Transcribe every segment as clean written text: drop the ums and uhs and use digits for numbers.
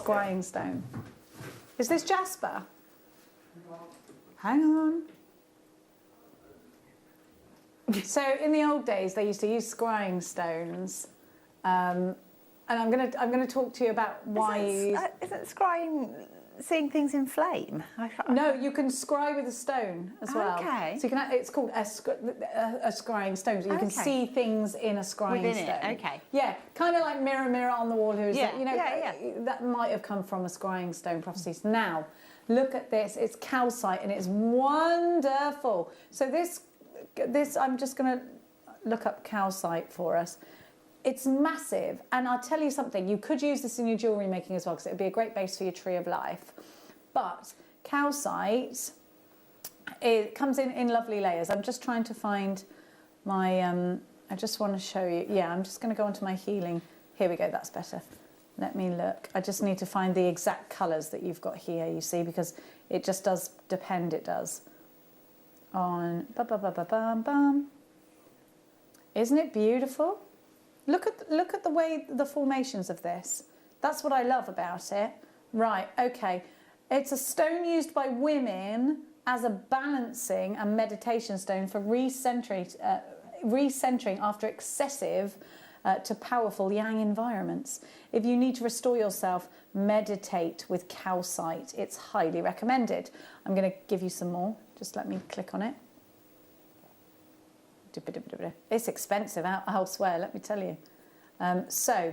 scrying stone. Is this jasper? Hang on. So in the old days, they used to use scrying stones, and I'm gonna talk to you about why. Isn't scrying seeing things in flame? No, you can scry with a stone as well. Okay. So you can. It's called a scrying stone. So you can see things in a scrying within stone. it. Okay. Yeah, kind of like mirror, mirror on the wall. Who's Yeah. that? You know, that might have come from a scrying stone prophecies. Now, look at this. It's calcite and it's wonderful. So this I'm just going to look up calcite for us. It's massive, and I'll tell you something, you could use this in your jewellery making as well, because it would be a great base for your tree of life. But calcite, it comes in lovely layers. I'm just trying to find my, I just want to show you, yeah, I'm just going to go onto my healing. Here we go, that's better. Let me look. I just need to find the exact colours that you've got here, you see, because it just does depend, it does. On, bum. Isn't it beautiful? Look at the way the formations of this. That's what I love about it. Right, okay. It's a stone used by women as a balancing and meditation stone for recentering after excessive to powerful yang environments. If you need to restore yourself, meditate with calcite. It's highly recommended. I'm going to give you some more. Just let me click on it. It's expensive elsewhere, let me tell you. So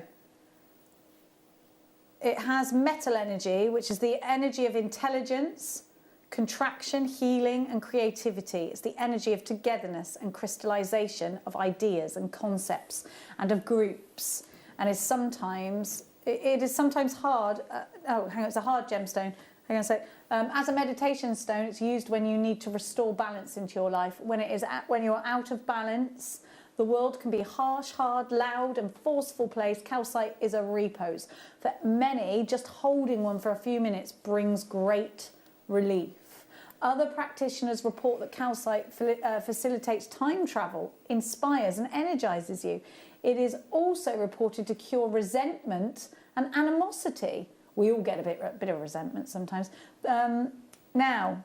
it has metal energy, which is the energy of intelligence, contraction, healing and creativity. It's the energy of togetherness and crystallization of ideas and concepts and of groups, and is sometimes it is sometimes hard. It's a hard gemstone. Hang on a sec. As a meditation stone, it's used when you need to restore balance into your life. When you're out of balance, the world can be harsh, hard, loud and forceful place. Calcite is a repose. For many, just holding one for a few minutes brings great relief. Other practitioners report that calcite facilitates time travel, inspires and energizes you. It is also reported to cure resentment and animosity. We all get a bit of resentment sometimes. Now,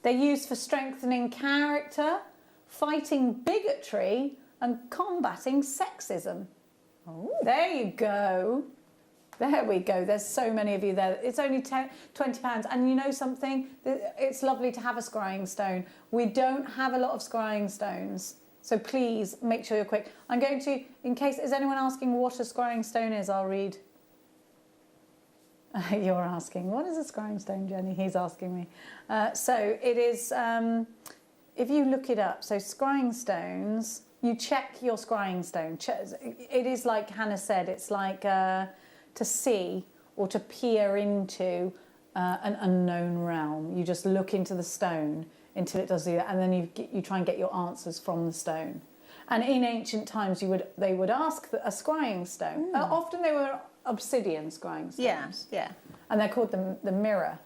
they're used for strengthening character, fighting bigotry, and combating sexism. Oh, there you go. There we go. There's so many of you there. It's only £20. And you know something? It's lovely to have a scrying stone. We don't have a lot of scrying stones. So please make sure you're quick. I'm going to, in case, is anyone asking what a scrying stone is, I'll read. You're asking, what is a scrying stone, Jenny? He's asking me. So it is, if you look it up, so scrying stones, you check your scrying stone. It is like Hannah said, it's like to see or to peer into an unknown realm. You just look into the stone until it does do that, and then you try and get your answers from the stone. And in ancient times, they would ask a scrying stone. Often they were obsidian scrying stones. Yeah. And they're called the mirror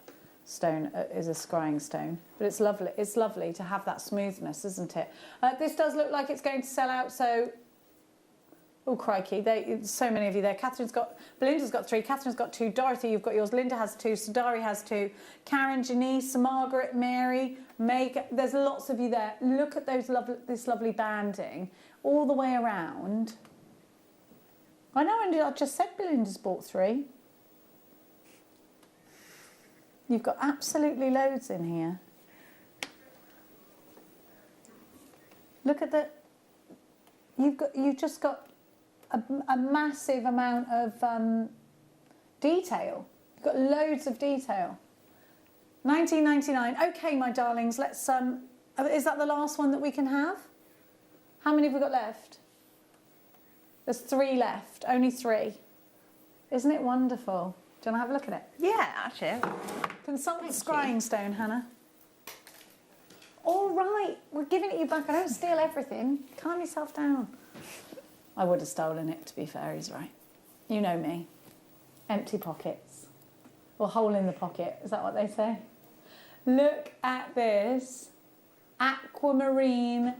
stone is a scrying stone. But it's lovely. It's lovely to have that smoothness, isn't it? This does look like it's going to sell out. So, oh crikey! So many of you there. Belinda's got 3. Catherine's got 2. Dorothy, you've got yours. Linda has 2. Sadari has 2. Karen, Janice, Margaret, Mary, Meg. There's lots of you there. Look at this lovely banding all the way around. I know, and I just said Belinda's bought 3. You've got absolutely loads in here. Look at you've just got a massive amount of detail. You've got loads of detail. £19.99. Okay, my darlings, let's is that the last one that we can have? How many have we got left? There's 3 left, only 3. Isn't it wonderful? Do you want to have a look at it? Yeah, actually. Consult the scrying stone, Hannah. All right, we're giving it you back. I don't steal everything. Calm yourself down. I would have stolen it, to be fair, he's right. You know me. Empty pockets. Or hole in the pocket, is that what they say? Look at this. Aquamarine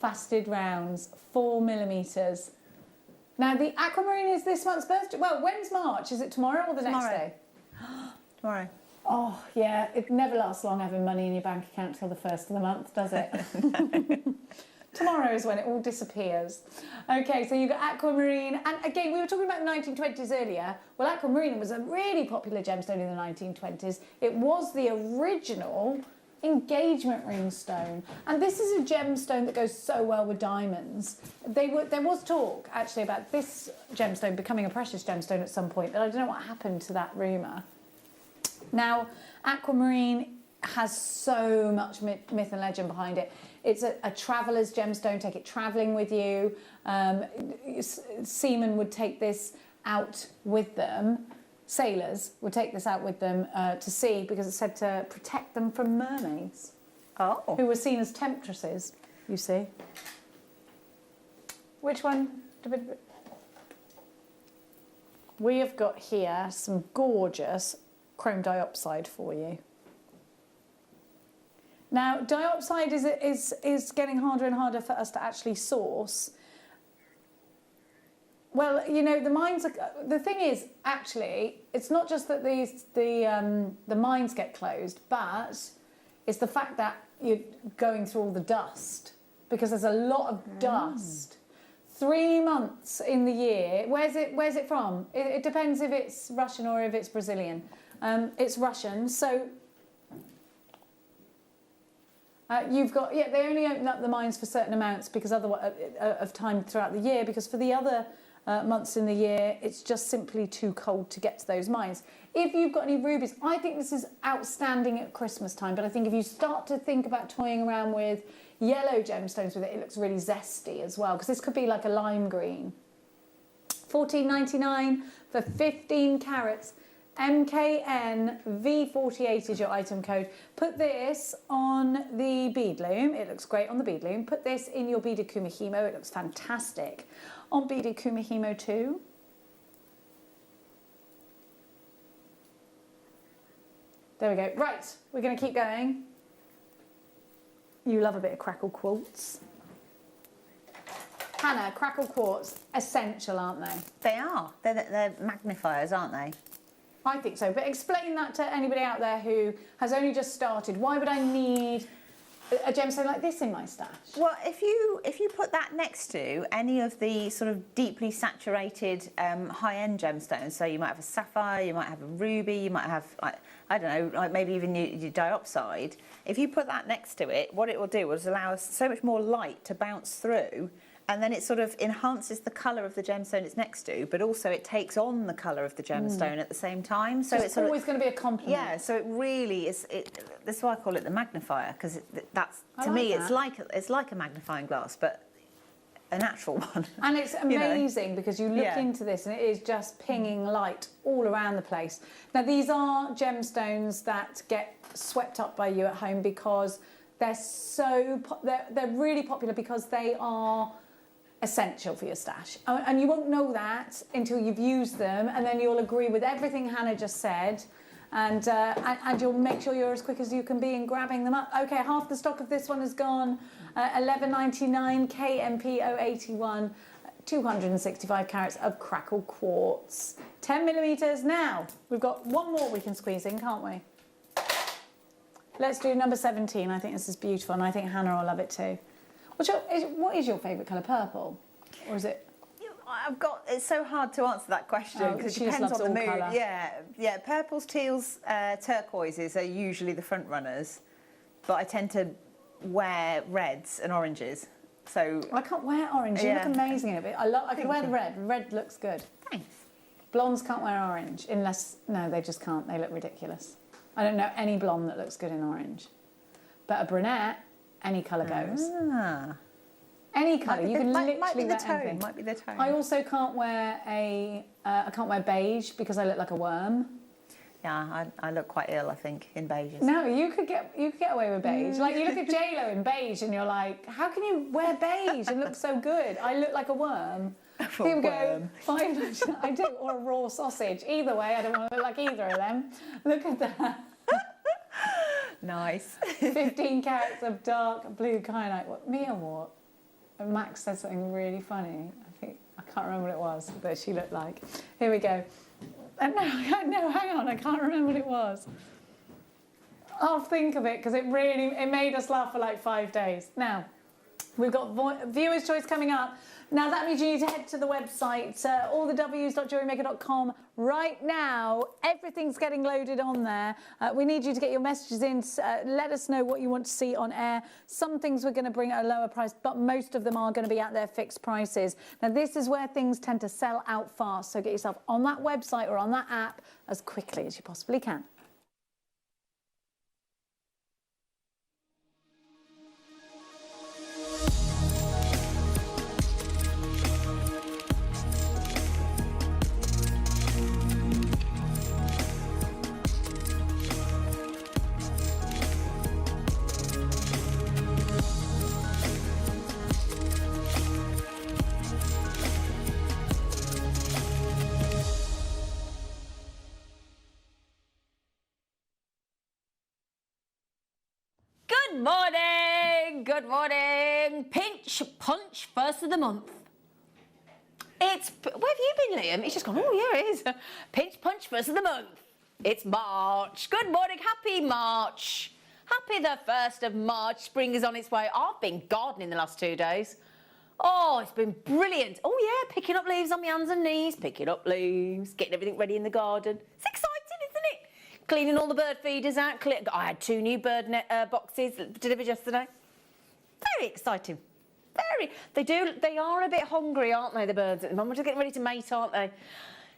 faceted rounds, 4mm. Now, the aquamarine is this month's birthday. Well, when's March? Is it tomorrow or the next day? Tomorrow. Oh, yeah. It never lasts long having money in your bank account till the first of the month, does it? Tomorrow is when it all disappears. Okay, so you've got aquamarine. And again, we were talking about the 1920s earlier. Well, aquamarine was a really popular gemstone in the 1920s. It was the original engagement ring stone. And this is a gemstone that goes so well with diamonds. There was talk, actually, about this gemstone becoming a precious gemstone at some point, but I don't know what happened to that rumour. Now, aquamarine has so much myth and legend behind it. It's a traveller's gemstone, take it travelling with you. Seamen would take this out with them. Sailors would take this out with them to sea because it's said to protect them from mermaids. Oh. Who were seen as temptresses, you see. Which one? We have got here some gorgeous chrome diopside for you. Now, diopside is getting harder and harder for us to actually source. Well, you know, the thing is, actually, it's not just that the mines get closed, but it's the fact that you're going through all the dust, because there's a lot of dust. 3 months in the year. Where's it from? It depends if it's Russian or if it's Brazilian. It's Russian, so you've got, they only open up the mines for certain amounts because otherwise of time throughout the year, because for the other months in the year, it's just simply too cold to get to those mines. If you've got any rubies, I think this is outstanding at Christmas time, but I think if you start to think about toying around with yellow gemstones with it, it looks really zesty as well, because this could be like a lime green. $14.99 for 15 carats. MKN-V48 is your item code. Put this on the bead loom. It looks great on the bead loom. Put this in your beaded kumihimo. It looks fantastic on beaded kumihimo too. There we go. Right, we're going to keep going. You love a bit of crackle quartz. Hannah, crackle quartz, essential, aren't they? They are. They're magnifiers, aren't they? I think so, but explain that to anybody out there who has only just started. Why would I need a gemstone like this in my stash? Well, if you put that next to any of the sort of deeply saturated high-end gemstones, so you might have a sapphire, you might have a ruby, you might have, I don't know, like maybe even your diopside. If you put that next to it, what it will do is allow so much more light to bounce through, and then it sort of enhances the colour of the gemstone it's next to, but also it takes on the colour of the gemstone at the same time. So it's always going to be a compliment. Yeah, so it really is. That's why I call it the magnifier, because that's to me it's like a magnifying glass, but a natural one. And it's amazing because you look into this and it is just pinging light all around the place. Now these are gemstones that get swept up by you at home because they're they're really popular because they are essential for your stash, and you won't know that until you've used them, and then you'll agree with everything Hannah just said, and you'll make sure you're as quick as you can be in grabbing them up. Okay, half the stock of this one is gone. $11.99 KMP081, 265 carats of crackle quartz, 10 millimeters. Now we've got one more we can squeeze in, can't we? Let's do number 17. I think this is beautiful, and I think Hannah will love it too. What is your favourite colour? Purple, or is it? It's so hard to answer that question because it depends on the mood. Colour. Yeah. Purples, teals, turquoises are usually the front runners, but I tend to wear reds and oranges. So I can't wear orange. You look amazing in it. I can wear the red. Red looks good. Thanks. Blondes can't wear orange they just can't. They look ridiculous. I don't know any blonde that looks good in orange, but a brunette. Any colour goes. Any colour. You can literally wear anything. Might be the tone. I also can't wear I can't wear beige because I look like a worm. Yeah, I look quite ill, I think, in beiges. No, you could get away with beige. Like you look at JLo in beige and you're like, how can you wear beige and look so good? I look like a worm. People go, I do, or a raw sausage. Either way, I don't want to look like either of them. Look at that. Nice. 15 carats of dark blue kyanite. What, me or what? And Max said something really funny. I think I can't remember what it was that she looked like. Here we go. No, hang on, I can't remember what it was. I'll think of it because it made us laugh for like 5 days. Now, we've got Viewer's Choice coming up. Now, that means you need to head to the website, allthews.jewellerymaker.com right now. Everything's getting loaded on there. We need you to get your messages in. Let us know what you want to see on air. Some things we're going to bring at a lower price, but most of them are going to be at their fixed prices. Now, this is where things tend to sell out fast, so get yourself on that website or on that app as quickly as you possibly can. Good morning. Pinch punch first of the month. Where have you been, Liam? He's just gone, oh yeah, it is. Pinch punch first of the month. It's March. Good morning, happy March. Happy the 1st of March. Spring is on its way. I've been gardening the last 2 days. Oh, it's been brilliant. Oh yeah, picking up leaves on my hands and knees, picking up leaves, getting everything ready in the garden. It's exciting, isn't it? Cleaning all the bird feeders out. I had 2 new bird boxes delivered yesterday. Very exciting. They are a bit hungry, aren't they, the birds at the moment? They're getting ready to mate, aren't they?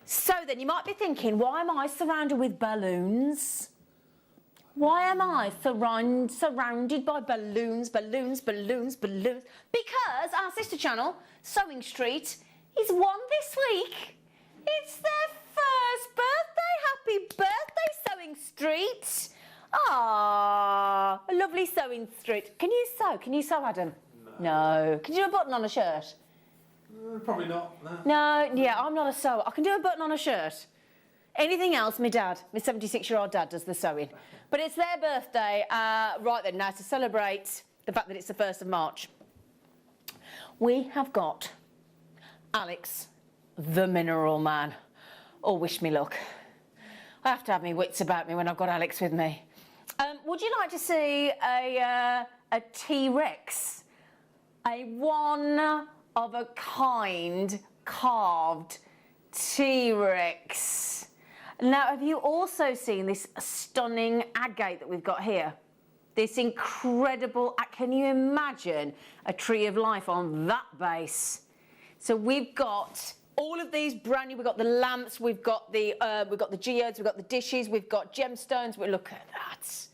So then you might be thinking, why am I surrounded with balloons? Why am I surrounded by balloons? Because our sister channel, Sewing Street, is one this week. It's their first birthday. Happy birthday, Sewing Street. Ah, a lovely Sewing Street. Can you sew? Can you sew, Adam? No. Can you do a button on a shirt? Probably not, no. No, yeah, I'm not a sewer. I can do a button on a shirt. Anything else, my 76-year-old dad does the sewing. But it's their birthday. Right then, now to celebrate the fact that it's the 1st of March, we have got Alex, the Mineral Man. Oh, wish me luck. I have to have my wits about me when I've got Alex with me. Would you like to see a T-Rex? A one-of-a-kind carved T-Rex. Now, have you also seen this stunning agate that we've got here? This incredible, can you imagine a tree of life on that base? So we've got all of these brand new. We've got the lamps, we've got the geodes, we've got the dishes, we've got gemstones. Look at that.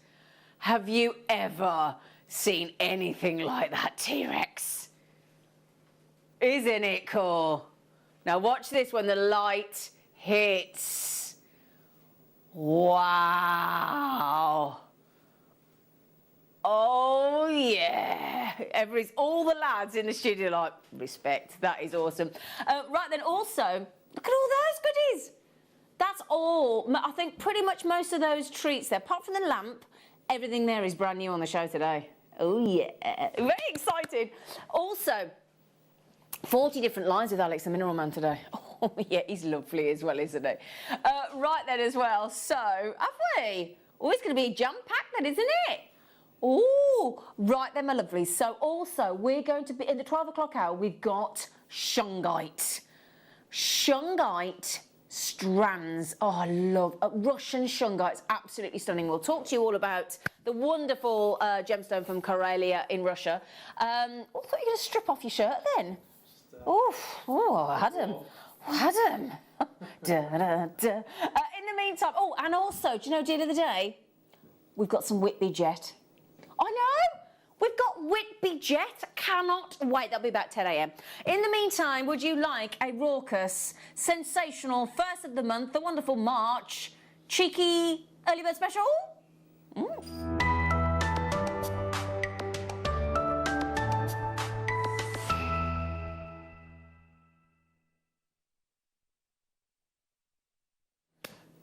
Have you ever seen anything like that, T-Rex? Isn't it cool? Now watch this when the light hits. Wow. Oh yeah. All the lads in the studio like, respect, that is awesome. Right then, also, look at all those goodies. That's all. I think pretty much most of those treats there, apart from the lamp, everything there is brand new on the show today. Oh yeah, very excited. Also, 40 different lines with Alex the Mineral Man today. Oh yeah, he's lovely as well, isn't he? Right then as well, so, have we? Oh, it's going to be jam-packed then, isn't it? Oh, right then, my lovelies. So also, we're going to be, in the 12 o'clock hour, we've got shungite. Shungite strands. Oh, I love Russian shungite. It's absolutely stunning. We'll talk to you all about the wonderful gemstone from Karelia in Russia. I thought you were going to strip off your shirt then. Adam. Da, da, da. In the meantime, and also, do you know, deal of the day? We've got some Whitby Jet. I know! We've got Whitby Jet. Cannot wait. That'll be about 10 a.m. In the meantime, would you like a raucous, sensational, 1st of the month, the wonderful March, cheeky early bird special?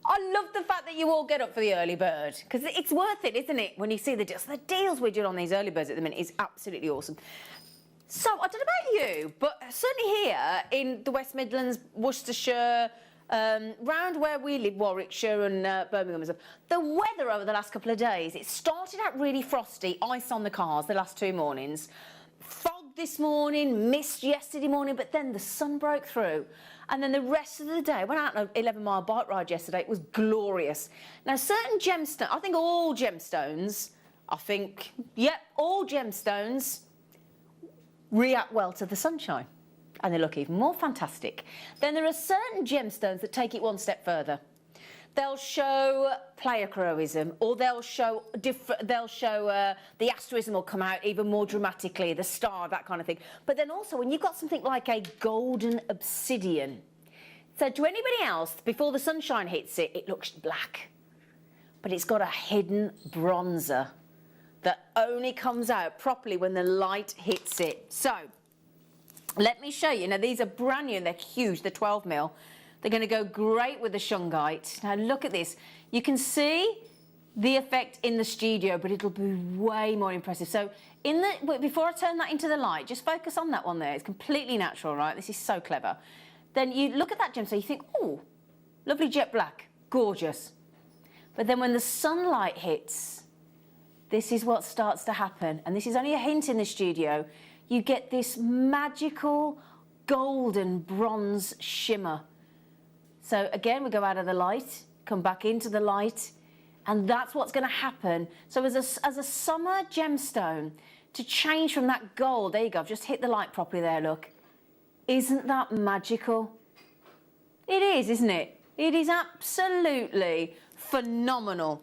I love the fact that you all get up for the early bird, because it's worth it, isn't it, when you see the deals. The deals we're doing on these early birds at the minute is absolutely awesome. So I don't know about you, but certainly here in the West Midlands, Worcestershire, round where we live, Warwickshire and Birmingham and stuff, the weather over the last couple of days, it started out really frosty, ice on the cars the last 2 mornings, fog this morning, mist yesterday morning, but then the sun broke through. And then the rest of the day, I went out on an 11-mile bike ride yesterday, it was glorious. Now certain gemstones, I think all gemstones, all gemstones react well to the sunshine. And they look even more fantastic. Then there are certain gemstones that take it one step further. They'll show pleiochroism, or they'll show the asterism will come out even more dramatically, the star, that kind of thing. But then also when you've got something like a golden obsidian, so to anybody else, before the sunshine hits it, it looks black. But it's got a hidden bronzer that only comes out properly when the light hits it. So let me show you. Now, these are brand new and they're huge. They're 12 mil. They're going to go great with the shungite. Now, look at this. You can see the effect in the studio, but it'll be way more impressive. So before I turn that into the light, just focus on that one there. It's completely natural, right? This is so clever. Then you look at that gemstone, you think, oh, lovely jet black, gorgeous. But then when the sunlight hits, this is what starts to happen. And this is only a hint in the studio. You get this magical golden bronze shimmer. So again, we go out of the light, come back into the light, and that's what's going to happen. So as a summer gemstone, to change from that gold, there you go, I've just hit the light properly there, look. Isn't that magical? It is, isn't it? It is absolutely phenomenal.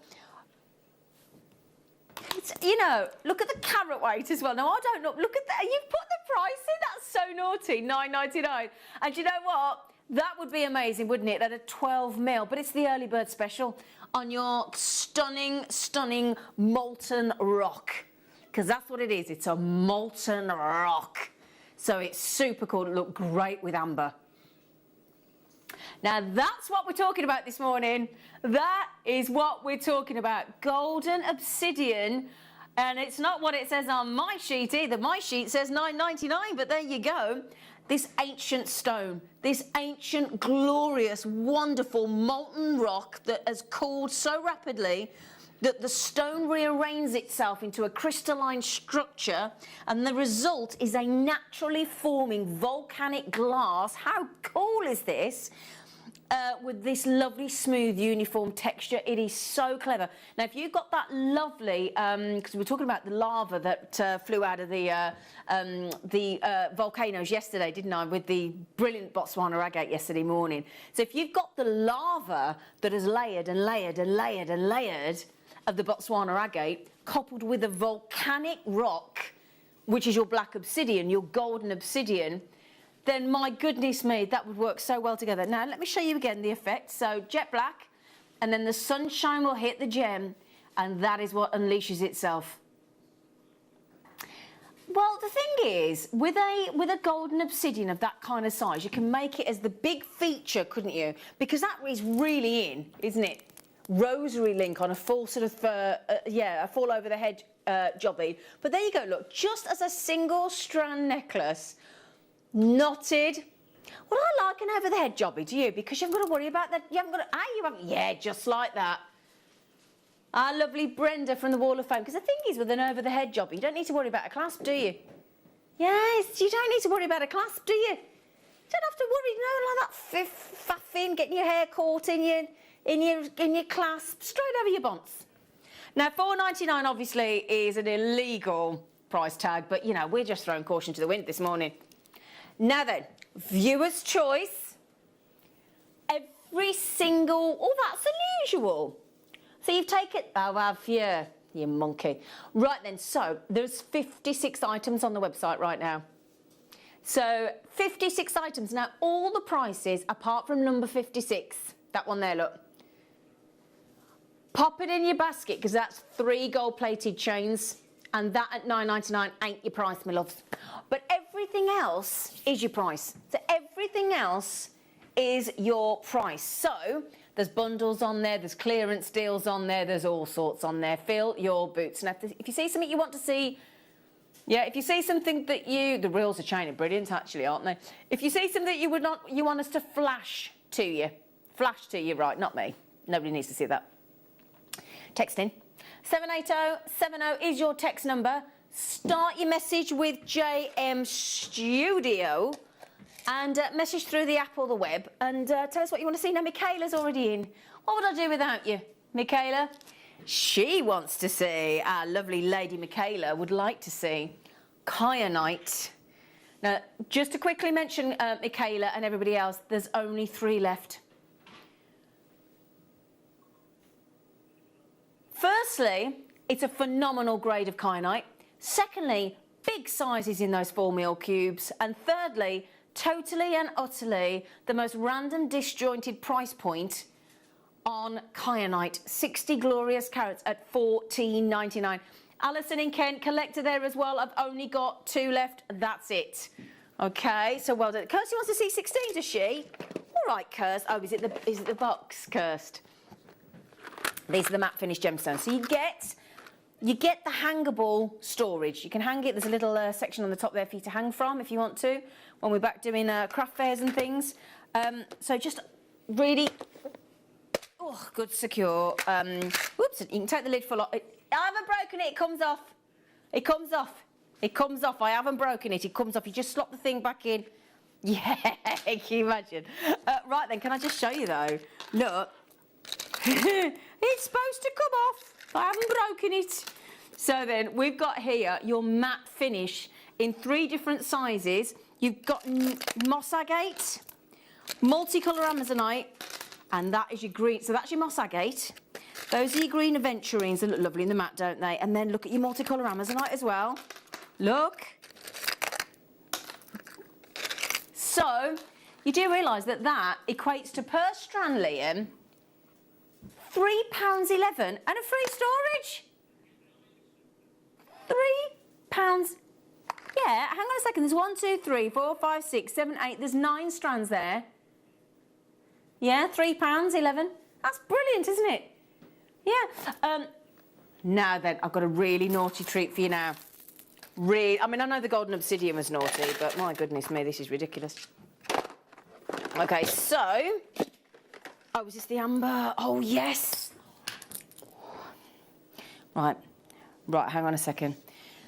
You know, look at the carat weight as well. Now, I don't know. Look at that. You've put the price in. That's so naughty. $9.99. And you know what? That would be amazing, wouldn't it? At a 12 mil. But it's the early bird special on your stunning, stunning molten rock. Because that's what it is. It's a molten rock. So it's super cool to look great with amber. Now, that's what we're talking about this morning. That is what we're talking about. Golden obsidian. And it's not what it says on my sheet either. My sheet says $9.99, but there you go. This ancient stone, this ancient, glorious, wonderful molten rock that has cooled so rapidly that the stone rearranges itself into a crystalline structure, and the result is a naturally forming volcanic glass. How cool is this? With this lovely, smooth, uniform texture. It is so clever. Now, if you've got that lovely, because we were talking about the lava that flew out of the volcanoes yesterday, didn't I, with the brilliant Botswana agate yesterday morning. So if you've got the lava that is layered and layered and layered and layered of the Botswana agate, coupled with a volcanic rock, which is your black obsidian, your golden obsidian, then my goodness me, that would work so well together. Now, let me show you again the effect. So jet black, and then the sunshine will hit the gem, and that is what unleashes itself. Well, the thing is, with a golden obsidian of that kind of size, you can make it as the big feature, couldn't you? Because that is really in, isn't it? Rosary link on a full sort of, a fall over the head jobby. But there you go, look, just as a single strand necklace, knotted. Well, I like an over the head jobby, do you? Because you haven't got to worry about that. You haven't got to, yeah, just like that. Our lovely Brenda from the Wall of Fame. Because the thing is, with an over the head jobby, you don't need to worry about a clasp, do you? Yes, you don't need to worry about a clasp, do you? You don't have to worry, you know, like that faffing, getting your hair caught in your clasp, straight over your bonce. Now, $4.99 obviously is an illegal price tag, but you know, we're just throwing caution to the wind this morning. Now then, viewer's choice. Every single, oh, that's unusual. So you've taken, oh, have you? You monkey. Right then, so there's 56 items on the website right now. So 56 items. Now, all the prices, apart from number 56, that one there, look. Pop it in your basket, because that's 3 gold-plated chains, and that at $9.99 ain't your price, my loves. But everything else is your price. So everything else is your price. So there's bundles on there, there's clearance deals on there, there's all sorts on there. Fill your boots. And if you see something you want to see Yeah, if you see something that the reels of chain are brilliant actually, aren't they? If you see something you want us to flash to you, right, not me. Nobody needs to see that. Text in. 78070 is your text number. Start your message with JM Studio and message through the app or the web and tell us what you want to see. Now, Michaela's already in. What would I do without you, Michaela? She wants to see, our lovely lady Michaela would like to see kyanite. Now, just to quickly mention Michaela and everybody else, there's only 3 left. Firstly, it's a phenomenal grade of kyanite. Secondly, big sizes in those 4 mil cubes. And thirdly, totally and utterly the most random disjointed price point on kyanite. 60 glorious carats at $14.99. Alison in Kent, collector there as well. I've only got 2 left. That's it. Okay, so well done. Kirsty wants to see 16, does she? All right, Kirst. Oh, is it the box, Kirst? These are the matte finish gemstones. So you get the hangable storage. You can hang it. There's a little section on the top there for you to hang from if you want to, when we're back doing craft fairs and things. So just really, good, secure. Whoops, you can take the lid full off. I haven't broken it. It comes off. It comes off. It comes off. I haven't broken it. It comes off. You just slot the thing back in. Yeah, can you imagine? Right then, can I just show you though? Look. It's supposed to come off. I haven't broken it. So then we've got here your matte finish in 3 different sizes. You've got moss agate, multicolour amazonite, and that is your green. So that's your moss agate. Those are your green aventurines. They look lovely in the matte, don't they? And then look at your multicolour amazonite as well. Look. So you do realise that equates to per strand, Liam, £3.11 and a free storage. £3. Yeah, hang on a second. There's 1, 2, 3, 4, 5, 6, 7, 8. There's 9 strands there. Yeah, £3.11. That's brilliant, isn't it? Yeah. Now then, I've got a really naughty treat for you now. I mean, I know the golden obsidian was naughty, but my goodness me, this is ridiculous. Okay, so. Oh, is this the amber? Oh, yes. Right, hang on a second.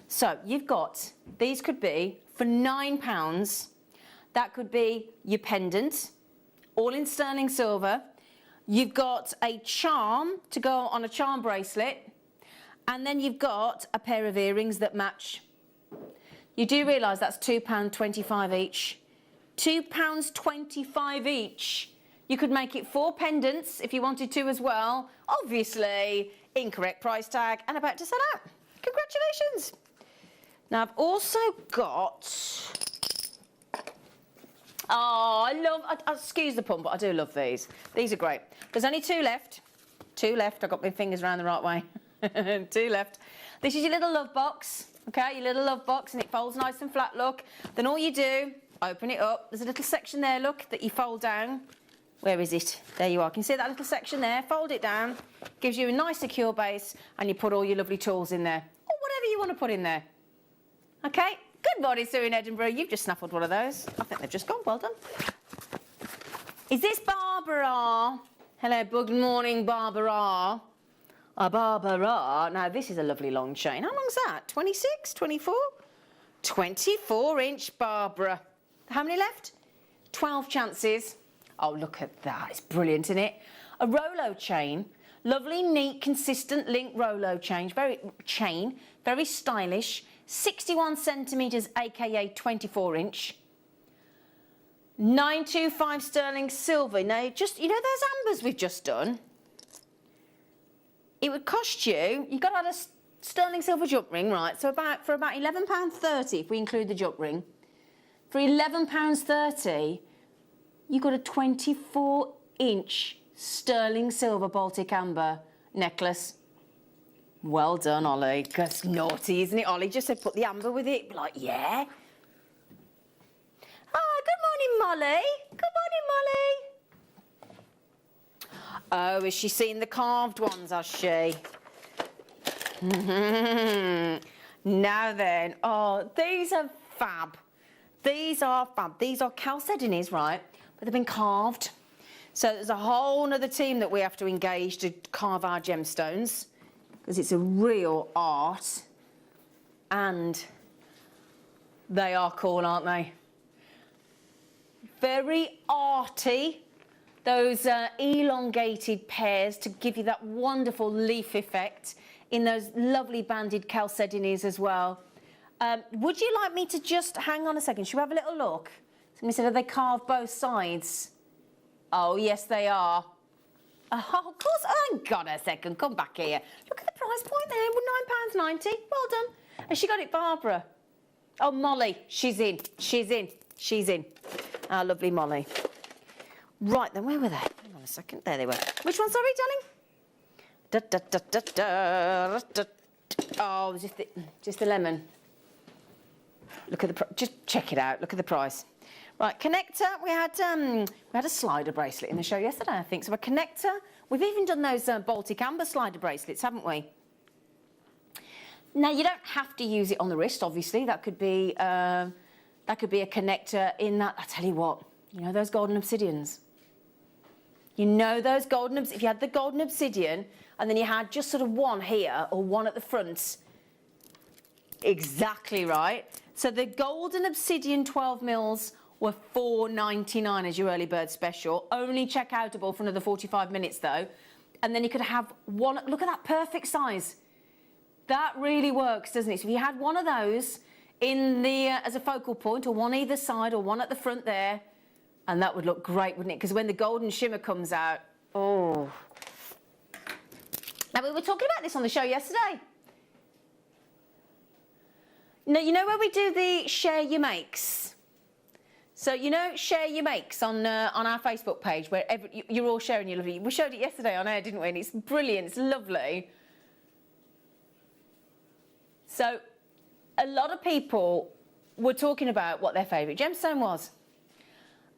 So you've got, these could be, for £9, that could be your pendant, all in sterling silver. You've got a charm to go on a charm bracelet, and then you've got a pair of earrings that match. You do realise that's £2.25 each. £2.25 each. You could make it 4 pendants if you wanted to as well. Obviously, incorrect price tag and about to sell out. Congratulations. Now, I've also got... excuse the pun, but I do love these. These are great. There's only 2 left. 2 left. I got my fingers around the right way. 2 left. This is your little love box. Okay, your little love box, and it folds nice and flat, look. Then all you do, open it up. There's a little section there, look, that you fold down. Where is it? There you are. Can you see that little section there? Fold it down. Gives you a nice secure base, and you put all your lovely tools in there. Or whatever you want to put in there. Okay? Good morning, Sue in Edinburgh. You've just snaffled one of those. I think they've just gone. Well done. Is this Barbara? Hello, good morning, Barbara. Barbara. Now, this is a lovely long chain. How long's that? 26? 24? 24-inch Barbara. How many left? 12 chances. Oh, look at that. It's brilliant, isn't it? A Rolo chain. Lovely, neat, consistent link Rolo chain. Very stylish. 61 centimetres, aka 24-inch. 925 sterling silver. Now, just, you know those ambers we've just done? It would cost you got to have a sterling silver jump ring, right? So for about £11.30 if we include the jump ring. For £11.30, you got a 24-inch sterling silver Baltic amber necklace. Well done, Ollie. That's naughty, isn't it, Ollie? Just said put the amber with it. Like, yeah. Oh, good morning, Molly. Good morning, Molly. Oh, has she seen the carved ones, has she? Now then, oh, these are fab. These are fab. These are chalcedonies, right? But they've been carved. So there's a whole nother team that we have to engage to carve our gemstones, because it's a real art. And they are cool, aren't they? Very arty. Those elongated pairs to give you that wonderful leaf effect in those lovely banded chalcedonies as well. Would you like me to just hang on a second? Should we have a little look? Somebody said, are they carved both sides? Oh, yes, they are. Oh, of course. Oh, hang on a second. Come back here. Look at the price point there. £9.90. Well done. Has she got it, Barbara? Oh, Molly. She's in. She's in. She's in. Our lovely Molly. Right, then, where were they? Hang on a second. There they were. Which one, sorry, darling? Oh, just the lemon. Look at the just check it out. Look at the price. Right, connector. We had a slider bracelet in the show yesterday, I think. So a connector. We've even done those Baltic amber slider bracelets, haven't we? Now you don't have to use it on the wrist. Obviously, that could be a connector in that. I tell you what. You know those golden obsidians. You know those golden. If you had the golden obsidian, and then you had just sort of one here or one at the front. Exactly right. So the golden obsidian 12 mils were $4.99 as your early bird special. Only checkoutable for another 45 minutes though. And then you could have one. Look at that perfect size. That really works, doesn't it? So if you had one of those in the as a focal point, or one either side, or one at the front there, and that would look great, wouldn't it? Because when the golden shimmer comes out, oh. Now we were talking about this on the show yesterday. Now, you know where we do the share your makes? So, you know, share your makes on our Facebook page, where you're all sharing your lovely. We showed it yesterday on air, didn't we? And it's brilliant, it's lovely. So, a lot of people were talking about what their favourite gemstone was.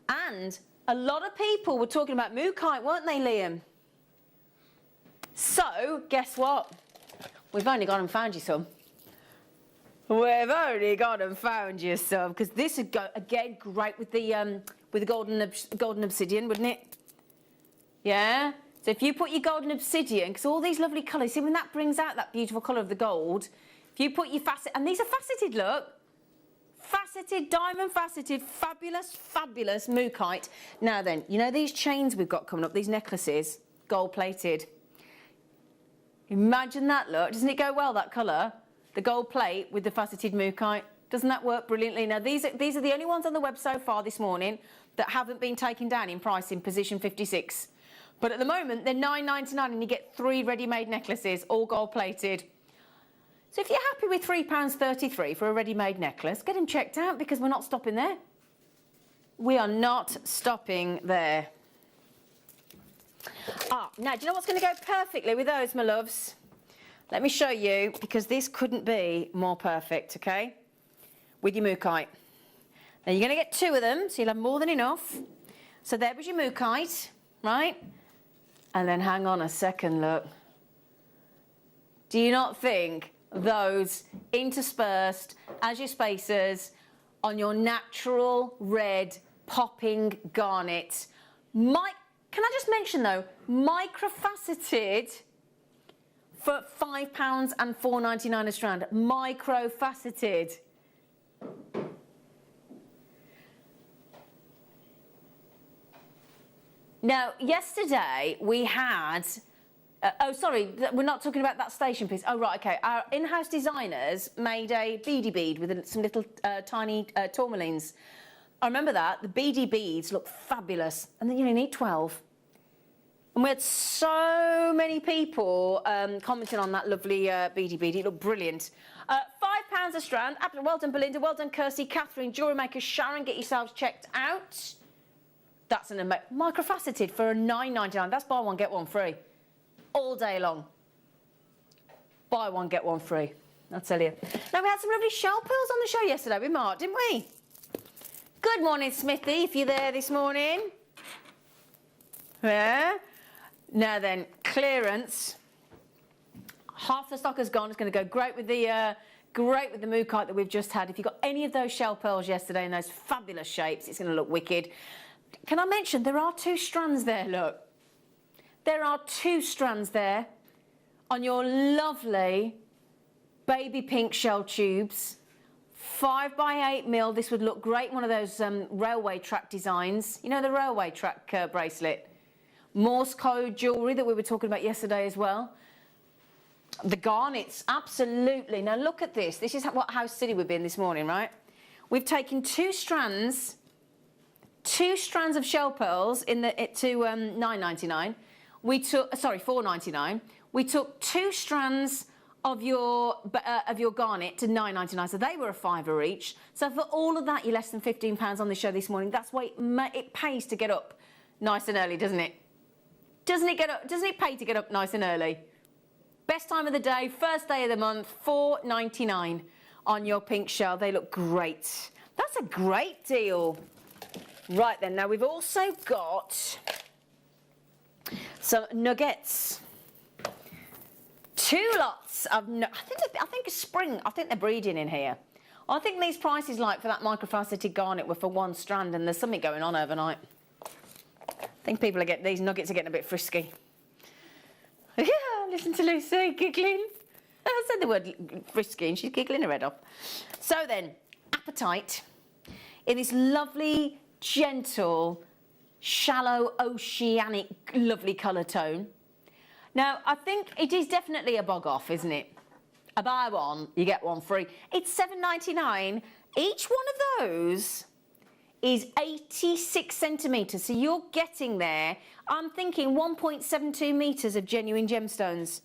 And a lot of people were talking about mookaite, weren't they, Liam? So, guess what? We've only gone and found you some. We've only gone and found you some, because this would go again great with the golden obsidian, wouldn't it? Yeah. So if you put your golden obsidian, because all these lovely colours, see when that brings out that beautiful colour of the gold. If you put your facet, and these are faceted, look, faceted, diamond faceted, fabulous, fabulous mookaite. Now then, you know these chains we've got coming up, these necklaces, gold plated. Imagine that look. Doesn't it go well, that colour? The gold plate with the faceted mookaite. Doesn't that work brilliantly? Now, these are the only ones on the web so far this morning that haven't been taken down in price in position 56. But at the moment, they're $9.99 and you get 3 ready-made necklaces, all gold plated. So if you're happy with £3.33 for a ready-made necklace, get them checked out, because we're not stopping there. We are not stopping there. Now, do you know what's going to go perfectly with those, my loves? Let me show you, because this couldn't be more perfect, okay? With your mookaite. Now, you're going to get 2 of them, so you'll have more than enough. So there was your mookaite, right? And then hang on a second, look. Do you not think those interspersed as your spacers on your natural red popping garnet? Can I just mention, though, microfaceted for £5 and $4.99 a strand. Microfaceted. Now, yesterday we had... oh, sorry, we're not talking about that station piece. Oh, right, OK. Our in-house designers made a beady bead with some little tiny tourmalines. I remember that. The beady beads look fabulous. And then you only need 12. And we had so many people commenting on that lovely beady bead. It looked brilliant. £5 a strand. Well done, Belinda. Well done, Kirsty, Catherine, JewelleryMaker, Sharon. Get yourselves checked out. That's an microfaceted for a $9.99. That's buy one, get one free. All day long. Buy one, get one free. I'll tell you. Now, we had some lovely shell pearls on the show yesterday with Mark, didn't we? Good morning, Smithy, if you're there this morning. Yeah. Now then, clearance. Half the stock has gone. It's going to go great with the great with the mookaite that we've just had. If you got any of those shell pearls yesterday in those fabulous shapes, it's going to look wicked. Can I mention there are 2 strands there, look. There are 2 strands there on your lovely baby pink shell tubes. 5x8mm. This would look great in one of those railway track designs. You know, the railway track bracelet. Morse code jewellery that we were talking about yesterday as well. The garnets, absolutely. Now look at this. This is what House City we've been this morning, right? We've taken 2 strands of shell pearls to $9.99. We took, sorry, $4.99. We took 2 strands of your garnet to $9.99, so they were a $5 each. So for all of that, you're less than £15 on the show this morning. That's why it pays to get up nice and early, doesn't it? Doesn't it pay to get up nice and early? Best time of the day, first day of the month, $4.99 on your pink shell. They look great. That's a great deal. Right then, now we've also got some nuggets. 2 lots of, I think spring, I think they're breeding in here. I think these prices, like for that microfaceted garnet, were for 1 strand, and there's something going on overnight. I think people are these nuggets are getting a bit frisky. Yeah, listen to Lucy giggling. I said the word frisky and she's giggling her head off. So then, Appetite in this lovely, gentle, shallow, oceanic, lovely colour tone. Now, I think it is definitely a bog off, isn't it? A buy one, you get one free. It's $7.99. Each one of those is 86 centimetres. So you're getting there, I'm thinking 1.72 metres of genuine gemstones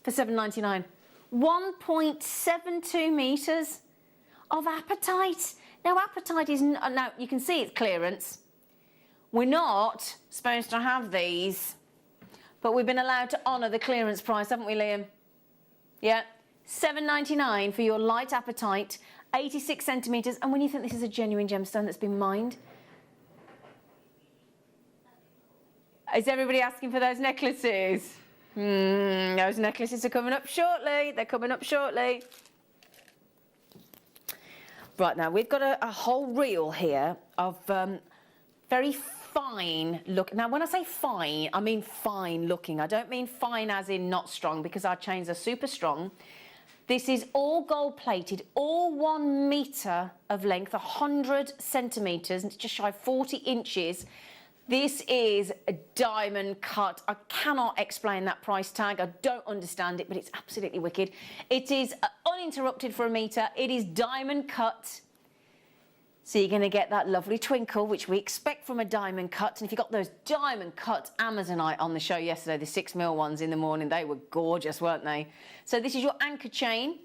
for $7.99. 1.72 metres of Appetite. Now, Appetite is, now you can see it's clearance. We're not supposed to have these, but we've been allowed to honour the clearance price, haven't we, Liam? Yeah, $7.99 for your light Appetite, 86 centimetres. And when you think this is a genuine gemstone that's been mined, is everybody asking for those necklaces? Those necklaces are coming up shortly. They're coming up shortly. Right, now we've got a whole reel here of very fine look. Now, when I say fine, I mean fine looking. I don't mean fine as in not strong, because our chains are super strong. This is all gold plated, all 1 metre of length, 100 centimetres, and it's just shy of 40 inches. This is a diamond cut. I cannot explain that price tag. I don't understand it, but it's absolutely wicked. It is uninterrupted for a metre. It is diamond cut. So you're going to get that lovely twinkle, which we expect from a diamond cut. And if you got those diamond cut Amazonite on the show yesterday, the 6mm ones in the morning, they were gorgeous, weren't they? So this is your anchor chain.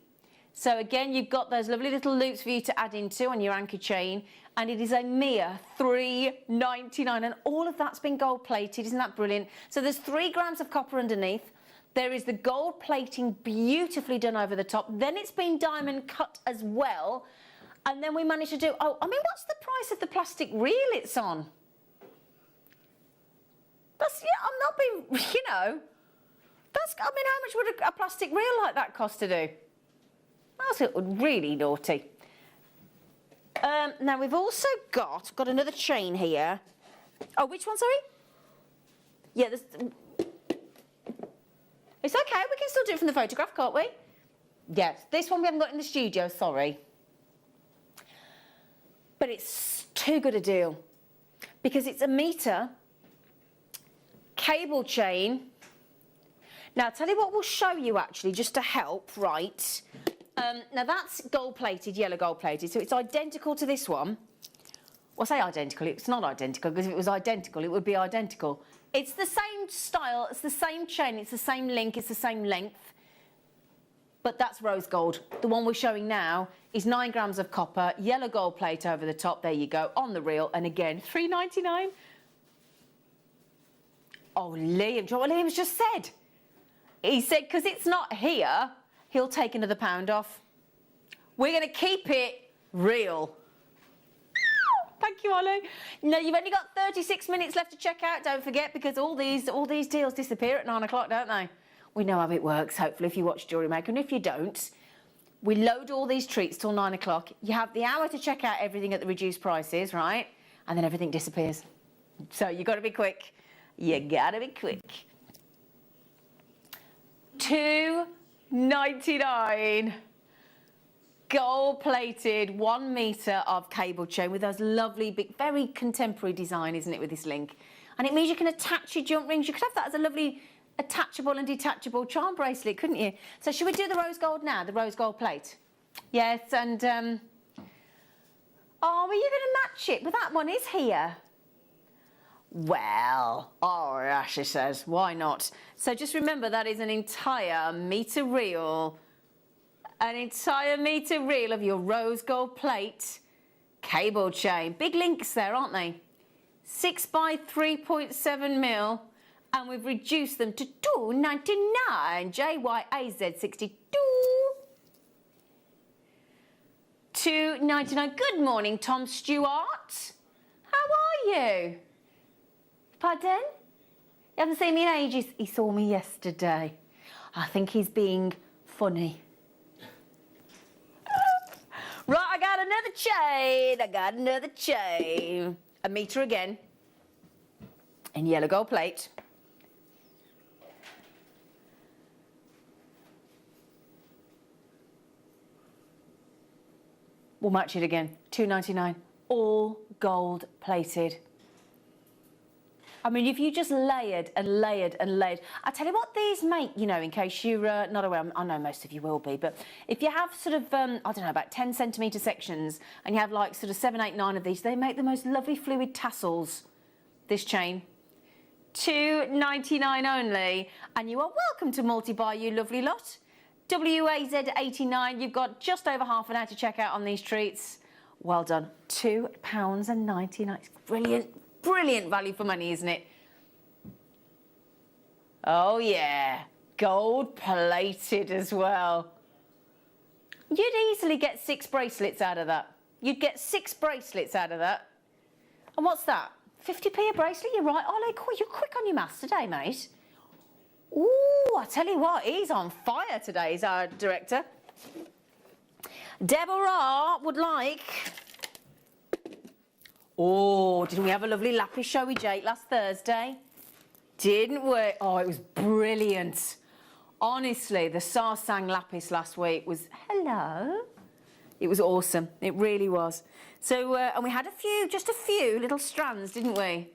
So again, you've got those lovely little loops for you to add into on your anchor chain. And it is a mere $3.99. And all of that's been gold plated. Isn't that brilliant? So there's 3 grams of copper underneath. There is the gold plating beautifully done over the top. Then it's been diamond cut as well. And then we managed to do, what's the price of the plastic reel it's on? That's, yeah, I'm not being, how much would a plastic reel like that cost to do? That's really naughty. Now we've also got another chain here. Oh, which one, sorry? Yeah, it's okay, we can still do it from the photograph, can't we? Yes, this one we haven't got in the studio, sorry. But it's too good a deal because it's a metre cable chain. Now, I'll tell you what we'll show you actually, just to help, right? Now, that's gold-plated, yellow gold-plated, so it's identical to this one. Well, I say identical, it's not identical, because if it was identical, it would be identical. It's the same style, it's the same chain, it's the same link, it's the same length. But that's rose gold. The one we're showing now is 9 grams of copper, yellow gold plate over the top. There you go, on the reel. And again, $3.99. Oh, Liam, do you know what Liam's just said? He said, because it's not here, he'll take another £1 off. We're going to keep it real. Thank you, Ollie. No, you've only got 36 minutes left to check out, don't forget, because all these deals disappear at 9 o'clock, don't they? We know how it works, hopefully, if you watch JewelleryMaker. And if you don't, We load all these treats till 9 o'clock. You have the hour to check out everything at the reduced prices, right? And then everything disappears. So you got to be quick. You got to be quick. $2.99. Gold-plated 1 metre of cable chain with those lovely, big, very contemporary design, isn't it, with this link? And it means you can attach your jump rings. You could have that as a lovely attachable and detachable charm bracelet, couldn't you? So should we do the rose gold now, the rose gold plate? Yes, and, oh, are you going to match it? But that one is here. Well, oh, yeah, she says, why not? So just remember that is an entire metre reel of your rose gold plate cable chain. Big links there, aren't they? 6 by 3.7 mil, and we've reduced them to $2.99. JYAZ62. $2.99. Good morning, Tom Stewart. How are you? Pardon? You haven't seen me in ages. He saw me yesterday. I think he's being funny. Right, I got another chain. A metre again. In yellow gold plate. We'll match it again. $2.99. All gold plated. I mean, if you just layered and layered and layered. I tell you what these make, you know, in case you're not aware, I know most of you will be, but if you have sort of, I don't know, about 10 centimetre sections and you have like sort of 7, 8, 9 of these, they make the most lovely fluid tassels, this chain. $2.99 only, and you are welcome to multi-buy, you lovely lot. WAZ89, you've got just over half an hour to check out on these treats. Well done. £2.99. It's brilliant. Brilliant value for money, isn't it? Oh, yeah. Gold plated as well. You'd easily get 6 bracelets out of that. You'd get 6 bracelets out of that. And what's that? 50p a bracelet? You're right, Ollie. You're quick on your maths today, mate. Ooh, I tell you what, he's on fire today, is our director. Deborah would like... Oh, didn't we have a lovely lapis showy Jake last Thursday? Didn't we? Oh, it was brilliant. Honestly, the Sarsang lapis last week was, hello. It was awesome. It really was. So, and we had just a few little strands, didn't we?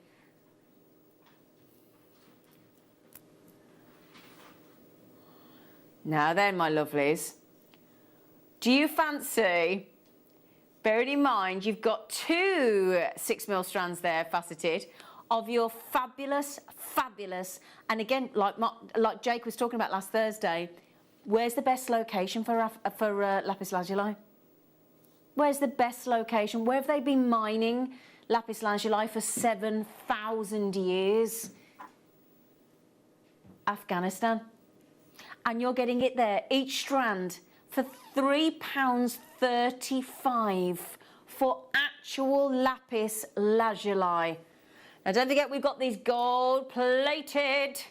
Now then, my lovelies, do you fancy... Bearing in mind, you've got 2 6mm strands there, faceted, of your fabulous, and again, like Jake was talking about last Thursday, where's the best location for lapis lazuli? Where's the best location? Where have they been mining lapis lazuli for 7,000 years? Afghanistan. And you're getting it there, each strand, for £3.35 for actual lapis lazuli. Now don't forget, we've got these gold-plated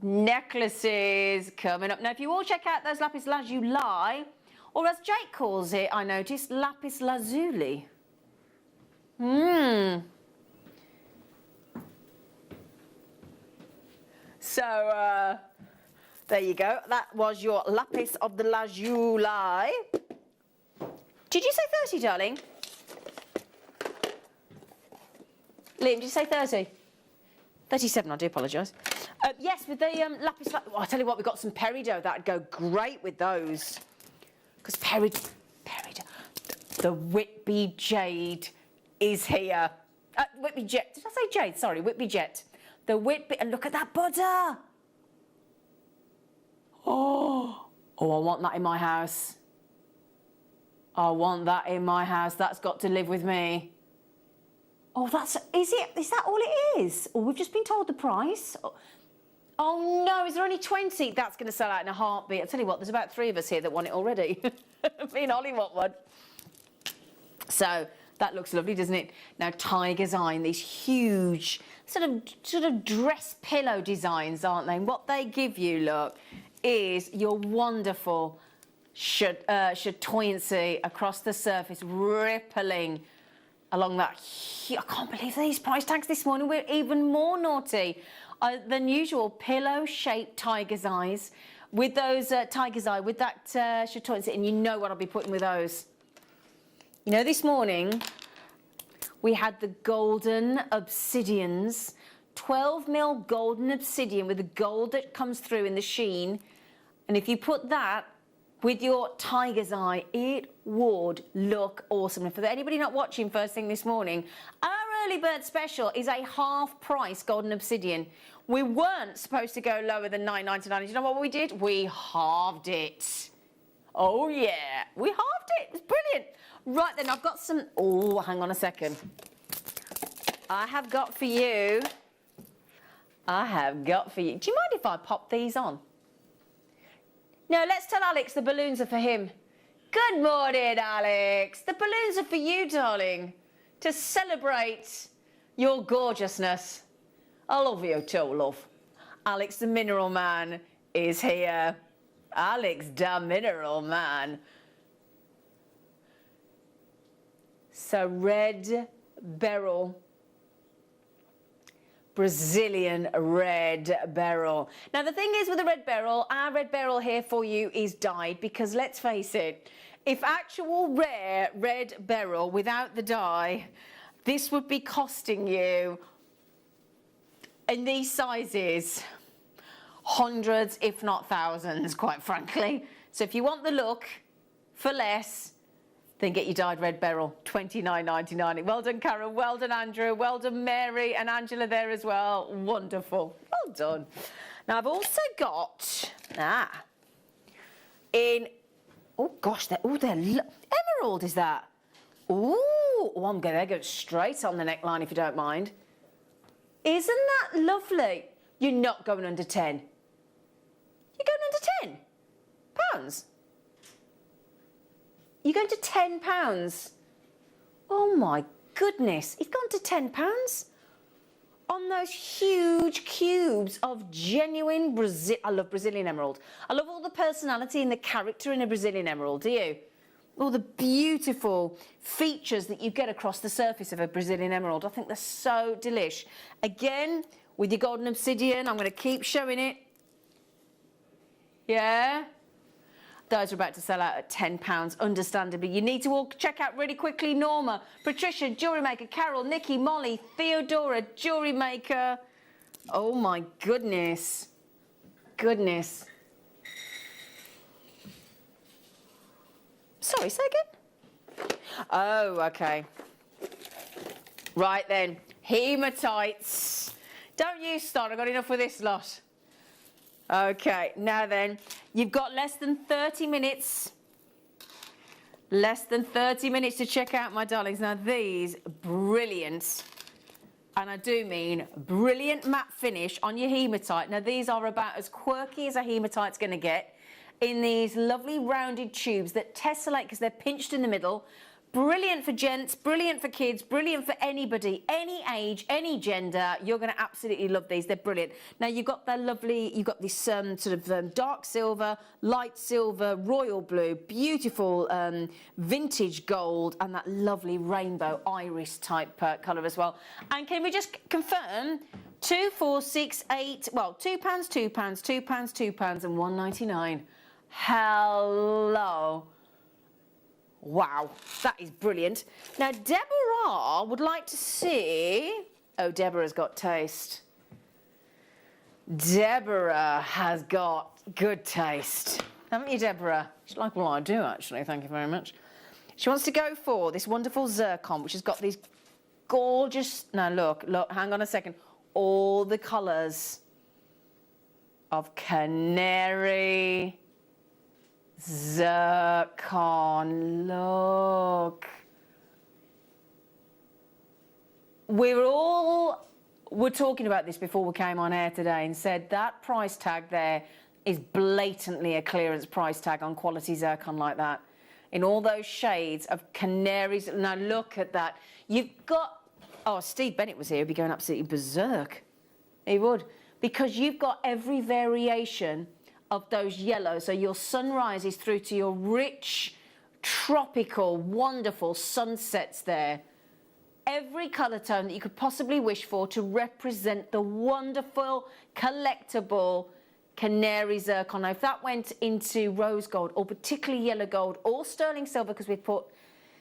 necklaces coming up. Now if you all check out those lapis lazuli, or as Jake calls it, I noticed, lapis lazuli. So, there you go. That was your lapis of the lazuli. Did you say 30, darling? Liam, did you say 30? 37, I do apologise. Yes, with the lapis... Oh, I'll tell you what, we've got some peridot. That'd go great with those. Because peridot... The Whitby Jade is here. Whitby Jet. Did I say Jade? Sorry, Whitby Jet. The Whitby... And look at that Buddha. Oh, I want that in my house. I want that in my house. That's got to live with me. Oh, is that all it is? Or we've just been told the price? Oh no, is there only 20? That's going to sell out in a heartbeat. I'll tell you what, there's about 3 of us here that want it already. Me and Ollie want one. So, that looks lovely, doesn't it? Now, Tiger's Eye, these huge sort of dress pillow designs, aren't they? And what they give you, look, is your wonderful chatoyancy across the surface, rippling along that. I can't believe these price tags this morning. We're even more naughty than usual. Pillow-shaped tiger's eyes with those tiger's eye with that chatoyancy, and you know what I'll be putting with those. You know, this morning we had the golden obsidians, 12mm golden obsidian with the gold that comes through in the sheen, and if you put that with your tiger's eye, it would look awesome. And for anybody not watching first thing this morning, our early bird special is a half price golden obsidian. We weren't supposed to go lower than $9.99. Do you know what we did? We halved it. Oh yeah, we halved it. It's brilliant. Right then, I've got some, oh, hang on a second. I have got for you, do you mind if I pop these on? No, let's tell Alex the balloons are for him. Good morning, Alex. The balloons are for you, darling, to celebrate your gorgeousness. I love you too, love. Alex the Mineral Man is here. Alex the Mineral Man. So red beryl. Brazilian red beryl. Now the thing is with the red beryl, our red beryl here for you is dyed, because let's face it, if actual rare red beryl without the dye, this would be costing you in these sizes hundreds if not thousands, quite frankly. So if you want the look for less, then get your dyed red beryl, $29.99. Well done, Carol. Well done, Andrew. Well done, Mary and Angela there as well. Wonderful. Well done. Now, I've also got, oh, gosh, they're emerald, is that? Ooh, oh, I'm going to go straight on the neckline, if you don't mind. Isn't that lovely? You're not going under 10. You're going under 10 pounds. You're going to £10. Oh my goodness, it's gone to £10 on those huge cubes of genuine I love Brazilian emerald. I love all the personality and the character in a Brazilian emerald, do you? All the beautiful features that you get across the surface of a Brazilian emerald. I think they're so delish. Again, with your golden obsidian, I'm going to keep showing it. Yeah? Those are about to sell out at £10, understandably. You need to all check out really quickly. Norma, Patricia, JewelleryMaker, Carol, Nikki, Molly, Theodora, JewelleryMaker. Oh my goodness. Goodness. Sorry, say again? Oh, okay. Right then, hematites. Don't you start, I've got enough with this lot. Okay, now then, you've got less than 30 minutes. Less than 30 minutes to check out, my darlings. Now these, brilliant, and I do mean brilliant matte finish on your hematite. Now these are about as quirky as a hematite's going to get, in these lovely rounded tubes that tessellate because they're pinched in the middle. Brilliant for gents, brilliant for kids, brilliant for anybody, any age, any gender. You're going to absolutely love these. They're brilliant. Now, you've got the lovely, you've got this sort of dark silver, light silver, royal blue, beautiful vintage gold, and that lovely rainbow iris type colour as well. And can we just confirm, 2, 4, 6, 8, well, £2, £2, £2, £2, and £1.99. Hello. Wow, that is brilliant. Now, Deborah would like to see... Oh, Deborah's got taste. Deborah has got good taste. Haven't you, Deborah? She's like, well, I do, actually. Thank you very much. She wants to go for this wonderful zircon, which has got these gorgeous... Now, look, hang on a second. All the colours of canary... Zircon, look. We were talking about this before we came on air today and said that price tag there is blatantly a clearance price tag on quality zircon like that. In all those shades of canaries. Now look at that. You've got, oh, Steve Bennett was here, he'd be going absolutely berserk. He would. Because you've got every variation of those yellows. So your sunrise is through to your rich, tropical, wonderful sunsets there. Every colour tone that you could possibly wish for to represent the wonderful, collectible canary zircon. Now, if that went into rose gold, or particularly yellow gold, or sterling silver, because we've put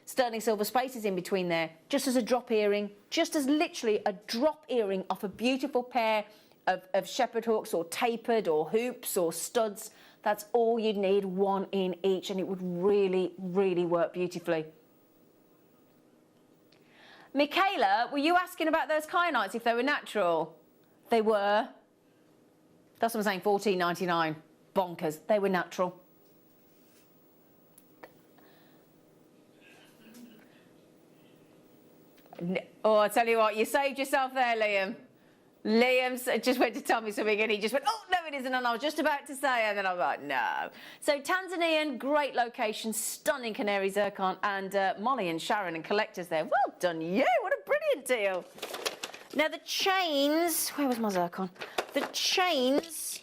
sterling silver spaces in between there, just as a drop earring, just as literally a drop earring off a beautiful pair of shepherd hooks, or tapered, or hoops, or studs, that's all you'd need, one in each, and it would really, really work beautifully. Michaela, were you asking about those kyanites if they were natural? They were. That's what I'm saying, $14.99. Bonkers. They were natural. Oh, I tell you what, you saved yourself there, Liam. Liam just went to tell me something and he just went, oh, no, it isn't. And I was just about to say, and then I was like, no. So Tanzanian, great location, stunning canary zircon, and Molly and Sharon and collectors there. Well done, you. What a brilliant deal. Now, the chains, where was my zircon? The chains.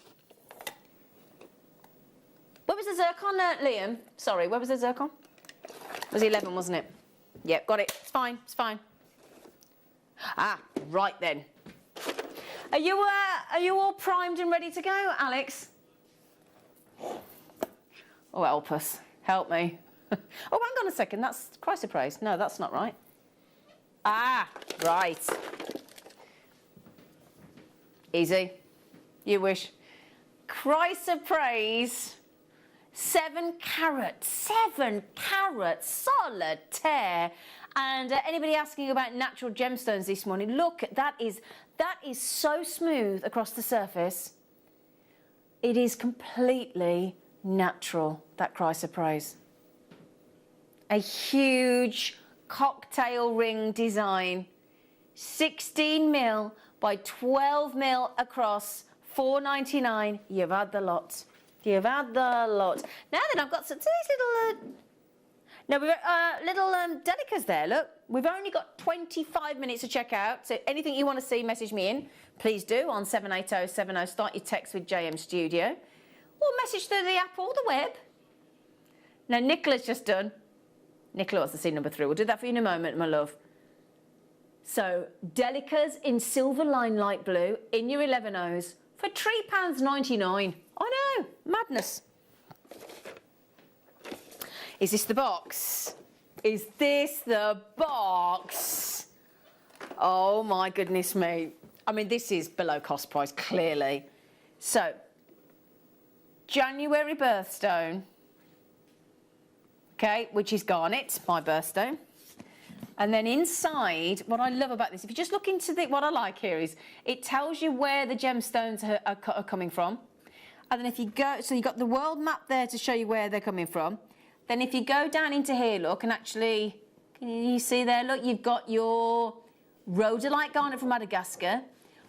Where was the zircon, Liam? Sorry, where was the zircon? It was 11, wasn't it? Yep, got it. It's fine, it's fine. Ah, right then. Are you all primed and ready to go, Alex? Oh, help us. Help me. Oh, hang on a second. That's Christ of Praise. No, that's not right. Ah, right. Easy. You wish. Christ of Praise. 7 carat solitaire. And anybody asking about natural gemstones this morning, look, that is so smooth across the surface. It is completely natural, that Christ of Praise. A huge cocktail ring design, 16 mil by 12 mil across, $4.99. You've had the lot. You've had the lot. Now then, I've got some these little... No, we've got little delicas there, look. We've only got 25 minutes to check out, so anything you want to see, message me in. Please do, on 78070. Start your text with JM Studio. Or message through the app or the web. Now, Nicola's just done. Nicola wants to see number 3. We'll do that for you in a moment, my love. So, delicas in silver line light blue, in your 11Os, for £3.99. I know, madness. Is this the box? Is this the box? Oh my goodness me. I mean, this is below cost price, clearly. So, January birthstone, okay, which is garnet, my birthstone. And then inside, what I love about this, if you just look into what I like here is, it tells you where the gemstones are coming from. And then if you go, so you've got the world map there to show you where they're coming from. Then if you go down into here, look, and actually, can you see there, look, you've got your rhodolite garnet from Madagascar,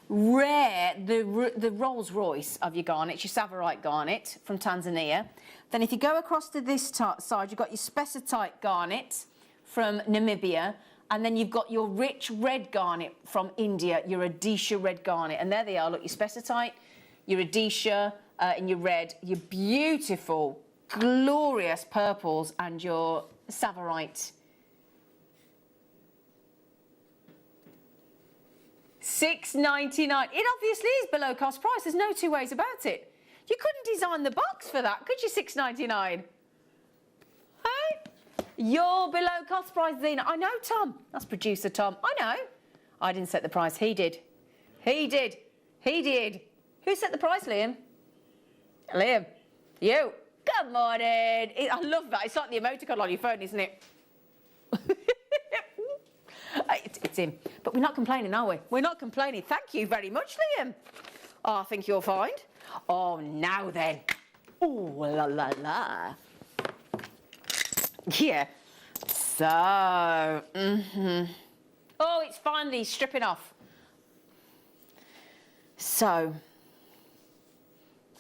rare, the Rolls Royce of your garnet, your Savarite garnet from Tanzania. Then if you go across to this side, you've got your spessartite garnet from Namibia, and then you've got your rich red garnet from India, your Odisha red garnet. And there they are, look, your spessartite, your Odisha, in your red, your beautiful, glorious purples, and your Savarite. $6.99. It obviously is below cost price. There's no two ways about it. You couldn't design the box for that, could you? $6.99. Hey? You're below cost price, Zena. I know, Tom. That's producer Tom. I know. I didn't set the price. He did. He did. He did. Who set the price, Liam? Liam. You. Good morning. I love that. It's like the emoticon on your phone, isn't it? It's him. But we're not complaining, are we? We're not complaining. Thank you very much, Liam. Oh, I think you'll find. Oh, now then. Ooh, la, la, la. Yeah. So, Oh, it's finally stripping off. So.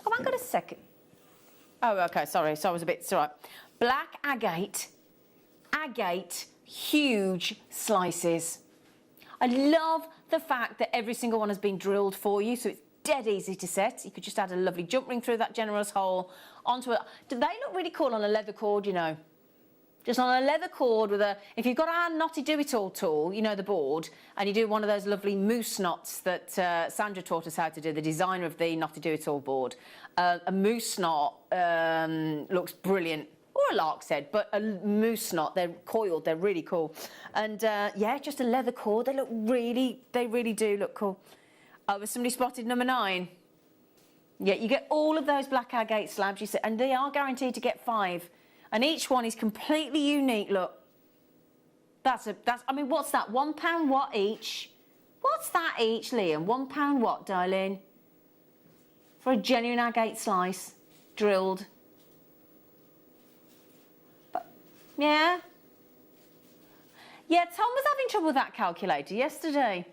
Oh, hang on a second. Oh, okay, sorry. So I was a bit, it's all right. Black agate, huge slices. I love the fact that every single one has been drilled for you, so it's dead easy to set. You could just add a lovely jump ring through that generous hole onto it. Do they look really cool on a leather cord, you know? Just on a leather cord with a, if you've got our knotty do-it-all tool, you know, the board, and you do one of those lovely moose knots that Sandra taught us how to do, the designer of the knotty do-it-all board. A moose knot looks brilliant, or a lark's head, but a moose knot, they're coiled, they're really cool. And yeah, just a leather cord, they really do look cool. Was somebody spotted number 9? Yeah, you get all of those black agate slabs, you see, and they are guaranteed to get 5. And each one is completely unique, look. I mean, what's that? £1 what each? What's that each, Liam? £1 what, darling? For a genuine agate slice, drilled. But, yeah. Yeah, Tom was having trouble with that calculator yesterday.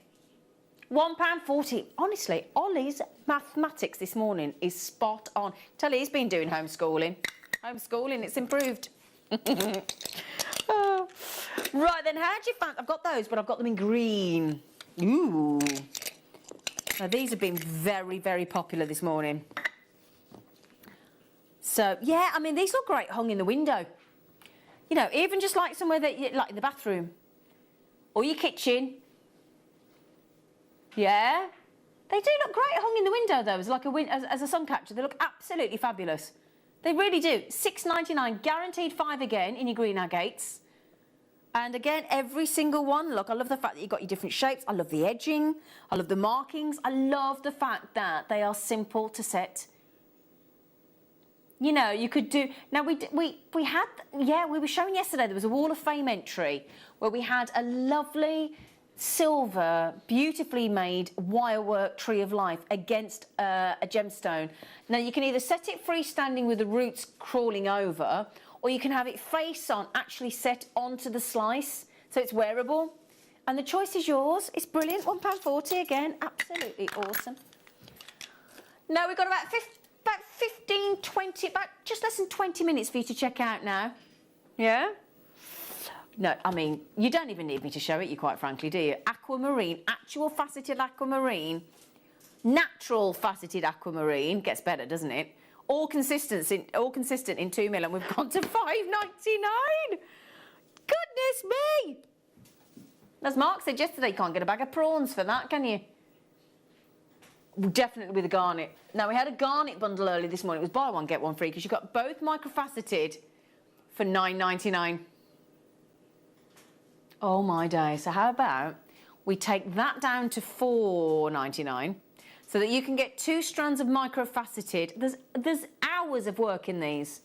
£1.40. Honestly, Ollie's mathematics this morning is spot on. Tell you, he's been doing homeschooling. Homeschooling, it's improved. Oh. Right then, how do you find? I've got those, but I've got them in green. Ooh. Now these have been very, very popular this morning. So yeah, I mean these look great hung in the window. You know, even just like somewhere that you like in the bathroom or your kitchen. Yeah, they do look great hung in the window though, as like as a sun catcher. They look absolutely fabulous. They really do. £6.99, guaranteed 5 again in your green agates. And again, every single one. Look, I love the fact that you've got your different shapes. I love the edging. I love the markings. I love the fact that they are simple to set. You know, you could do... Now, we were showing yesterday, there was a Wall of Fame entry where we had a lovely silver, beautifully made wirework tree of life against a gemstone. Now, you can either set it freestanding with the roots crawling over, or you can have it face on, actually set onto the slice, so it's wearable. And the choice is yours. It's brilliant. £1.40 again. Absolutely awesome. Now, we've got about 15, 20, about just less than 20 minutes for you to check out now. Yeah? No, I mean, you don't even need me to show it you, quite frankly, do you? Aquamarine, actual faceted aquamarine, natural faceted aquamarine, gets better, doesn't it? All consistent in 2mm, and we've gone to £5.99. Goodness me! As Mark said yesterday, you can't get a bag of prawns for that, can you? Definitely with a garnet. Now, we had a garnet bundle early this morning. It was buy one, get one free, because you got both microfaceted for £9.99. Oh my day. So how about we take that down to £4.99 so that you can get 2 strands of microfaceted. There's hours of work in these.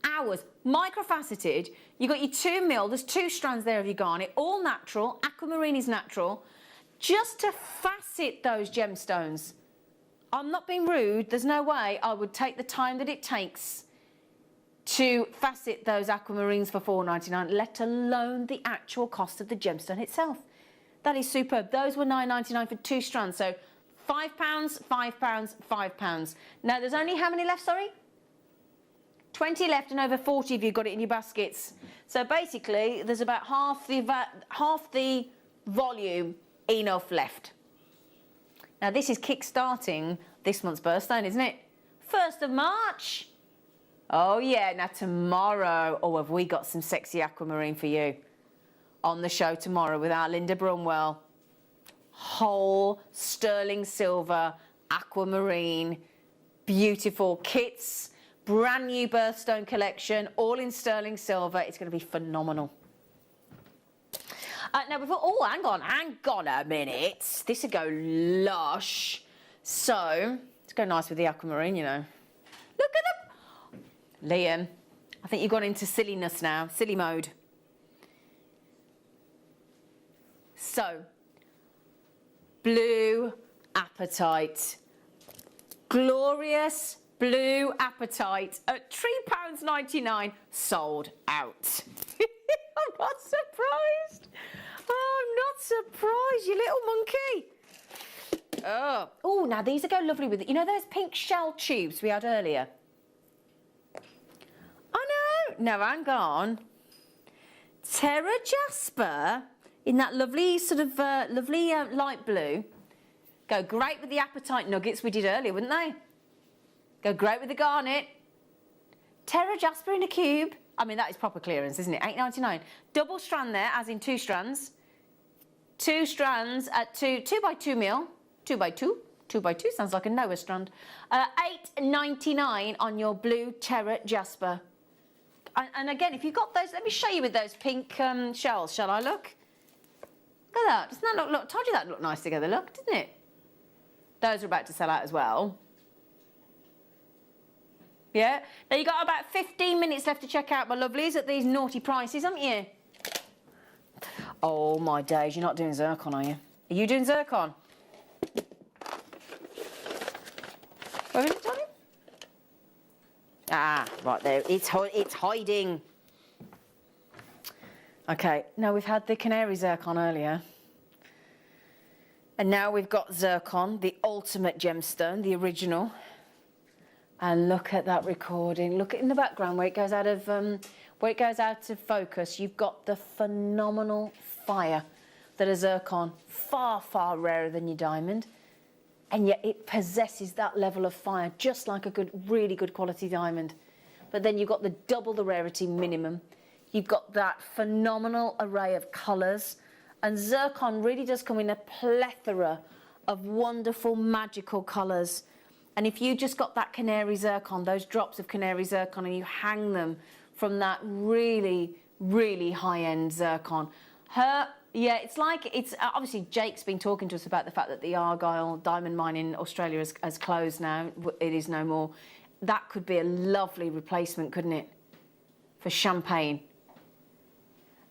Hours. Microfaceted, you got your 2mm, there's 2 strands there of your garnet, all natural. Aquamarine is natural. Just to facet those gemstones. I'm not being rude, there's no way I would take the time that it takes to facet those aquamarines for £4.99, let alone the actual cost of the gemstone itself. That is superb. Those were £9.99 for 2 strands, so £5, £5, £5. Now, there's only how many left, sorry? 20 left, and over 40 of you got it in your baskets. So basically, there's about half the volume enough left. Now, this is kick-starting this month's birthstone, isn't it? 1st of March. Oh, yeah. Now, tomorrow, oh, have we got some sexy aquamarine for you on the show tomorrow with our Linda Brunwell. Whole sterling silver aquamarine, beautiful kits, brand new birthstone collection, all in sterling silver. It's going to be phenomenal. Now, before, oh, hang on a minute. This would go lush. So, it's go nice with the aquamarine, you know. Look at them. Liam, I think you've gone into silliness now, silly mode. So, blue apatite. Glorious blue apatite at £3.99, sold out. I'm not surprised. I'm not surprised, you little monkey. Oh, now these are go lovely with it. You know those pink shell tubes we had earlier? I know. No, hang on. Terra Jasper in that lovely sort of light blue Go great with the apatite nuggets we did earlier, wouldn't they? Go great with the garnet. Terra jasper in a cube. I mean, that is proper clearance, isn't it? £8.99. Double strand there, as in 2 strands. 2 strands at 2 by 2 mil. 2 by 2. 2 by 2 sounds like a Noah strand. £8.99 on your blue Terra jasper. And again, if you've got those, let me show you with those pink shells. Shall I look? Look at that. Doesn't that look, told you that looked nice together, look, didn't it? Those are about to sell out as well. Yeah. Now you've got about 15 minutes left to check out, my lovelies, at these naughty prices, haven't you? Oh, my days. You're not doing zircon, are you? Are you doing zircon? Where is it, Johnny? Ah, right there. It's hiding. Okay, now we've had the canary zircon earlier. And now we've got zircon, the ultimate gemstone, the original. And look at that recording. Look in the background where it goes out of focus. You've got the phenomenal fire that a zircon, far, far rarer than your diamond. And yet it possesses that level of fire, just like a good, really good quality diamond. But then you've got the double the rarity minimum. You've got that phenomenal array of colours. And zircon really does come in a plethora of wonderful, magical colours. And if you just got that canary zircon, those drops of canary zircon, and you hang them from that really, really high-end zircon. Yeah, it's like, it's obviously Jake's been talking to us about the fact that the Argyle diamond mine in Australia has closed now. It is no more. That could be a lovely replacement, couldn't it, for champagne?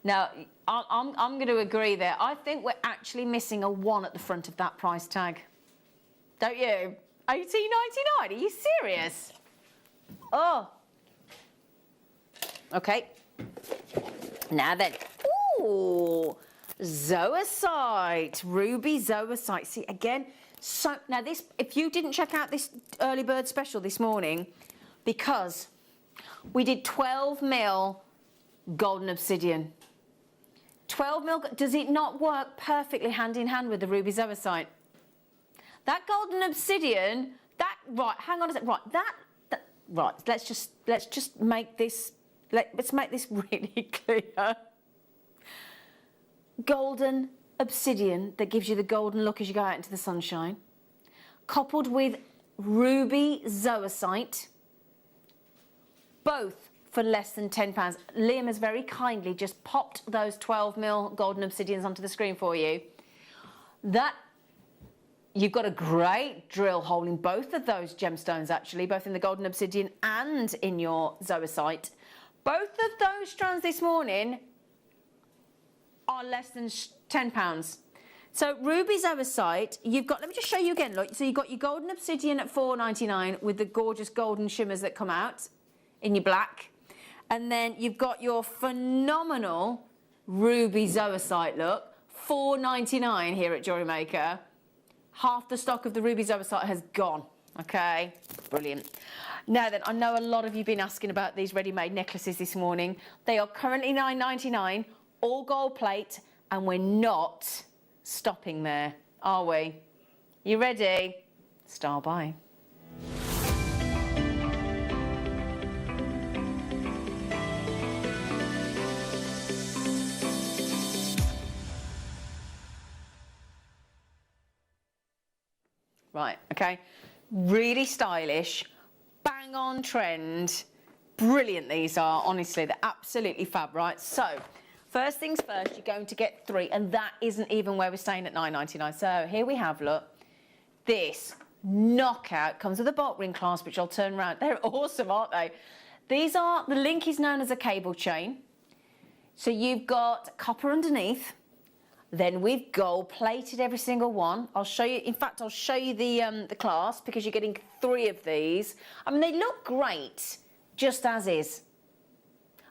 Now, I'm going to agree there. I think we're actually missing a 1 at the front of that price tag. Don't you? £18.99? Are you serious? Oh. Okay. Now then. Ooh. Zoisite. Ruby zoisite. See, again, so now this, if you didn't check out this early bird special this morning, because we did 12 mil golden obsidian. 12 mil, does it not work perfectly hand in hand with the ruby zoisite? That golden obsidian, that, right, hang on a sec, right, right, let's just make this, let's make this really clear. Golden obsidian that gives you the golden look as you go out into the sunshine, coupled with ruby zoisite, both for less than £10. Liam has very kindly just popped those 12 mil golden obsidians onto the screen for you. That, you've got a great drill hole in both of those gemstones, actually, both in the golden obsidian and in your zoisite. Both of those strands this morning are less than £10. So ruby zoisite, you've got, let me just show you again, look. So you've got your golden obsidian at £4.99 with the gorgeous golden shimmers that come out in your black. And then you've got your phenomenal ruby zoisite look, £4.99 here at JewelleryMaker. Half the stock of the ruby zoisite has gone, okay? Brilliant. Now then, I know a lot of you have been asking about these ready-made necklaces this morning. They are currently £9.99, all gold plate, and we're not stopping there, are we? You ready? Star by. Right, okay. Really stylish, bang on trend. Brilliant these are, honestly, they're absolutely fab, right? So, first things first, you're going to get 3, and that isn't even where we're staying at £9.99. So here we have, look, this knockout comes with a bolt ring clasp, which I'll turn around. They're awesome, aren't they? These are, the link is known as a cable chain. So you've got copper underneath. Then we've gold plated every single one. I'll show you, in fact, I'll show you the clasp because you're getting 3 of these. I mean, they look great, just as is.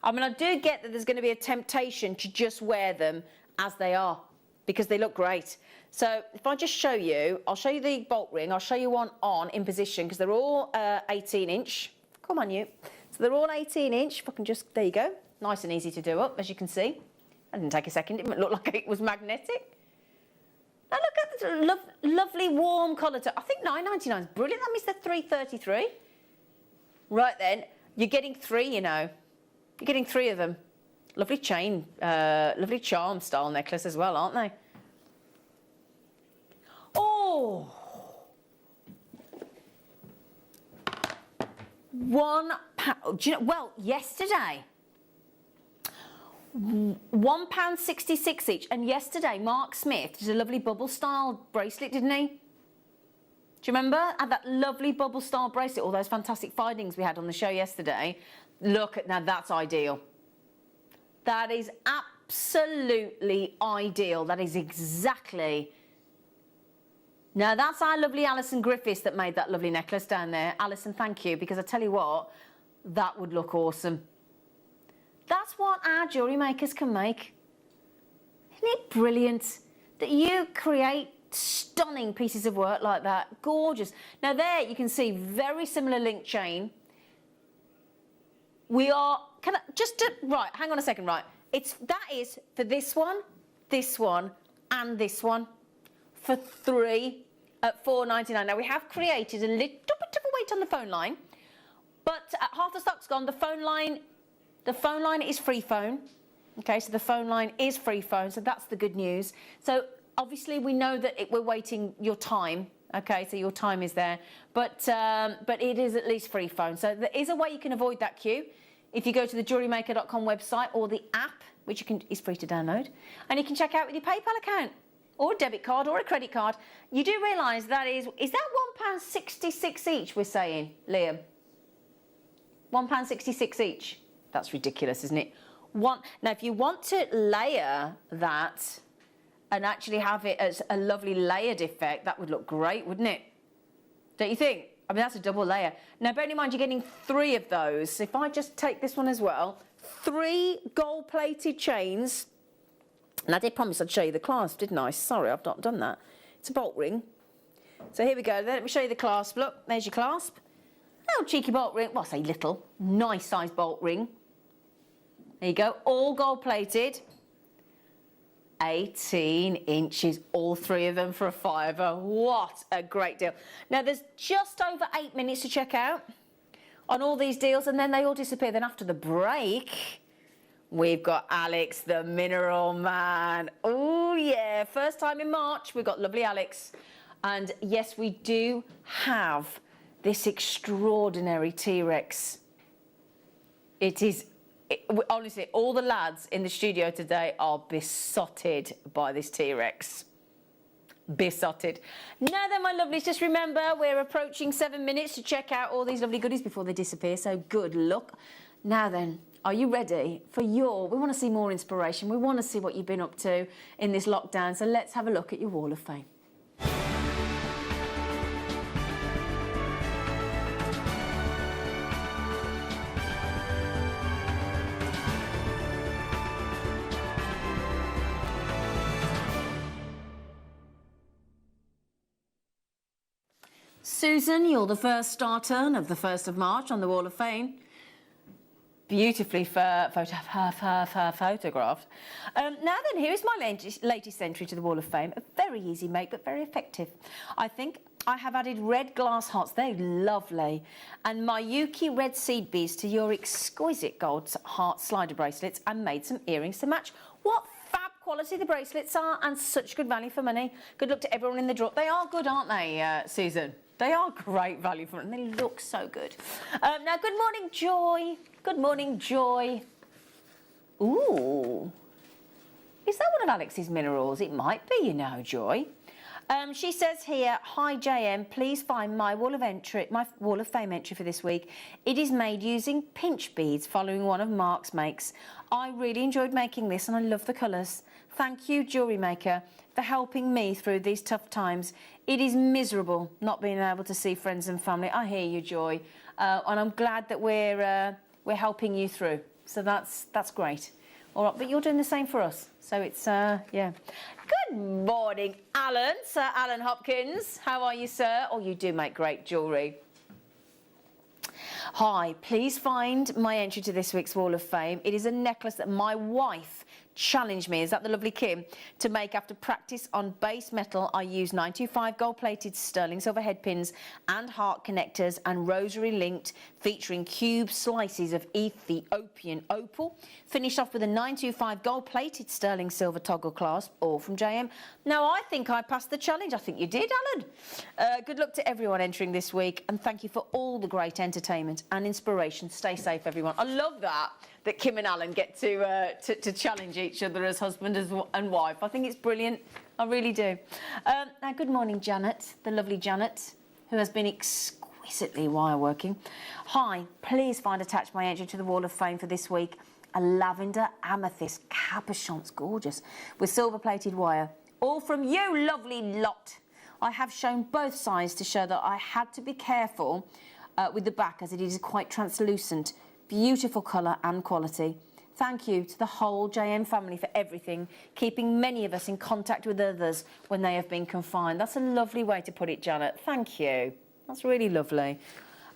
I mean, I do get that there's going to be a temptation to just wear them as they are because they look great. So if I just show you, I'll show you the bolt ring. I'll show you one on in position because they're all 18-inch. Come on, you. So they're all 18-inch. If I can just, there you go. Nice and easy to do up, as you can see. That didn't take a second. It didn't look like it was magnetic. Now look at Lovely warm colour. I think £9.99 is brilliant. That means they're £3.33. Right then, you're getting 3, you know. You're getting 3 of them. Lovely chain, lovely charm style necklace as well, aren't they? Oh! £1. Do you know? Well, yesterday, £1.66 each, and yesterday Mark Smith did a lovely bubble style bracelet, didn't he? Do you remember? Had that lovely bubble style bracelet, all those fantastic findings we had on the show yesterday. Look at now, that's ideal. That is absolutely ideal. That is exactly. Now, that's our lovely Alison Griffiths that made that lovely necklace down there. Alison, thank you, because I tell you what, that would look awesome. That's what our jewellery makers can make. Isn't it brilliant that you create stunning pieces of work like that? Gorgeous. Now, there you can see very similar link chain. We are, right, hang on a second, right. That is for this one, and this one for 3 at £4.99. Now, we have created a little bit of a wait on the phone line, but half the stock's gone. The phone line is free phone. Okay, so the phone line is free phone, so that's the good news. So obviously we know that we're waiting your time. Okay, so your time is there, but it is at least free phone. So there is a way you can avoid that queue if you go to the JewelleryMaker.com website or the app, which is free to download, and you can check out with your PayPal account or a debit card or a credit card. You do realise that is that £1.66 each? We're saying, Liam, £1.66 each. That's ridiculous, isn't it? Now, if you want to layer that and actually have it as a lovely layered effect, that would look great, wouldn't it? Don't you think? I mean, that's a double layer. Now, bearing in mind, you're getting 3 of those. So if I just take this one as well, 3 gold-plated chains. And I did promise I'd show you the clasp, didn't I? Sorry, I've not done that. It's a bolt ring. So here we go. Let me show you the clasp. Look, there's your clasp. Little cheeky bolt ring. Well, I say little. Nice size bolt ring. There you go. All gold-plated. 18 inches, all 3 of them for a £5. What a great deal. Now, there's just over 8 minutes to check out on all these deals, and then they all disappear. Then after the break, we've got Alex, the mineral man. Oh, yeah, first time in March, we've got lovely Alex. And yes, we do have this extraordinary T-Rex. Honestly, all the lads in the studio today are besotted by this T-Rex. Besotted. Now then, my lovelies, just remember, we're approaching 7 minutes to check out all these lovely goodies before they disappear, so good luck. Now then, are you ready for we want to see more inspiration, we want to see what you've been up to in this lockdown, so let's have a look at your Wall of Fame. Susan, you're the first star turn of the 1st of March on the Wall of Fame. Beautifully photographed. Now then, here is my latest entry to the Wall of Fame. A very easy make, but very effective. I think I have added red glass hearts. They're lovely. And my Yuki red seed beads to your exquisite gold heart slider bracelets, and made some earrings to match. What fab quality the bracelets are, and such good value for money. Good luck to everyone in the draw. They are good, aren't they, Susan? They are great value for money, and they look so good. Now, good morning, Joy. Good morning, Joy. Ooh. Is that one of Alex's minerals? It might be, you know, Joy. She says here, hi JM, please find my Wall of Fame entry for this week. It is made using pinch beads following one of Mark's makes. I really enjoyed making this and I love the colours. Thank you, Jewellery Maker, for helping me through these tough times. It is miserable not being able to see friends and family. I hear you, Joy, and I'm glad that we're helping you through. So that's great. All right, but you're doing the same for us. So it's, yeah. Good morning, Alan, Sir Alan Hopkins. How are you, sir? Oh, you do make great jewellery. Hi, please find my entry to this week's Wall of Fame. It is a necklace that my wife challenged me, is that the lovely Kim, to make after practice on base metal. I use 925 gold-plated sterling silver head pins and heart connectors and rosary linked, featuring cube slices of Ethiopian opal. Finished off with a 925 gold-plated sterling silver toggle clasp, all from JM. Now, I think I passed the challenge. I think you did, Alan. Good luck to everyone entering this week, and thank you for all the great entertainment and inspiration. Stay safe, everyone. I love that Kim and Alan get to challenge each other as husband and wife. I think it's brilliant. I really do. Now, good morning, Janet, the lovely Janet, who has been exquisitely wire working. Hi, please find attached my entry to the Wall of Fame for this week. A lavender amethyst capuchon, it's gorgeous, with silver-plated wire. All from you, lovely lot. I have shown both sides to show that I had to be careful with the back, as it is quite translucent. Beautiful colour and quality. Thank you to the whole JM family for everything, keeping many of us in contact with others when they have been confined. That's a lovely way to put it, Janet. Thank you. That's really lovely.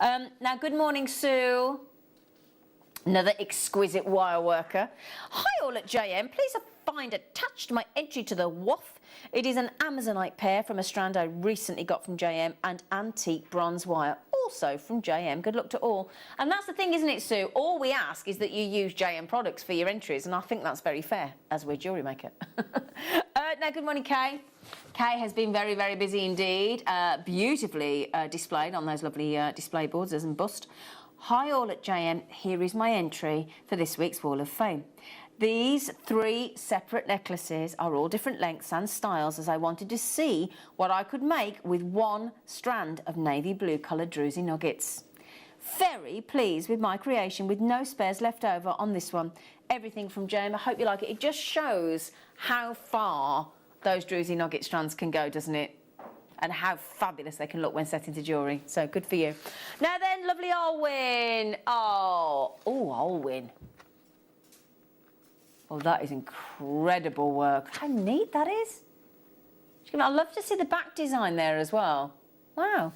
Now, good morning, Sue. Another exquisite wire worker. Hi all at JM. Please find attached my entry to the WOF. It is an Amazonite pair from a strand I recently got from JM and antique bronze wire, also from JM. Good luck to all. And that's the thing, isn't it, Sue? All we ask is that you use JM products for your entries, and I think that's very fair, as we're JewelleryMaker. Now, good morning, Kay. Kay has been very, very busy indeed. Beautifully displayed on those lovely display boards as embossed. Hi all at JM. Here is my entry for this week's Wall of Fame. These 3 separate necklaces are all different lengths and styles, as I wanted to see what I could make with one strand of navy blue coloured druzy nuggets. Very pleased with my creation, with no spares left over on this one. Everything from JM. I hope you like it. It just shows how far those druzy nugget strands can go, doesn't it? And how fabulous they can look when set into jewellery. So good for you. Now then, lovely Alwyn. Oh, Alwyn. Oh, that is incredible work. How neat that is. I'd love to see the back design there as well. Wow.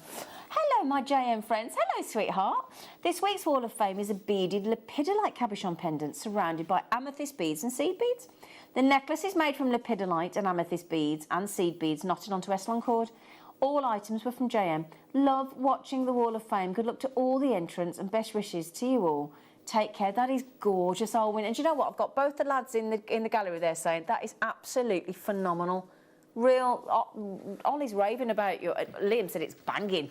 Hello, my JM friends. Hello, sweetheart. This week's Wall of Fame is a beaded lepidolite cabochon pendant surrounded by amethyst beads and seed beads. The necklace is made from lepidolite and amethyst beads and seed beads knotted onto Eslan cord. All items were from JM. Love watching the Wall of Fame. Good luck to all the entrants and best wishes to you all. Take care. That is gorgeous, Alwyn. And do you know what? I've got both the lads in the gallery there saying that is absolutely phenomenal. Real. Ollie's raving about you. Liam said it's banging.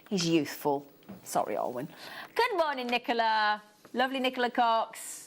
He's youthful. Sorry, Alwyn. Good morning, Nicola. Lovely Nicola Cox.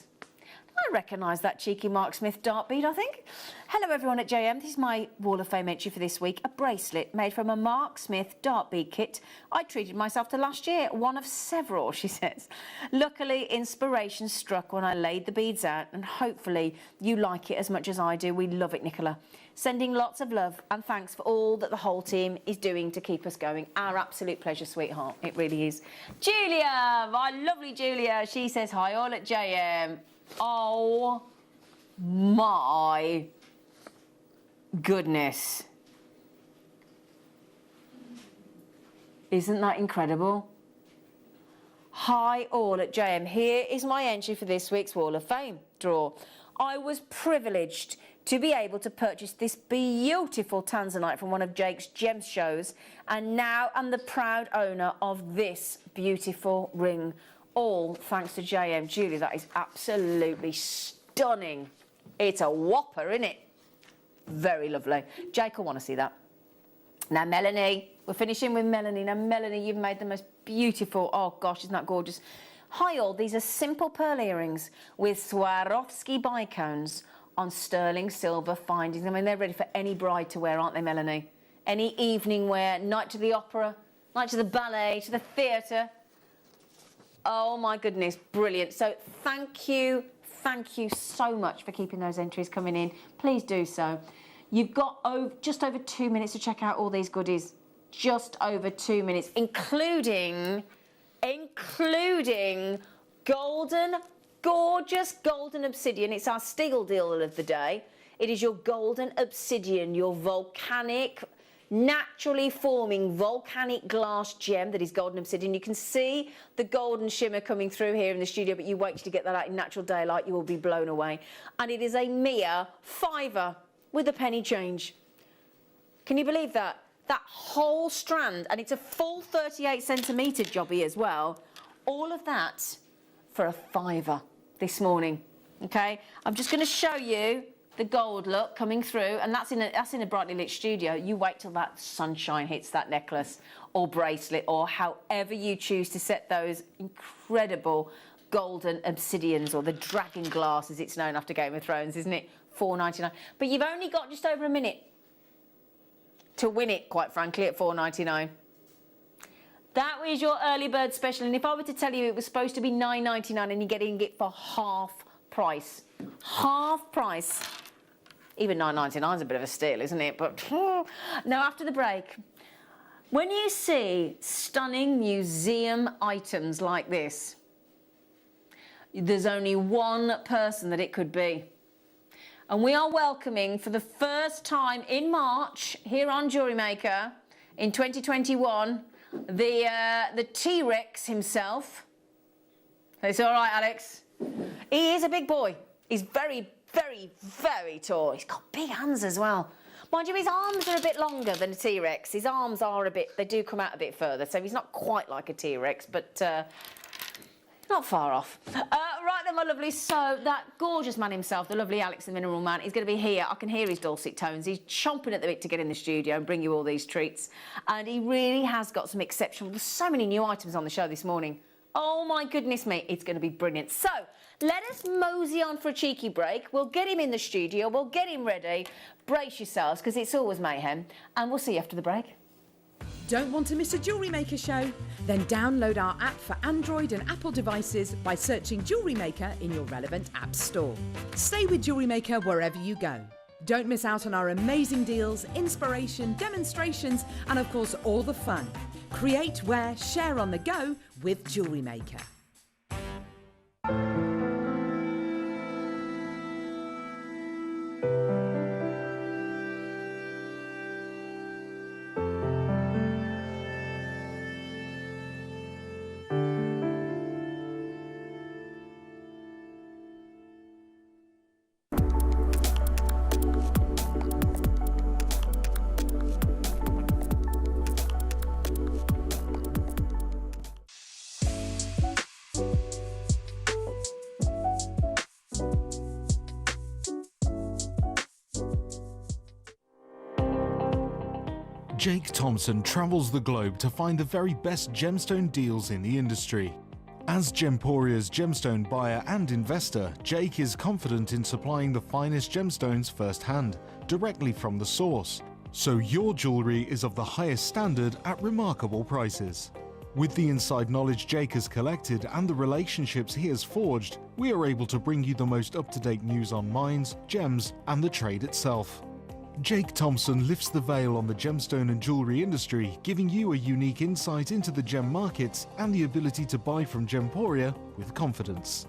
I recognise that cheeky Mark Smith dart bead, I think. Hello, everyone at JM. This is my Wall of Fame entry for this week. A bracelet made from a Mark Smith dart bead kit I treated myself to last year. One of several, she says. Luckily, inspiration struck when I laid the beads out, and hopefully you like it as much as I do. We love it, Nicola. Sending lots of love and thanks for all that the whole team is doing to keep us going. Our absolute pleasure, sweetheart. It really is. Julia, my lovely Julia. She says, hi, all at JM. Oh my goodness. Isn't that incredible? Hi all at JM. Here is my entry for this week's Wall of Fame draw. I was privileged to be able to purchase this beautiful tanzanite from one of Jake's gem shows, and now I'm the proud owner of this beautiful ring. All thanks to JM. Julie, that is absolutely stunning. It's a whopper, isn't it? Very lovely. Jake will want to see that. Now, Melanie. We're finishing with Melanie. Now, Melanie, you've made the most beautiful... Oh, gosh, isn't that gorgeous? Hi, all. These are simple pearl earrings with Swarovski bicones on sterling silver findings. I mean, they're ready for any bride to wear, aren't they, Melanie? Any evening wear, night to the opera, night to the ballet, to the theatre. Oh my goodness, brilliant. So thank you so much for keeping those entries coming in. Please do so. You've got just over 2 minutes to check out all these goodies. Just over 2 minutes, including golden, gorgeous golden obsidian. It's our steal deal of the day. It is your golden obsidian, your volcanic naturally forming volcanic glass gem that is golden obsidian. You can see the golden shimmer coming through here in the studio, but you wait till you get that out in natural daylight, you will be blown away. And it is a mere £5 with a penny change. Can you believe that? That whole strand, and it's a full 38 centimetre jobby as well. All of that for a £5 this morning. Okay, I'm just going to show you the gold look coming through, and that's in a brightly lit studio. You wait till that sunshine hits that necklace or bracelet, or however you choose to set those incredible golden obsidians, or the dragon glass as it's known after Game of Thrones, isn't it? £4.99. But you've only got just over a minute to win it, quite frankly, at £4.99. That was your early bird special, and if I were to tell you it was supposed to be £9.99 and you're getting it for half price. Half price. Even £9.99 is a bit of a steal, isn't it? But now, after the break, when you see stunning museum items like this, there's only one person that it could be. And we are welcoming for the first time in March here on JewelleryMaker in 2021 the T-Rex himself. It's all right, Alex. He is a big boy. He's very, very, very tall. He's got big hands as well. Mind you, his arms are a bit longer than a T-Rex. His arms are they do come out a bit further, so he's not quite like a T-Rex, but not far off. Right then, my lovely, so that gorgeous man himself, the lovely Alex the Mineral Man, is going to be here. I can hear his dulcet tones. He's chomping at the bit to get in the studio and bring you all these treats. And he really has got some exceptional... There's so many new items on the show this morning. Oh, my goodness me, it's going to be brilliant. So, let us mosey on for a cheeky break. We'll get him in the studio. We'll get him ready. Brace yourselves, because it's always mayhem. And we'll see you after the break. Don't want to miss a JewelleryMaker show? Then download our app for Android and Apple devices by searching JewelleryMaker in your relevant app store. Stay with JewelleryMaker wherever you go. Don't miss out on our amazing deals, inspiration, demonstrations, and of course all the fun. Create, wear, share on the go with JewelleryMaker. Jake Thompson travels the globe to find the very best gemstone deals in the industry. As Gemporia's gemstone buyer and investor, Jake is confident in supplying the finest gemstones firsthand, directly from the source. So your jewellery is of the highest standard at remarkable prices. With the inside knowledge Jake has collected and the relationships he has forged, we are able to bring you the most up-to-date news on mines, gems, and the trade itself. Jake Thompson lifts the veil on the gemstone and jewellery industry, giving you a unique insight into the gem markets and the ability to buy from Gemporia with confidence.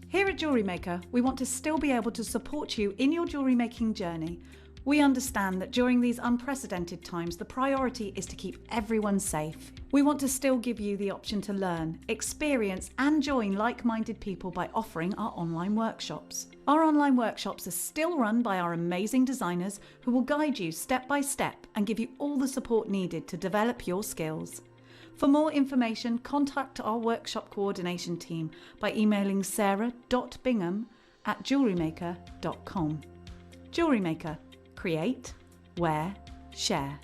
Here at JewelleryMaker, we want to still be able to support you in your jewellery making journey. We understand that during these unprecedented times, the priority is to keep everyone safe. We want to still give you the option to learn, experience and join like-minded people by offering our online workshops. Our online workshops are still run by our amazing designers who will guide you step by step and give you all the support needed to develop your skills. For more information, contact our workshop coordination team by emailing sarah.bingham@jewellerymaker.com. JewelleryMaker. Create, wear, share.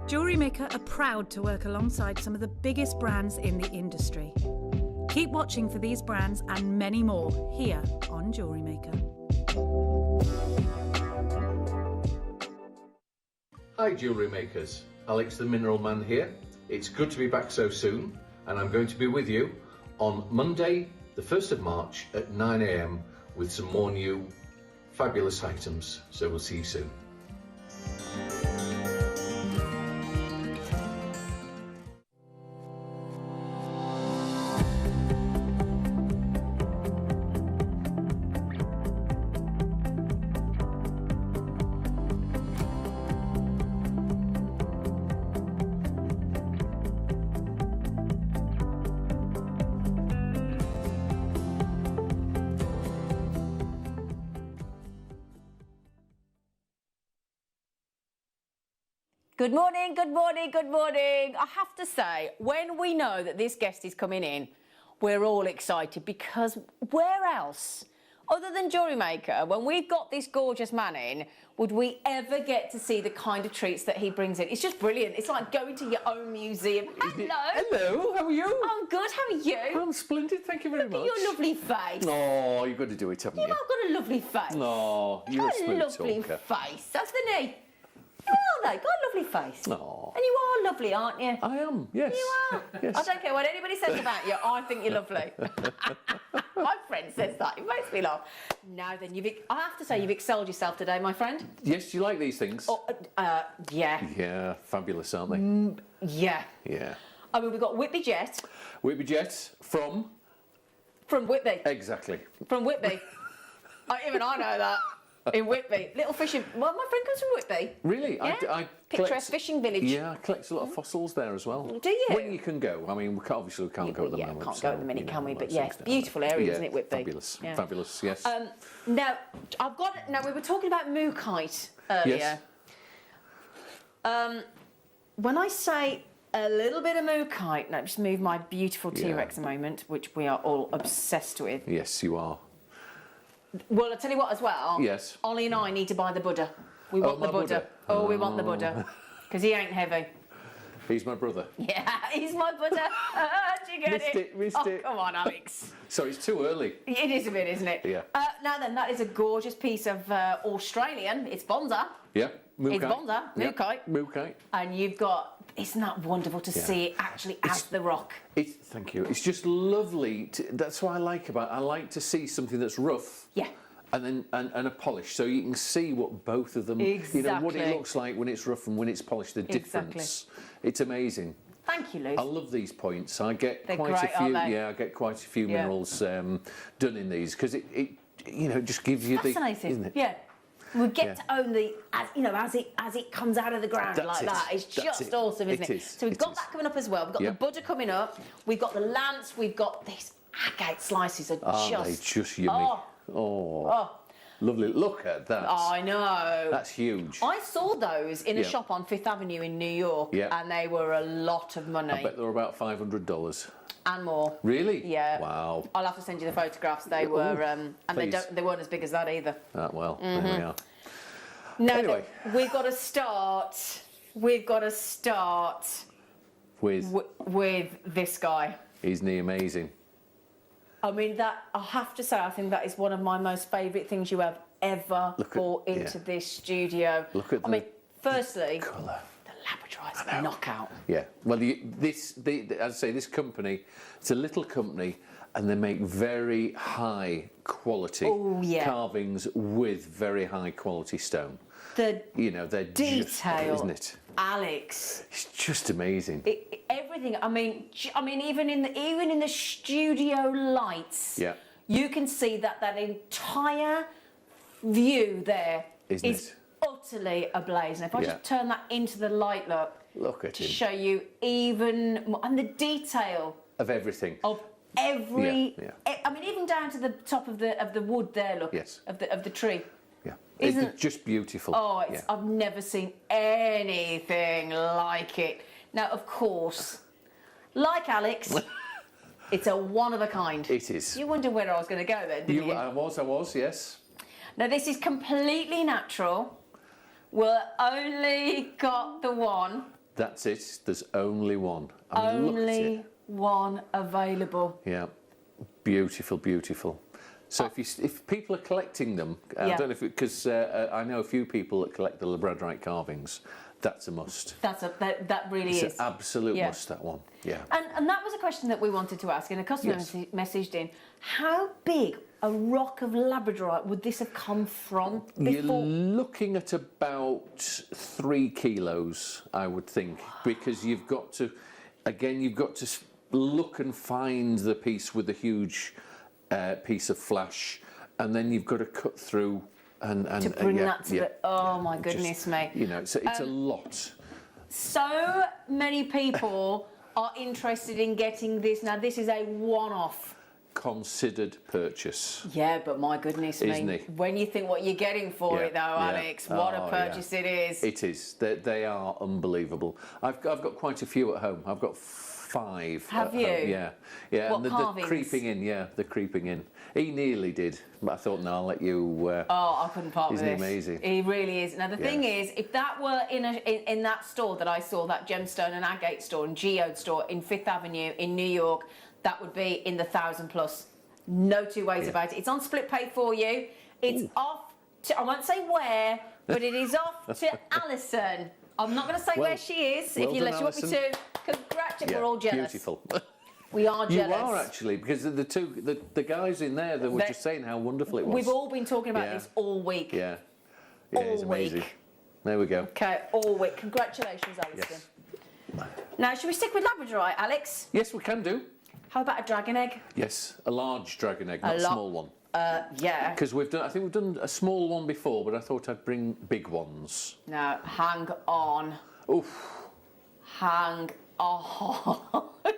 JewelleryMaker are proud to work alongside some of the biggest brands in the industry. Keep watching for these brands and many more here on JewelleryMaker. Hi Jewellery Makers, Alex the Mineral Man here. It's good to be back so soon, and I'm going to be with you on Monday the 1st of March at 9 AM with some more new fabulous items, so we'll see you soon. Good morning, good morning, good morning. I have to say, when we know that this guest is coming in, we're all excited because where else, other than JewelleryMaker, when we've got this gorgeous man in, would we ever get to see the kind of treats that he brings in? It's just brilliant. It's like going to your own museum. Hello. Hello, how are you? I'm good, how are you? I'm splendid, thank you very much. Look at your lovely face. Oh, you've got to do it, haven't You you? have got a lovely face. No, you're a smooth lovely talker. face, hasn't he? Oh, they got a lovely face. Oh. And you are lovely, aren't you? I am, yes. You are. Yes. I don't care what anybody says about you. I think you're lovely. My friend says that. It makes me laugh. Now then, I have to say you've excelled yourself today, my friend. Yes, do you like these things? Oh, yeah. Yeah, fabulous, aren't they? Yeah. Yeah. I mean, we've got Whitby Jet. Whitby Jet from? From Whitby. Exactly. From Whitby. Even I know that. In Whitby. Little fishing. Well, my friend comes from Whitby. Really? Yeah. I Picturesque fishing village. Yeah, I collect a lot of fossils there as well. Do you? When you can go. I mean, obviously we can't go at the moment. Can't so, go at the minute, you know, can we? But that's yes, beautiful area, isn't it, Whitby? Fabulous, Yeah. fabulous, yes. Now, we were talking about mookaite earlier. Yes. When I say a little bit of mookaite, now just move my beautiful Yeah. T-Rex a moment, which we are all obsessed with. Yes, you are. Well, I'll tell you what as well. Yes. Ollie and I need to buy the Buddha. We want the my Buddha. Buddha. Oh, we want the Buddha. Because he ain't heavy. He's my brother. Yeah, he's my Buddha. Do you get Missed oh, it. come on, Alex. So it's too early. It is a bit, isn't it? Yeah. Now then, that is a gorgeous piece of Australian. It's Bonza. Yeah, mookaite. It's Bonza, Yeah, mookaite. mookaite. And you've got, isn't that wonderful to see it actually as the rock? Thank you. It's just lovely. That's what I like about it. I like to see something that's rough. Yeah. And then and a polish, so you can see what both of them, you know, what it Exactly. looks like when it's rough and when it's polished. The difference. It's amazing. Thank you, Luce. I love these points. I get They're quite great, a few. aren't they? Yeah, I get quite a few Yeah. minerals done in these because it you know just gives you Fascinating. isn't it? Yeah. We get Yeah. to own as it comes out of the ground That's like it. that. It's That's just it. awesome, isn't It it? is. So we've It got is. that coming up as well. We've got Yeah. the Buddha coming up. We've got the lance. We've got this agate slices are Aren't they just. just yummy? Oh, lovely. Look at that. I know. That's huge. I saw those in a Yeah. shop on Fifth Avenue in New York, Yeah. and they were a lot of money I bet they're about $500. and more. Really? Yeah. Wow. I'll have to send you the photographs. They were, and please. they weren't as big as that either. Well, there we are. No, Anyway. we've got to start. We've got to start With with this guy. isn't he amazing? I mean, that I have to say, I think that is one of my most favourite things you have ever brought into this studio. Look at I mean, the firstly, colour. the Labradorite knockout. Yeah. Well, as I say, this company, it's a little company, and they make very high quality Oh, yeah. carvings with very high quality stone. The they're detail, just, isn't it? Alex. It's just amazing. Everything. I mean, even in the studio lights, Yeah. you can see that entire view there Isn't is it? utterly ablaze. And if I Yeah. just turn that into the light, Look at to him. show you even more, and the detail Of everything. of every. Yeah. I mean, even down to the top of the wood there. Look. Yes. Of the tree. Yeah. Isn't- It's just beautiful. Oh, yeah. I've never seen anything like it. Now, of course, like Alex, it's a one of a kind. It is. You wondered where I was going to go then, didn't you? I was, yes. Now, this is completely natural. We've only got the one. That's it. There's only one. I mean, look at Only it. one available. Yeah. Beautiful, beautiful. So if people are collecting them, I Yeah. don't know if because I know a few people that collect the labradorite carvings. That's a must. That really It's is. an absolute Yeah. must. That one. Yeah. And that was a question that we wanted to ask, and a customer Yes. messaged in. How big a rock of labradorite would this have come from You're before? looking at about 3 kilos, I would think, because you've got to look and find the piece with the huge piece of flash, and then you've got to cut through and To bring yeah, that to yeah. the. Oh my goodness me. It's a lot. So many people are interested in getting this. Now, this is a one-off. Considered purchase. Yeah, but my goodness Isn't me. it? When you think what you're getting for Yeah, it, though, yeah. Alex, what a Oh, purchase it is. It is. They are unbelievable. I've got quite a few at home. I've got 5. Have at home. you? Yeah. Yeah. What, and they're carvings? creeping in. Yeah, they're creeping in. He nearly did, but I thought, no, I'll let you. Oh, I couldn't part with Isn't he this. amazing? He really is. Now, the Yeah. thing is, if that were in that store that I saw, that gemstone and agate store and geode store in 5th Avenue in New York, that would be in the 1,000 plus. No two ways about it. It's on split pay for you. It's off to, I won't say where, but it is off to Alison. I'm not going to say Well- where she is, well unless done, you want me Alison. to. Congratulate. Yeah, We're all jealous. beautiful. We are You jealous. are actually, because the guys in there that were They- just saying how wonderful it was. We've all been talking about Yeah. this all week. Yeah. all it's amazing. week. There we go. Okay, all week. Congratulations, Alison. Yes. Now, should we stick with labradorite, Alex? Yes, we can do. How about a dragon egg? Yes, a large dragon egg, not a lot. small one. Yeah. Because I think we've done a small one before, but I thought I'd bring big ones. Now, hang on. Oof. Hang on. Have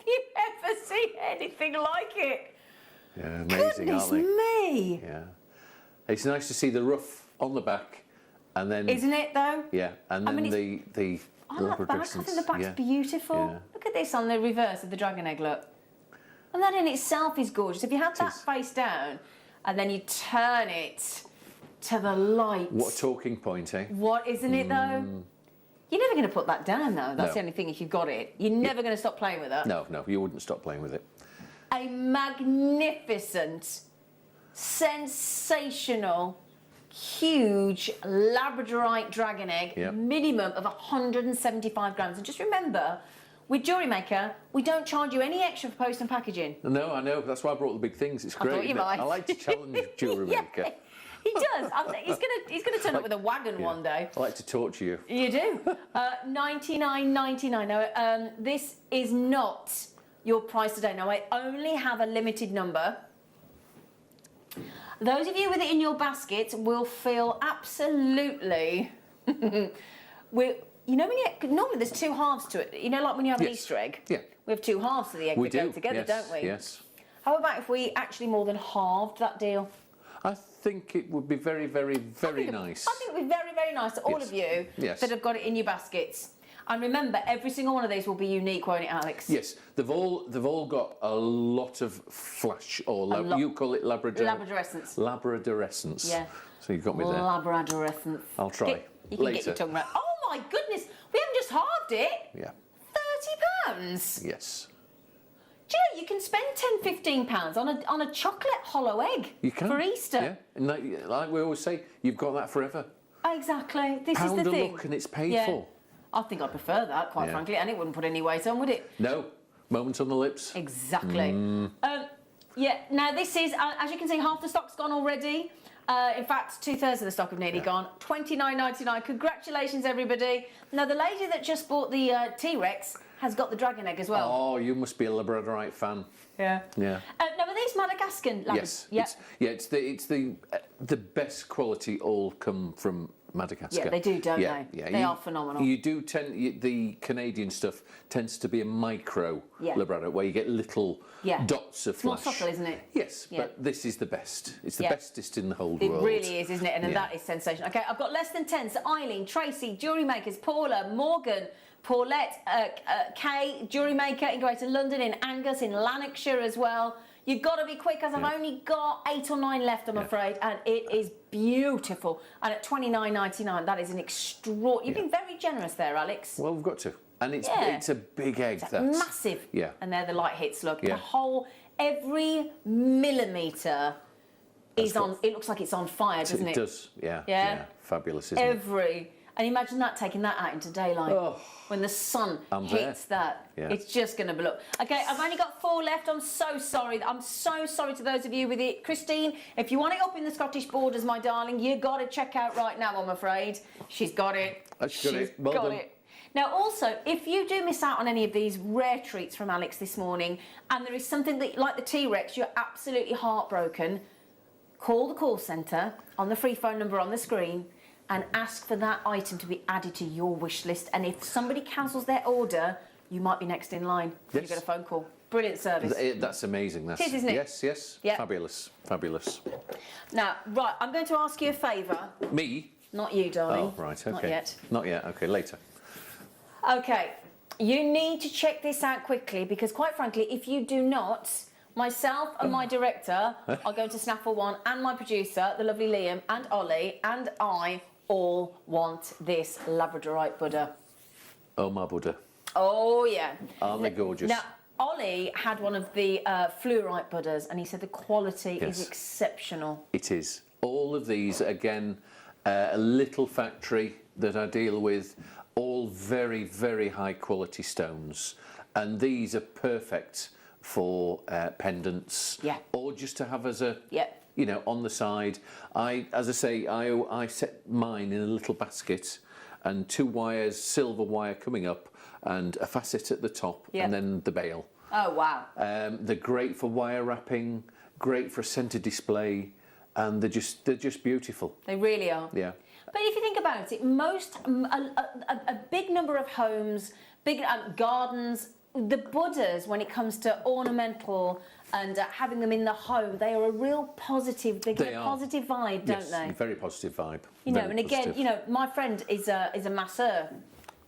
you ever seen anything like it? Yeah, amazing, Goodness aren't they? me. Yeah. It's nice to see the rough on the back, and then Isn't it, though? yeah, and I then mean, the Oh, that back. I think the back's yeah. beautiful. Yeah. Look at this on the reverse of the dragon egg, look. And that in itself is gorgeous. If you have that is. face down and then you turn it to the light. What a talking point, eh? What, isn't it, though? You're never going to put that down, though. That's No. the only thing if you've got it. You're never going to stop playing with that. No, you wouldn't stop playing with it. A magnificent, sensational, huge labradorite dragon egg, Yep. minimum of 175 grams. And just remember, with JewelleryMaker, we don't charge you any extra for post and packaging. No, I know. That's why I brought the big things. It's great. thought you isn't it? might. I like to challenge JewelleryMaker. Yeah, he does. I think he's gonna turn up with a wagon one day. I like to torture you. You do. $99.99. Now, this is not your price today. Now, I only have a limited number. Those of you with it in your basket will feel absolutely. Normally there's 2 halves to it. You know, like when you have an Yes. Easter egg. Yeah. We have 2 halves to the egg We that do go together, yes, don't we? Yes. How about if we actually more than halved that deal? I think it would be very, very, very nice. I think it would be very, very nice to all Yes. of you Yes. that have got it in your baskets. And remember, every single one of these will be unique, won't it, Alex? Yes, they've all got a lot of flash, or lot. you call it Labradorescence. Labradorescence. Yeah. So you've got me there. Labradorescence. I'll try. You can Later. get your tongue right. Oh my goodness, we haven't just halved it. Yeah. £30. Yes. Do you know you can spend £10-15 on a chocolate hollow egg You can. for Easter? Yeah. And like we always say, you've got that forever. Exactly. This Pound is the a thing. look and it's paid Yeah. for. I think I prefer that, quite Yeah. frankly, and it wouldn't put any weight on, would it? No. Moment on the lips. Exactly. Mm. Yeah, now this is, as you can see, half the stock's gone already. In fact, 2/3 of the stock have nearly gone. $29.99. Congratulations, everybody. Now, the lady that just bought the T-Rex has got the dragon egg as well. Oh, you must be a Labradorite fan. Yeah. Yeah. Now, are these Madagascan labradoodles? Yes. It's the best quality all come from Madagascar. Yeah, they do, don't they? Yeah. They are phenomenal. You do the Canadian stuff tends to be a micro Labrador where you get little dots of flash. It's more subtle, isn't it? Yes, but this is the best. It's the bestest in the whole It world. really is, isn't it? And that is sensational. Okay, I've got less than 10. So Eileen, Tracy, Jewellery Makers, Paula, Morgan, Paulette, Kay, Jewellery Maker in Greater London, in Angus, in Lanarkshire as well. You've got to be quick, as I've only got 8 or 9 left, I'm afraid, and it is beautiful. And at $29.99, that is an extraordinary. You've been very generous there, Alex. Well, we've got to. And it's a big egg. It's massive. Yeah. And they're the light hits. Look, the whole, every millimetre is on. It looks like it's on fire, doesn't it? It does. Yeah. Fabulous, isn't it? And imagine that, taking that out into daylight. Oh, when the sun hits that. Yeah. It's just going to look. Okay, I've only got 4 left. I'm so sorry. I'm so sorry to those of you with it. Christine, if you want it up in the Scottish borders, my darling, you got to check out right now, I'm afraid. She's got it. She's got it. Well done. Now, also, if you do miss out on any of these rare treats from Alex this morning, and there is something that, like the T-Rex, you're absolutely heartbroken, call the call centre on the free phone number on the screen and ask for that item to be added to your wish list. And if somebody cancels their order, you might be next in line. Yes. You get a phone call. Brilliant service. That's amazing. It is, isn't it? Yes. Yeah. Fabulous. Now, right, I'm going to ask you a favour. Me? Not you, darling. Oh, right, okay. Not yet. Not yet, okay, later. Okay, you need to check this out quickly because, quite frankly, if you do not, myself and my director are going to snaffle one, and my producer, the lovely Liam, and Ollie, and I all want this Labradorite Buddha. Oh, my Buddha. Oh, yeah. Aren't they gorgeous? Now, Ollie had one of the fluorite Buddhas, and he said the quality is exceptional. It is. All of these, again, a little factory that I deal with, all very, very high quality stones. And these are perfect for pendants, or just to have as a, you know, on the side. As I say, I set mine in a little basket, and 2 wires, silver wire coming up, and a facet at the top, and then the bail. Oh wow! They're great for wire wrapping, great for a centre display, and they're just beautiful. They really are. Yeah. But if you think about it, a big number of homes, big gardens, the Buddhas, when it comes to ornamental and having them in the home, they are a real positive. They give a positive vibe, don't they? Very positive vibe. You know, and again, you know, my friend is a masseur.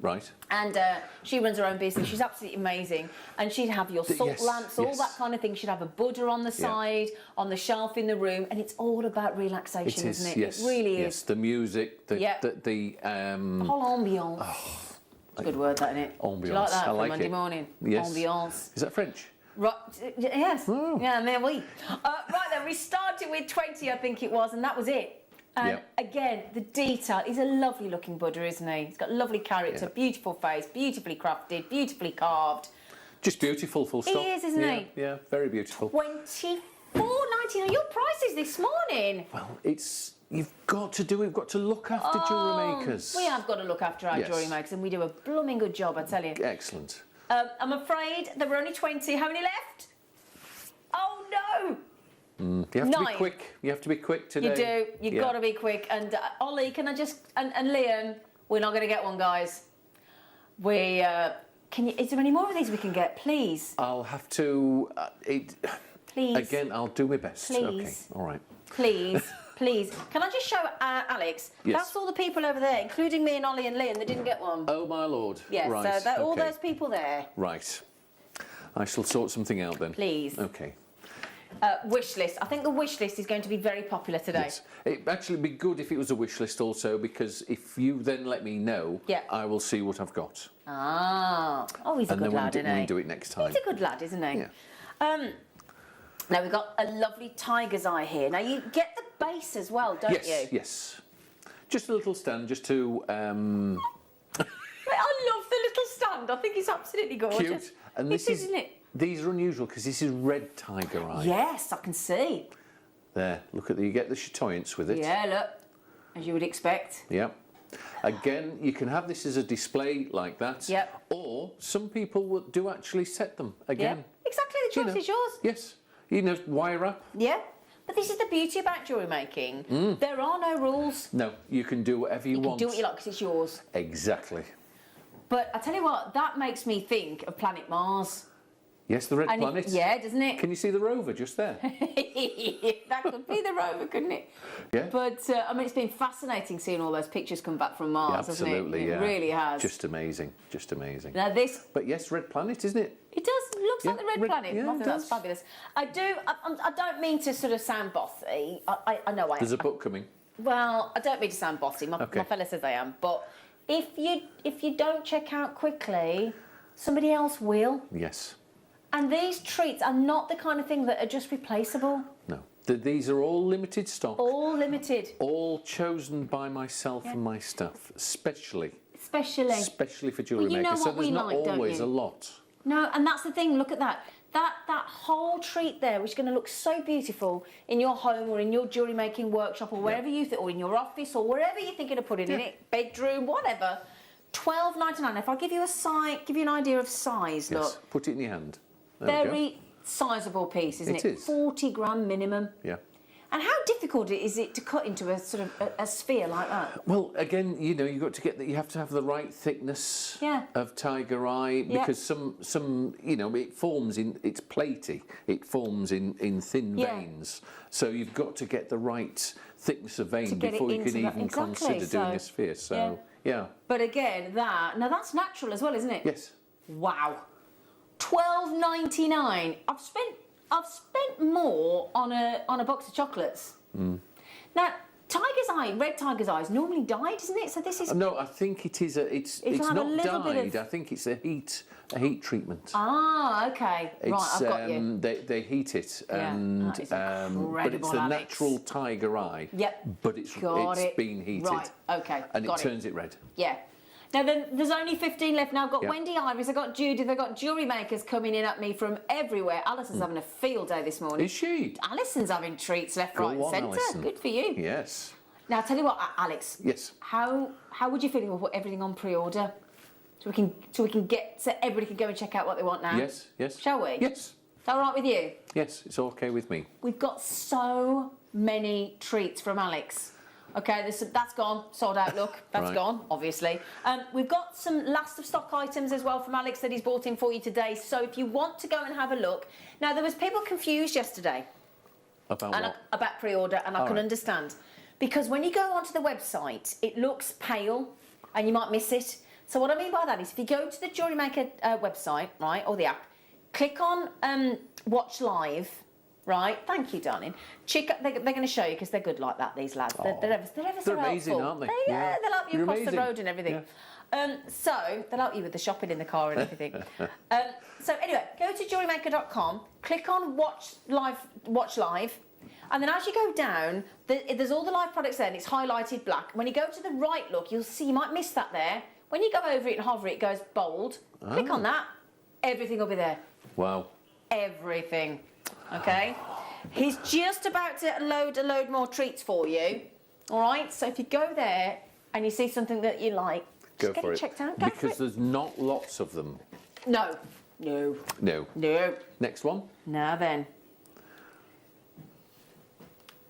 Right. And she runs her own business. She's absolutely amazing. And she'd have your salt lamps, all that kind of thing. She'd have a Buddha on the side, on the shelf in the room, and it's all about relaxation, isn't it? Yes. It really is. Yes, the music, the whole ambiance. Oh, it's a good word, that, isn't it? Ambiance. Do you like that I like for Monday it. morning? Yes. Ambiance. Is that French? Right, yes. Oh. Yeah, mais oui. Right then, we started with 20, I think it was, and that was it. And again, the detail, he's a lovely looking Buddha, isn't he? He's got a lovely character, beautiful face, beautifully crafted, beautifully carved. Just beautiful, full stop. He is, isn't he? Yeah, very beautiful. $24.99, your prices this morning. Well, you've got to do it. We've got to look after jewellery makers. We have got to look after our jewellery makers, and we do a blooming good job, I tell you. Excellent. I'm afraid there were only 20. How many left? Oh, no! You have to be quick. You have to be quick today. You do. You've got to be quick. And Ollie, can I just... And Liam, we're not going to get one, guys. Is there any more of these we can get, please? I'll have to... Please. Again, I'll do my best. Please. Okay, all right. Please. Please. Can I just show Alex? Yes. That's all the people over there, including me and Ollie and Liam, that didn't get one. Oh, my Lord. Yes, right. so all those people there. Right. I shall sort something out then. Please. Okay. Wish list. I think the wish list is going to be very popular today. Yes. It'd actually be good if it was a wish list also, because if you then let me know, I will see what I've got. Ah. Oh, he's a good lad, isn't he? And then we do it next time. He's a good lad, isn't he? Yeah. Now, we've got a lovely tiger's eye here. Now, you get the base as well, don't you? Yes. Just a little stand, just to... I love the little stand. I think it's absolutely gorgeous. Cute. And this isn't it? These are unusual because this is red tiger eye. Yes, I can see. There, look at you get the chatoyance with it. Yeah, look, as you would expect. Yeah. Again, you can have this as a display like that. Yep. Or some people do actually set them again. Yeah, exactly. The choice is yours. Yes. You know, wire up. Yeah. But this is the beauty about jewellery making. There are no rules. No, you can do whatever you want. You can do what you like because it's yours. Exactly. But I tell you what, that makes me think of planet Mars. Yes, the red And planet. yeah, doesn't it? Can you see the rover just there? That could be the rover, couldn't it? Yeah. But I mean, it's been fascinating seeing all those pictures come back from Mars, Absolutely, hasn't it? It really has. Just amazing, just amazing. Now this. But yes, red planet, isn't it? It does. It looks like the red planet. Yeah, I think that's fabulous. I don't mean to sort of sound bossy. I know I am. There's a book coming. Well, I don't mean to sound bossy. My Okay. fella says I am. But if you don't check out quickly, somebody else will. Yes. And these treats are not the kind of thing that are just replaceable. No. These are all limited stock. All limited. All chosen by myself and my staff, especially for jewellery Well, you know makers. So what we there's not like, don't always you? a lot. No, and that's the thing. Look at that. That whole treat there, which is going to look so beautiful in your home or in your jewellery making workshop or wherever you think, or in your office or wherever you're thinking of putting in it, bedroom, whatever. $12.99. If I give you an idea of size, Yes. look, Put it in your hand. There we go. very sizable piece, isn't it? It is. 40 gram minimum. Yeah. And how difficult is it to cut into a sort of a sphere like that? Well, again, you know, you've got to get that. You have to have the right thickness of tiger eye because some, you know, it forms in. It's platy. It forms in thin veins. So you've got to get the right thickness of vein before you can even consider doing a sphere. So yeah. But again, that's natural as well, isn't it? Yes. Wow. $12.99. I've spent more on a box of chocolates. Now, red tiger's eye is normally dyed, isn't it? So this is No, I think it is it's like a not little bit dyed. of- I think it's a heat treatment. Ah, okay. Right, I've got you. They heat it, and that is but it's the incredible, natural tiger eye. Yep. But it's been heated. Right, okay. And got it turns it red. Yeah. Now then, there's only 15 left now. I've got Yeah. Wendy Iris, I've got Judith, I've got jewellery makers coming in at me from everywhere. Alison's having a field day this morning. Is she? Alison's having treats left, Go right, and on, centre. Alison. Good for you. Yes. Now, I'll tell you what, Alex. Yes. How would you feel if we put everything on pre-order, so everybody can go and check out what they want now? Yes. Yes. Shall we? Yes. Is that all right with you? Yes. It's okay with me. We've got so many treats from Alex. Okay, that's gone, sold out, look, that's Right. gone, obviously. We've got some last of stock items as well from Alex that he's brought in for you today, so if you want to go and have a look. Now, there was people confused yesterday About what? about pre-order, and I can right. understand. Because when you go onto the website, it looks pale, and you might miss it. So what I mean by that is if you go to the Jewellery Maker website, right, or the app, click on Watch Live. Right, thank you, darling. They're going to show you because they're good like that. These lads, they're ever so They're amazing, helpful. aren't they? Yeah, they'll help you You're across amazing. the road and everything. Yeah. So they'll help you with the shopping in the car and everything. So anyway, go to JewelleryMaker.com, click on Watch Live, and then as you go down, there's all the live products there, and it's highlighted black. When you go to the right, look, you'll see you might miss that there. When you go over it and hover, it goes bold. Click on that, everything will be there. Wow. Everything. Okay? He's just about to load a load more treats for you. All right? So if you go there and you see something that you like, Go just get for it it. checked out. Go Because for it. there's not lots of them. No. No. Next one. Now then,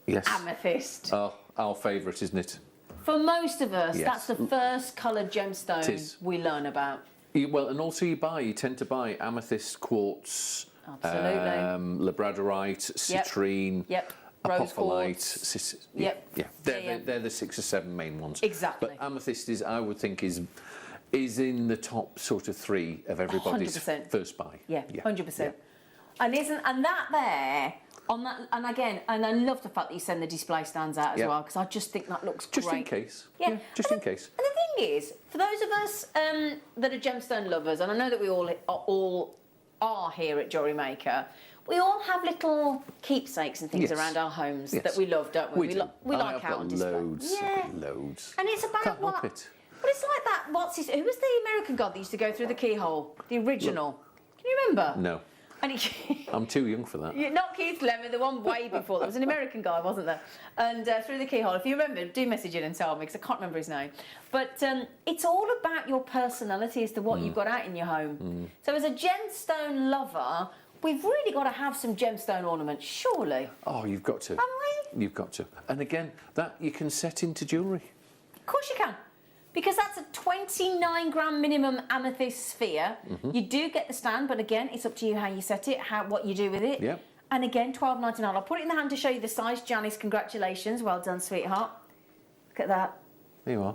Yes. amethyst. Oh, our favourite, isn't it? For most of us, Yes. that's the first coloured It gemstone is. we learn about. Well, and also you tend to buy amethyst, quartz, Absolutely. labradorite, citrine, Yep. Rose apophyllite. quartz. Yep. Yeah. Yeah. They're the 6 or 7 main ones. Exactly. But amethyst is, I would think, is in the top sort of 3 of everybody's 100%. first buy. Yeah, 100%. And that there on that, and again, and I love the fact that you send the display stands out as Yeah. well because I just think that looks Just great. in case. Yeah, just in case. And the thing is, for those of us that are gemstone lovers, and I know that we all are here at Jewellery Maker, we all have little keepsakes and things Yes. around our homes Yes. that we love, don't we? do. We I like have out got on display. loads. Yeah. Loads. And it's about Can't what? help it. But it's like that. Who was the American god that used to go through the keyhole? The original. Can you remember? No. And he, I'm too young for that. not Keith Lemon, the one way before. There was an American guy, wasn't there? And through the keyhole. If you remember, do message in and tell me, because I can't remember his name. But it's all about your personality as to what you've got out in your home. So as a gemstone lover, we've really got to have some gemstone ornaments, surely. Oh, you've got to. Haven't we? You've got to. And again, that you can set into jewellery. Of course you can. Because that's a 29 gram minimum amethyst sphere. You do get the stand, but again, it's up to you how you set it, what you do with it. Yep. And again, $12.99. I'll put it in the hand to show you the size. Janice, congratulations. Well done, sweetheart. Look at that. There you are.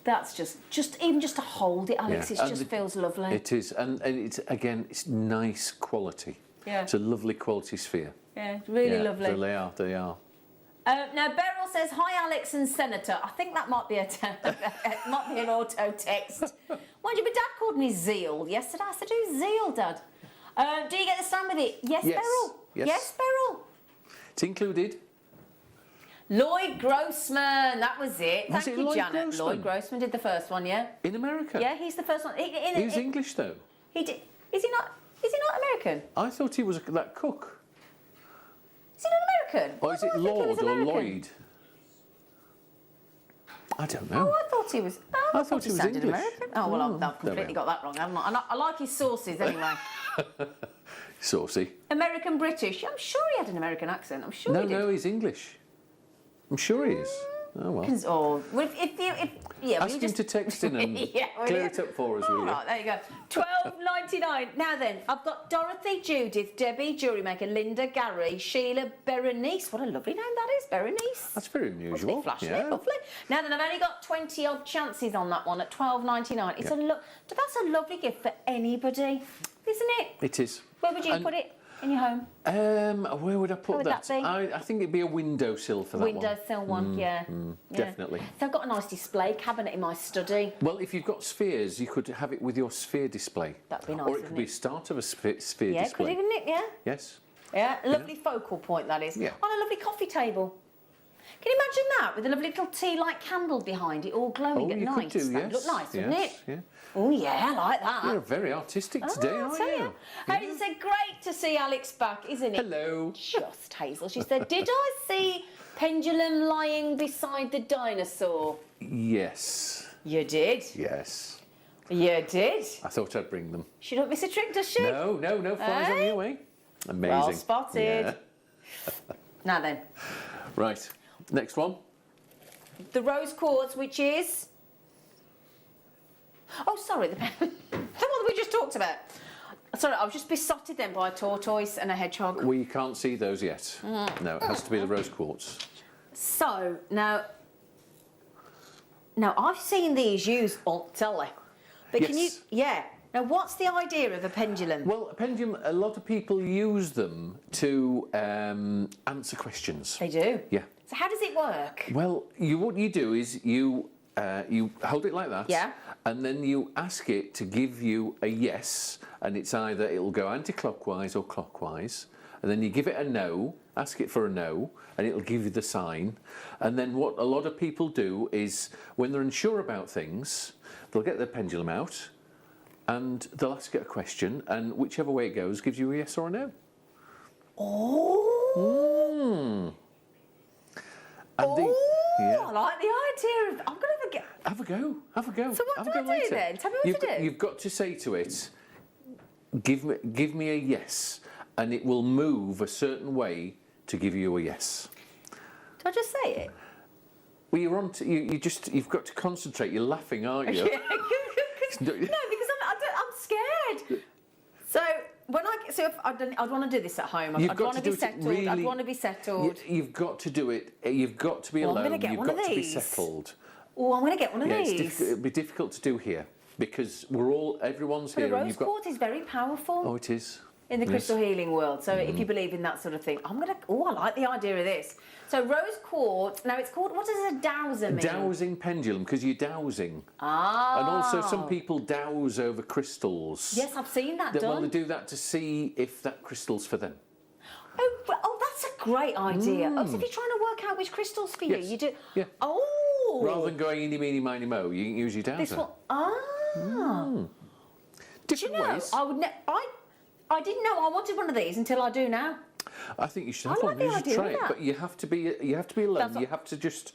That's just even just to hold it, Alex, Yeah. it just feels lovely. It is, and it's again, it's nice quality. Yeah. It's a lovely quality sphere. Yeah, it's really Yeah, lovely. They are. They are. Now Beryl says, "Hi Alex and Senator." I think that might be might be an auto text. Mind you, my dad called me Zeal yesterday. I said, "Who's Zeal, Dad?" Do you get the stand with it? Yes, Yes. Beryl. Yes. Yes, Beryl. It's included. Lloyd Grossman, that was it. Was Thank it you, Lloyd Janet. Grossman? Lloyd Grossman did the first one, yeah. In America. Yeah, he's the first one. He's English though. He did. Is he not? Is he not American? I thought he was that cook. Is he not American? Or is Why it do I think he was Lord or American? Lloyd? I don't know. Oh, I thought he was. Oh, I thought he was sounded English. American. Oh well, I've there we completely are. got that wrong, haven't I? I like his sauces anyway. Saucy. American British. I'm sure he had an American accent. I'm sure No, he did. no, he's English. I'm sure he is. Oh well. Oh, well, if yeah, will Ask you him just to text in and Yeah, will clear you? it up for us, All will you? right, there you go. $12.99. Now then, I've got Dorothy, Judith, Debbie, JewelleryMaker, Linda, Gary, Sheila, Berenice. What a lovely name that is, Berenice. That's very unusual. Flashing Yeah. it, lovely. Now then, I've only got 20 odd chances on that one at $12.99. It's that's a lovely gift for anybody, isn't it? It is. Where would you put it in your home? Where would I put would that be? I think it'd be a windowsill for that one. Windowsill one, yeah. Definitely. So I've got a nice display cabinet in my study. Well, if you've got spheres, you could have it with your sphere display. That'd be nice, Or it wouldn't could be it? a start of a sphere Yeah, display. could even it, yeah? Yes. Yeah, a lovely focal point that is. Yeah. On a lovely coffee table. Can you imagine that with a lovely little tea light candle behind it, all glowing at you night? could do, That'd yes. look nice, wouldn't yes, it? Yeah. Oh yeah, I like that. You're very artistic today, I'll aren't tell you? Hazel said, "Great to see Alex back, isn't it?" Hello. Just Hazel. She said, "Did I see pendulum lying beside the dinosaur?" Yes. You did. Yes. You did. I thought I'd bring them. She don't miss a trick, does she? No, flies on Hey? your way. Amazing. Well spotted. Yeah. Now then, Right. Next one. the rose quartz, which is... Oh, sorry, the one that we just talked about. Sorry, I was just besotted then by a tortoise and a hedgehog. We can't see those yet. No, it has to be the rose quartz. So, now I've seen these used on telly. But can you... Yes. Yeah. Now, what's the idea of a pendulum? Well, a pendulum, a lot of people use them to answer questions. They do? Yeah. So how does it work? Well, what you do is you hold it like that. Yeah. And then you ask it to give you a yes, and it's either it'll go anti-clockwise or clockwise, and then you give it a no, ask it for a no, and it'll give you the sign. And then what a lot of people do is when they're unsure about things, they'll get their pendulum out and they'll ask it a question, and whichever way it goes gives you a yes or a no. Oh! And I like the idea of... I'm going to forget... Have a go. Have a go. So what Have do a I go do later. then? Tell me what to do. You've got to say to it, give me a yes, and it will move a certain way to give you a yes. Do I just say it? Well, you're on. You've got to concentrate. You're laughing, aren't you? No, because I'm scared. So if I'd want to do this at home. You've I'd got want to to be do it settled. really- I'd want to be settled. You've got to do it. You've got to be Well, I'm alone. gonna get You've one got of to be these. settled. Oh, I'm going to get one of Yeah, these. it'll be difficult to do here because everyone's But a here, and rose you've got. quartz is very powerful. Oh, it is. In the Yes. crystal healing world. So if you believe in that sort of thing, I like the idea of this. So rose quartz, now it's called, what does a dowser mean? Dowsing pendulum, because you're dowsing. Ah. And also some people douse over crystals. Yes, I've seen that Well, done. they do that to see if that crystal's for them. Oh, that's a great idea. Oh, so if you're trying to work out which crystal's for Yes. you do... Yeah. Oh. Rather than going eeny, meeny, miny, mo, you can use your This dowser. one... Ah. Different ways. I would I didn't know I wanted one of these until I do now. I think you should have I one. like the You should idea try of it, that. but you have to be alone. That's You have to just,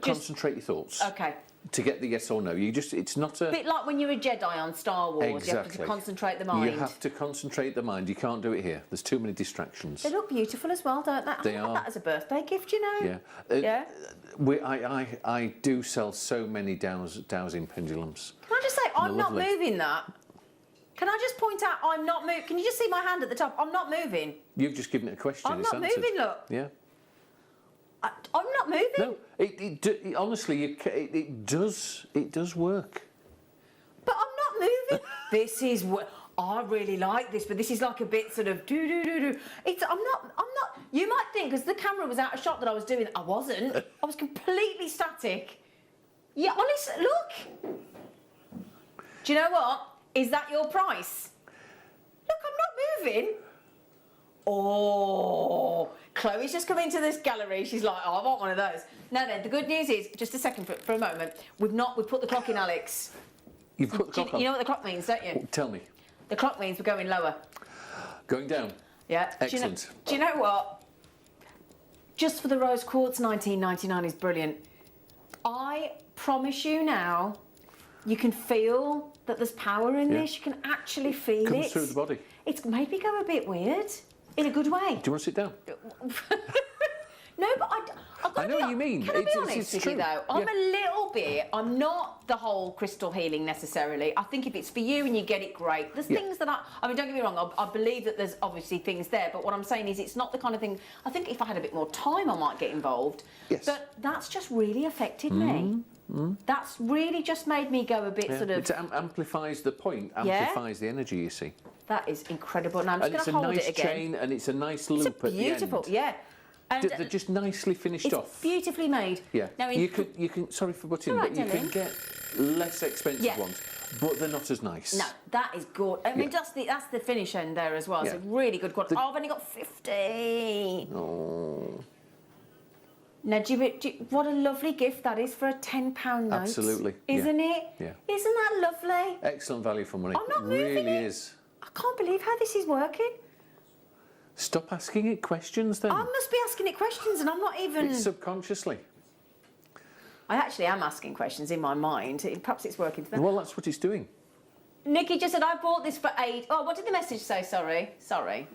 concentrate your thoughts. Okay. To get the yes or no, it's not a Bit like when you're a Jedi on Star Wars, exactly. you have to concentrate the mind. You have to concentrate the mind. You can't do it here. There's too many distractions. They look beautiful as well, don't they? They I want are. that as a birthday gift, you know. Yeah. Yeah. I do sell so many dowsing pendulums. Can I just say, I'm not lovely. moving that. Can I just point out, I'm not moving? Can you just see my hand at the top? I'm not moving. You've just given it a question. I'm it's not answered. moving, look. Yeah. I'm not moving. No, it honestly, it does work. But I'm not moving. This is what I really like this, but this is like a bit sort of do. I'm not. You might think because the camera was out of shot that I was doing. I wasn't. I was completely static. Yeah, honestly, look. Do you know what? Is that your price? Look, I'm not moving. Oh, Chloe's just come into this gallery. She's like, oh, I want one of those. Now then, the good news is, just a second for a moment, we've put the clock in, Alex. You've put the clock on. You know what the clock means, don't you? Tell me. The clock means we're going lower. Going down. Yeah. Excellent. Do you know what? Just for the rose quartz, $19.99 is brilliant. I promise you now, you can feel that there's power in this. You can actually feel Comes it. through the body. It's made me go a bit weird, in a good way. Do you want to sit down? No, but I've got I know what you mean. Can I be It's honest with true. you though? I'm Yeah. a little bit. I'm not the whole crystal healing necessarily. I think if it's for you and you get it, great. There's Yeah. things that I mean, don't get me wrong. I believe that there's obviously things there, but what I'm saying is, it's not the kind of thing. I think if I had a bit more time, I might get involved. Yes. But that's just really affected me. That's really just made me go a bit Yeah. sort of. It amplifies the point. Amplifies the energy. You see. That is incredible. Now I'm And just it's going a to hold nice it again. chain, and it's a nice It's loop at beautiful, the end. yeah. And They're just nicely finished it's off. beautifully made. Yeah. Now, you can. Sorry for butting, All but right, you can darling. get less expensive Yeah. ones, but they're not as nice. No, that is good. I mean, Yeah. that's the finish end there as well. Yeah. It's a really good quality. Oh, I've only got 50. Oh. Now, what a lovely gift that is for a £10 note. Absolutely, yeah. Isn't it? Yeah. Isn't that lovely? Excellent value for money. I'm not It really moving it. is. I can't believe how this is working. Stop asking it questions then. I must be asking it questions and I'm not even... It's subconsciously. I actually am asking questions in my mind. Perhaps it's working for them. Well, that's what it's doing. Nikki just said, I bought this for AD. Oh, what did the message say? Sorry.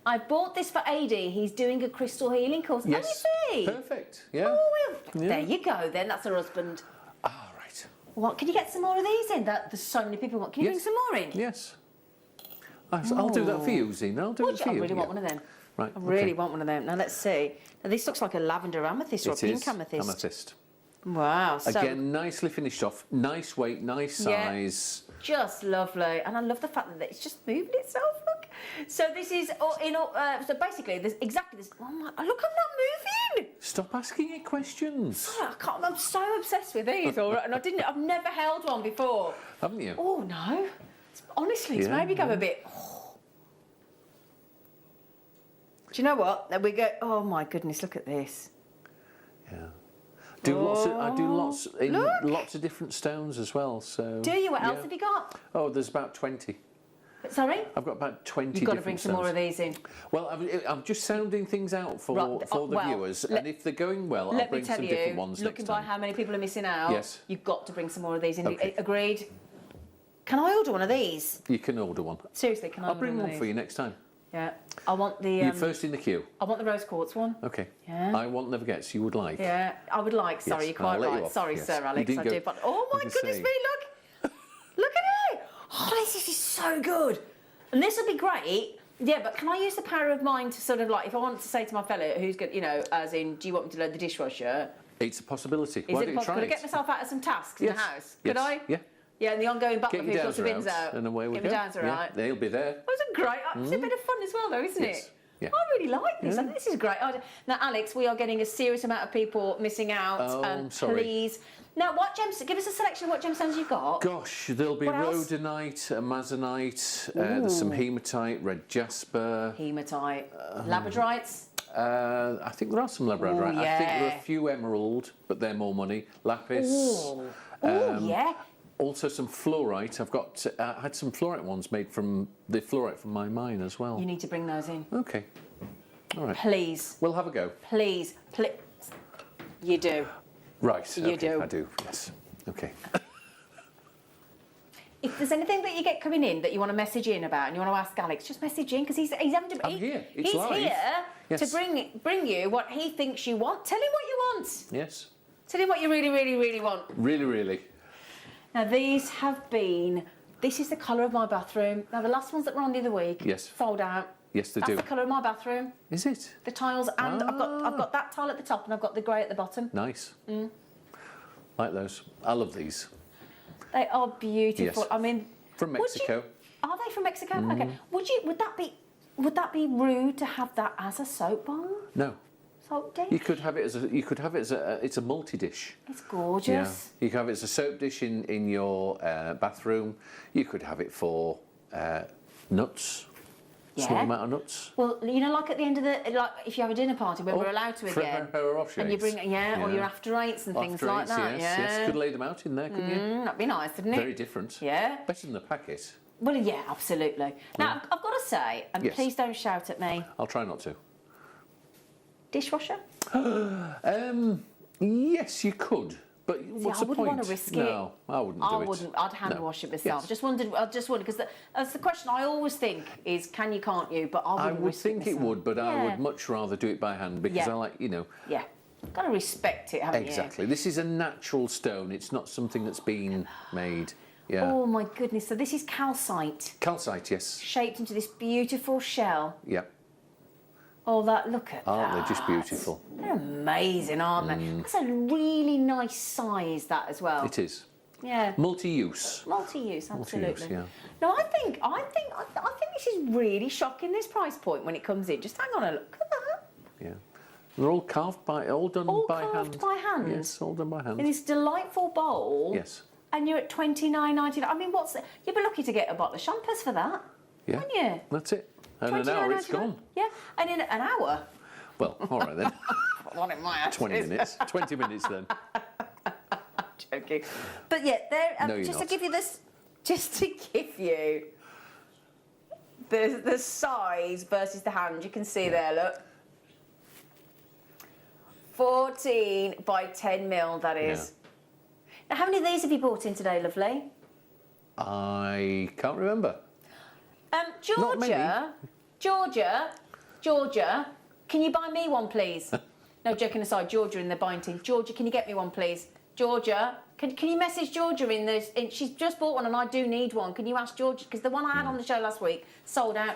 I bought this for AD. He's doing a crystal healing course. Yes. Oh, is he? Perfect. Yeah. Oh, well, Yeah. there you go then. That's her husband. Ah, right. What, can you get some more of these in? There's so many people want. Can you Yes. bring some more in? Yes. I'll do that for you, Zine. I'll do Would it you? for I you. really want yeah. one of them. Right. I really okay. want one of them. Now, let's see. Now, this looks like a lavender amethyst or a It pink is amethyst. amethyst. Wow. So Again, nicely finished off. Nice weight, nice Yeah. size. just lovely. And I love the fact that it's just moving itself. Look. So this is, so basically, there's exactly this. Oh my, look, I'm not moving. Stop asking it questions. Oh, I can't, I'm so obsessed with these, all right, and I've never held one before. Haven't you? Oh no, honestly, it's Yeah, made me go a bit. Do you know what? Then we go. Oh my goodness, look at this. Yeah. I do lots in look. lots of different stones as well. So. Do you? What else yeah. have you got? Oh, there's about 20. Sorry? I've got about 20 You've got to different bring some stones. more of these in. Well, I'm just sounding things out for, Right, for the well, viewers, and if they're going well, I'll Let me bring tell some you, different ones looking next by time. how many people are missing out, Yes. you've got to bring some more of these in. Okay. Agreed? Can I order one of these? You can order one. Seriously, can I I'll order bring one one of for these? you next time. Yeah. I want the... You're first in the queue. I want the rose quartz one. Okay. Yeah. I want never gets. You would like. Yeah, I would like. Sorry, Yes, you're quite I'll let you right. off, Sorry, yes. Sir You Alex, didn't I go- did. But oh my I can goodness see. me, look! Look at it! Oh, this is so good. And this would be great. Yeah, but can I use the power of mind to sort of like, if I want to say to my fella who's good, you know, as in, do you want me to load the dishwasher? It's a possibility. Is Why it don't you possible? try Could I it? get myself out of some tasks in Yes. the house? Yes. Could I? Yeah. Yeah, and the ongoing Get butler your who's got the dowser bins out, out. and away we Get go. my dowser Yeah, out. they'll be there. It was a great, it's a bit of fun as well though, isn't Yes. it? Yeah. I really like this. Yeah. I think this is great. Now, Alex, we are getting a serious amount of people missing out. Oh, I'm sorry. Please. Now, what gems? Give us a selection of what gemstones you've got. Gosh, there'll be What else? rhodonite, amazonite, there's some hematite, red jasper. Hematite, labradorites. I think there are some labradorite. I think there are yeah. a few emerald, but they're more money. Lapis. Oh, yeah. Also some fluorite. I've got had some fluorite ones made from the fluorite from my mine as well. You need to bring those in. Okay. All right. Please. We'll have a go. Please. You do. Right. You okay, do. I do. Yes. Okay. If there's anything that you get coming in that you want to message in about and you want to ask Alex, just message in because he's having to. I'm here. It's he's live. here Yes. to bring you what he thinks you want. Tell him what you want. Yes. Tell him what you really, really, really want. Really, really. Now these have been. This is the colour of my bathroom. Now the last ones that were on the other week. Yes. Sold out. Yes, they That's do. the colour of my bathroom. Is it? The tiles, and I've got that tile at the top and I've got the grey at the bottom. Nice. Like those. I love these. They are beautiful. Yes. I mean, From would Mexico. Are they from Mexico? Okay. Would that be rude to have that as a soap bowl? No. Soap dish? You could have it as it's a multi-dish. It's gorgeous. Yeah. You could have it as a soap dish in your bathroom. You could have it for nuts. Small Yeah. amount of nuts. Well, you know, like at the end of if you have a dinner party where we're allowed to for again, her off and you shades. bring or your after eights and things After like eights, that. yes, Yeah. yes. Could lay them out in there, couldn't you? That'd be nice, wouldn't it? Very different. Yeah. Better than the packet. Well, yeah, absolutely. Now, I've got to say, and Yes. please don't shout at me, I'll try not to. dishwasher? Yes, you could. But what's I the wouldn't point? want to risk it. No, I wouldn't do it. I wouldn't. I'd hand No. wash it myself. Yes. I just wondered because that's the question I always think is, can you, can't you? But I I wouldn't would risk think it myself. would, but I Yeah. would much rather do it by hand because Yeah. I like, Yeah, got to respect it, haven't Exactly. This is a natural stone. It's not something that's been made. Yeah. you? Oh my goodness! So this is calcite, Calcite, yes. shaped into this beautiful shell. Yeah. Oh, look at that! Aren't they just beautiful? They're amazing, aren't they? That's a really nice size, that as well. It is. Yeah. Multi-use. Multi-use, absolutely. Multi-use, yeah. No, I think this is really shocking. This price point when it comes in. Just hang on a look at that. Yeah. They're all carved all done All by hand. carved by hand? Yes, all done by hand. In this delightful bowl. Yes. And you're at $29.99. I mean, you'd be lucky to get a bottle of champers for that. Yeah. Wouldn't you? That's it. And an hour it's $29.99. gone. Yeah, and in an hour. Well, all right then. One in my house. 20 minutes. 20 minutes then. Joking. But yeah, No, you're just not. to give you this, just to give you the size versus the hand, you can see there. Look, 14 by 10 mil. That is. Now, how many of these have you bought in today, lovely? I can't remember. Not many. Georgia, can you buy me one, please? No, joking aside, Georgia in the buying team. Georgia, can you get me one, please? Georgia, can you message Georgia in those? She's just bought one and I do need one. Can you ask Georgia? Because the one I had on the show last week sold out.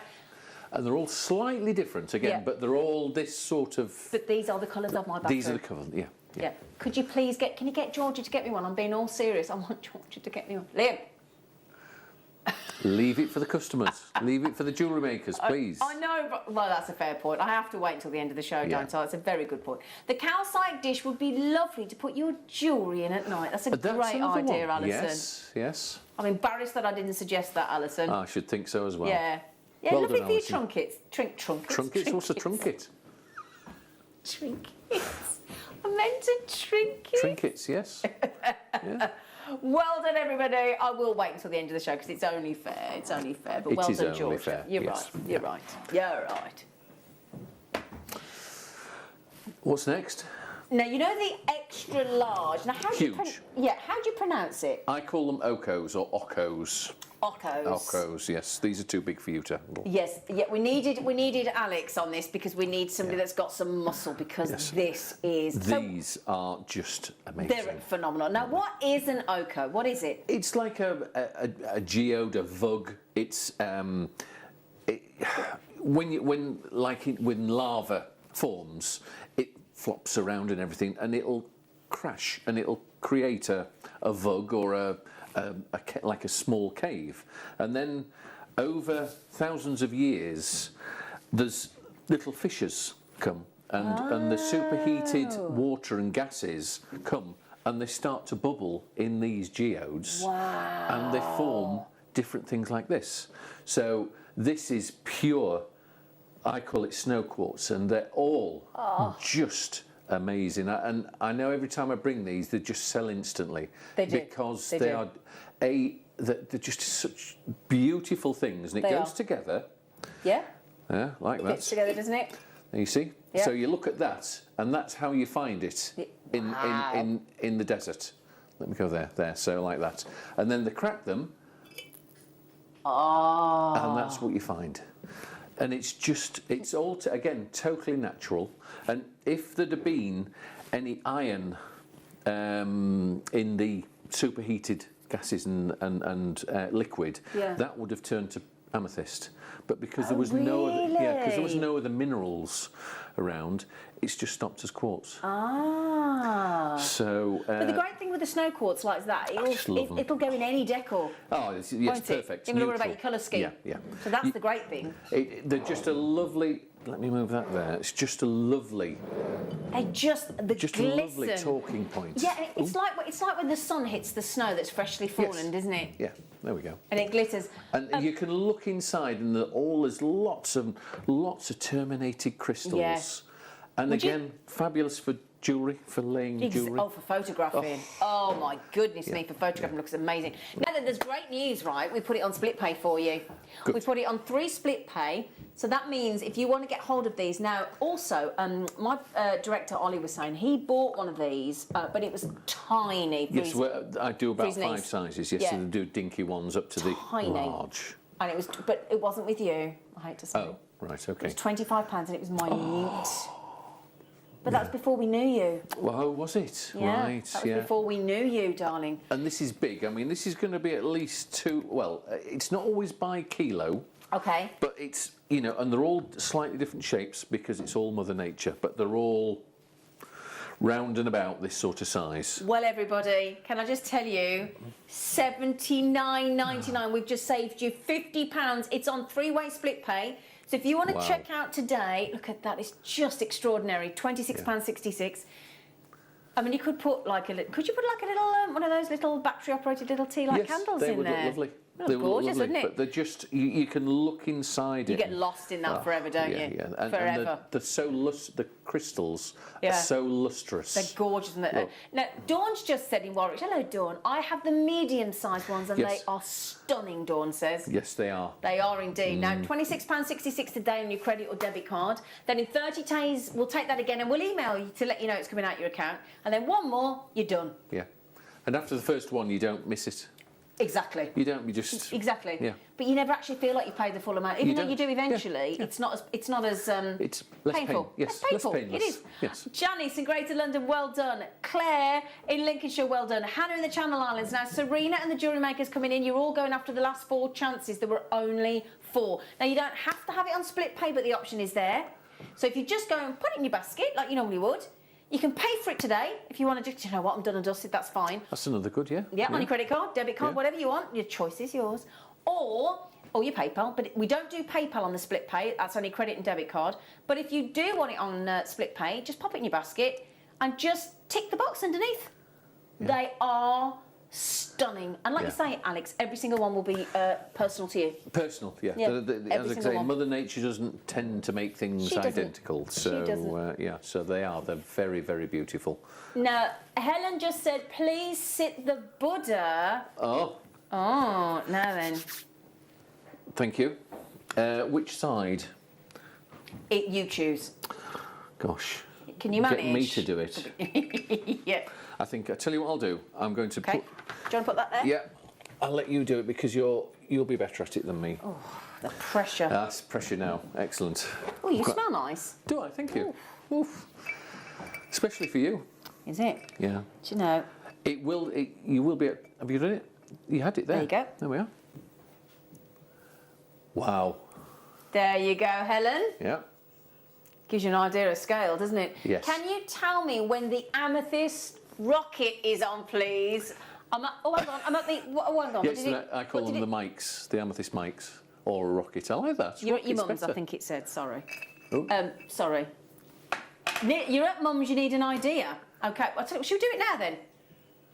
And they're all slightly different again, Yeah. but they're all this sort of. But these are the colours of my bathroom. These are the colours, yeah. Yeah. Could you please can you get Georgia to get me one? I'm being all serious. I want Georgia to get me one. Liam. Leave it for the customers. Leave it for the jewellery makers, please. I know, but, well, that's a fair point. I have to wait until the end of the show, Yeah. don't I? That's a very good point. The calcite dish would be lovely to put your jewellery in at night. That's a That's great another idea, one. Alison. Yes, yes. I'm embarrassed that I didn't suggest that, Alison. I should think so as well. Yeah. Yeah, Well lovely done, for your Alison. trunkets. Trunkets? Trunkets? What's a trunket? Trinkets. I meant a trinket. Trinkets, yes. Yeah. Well done, everybody. I will wait until the end of the show because it's only fair. It's only fair. But It well is done, only Georgia. fair, You're yes. right. You're right. You're right. What's next? Now, you know the extra large. Now, how do you Huge. how do you pronounce it? I call them Okos or Ockos. Ockos. Ockos, yes. These are too big for you to handle. Yes, yeah, we needed Alex on this because we need somebody that's got some muscle because Yes. this is These are just amazing. they're phenomenal. Now, what is an Oko? What is it? It's like a geode, a vug. It's when lava forms, it flops around and everything, and it'll crash and it'll create a vug or like a small cave, and then over thousands of years, there's little fissures come, and the superheated water and gases come. And they start to bubble in these geodes, and they form different things like this. So this is pure, I call it snow quartz, and they're all just amazing. And I know every time I bring these, they just sell instantly. They do. Because They they do. are they're just such beautiful things, and it They goes are. together. Yeah, Yeah, like it that. fits together, doesn't it? You see? Yeah. So you look at that, and that's how you find it in the desert. Let me go there. So like that, and then they crack them, and that's what you find. And it's all again totally natural. And if there'd have been any iron in the superheated gases and liquid, that would have turned to amethyst. But because there was no other minerals around, it's just stopped as quartz. So. But the great thing with the snow quartz like that, it'll go in any decor. Oh, yes, Won't perfect. It? You're worried about your colour scheme. Yeah. So that's the great thing. They're just a lovely. Let me move that there. It's just a lovely. Just a glisten. lovely talking point. Yeah, and it's like when the sun hits the snow that's freshly fallen, isn't it? Yeah, there we go. And it glitters. And you can look inside, and there's lots of terminated crystals. Yes. And again, fabulous for jewellery, for laying jewellery. Oh, for photographing. Oh my goodness me, for photographing, looks amazing. Now then, there's great news, right? We put it on split pay for you. Good. We put it on 3 split pay. So that means if you want to get hold of these. Now, also, my director, Ollie, was saying he bought one of these, but it was tiny. Yes, I do about his 5 niece. sizes. Yes, Yeah. so they do dinky ones up to Tiny. the large. And but it wasn't with you, I hate to say. Oh, right, It okay. was £25 and it was minute. But that's before we knew you. Well, was it? Yeah, Right, that was before we knew you, darling. And this is big. I mean, this is going to be at least 2. Well, it's not always by kilo, Okay. but it's, and they're all slightly different shapes because it's all Mother Nature, but they're all round and about this sort of size. Well, everybody, can I just tell you, $79.99. We've just saved you £50. It's on 3-way split pay. So if you want to Wow. check out today, look at that. It's just extraordinary. £26.66. I mean, you could put like a little one of those little battery-operated little tea light Yes, candles they in would there. look lovely. That's They would look gorgeous, lovely, isn't it? But they're just, you can look inside You it. get lost in that forever, don't you? Yeah. And Forever. they're so the crystals Yeah. are so lustrous. They're gorgeous. And Look. now, Dawn's just said in Warwick, hello, Dawn. I have the medium-sized ones, and Yes. they are stunning, Dawn says. Yes, they are. They are indeed. Now, £26.66 today on your credit or debit card. Then in 30 days, we'll take that again and we'll email you to let you know it's coming out your account. And then one more, you're done. Yeah. And after the first one, you don't miss it. Exactly. You just... Exactly. Yeah. But you never actually feel like you paid the full amount, even though you do don't. Yeah, eventually. yeah. It's not as It's less painful. pain. Yes, Less painful. less painless. It is. Yes. Janice in Greater London, well done. Claire in Lincolnshire, well done. Hannah in the Channel Islands. Now, Serena and the Jewellery Makers coming in. You're all going after the last 4 chances. There were only 4. Now, you don't have to have it on split pay, but the option is there. So if you just go and put it in your basket, like you normally would, you can pay for it today. If you want to just, you know what, I'm done and dusted, that's fine. That's another good, yeah. Yeah, on your credit card, debit card, Yeah. whatever you want. Your choice is yours. Or your PayPal, but we don't do PayPal on the split pay. That's only credit and debit card. But if you do want it on split pay, just pop it in your basket and just tick the box underneath. Yeah. They are stunning. And like Yeah. you say, Alex, every single one will be personal to you. Personal, yeah. Yeah, As every I single say, one. Mother Nature doesn't tend to make things She doesn't. identical. She So, doesn't. yeah, so they're very, very beautiful. Now, Helen just said, please sit the Buddha. Oh, Oh, now then. thank you. Which side? You choose. Gosh. Can you manage? Get me to do it. Yeah. I tell you what I'll do. I'm going to Okay. put... Do you want to put that there? Yeah, I'll let you do it because you'll be better at it than me. Oh, the pressure. That's pressure now. Excellent. Oh, you smell nice. Do I? Thank you. Oof. Especially for you. Is it? Yeah. Do you know? You will be... Have you done it? You had it there. There you go. There we are. Wow. There you go, Helen. Yeah. Gives you an idea of scale, doesn't it? Yes. Can you tell me when the amethyst rocket is on, please? I'm at the... Oh, hang on. Yes, I call them the mics, the amethyst mics, or a rocket. I like that. You're at your Rocket's mum's, I better. think it said. Sorry. Oh. Sorry. You're at mum's, you need an idea. Okay, I'll tell you, should we do it now then?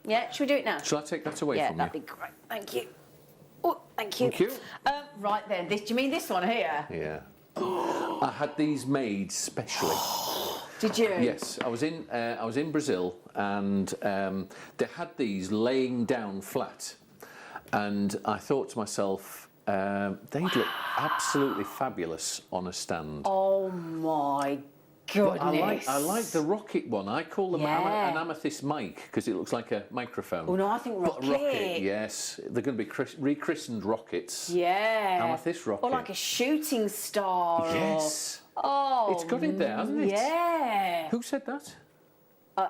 Yeah, should we do it now? Shall I take that away Yeah, from that'd you? be great. Thank you. Oh, thank you. Thank you. Right then, do you mean this one here? Yeah. I had these made specially. Did you? Yes, I was in Brazil, and they had these laying down flat, And I thought to myself, they'd look absolutely fabulous on a stand. Oh my But goodness. I like the rocket one. I call them Yeah. an amethyst mic because it looks like a microphone. Oh no, I think But rocket. rocket, yes. They're going to be rechristened rockets. Yeah. Amethyst rocket. Or like a shooting star. Yes. Or, oh. It's got it there, hasn't it? Yeah. Who said that?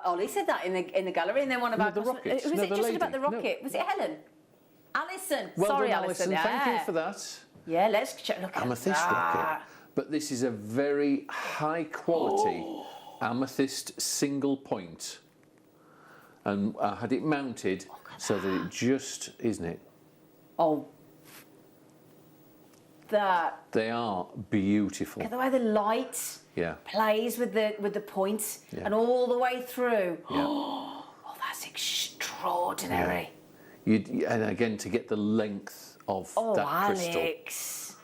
Ollie said that in the gallery, and then one of No, our the customers- rockets. Was No, it the just lady. about the No. rocket? Was it Helen? Alison. Well Sorry, done, Alison. Thank you Yeah. for that. Yeah, let's check. Look at Amethyst that. rocket. But this is a very high quality amethyst single point. And I had it mounted so that it just, isn't it? Oh. That. They are beautiful. Look at the way the light Yeah. plays with the point Yeah. and all the way through. Yeah. Oh, that's extraordinary. And again, to get the length of Oh, that crystal. Alex.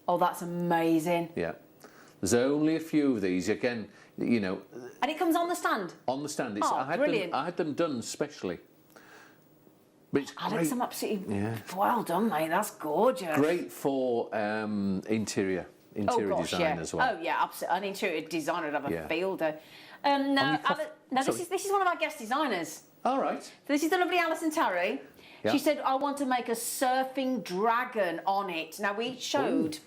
Oh, that's amazing. Yeah. There's only a few of these. Again, you know, And it comes on the stand. on the stand. Oh, I brilliant. had them done specially. But it's Alex, great, I'm absolutely Yeah. well done, mate. That's gorgeous. great for interior design yeah. as well. Oh, yeah, absolutely. An interior designer would have Yeah. a field day. Now, this Sorry. is one of our guest designers. All right. So this is the lovely Alison Tarry. Yeah. She said, I want to make a surfing dragon on it. Now, we showed...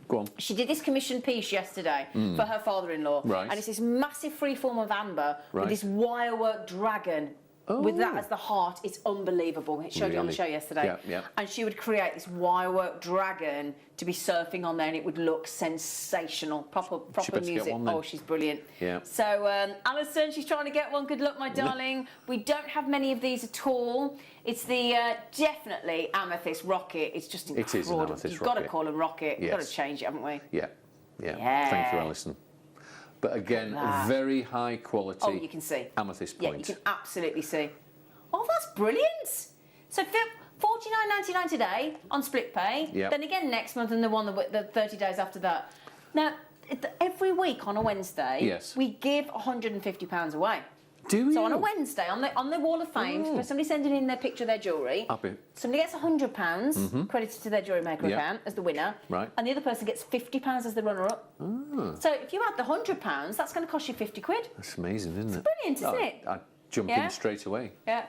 Go on. She did this commission piece yesterday for her father-in-law. Right. And it's this massive freeform of amber Right. with this wirework dragon. With that as the heart, it's unbelievable. It showed it on the Really? show yesterday. Yeah, yeah. And she would create this wirework dragon to be surfing on there, and it would look sensational. Proper better get music. one then. Oh, she's brilliant. Yeah. So, Alison, she's trying to get one. Good luck, my darling. We don't have many of these at all. It's the definitely amethyst rocket. It's just incredible. It is an amethyst You've got to rocket. call them rocket. You've got to Yes. change it, haven't we? Yeah. Yeah. Thank you, Alison. But again, that. very high quality. Oh, you can see. Amethyst Yeah, point. you can absolutely see. Oh, that's brilliant. So $49.99 today on split pay. Yep. Then again next month, and the 30 days after that. Now, every week on a Wednesday, Yes. we give £150 away. Do you? So on a Wednesday, on the Wall of Fame, for somebody sending in their picture of their jewellery, somebody gets £100 credited to their JewelleryMaker Yep. account as the winner, Right. and the other person gets £50 as the runner-up. So if you add the £100, that's going to cost you £50. That's amazing, isn't it? brilliant, isn't it? I'd jump Yeah. in straight away. Yeah.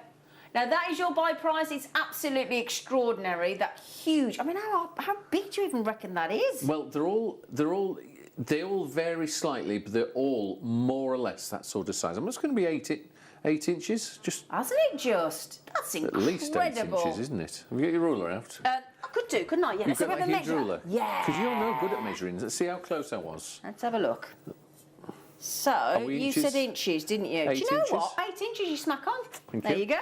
Now that is your buy price. It's absolutely extraordinary. That huge. I mean, how big do you even reckon that is? Well, they all vary slightly, but they're all more or less that sort of size. I'm just going to be 8 inches, just Hasn't it just? That's at incredible. least 8 inches, isn't it? Have you got your ruler out? I could do, couldn't I? Yeah. You've Let's got have that a huge measure. ruler? Yeah. Because you're no good at measuring. Let's see how close I was. Let's have a look. So we you inches? said inches, didn't you? 8 Do you know inches. what? 8 inches. You smack on. Thank there you. you go.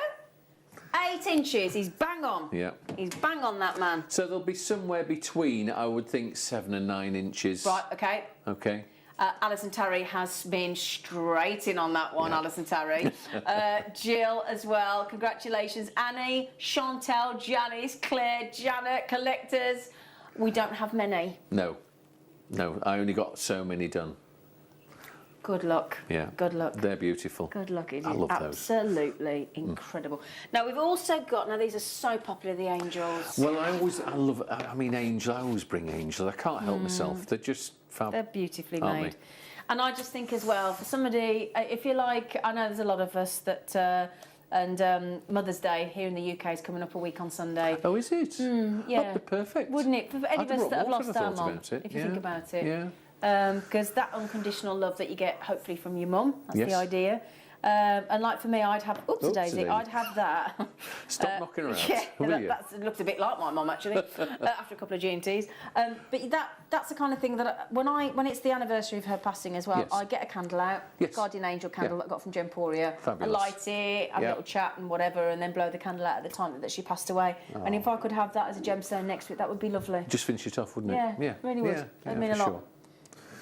8 inches. He's bang on. Yeah. He's bang on that man. So there'll be somewhere between, I would think, 7 and 9 inches. Right. Okay. Okay. Alison Tarry has been straight in on that one, Alison Tarry. Jill as well, congratulations. Annie, Chantel, Janice, Claire, Janet, collectors. We don't have many. No, I only got so many done. Good luck. Yeah. Good luck. They're beautiful. Good luck. It I is love those. absolutely incredible. Now, we've also got, now these are so popular, the angels. Well, I mean, angel. I always bring angel. I can't help myself. They're just fab. They're beautifully aren't made. they? And I just think as well, for somebody, if you like, I know there's a lot of us that, and Mother's Day here in the UK is coming up a week on Sunday. Oh, is it? Yeah. That'd be perfect. Wouldn't it? For any I'd of us have that have brought lost water if I our thought mum, about it. if you Yeah. think about it. Yeah. Because that unconditional love that you get, hopefully, from your mum, that's Yes. the idea. And like for me, I'd have, Daisy, Oopsie-daisy. I'd have that. Stop knocking her out. Yeah, will you? that looks a bit like my mum actually. After a couple of G&Ts, but that's the kind of thing that when it's the anniversary of her passing as well, Yes. I get a candle out, Yes. guardian angel candle that I got from Gemporia. Fabulous. I light it, have a Yeah. little chat and whatever, and then blow the candle out at the time that she passed away. And if I could have that as a gemstone next to it, that would be lovely. Just finish it off, wouldn't it? Yeah, really would. Yeah, That'd mean a for lot. sure.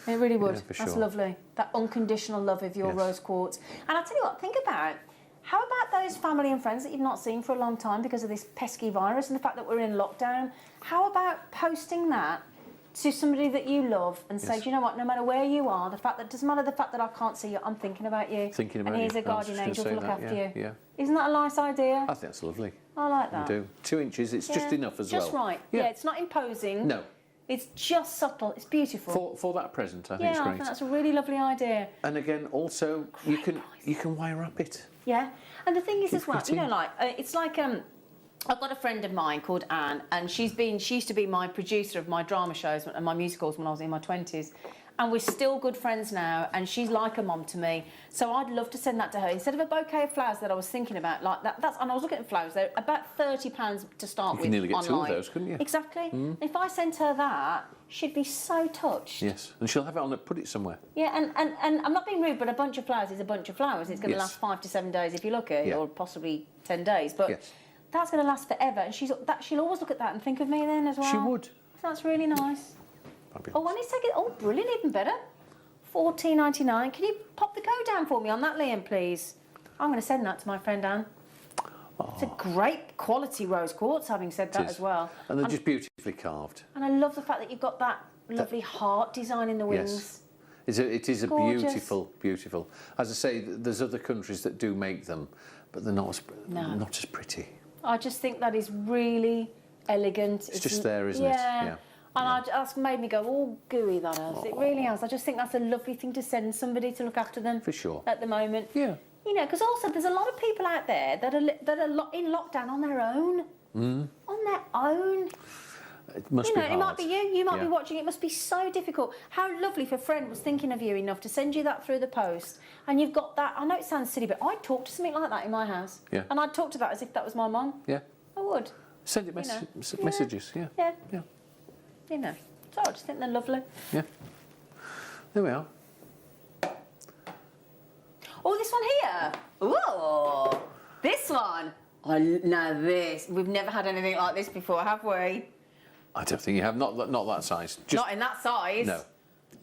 It really would. Yeah, for That's sure. lovely. That unconditional love of your Yes. rose quartz. And I'll tell you what, think about, how about those family and friends that you've not seen for a long time because of this pesky virus and the fact that we're in lockdown? How about posting that to somebody that you love and say, Yes. do you know what? No matter where you are, the fact that doesn't matter the fact that I can't see you, I'm thinking about you. Thinking about and here's you. a guardian I was just angel to gonna look say after that, you. yeah. Isn't that a nice idea? I think that's lovely. I like I that. do. 2 inches, it's just Yeah, enough as just well. right. Yeah, it's not imposing. No. It's just subtle. It's beautiful. For that present, I think yeah, it's I great. think that's a really lovely idea. And again, also, you can wire wrap it. Yeah, and the thing is as well, fitting. you know, like it's like I've got a friend of mine called Anne, and she used to be my producer of my drama shows and my musicals when I was in my 20s. And we're still good friends now, and she's like a mum to me. So I'd love to send that to her instead of a bouquet of flowers that I was thinking about, like that. And I was looking at flowers; they're about £30 to start with. You could nearly get online. 2 of those, couldn't you? Exactly. If I sent her that, she'd be so touched. Yes, and she'll have it on it, put it somewhere. Yeah, and I'm not being rude, but a bunch of flowers is a bunch of flowers. It's going to Yes. last 5 to 7 days if you look at it, Yeah. or possibly 10 days. But Yes. that's going to last forever, and she'll always look at that and think of me then as well. She would. So that's really nice. Fabulous. Oh, and he's taking. Oh, brilliant! Even better. $14.99. Can you pop the code down for me on that, Liam, please? I'm going to send that to my friend Anne. It's a great quality rose quartz, having said that It is. as well. And they're just beautifully carved. And I love the fact that you've got that lovely heart design in the wings. Yes. It is a Gorgeous. beautiful. As I say, there's other countries that do make them, but they're not as pretty. I just think that is really elegant. It's just there, isn't it? Yeah. Yeah. And that's made me go all gooey, that has. It really has. I just think that's a lovely thing to send somebody to look after them. For sure. At the moment. Yeah. You know, because also there's a lot of people out there that are in lockdown on their own. On their own. It must You be know, hard. it might be you. You might be Yeah. watching. It must be so difficult. How lovely if a friend was thinking of you enough to send you that through the post, and you've got that. I know it sounds silly, but I'd talk to something like that in my house. Yeah. And I'd talk to that as if that was my mum. Yeah. I would. Send it know. messages. Yeah. Yeah. Yeah. You know. So I just think they're lovely. Yeah. There we are. Oh, this one here. Ooh, this one. Now this. We've never had anything like this before, have we? I don't think you have. Not that size. Just Not in that size. no.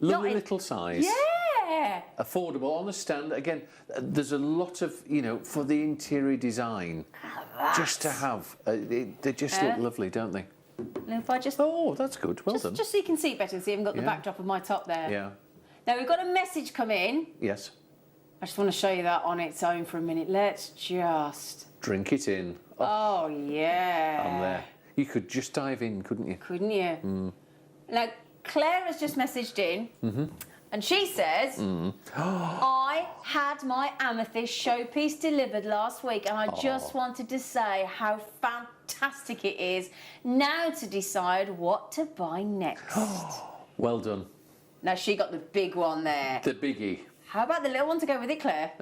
Lovely in- little size. Yeah. Affordable on a stand. Again, there's a lot of, for the interior design, just to have. They just look lovely, don't they? And if I just, Oh, that's good. Well done. just so you can see it better, so you haven't got the Yeah. backdrop of my top there. Yeah. Now we've got a message come in. Yes. I just want to show you that on its own for a minute. Let's just. Drink it in. Oh, Oh yeah. I'm there. You could just dive in, couldn't you? Couldn't you? Now Claire has just messaged in, and she says, "I had my amethyst showpiece delivered last week, and I just wanted to say how fantastic it is now to decide what to buy next." Well done. Now she got the big one there. The biggie. How about the little one to go with it, Claire?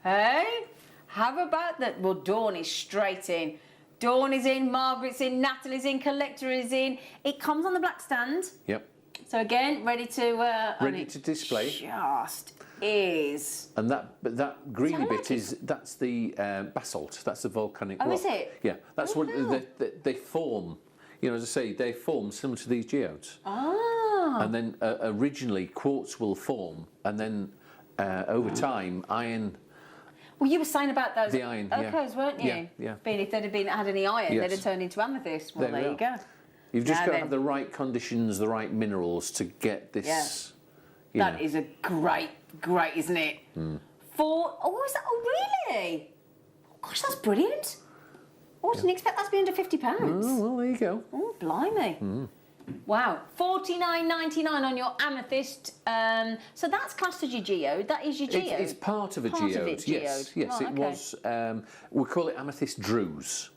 Hey? How about that? Well, Dawn is straight in. Dawn is in, Margaret's in, Natalie's in, Collector is in. It comes on the black stand. Yep. So again, ready to... Ready to display. Just is. And that greeny So bit that's the basalt. That's the volcanic rock. Oh, is it? Yeah. That's Oh, what wow. they form. As I say, they form similar to these geodes. Ah. And then originally quartz will form, and then over time iron. Well, you were saying about those The iron, yeah. ochres, weren't you? Yeah, yeah. Being if they'd have had any iron, Yes. they'd have turned into amethyst. Well, There we there you are. go. You've just Now got to then. have the right conditions, the right minerals to get this. That is a great, isn't it? Hmm. Is that? Oh, really? Oh, gosh, that's brilliant. Oh, I didn't expect that to be under £50. Oh, well, there you go. Oh, blimey. Wow. $49.99 on your amethyst. So that's classed as your geode. That is your geode. It's part of a Part of geode. it, Yes, geode. yes, Right, it okay. was. We call it amethyst druze.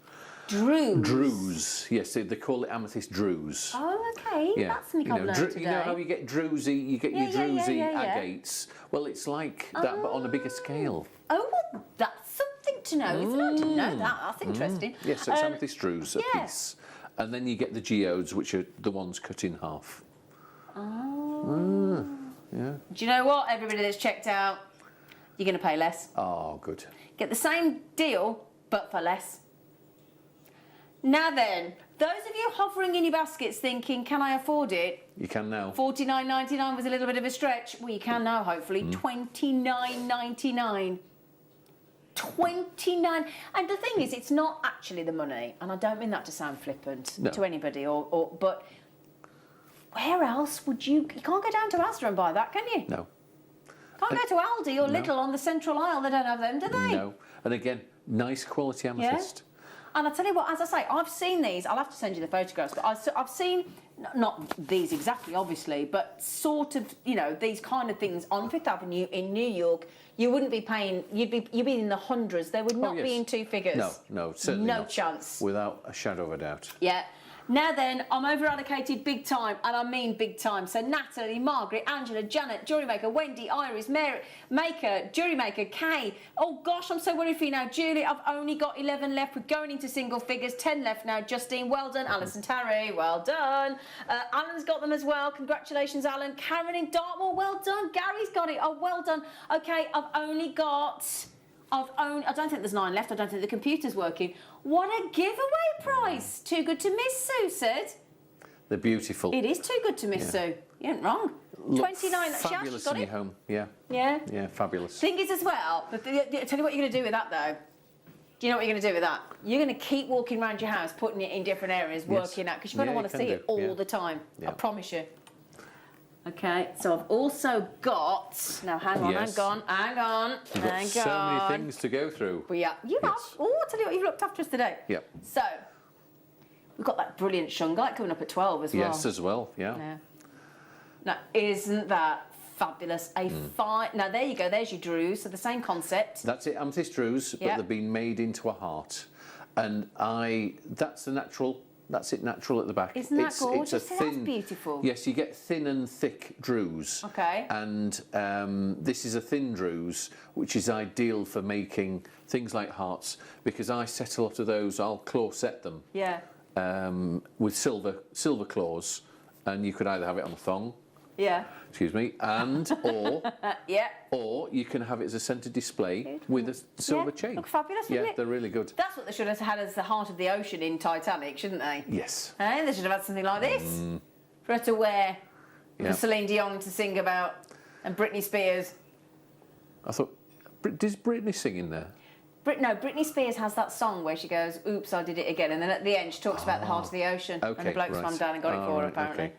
Druze. Druze. Yes, they call it amethyst druze. Oh, okay. Yeah, That's something I've learned today. you know how you get druzy, you get your Yeah, yeah, druzy yeah. agates. Well, it's like that, but on a bigger scale. Oh, well, that's something to know, isn't it? I didn't know that. That's interesting. Yes, so it's amethyst druze a yeah. piece, and then you get the geodes, which are the ones cut in half. Oh. Yeah. Do you know what? Everybody that's checked out, you're going to pay less. Oh, good. Get the same deal, but for less. Now then, those of you hovering in your baskets thinking, can I afford it? You can now. $49.99 was a little bit of a stretch. Well, you can now, hopefully. $29.99. $29. And the thing is, it's not actually the money, and I don't mean that to sound flippant No. to anybody, but where else would you can't go down to Asda and buy that, can you? No. Can't go to Aldi or Lidl on the central aisle, they don't have them, do they? No. And again, nice quality amethyst. And I'll tell you what, as I say, I've seen these. I'll have to send you the photographs, but I've seen, not these exactly, obviously, but sort of, you know, these kind of things on Fifth Avenue in New York. You wouldn't be paying, you'd be in the hundreds. They would not be in two figures. No, certainly not. No chance. Without a shadow of a doubt. Yeah. Now then, I'm over allocated big time, and I mean big time. So Natalie, Margaret, Angela, Janet, JewelleryMaker, Wendy, Iris, Mary, Maker, JewelleryMaker, Kay. Oh gosh, I'm so worried for you now. Julie, I've only got 11 left. We're going into single figures. 10 left now. Justine, well done. Alison Tarry, well done. Alan's got them as well. Congratulations, Alan. Karen in Dartmoor, well done. Gary's got it. Oh, well done. Okay, I don't think there's 9 left. I don't think the computer's working. What a giveaway price. Too good to miss, Sue said. They're beautiful. It is too good to miss, Sue. You ain't wrong. Look 29. fabulous got in it. your home. Yeah. Yeah. Yeah, fabulous. Thing is as well, tell you what you're going to do with that though. Do you know what you're going to do with that? You're going to keep walking around your house, putting it in different areas, working out, because you're going to want to see it all the time. Yeah. I promise you. Okay, so I've also got. Now, hang on. You've hang got so on. many things to go through. You have. Oh, I'll tell you what, you've looked after us today. Yep. So, we've got that brilliant shungite coming up at 12 as well. Yes, as well. Yeah. Yeah. Now, isn't that fabulous? Now, there you go. There's your druze. So the same concept. That's it. Amethyst druze, but they've been made into a heart, and that's the natural. That's it, natural at the back. Isn't that gorgeous? It's a thin, that's beautiful. Yes, you get thin and thick druze. Okay. And this is a thin druze, which is ideal for making things like hearts, because I set a lot of those. I'll claw set them. Yeah. With silver claws, and you could either have it on a thong. Yeah. Excuse me, or Yeah. or you can have it as a centre display with a silver chain. Look fabulous, wouldn't Yeah, it? they're really good. That's what they should have had as the heart of the ocean in Titanic, shouldn't they? Yes. They should have had something like this for her to wear, for Celine Dion to sing about, and Britney Spears. I thought, does Britney sing in there? Britney Spears has that song where she goes, "Oops, I did it again," and then at the end she talks about the heart of the ocean, and the bloke swam down and got it for her, apparently. Okay.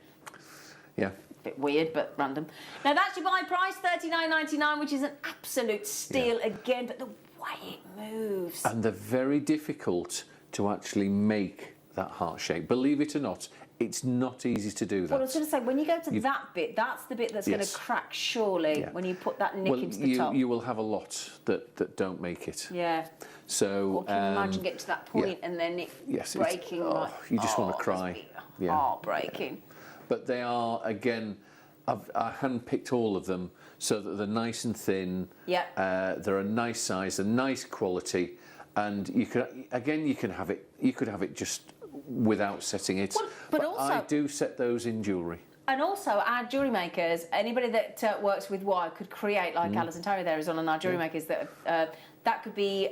Yeah. Bit weird, but random. Now that's your buy price, $39.99, which is an absolute steal again. But the way it moves. And they're very difficult to actually make that heart shape. Believe it or not, it's not easy to do that. Well, I was going to say, when you go to that bit, that's the bit that's going to crack, surely, when you put that nick into the top. You will have a lot that don't make it. Yeah. So. Or can you imagine getting to that point and then it breaking? You just want to cry. Heartbreaking. But they are, again, I hand-picked all of them so that they're nice and thin. Yeah. They're a nice size, a nice quality, and you could have it. You could have it just without setting it. Well, but also, I do set those in jewellery. And also, our jewellery makers, anybody that works with wire could create, like Alison Tarry there is on our jewellery makers, that could be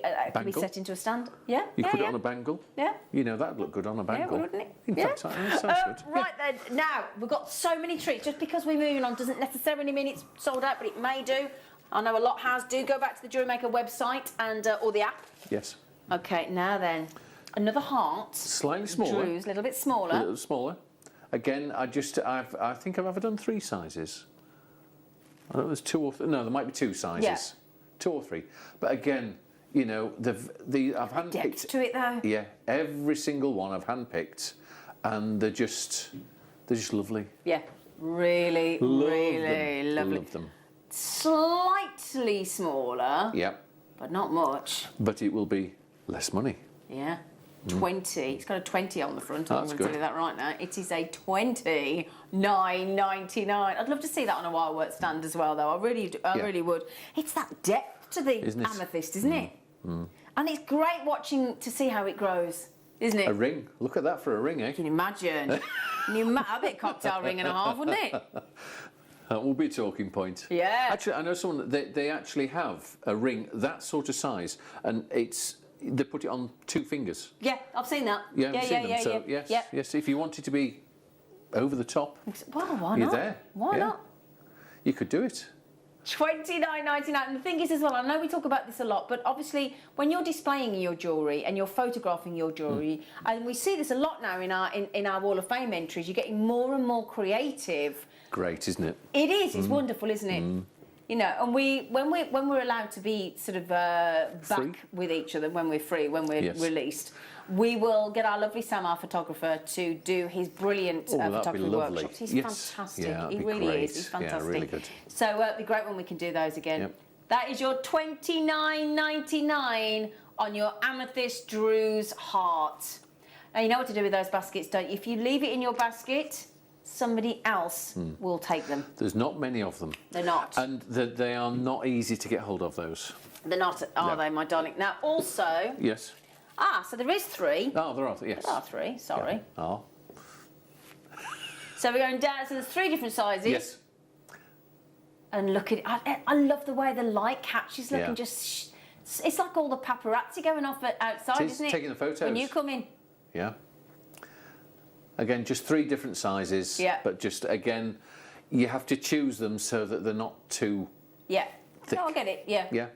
set into a stand. Yeah. You put it on a bangle. Yeah. You know, that'd look good on a bangle. Yeah, wouldn't it? In fact, that sounds good. Right then, now, we've got so many treats. Just because we're moving on doesn't necessarily mean it's sold out, but it may do. I know a lot has. Do go back to the Jewellery Maker website and or the app. Yes. Okay, now then, another heart. Slightly smaller. Druze, a little bit smaller. A little smaller. Again, I think I've ever done 3 sizes. I don't know, there's 2 or 3. No, there might be 2 sizes. Yeah. 2 or 3. But again, you know, I've handpicked. Depth to it though. Yeah, every single one I've handpicked, and they're just lovely. Yeah, really, really lovely. Love them. Slightly smaller. Yeah. But not much. But it will be less money. Yeah. 20. It's got a 20 on the front. I'm That's going to tell you that right now. It is a $29.99. I'd love to see that on a wirework stand as well, though. I really would. It's that depth to the amethyst, isn't it? And it's great watching to see how it grows, isn't it? A ring. Look at that for a ring, eh? Can you imagine? That'd be a cocktail ring and a half, wouldn't it? That will be a talking point. Yeah. Actually, I know someone, they actually have a ring that sort of size, and they put it on 2 fingers. Yeah, I've seen that. Yeah, yes. If you wanted to be over the top, well, why you're not? there. Why not? You could do it. $29.99. And the thing is as well, I know we talk about this a lot, but obviously when you're displaying your jewellery and you're photographing your jewellery, and we see this a lot now in our Wall of Fame entries, you're getting more and more creative. Great, isn't it? It is. It's wonderful, isn't it? You know, and when we're allowed to be sort of back with each other, when we're free, when we're released, we will get our lovely Sam, our photographer, to do his brilliant photography workshops. He's fantastic. Yeah, he really great. is. He's fantastic. Yeah, really good. So it'd be great when we can do those again. Yep. That is your $29.99 on your Amethyst Drew's heart. Now you know what to do with those baskets, don't you? If you leave it in your basket, somebody else will take them. There's not many of them. They're not. And they are not easy to get hold of, those. They're not, are they, my darling? Now, also... Yes. So there is 3. Oh, there are, yes. There are 3, sorry. Yeah. Oh. So we're going down, so there's 3 different sizes. Yes. And look at it, I love the way the light catches, look, Yeah. and just... It's like all the paparazzi going off outside, isn't it? Taking the photos. When you come in. Yeah. Again, just 3 different sizes. Yeah. But just, again, you have to choose them so that they're not too Yeah. thick. No, I get it, yeah. Yeah.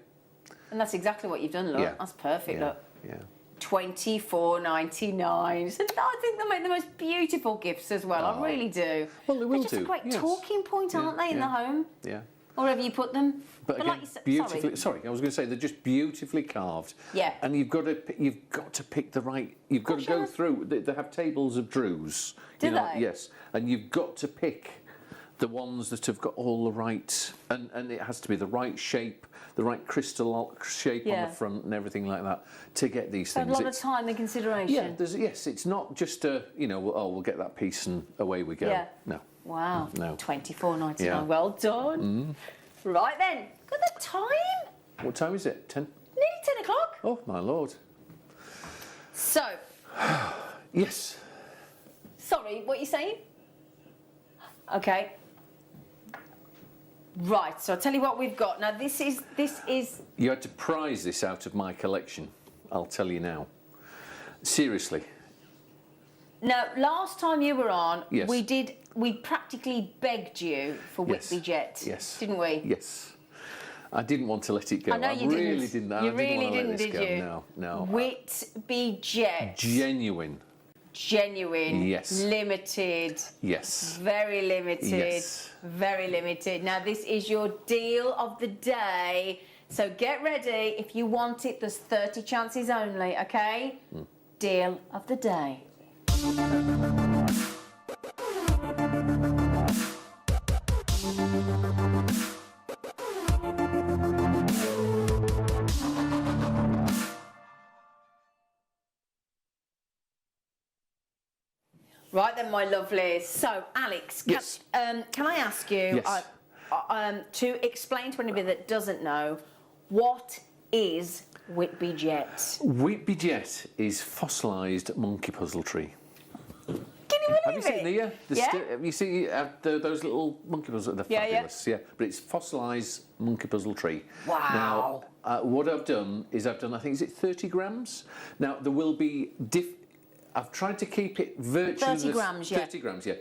And that's exactly what you've done, look. Yeah. That's perfect, Yeah. look. Yeah. $24.99. So I think they'll make the most beautiful gifts as well. I really do. Well, they will They're just do, a great yes. talking point, aren't they, in the home? Yeah. Or wherever you put them. But again, like you said, beautifully. Sorry, I was going to say they're just beautifully carved. Yeah. And you've got to pick the right. You've got to go through. They have tables of Drews. Do they? Yes. And you've got to pick the ones that have got all the right, and it has to be the right shape, the right crystal shape on the front, and everything like that to get these So things. a lot of time and consideration. Yeah. It's not just a we'll get that piece and away we go. Yeah. No. Wow. No. $24.99. Yeah. Well done. Right then. Look at the time. What time is it? 10. Nearly 10 o'clock. Oh my lord. So, Yes. sorry, what are you saying? Okay. Right, so I'll tell you what we've got. Now this is You had to prize this out of my collection. I'll tell you now. Seriously. now last time you were on, Yes. we practically begged you for Whitby Jet. Yes. Didn't we? Yes. I didn't want to let it go. I know you didn't. really didn't. You I didn't really want to didn't, let this did go. you? No. Whitby Jet. Genuine. Genuine. Yes. Limited. Yes. Very limited. Yes. Very limited. Now this is your deal of the day. So get ready. If you want it, there's 30 chances only, okay? Deal of the day. Right then, my lovelies. So, Alex, Yes. can I ask you Yes. to explain to anybody that doesn't know, what is Whitby Jet? Whitby Jet is fossilised monkey puzzle tree. Can you believe Have you seen it? the have you seen those little monkey puzzles? They're Yeah, yeah. fabulous. Yeah. But it's fossilised monkey puzzle tree. Wow. Now, what I've done is I think is it 30 grams? Now there will be I've tried to keep it virtually 30 grams, yeah. 30 grams, yeah.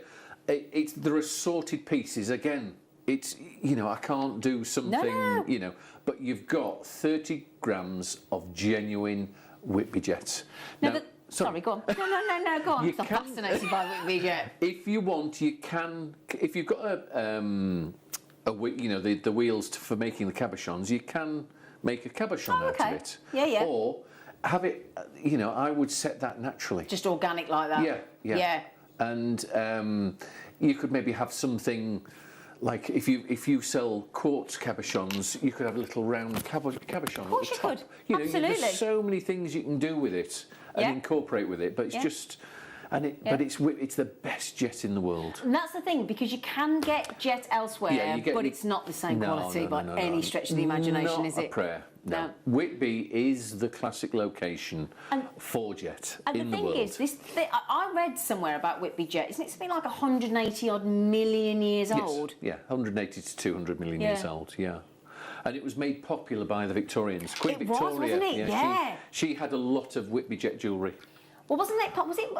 There are sorted pieces again. It's I can't do something but you've got 30 grams of genuine Whitby Jet. Now, sorry, go on. No, go on. You I'm fascinated by Whitby Jet. If you want, you can. If you've got the wheels for making the cabochons, you can make a cabochon out of it. Yeah. Or have it. I would set that naturally. Just organic like that. Yeah. And you could maybe have something. Like if you sell quartz cabochons, you could have a little round cabochon at the top. Could. Absolutely. There's so many things you can do with it and incorporate with it, but it's just, but it's the best jet in the world. And that's the thing, because you can get jet elsewhere, but it's not the same quality by any stretch of the imagination, is it? Not a prayer. No. Whitby is the classic location for jet in the world. And the thing is, I read somewhere about Whitby Jet, isn't it something like 180 odd million years old? Yeah, 180 to 200 million years old, yeah. And it was made popular by the Victorians. Queen Victoria. Wasn't it? Yeah. She had a lot of Whitby Jet jewellery. Well, was it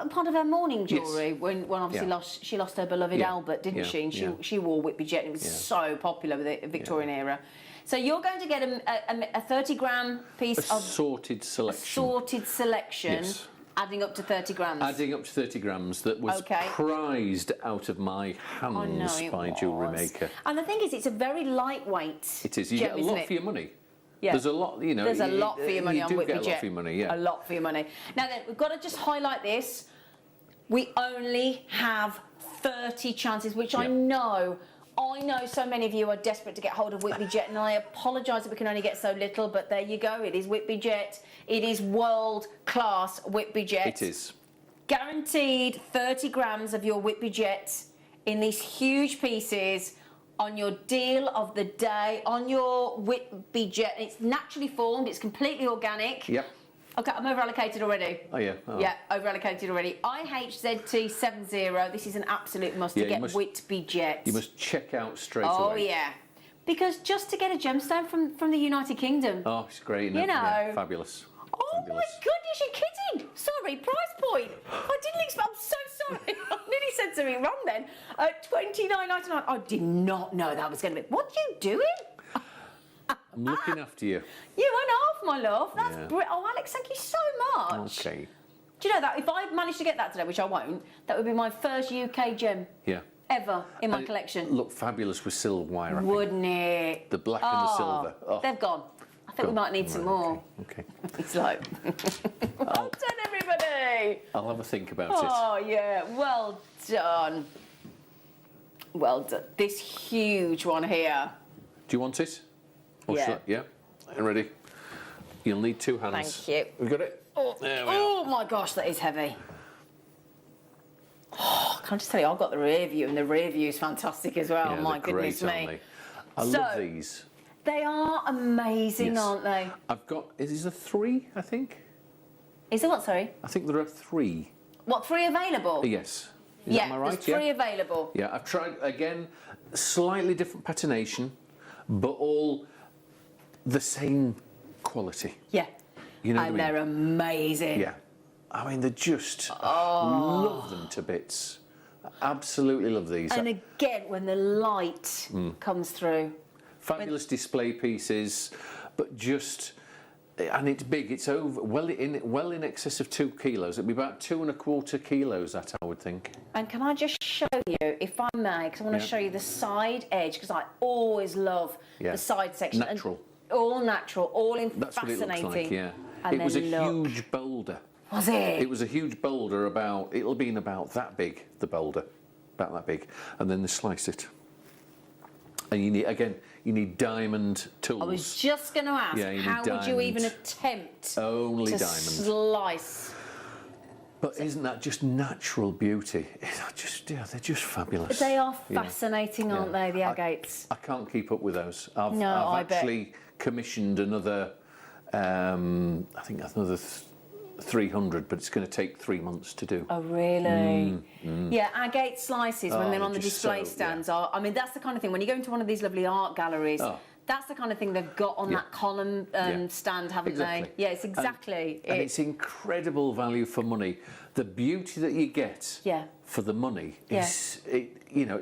part of her mourning jewellery when obviously Yeah. she lost her beloved Yeah. Albert, didn't Yeah. she? And Yeah. she wore Whitby Jet. And it was Yeah. so popular with the Victorian era. So you're going to get a 30-gram piece of Assorted selection. sorted selection, Yes. adding up to 30 grams. Adding up to 30 grams that was Okay. prized out of my I know hands it by was. JewelleryMaker. And the thing is, it's a very lightweight. It is. You gem, get a isn't lot it? for your money. Yeah. There's a lot, you know. There's a lot for your money on You do Whitby get a Jet. lot for your money, yeah. A lot for your money. Now then, we've got to just highlight this. We only have 30 chances, which I Yeah. know so many of you are desperate to get hold of Whitby Jet, and I apologise that we can only get so little, but there you go. It is Whitby Jet. It is world-class Whitby Jet. It is. Guaranteed 30 grams of your Whitby Jet in these huge pieces on your deal of the day, on your Whitby Jet. It's naturally formed, it's completely organic. Yep. Okay, I'm over allocated already. Oh, yeah. Oh. Yeah, over allocated already. IHZT70, this is an absolute must Yeah, to you get must- Whitby Jet. You must check out straight Oh, away. yeah. Because just to get a gemstone from the United Kingdom. Oh, it's great. Isn't You it? Yeah, know. fabulous. Oh my Fabulous. goodness, you're kidding! Sorry, price point. I didn't expect. I'm so sorry. I nearly said something wrong then. $29.99. I did not know that was going to be. What are you doing? I'm looking after you. You went off, my love. That's Yeah. Oh, Alex, thank you so much. Okay. Do you know that if I managed to get that today, which I won't, that would be my first UK gem Yeah. ever in my And it collection. Look fabulous with silver wire wrapping. Wouldn't it? The black and the silver. Oh. They've gone. I think we Gone. might need some Right, more. Okay. It's like, well done, everybody. I'll have a think about it. Oh, yeah, well done. Well done. This huge one here. Do you want it? Or Yeah. shall I- Yeah. Ready? You'll need two hands. Thank you. We got it? Oh, There we oh my gosh, that is heavy. Oh, can I just tell you, I've got the rear view, and the rear view is fantastic as well. Yeah, My they're goodness great, me. aren't they? I So- love these. They are amazing, Yes. aren't they? I've got, is there 3, I think? Is there what, sorry? I think there are 3. What, 3 available? Yes. Yeah, Am I right? there's 3 available. Yeah, I've tried, again, slightly different patination, but all the same quality. Yeah. You know And what I mean? they're amazing. Yeah. I mean, they're just, Oh. love them to bits. I absolutely love these. And again, when the light comes through. Fabulous display pieces, but just, and it's big. It's over well in excess of 2 kilos. It'd be about 2¼ kilos. That I would think. And can I just show you, if I may, because I want to Yeah. show you the side edge, because I always love Yeah. the side section. And Natural. all natural, all in That's what it fascinating. looks like. Yeah. And It was a then look. huge boulder. Was it? It was a huge boulder. It'll been about that big. The boulder, about that big, and then they slice it. And you need diamond tools. I was just going to ask, Yeah, you need how would you even diamond. attempt Only to diamond. slice? But isn't that just natural beauty? They're just fabulous. They are Yeah. fascinating, aren't Yeah. they, the agates? I can't keep up with those. I've No, I bet. actually commissioned another, I think another 300, but it's going to take 3 months to do. Oh, really? Yeah, agate slices, when Oh, they're on they're the just display so- stands, are, I mean, that's the kind of thing, when you go into one of these lovely art galleries, Oh. that's the kind of thing they've got on Yeah. that column Yeah. stand, haven't Exactly. they? Yeah, it's exactly And it. it's incredible value for money. The beauty that you get Yeah. for the money Yeah. is,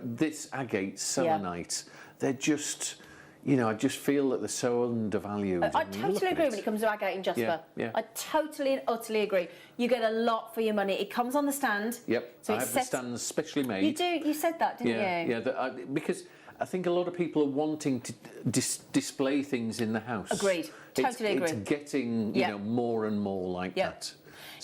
this agate selenite, they're just, I just feel that they're so undervalued. I when you look totally at agree it. when it comes to agate and Jasper. Yeah, yeah. I totally and utterly agree. You get a lot for your money. It comes on the stand. Yep, So I it's have the set- stands specially made. You do. You said that, didn't you? Yeah. Because I think a lot of people are wanting to display things in the house. Agreed. Totally It's agree. getting Yeah. more and more like Yeah. that.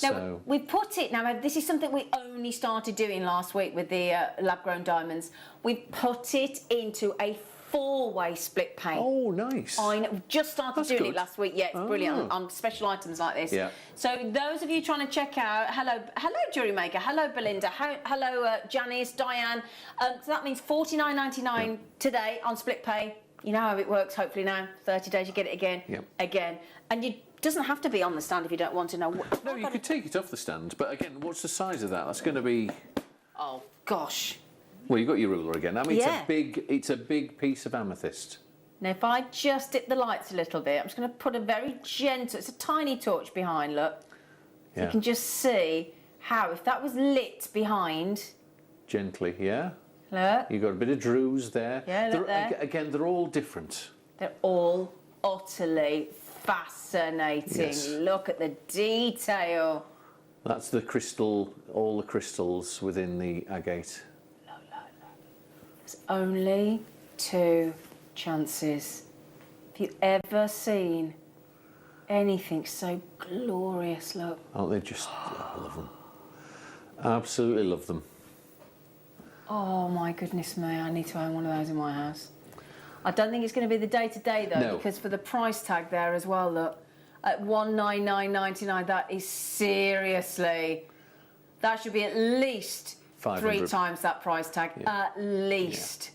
Now, So we've put it, now this is something we only started doing last week with the lab-grown diamonds. We've put it into a 4-way split paint. oh, nice. I know, just started That's doing good. it last week. Yeah, it's brilliant on special items like this. Yeah. So those of you trying to check out, hello JewelleryMaker, hello Belinda, hello Janice, Diane. So that means $49.99 today on split pay. You know how it works. Hopefully now, 30 days you get it again, Yep. again, and you doesn't have to be on the stand if you don't want to know. No, you could take it off the stand, but again, what's the size of that? That's going to be. Oh gosh. Well, you got your ruler again. I mean, Yeah. it's a big piece of amethyst. Now, if I just dip the lights a little bit, I'm just going to put a very gentle, it's a tiny torch behind, look. You can just see how, if that was lit behind, Gently, yeah. look, You've got a bit of druze there. Yeah, look there. Again, they're all different. they're all utterly fascinating. Yes. Look at the detail. That's the crystal, all the crystals within the agate. There's only 2 chances. Have you ever seen anything so glorious? Look. Aren't they just, I love them. Absolutely love them. Oh my goodness me, I need to own one of those in my house. I don't think it's going to be the day-to-day though, No. because for the price tag there as well, look, at $199.99, that is seriously, that should be at least 3 500. times that price tag, at least.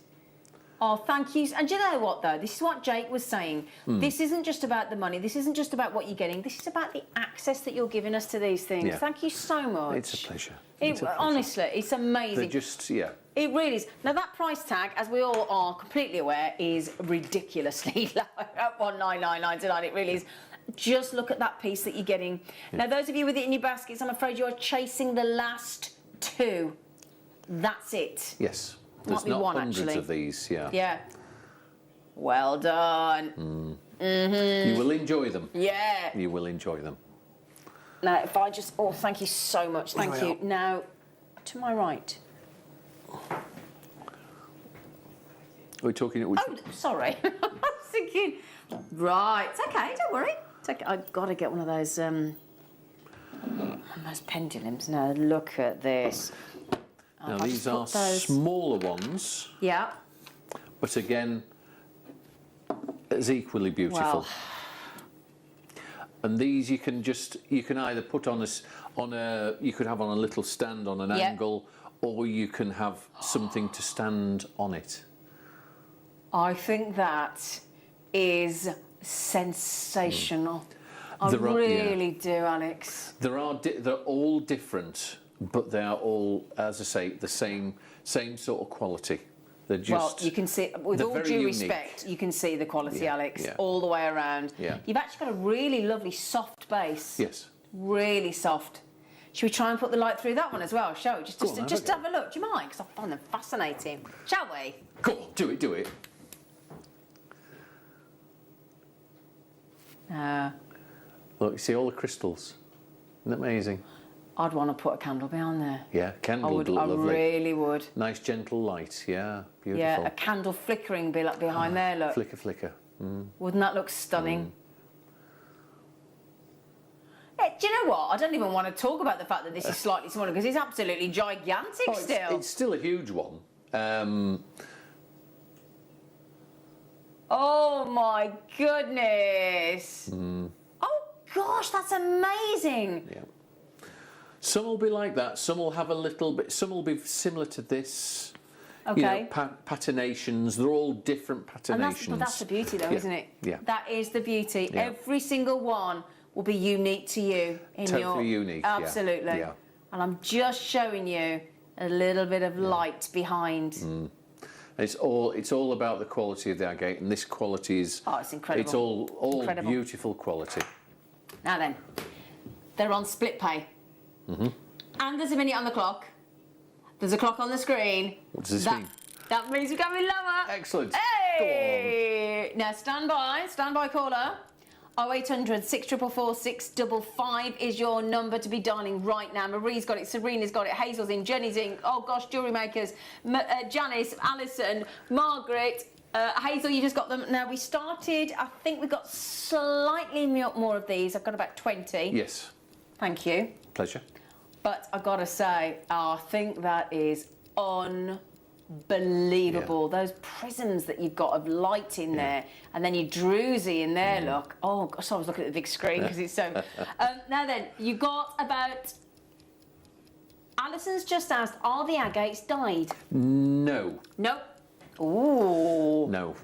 Oh, thank you. And do you know what, though? This is what Jake was saying. This isn't just about the money. This isn't just about what you're getting. This is about the access that you're giving us to these things. Yeah. Thank you so much. It's a pleasure. It's a pleasure. Honestly, it's amazing. They're just, yeah. It really is. Now, that price tag, as we all are completely aware, is ridiculously low at $199.99. It really is. Just look at that piece that you're getting. Yeah. Now, those of you with it in your baskets, I'm afraid you're chasing the last 2. That's it. Yes. Might There's be not 1, hundreds actually. of these, yeah. Yeah. Well done. You will enjoy them. Yeah. You will enjoy them. Now, if I just... Oh, thank you so much. Thank There we you. Now, to my right. We're talking... Oh, sorry. I was thinking... Right. It's okay. Don't worry. It's okay. I've got to get one of those pendulums. Now, look at this. Now, I'll these just are put those- smaller ones, Yeah. but again, as equally beautiful. Well. And these you can either put on you could have on a little stand on an Yeah. angle, or you can have something to stand on it. I think that is sensational. I There are- yeah. really do, Alex. They're all different, but they are all, as I say, the same sort of quality. They're just... Well, you can see, with they're all very due unique. respect, you can see the quality, Yeah, Alex, yeah. all the way around. Yeah. You've actually got a really lovely soft base. Yes. Really soft. Should we try and put the light through that one as well, shall we? Just Go on, just have a have a look. Do you mind? Because I find them fascinating. Shall we? Go on, do it. Look, you see all the crystals. Isn't that amazing? I'd want to put a candle behind there. Yeah, candle I would. look I lovely. really would. Nice gentle light, yeah, beautiful. Yeah, a candle flickering behind there. Look. Flicker. Wouldn't that look stunning? Yeah, do you know what? I don't even want to talk about the fact that this is slightly smaller because it's absolutely gigantic still. It's still a huge one. Oh my goodness! Oh gosh, that's amazing! Yeah. Some will be like that. Some will have a little bit. Some will be similar to this. Okay. You know, patinations. They're all different And patinations. that's the beauty, though, Yeah. isn't it? Yeah. That is the beauty. Yeah. Every single one will be unique to you. Totally unique, yeah. Absolutely. Yeah. And I'm just showing you a little bit of light behind. It's all about the quality of the agate, and this quality is. Oh, it's incredible. It's all Incredible. beautiful quality. Now then, they're on split pay. And there's a minute on the clock. There's a clock on the screen. What does this that, mean? That means we're going lower. Excellent. Hey! Now stand by caller. 0800 644 655 is your number to be dialing right now. Marie's got it, Serena's got it, Hazel's in, Jenny's in, oh gosh, Jewellery Makers, Janice, Alison, Margaret, Hazel, you just got them. Now we started, I think we got slightly more of these. I've got about 20. Yes. Thank you. Pleasure. But I've got to say, I think that is unbelievable. Yeah. Those prisms that you've got of light in there, and then your druzy in there, look. Oh, gosh, I was looking at the big screen because it's so... now then, you got about... Alison's just asked, are the agates dyed? No. Nope. Ooh. No.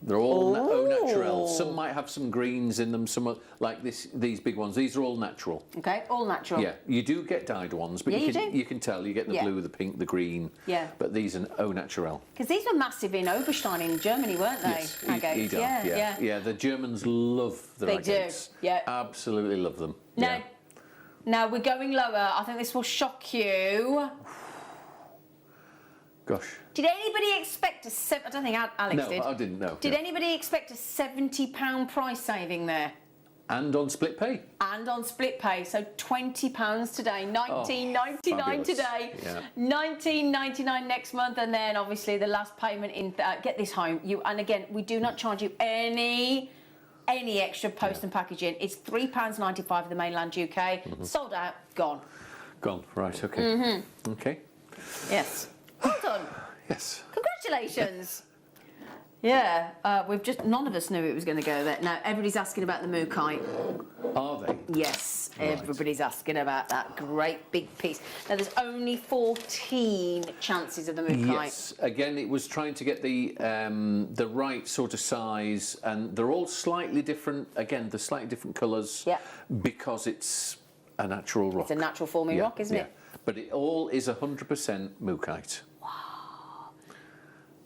They're all au naturel. Some might have some greens in them. Some are, like these big ones. These are all natural. Okay, all natural. Yeah, you do get dyed ones, but Yeah, you can tell. You get the Yeah. blue, the pink, the green. Yeah. But these are au naturel. Because these were massive in Oberstein in Germany, weren't they? Yes, Agates. yeah. The Germans love their They do, agates. yeah. Absolutely love them. Now, Yeah. Now we're going lower. I think this will shock you. Gosh. Did anybody expect I don't think Alex No, did. I didn't know. Did Yeah. anybody expect a £70 price saving there? And on split pay. And on split pay, so £20 today, £19.99 fabulous. today, Yeah. £19.99 next month, and then obviously the last payment in. Get this home, and again, we do not charge you any extra post and packaging. It's £3.95 for the mainland UK. Sold out, gone. Gone. Right. Okay. Okay. Yes, well done. Yes. Congratulations. Yeah, none of us knew it was going to go there. Now everybody's asking about the mookaite. Are they? Yes, Right. everybody's asking about that great big piece. Now there's only 14 chances of the mookaite. Yes. Again, it was trying to get the right sort of size, and they're all slightly different. Again, they're slightly different colours. Yeah. Because it's a natural rock. It's a natural forming rock, isn't it? But it all is 100% mookaite.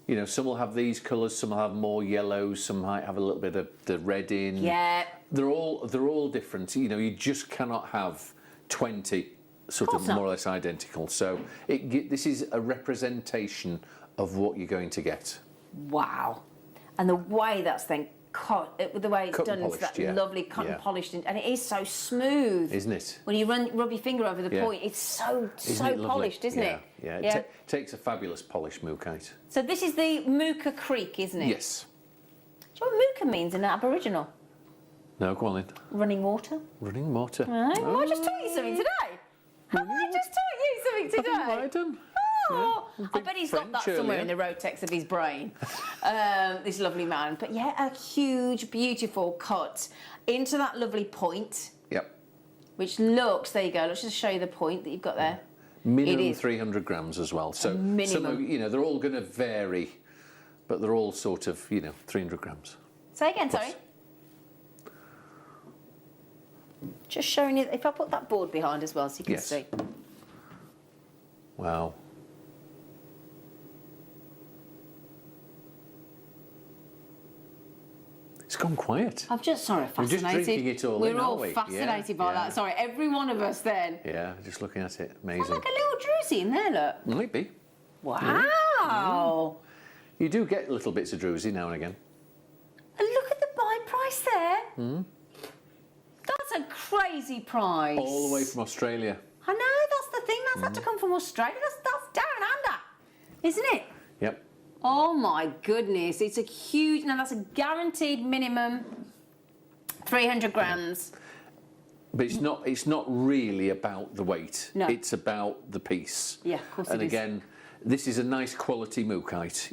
You know, some will have these colours, some will have more yellows, some might have a little bit of the red in. Yeah. They're all different. You know, you just cannot have 20 sort of not. more or less identical. So this is a representation of what you're going to get. Wow. And the way that's then cut, the way it's Cut and done, it's polished, that yeah. lovely cut Yeah. and polished, and it is so smooth. Isn't it? When you rub your finger over the Yeah. point, it's so Isn't it lovely? polished, isn't Yeah, it? Yeah, it takes a fabulous polished mookaite. So this is the Mooka Creek, isn't it? Yes. Do you know what Mooka means in Aboriginal? No, go on then. Running water. Running water. I just taught you something today. Have I just taught you something I think you might today? have done. Oh, Yeah, I bet he's got that French somewhere earlier. in the rotex of his brain. This lovely man. But yeah, a huge, beautiful cut into that lovely point, Yep. which looks, there you go, let's just show you the point that you've got there. Minimum It is. 300 grams as well. So minimum. some of, you know, they're all going to vary, but they're all sort of, you know, 300 grams. Say again, Plus. sorry. Just showing you, if I put that board behind as well so you can Yes. see. Wow. It's gone quiet. I'm just, sorry, We're fascinated. just drinking it all We're in, all aren't we? fascinated by Yeah. that. Sorry, every one of us then. Yeah, just looking at it. There's Amazing. like a little druzy in there, look. Might be. Wow. You do get little bits of druzy now and again. And look at the buy price there. That's a crazy price. All the way from Australia. I know, that's the thing. That's had to come from Australia. That's down under, isn't it? Yep. Oh my goodness, it's a huge. Now that's a guaranteed minimum 300 grams. But it's not really about the weight. No. It's about the piece. Yeah, of course And it is. again, this is a nice quality mookaite.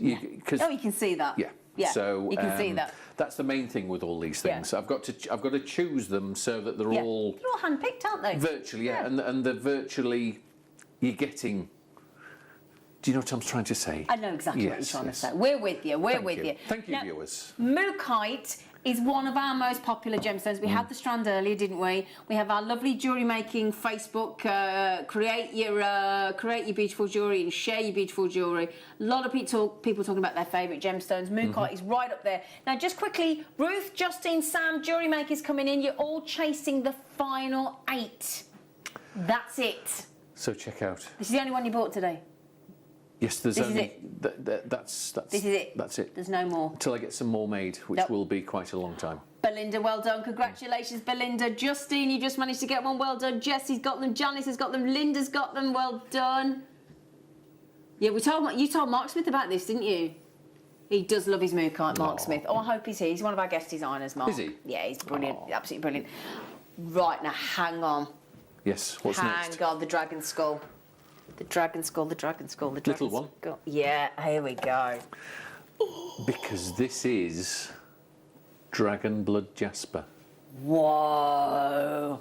Oh, you can see that. Yeah. Yeah. So you can see that. That's the main thing with all these Yeah. things. I've got to choose them so that they're Yeah. all They're all hand-picked, aren't they? virtually, yeah, Yeah. and they're virtually you're getting. Do you know what I'm trying to say? I know exactly what you're Yes, trying yes. to say. We're with you. We're Thank with you. Thank you, Now, viewers. Mookaite is one of our most popular gemstones. We had the strand earlier, didn't we? We have our lovely jewellery making Facebook. Create your beautiful jewellery and share your beautiful jewellery. A lot of people talking about their favourite gemstones. Mookaite is right up there. Now, just quickly, Ruth, Justine, Sam, jewellery makers coming in. You're all chasing the final 8. That's it. So check out. This is the only one you bought today. Yes, there's This is only it. that's This is it. That's it. There's no more. Until I get some more made, which Nope. will be quite a long time. Belinda, well done. Congratulations, Belinda. Justine, you just managed to get one. Well done. Jessie's got them. Janice has got them. Linda's got them. Well done. Yeah, you told Mark Smith about this, didn't you? He does love his mookaite, Mark Aw. Smith. Oh, I hope he's here. He's one of our guest designers, Mark. Is he? Yeah, he's brilliant. Aw. Absolutely brilliant. Right, now hang on. Yes. What's hang next? on, the dragon skull. The dragon skull, the dragon skull, the dragon Little one? skull. Yeah, here we go. Because this is dragon blood jasper. Whoa.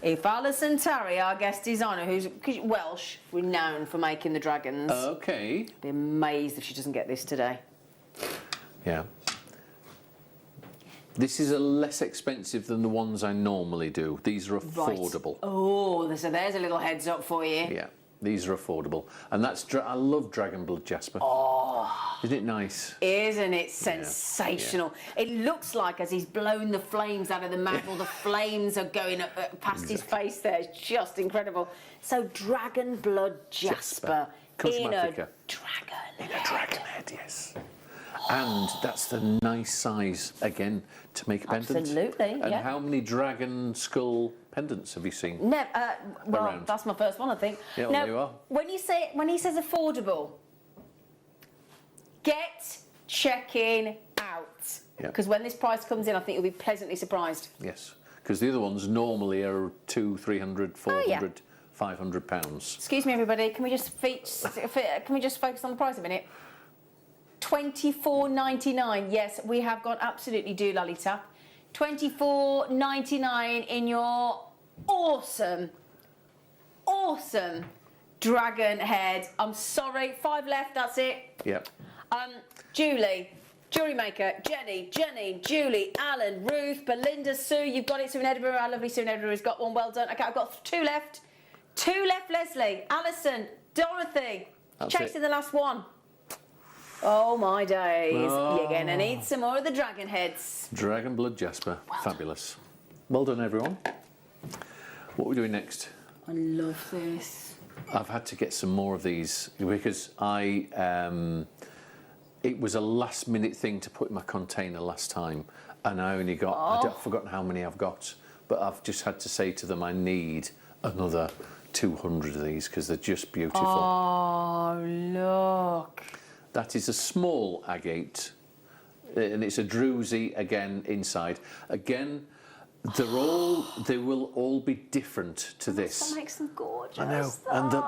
If Alison Terry, our guest designer, who's Welsh, renowned for making the dragons, Okay. be amazed if she doesn't get this today. Yeah. This is a less expensive than the ones I normally do. These are affordable. Oh, so there's a little heads up for you. Yeah. these are affordable. And I love Dragon Blood Jasper. Oh. Isn't it nice? Isn't it sensational? Yeah. It looks like as he's blown the flames out of the mouth, all the flames are going up past his face there. It's just incredible. So Dragon Blood Jasper. In a dragon head, yes. And that's the nice size, again, to make a pendant. Absolutely, And how many dragon skull pendants have you seen? Well, around? that's my first one, I think. Yeah, well, there you are. When he says affordable, get checking out. Because when this price comes in, I think you'll be pleasantly surprised. Yes, because the other ones normally are 200, 300, 400, £500. Excuse me, everybody. Can we just focus on the price a minute? $24.99. Yes, we have gone absolutely do Lalita. $24.99 in your awesome dragon head. I'm sorry, 5 left. That's it. Yep. Julie, JewelleryMaker, Jenny, Julie, Alan, Ruth, Belinda, Sue. You've got it. Sue in Edinburgh. Our lovely Sue in Edinburgh has got one. Well done. Okay, I've got 2 left. 2 left. Leslie, Alison, Dorothy. Chasing the last one. Oh my days. You're going to need some more of the dragon heads. Dragon Blood Jasper. Fabulous. Well done, everyone. What are we doing next? I love this. I've had to get some more of these because it was a last minute thing to put in my container last time, and I only got, I've forgotten how many I've got, but I've just had to say to them I need another 200 of these because they're just beautiful. Oh, look. That is a small agate, and it's a druzy again inside. Again, they will all be different to this. That makes them gorgeous. I know,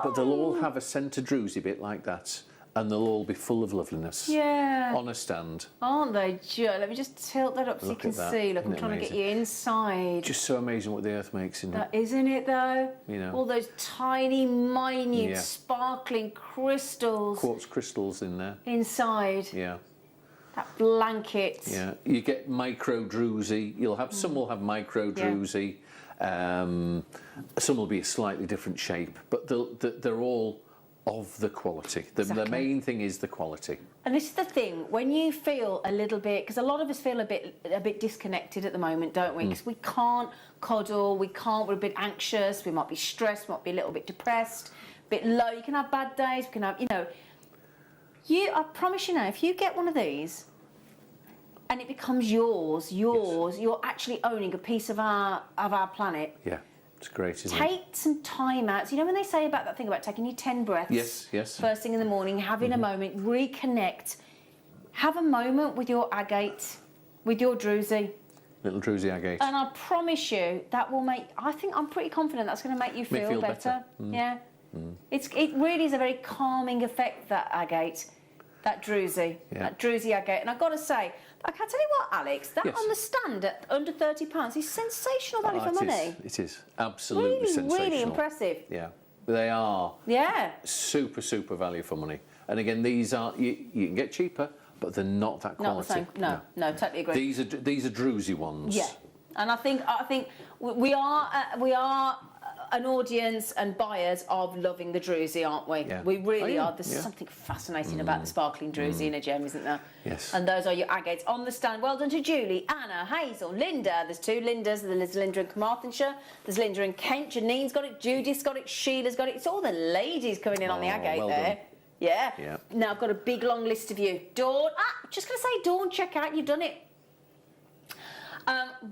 but they'll all have a centre druzy bit like that, and they'll all be full of loveliness. Yeah. On a stand. Aren't they, Joe? Let me just tilt that up so you can see. Look, I'm trying to get you inside. Just so amazing what the earth makes, isn't it? Isn't it, though? You know. All those tiny, minute, sparkling crystals. Quartz crystals in there. Inside. Yeah. That blanket. Yeah. You get micro druzy. You'll have some will have micro druzy. Some will be a slightly different shape, but they're all of the quality. The main thing is the quality. And this is the thing, when you feel a little bit, because a lot of us feel a bit disconnected at the moment, don't we? Because we can't cuddle, we're a bit anxious, we might be stressed, we might be a little bit depressed, a bit low. You can have bad days, we can have, I promise you now, if you get one of these and it becomes yours, you're actually owning a piece of our planet. Yeah. It's great, isn't it? Take some time out. So, when they say about that thing about taking your 10 breaths first thing in the morning, having a moment, reconnect, have a moment with your agate, with your druzy. Little druzy agate. And I promise you that will I'm pretty confident that's going to make you feel better. Yeah. It really is a very calming effect, that agate, that druzy agate. And I've got to say, I can tell you what, Alex, that on the stand at under £30 is sensational value for money. It is absolutely sensational. Really impressive. Yeah, they are. Yeah. Super value for money. And again, these are you can get cheaper, but they're not that quality. Not the same. No, totally agree. These are druzy ones. Yeah, and I think we are an audience and buyers of loving the druzy, aren't we? Yeah. We really are. There's something fascinating about the sparkling druzy in a gem, isn't there? Yes. And those are your agates on the stand. Well done to Julie, Anna, Hazel, Linda. There's 2 Lindas. There's Linda in Carmarthenshire. There's Linda in Kent. Janine's got it. Judith's got it. Sheila's got it. It's all the ladies coming in on the agate there. Done. Yeah. Now I've got a big long list of you. Dawn. Just going to say, Dawn, check out. You've done it.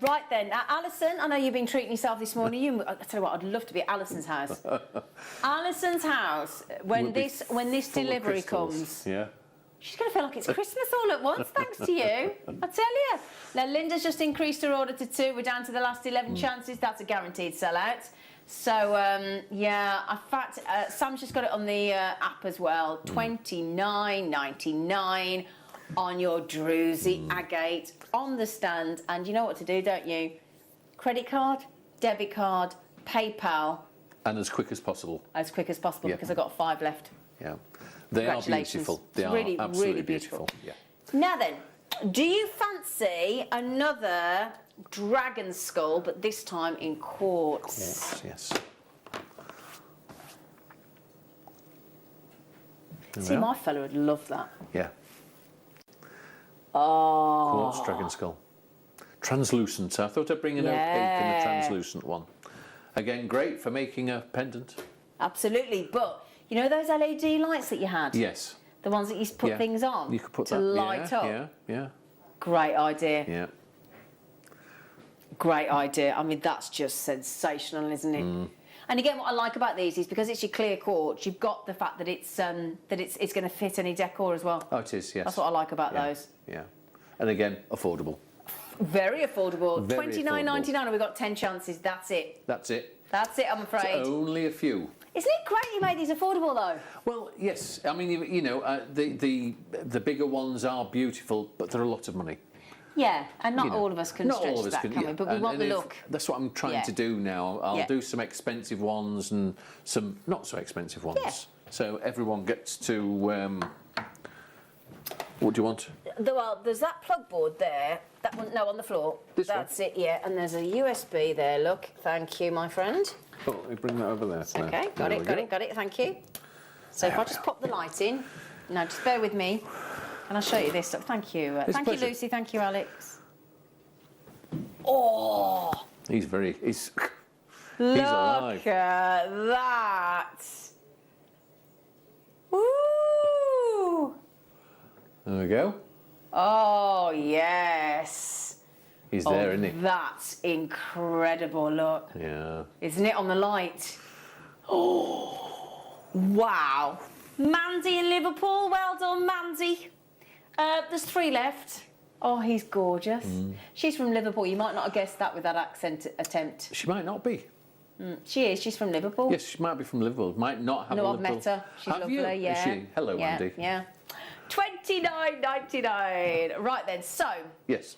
Right then, Alison, I know you've been treating yourself this morning. I tell you what, I'd love to be at Alison's house. Alison's house, when this delivery comes, she's going to feel like it's Christmas all at once, thanks to you. I tell you. Now, Linda's just increased her order to 2. We're down to the last 11 chances. That's a guaranteed sellout. So, in fact, Sam's just got it on the app as well. $29.99 on your druzy agate on the stand. And you know what to do, don't you? Credit card, debit card, PayPal. And as quick as possible. As quick as possible, because I've got 5 left. Yeah. They are beautiful. They are really, absolutely really beautiful. Yeah. Now then, do you fancy another dragon skull, but this time in quartz? Yes. See, my fella would love that. Yeah. Oh. Quartz dragon skull. Translucent. I thought I'd bring an opaque and a translucent one. Again, great for making a pendant. Absolutely. But you know those LED lights that you had? Yes. The ones that you used to put things on? You could put to that light up. Yeah. Great idea. Yeah. Great idea. I mean, that's just sensational, isn't it? And again, what I like about these is because it's your clear quartz, you've got the fact that it's going to fit any decor as well. Oh, it is. Yes. That's what I like about those. Yeah. And again, affordable. Very affordable. Very $29.99, and we've got 10 chances. That's it. That's it. That's it. I'm afraid. It's only a few. Isn't it great you made these affordable though? Well, yes. I mean, you know, the bigger ones are beautiful, but they're a lot of money. Yeah, and not You know, all of us can not stretch all of us that, can, can we? But we And- want and the if- look. That's what I'm trying to do now. I'll do some expensive ones and some not so expensive ones. Yeah. So everyone gets to. What do you want? Well, there's that plug board there. That one, no, on the floor. This one? That's it, yeah. And there's a USB there, look. Thank you, my friend. Oh, let me bring that over there. Okay, got it, thank you. So if I just pop the light in, now just bear with me, and I'll show you this. Thank you. It's a Thank you, pleasure. Lucy. Thank you, Alex. Oh, He's look alive. at that. Woo! There we go. Oh, yes. He's there, isn't he? That's incredible, look. Yeah. Isn't it on the light? Oh, wow. Mandy in Liverpool, well done, Mandy. There's 3 left. Oh, he's gorgeous. She's from Liverpool. You might not have guessed that with that accent attempt. She might not be. She is. She's from Liverpool. Yes, she might be from Liverpool. Might not have a No, I've Liverpool. met her. She's Have lovely. you? Yeah. Is she? Hello, yeah, Andy. Yeah. $29.99. Right then. So, Yes.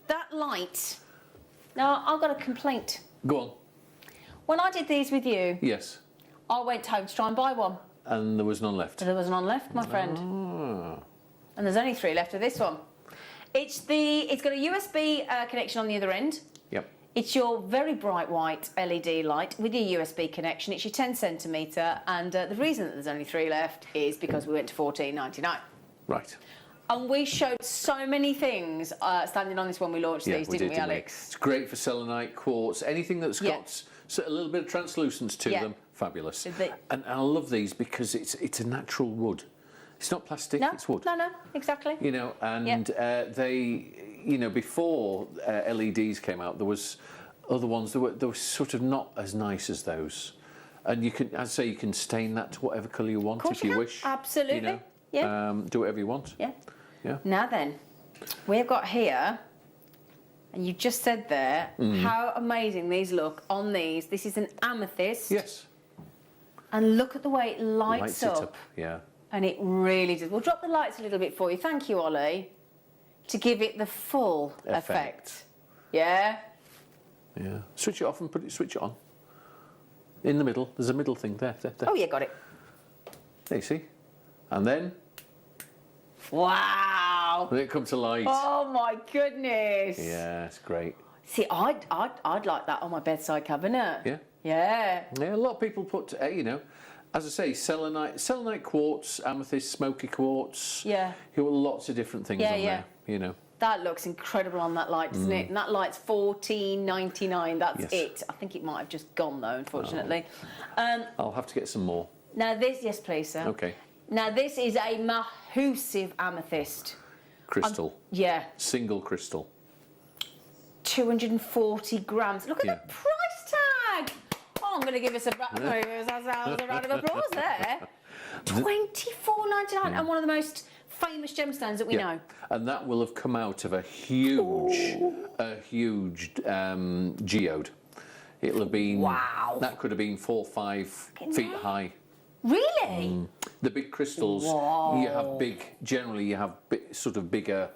that light. Now, I've got a complaint. Go on. When I did these with you, Yes. I went home to try and buy one. And there was none left. There was none left, my friend. And there's only 3 left of this one. It's got a USB connection on the other end. Yep. It's your very bright white LED light with your USB connection. It's your 10 centimetre, and the reason that there's only 3 left is because we went to $14.99. Right. And we showed so many things standing on this when we launched these, didn't we, Alex? It's great for selenite, quartz, anything that's Yeah. got a little bit of translucence to Yeah. them. Fabulous. They- And I love these because it's a natural wood. It's not plastic, No, it's wood. no, exactly. You know, and they, you know, before LEDs came out, there was other ones that were sort of not as nice as those. And you can, I'd say, you can stain that to whatever colour you want course if you you can. wish. Absolutely. You know? Yeah. Do whatever you want. Yeah. Yeah. Now then, we've got here, and you just said there, how amazing these look on these. This is an amethyst. Yes. And look at the way it lights it up. up. Yeah. And it really does. We'll drop the lights a little bit for you. Thank you, Ollie. To give it the full effect. Yeah? Yeah. Switch it off and switch it on. In the middle. There's a middle thing there. Oh, yeah, got it. There you see. And then Wow. when it comes to light. Oh, my goodness. Yeah, it's great. See, I'd like that on my bedside cabinet. Yeah. Yeah. Yeah, a lot of people put, you know, as I say, selenite quartz, amethyst, smoky quartz. Yeah. You got lots of different things Yeah, on yeah. there, you know. That looks incredible on that light, doesn't it? And that light's $14.99. That's Yes. it. I think it might have just gone though, unfortunately. I'll have to get some more. Now this, yes, please, sir. Okay. Now this is a massive amethyst. Crystal. Yeah, Single crystal. 240 grams. Look at Yeah. the price tag. Oh, I'm going to give us a round of applause there. $24.99 and one of the most famous gemstones that we know. And that will have come out of a huge geode. It'll have been, Wow. that could have been 4 or 5 feet high. Really? The big crystals, you have generally you have sort of bigger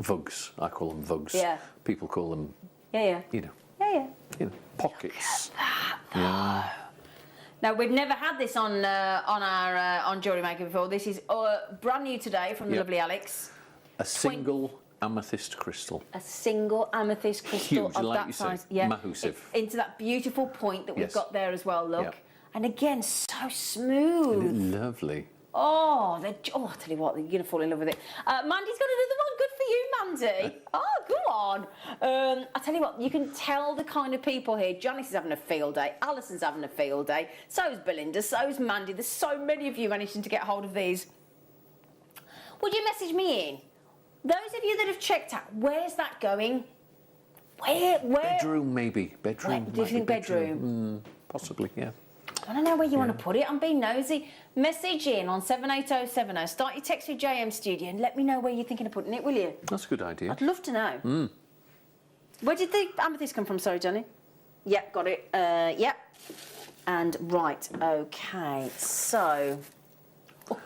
vugs. I call them vugs. Yeah. People call them, Yeah. you know, Yeah. pockets. Now we've never had this on JewelleryMaker before. This is brand new today from the Yep. lovely Alex. A single amethyst crystal. A single amethyst crystal Huge, of like that you say, size. Yeah. massive. Into that beautiful point that we've Yes. got there as well, look. Yep. And again, so smooth. Lovely. Oh, I tell you what, you're going to fall in love with it. Mandy's got another one. Good for you, Mandy. Oh, go on. I tell you what, you can tell the kind of people here. Janice is having a field day. Alison's having a field day. So is Belinda. So is Mandy. There's so many of you managing to get hold of these. Would you message me in? Those of you that have checked out, where's that going? Where? Bedroom, maybe. Bedroom. Do you think bedroom? Possibly, yeah. I don't know where you want to put it. I'm being nosy. Message in on 78070. Start your text with JM Studio and let me know where you're thinking of putting it, will you? That's a good idea. I'd love to know. Where did the amethyst come from? Sorry, Johnny. Yep, got it. Yep. And right, okay. So, do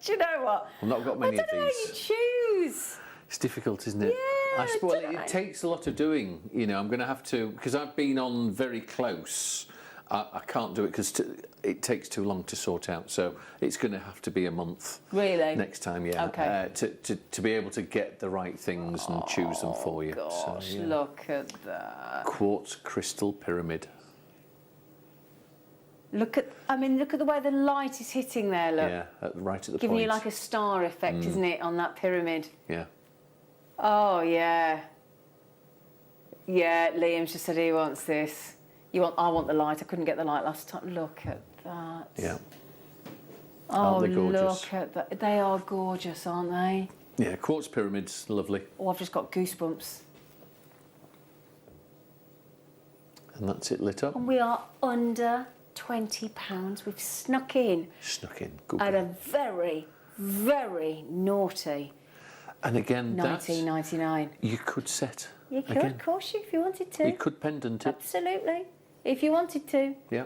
you know what? I've not got many I don't know of how you these. choose. It's difficult, isn't it? Yeah, I suppose don't know. it takes a lot of doing. You know, I'm going to have to, because I've been on very close. I can't do it because it takes too long to sort out. So it's going to have to be a month. Really? Next time, yeah. Okay. To be able to get the right things and choose them for you. Gosh, so, yeah. look at that. Quartz crystal pyramid. Look at the way the light is hitting there, look. Yeah, right at the Giving point. you like a star effect, isn't it, on that pyramid? Yeah. Oh, yeah. Yeah, Liam's just said he wants this. I want the light. I couldn't get the light last time. Look at that. Yeah. Oh, Aren't they gorgeous? look at that. They are gorgeous, aren't they? Yeah, quartz pyramids, lovely. Oh, I've just got goosebumps. And that's it lit up. And we are under £20. We've snuck in Snuck in. Good at a girl. very, very naughty And again, that's, £19.99. you could set. You could, again. of course, if you wanted to. You could pendant it. Absolutely. If you wanted to. Yeah.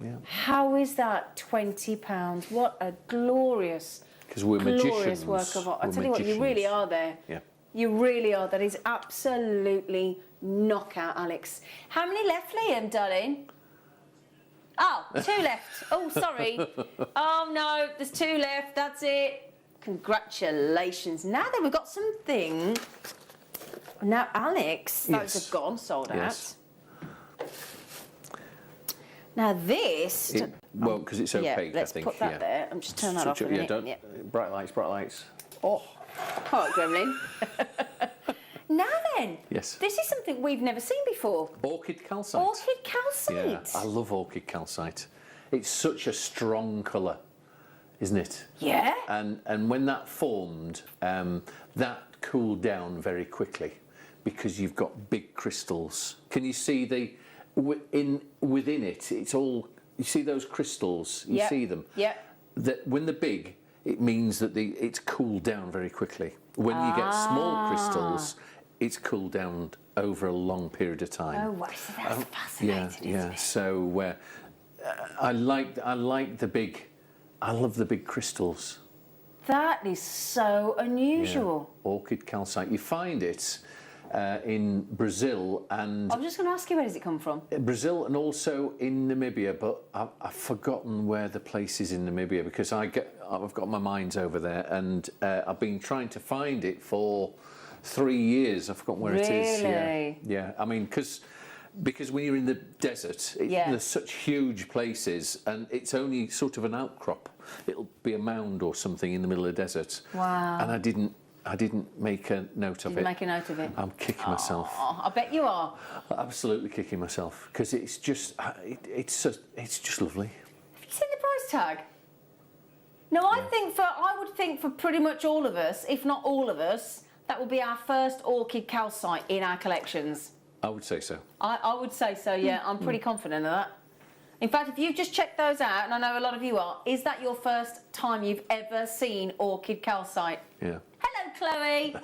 Yeah. How is that £20? What a glorious, Because we're glorious magicians. work of art. I We're tell you what, you really magicians. are there. Yeah. You really are. That is absolutely knockout, Alex. How many left, Liam, darling? Oh, 2 left. Oh, sorry. Oh, no, there's 2 left. That's it. Congratulations. Now then, we've got something. Now, Alex, those Yes. have gone, sold Yes. out. Now, this... Well, because it's opaque, let's I think. put that yeah. there. I'm just turning that off a Yeah, minute. don't. Yeah. Bright lights, bright lights. Oh, all right, Gremlin. Now then, Yes. this is something we've never seen before. Orchid calcite. Orchid calcite. Yeah, I love orchid calcite. It's such a strong colour, isn't it? Yeah. And when that formed, that cooled down very quickly because you've got big crystals. Can you see within it? It's all, you see those crystals. You Yep. see them. Yeah. That when they're big, it means that it's cooled down very quickly. When you get small crystals, it's cooled down over a long period of time. Oh, wow. So that's fascinating, Yeah. isn't it? So I like the big. I love the big crystals. That is so unusual. Yeah. Orchid calcite. You find it in Brazil and I'm just going to ask you, where does it come from? Brazil and also in Namibia, but I've forgotten where the place is in Namibia because I've got my mind's over there, and I've been trying to find it for 3 years. I've forgotten where it is. Really? Yeah. I mean, because when you're in the desert, there's such huge places, and it's only sort of an outcrop. It'll be a mound or something in the middle of the desert. Wow. And I didn't make a note of it. Didn't make a note of it. I'm kicking myself. Oh, I bet you are. Absolutely kicking myself because it's just lovely. Have you seen the price tag? No, I would think for pretty much all of us, if not all of us, that will be our first orchid calcite in our collections. I would say so. I would say so, yeah. I'm pretty confident of that. In fact, if you've just checked those out, and I know a lot of you are, is that your first time you've ever seen orchid calcite? Yeah. Hello, Chloe.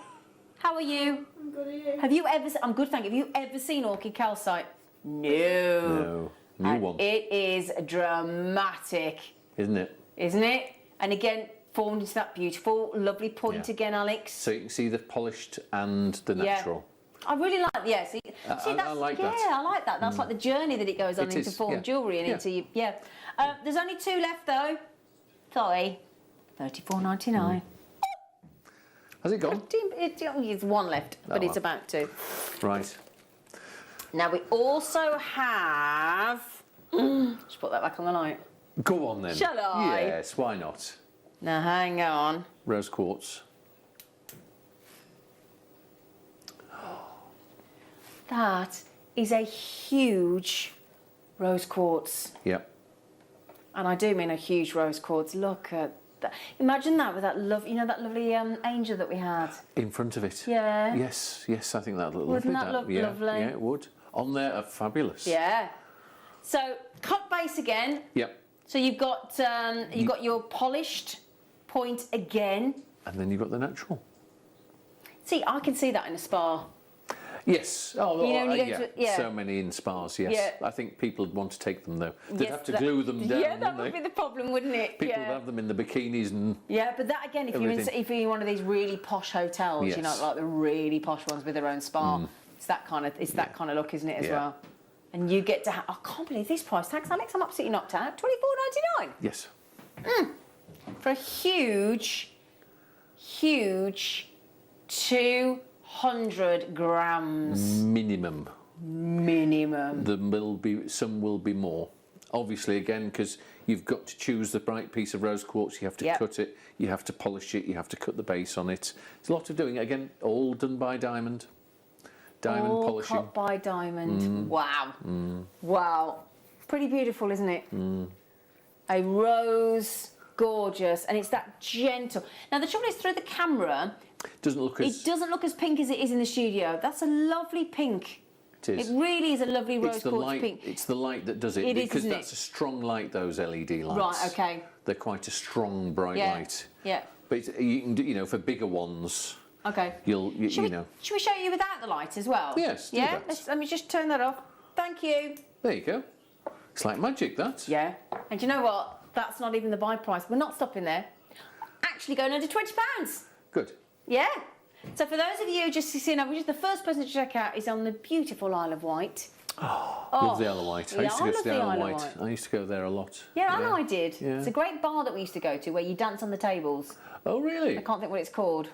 How are you? I'm good, are you? Have you ever... I'm good, thank you. Have you ever seen orchid calcite? No. No. New one. It is dramatic, Isn't it? isn't it? And again, formed into that beautiful, lovely point Yeah. again, Alex. So you can see the polished and the natural. I really like, see I that's, like yeah, that. I like that. That's like the journey that it goes on It into is, form yeah. jewellery and Yeah. into, There's only 2 left though. Sorry. $34.99. Has it gone? It's one left, but it's well. about to. Right. Now we also have. Just put that back on the light. Go on then. Shall I? Yes, why not? Now hang on. Rose quartz. That is a huge rose quartz. Yep. And I do mean a huge rose quartz. Look at that. Imagine that with that that lovely angel that we had. In front of it. Yeah. Yes, I think that looked Wouldn't lovely. that look yeah, lovely? Yeah, it would. On there, fabulous. Yeah. So cut base again. Yep. So you've got your polished point again. And then you've got the natural. See, I can see that in a spa. Yes. Oh, You know, when you go yeah. to- yeah. So many in spas, yes. Yeah. I think people would want to take them, though. They'd Yes, have to that- glue them down, Yeah, that wouldn't would they? be the problem, wouldn't it? People yeah. would have them in the bikinis and... Yeah, but that again, if you're in one of these really posh hotels, you know, Yes. like the really posh ones with their own spa, it's that kind of look, isn't it, as Yeah. well? And you get to I can't believe this price tags, Alex. I'm absolutely knocked out. $24.99 Yes. for a huge 200 grams Minimum. minimum. Some will be more. Obviously, again, because you've got to choose the right piece of rose quartz, you have to Yep. cut it, you have to polish it, you have to cut the base on it. It's a lot of doing. Again, all done by Diamond. Diamond All polishing. cut by Diamond. Wow. Wow. Pretty beautiful, isn't it? A rose, gorgeous, and it's that gentle. Now, the trouble is, through the camera, Doesn't look as... it doesn't look as pink as it is in the studio. That's a lovely pink. It is. It really is a lovely rose It's the quartz light. pink. It's the light that does it. It is, because isn't that's it? a strong light. Those LED lights. Right, okay. They're quite a strong, bright Yeah. light. Yeah. But you can do, for bigger ones, Okay. you Should know. we show you without the light as well? Yes, do Yeah. that. Let me just turn that off. Thank you. There you go. It's like magic, that. Yeah. And you know what? That's not even the buy price. We're not stopping there. Actually going under £20. Good. Yeah. So for those of you just the first person to check out is on the beautiful Isle of Wight. Love the Isle of Wight. I yeah, used to I go to love the the Isle of Isle of Wight. Wight. I used to go there a lot. Yeah, I know I did. Yeah. It's a great bar that we used to go to where you dance on the tables. Oh, really? I can't think what it's called.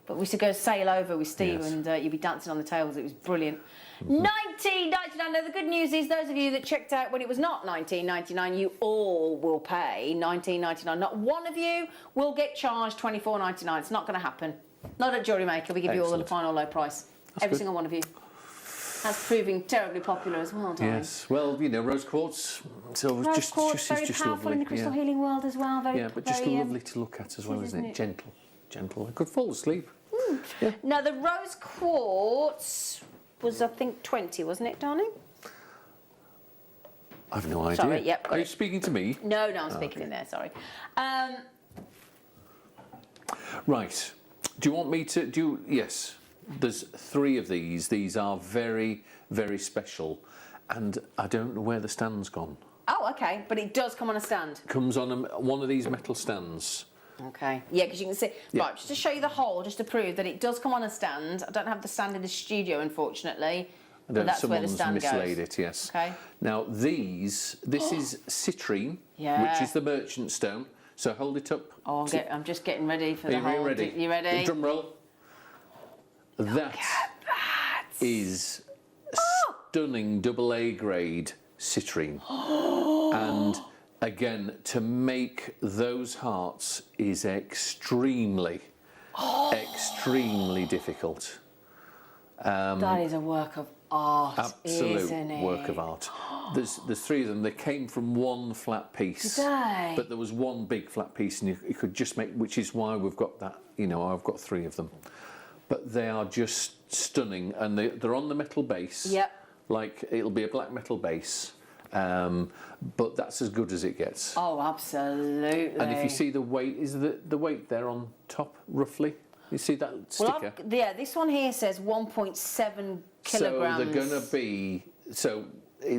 But we used to go sail over with Steve Yes. and you'd be dancing on the tables. It was brilliant. $19.99. Now, the good news is those of you that checked out when it was not $19.99, you all will pay $19.99. Not one of you will get charged $24.99. It's not going to happen. Not at JewelleryMaker. We give you all the Excellent. final low price. Every good. single one of you. That's proving terribly popular as well, darling. Yes. Well, rose quartz. So Rose just, quartz, just, very it's just powerful lovely. in the crystal yeah. healing world as well. Very, Yeah, but just very, lovely to look at as well, isn't it? it? Gentle, gentle. I could fall asleep. Yeah. Now, the rose quartz was, I think, 20, wasn't it, darling? I've no idea. Sorry, yep, got Are you it. speaking to me? No, I'm speaking in there, sorry. Right. Do you want me to yes. There's 3 of these. These are very, very special. And I don't know where the stand's gone. Oh, okay, but it does come on a stand. Comes on one of these metal stands. Okay. Yeah, because you can see. Yeah. Right, just to show you the hole, just to prove that it does come on a stand. I don't have the stand in the studio, unfortunately. But that's where the Someone's stand mislaid goes. it, yes. Okay. Now, this is citrine, Yeah. which is the merchant stone. So hold it up. Oh, I'm just getting ready for Are the you whole. ready? You ready? Drum roll. That is stunning AA grade citrine. And again, to make those hearts is extremely difficult. That is a work of art, Absolute isn't it? work of art. There's 3 of them. They came from one flat piece. Did they? But there was one big flat piece, and you could just make, which is why we've got that. I've got 3 of them. But they are just stunning, and they're on the metal base. Yep. Like it'll be a black metal base, but that's as good as it gets. Oh, absolutely. And if you see the weight, is the weight there on top roughly? You see that sticker? Well, this one here says 1.7 kilograms. So they're going to be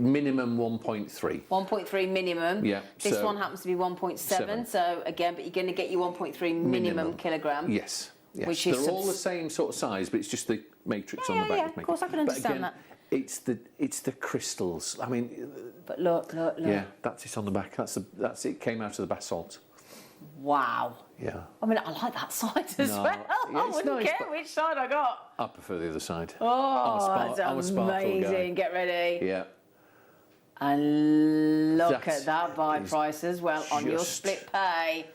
minimum 1.3. 1.3 minimum. Yeah, This so- one happens to be 1.7. Seven. So again, but you're going to get your 1.3 minimum kilogram. Yes. Yes. Which is they're all the same sort of size, but it's just the matrix on the back. Yeah, that make of course, it. I can understand but again, it's the crystals. I mean, But look. yeah, that's it on the back. That's it. Came out of the basalt. Wow. Yeah. I mean, I like that side as No, well. yeah, I it's wouldn't nice, care but- which side I got. I prefer the other side. Oh, I'm a that's sparkle amazing. guy. Get ready. Yeah. And look That at that buy is price as well on your just- split pay.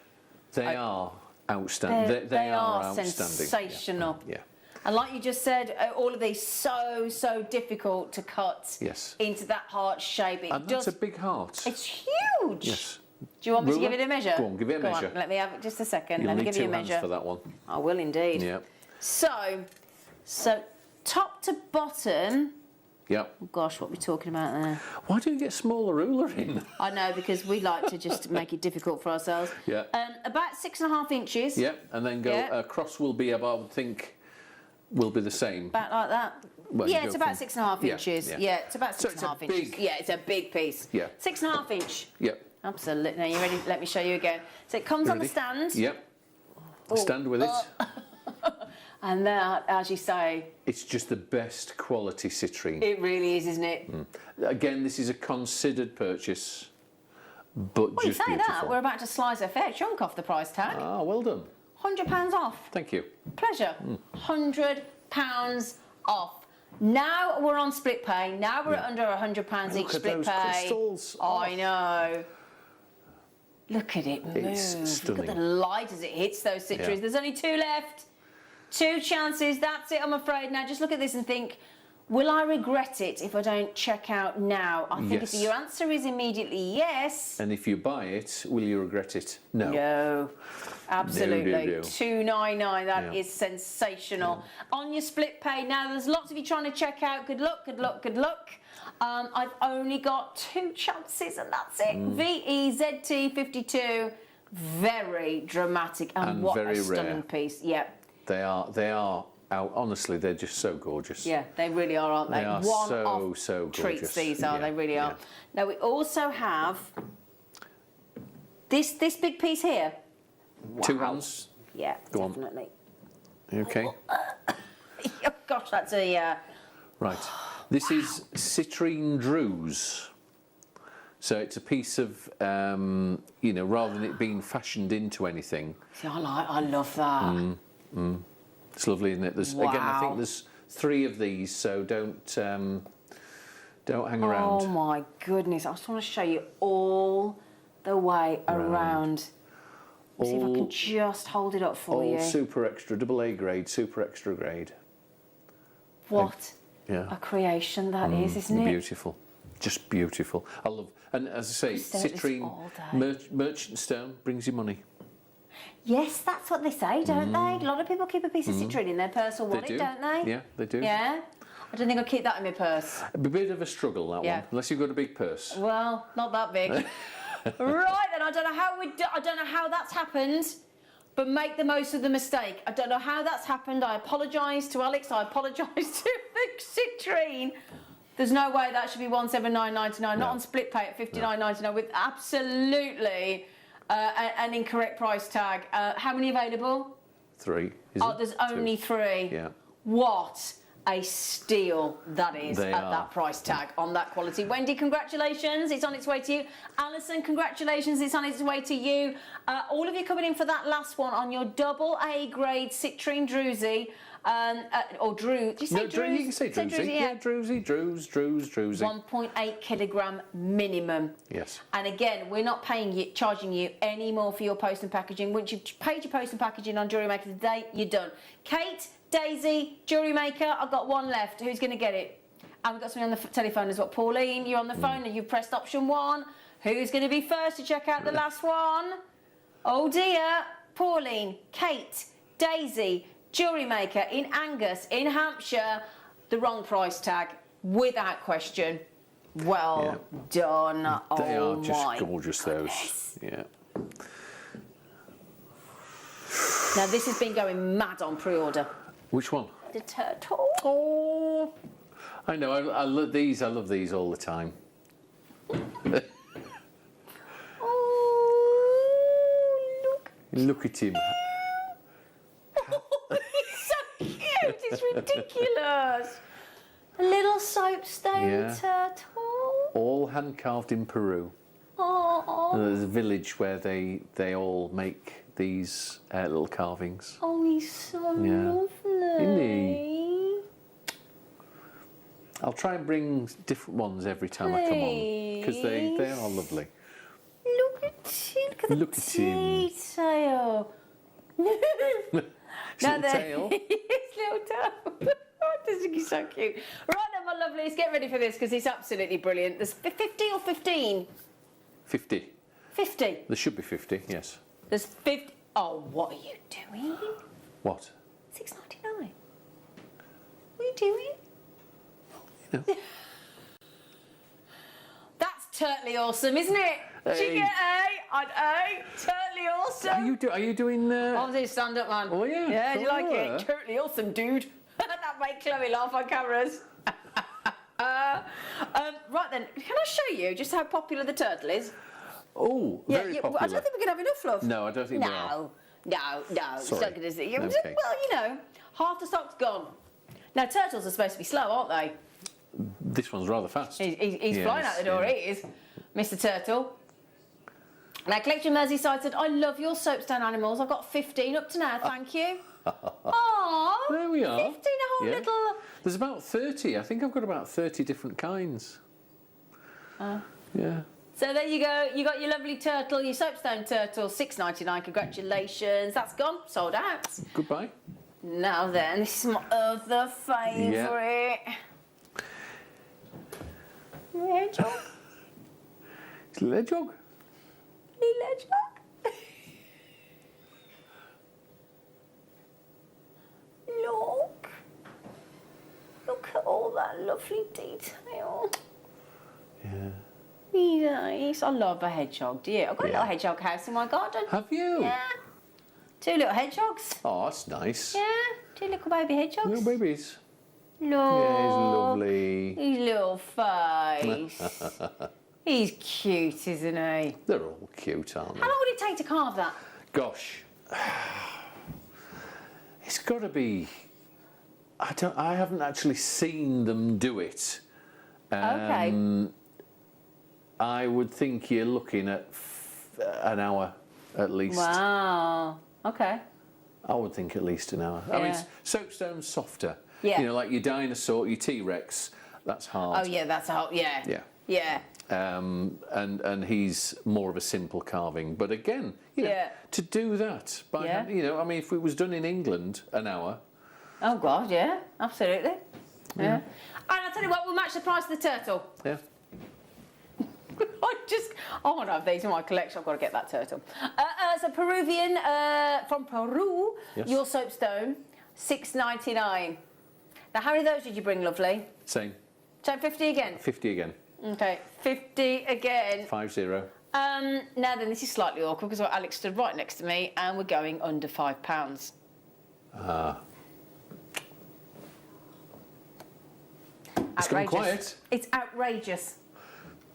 They are outstanding. They are outstanding. Sensational. Yeah. And like you just said, all of these so difficult to cut Yes. into that heart shape. It And does. that's a big heart. It's huge. Yes. Do you want me to Ruler? give it a measure? Go on, give it a Go measure. On, let me have it just a second. You'll let me need give you a two hands measure. for that one. I will indeed. Yeah. So top to bottom. Yeah. Oh gosh, what are we talking about there? Why do you get smaller ruler in? I know, because we like to just make it difficult for ourselves. Yeah. About 6.5 inches. Yeah, and then go Yeah. across will be about, I would think, will be the same. About like that. Well, Yeah, you it's go about from- 6.5 Yeah, inches. yeah. Yeah, it's about So it's a 6.5 inches. big- Yeah, it's a big piece. Yeah. 6.5 inch. Yeah. Absolutely. Now you ready? Let me show you again. So it comes on the Ready? stand. Yep. Stand with it. And then, as you say, It's just the best quality citrine. it really is, isn't it? Again, this is a considered purchase, but Well, you just say beautiful. that, we're about to slice a fair chunk off the price tag. Ah, well done. £100 off. Thank you. Pleasure. £100 off. Now we're on split pay. Now we're at under £100 each Look at split those pay. crystals. I know. Look at it move. It's Look at stunning. the light as it hits those citrus. Yeah. There's only 2 left. 2 chances. That's it, I'm afraid. Now just look at this and think, will I regret it if I don't check out now? I think if Yes. your answer is immediately yes. And if you buy it, will you regret it? No. No, absolutely. No. $2.99. That Yeah. is sensational. On your split pay now, there's lots of you trying to check out. Good luck, good luck, good luck. I've only got 2 chances, and that's it. VEZT52, very dramatic, and what very a stunning rare. piece. Yeah, They are out. Honestly, they're just so gorgeous. yeah, they really are, aren't they? They are One-off so treats. gorgeous. These are. Yeah, They really are. yeah. Now we also have this big piece here. 2 Wow. hands. Yeah, Go on. definitely. Okay. Oh, gosh, that's a. Right. This is citrine druze. So it's a piece of, rather than it being fashioned into anything, See, I love that. it's lovely, isn't it? Again, I Wow. think there's 3 of these, so don't hang Oh around. my goodness! I just want to show you all the way around. See if I can just hold it up for All you. super extra, double A grade, super extra grade. What Yeah. a creation that is, isn't it? Beautiful. Just beautiful. I love, and as I say, stare at this citrine all day. merchant stone brings you money. Yes, that's what they say, don't they? A lot of people keep a piece of citrine in their purse or wallet, They do. not they? Yeah, they do. Yeah. I don't think I'll keep that in my purse. A bit of a struggle, that Yeah. one, unless you've got a big purse. Well, not that big. Right then, I don't know how that's happened, but make the most of the mistake. I don't know how that's happened. I apologise to Alex. I apologise to the citrine. There's no way that should be $179.99. Not on split pay at $59.99 with absolutely an incorrect price tag. How many available? 3. Is Oh, it? there's 2. only 3. Yeah. What a steal that is They at are. that price tag on that quality. Wendy, congratulations, it's on its way to you. Alison, congratulations, it's on its way to you. All of you coming in for that last one on your double A grade citrine druzy, or Drew. Did you say No, druze? you can say druzy. druzy, Yeah, druzy, druzy. 1.8 kilogram minimum. Yes. And again, we're not charging you any more for your post and packaging. Once you've paid your post and packaging on JewelleryMaker today, you're done. Kate, Daisy, JewelleryMaker, I've got 1 left. Who's going to get it? And we've got something on the telephone as well. Pauline, you're on the phone and you've pressed option 1. Who's going to be first to check out the last one? Oh dear. Pauline, Kate, Daisy, JewelleryMaker in Angus, in Hampshire. The wrong price tag, without question. Well done. They oh are just my gorgeous, goodness. those. Yeah. Now this has been going mad on pre-order. Which one? The turtle. Oh, I know. I love these. I love these all the time. Oh, look. Look at him. It's so cute. It's ridiculous. A little soapstone Yeah. turtle. All hand carved in Peru. Oh. There's a village where they all make these little carvings. Oh, he's so Yeah. lovely. Isn't he? I'll try and bring different ones every time I come on because they are lovely. Look at him. Look at the Look at him. detail. His little tail. His little tail. Oh, I just think he's so cute. Right then, my lovelies, get ready for this because he's absolutely brilliant. There's 50 or 15? 50. 50. There should be 50, yes. There's 50. Oh, what are you doing? What? $6.99. What are you doing? You know. That's totally awesome, isn't it? Did you get A on A? Totally awesome. Are you doing? Obviously, stand up, man. Oh, yeah. Yeah, do you like Sure. it? Totally awesome, dude. That made Chloe laugh on cameras. Right then, can I show you just how popular the turtle is? Oh, very popular. I don't think we can have enough, love. No, I don't think we are. No. It's Sorry. not going to see. Okay. Well, you know, half the stock's gone. Now, turtles are supposed to be slow, aren't they? This one's rather fast. He's flying out the door, yeah. he is. Mr. Turtle. Now, Collection Merseyside said, I love your soapstone animals. I've got 15 up to now, thank you. Aww. There we are. 15, a whole Yeah. little... There's about 30. I think I've got about 30 different kinds. Yeah. So there you go. You got your lovely turtle, your soapstone turtle, $6.99. Congratulations. That's gone. Sold out. Goodbye. Now then, this is my other favourite. Hedgehog. It's a little hedgehog. Little hedgehog. Look. Look at all that lovely detail. Yeah. Nice. I love a hedgehog, do you? I've got a Yeah. little hedgehog house in my garden. Have you? Yeah. 2 little hedgehogs. Oh, that's nice. Yeah. 2 little baby hedgehogs. Little babies. Look. Yeah, he's lovely. His little face. He's cute, isn't he? They're all cute, aren't they? How long would it take to carve that? Gosh. It's got to be... I haven't actually seen them do it. Okay. I would think you're looking at an hour at least. Wow. Okay. I would think at least an hour. I mean, Yeah. soapstone's softer. Yeah. You know, like your dinosaur, your T-Rex, that's hard. Oh yeah, that's a whole. Yeah. Yeah. Yeah. And he's more of a simple carving. But again, you know, Yeah. to do that by Yeah. hand, you know, I mean, if it was done in England, an hour. Oh God, yeah, absolutely. Yeah. And I'll tell you what, we'll match the price of the turtle. Yeah. I want to have these in my collection. I've got to get that turtle. So Peruvian from Peru, Yes. your soapstone, $6.99. Now, how many of those did you bring, lovely? Same. So 50 again. 50 again. Okay, 50 again. 50. Now then, this is slightly awkward because Alex stood right next to me, and we're going under £5. It's gone quiet. It's outrageous.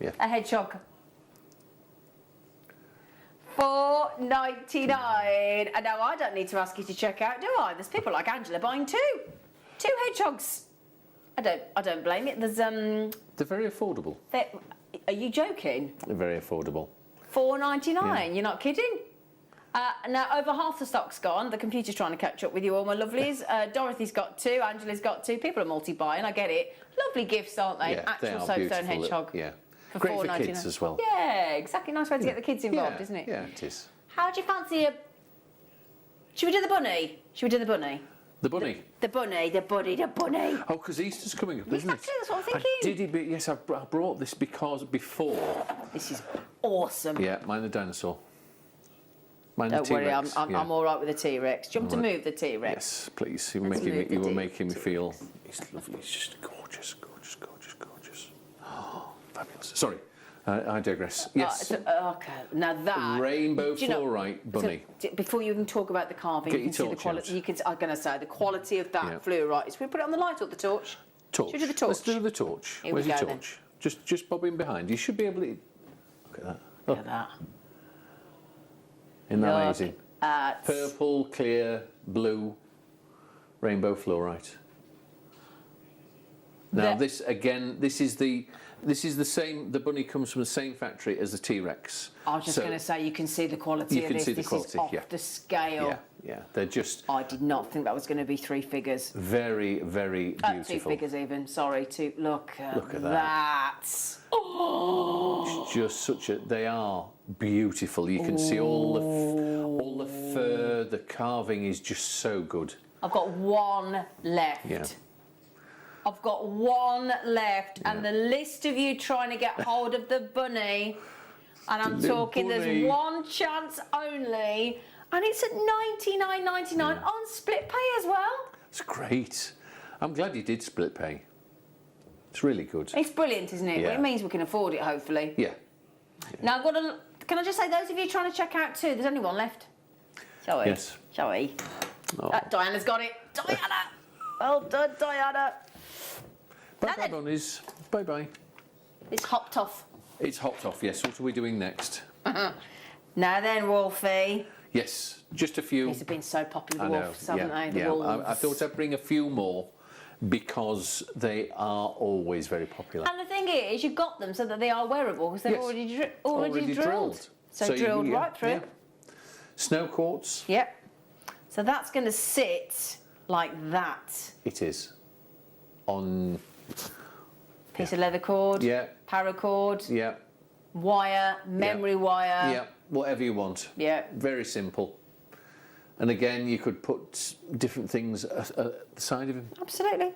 Yeah. A hedgehog. $4.99. And now I don't need to ask you to check out, do I? There's people like Angela buying 2 hedgehogs. I don't blame it. There's They're very affordable. Are you joking? They're very affordable. $4.99. Yeah. You're not kidding. Now over half the stock's gone. The computer's trying to catch up with you all, my lovelies. Dorothy's got 2. Angela's got 2. People are multi-buying. I get it. Lovely gifts, aren't they? Yeah, they Actual are soapstone beautiful. hedgehog. Yeah. For Great for $4.99. kids as well. Yeah, exactly. Nice way to get the kids involved, Yeah, isn't it? Yeah, it is. How do you fancy a... Should we do the bunny? Should we do the bunny? The bunny. The bunny. Oh, because Easter's coming up, isn't it? Exactly, that's what I'm I thinking. did it, but yes, I brought this because before. This is awesome. Yeah, mine the dinosaur. Mine Don't the worry, T-Rex. I'm all right with the T-Rex. Do you want me to Right. move the T-Rex? Yes, please. You were Let's making me, move the you were T- making me feel. He's lovely. He's just gorgeous, gorgeous, gorgeous, gorgeous. Oh, fabulous. Sorry, I digress. Yes. Okay, now that... Rainbow Do you know- fluorite bunny. So, before you even talk about the carving, Get you your can see the torch quality. out. I'm going to say the quality of that Yeah. fluorite. Should we put it on the light or the torch? Torch. Should we do the torch? Let's do the torch. Here we Where's your go then. torch? Just bob in behind. You should be able to. Look at that. Look at that. Isn't that Look amazing? at... Purple, clear, blue, rainbow fluorite. Now That- this again, this is the This is the same. The bunny comes from the same factory as the T-Rex. I was just going to say, you can see the quality You of can this. see the This quality, is off yeah. the scale. Yeah, yeah. They're just I did not think that was going to be 3 figures. very, very 2 beautiful. figures even. Sorry. Look at at that. Oh. It's just such a. They are beautiful. You can see all the fur. The carving is just so good. I've got one left. Yeah. I've got one left, and the list of you trying to get hold of the bunny, and I'm little talking, bunny. there's one chance only, and it's at $99.99 on split pay as well. It's great. I'm glad you did split pay. It's really good. It's brilliant, isn't it? Yeah. Well, it means we can afford it, hopefully. Yeah. Now, I've got to. Can I just say, those of you trying to check out too, there's only one left. Shall we? Yes. Shall we? Oh. Diana's got it. Diana! Well done, Diana. Bye Now bye, then. bunnies. Bye bye. It's hopped off. It's hopped off. Yes. What are we doing next? Now then, Wolfie. Yes. Just a few. These have been so popular, I the know. wolves, haven't Yeah. they? The Yeah. wolves. I thought I'd bring a few more because they are always very popular. And the thing is, you've got them so that they are wearable because they've Yes. already drilled. So you- drilled yeah, right through. yeah. Snow quartz. Yep. So that's going to sit like that. It is. On. Piece of leather cord. Yeah. Paracord. Yeah. Wire. Memory wire. Yeah. Whatever you want. Yeah. Very simple. And again, you could put different things at the side of him. Absolutely.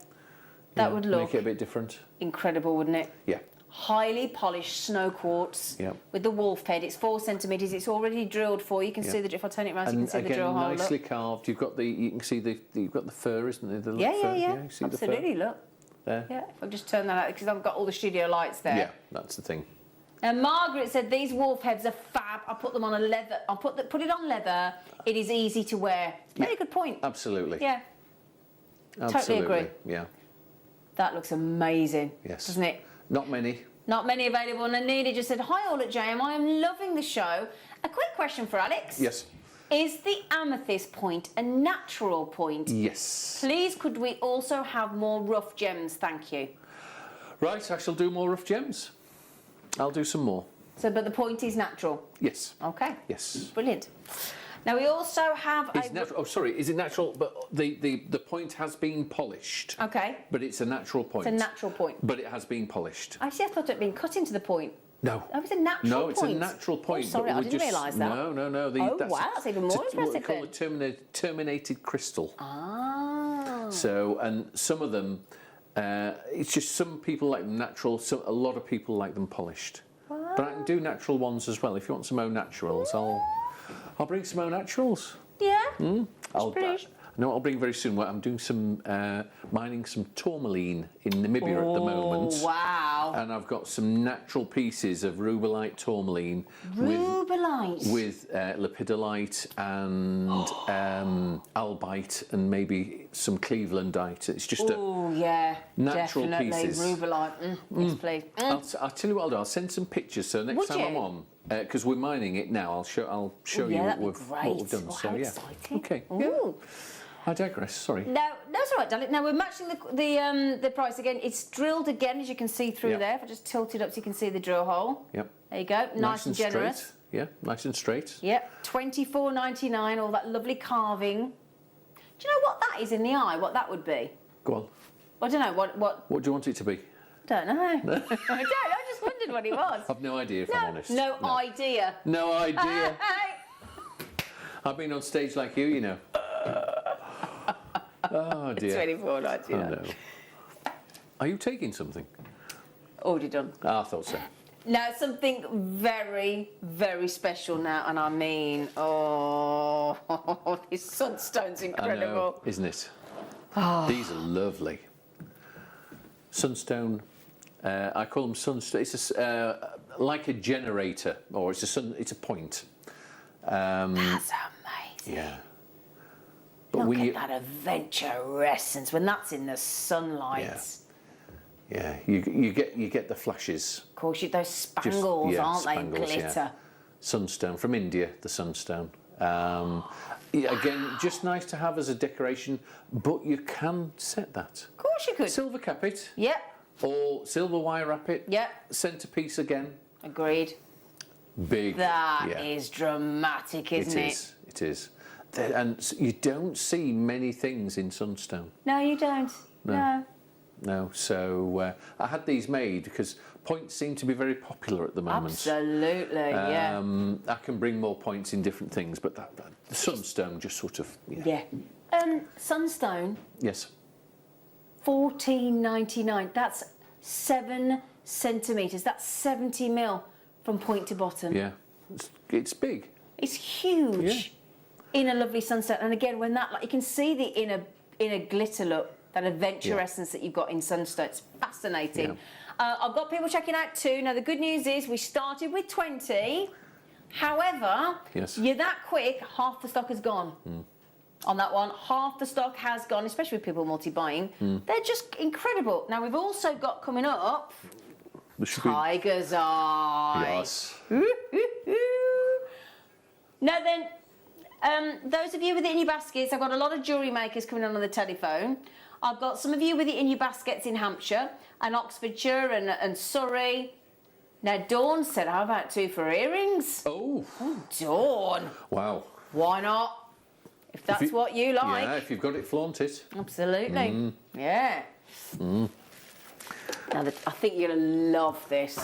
That would look Make it a bit different. incredible, wouldn't it? Yeah. Highly polished snow quartz Yeah. with the wolf head. It's 4 centimetres. It's already drilled for you. You can Yeah. see the. If I turn it around, so you can And see the again, drill hole. nicely Look. carved. You've got the. You can see the. You've got the fur, isn't there? The Yeah, fur. yeah. You see Absolutely. the fur Look. there. Yeah. If I just turn that out because I've got all the studio lights there. Yeah, that's the thing. And Margaret said these wolf heads are fab. I put them on a leather. I put it on leather. It is easy to wear. Very good point. Absolutely. Yeah. Absolutely. agree. Yeah. That looks amazing. Yes. Doesn't it? Not many. Not many available. And Anita just said, hi all at JM. I am loving the show. A quick question for Alex. Yes. Is the amethyst point a natural point? Yes. Please, could we also have more rough gems? Thank you. Right, I shall do more rough gems. I'll do some more. So, but the point is natural. Yes. Okay. Yes. Brilliant. Now we also have It's natural. Oh, sorry. Is it natural? But the point has been polished. Okay. But it's a natural point. It's a natural point. But it has been polished. Actually, I thought it had been cut into the point. No. Oh, it's a natural No, point. it's a natural point. Oh, sorry, but I we didn't realise that. No. Oh, wow, that's even more What we impressive call then. a terminated crystal. Ah. So, and some of them, it's just some people like them natural. A lot of people like them polished. But I can do natural ones as well. If you want some au naturals, I'll bring some au naturals. Yeah. I know what I'll bring very soon. Well, I'm doing some mining some tourmaline in Namibia at the moment. Oh, wow. And I've got some natural pieces of rubellite tourmaline Rubellite. with lepidolite and albite and maybe some clevelandite. It's just Oh, yeah. natural definitely. pieces. Rubellite. Yes, please. I'll tell you what I'll do. I'll send some pictures. So next Would time I'm you? on, because we're mining it now, I'll show you yeah, what that'd be we've great. done. Oh, So how yeah. exciting. Okay. Ooh. Yeah. I digress. Sorry. No, that's all right, darling. Now we're matching the price again. It's drilled again, as you can see through Yep. there. If I just tilt it up so you can see the drill hole. Yep. There you go. Nice and generous. Straight. Yeah, nice and straight. Yep. $24.99. All that lovely carving. Do you know what that is in the eye? What that would be? Go on. I don't know. What? What do you want it to be? I don't know. I don't. I just wondered what it was. I've no idea if I'm honest. No idea. No idea. I've been on stage like you, you know. Oh dear. $24.99. Oh, no. Are you taking something? Already done. I thought so. Now something very, very special now, and I mean, this sunstone's I incredible. know, isn't it? These are lovely. Sunstone. I call them sunstone. It's like a generator, or it's a point. That's amazing. Yeah. But Look when at you, that adventurescence when that's in the sunlight. Yeah. You get the flashes. Of course, those spangles, aren't spangles, they? Glitter. Sunstone from India, the sunstone. Again, just nice to have as a decoration, but you can set that. Of course you could. Silver cap it. Yep. Or silver wire wrap it. Yep. Centerpiece again. Agreed. Big. That is dramatic, isn't it? It is. And you don't see many things in sunstone. No, you don't. No. So I had these made because points seem to be very popular at the moment. Absolutely, yeah. I can bring more points in different things, but the sunstone just sort of... Yeah. Sunstone, Yes. $14.99. That's 7 centimetres. That's 70 mil from point to bottom. Yeah. It's big. It's huge. In a lovely sunstone. And again, when that, like, you can see the inner glitter look, that adventure essence that you've got in sunstone. It's fascinating. I've got people checking out too. Now, the good news is we started with 20. However, you're that quick, half the stock has gone. On that one, half the stock has gone, especially with people multi-buying. They're just incredible. Now, we've also got coming up Tiger's Eye. Yes. Now then, those of you with it in your baskets, I've got a lot of jewellery makers coming on the telephone. I've got some of you with it in your baskets in Hampshire and Oxfordshire and Surrey. Now, Dawn said, how about 2 for earrings? Oh. Dawn. Wow. Why not? If that's what you like. Yeah, if you've got it, flaunt it. Absolutely. Yeah. Now, I think you're going to love this.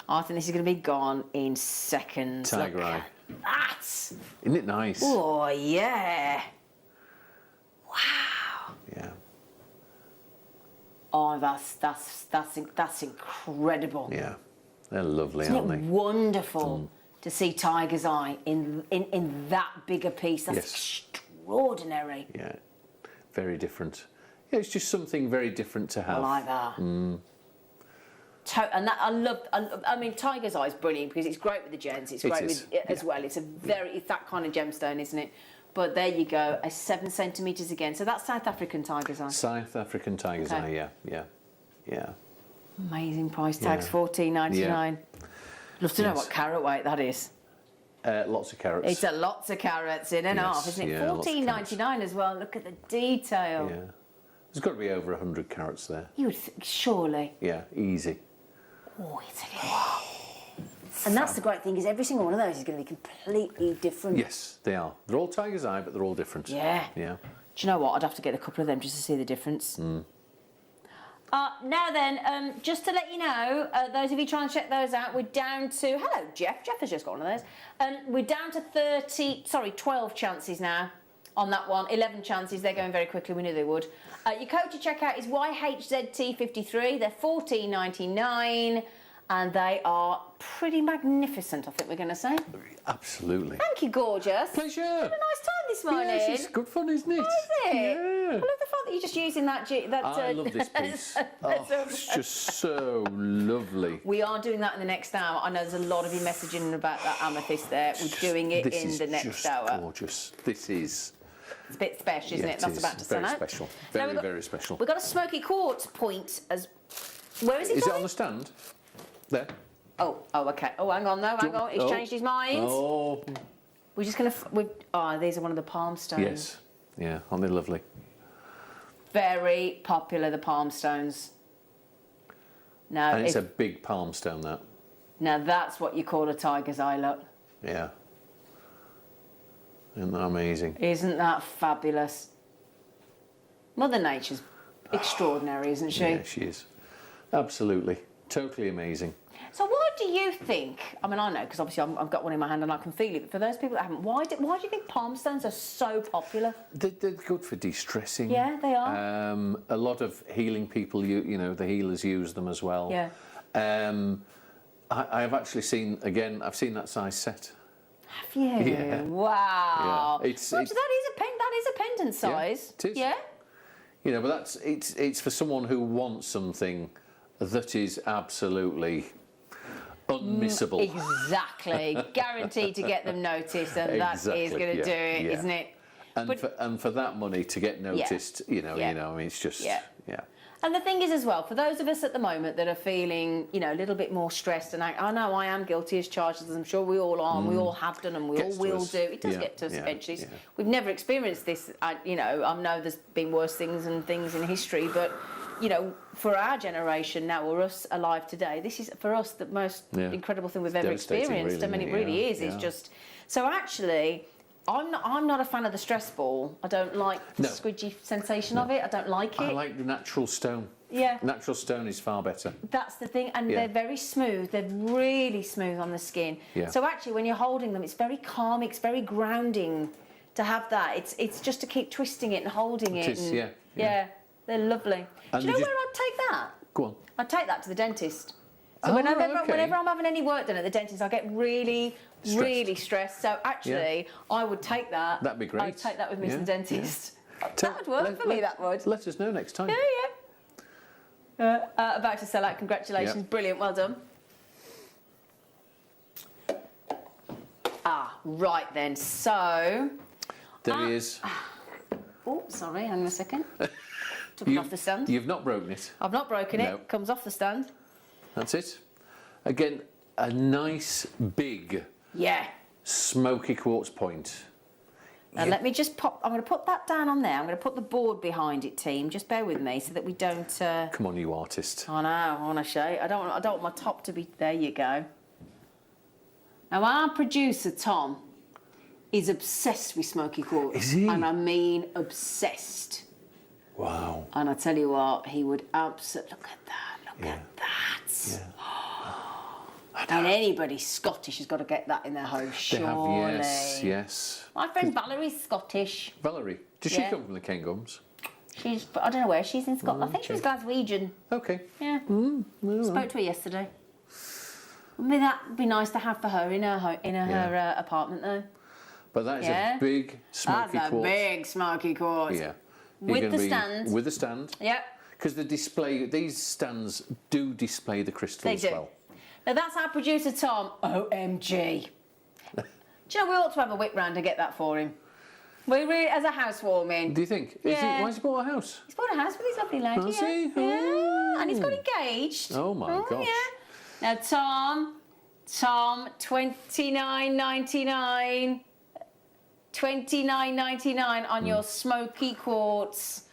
I think this is going to be gone in seconds. Tiger Eye. That. Isn't it nice? Oh, yeah. Wow. Yeah. Oh, that's incredible. Yeah. They're lovely, Isn't aren't it they? wonderful to see Tiger's Eye in that bigger piece? That's extraordinary. Yeah. Very different. Yeah, it's just something very different to have. I like that. And that I mean, Tiger's Eye is brilliant because it's great with the gems. It's great with it as well. It's it's that kind of gemstone, isn't it? But there you go, a 7 centimetres again. So that's South African Tiger's Eye. South African Tiger's Eye, yeah. Amazing price tags, $14.99. Love to know what carat weight that is. Lots of carats. It's a lots of carats in and off, isn't it? Yeah, $14.99 as well. Look at the detail. Yeah. There's got to be over 100 carats there. You would think, surely. Yeah, easy. Oh, it's and that's the great thing, is every single one of those is going to be completely different. Yes, they are. They're all Tiger's Eye, but they're all different. Yeah. Yeah. Do you know what? I'd have to get a couple of them just to see the difference. Now then, just to let you know, those of you trying to check those out, we're down to... Hello, Jeff. Jeff has just got one of those. We're down to 12 chances now on that one. 11 chances. They're going very quickly. We knew they would. Your code to check out is YHZT53. They're $14.99. And they are pretty magnificent, I think we're going to say. Absolutely. Thank you, gorgeous. Pleasure. Had a nice time this morning. Yes, it's good fun, isn't it? Oh, is it? Yeah. I love the fact that you're just using that... I love this piece. It's just so lovely. We are doing that in the next hour. I know there's a lot of you messaging about that amethyst there. We're doing it in the next hour. This is gorgeous. This is... It's a bit special, isn't it? That's about to very stand out. special. Very, very special. We've got a smoky quartz point as... Where is it? Is it on the stand? There. Oh, okay. Oh, hang on, hang on. He's changed his mind. Oh. We're just going to... these are one of the palm stones. Yes. Yeah, aren't they lovely? Very popular, the palm stones. Now, and it's a big palm stone, that. Now, that's what you call a tiger's eye, look. Yeah. Isn't that amazing? Isn't that fabulous? Mother Nature's extraordinary, isn't she? Yeah, she is. Absolutely. Totally amazing. So why do you think, I mean, I know, because obviously I've got one in my hand and I can feel it, but for those people that haven't, why do you think palm stones are so popular? They're good for de-stressing. Yeah, they are. A lot of healing people, you know, the healers use them as well. Yeah. I've actually seen, again, I've seen that size set. Have you? Yeah. Wow. Yeah. That is a pendant size. Yeah, it is. Yeah. You know, but it's for someone who wants something that is absolutely unmissable. Exactly. Guaranteed to get them noticed, and that is going to do it, isn't it? And for that money to get noticed, you know, I mean, it's just, yeah. And the thing is as well, for those of us at the moment that are feeling, you know, a little bit more stressed, and I know I am guilty as charged, as I'm sure we all are, and we all have done, and we all will do. It does get to us eventually. We've never experienced this, you know, I know there's been worse things and things in history, but you know, for our generation now, or us alive today, this is for us the most incredible thing we've ever experienced. Really, I mean, it really is. It's just so actually. I'm not a fan of the stress ball. I don't like the squidgy sensation of it. I don't like it. I like the natural stone. Yeah. Natural stone is far better. That's the thing, and they're very smooth. They're really smooth on the skin. Yeah. So actually, when you're holding them, it's very calming. It's very grounding to have that. It's just to keep twisting it and holding it. It is, and, yeah. They're lovely. And Do you know where I'd take that? Go on. I'd take that to the dentist. So whenever I'm having any work done at the dentist, I get really stressed. So actually, I would take that. That'd be great. I'd take that with me to the dentist. Yeah. That would work for me, that would. Let us know next time. Yeah. About to sell out. Congratulations. Brilliant. Well done. Right then. So... There is... Oh, sorry. Hang on a second. Took it off the stand. You've not broken it. I've not broken No. it. Comes off the stand. That's it. Again, a nice, big, smoky quartz point. Now let me just pop. I'm going to put that down on there. I'm going to put the board behind it, team. Just bear with me so that we don't. Come on, you artist. I know. I want to show you. I don't want my top to be. There you go. Now our producer Tom is obsessed with smoky quartz. Is he? And I mean obsessed. Wow. And I tell you what, he would absolutely look at that. Look at that. Yeah. And anybody Scottish has got to get that in their home, surely. They have, yes. My friend Valerie's Scottish. Valerie, does she come from the Cairngorms? I don't know where she's in Scotland. I think she was Glaswegian. Okay. Yeah. Spoke to her yesterday. That'd be nice to have for her in her apartment though. But that is a big smoky That's quartz. a big smoky quartz. Yeah. With the stand. With the stand. Yep. Because these stands do display the crystals They do. well. Now that's our producer Tom. OMG. Do you know we ought to have a whip round and get that for him? We really, as a housewarming. Do you think? Why has he bought a house? He's bought a house with his lovely lady. Has he? Yeah. And he's got engaged. Oh my gosh. Yeah. Now Tom, $29.99. $29.99 on your smoky quartz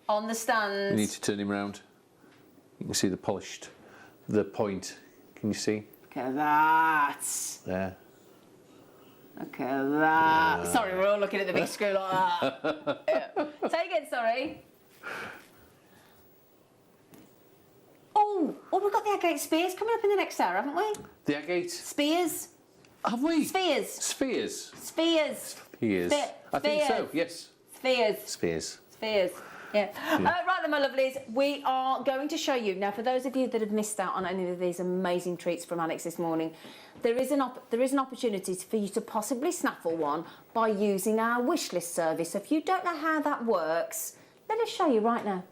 on the stand. You need to turn him round. You can see the point. Can you see? Look at that. There. Look at that. Sorry, we're all looking at the big screw like that. Say again, sorry. Oh, we've got the agate spears coming up in the next hour, haven't we? The agate? Spears. Have we? Spheres. Spears. Spheres. Spears. I think so, yes. Spheres. Spears. Spheres. Yeah. Right then, my lovelies, we are going to show you now. For those of you that have missed out on any of these amazing treats from Alex this morning, there is an opportunity for you to possibly snaffle one by using our wish list service. So if you don't know how that works, let us show you right now.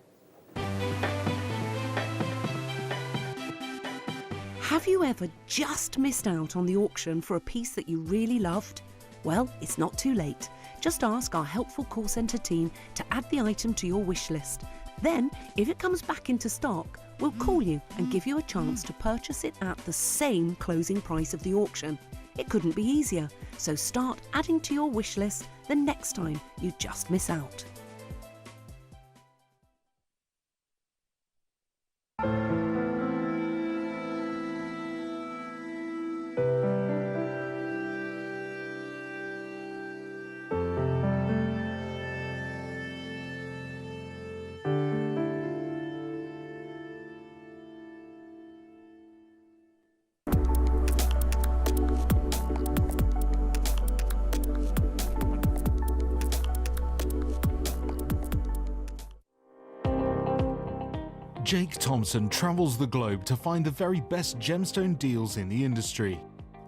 Have you ever just missed out on the auction for a piece that you really loved? Well, it's not too late. Just ask our helpful call centre team to add the item to your wish list. Then, if it comes back into stock, we'll call you and give you a chance to purchase it at the same closing price of the auction. It couldn't be easier, so start adding to your wish list the next time you just miss out. Jake Thompson travels the globe to find the very best gemstone deals in the industry.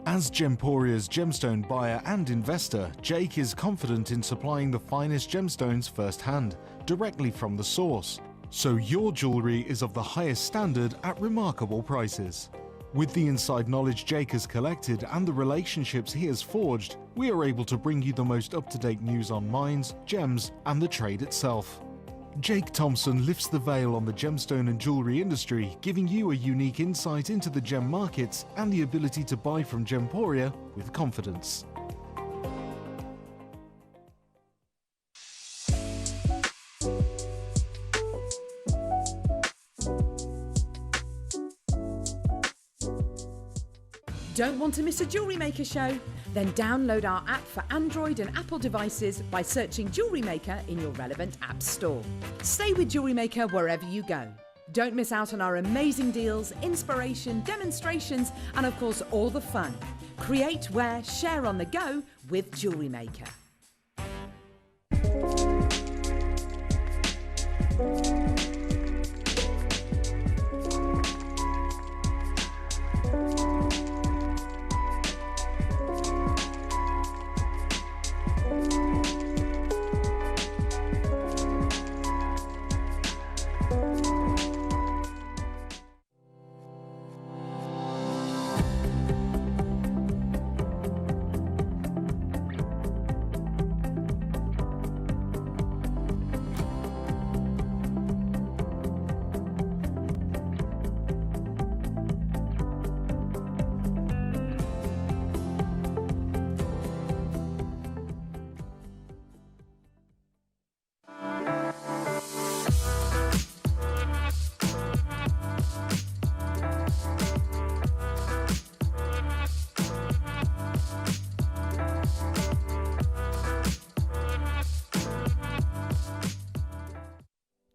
As Gemporia's gemstone buyer and investor, Jake is confident in supplying the finest gemstones firsthand, directly from the source. So your jewellery is of the highest standard at remarkable prices. With the inside knowledge Jake has collected and the relationships he has forged, we are able to bring you the most up-to-date news on mines, gems, and the trade itself. Jake Thompson lifts the veil on the gemstone and jewellery industry, giving you a unique insight into the gem markets and the ability to buy from Gemporia with confidence. Don't want to miss a Jewellery Maker show? Then download our app for Android and Apple devices by searching Jewellery Maker in your relevant app store. Stay with Jewellery Maker wherever you go. Don't miss out on our amazing deals, inspiration, demonstrations, and of course all the fun. Create, wear, share on the go with Jewellery Maker.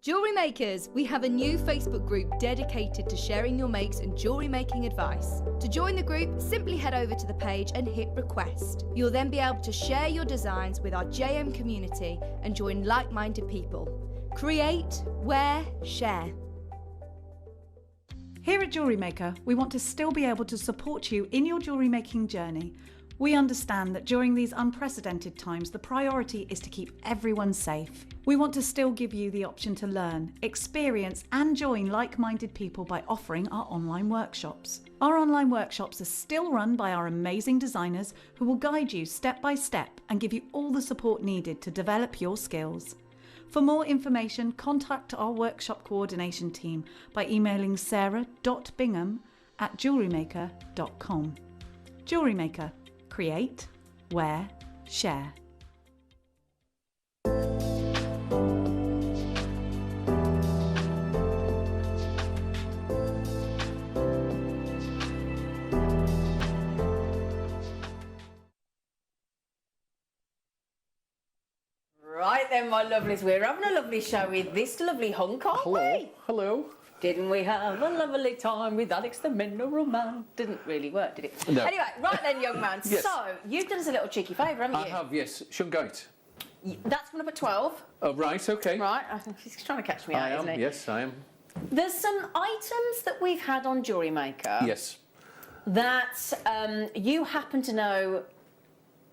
Jewellery Makers, we have a new Facebook group dedicated to sharing your makes and jewellery making advice. To join the group, simply head over to the page and hit request. You'll then be able to share your designs with our JM community and join like-minded people. Create, wear, share. Here at Jewellery Maker, we want to still be able to support you in your jewellery making journey. We understand that during these unprecedented times, the priority is to keep everyone safe. We want to still give you the option to learn, experience and join like-minded people by offering our online workshops. Our online workshops are still run by our amazing designers who will guide you step by step and give you all the support needed to develop your skills. For more information, contact our workshop coordination team by emailing sarah.bingham@jewellerymaker.com. Jewellery Maker. Create, wear, share. Right then, my lovelies, we're having a lovely show with this lovely hunk, aren't we? Hello. Didn't we have a lovely time with Alex the Mineral Man? Didn't really work, did it? No. Anyway, right then, young man. Yes. So, you've done us a little cheeky favour, haven't you? I have, yes. Shungite. That's coming up at 12. Oh, right, okay. Right, I think he's trying to catch me out, I am, isn't he? yes, I am. There's some items that we've had on Jewellery Maker Yes. that you happen to know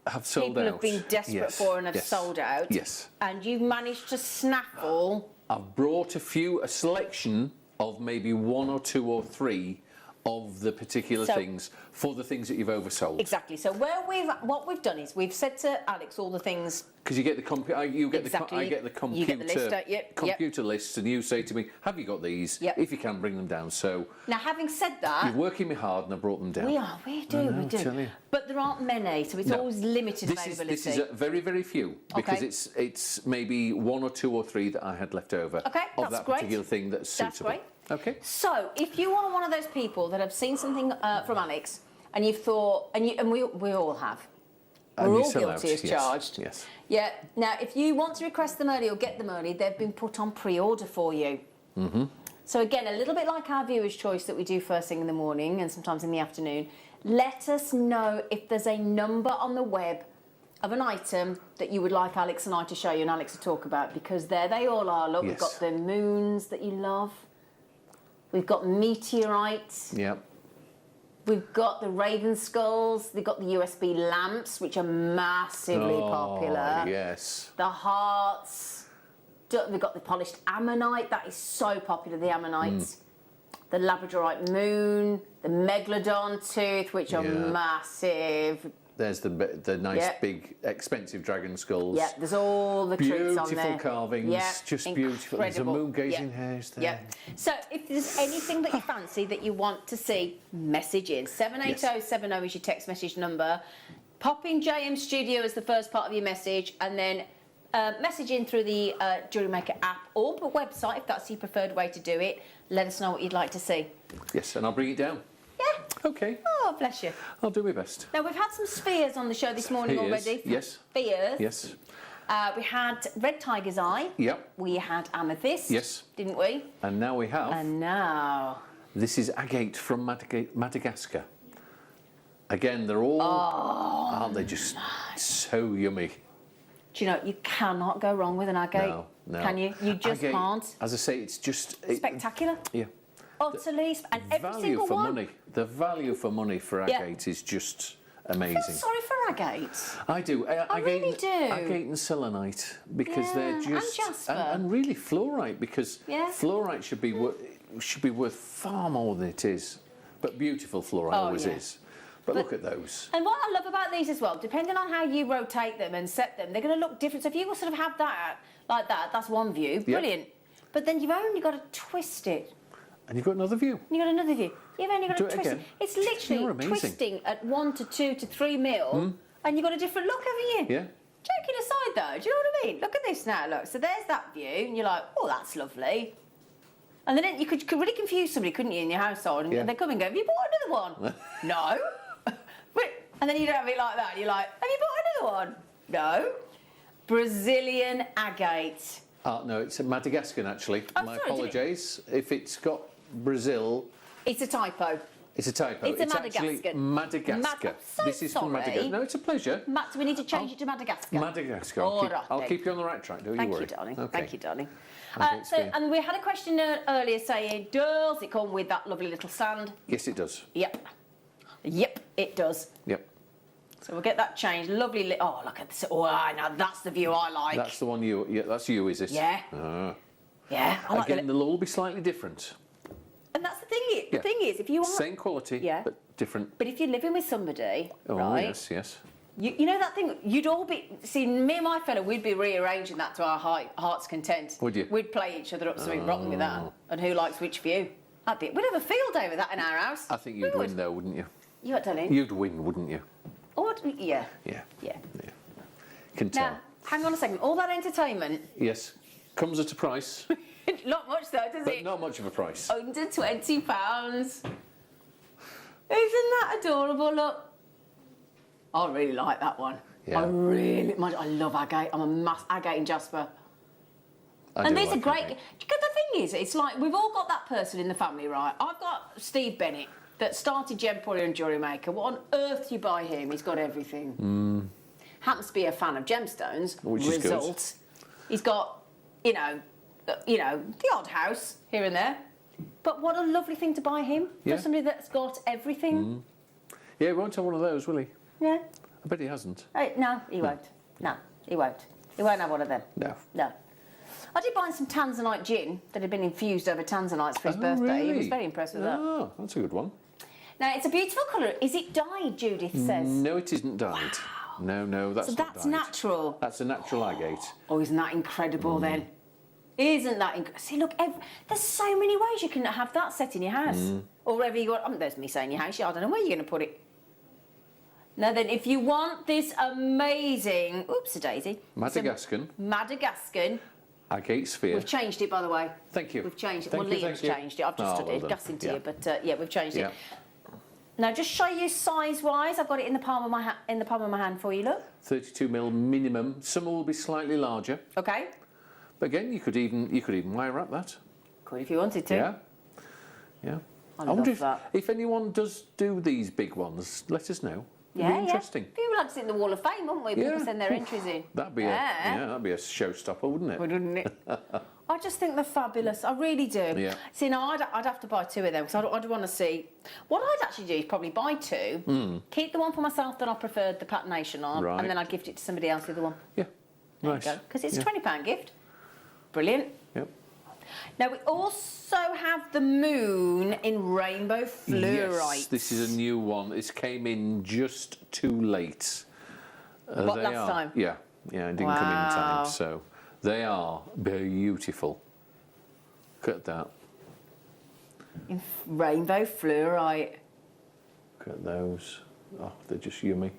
Have sold people out. have been desperate for and have sold out. Yes. And you've managed to snaffle. I've brought a selection of maybe one or two or three of the particular things for the things that you've oversold. Exactly. So what we've done is we've said to Alex all the things. Because you get the I get the computer You get the list, don't you? computer lists, and you say to me, "Have you got these? Yep. If you can, bring them down." So Now, having said that, you're working me hard, and I brought them down. we do. tell you. But there aren't many, so it's always limited availability. This is very, very few, because it's maybe one or two or three that I had left over Okay, of that's that great. particular thing that's suitable. That's great. Okay. So, if you are one of those people that have seen something from Alex and you've thought, and we all have, And we're you all sell guilty out, as yes, charged. yes. Yeah. Now, if you want to request them early or get them early, they've been put on pre-order for you. Mm-hmm. So again, a little bit like our viewer's choice that we do first thing in the morning and sometimes in the afternoon. Let us know if there's a number on the web of an item that you would like Alex and I to show you and Alex to talk about, because there they all are. Look, Yes. we've got the moons that you love. We've got meteorites. Yep. We've got the raven skulls. They've got the USB lamps, which are massively popular. Yes. The hearts. We've got the polished ammonite. That is so popular, the ammonites. The labradorite moon. The megalodon tooth, which are massive. There's the nice, Yep. big, expensive dragon skulls. Yeah, there's all the treats on there. Beautiful carvings, Yeah, just beautiful. There's a incredible. moon gazing Yeah. hairs there. Yeah. So if there's anything that you fancy that you want to see, message in. 78070 is your text message number. Pop in JM Studio as the first part of your message, and then message in through the Jewellery Maker app or the website if that's your preferred way to do it. Let us know what you'd like to see. Yes, and I'll bring it down. Yeah, Okay, Oh, bless you. I'll do my best. Now, we've had some spheres on the show this morning Spheres, already. yes. Spheres. Yes. We had red tiger's eye. Yep. We had amethyst. Yes. Didn't we? And now we have. And now. This is agate from Madagascar. Again, they're all. Aren't they just so yummy? Do you know, you cannot go wrong with an agate. No. Can you? You just Agate, can't. As I say, it's just. Spectacular. Yeah. Utterly. And every Value single for one. money. The value for money for Yeah. agate is just I amazing. feel sorry for agates. I do. I really do. Agate and selenite because they're Yeah, and just jasper. and really fluorite because Yeah. fluorite should be worth far more than it is. But beautiful fluorite always yeah. is. But look at those. And what I love about these as well, depending on how you rotate them and set them, they're going to look different. So if you will sort of have that like that, that's one view, brilliant. But then you've only got to twist it. And you've got another view. And you've got another view. You've only got Do to it twist again. it. It's You're literally amazing. twisting at 1 to 2 to 3 mil, and you've got a different look, haven't you? Yeah. Joking aside though, do you know what I mean? Look at this now, look. So there's that view, and you're like, oh, that's lovely. And then you could really confuse somebody, couldn't you, in your household? And Yeah. they come and go, have you bought another one? No. And then you don't have it like that. You're like, have you bought another one? No. Brazilian agate. No, it's Madagascar actually. Oh, My sorry, apologies. If it's got Brazil, It's a typo. it's a typo. It's a actually Madagascan. Madagascar. So This is from sorry. Madagascar. No, it's a pleasure. Matt, we need to change it to Madagascar. Madagascar. All I'll, right, I'll then. keep you on the right track. Don't Thank you worry. you, darling. Okay. Thank you, darling. Okay, So, sphere. and we had a question earlier saying, does it come with that lovely little sand? Yes, it does. Yep. Yep, it does. Yep. So we'll get that changed. Lovely. Oh, look at this. Oh, now that's the view I like. That's the one you. Yeah, that's you, is it? Yeah. Ah. Yeah. I like Again, the they'll all be slightly different. and that's the thing. The Yeah. thing is, if you want, Same quality, Yeah. but different. but if you're living with somebody, Oh, right? yes, yes. You know that thing. You'd all be. See, me and my fella, we'd be rearranging that to our heart's content. Would you? We'd play each other up something rotten with that, and who likes which view. We'd have a field day with that in our house. I think We you'd would. win, though, wouldn't you? You what, darling? You'd win, wouldn't you? Yeah. Yeah. Yeah. Can tell. Now, hang on a second. All that entertainment, Yes. Comes at a price, not much though, does but it? not much of a price. Under £20. Isn't that adorable? Look. I really like that one. Yeah. I love agate. I'm a mass agate and jasper. I And do these are like great. agate. Because the thing is, it's like we've all got that person in the family, right? I've got Steve Bennett that started JewelleryMaker and JewelleryMaker. What on earth do you buy him? He's got everything. Happens to be a fan of gemstones. Which is good. Result. He's got, the odd house here and there. But what a lovely thing to buy him Yeah. for somebody that's got everything. Yeah, he won't have one of those, will he? Yeah. I bet he hasn't. No, he won't. No, he won't. He won't have one of them. No. No. I did buy him some Tanzanite gin that had been infused over Tanzanites for his birthday. He was really? very impressed with that. Oh, that's a good one. Now, it's a beautiful colour. Is it dyed, Judith says? No, it isn't dyed. No, that's So not that's dyed. natural. That's a natural agate. Oh, isn't that incredible then? Isn't that incredible? See, look, there's so many ways you can have that set in your house. Or wherever you got. There's me saying your house. I don't know where you're going to put it. Now then, if you want this amazing... Oops-a-daisy. Madagascan. Madagascan. Agate sphere. We've changed it, by the way. Thank you. We've changed it. Thank Well, you, Liam's thank you. changed it. I've just Oh, studied well done. gassing to Yeah. you, but yeah, we've changed Yeah. it. Now, just show you size-wise. I've got it in the palm of my hand for you. Look. 32mm minimum. Some will be slightly larger. Okay. But again, you could even wire wrap that. Could if you wanted to. Yeah. Yeah. I wonder love that. if anyone does do these big ones, let us know. It'd Yeah, be interesting. Yeah. People like to sit in the Wall of Fame, wouldn't we? People Yeah. send their entries in. That'd be that'd be a showstopper, wouldn't it? Wouldn't it? I just think they're fabulous. I really do. Yeah. See, now I'd have to buy 2 of them because I'd want to see. What I'd actually do is probably buy 2, keep the one for myself that I preferred the patination on, Right. and then I'd gift it to somebody else, the other one. Yeah. Nice. Because it's Yeah. a £20 gift. Brilliant. Yep. Now, we also have the moon in rainbow fluorite. Yes, this is a new one. This came in just too late. What, they last are. time? Yeah, it didn't come in Wow. time. So they are beautiful. Look at that. In rainbow fluorite. Look at those. Oh, they're just yummy.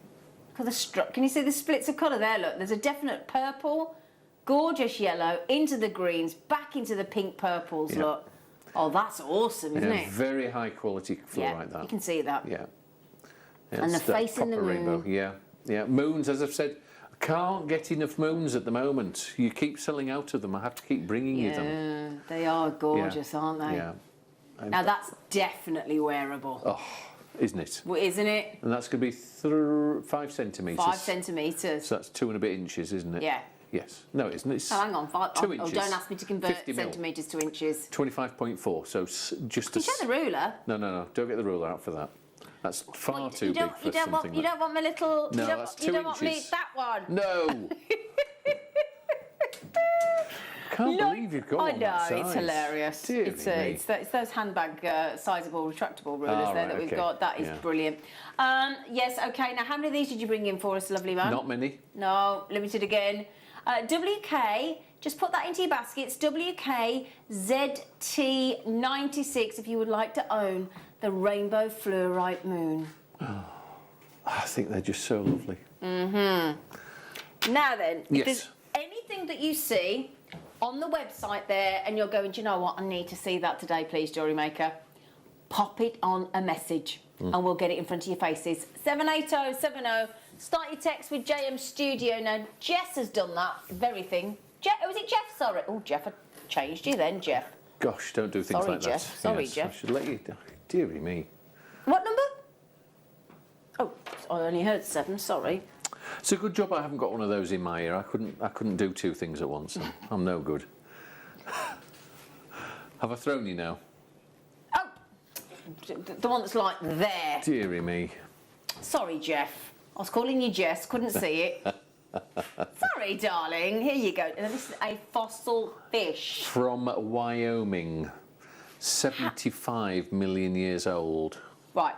Look at the Can you see the splits of colour there? Look, there's a definite purple, gorgeous yellow, into the greens, back into the pink purples, Yeah. look. Oh, that's awesome, isn't it? Very high quality fluorite, Yeah, that. you can see that. Yeah. And It's the that face in the proper rainbow. moon. Yeah, yeah. Moons, as I've said, I can't get enough moons at the moment. You keep selling out of them. I have to keep bringing you them. Yeah, they are gorgeous, aren't they? Yeah. Now that's definitely wearable. Oh, isn't it? Well, isn't it? And that's going to be 5 centimetres. 5 centimetres. So that's 2 and a bit inches, isn't it? Yeah. Yes. No, it isn't. It's Oh, hang on. 2 inches. Oh, don't ask me to convert 50 mil. centimetres to inches. 25.4. So just Can you get the ruler? No. Don't get the ruler out for that. That's far too big for you don't something. Want, you don't want my little. No, you don't, that's you 2 don't want me inches. that one. No. Can't believe you've got I one know, that size. it's hilarious. Dear It's me. it's those handbag sizable retractable rulers Ah, there right, that we've okay. got. That is Yeah. brilliant. Yes, okay. Now, how many of these did you bring in for us, lovely man? Not many. No, limited again. WK, just put that into your baskets. WKZT96 if you would like to own the Rainbow Fluorite Moon. I think they're just so lovely. Now then, if Yes. there's anything that you see on the website there and you're going, do you know what, I need to see that today, please, Jewellery Maker, pop it on a message and we'll get it in front of your faces. 78070. Start your text with JM Studio. Now, Jess has done that very thing. Was it Jeff? Sorry. Oh, Jeff, I changed you then, Jeff. Gosh, don't do things Sorry, like Jeff. that. Sorry, Yes, Jeff. I should let you. Dearie me. What number? Oh, I only heard 7, sorry. It's a good job I haven't got one of those in my ear. I couldn't do 2 things at once. I'm no good. Have I thrown you now? Oh, the one that's like there. Dearie me. Sorry, Jeff. I was calling you Jess, couldn't see it. Sorry, darling. Here you go. Now, this is a fossil fish. From Wyoming. 75 million years old. Right.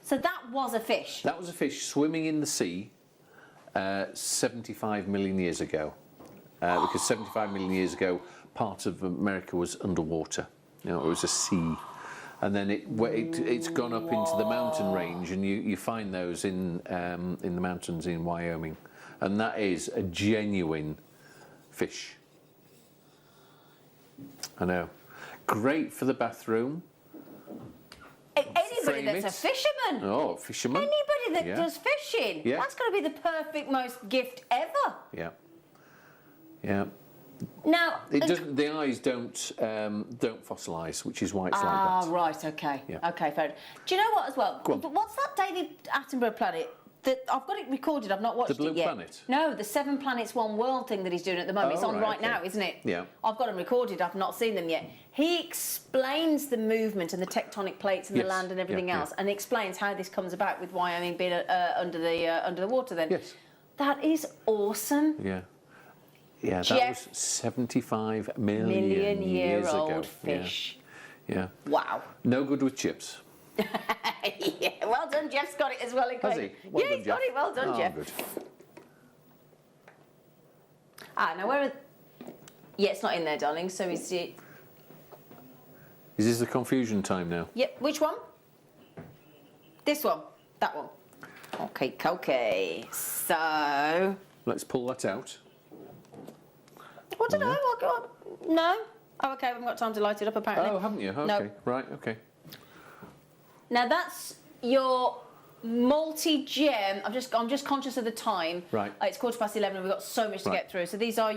So that was a fish. That was a fish swimming in the sea 75 million years ago. Because 75 million years ago, part of America was underwater. You know, it was a sea. And then it's gone up into the mountain range, and you find those in the mountains in Wyoming. And that is a genuine fish. I know. Great for the bathroom. Anybody Frame that's it. a fisherman. Oh, fisherman. Anybody that Yeah. does fishing. Yeah. That's going to be the perfect most gift ever. Yeah. Yeah. Now, It doesn't. The eyes don't fossilise, which is why it's like that. right, okay. Yeah. Okay, fair enough. Do you know what as well? Go on. What's that David Attenborough planet? That I've got it recorded, I've not watched The Blue it yet. Planet? No, the 7 Planets, 1 World thing that he's doing at the moment. Oh, It's on right, right okay. now, isn't it? Yeah. I've got them recorded, I've not seen them yet. He explains the movement and the tectonic plates and the Yes. land and everything Yeah, else, yeah. and he explains how this comes about with Wyoming being under the water then. Yes. That is awesome. Yeah. Yeah, Jeff- that was 75 million years Million-year-old ago. fish. Yeah. Wow. No good with chips. Yeah, well done, Jeff's got it as well. Has he? Well Yeah, done, he's got Jeff. it. Well done, Oh, Jeff. good. Now where are... Yeah, it's not in there, darling, so is it... Is this the confusion time now? Yep, which one? This one. That one. Okay. So... Let's pull that out. I don't know. No? Oh, okay, we haven't got time to light it up, apparently. Oh, haven't you? Okay. No. Right, okay. Now, that's your multi-gem. I'm just conscious of the time. Right. It's 11:15 and we've got so much to Right. get through. So these are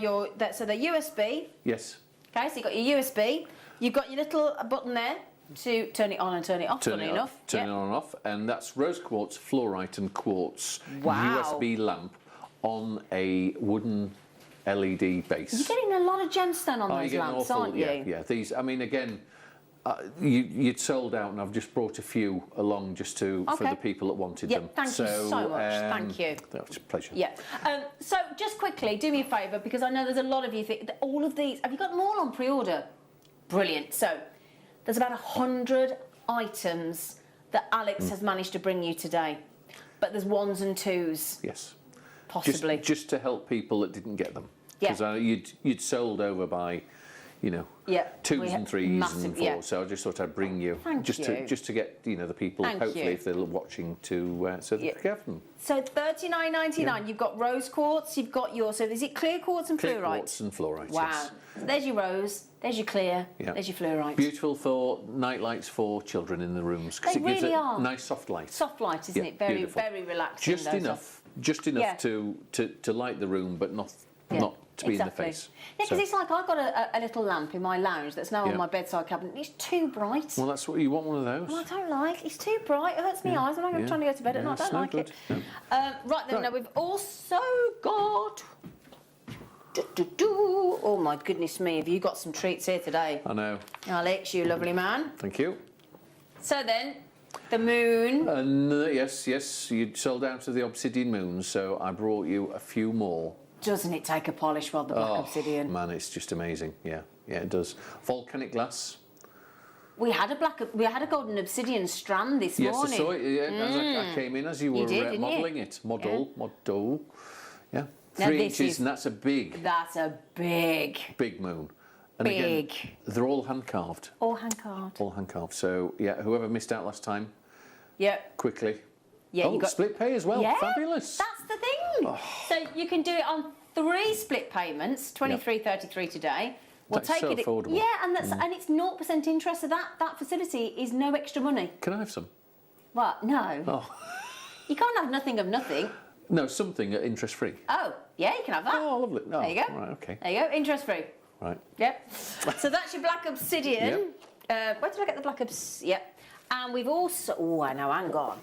so they're USB. Yes. Okay, so you've got your USB. You've got your little button there to turn it on and turn it off, Turn funny it enough. off. Turn Yep. it on and off. And that's rose quartz, fluorite and quartz Wow. USB lamp on a wooden LED base. You're getting a lot of gemstone on Oh, those you're getting lamps, awful, aren't you? Yeah. These, I mean, again, you'd sold out, and I've just brought a few along just for Okay. the people that wanted Yeah, them. thank you so much. Thank you. That was a pleasure. Yeah. So just quickly, do me a favour, because I know there's a lot of you think that all of these. Have you got them all on pre-order? Brilliant. So there's about 100 items that Alex has managed to bring you today, but there's 1s and 2s. Yes. Possibly. Just to help people that didn't get them. Yeah. Because you'd sold over by, you know, Yeah. 2s and 3s massive, and 4s. yeah. So I just thought I'd bring you, Thank just you. to get, you know, the people, Thank hopefully, you. if they're watching, to so they can have them. So $39.99. You've got rose quartz. You've got your. So is it clear quartz and Clear fluorite? quartz and fluorite. Wow. Yes. So there's your rose. There's your clear. Yeah. There's your fluorite. Beautiful for night lights for children in the rooms because They it gives really a are. nice soft light. Soft light, isn't Yeah, it? Very, beautiful. very relaxing. Just though, enough, Yeah. to light the room, but not to be in the face. Yeah, because So- it's like I've got a little lamp in my lounge that's now Yeah. on my bedside cabinet. It's too bright. Well, that's what you want, one of those. Well, I don't like. It's too bright. It hurts my eyes when I'm Yeah. trying to go to bed at Yeah, night. I it's don't no like good. it. No. Right then, Right. now we've also got. Oh my goodness me! Have you got some treats here today, I know. Alex? You lovely man. Thank you. So then, the moon. And yes, you sold out to the obsidian moon, so I brought you a few more. Doesn't it take a polish, Rod? The black obsidian. Man, it's just amazing. Yeah, it does. Volcanic glass. We had a golden obsidian strand this Yes, morning. I saw it. Yeah, as I came in as you were did, didn't you? modelling it. Model. Yeah. Now 3 this inches, is- and that's a big Big moon. And again, Big. they're all hand carved. All hand carved. All hand carved. So yeah, whoever missed out last time, Yep. quickly. Yeah, oh, you got split pay as well. Yeah, Fabulous. That's the thing. So you can do it on 3 split payments, 23.33 today. We'll That's take so it. affordable. Yeah, and and it's 0% interest. So that facility is no extra money. Can I have some? What? No. Oh. You can't have nothing of nothing. No, something at interest free. Oh, yeah, you can have that. Oh, lovely. No, There you go. Right, okay. There you go. Interest free. Right. Yep. So that's your black obsidian. Where did I get the black obsidian? Yep. And we've also. Oh, I know. Hang on.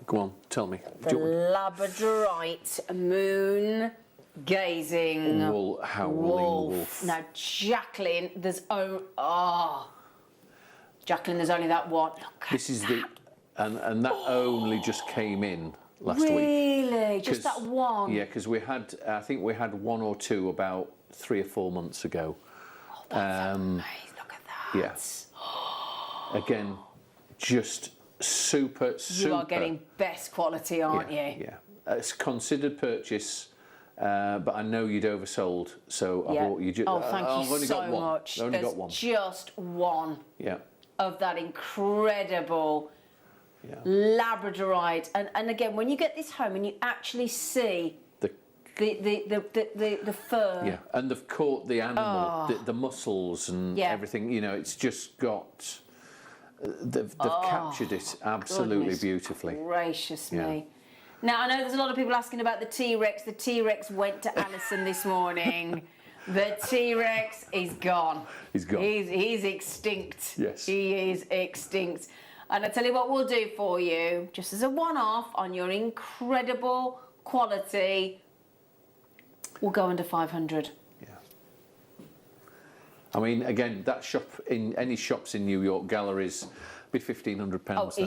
Go on, tell me. The labradorite moon gazing Howling wolf. Now, Jacqueline, Jacqueline, there's only that one. Look at This is that. and that only just came in last week. Really? Just that one? Yeah, because I think we had 1 or 2 about 3 or 4 months ago. Oh, that's amazing. Look at that. Yeah. Again, just super. You are getting best quality, aren't you? Yeah. It's considered purchase, but I know you'd oversold, so I brought you. Oh, thank I've you only so got one. much. I've only There's got one. just one Yeah. of that incredible labradorite. And again, when you get this home and you actually see the fur. Yeah, and they've caught the animal, the muscles and everything. You know, it's just got. They've captured it absolutely Goodness beautifully. Gracious Yeah. me. Now, I know there's a lot of people asking about the T-Rex. The T-Rex went to Alison this morning. The T-Rex is gone. He's gone. He's extinct. Yes. He is extinct. And I tell you what we'll do for you, just as a one-off on your incredible quality, we'll go under 500. Yeah. I mean, again, that shop in any shops in New York, galleries, be £1,500. Oh, that.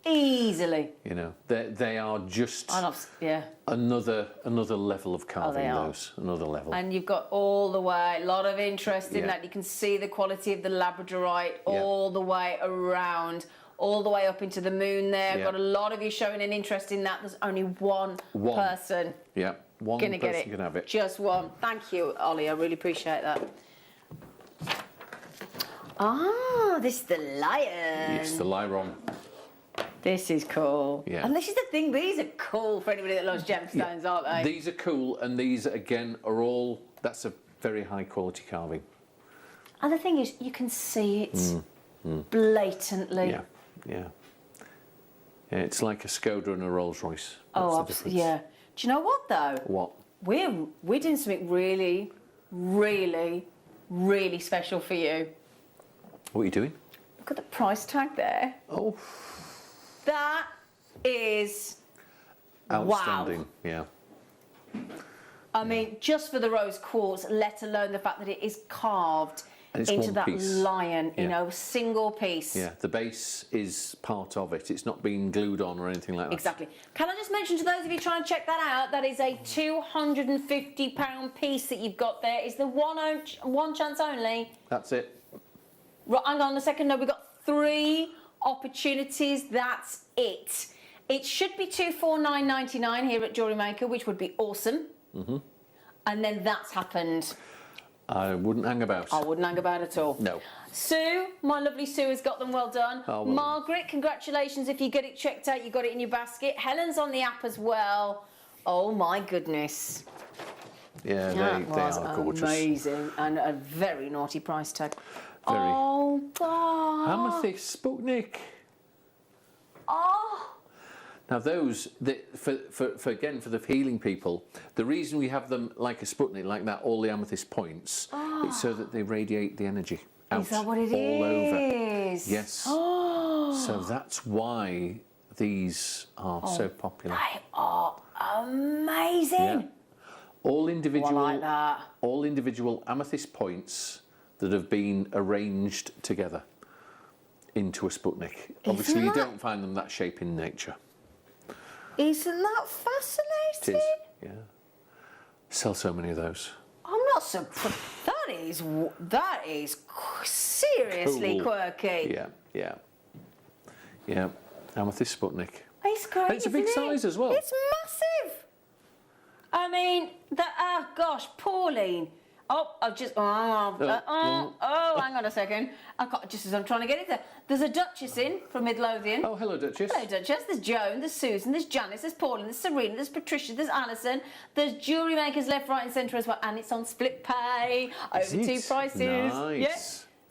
easily. You know, they are just Yeah. another level of carving. they are. Those another level. And you've got all the way, a lot of interest in Yeah. that. You can see the quality of the labradorite all the way around, all the way up into the moon there. Yeah. Got a lot of you showing an interest in that. There's only one person Yeah, one gonna person get it. can have it. Just one. Thank you, Ollie. I really appreciate that. Ah, this is the lion. Yes, the Lyron. This is cool. Yeah. And this is the thing, these are cool for anybody that loves gemstones, aren't they? These are cool, and these again are all. That's a very high quality carving. And the thing is, you can see it blatantly. Yeah, yeah. Yeah, it's like a Skoda and a Rolls Royce. That's Oh, the absolutely. difference. Yeah. Do you know what though? What? We're doing something really, really, really special for you. What are you doing? Look at the price tag there. Oh, That is outstanding. Wow. Yeah. I mean, just for the rose quartz, let alone the fact that it is carved And it's into one that piece. lion, you Yeah. know, single piece. Yeah, the base is part of it. It's not been glued on or anything like that. Exactly. Can I just mention to those of you trying to check that out, that is a £250 piece that you've got there. It's the one chance only. That's it. Right, hang on a second. No, we've got 3 opportunities. That's it. It should be £249.99 here at JewelleryMaker, which would be awesome. And then that's happened. I wouldn't hang about. I wouldn't hang about at all. No. Sue, my lovely Sue has got them well done. Oh, well. Margaret, congratulations if you get it checked out, you got it in your basket. Helen's on the app as well. Oh my goodness. Yeah, That they was are gorgeous. amazing and a very naughty price tag. Very. Oh, God. Amethyst Sputnik. Oh. Now those, for the healing people, the reason we have them like a Sputnik, like that, all the amethyst points, it's so that they radiate the energy out Is that what it all over. is? Yes. Oh. So that's why these are so popular. They are amazing. Yeah. All individual, I like that. all individual amethyst points that have been arranged together into a Sputnik. Obviously, you don't find them that shape in nature. Isn't that fascinating? It is, yeah. Sell so many of those. I'm not surprised. That is seriously Cool. quirky. Yeah. Amethyst Sputnik. It's great. And it's a big isn't it? size as well. It's massive. I mean, oh gosh, Pauline. Oh, I've just. Hang on a second. I can't, just as I'm trying to get it there. There's a Duchess in from Midlothian. Oh, hello, Duchess. Hello, Duchess. There's Joan, there's Susan, there's Janice, there's Pauline, there's Serena, there's Patricia, there's Alison, there's jewellery makers left, right, and centre as well, and it's on split pay over Is it? two prices. Nice. Yeah.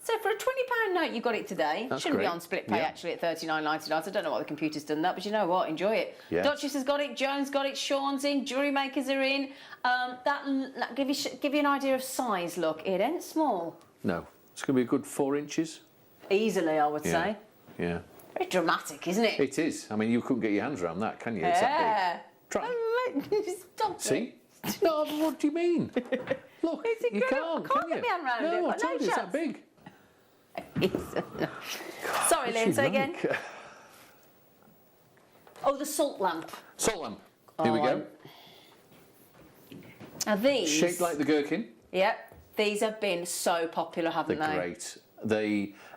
So for a £20 note, you got it today. That's Shouldn't great. be on split pay Yeah. actually at $39.99. So I don't know why the computer's done that, but you know what? Enjoy it. Yes. Duchess has got it. Joan's got it. Sean's in. Jewellery makers are in. That give you an idea of size. Look, it ain't small. No, it's going to be a good 4 inches. Easily, I would say. Yeah. Very dramatic, isn't it? It is. I mean, you couldn't get your hands around that, can you? It's that big. Try. Stop it. See? No, what do you mean? Look, It's you incredible. can't, I can't can get you? my hand round no, it, I but told no you it's that chance. big. Sorry, What's Lynn, she say again. like? Oh, the salt lamp. Salt lamp. Here we go. Now these... Shaped like the gherkin. Yep. These have been so popular, haven't They're they? great.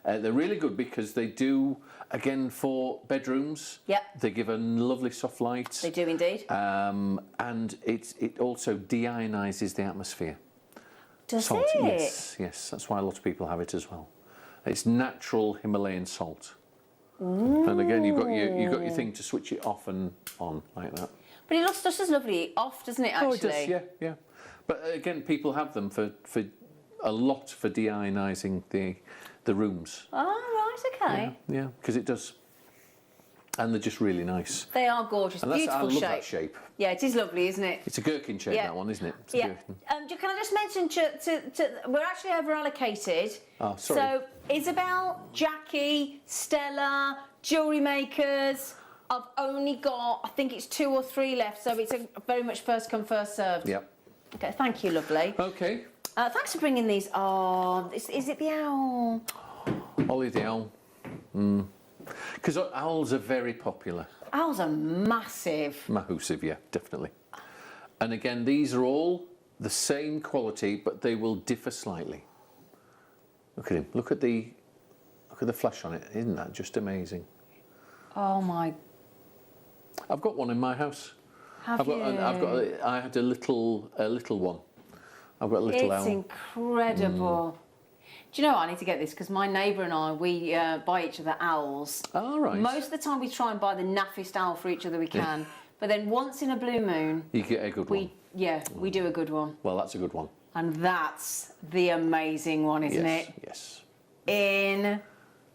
They're really good because they do, again, for bedrooms. Yep. They give a lovely soft light. They do indeed. And it also de-ionises the atmosphere. Does Salt, it? yes. That's why a lot of people have it as well. It's natural Himalayan salt. And again, you've got your thing to switch it off and on like that. But it looks just as lovely off, doesn't it, actually? Oh, it does, yeah. But again, people have them for a lot for de-ionising the rooms. Oh, right, okay. Yeah, because it does. And they're just really nice. They are gorgeous, And I beautiful love shape. that shape. Yeah, it is lovely, isn't it? It's a gherkin shape, Yeah. that one, isn't it? It's a Yeah. gherkin. Can I just mention, we're actually over allocated. Oh, sorry. So Isabel, Jackie, Stella, jewellery makers. I've only got, I think it's 2 or 3 left, so it's very much first come, first served. Yep. Okay, thank you, lovely. Okay. Thanks for bringing these. Oh, is it the owl? Ollie the owl. Because owls are very popular. Owls are massive. Mahusive, yeah, definitely. And again, these are all the same quality, but they will differ slightly. Look at him. Look at the flash on it. Isn't that just amazing? Oh my. I've got one in my house. I had a little one. I've got a little owl. It's incredible. Do you know what? I need to get this because my neighbour and I, we buy each other owls. Oh, right. Most of the time we try and buy the naffest owl for each other we can. But then once in a blue moon, You get a good one. we do a good one. Well, that's a good one. And that's the amazing one, isn't it? Yes. In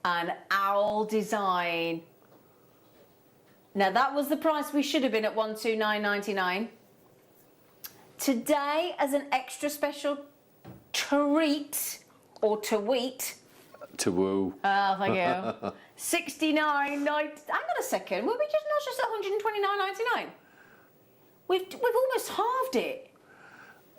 an owl design. Now that was the price we should have been at $129.99. Today, as an extra special treat or tweet. To woo. Oh, thank you. $69.90. Hang on a second. Were we just not just at $129.99? We've almost halved it.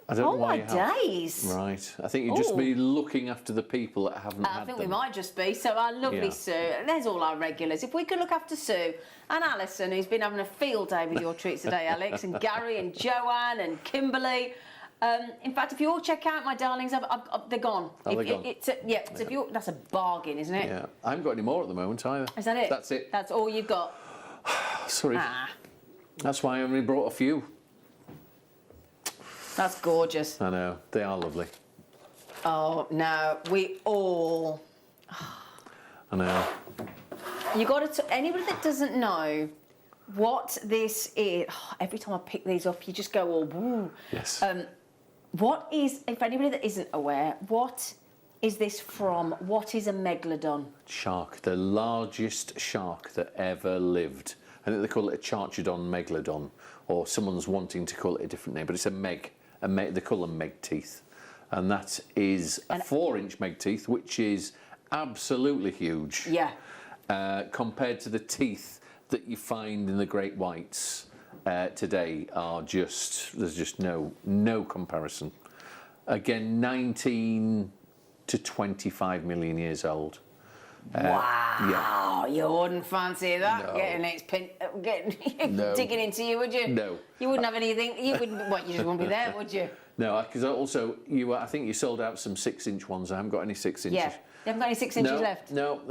I don't know Oh why my you have. days. Right. I think you'd just Oh. be looking after the people that haven't had I think them. we might just be. So our lovely Yeah. Sue, there's all our regulars. If we could look after Sue and Alison, who's been having a field day with your treats today, Alex, and Gary and Joanne and Kimberly. In fact, if you all check out my darlings, they're gone. Oh, they're gone. That's a bargain, isn't it? Yeah. I haven't got any more at the moment either. Is that it? That's it. That's all you've got. Sorry. Ah, That's why I only brought a few. that's gorgeous. I know. They are lovely. Oh, no, we all... I know. You got to... Anybody that doesn't know what this is... every time I pick these up, you just go all... Woo. Yes. What is... If anybody that isn't aware, what is this from? What is a megalodon? Shark, the largest shark that ever lived. I think they call it a Charchodon megalodon, or someone's wanting to call it a different name, but it's a meg. They call them meg teeth. And that is a 4-inch meg teeth, which is absolutely huge. Yeah. Compared to the teeth that you find in the great whites today are just, there's just no comparison. Again, 19 to 25 million years old. Wow, yeah. You wouldn't fancy that, No. getting No. digging into you, would you? No. You wouldn't have anything, you wouldn't, what, you just wouldn't be there, would you? No, because also, I think you sold out some 6-inch ones. I haven't got any 6 inches. Yeah, you haven't got any 6 inches left? No.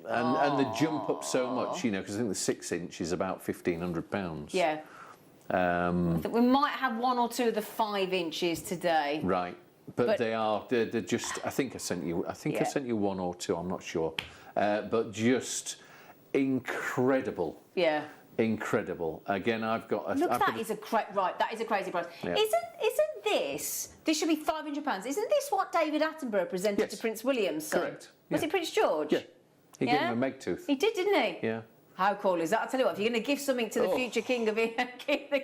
And they jump up so much, because I think the 6-inch is about £1,500. Yeah. I think we might have 1 or 2 of the 5 inches today. Right. But they're just, I think I sent you 1 or 2, I'm not sure. But just incredible. Yeah. Incredible. Again, I've got a... Look, that is a crazy price. Yeah. Isn't this should be £500, isn't this what David Attenborough presented to Prince William's son? Correct. Was it Prince George? Yeah. He gave him a meg tooth. He did, didn't he? Yeah. How cool is that? I'll tell you what, if you're going to give something to the future king of the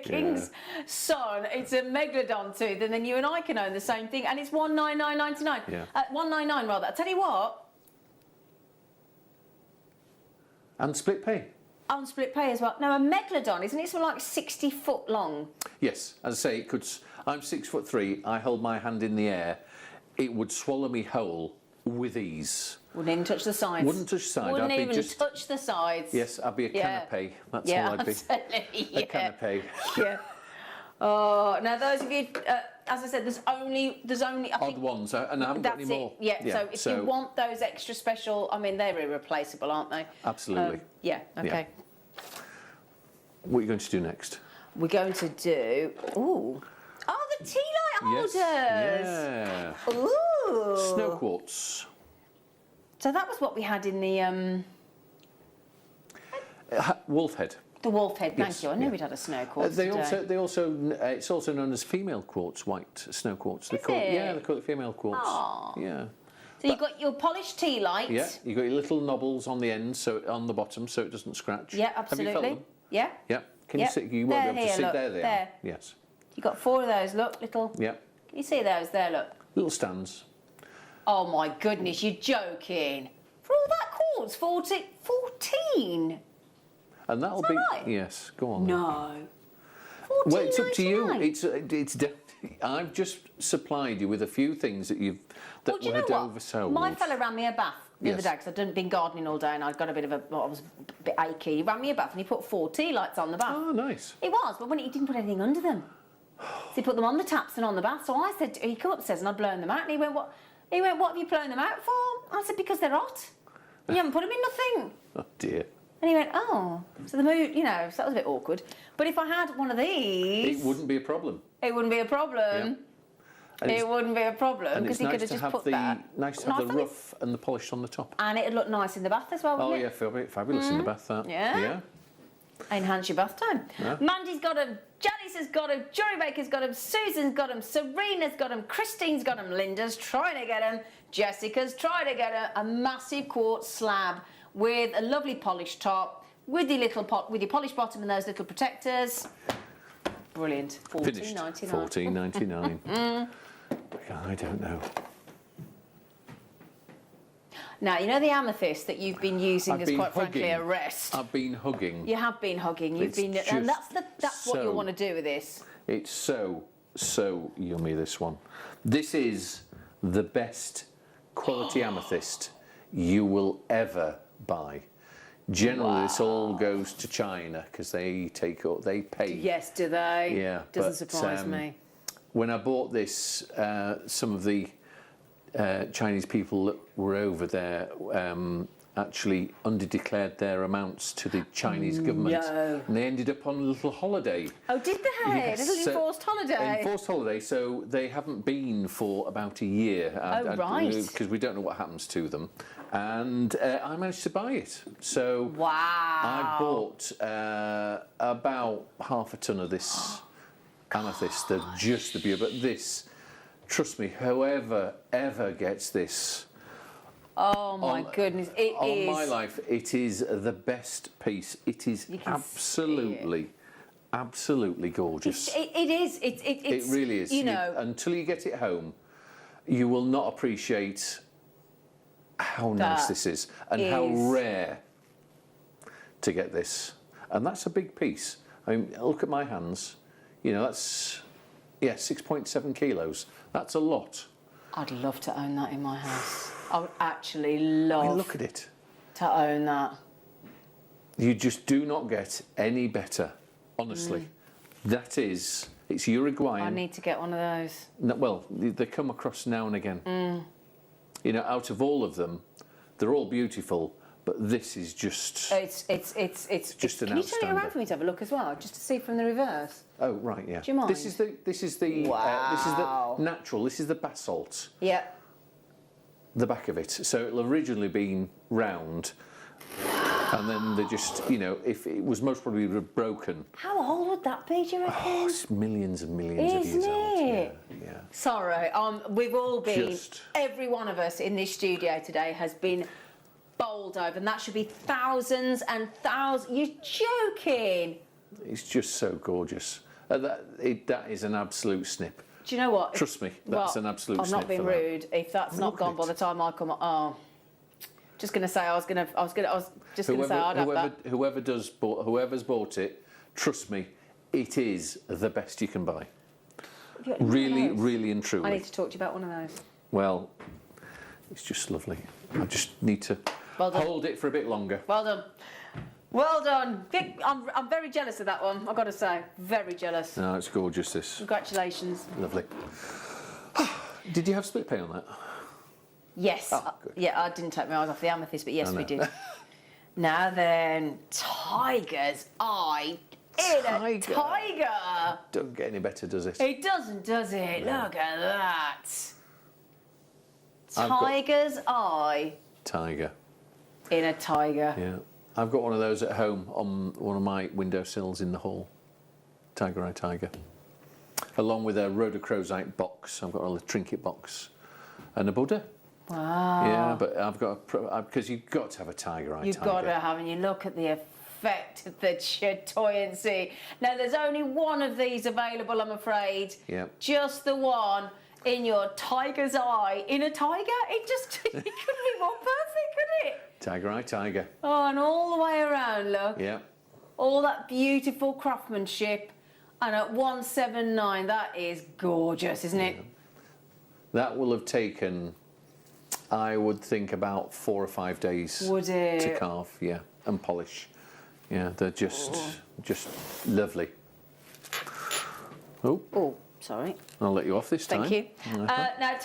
king's son, it's a megalodon tooth, and then you and I can own the same thing, and it's $199.99. Yeah. $199 rather. I'll tell you what. And split pay. On split pay as well. Now, a megalodon, isn't it something like 60 foot long? Yes. As I say, it could... I'm 6'3", I hold my hand in the air, it would swallow me whole with ease. Wouldn't even touch the sides. Wouldn't touch the sides. Wouldn't I'd be even just... touch the sides. Yes, I'd be a canapé. That's all I'd be. Absolutely. A canapé. Yeah. Oh, now those of you, as I said, there's only. I Odd think ones, and I haven't got any that's more. it. Yeah. So if you want those extra special, I mean, they're irreplaceable, aren't they? Absolutely. Yeah. Okay. Yeah. What are you going to do next? We're going to do. Ooh. Oh, the tea light holders. Yes. Yeah. Ooh. Snow quartz. So that was what we had in the Wolf head. The wolf head. Thank Yes, you. I knew yeah. we'd had a snow quartz They today. also, it's also known as female quartz, white snow quartz. They call it? Yeah, they call it female quartz. Aww. Yeah. So you've got your polished tea light. Yeah, you got your little knobbles on the end, on the bottom, so it doesn't scratch. Yeah, absolutely. Have you felt them? Yeah. Yeah. Can you sit? You won't be able to Here, sit look, there. They there. are. Yes. You got 4 of those. Look, little. Yeah. Can you see those there? Look. Little stands. Oh my goodness, you're joking. For all that quartz, 14. And that'll Is that be right? yes. Go on. Then. No. Well, it's up to you. $14.99. I've just supplied you with a few things that Well, do you were know what? oversold. My fella ran me a bath the other Yes. day because I'd been gardening all day and I'd got a bit of I was a bit achy. He ran me a bath and he put 4 tea lights on the bath. Oh, nice. It was, but when he didn't put anything under them. So he put them on the taps and on the bath. So I said, he come upstairs and I'd blown them out. And he went, what? He went, what have you blown them out for? I said, because they're hot. You haven't put them in nothing. Oh dear. And he went, oh. So the mood, so that was a bit awkward. But if I had one of these... It wouldn't be a problem. It wouldn't be a problem. And It wouldn't be a problem and because it's he could nice have to just put have that. nice to have the rough and the polished on the top. And it'd look nice in the bath as well, Oh wouldn't yeah, it? fabulous in the bath. That. Yeah. Yeah. Enhance your bath time. Yeah. Mandy's got them, Janice has got them, JewelleryMaker's got them, Susan's got them, Serena's got them, Christine's got them, Linda's trying to get them, Jessica's trying to get a massive quartz slab with a lovely polished top, with your little pot, with your polished bottom and those little protectors. Brilliant. Finished. $14.99. $14.99. I don't know. Now, you know the amethyst that you've been using I've as been quite frankly hugging. a rest? I've been hugging. You have been hugging. You've It's been, and just that's what you so- want to do with this. It's so yummy, this one. This is the best quality amethyst you will ever buy. Generally, this all goes to China because they pay. Yes, do they? Yeah. Doesn't but, surprise me. When I bought this, some of the Chinese people that were over there actually underdeclared their amounts to the Chinese government, No. and they ended up on a little holiday. Oh, did they? Yes, A little enforced holiday. Enforced holiday, so they haven't been for about a year. Right. Because we don't know what happens to them. And I managed to buy it. So Wow. I bought about half a ton of this amethyst. They're just the beauty. But this, trust me, whoever ever gets this, Oh my goodness, it is. on my life, it is the best piece. It is You can absolutely gorgeous. It is. It's, It really is. You know, until you get it home, you will not appreciate how nice That this is and how rare to get this. And that's a big piece. I mean, look at my hands. You know, that's 6.7 kilos. That's a lot. I'd love to own that in my house. I would actually love I mean, look at it. to own that. You just do not get any better, honestly. That is, it's Uruguayan. I need to get one of those. No, well, they come across now and again. You know, out of all of them, they're all beautiful, but this is just. It's just an Can you turn it around outstander. for me to have a look as well, just to see from the reverse? Oh right, yeah. Do you mind? This is the Wow. natural. This is the basalt. Yeah. The back of it. So it'll originally been round, and then they just, you know, if it was most probably broken. How old would that be, do you reckon? Oh, it's millions and millions of Isn't years old. it? Yeah. Sorry, we've all been, Just- every one of us in this studio today has been bowled over, and that should be thousands and thousands. You're joking. It's just so gorgeous. That is an absolute snip. Do you know what? Trust me, that's an absolute I'm not snip being for that. rude. If that's not Look gone at by it. the time I come, just going to say I was just going to say I'd have that. Whoever's bought it, trust me, it is the best you can buy. Have you got any more of Really, those? really and truly. I need to talk to you about one of those. Well, it's just lovely. I just need to Well done. hold it for a bit longer. Well done. Well done. I'm very jealous of that one, I've got to say. Very jealous. No, it's gorgeous, this. Congratulations. Lovely. Did you have split pay on that? Yes. good. Yeah, I didn't take my eyes off the amethyst, but yes, I we know. did. Now then, tiger's eye in a tiger. Don't get any better, does it? It doesn't, does it? No. Look at that. I've got- Tiger's eye Tiger. in a tiger. Yeah. I've got one of those at home on one of my windowsills in the hall. Tiger eye tiger. Along with a rhodochrosite box. I've got a little trinket box. And a Buddha. Wow. Yeah, but I've got because you've got to have a tiger eye You've tiger. got to have, and you look at the effect of the chatoyancy. Now, there's only one of these available, I'm afraid. Yeah. Just the one in your tiger's eye in a tiger. It couldn't be more perfect, could it? Tiger eye tiger. Oh, and all the way around, look. Yeah. All that beautiful craftsmanship. And at 179, that is gorgeous, isn't it? That will have taken, I would think, about 4 or 5 days Would it? to carve, yeah, and polish. Yeah, they're just lovely. Oh, sorry. I'll let you off this time. Thank you. Now,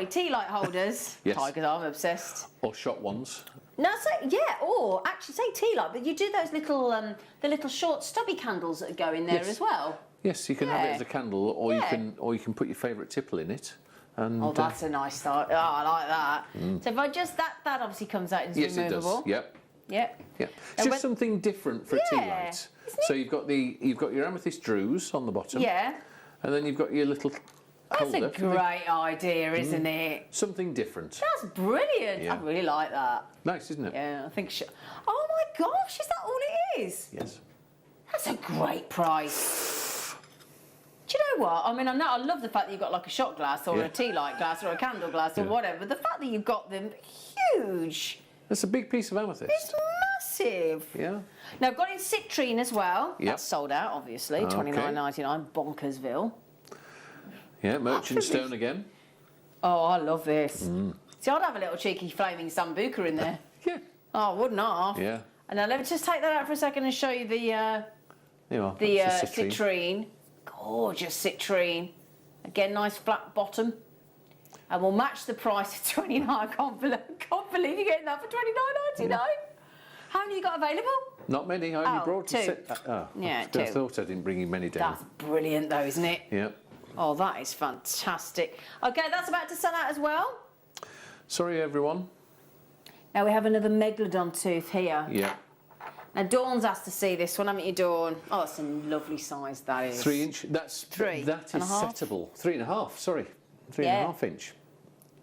tea light holders. Yes. Tigers, I'm obsessed. Or shot ones. No, or actually say tea light, but you do those little, the little short stubby candles that go in there Yes. as well. Yes, you can have it Yeah. as a candle, or Yeah. you can put your favourite tipple in it. And, Oh, that's a nice start. Oh, I like that. So if I just that obviously comes out and is yes, it does. removable. Yep. Yep. Yeah, And it's just when- something different for a tea Yeah, light. So you've got your amethyst drues on the bottom. Yeah. And then you've got your little That's holder. a great idea, isn't it? Something different. That's brilliant. Yeah. I really like that. Nice, isn't it? Yeah, I think. Oh my gosh, is that all it is? Yes. That's a great price. Do you know what? I mean, I love the fact that you've got like a shot glass or Yeah. a tea light glass or a candle glass or Yeah. whatever. The fact that you've got them huge. That's a big piece of amethyst. It's massive. Yeah. Now, I've got in citrine as well. Yep. That's sold out, obviously. Okay. $29.99, Bonkersville. Yeah, merchant stone again. Oh, I love this. See, I'd have a little cheeky flaming sambuca in there. Yeah. Oh, wouldn't I? Yeah. And now let me just take that out for a second and show you the There you are. the That's the citrine. Gorgeous citrine. Again, nice flat bottom. and we'll match the price at £29. I can't believe you're getting that for £29.99. How many you got available? Not many. I only brought two. I thought I didn't bring you many down. That's brilliant, though, isn't it? Yeah. Oh, that is fantastic. Okay, that's about to sell out as well. Sorry, everyone. Now we have another megalodon tooth here. Yeah. Now Dawn's asked to see this one, haven't you, Dawn? Oh, that's a lovely size that is. 3 inch. That is settable. 3.5. Sorry, 3.5 inch.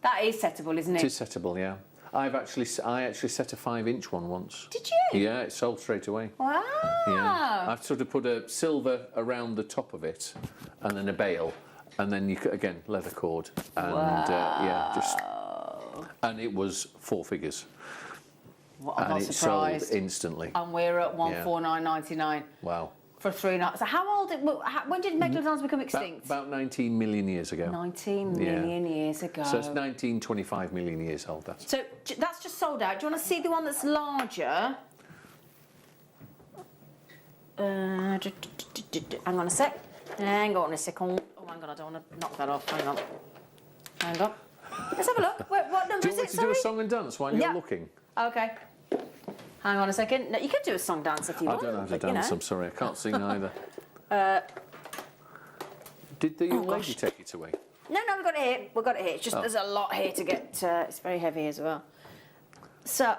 That is settable, isn't it? It is settable. Yeah. I actually set a 5-inch one once. Did you? Yeah, it sold straight away. Wow. Yeah. I've sort of put a silver around the top of it, and then a bail, and then you again leather cord, and and it was 4 figures. What, I'm and not it surprised. sold instantly. And we're at 149.99. Wow. For 3 nights. So how old? When did megalodons become extinct? About 19 million years ago. 19 million years ago. So it's 1925 million years old. So that's just sold out. Do you want to see the one that's larger? Hang on a sec. Hang on a second. Oh, hang on, I don't want to knock that off. Hang on. Hang on. Let's have a look. What number do you is want it? me to do a song and dance while you're looking? Okay. Hang on a second. No, you can do a song dance if you want. I don't know how to dance, I'm sorry. I can't sing either. Did the lady take it away? No, we've got it here. We've got it here. It's just there's a lot here to get. It's very heavy as well. So,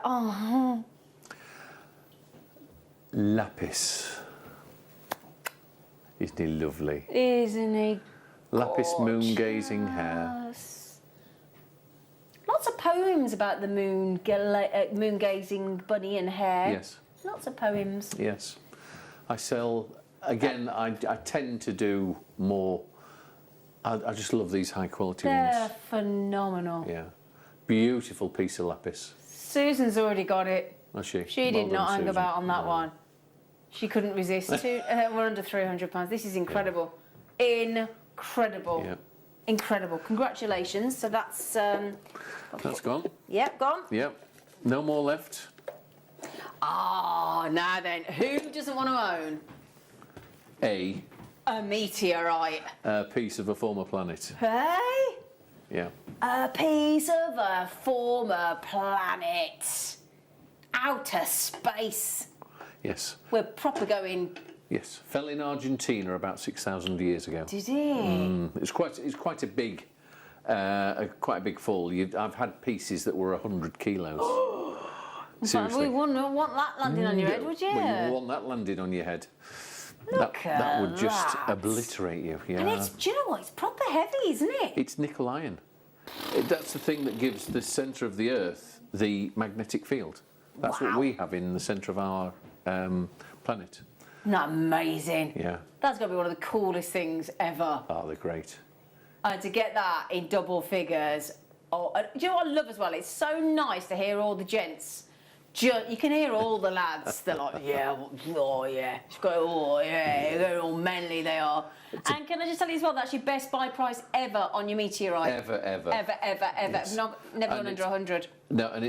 Lapis. Isn't he lovely? Isn't he? Lapis moon-gazing hair. Lots of poems about the moon-gazing bunny and hair. Yes. Lots of poems. Yes. I sell, again, I tend to do more, I just love these high-quality ones. They're phenomenal. Yeah. Beautiful piece of lapis. Susan's already got it. Has she? She did not hang about on that one. She couldn't resist. We're under £300. This is incredible. Yeah. Incredible. Yeah. Incredible. Congratulations. So that's... That's gone. Yep, gone. Yep. No more left. Ah, now then. Who doesn't want to own? A meteorite. A piece of a former planet. Hey? Yeah. A piece of a former planet. Outer space. Yes. We're proper going... Yes. Fell in Argentina about 6,000 years ago. Did it? It's quite a big, quite a big fall. I've had pieces that were 100 kilos. Seriously. We wouldn't want that landing on your head, would you? Well, you want that landed on your head. That would just obliterate you. Yeah. And it's, do you know what? It's proper heavy, isn't it? It's nickel iron. That's the thing that gives the centre of the Earth the magnetic field. That's what we have in the centre of our planet. Isn't that amazing? Yeah. That's got to be one of the coolest things ever. Oh, they're great. And to get that in double figures. Oh, do you know what I love as well? It's so nice to hear all the gents. You can hear all the lads. They're like, yeah, oh yeah. She's got, oh yeah. They're all manly, they are. And can I just tell you as well, that's your best buy price ever on your meteorite. Ever. Ever. Yes. Never gone under 100. No, and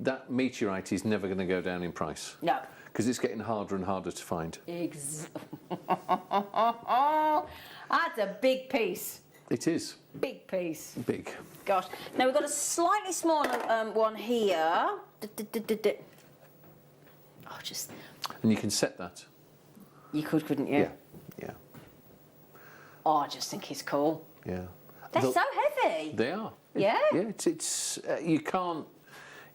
that meteorite is never going to go down in price. No. Because it's getting harder and harder to find. That's a big piece. It is. Big piece. Big. Gosh. Now we've got a slightly smaller one here. Oh, just. And you can set that. You could, couldn't you? Yeah. Oh, I just think it's cool. Yeah. They're so heavy. They are. Yeah. It's you can't.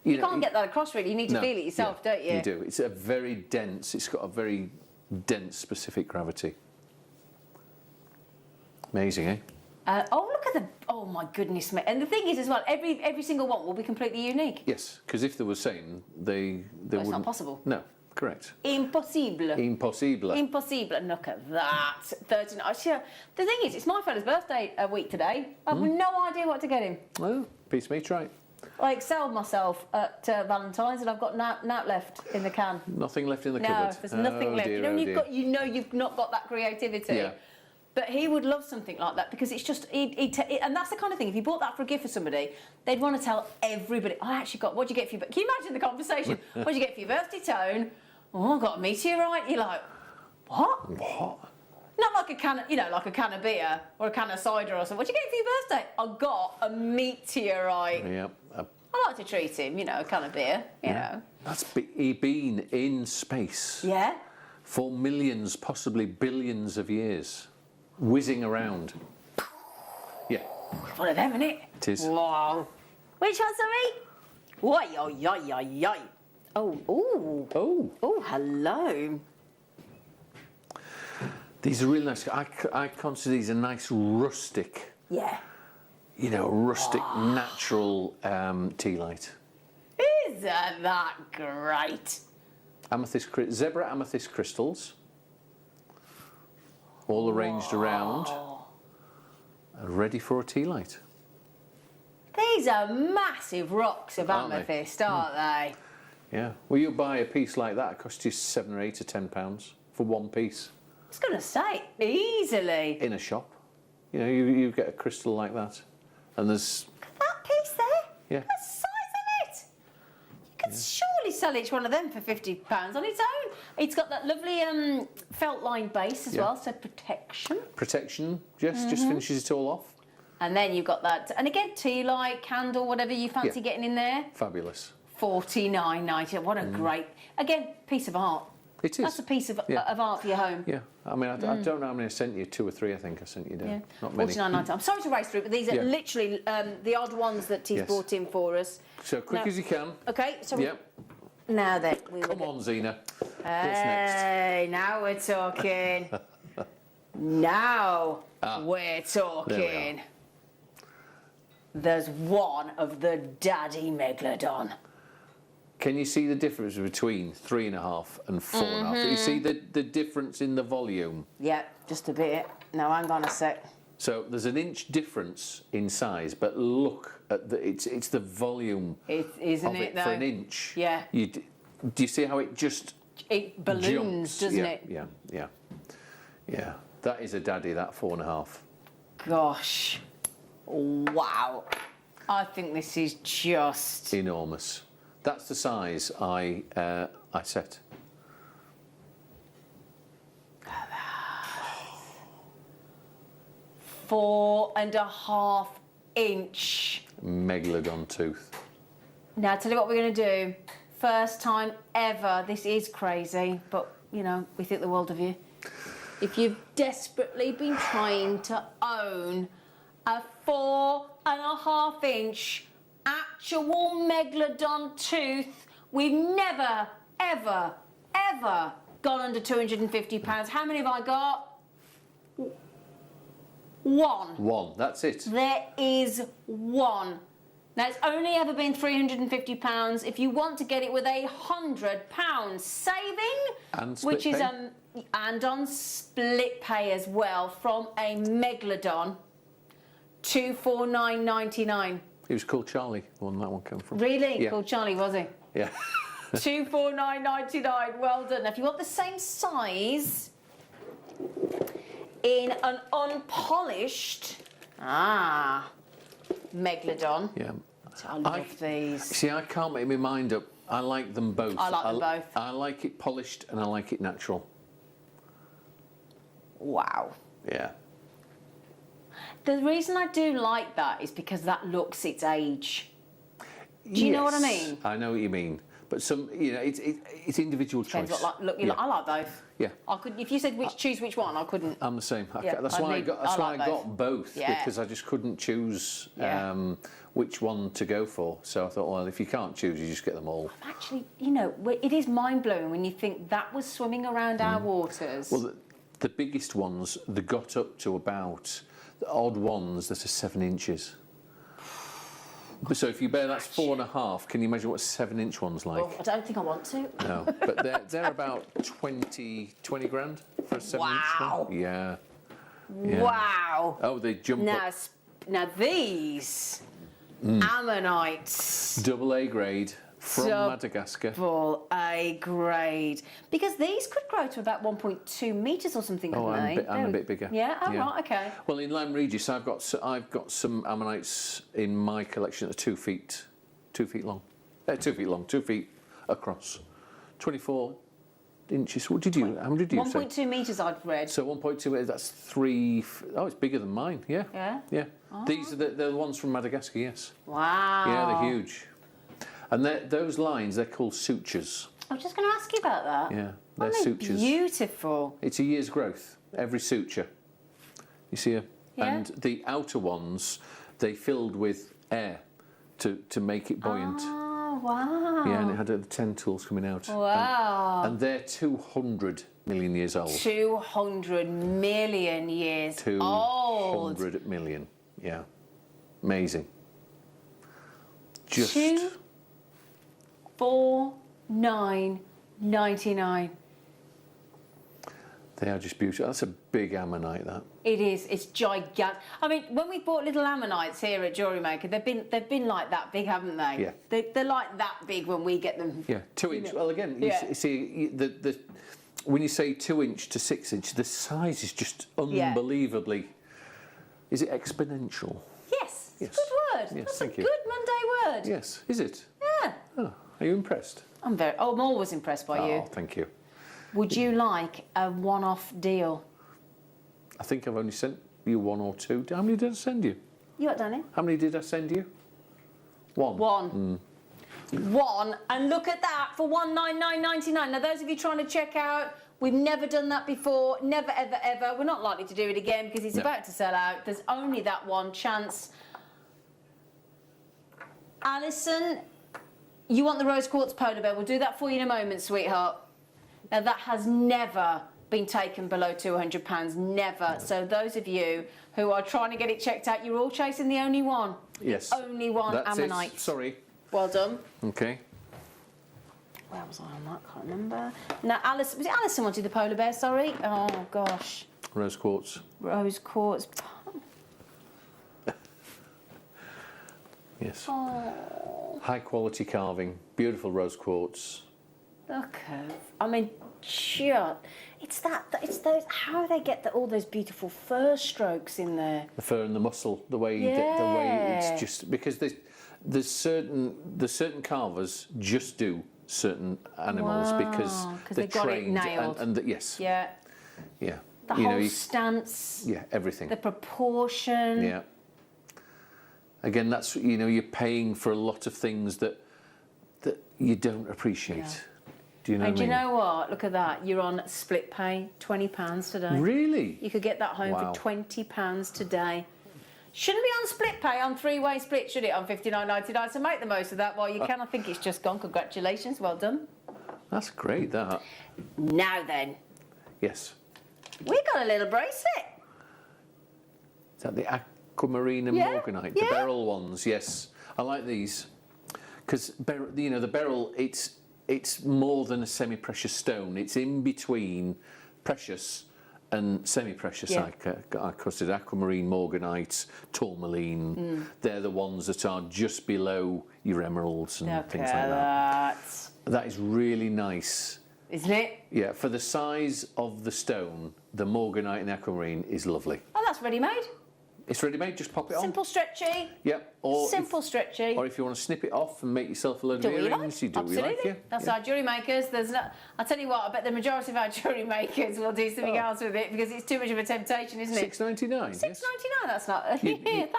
You can't get that across really. You need to feel it yourself, don't you? You do. It's a very dense. It's got a very dense specific gravity. Amazing, eh? Oh, look at the... Oh, my goodness, mate. And the thing is, as well, every single one will be completely unique. Yes, because if they were same, they wouldn't... It's not possible. No, correct. Impossible. Impossible. Impossible. Look at that. 39. The thing is, it's my fella's birthday a week today. I have no idea what to get him. Oh, piece of meteorite. I excelled myself at Valentine's and I've got nout left in the can. Nothing left in the cupboard. No, there's nothing left. Dear, You've not got that creativity. Yeah. But he would love something like that because it's just, and that's the kind of thing, if you bought that for a gift for somebody, they'd want to tell everybody, I actually got, what'd you get for your birthday? Can you imagine the conversation? What'd you get for your birthday, Tone? Oh, I got a meteorite. You're like, what? What? Not like a can, like a can of beer or a can of cider or something. What do you get for your birthday? I got a meteorite. Yeah. I like to treat him, a can of beer, you know. That's been in space Yeah. for millions, possibly billions of years, whizzing around. Yeah. One of them, isn't it? It is. Wow. Which one, sorry? Oi, oi, oi, oi, oi. Oh, ooh. Oh. Oh, hello. These are really nice. I consider these a nice rustic, Yeah. rustic, natural tea light. Isn't that great? Zebra amethyst crystals, all arranged around, and ready for a tea light. These are massive rocks of Aren't they? amethyst, aren't they? Yeah. Well, you buy a piece like that, it costs you £7 or £8 or £10 for one piece I was going to say, easily. in a shop. You get a crystal like that, and there's That piece there? Yeah. That's size in it. You could surely sell each one of them for £50 on its own. It's got that lovely felt line base as Yeah. well, so protection. protection. Just finishes it all off. And then you've got that, and again, tea light, candle, whatever you fancy Yeah. getting in there. Fabulous. $49.90. What a great, again, piece of art. It is. That's a piece of Yeah. art for your home. Yeah. I mean, I don't know how many I sent you. 2 or 3, I think I sent you down. Yeah. Not many. $49.90. I'm sorry to race through, but these are Yeah. literally the odd ones that he's Yes. brought in for us. So quick No. as you can. Okay, so Yep. now then, Come on, Zena. What's next? Hey, now we're talking. Now we're talking. There's one of the daddy megalodon. Can you see the difference between 3.5 and 4.5? Do you see the difference in the volume? Yep, just a bit. Now hang on a sec. So there's an inch difference in size, but look at it's the volume Isn't of it it though? for an inch. Yeah. Do you see how it just It balloons, jumps? doesn't Yeah, it? Yeah. That is a daddy, that 4.5. Gosh. Wow. I think this is just. Enormous. That's the size I set. 4.5 inch. Megalodon tooth. Now, tell you what we're going to do. First time ever. This is crazy, but we think the world of you. If you've desperately been trying to own a 4.5 inch actual megalodon tooth, we've never, ever, ever gone under £250. How many have I got? One. That's it. There is one. Now, it's only ever been £350. If you want to get it with £100 saving, And split which is pay. And on split pay as well, from a megalodon, $249.99. He was called Charlie, the one that one came from. Really? Yeah. Called Charlie, was he? Yeah. $249.99. Well done. Now, if you want the same size in an unpolished megalodon. Yeah. I love these. See, I can't make my mind up. I like them both. I like them both. I like it polished and I like it natural. Wow. Yeah. The reason I do like that is because that looks its age. Do you know what I mean? I know what you mean. But it's individual Depends choice. what look. Yeah. I like both. Yeah. I could. If you said choose which one, I couldn't. I'm the same. Yeah, That's I why I need- got. I That's why like I got both Yeah. because I just couldn't choose Yeah. which one to go for. So I thought, well, if you can't choose, you just get them all. Actually, it is mind blowing when you think that was swimming around our waters. Well, the biggest ones, they got up to about the odd ones that are 7 inches. So if you bear that's 4.5, can you imagine what 7-inch one's like? I don't think I want to. No, but they're about 20 grand for a 7-inch Wow. one. Yeah. Wow. Oh, they jump up. Now these ammonites. Double A grade from Double Madagascar. Double A grade. Because these could grow to about 1.2 metres or something, Oh, couldn't they? I'm a bit bigger. Yeah? Oh, right, okay. Well, in Lyme Regis, I've got some ammonites in my collection that are 2 feet long. 2 feet long, 2 feet across. 24 inches. What did you? How many did you say? 1.2 metres I've read. So 1.2 metres. That's 3. Oh, it's bigger than mine. Yeah. Yeah? Yeah. These are the ones from Madagascar. Yes. Wow. Yeah, they're huge. And those lines, they're called sutures. I was just going to ask you about that. Yeah, they're Aren't they sutures. Beautiful. It's a year's growth, every suture. You see her? Yeah. And the outer ones, they filled with air to make it buoyant. Oh, wow. Yeah, and it had the tentacles coming out. Wow. And they're 200 million years old. 200 million years old. 200 million. Yeah. Amazing. Just 249.99. They are just beautiful. That's a big ammonite, that. It is. It's gigantic. I mean, when we bought little ammonites here at JewelleryMaker, they've been like that big, haven't they? Yeah. They're like that big when we get them. Yeah, 2 inch. Well, again, you see, when you say 2 inch to 6 inch, the size is just unbelievably. Is it exponential? Yes. Yes. Good word. Yes, That's thank a you. good Monday word. Yes. Is it? Yeah. Oh, are you impressed? I'm always impressed by you. Oh, thank you. Would you like a one-off deal? I think I've only sent you 1 or 2. How many did I send you? You what, Danny? How many did I send you? 1. 1. 1, and look at that for $199.99. Now, those of you trying to check out, we've never done that before, never, ever, ever. We're not likely to do it again because it's about to sell out. There's only that one chance. Alison, you want the rose quartz polar bear? We'll do that for you in a moment, sweetheart. Now, that has never been taken below £200, never. So those of you who are trying to get it checked out, you're all chasing the only one. Yes. Only one That's ammonite. it. Sorry. Well done. Okay. Where was I on that? Can't remember. Now, Alison, was it Alison wanted the polar bear? Sorry. Oh gosh. Rose quartz. Rose quartz. Yes. Oh, High quality carving, beautiful rose quartz. look at. I mean, it's those. How do they get all those beautiful fur strokes in there? The fur and the muscle, the way it's just because there's certain carvers just do certain animals because they got it trained nailed. and yes. Yeah. Yeah. The whole stance. Yeah, everything. The proportion. Yeah. Again, that's you're paying for a lot of things that you don't appreciate. Yeah. Do you know what I mean? And do you know what? Look at that. You're on split pay, £20 today. Really? You could get that home Wow. for £20 today. Shouldn't be on split pay, on three-way split, should it? On $59.99. So make the most of that while you can. I think it's just gone. Congratulations. Well done. That's great, that. Now then, Yes. we got a little bracelet. Is that the aquamarine and Yeah, morganite? yeah. The beryl ones, yes. I like these. Because, the beryl, it's more than a semi-precious stone. It's in between precious and semi-precious. Yeah. I consider aquamarine, morganite, tourmaline. They're the ones that are just below your emeralds and Look things at like that. that. That is really nice. Isn't it? Yeah, for the size of the stone, the morganite and aquamarine is lovely. Oh, that's ready-made. It's ready-made, just pop it on. Simple, stretchy. Yep. Or Simple, stretchy. Or if you want to snip it off and make yourself a load Do of what you earrings, like. you do what you Absolutely. like. Yeah. That's yeah. our jewellery makers. I'll tell you what, I bet the majority of our jewellery makers will do something else with it because it's too much of a temptation, isn't it? $6.99. $6.99, that's not...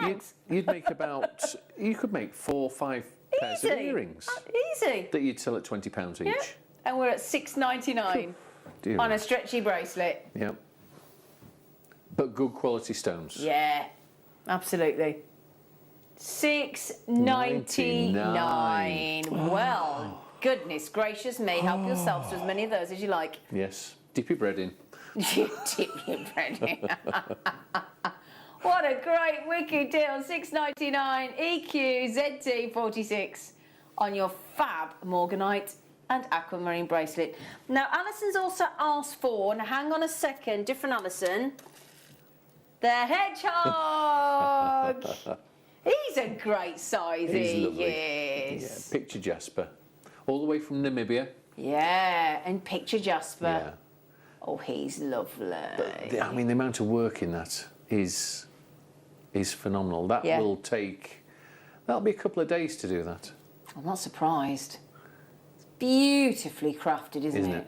Thanks. You'd make about... you could make 4 or 5 pairs of earrings Easy. that you'd sell at £20 each. Yeah. And we're at $6.99 Dear on me. a stretchy bracelet. Yeah. But good quality stones. Yeah, absolutely. $6.99. Well, goodness gracious me. Help yourselves to as many of those as you like. Yes. Dip your bread in. You dip your bread in. What a great wicked deal. $6.99 EQ ZT46 on your fab morganite and aquamarine bracelet. Now, Alison's also asked for, now hang on a second, different Alison, the hedgehog. He's a great size, He's he lovely. is. Yeah. Picture Jasper. All the way from Namibia. Yeah, and picture Jasper. Yeah. Oh, he's lovely. The amount of work in that is phenomenal. That Yeah. that'll be a couple of days to do that. I'm not surprised. It's beautifully crafted, isn't it?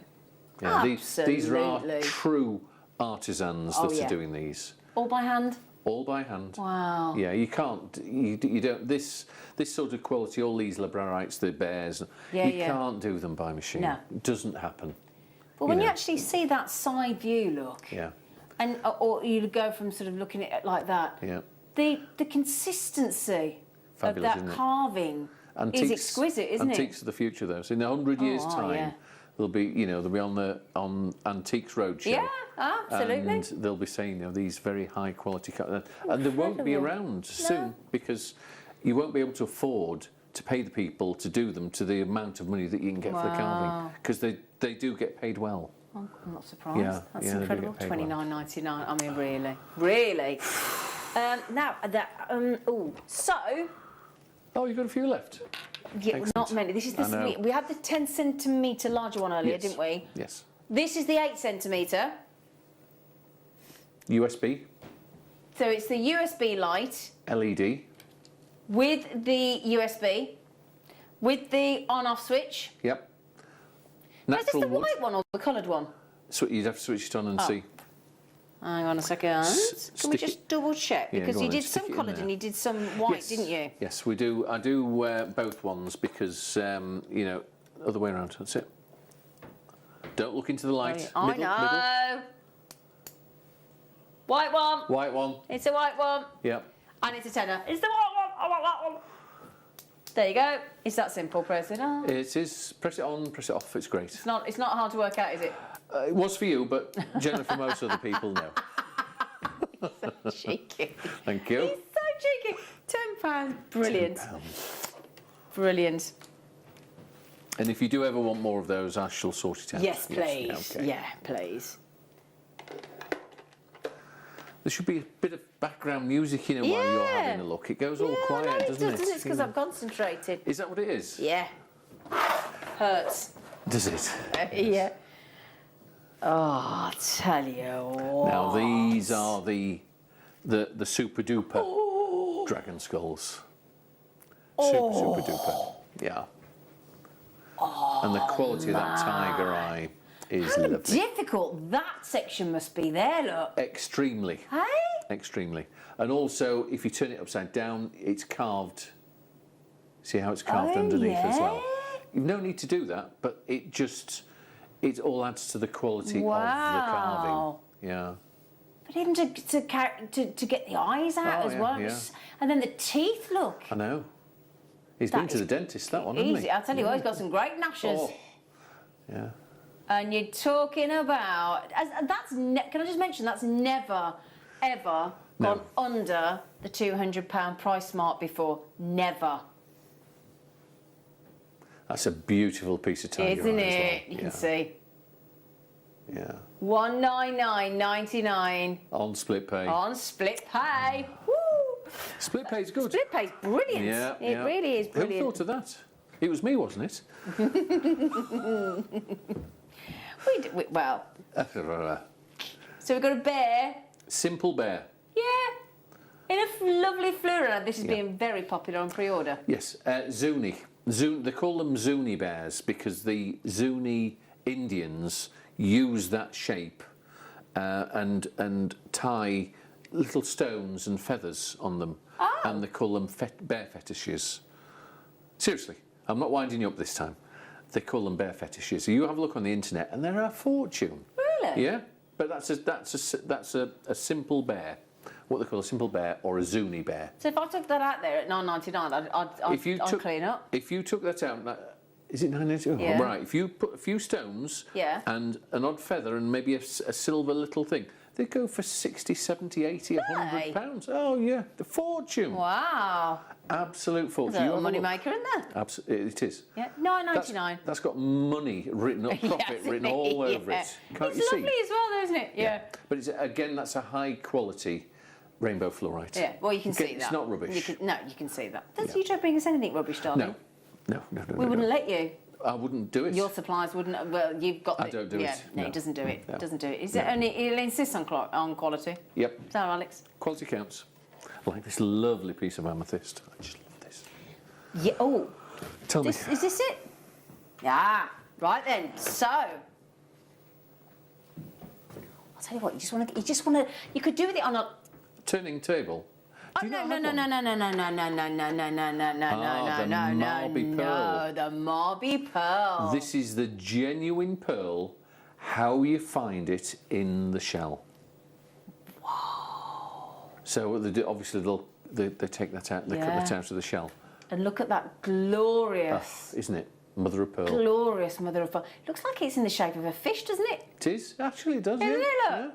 Yeah, these are our Absolutely. true artisans Oh, that yeah. are doing these. All by hand? All by hand. Wow. Yeah, you can't, you don't, this sort of quality, all these labradorites, the bears, Yeah, you yeah. can't do them by machine. No. It doesn't happen. But when you know. actually see that side view look, Yeah, and or you go from sort of looking at it like that, yeah. the consistency Fabulous, of that isn't it? carving is exquisite, isn't Antiques of the future, though. So in 100 years' Oh, time, yeah. they'll be on Antiques Roadshow. Yeah, absolutely. And they'll be saying, these very high quality, and they won't be Incredible. around soon because you won't be able to afford to pay the people to do them to the amount of money that you can get for the carving because they do get paid well. I'm not surprised. Yeah, That's yeah, they do incredible. get paid well. $29.99. I mean, really. Now so Oh, you've got a few left. yeah, Excellent. not many. This is I know. we had the 10 centimetre larger one earlier, Yes. didn't we? Yes. This is the 8 centimetre. USB, So it's the USB light LED. with the USB, with the on-off switch. Yep. Now, is this Natural the wood. white one or the coloured one? So you'd have to switch it on and see. Hang on a second. Can we stick it- just double check? Yeah, Because go you on did then, stick some it in coloured there. and you did some white, Yes. didn't you? Yes, we do. I do both ones because other way around. That's it. Don't look into the light. I know. White one. White one. It's a white one. Yep. And it's a tenner. It's the white one. I want that one. There you go. It's that simple, President. It is. Press it on, press it off. It's great. It's not hard to work out, is it? It was for you, but generally for most other people, no. Cheeky. Thank you. He's so cheeky. £10. Brilliant. £10. Brilliant. And if you do ever want more of those, I shall sort it out. Yes, please. Okay. Yeah, please. There should be a bit of background music, while you're having a look. It goes all quiet, no, doesn't it? It's because I'm concentrated. Is that what it is? Yeah. Hurts. Does it? Yeah. Oh, I tell you what. Now these are the super duper dragon skulls. Super duper. Yeah. And the quality of that tiger eye is How lovely. difficult that section must be there, look. Extremely. Hey? Extremely. And also, if you turn it upside down, it's carved. See how it's carved underneath as well? You've no need to do that, but it all adds to the quality of the carving. Yeah. But even to get the eyes out as well. yeah. And then the teeth, look. I know. He's That been to is the dentist, that one, hasn't he? Easy. I'll tell you what, he's got some great gnashes. Oh. Yeah. And you're talking about... Can I just mention, that's never, ever gone under the £200 price mark before. Never. That's a beautiful piece of tiger Isn't eye it? as well. You can see. Yeah. $199.99 On split pay. on split pay. Woo! Split pay's good. Split pay's brilliant. Yeah, It really is brilliant. Who thought of that? It was me, wasn't it? Well, so we've got a bear. Simple bear. Yeah. In a lovely fluoride. This is being very popular on pre-order. Yes, Zuni. They call them Zuni bears because the Zuni Indians use that shape and tie little stones and feathers on them, and they call them bear fetishes. Seriously, I'm not winding you up this time. They call them bear fetishes. So you have a look on the internet, and they're a fortune. Really? Yeah, but that's a simple bear, what they call a simple bear or a Zuni bear. So if I took that out there at $9.99, I'd clean up. If you took that out, is it $9.99? Yeah. Oh, right. If you put a few stones and an odd feather and maybe a silver little thing, they go for 60, 70, 80, £100. Oh yeah, the fortune. Wow. Absolute fortune. There's a You have a money look. maker in there. Absolutely, it is. Yeah, $9.99. That's got money written up, profit written all over it. Can't you It's see? lovely as well, though, isn't it? Yeah. But again, that's a high quality rainbow fluorite. Yeah, well, you can see that. It's not rubbish. You can see that. Don't you try to bring us anything rubbish, darling. No. We wouldn't let you. I wouldn't do it. Your suppliers wouldn't. Well, you've got. I don't do it. No, No. he doesn't do it. No. Doesn't do it. Is it only? He'll insist on quality. Yep. Is that Alex? Quality counts. I like this lovely piece of amethyst. I just love this. Yeah. Oh. Tell me. Is this it? Yeah. Right then. So. I'll tell you what, you could do with it on a Turning table. Oh, no, no, no, no, no, no, no, no, no, no, no, no, no, no, no, the no, Marby no, pearl. the Marby pearl. This is the genuine pearl, how you find it in the shell. Wow. So obviously they take that out, they cut that out of the shell. And look at that glorious... Isn't it? Mother of pearl. Glorious mother of pearl. Looks like it's in the shape of a fish, doesn't it? It is, actually it does, Isn't it, look? Yeah. A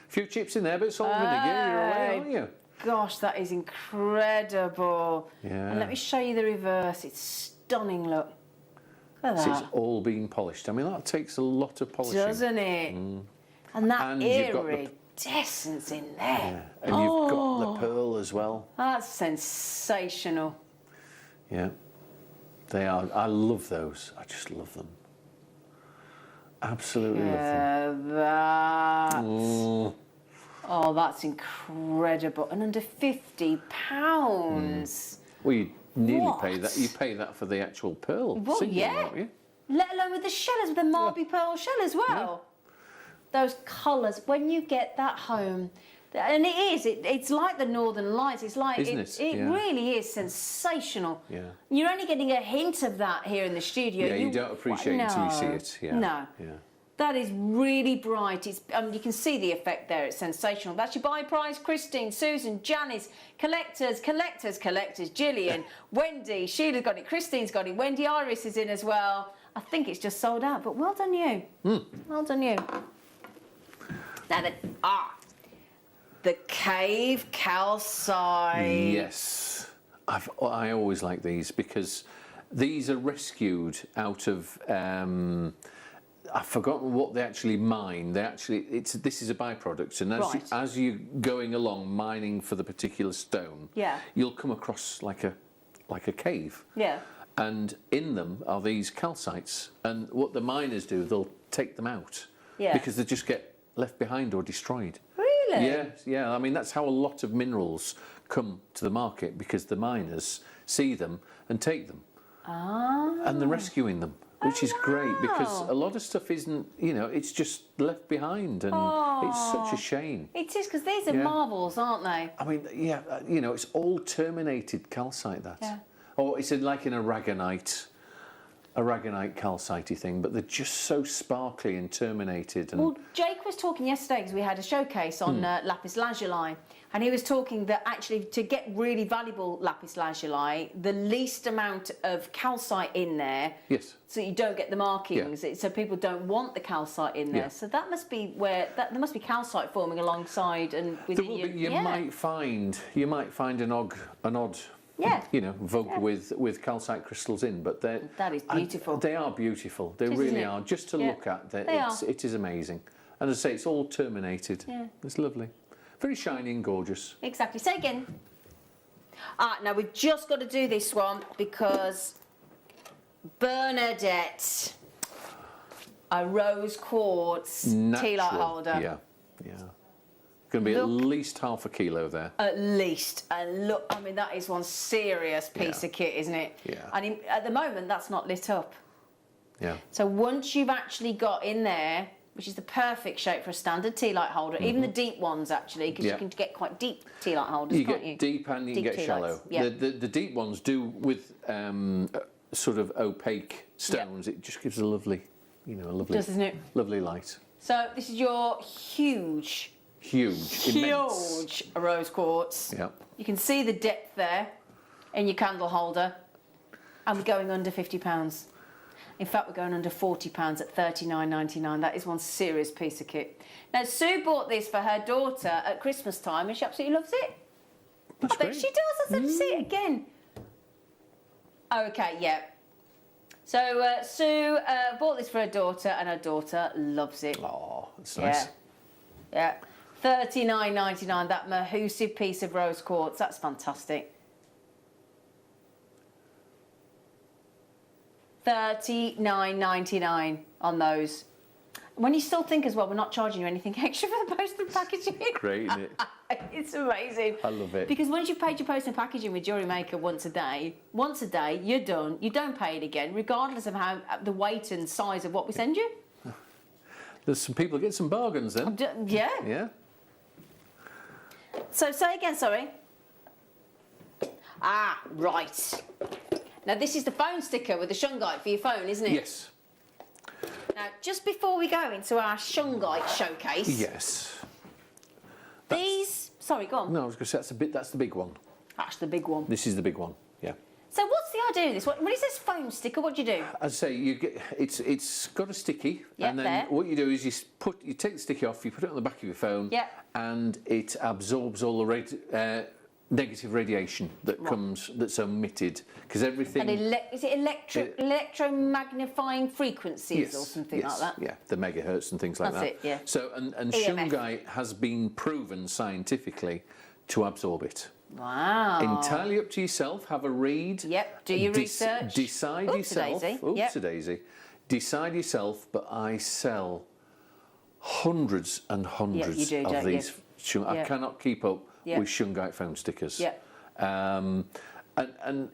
few chips in there, but salt and vinegar, you're away, aren't you? Gosh, that is incredible. Yeah. And let me show you the reverse. It's stunning, look. Look at So that. it's all been polished. I mean, that takes a lot of polishing. Doesn't it? And that And you've got the- iridescence in there. Yeah. And you've got the pearl as well. That's sensational. Yeah. They are. I love those. I just love them. Absolutely love them. That. Oh, that's incredible. And under £50. Well, you nearly What? pay that. You pay that for the actual pearl. Well, single, yeah. don't you? Let alone with the shellers, with the Marby pearl shell as well. Those colours, when you get that home, and it is, it's like the Northern Lights. It's like, Isn't it it? Yeah. really is sensational. Yeah. You're only getting a hint of that here in the studio. Yeah, you don't appreciate it until you see it. Yeah. No. Yeah. That is really bright. It's, you can see the effect there. It's sensational. That's your buy price. Christine, Susan, Janice, collectors, Gillian, Wendy, Sheila's got it, Christine's got it, Wendy Iris is in as well. I think it's just sold out, but well done you. Well done you. Now the cave calcite. Yes. I always like these because these are rescued out of. I've forgotten what they actually mine. This is a byproduct, and as you're going along mining for the particular stone, you'll come across like a cave. Yeah. And in them are these calcites, and what the miners do, they'll take them out because they just get left behind or destroyed. Really? Yeah. I mean, that's how a lot of minerals come to the market, because the miners see them and take them. And they're rescuing them, which is great, because a lot of stuff isn't, it's just left behind, and it's such a shame. It is, because these are marvels, aren't they? I mean, it's all terminated calcite, that. Yeah. Or it's like in a aragonite calcite thing, but they're just so sparkly and terminated. And Well, Jake was talking yesterday, because we had a showcase on lapis lazuli, and he was talking that actually to get really valuable lapis lazuli, the least amount of calcite in there, so you don't get the markings, so people don't want the calcite in there. So that must be where there must be calcite forming alongside and within there will be, you might find an odd vogue with calcite crystals in, but that is beautiful. They are beautiful. They really are. Just to look at, it is amazing. And as I say, it's all terminated. Yeah. It's lovely. Very shiny and gorgeous. Exactly. Say again. Now we've just got to do this one because Bernadette, a rose quartz tea light holder. Yeah. Going to be at least half a kilo there. At least. And look, I mean, that is one serious piece of kit, isn't it? Yeah. And at the moment, that's not lit up. Yeah. So once you've actually got in there, which is the perfect shape for a standard tea light holder, even the deep ones, actually, because you can get quite deep tea light holders, you can't get you? deep and you can get shallow. Lights. Yeah. The deep ones do with sort of opaque stones. It just gives a lovely, Doesn't it? lovely light. So this is your huge Immense. rose quartz. Yeah. You can see the depth there in your candle holder, and we're going under £50. In fact, we're going under £40 at $39.99. That is one serious piece of kit. Now, Sue bought this for her daughter at Christmas time, and she absolutely loves it. That's I bet great. she does. Let's see it again. Okay, yeah. So Sue bought this for her daughter, and her daughter loves it. Oh, that's nice. Yeah. $39.99, that mahoosive piece of rose quartz. That's fantastic. $39.99 on those. When you still think as well, we're not charging you anything extra for the post and packaging. Great, isn't it? It's amazing. I love it. Because once you've paid your post and packaging with JewelleryMaker once a day, you're done. You don't pay it again, regardless of how the weight and size of what we send you. There's some people that get some bargains then. Yeah. Yeah. So say again, sorry. Ah, right. Now this is the phone sticker with the shungite for your phone, isn't it? Yes. Now, just before we go into our shungite showcase, Yes. these. Sorry, go on. No, I was going to say that's the big one. That's the big one. This is the big one. Yeah. So what's the idea of this? When it says phone sticker, what do you do? As I say, you get it's got a sticky, Yep, and then there. what you do is you take the sticky off, you put it on the back of your phone, Yep. and it absorbs all the negative radiation that that's emitted because everything. And is it electromagnifying frequencies Yes, or something yes, like that? Yeah, the megahertz and things like That's that. it, yeah. So and EMF. shungite has been proven scientifically to absorb it. Wow. Entirely up to yourself. Have a read. Yep. Do your research. Decide yourself. Oopsie-daisy. Oops, Yep. a daisy. Decide yourself. But I sell hundreds and hundreds you do, of don't these. I Yeah. cannot keep up Yeah. with shungite phone stickers. Yeah. And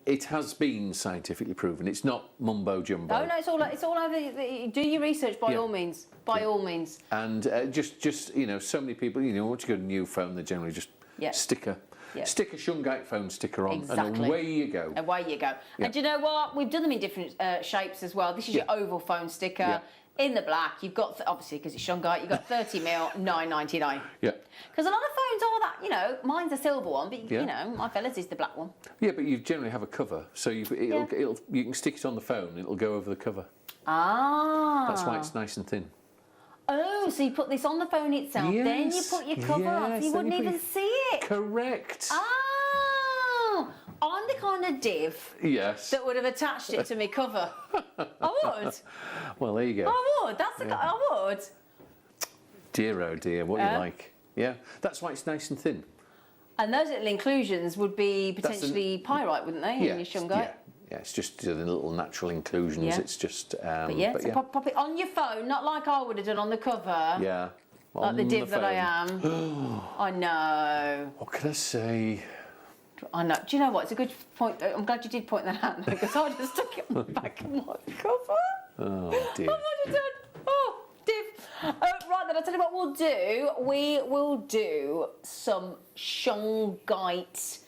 it has been scientifically proven. It's not mumbo jumbo. Oh no, it's all over. Do your research by Yeah. all means. By all means. And just you know, so many people, you know, once you get a new phone, they generally just Yeah. stick a Yeah. shungite phone sticker on, and Exactly. away you go. Away you go. Yeah. And do you know what? We've done them in different shapes as well. This is Yeah. your oval phone sticker. Yeah. In the black, you've got, obviously because it's shungite, you've got 30mm, $9.99. Yeah. Because a lot of phones are that, you know, mine's a silver one, but Yeah. you know, my fella's is the black one. Yeah, but you generally have a cover, so you can stick it on the phone. It'll go over the cover. Ah. That's why it's nice and thin. Oh, so you put this on the phone itself, then you Yes, put your cover on, so yes, you then wouldn't you put even your- see it. Correct. Oh, I'm the kind of div Yes. that would have attached it to my cover. I would. Well, there you go. I would. That's the I would. Dear, oh dear, what you like. Yeah, that's why it's nice and thin. And those little inclusions would be That's potentially pyrite, wouldn't they, Yeah, in your shungite? yeah, it's just the little natural inclusions. Yeah. It's just. But yeah, so pop it on your phone, not like I would have done on the cover. Yeah. Like the on div that I phone. am. I know. What can I say? I know. Do you know what? It's a good point. I'm glad you did point that out because I just stuck it on the back of my cover. Oh dear. What have I done? Oh, div. Right then, I'll tell you what we'll do. We will do some shungite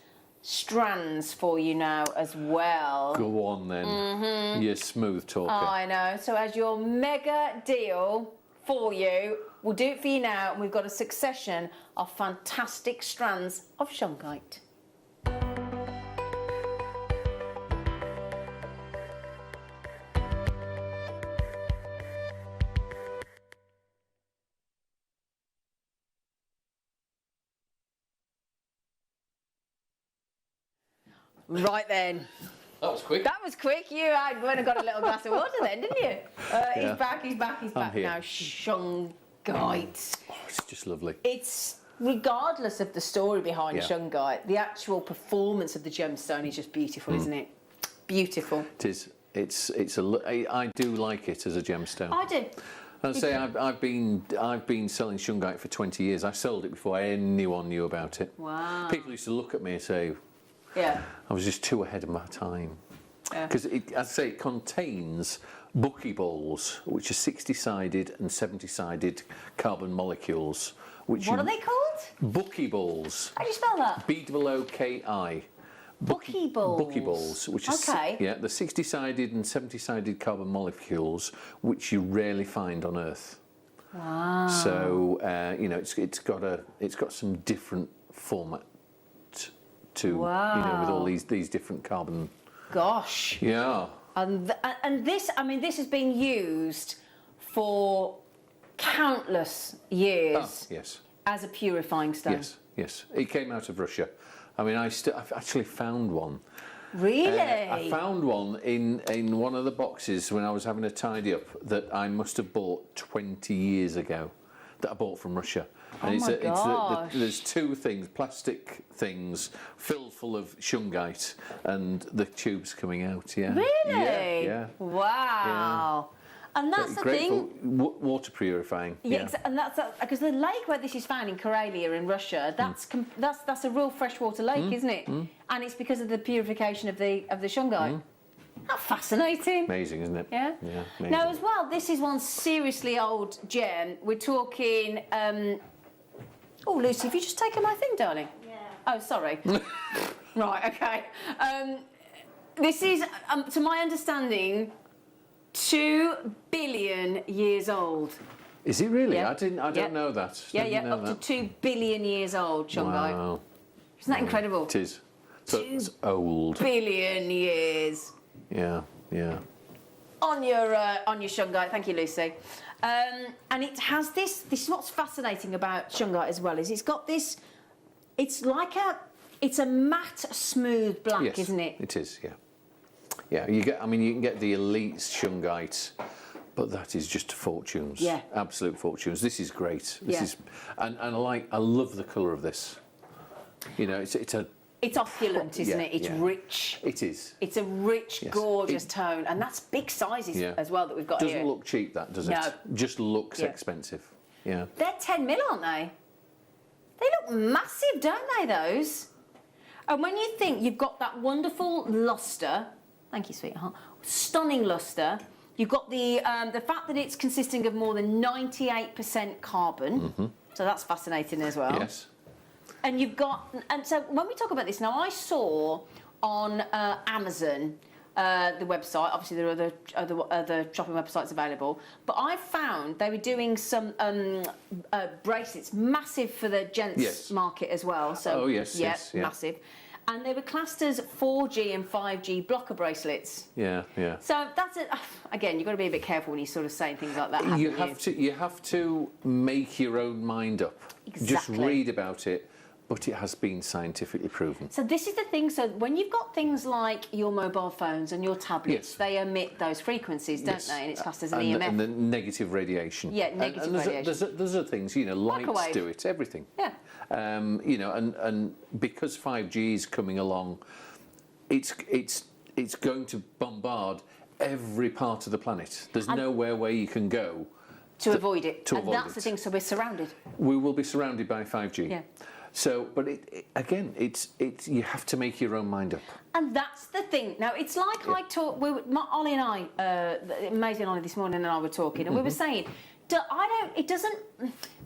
strands for you now as well. Go on then. Mm-hmm. You smooth talker. I know. So as your mega deal for you, we'll do it for you now, and we've got a succession of fantastic strands of shungite. Right then. That was quick. That was quick. You went and got a little glass of water then, didn't you? Yeah. He's back here. now. Shungite. Oh, it's just lovely. It's, regardless of the story behind Yeah. shungite, the actual performance of the gemstone is just beautiful, isn't it? Beautiful. It is. I do like it as a gemstone. I do. I'd say I've been selling shungite for 20 years. I sold it before anyone knew about it. Wow. People used to look at me and say, Yeah. I was just too ahead of my time. Yeah. Because I'd say it contains buckyballs, which are 60-sided and 70-sided carbon molecules. Which What are they called? Buckyballs. How do you spell that? B-O-O-K-I. Buckyballs. Buckyballs, which is Okay. the 60-sided and 70-sided carbon molecules, which you rarely find on Earth. Wow. So it's got some different format to with all these different carbon. Gosh. Yeah. And this, I mean, this has been used for countless years Yes. as a purifying stone. Yes. It came out of Russia. I mean, I've actually found one. Really? I found one in one of the boxes when I was having a tidy up that I must have bought 20 years ago. That I bought from Russia. And gosh. there's two things, plastic things filled full of shungite, and the tubes coming out. Yeah. Really? Yeah. Wow. And that's the Great thing. for water purifying. Yeah, and that's because the lake where this is found in Karelia in Russia, that's a real freshwater lake, isn't it? And it's because of the purification of the shungite. How fascinating. Amazing, isn't it? Yeah. Yeah. Amazing. Now, as well, this is one seriously old gem. We're talking. Oh, Lucy, have you just taken my thing, darling? Yeah. Oh, sorry. Right. Okay. This is, to my understanding, 2 billion years old. Is it really? Yeah. I don't know that. Yeah, Didn't yeah, know up that. to 2 billion years old, Shungai. Wow. Isn't that incredible? It is. So it's old. Billion years. Yeah, yeah. On your shungite, thank you, Lucy. And it has this is what's fascinating about shungite as well, is it's got this, it's a matte, smooth black, Yes, isn't it? It is, yeah. Yeah, you can get the elite shungite, but that is just fortunes. Yeah. Absolute fortunes. This is great. This Yeah. is, and I love the colour of this. You know, It's opulent, isn't Yeah, it? It's yeah. rich. It is. It's a rich, Yes. gorgeous tone, and that's big sizes Yeah. as well that we've got Doesn't here. look cheap, that, does No. it? Just looks Yeah. expensive. Yeah. They're 10 mil, aren't they? They look massive, don't they, those? And when you think you've got that wonderful lustre, thank you, sweetheart, stunning lustre, you've got the fact that it's consisting of more than 98% carbon, so that's fascinating as well. Yes. And you've got, and so when we talk about this, now I saw on Amazon, the website, obviously there are other shopping websites available, but I found they were doing some bracelets, massive for the gents Yes. market as well. So, Oh, yes, yeah, yes, yeah. massive. And they were classed as 4G and 5G blocker bracelets. Yeah, yeah. So that's it. Again, you've got to be a bit careful when you're sort of saying things like that. You have to make your own mind up. Just Exactly. read about it, but it has been scientifically proven. So this is the thing. So when you've got things like your mobile phones and your tablets, Yes. they emit those frequencies, don't Yes. they? And it's classed as an and, EMF. and the negative radiation. Yeah, negative and there's, radiation. There's other things, you know, lights Microwave. do it, everything. Yeah. You know, and because 5G is coming along, it's going to bombard every part of the planet. There's nowhere where you can go to avoid it. to And avoid that's the it. thing. So we're surrounded. We will be surrounded by 5G. Yeah. So, but again, it's you have to make your own mind up. And that's the thing. Now, it's like I talk. Ollie and I, amazing Ollie this morning and I were talking, and we were saying, it doesn't.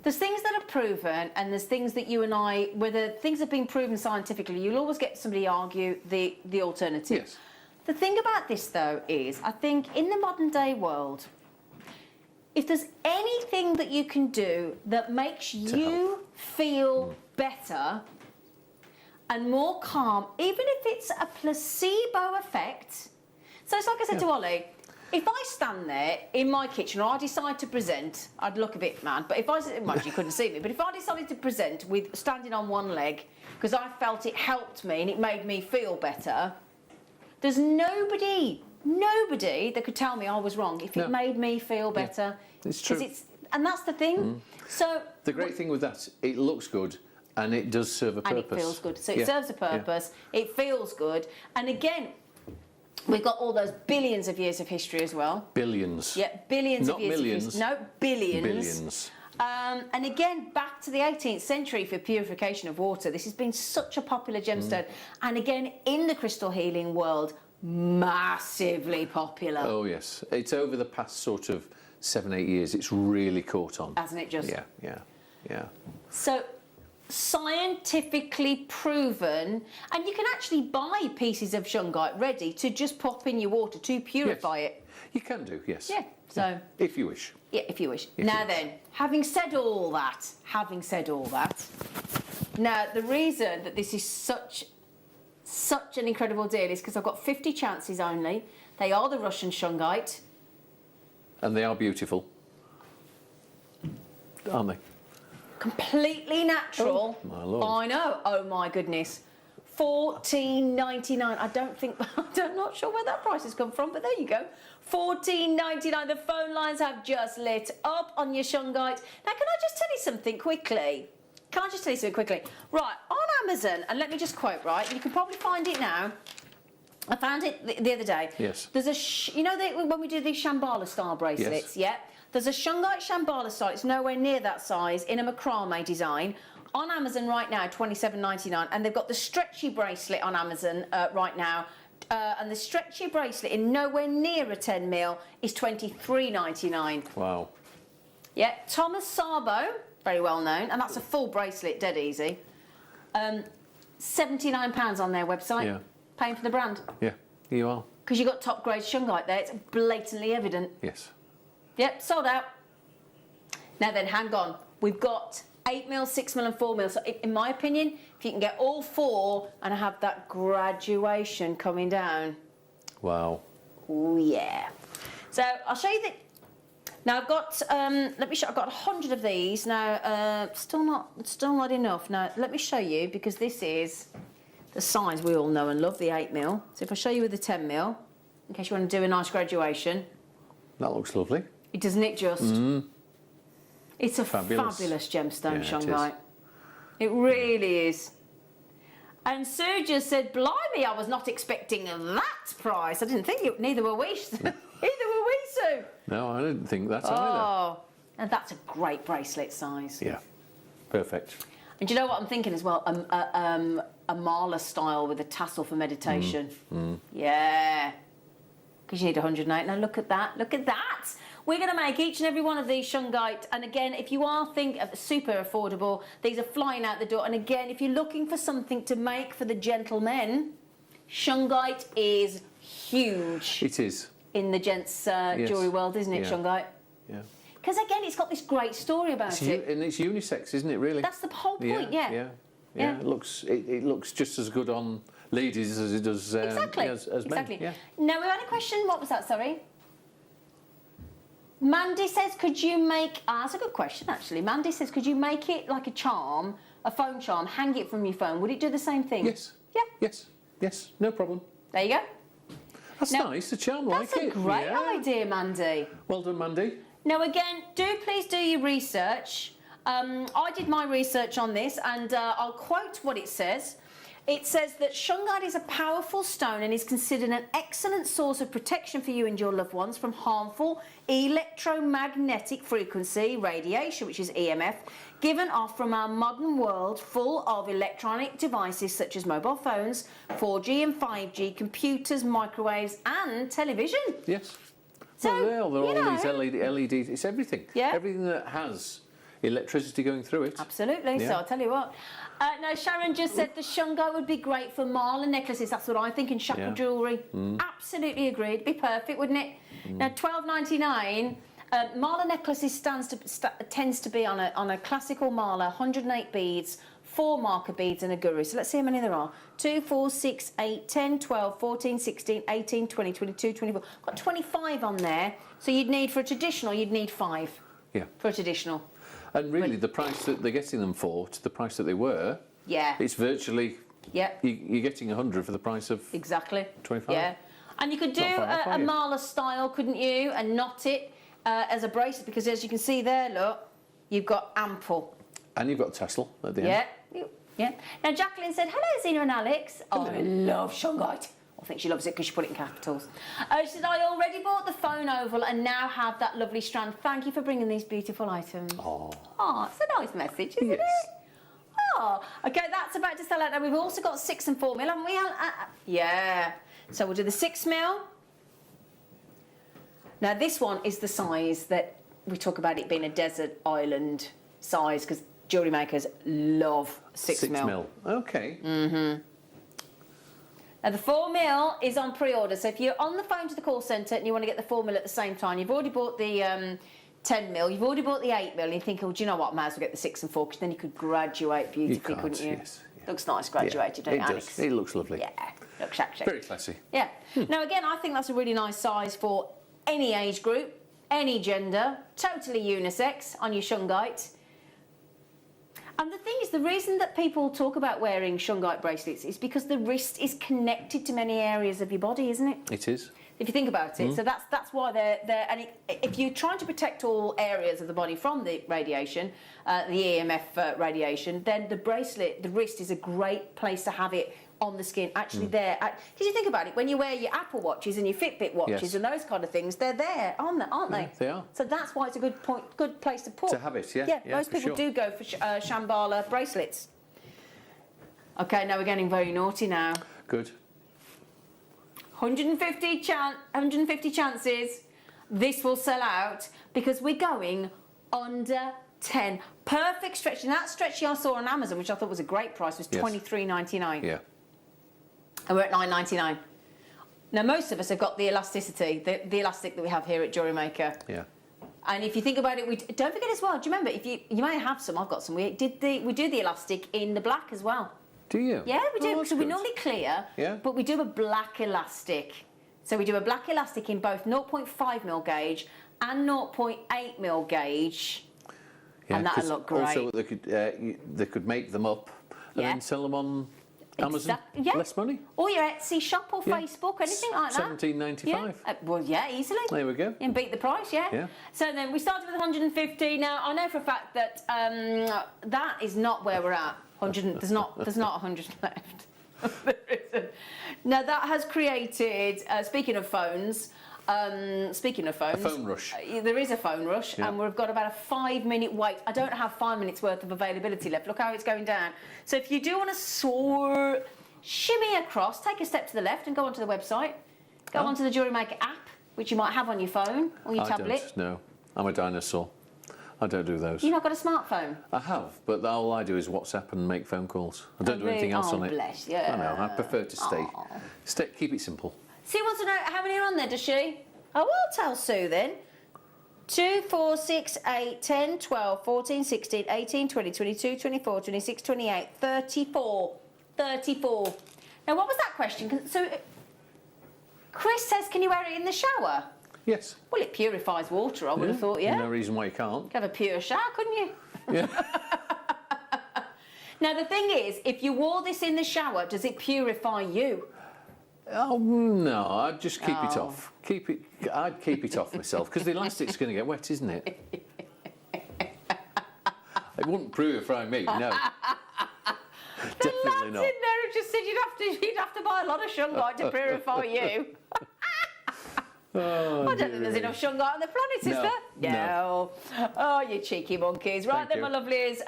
There's things that are proven, and there's things that you and I, whether things have been proven scientifically, you'll always get somebody argue the alternative. Yes. The thing about this, though, is I think in the modern day world, if there's anything that you can do that makes you feel better and more calm, even if it's a placebo effect. So it's like I said to Ollie, if I stand there in my kitchen or I decide to present, I'd look a bit mad, but if I, well, you couldn't see me, but if I decided to present with standing on one leg because I felt it helped me and it made me feel better, there's nobody that could tell me I was wrong if it made me feel better. It's true. And that's the thing. So The great thing with that, it looks good and it does serve a purpose. And it feels good. So it serves a purpose, it feels good. And again, we've got all those billions of years of history as well. Billions. Yeah, billions Not of years millions. of history. No, billions. Billions. And again, back to the 18th century for purification of water. This has been such a popular gemstone. And again, in the crystal healing world, massively popular. Oh, yes. It's over the past sort of 7-8 years, it's really caught on. Hasn't it just? Yeah. So, scientifically proven, and you can actually buy pieces of shungite ready to just pop in your water to purify it. You can do, yes. Yeah, so... If you wish. Yeah, if you wish. If now you wish. then, having said all that, now the reason that this is such an incredible deal is because I've got 50 chances only. They are the Russian shungite. And they are beautiful, aren't they? Completely natural. Oh, my Lord. I know. Oh my goodness. $14.99. I'm not sure where that price has come from, but there you go. $14.99. The phone lines have just lit up on your shungite. Now, can I just tell you something quickly? Right, on Amazon, and let me just quote, right? You can probably find it now. I found it the other day. Yes. There's when we do these Shambhala style bracelets, yeah? There's a shungite Shambhala style. It's nowhere near that size in a macrame design. On Amazon right now, $27.99, and they've got the stretchy bracelet on Amazon right now, and the stretchy bracelet in nowhere near a 10mm is £23.99. Wow. Yeah, Thomas Sabo, very well known, and that's a full bracelet, dead easy. £79 on their website. Yeah. Paying for the brand. Yeah, you are. Because you've got top grade shungite there, it's blatantly evident. Yes. Yep, sold out. Now then, hang on. We've got 8mm, 6mm and 4mm. So in my opinion, if you can get all 4 and have that graduation coming down. Wow. Oh yeah. So I'll show you the... Now I've got, let me show, I've got 100 of these. Now, still not enough. Now, let me show you, because this is the size we all know and love, the 8mm. So if I show you with the 10mm, in case you want to do a nice graduation. That looks lovely. It doesn't it just? It's a Fabulous. fabulous gemstone, Yeah, shungite. It really is. And Sue just said, blimey, I was not expecting that price. I didn't think it, neither were we. Neither were we, Sue. No, I didn't think that either. Oh, and that's a great bracelet size. Yeah, perfect. And do you know what I'm thinking as well? A mala style with a tassel for meditation. Yeah. Because you need 108. Now look at that, look at that. We're going to make each and every one of these shungite. And again, if you are super affordable, these are flying out the door. And again, if you're looking for something to make for the gentlemen, shungite is huge. It is. In the gents' jewellery world, isn't it, Yeah. shungite? Yeah. Because again, it's got this great story about it. And it's unisex, isn't it, really? That's the whole point, yeah. Yeah. It looks just as good on ladies as it does exactly. as men. Exactly. Yeah. Now, we had a question. What was that, sorry? Mandy says, could you make... that's a good question, actually. Mandy says, could you make it like a charm, a phone charm, hang it from your phone? Would it do the same thing? Yes. Yeah. Yes, no problem. There you go. That's nice, a charm like it. That's a great idea, Mandy. Well done, Mandy. Now, again, please do your research. I did my research on this, and I'll quote what it says. It says that shungite is a powerful stone and is considered an excellent source of protection for you and your loved ones from harmful electromagnetic frequency radiation, which is EMF, given off from our modern world full of electronic devices such as mobile phones, 4G and 5G, computers, microwaves and television. Yes. So, well, they're all these LEDs, it's everything. Yeah. Everything that has electricity going through it. Absolutely. Yeah. So I'll tell you what. No, Sharon just said the shungite would be great for mala necklaces. That's what I think in shackle jewellery. Absolutely agreed. It'd be perfect, wouldn't it? Now, $12.99. Mala necklaces tends to be on a classical mala, 108 beads, 4 marker beads and a guru. So let's see how many there are. 2, 4, 6, 8, 10, 12, 14, 16, 18, 20, 22, 24. Got 25 on there. So you'd need, for a traditional, you'd need 5. Yeah. For a traditional. And really, the price that they're getting them for, to the price that they were, it's virtually, you're getting 100 for the price of exactly 25. Yeah, and you could do a mala style, couldn't you, and knot it as a bracelet, because as you can see there, look, you've got ample. And you've got tassel at the end. Yeah. Now, Jacqueline said, hello, Zena and Alex. Oh, I love shungite. I think she loves it because she put it in capitals. She said, I already bought the phone oval and now have that lovely strand. Thank you for bringing these beautiful items. Oh, it's a nice message, isn't it? Oh, okay, that's about to sell out. Now, we've also got 6 and 4mm, haven't we? Yeah. So we'll do the 6mm. Now, this one is the size that we talk about it being a desert island size, because jewellery makers love 6mm. 6mm. Okay. Now, the 4mm is on pre-order, so if you're on the phone to the call centre and you want to get the 4mm at the same time, you've already bought the 10mm, you've already bought the 8mm, and you think, oh, do you know what, I might as well get the 6 and 4, because then you could graduate beautifully, couldn't you? Yes. Yeah. Looks nice graduated, don't it, Alex? Does. It looks lovely. Yeah, looks actually. Very classy. Yeah. Now, again, I think that's a really nice size for any age group, any gender, totally unisex on your shungite. And the thing is, the reason that people talk about wearing shungite bracelets is because the wrist is connected to many areas of your body, isn't it? It is. If you think about it, so that's why they're and if you're trying to protect all areas of the body from the radiation, the EMF radiation, then the bracelet, the wrist, is a great place to have it on the skin. Actually, there. Did you think about it? When you wear your Apple watches and your Fitbit watches and those kind of things, they're there, aren't they? They are. So that's why it's a good place to put. To have it, yeah. Yeah, most people do go for Shambhala bracelets. Okay, now we're getting very naughty now. Good. 150 chances this will sell out because we're going under 10. Perfect stretch. And that stretchy I saw on Amazon, which I thought was a great price, was $23.99. Yeah. And we're at $9.99. Now, most of us have got the elasticity, the elastic that we have here at JewelleryMaker. Yeah. And if you think about it, don't forget as well, do you remember, if you may have some, I've got some, we do the elastic in the black as well. Do you? Yeah, we do. Oh, So we good. normally clear, Yeah. but we do a black elastic. So we do a black elastic in both 0.5mm gauge and 0.8mm gauge. Yeah, And that'll 'cause look great. Also, they could make them up and Yeah. then sell them on Amazon. Yeah. Less money. Or your Etsy shop or Yeah. Facebook, anything like that. $17.95. Yeah. Well, yeah, easily. There we go. And beat the price, yeah. Yeah. So then we started with 150. Now I know for a fact that that is not where we're at. 100. There's not 100 left. There isn't. Now that has created. Speaking of phones. A phone rush. There is a phone rush, Yeah. and we've got about a 5-minute wait. I don't have 5 minutes worth of availability left. Look how it's going down. So if you do want to shimmy across, take a step to the left and go onto the website. Go onto the JewelleryMaker app, which you might have on your phone or your tablet. I don't, no. I'm a dinosaur. I don't do those. You've not got a smartphone? I have, but all I do is WhatsApp and make phone calls. I don't do anything else on it. Bless you. I know, I prefer to keep it simple. Sue wants to know how many are on there, does she? I will tell Sue then. 2, 4, 6, 8, 10, 12, 14, 16, 18, 20, 22, 24, 26, 28, 34. 34. Now, what was that question? So, Chris says, can you wear it in the shower? Yes. Well, it purifies water, I would have thought, yeah. No reason why you can't. You could have a pure shower, couldn't you? Yeah. Now, the thing is, if you wore this in the shower, does it purify you? Oh no, I'd just keep it Oh. off. I'd keep it off myself because the elastic's going to get wet, isn't it? It wouldn't purify me, no. The Definitely lads not. in there have just said you'd have to buy a lot of shungite to purify you. Oh, I don't think there's enough shungite on the planet, is No, there? no. Oh, you cheeky monkeys. Right Thank then, you. my lovelies.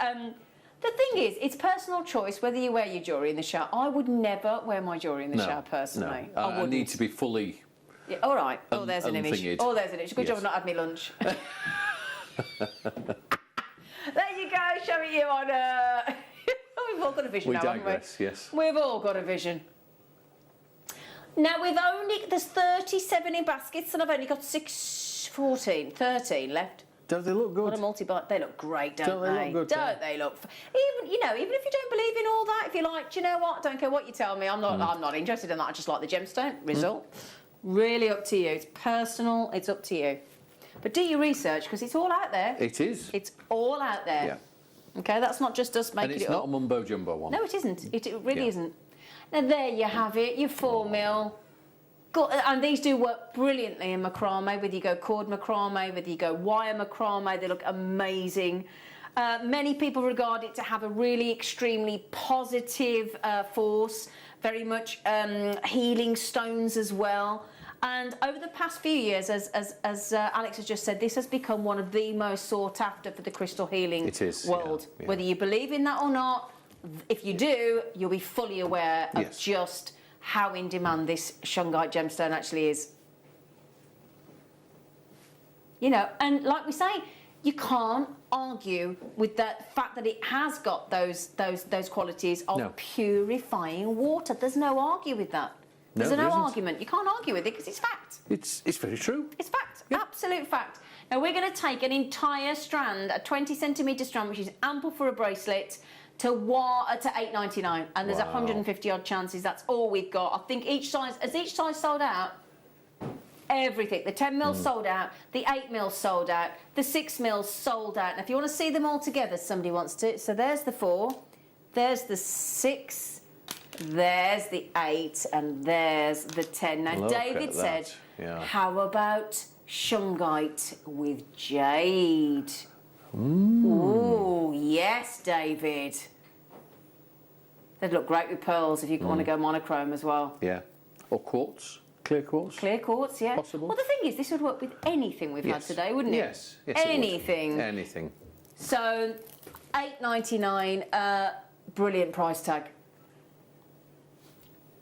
The thing is, it's personal choice whether you wear your jewellery in the shower. I would never wear my jewellery in the shower personally. No. I wouldn't. need to be fully. Yeah, all right. Oh, there's an image. unthinged. Oh, there's an image. Good job Yes. I've not had me lunch. There you go, showing you on. We've all got a vision We now, digress, haven't we? yes. We've all got a vision. Now there's 37 in baskets, and I've only got 13 left. Do they look good? What a multi-buy. They look great, don't Don't they look good, Don't they look? Even if you don't believe in all that, if you're like, do you know what? I don't care what you tell me. I'm not interested in that. I just like the gemstone result. Really up to you. It's personal. It's up to you. But do your research because it's all out there. It is. It's all out there. Yeah. Okay, that's not just us making And it's it not up. a mumbo jumbo one. No, it isn't. It really Yeah. isn't. Now there you have it. Your 4mm. And these do work brilliantly in macrame, whether you go cord macrame, whether you go wire macrame, they look amazing. Many people regard it to have a really extremely positive force, very much healing stones as well. And over the past few years, as Alex has just said, this has become one of the most sought after for the crystal healing world. Yeah. Whether you believe in that or not, if you do, you'll be fully aware of just how in demand this shungite gemstone actually is. You know, and like we say, you can't argue with the fact that it has got those qualities of purifying water. There's no argue with that. There's no argument. You can't argue with it because it's fact. It's very true. It's fact. Absolute fact. Now we're going to take an entire strand, a 20cm strand, which is ample for a bracelet, to $8.99, and there's 150 odd chances. That's all we've got. I think each size sold out. Everything. The 10mm sold out. The 8mm sold out. The 6mm sold out. And if you want to see them all together, somebody wants to. So there's the 4. There's the 6. There's the 8, and there's the 10. Now Look David at said, that. how about shungite with jade? Ooh, yes, David. They'd look great with pearls if you want to go monochrome as well. Yeah. Or quartz. Clear quartz. Clear quartz, yeah. Possible. Well, the thing is, this would work with anything we've had today, wouldn't it? Yes. Yes, it would. Anything. Anything. So, $8.99, brilliant price tag.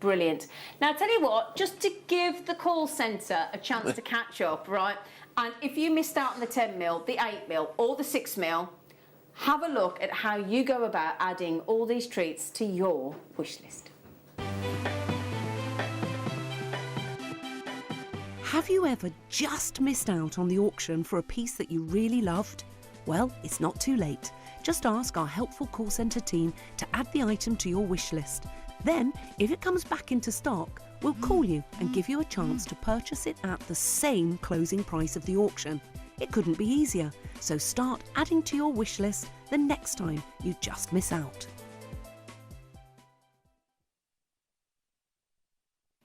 brilliant. Now, tell you what, just to give the call centre a chance to catch up, right? And if you missed out on the 10mm, the 8mm or the 6mm, have a look at how you go about adding all these treats to your wish list. Have you ever just missed out on the auction for a piece that you really loved? Well, it's not too late. Just ask our helpful call centre team to add the item to your wish list. Then, if it comes back into stock, we'll call you and give you a chance to purchase it at the same closing price of the auction. It couldn't be easier, so start adding to your wish list the next time you just miss out.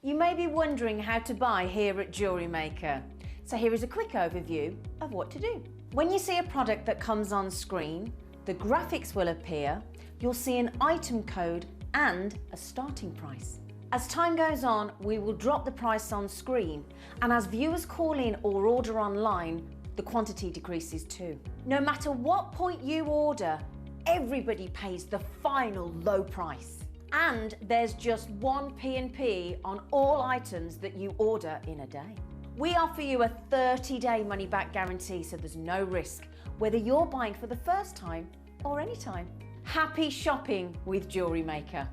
You may be wondering how to buy here at JewelleryMaker. So here is a quick overview of what to do. When you see a product that comes on screen, the graphics will appear, you'll see an item code and a starting price. As time goes on, we will drop the price on screen, and as viewers call in or order online, the quantity decreases too. No matter what point you order, everybody pays the final low price. And there's just one P&P on all items that you order in a day. We offer you a 30-day money-back guarantee, so there's no risk, whether you're buying for the first time or any time. Happy shopping with JewelleryMaker.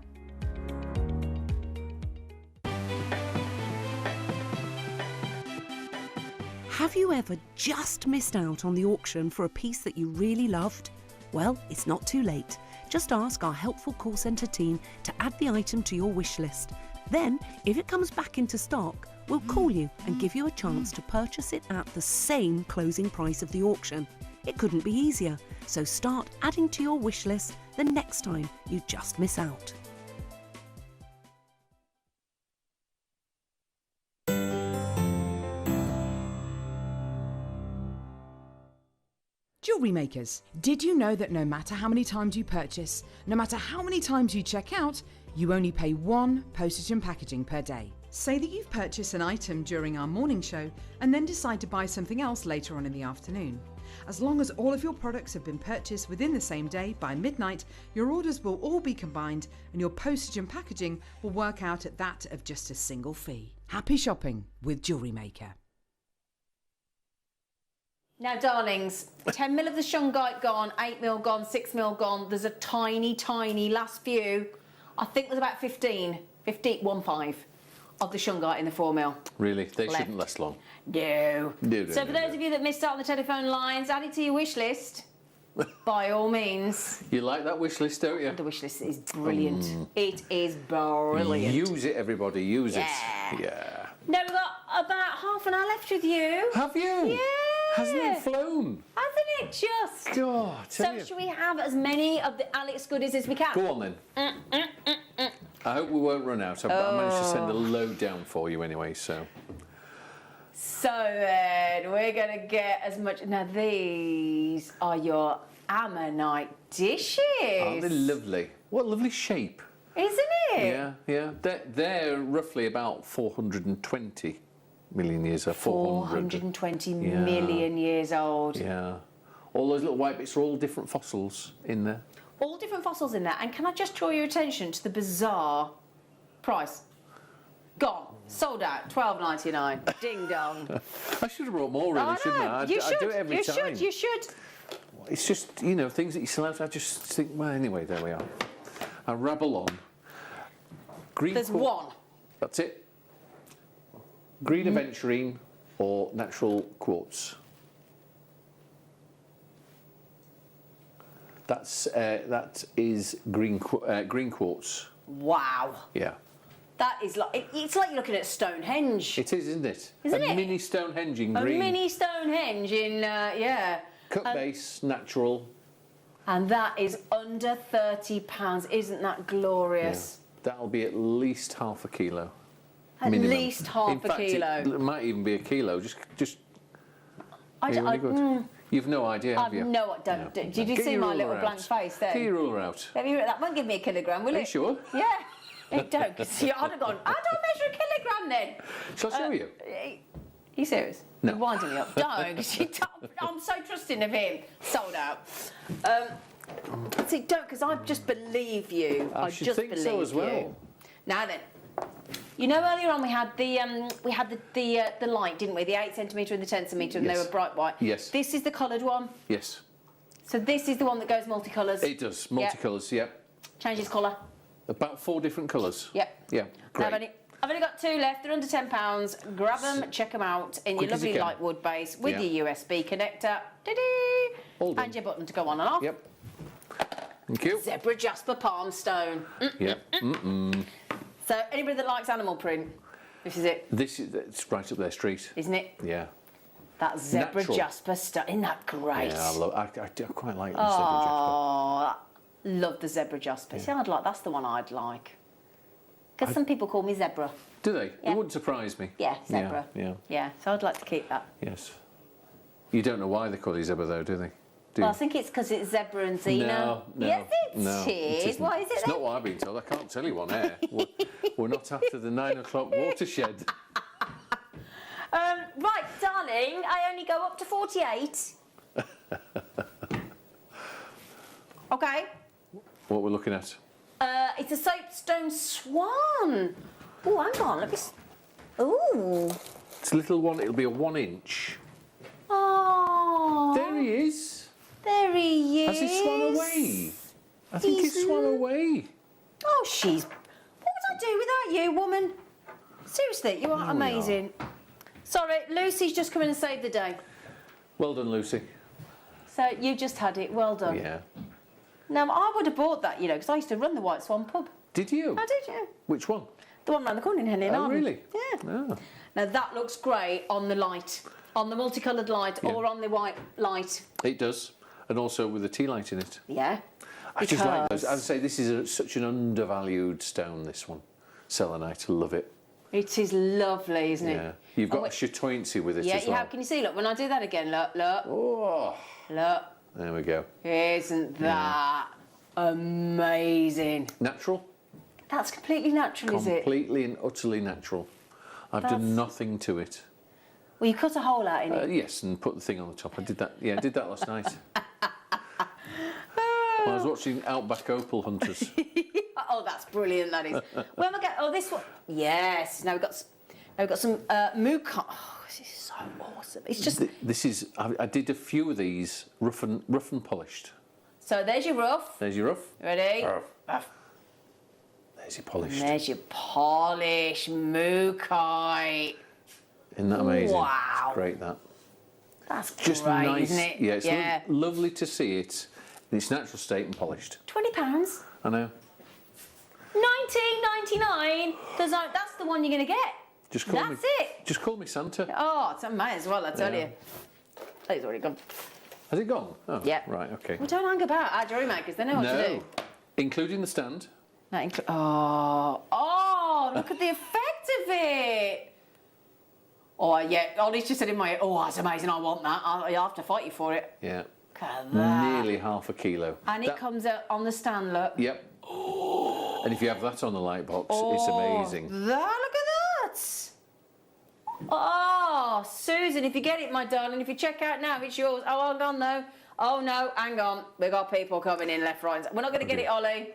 Have you ever just missed out on the auction for a piece that you really loved? Well, it's not too late. Just ask our helpful call centre team to add the item to your wish list. Then, if it comes back into stock, we'll call you and give you a chance to purchase it at the same closing price of the auction. It couldn't be easier, so start adding to your wish list the next time you just miss out. Jewellery makers, did you know that no matter how many times you purchase, no matter how many times you check out, you only pay one postage and packaging per day? Say that you've purchased an item during our morning show and then decide to buy something else later on in the afternoon. As long as all of your products have been purchased within the same day by midnight, your orders will all be combined and your postage and packaging will work out at that of just a single fee. Happy shopping with JewelleryMaker. Now, darlings, 10mm of the shungite gone, 8mm gone, 6mm gone. There's a tiny, tiny last few. I think there's about 15 of the shungite in the 4mm. Really? They left. shouldn't last long. No. So for those of you that missed out on the telephone lines, add it to your wish list. By all means. You like that wish list, don't you? The wish list is brilliant. It is brilliant. Use it, everybody. Use it. Yeah. Yeah. Now we've got about half an hour left with you. Have you? Yeah. Hasn't it flown? Hasn't it just? Oh, I tell So you. should we have as many of the Alex goodies as we can? Go on then. I hope we won't run out. I managed to send a load down for you anyway, so. So then, we're going to get as much... Now, these are your ammonite dishes. Aren't they lovely? What a lovely shape. Isn't it? Yeah, yeah. They're roughly about 420 million years old. 420 million years old. Yeah. All those little white bits are all different fossils in there. All different fossils in there. And can I just draw your attention to the bizarre price? Gone. Sold out. $12.99. Ding dong. I should have brought more, really, shouldn't I? You should. I do it every time. You should. It's just, you know, things that you still have to, I just think, well, anyway, there we are. I rabble on. Green There's one. That's it. Green aventurine or natural quartz. That is green quartz. Wow. Yeah. That is like, it's like you're looking at Stonehenge. It is, isn't it? Isn't it? A mini Stonehenge in A green. mini Stonehenge in, yeah. Cut base, natural. And that is under £30. Isn't that glorious? Yeah. That'll be at least half a kilo. At minimum. least half In fact, a kilo. It might even be a kilo. Just. I really don't, good. You've no idea, have you? Did you Get see your my ruler little out. blank face then? Get your ruler out. That won't give me a kilogram, will Are it? you sure? Yeah. It don't. 'Cause see, I'd have gone, I don't measure a kilogram then. Shall I show you? Are you serious? No. You're winding me up. Don't, 'cause I'm so trusting of him. Sold out. See, don't, because I just believe you. I should just think so believe as well. you. Now then, You know, earlier on we had the light, didn't we? The 8 centimetre and the 10 centimetre, and Yes. they were bright white. Yes. This is the coloured one. Yes. So this is the one that goes multicolours. It does. Multicolours, yep. Changes colour. About 4 different colours. Yep. Yeah, great. I've only got 2 left. They're under £10. Grab them, check them out in your Quick as you lovely can. light wood base with Yeah. your USB connector. All done. And your button to go on and off. Yep. Thank you. Zebra jasper palm stone. Yep. So anybody that likes animal print, this is it, It's right up their street. isn't it? Yeah. That zebra Natural. jasper stone. Isn't that great? Yeah, I do quite like the zebra jasper. Oh, love the zebra jasper. See, that's the one I'd like. Because some people call me zebra. Do they? Yeah. It wouldn't surprise me. Yeah, zebra. Yeah. Yeah, so I'd like to keep that. Yes. You don't know why they call you zebra though, do they? Do Well, I you? think it's because it's zebra and Xena. No. Yes, it no, is. isn't. What is it It's then? not what I've been told. I can't tell you on air. We're not after the 9 o'clock watershed. Right, darling, I only go up to 48. Okay. What we're looking at? It's a soapstone swan. Oh, hang on, let me... Ooh. It's a little one. It'll be a 1 inch. Oh. There he is. There he is. Has he swum away? I think he's swum away. Oh, she's... What would I do without you, woman? Seriously, you are There we are. amazing. Sorry, Lucy's just come in and saved the day. Well done, Lucy. So you just had it. Well done. Yeah. Now, I would have bought that, you know, because I used to run the White Swan pub. Did you? I did, yeah. Which one? The one round the corner in Henley Oh, Arm. really? Yeah. Oh. Now, that looks great on the light, on the multicoloured light Yeah. or on the white light. It does. And also with the tea light in it. Yeah. I just like those. Because- I'd say this is such an undervalued stone, this one. Selenite, love it. It is lovely, isn't Yeah. it? You've got And a chatoyancy with it Yeah, as you well. have. Can you see? Look, when I do that again, look, look, Oh, look. there we go. Isn't that amazing? Natural? That's completely natural, is it? Completely and utterly natural. I've That's- done nothing to it. Well, you cut a hole out in it. Yes, and put the thing on the top. I did that. Yeah, I did that last night. When I was watching Outback Opal Hunters. Oh, that's brilliant, that is. Where am I going? Oh, this one. Yes. Now we've got some Muka. Oh, this is so awesome. It's just... This is. I did a few of these rough and polished. So there's your rough. There's your rough. Ready? Rough. There's your polished. And there's your polish Mukai. Isn't that amazing? Wow. It's great, that. That's Just great, nice. isn't it? Yeah, it's yeah. lovely to see it in its natural state and polished. £20. I know. $19.99. Because that's the one you're going to get. Just call That's me. it. Just call me Santa. Oh, it's might as well, I tell Yeah. you. Oh, he's already gone. Has it gone? Oh, Yeah. Right. Okay. We don't hang about our jewellery makers. They know what to do. Including the stand. Oh, look at the effect of it. Oh, yeah. Ollie's just said in my ear, oh, that's amazing. I want that. I'll have to fight you for it. Yeah. Look at that. Nearly half a kilo. And it That- comes out on the stand, look. Yep. And if you have that on the light box, it's amazing. Look at that. Oh, Susan, if you get it, my darling, if you check out now, it's yours. Oh, hang on, though. Oh, no, hang on. We've got people coming in left, right. We're not going to get it, Ollie.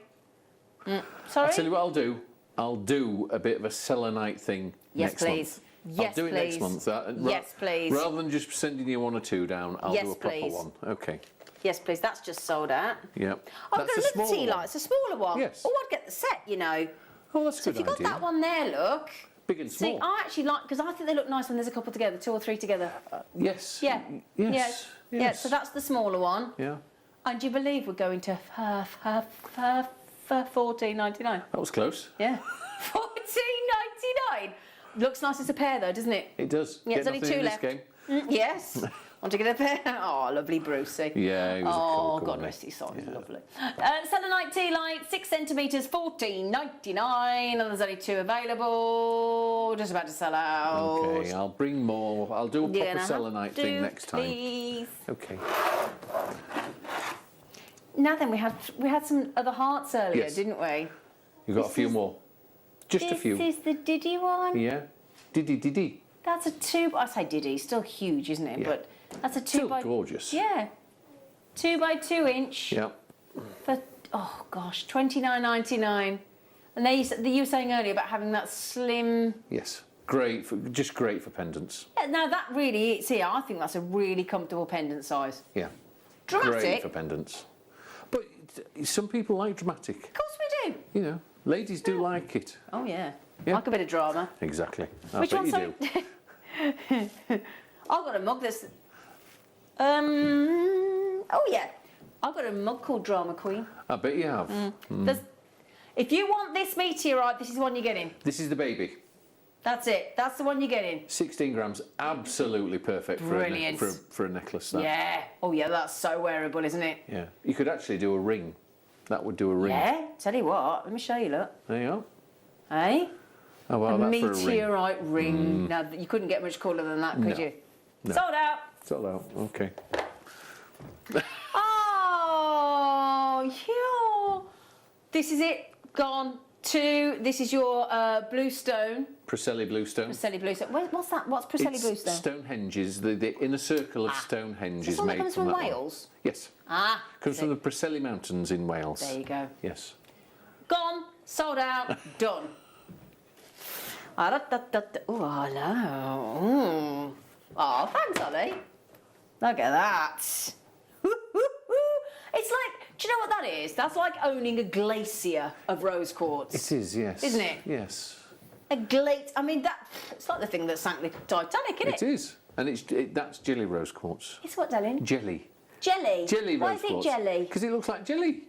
Sorry? I'll tell you what I'll do. I'll do a bit of a selenite thing Yes, next please. month. Yes, I'll do it please. next month. Yes, please. Rather than just sending you 1 or 2 down, I'll Yes, do a proper please. one. Okay. Yes, please. That's just sold out. Yep. I've That's got a another smaller tea one. light. It's a smaller one. Yes. Oh, I'd get the set, you know. Oh, that's a So good if you've got idea. that one there, look. Big and See, small. I actually like, because I think they look nice when there's a couple together, 2 or 3 together. Yes. Yeah. Yes. Yeah. Yeah, so that's the smaller one. Yeah. And do you believe we're going to $14.99? That was close. Yeah. $14.99. Looks nice as a pair though, doesn't it? It does. Yeah, Get there's only nothing 2 in left. This game. Yes. Want to get a pair? Oh, lovely Brucey. Yeah, he was a Oh, cool God one. rest his soul. He's lovely. Selenite tea light, 6 centimetres, $14.99. And there's only 2 available. Just about to sell out. Okay, I'll bring more. I'll do a You're proper gonna selenite have to, thing next time. Please. Okay. Now then, we had some other hearts earlier, Yes. didn't we? You've got a few more. Just a few. This is the Diddy one. Yeah. Diddy. That's a 2. I say Diddy, still huge, isn't it? Yeah. But that's a 2 Still by. gorgeous. Yeah. 2 by 2 inch. Yep. For oh gosh, $29.99. And you were saying earlier about having that slim. Yes, just great for pendants. Yeah, no, that really is here. I think that's a really comfortable pendant size. Yeah, Dramatic. great for pendants. But some people like dramatic. Of course we do. You know, ladies do like it. Oh yeah. Yeah. Like a bit of drama. Exactly. I Which bet one's you so? do. I've got a mug that's. Oh yeah, I've got a mug called Drama Queen. I bet you have. If you want this meteorite, this is the one you're getting. This is the baby. That's it. That's the one you're getting. 16 grams, absolutely perfect Brilliant. for a necklace. That. Yeah. Oh yeah, that's so wearable, isn't it? Yeah. You could actually do a ring. That would do a ring. Yeah. Tell you what. Let me show you. Look. There you go. Hey. Oh well, A that for a ring. meteorite ring. Now you couldn't get much cooler than that, could No. you? No. Sold out. Sold out. Okay. Oh, yeah. This is it. Gone. This is your blue stone. Preseli Bluestone. Preseli blue stone. What's that? What's Preseli blue stone? Stonehenge's, the inner circle of Stonehenge is This one that made comes from from that one. Wales? Yes. Ah. Comes from the Preseli Mountains in Wales. There you go. Yes. Gone. Sold out. Done. Oh, hello. Oh, thanks, Ollie. Look at that. It's like, do you know what that is? That's like owning a glacier of rose quartz. It is, yes. Isn't it? Yes. I mean, it's like the thing that sank the Titanic, isn't it? It is. And that's jelly rose quartz. It's what, darling? Jelly. Jelly. Jelly Why rose is it quartz. jelly? Because it looks like jelly,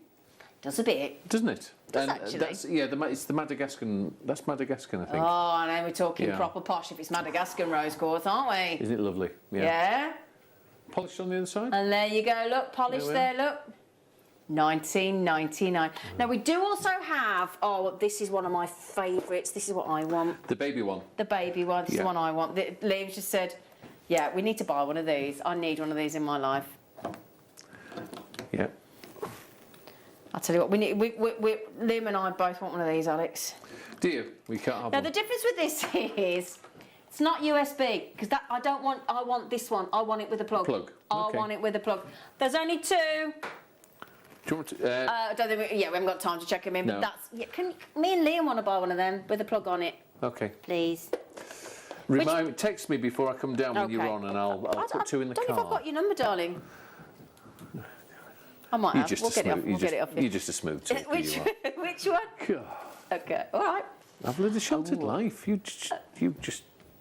Does a bit. doesn't it? Does And actually. That's, it's the Madagascar. That's Madagascar, I think. Oh, and then we're talking Yeah. proper posh if it's Madagascar rose quartz, aren't we? Isn't it lovely? Yeah. Polished on the other side. And there you go, look, polished There we there, look. 1999. Now we do also have, this is one of my favourites. This is what I want. The baby one. The baby one. This is the Yeah. one I want. Liam's just said, yeah, we need to buy one of these. I need one of these in my life. Yeah. I'll tell you what, Liam and I both want one of these, Alex. Do you? We can't have Now one. the difference with this is, it's not USB, because I want this one. I want it with a plug. Plug. I Okay. want it with a plug. There's only two. Do you want to? I don't think we haven't got time to check them in, No. but me and Liam want to buy one of them with a plug on it, Okay. please. Text me before I come down when you're on, and I'll put two in the I don't know if I've car. got your number, darling. I might have. We'll get it off. We'll get it off. You're just a smooth talker. Which you which one? are. Okay, all right. I've led a sheltered life. You just.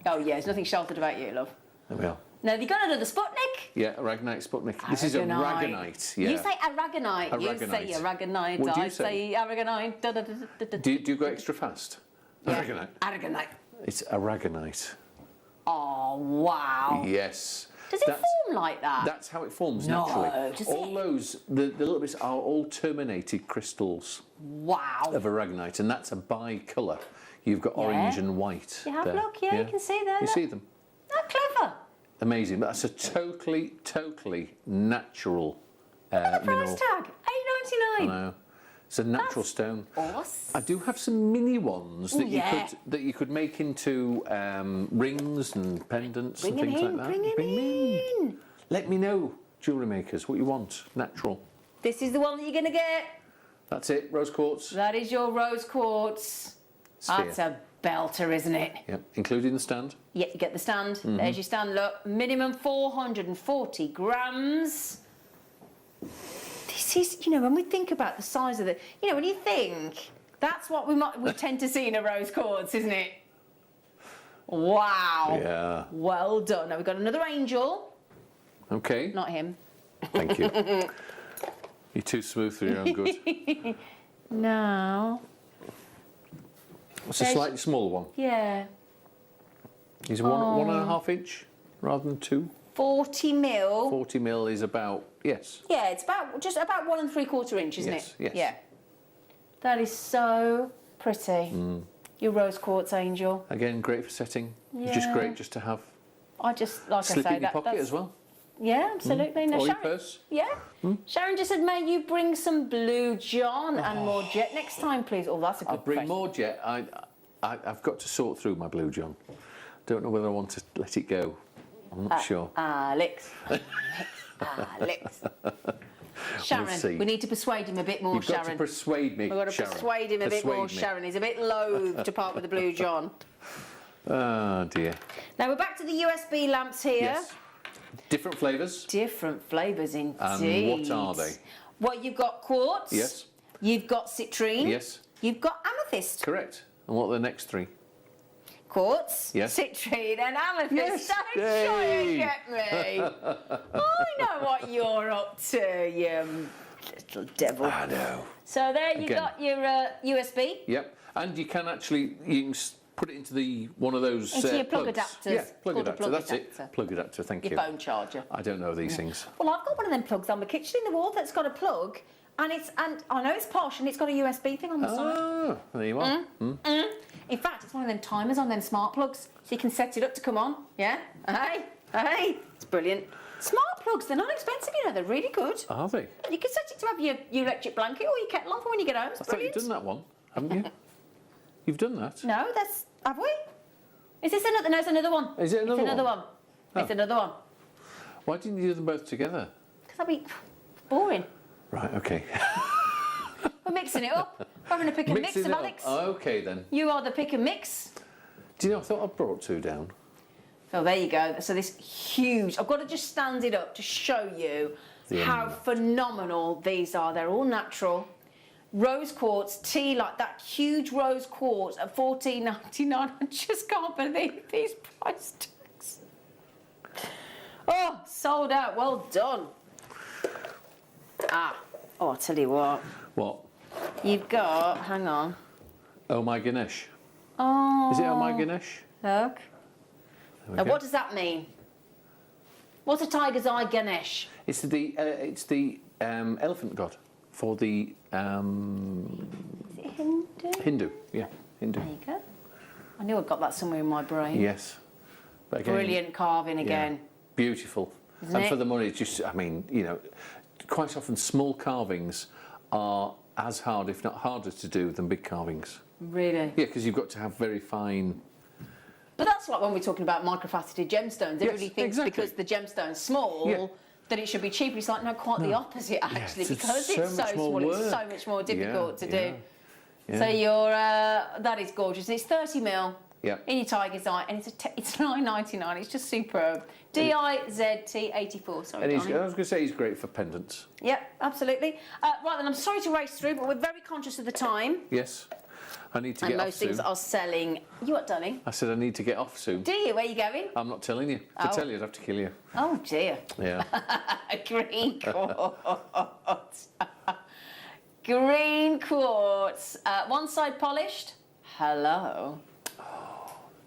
Oh yeah, there's nothing sheltered about you, love. There we are. Now, have you got another Sputnik? Yeah, Aragonite Sputnik. This is Aragonite. Yeah. You say Aragonite. You Aragonite. say Aragonite. What do you I say Aragonite. Da, da, da, da, da. Do you go extra fast? Yeah. Aragonite. Aragonite. It's Aragonite. Oh wow. Yes. Does it form like that? That's how it forms No, naturally. does All those, the little bits are all terminated crystals Wow. of Aragonite, and that's a bi-colour. You've got orange and white. You have there. look, yeah, you can see there. You look. see them? How clever. Amazing. But that's a totally natural Price mineral. tag, I $8.99. know. It's a natural stone. Awesome. I do have some mini ones that yeah. you could make into rings and pendants Bring and it things in, like that. bring it in. Let me know, jewellery makers, what you want. Natural. This is the one that you're going to get. That's it. Rose quartz. That is your rose quartz. Sphere. That's a belter, isn't it? Yep, including the stand. Yeah, you get the stand. Mm-hmm. There's your stand. Look, minimum 440 grams. This is, when we think about the size of when you think, that's what we tend to see in a rose quartz, isn't it? Wow. Yeah. Well done. Now we've got another angel. Okay. Not him. Thank you. You're too smooth for your own good. No. What's a slightly smaller one? Yeah. Is it 1.5 inch rather than 2? 40 mil. 40 mil is about, yes. Yeah, it's just about 1 3/4 inch, isn't Yes, it? yes. Yeah. That is so pretty. Your rose quartz angel. Again, great for setting. Yeah. Just great just to have. I just, like Slip I say, in your pocket that's, as well. Yeah, absolutely. Now, Or your Sharon, purse. yeah. Sharon just said, may you bring some blue John and more jet next time, please. Oh, that's a good I'll bring question. more jet. I've got to sort through my blue John. Don't know whether I want to let it go. I'm not sure. Alex. Alex. Sharon, see. we need to persuade him a bit more, You've Sharon. got to persuade me, We've got to Sharon. persuade him a bit more, Persuade me. Sharon. He's a bit loath to part with the Blue John. Oh, dear. Now, we're back to the USB lamps here. Yes. Different flavours. Different flavours indeed. And what are they? Well, you've got quartz. Yes. You've got citrine. Yes. You've got amethyst. Correct. And what are the next three? Quartz, Yes. citrine and amethyst. Yes. Don't try and Yay. get me. I know what you're up to, you little devil. I know. So there you Again. got your USB. Yep. And you can actually put it into one of those Into your plug plugs. adapters. Yeah, plug Called a adapter. plug That's adapter. it. Plug adapter. Thank Your you. phone charger. I don't know these things. Well, I've got one of them plugs on my kitchen in the wall that's got a plug, and I know it's posh, and it's got a USB thing on the side. Ah, there you are. In fact, it's one of them timers on them smart plugs, so you can set it up to come on. Yeah? Hey, it's brilliant. Smart plugs, they're not expensive, you know, they're really good. Are they? You can set it to have your electric blanket or your kettle on for when you get home. It's I thought you'd brilliant. done that one, haven't you? You've done that? No, have we? Is this another? No, it's another one. Is it another It's another one? one. Oh. It's another one. Why didn't you do them both together? Because that'd be boring. Right, okay. We're mixing it up. We're having a pick and mix Mixing of it up. Alex. Okay then. You are the pick and mix. Do you know, I thought I brought two down. Oh, there you go. So this huge, I've got to just stand it up to show you The how phenomenal these are. They're all natural. Rose quartz tea, like that huge rose quartz at $14.99. I just can't believe these price tags. Oh, sold out. Well done. Oh, I'll tell you what. What? You've got, hang on. Oh my Ganesh. Oh. Is it Oh my Ganesh? Look. we Now, go. what does that mean? What's a tiger's eye Ganesh? It's the elephant god for the Is it Hindu? Hindu. Yeah, Hindu. There you go. I knew I'd got that somewhere in my brain. Yes. But again, Brilliant carving yeah, again. beautiful. Isn't And it? for the money, it's just, I mean, you know, quite often small carvings are as hard, if not harder to do than big carvings. Really? Yeah, because you've got to have very fine. But that's like when we're talking about microfaceted gemstones. Everybody Yes, thinks exactly. because the gemstone's small Yeah. that it should be cheaper. It's like, no, quite the opposite, actually. it's Because so it's so much more small, it's so work. much more difficult to Yeah, do. yeah. So that is gorgeous. It's 30 mil Yeah. in your tiger's eye, and it's $9.99. It's just superb. DIZT84, sorry, And I darling. was going to say he's great for pendants. Yep, absolutely. Right then, I'm sorry to race through, but we're very conscious of the time. Yes. I need to And get off most things soon. are selling. You what, darling? I said I need to get off soon. Do you? Where are you going? I'm not telling you. If I Oh. tell you, I'd have to kill you. Oh dear. Yeah. Green quartz. Green quartz. One side polished. Hello.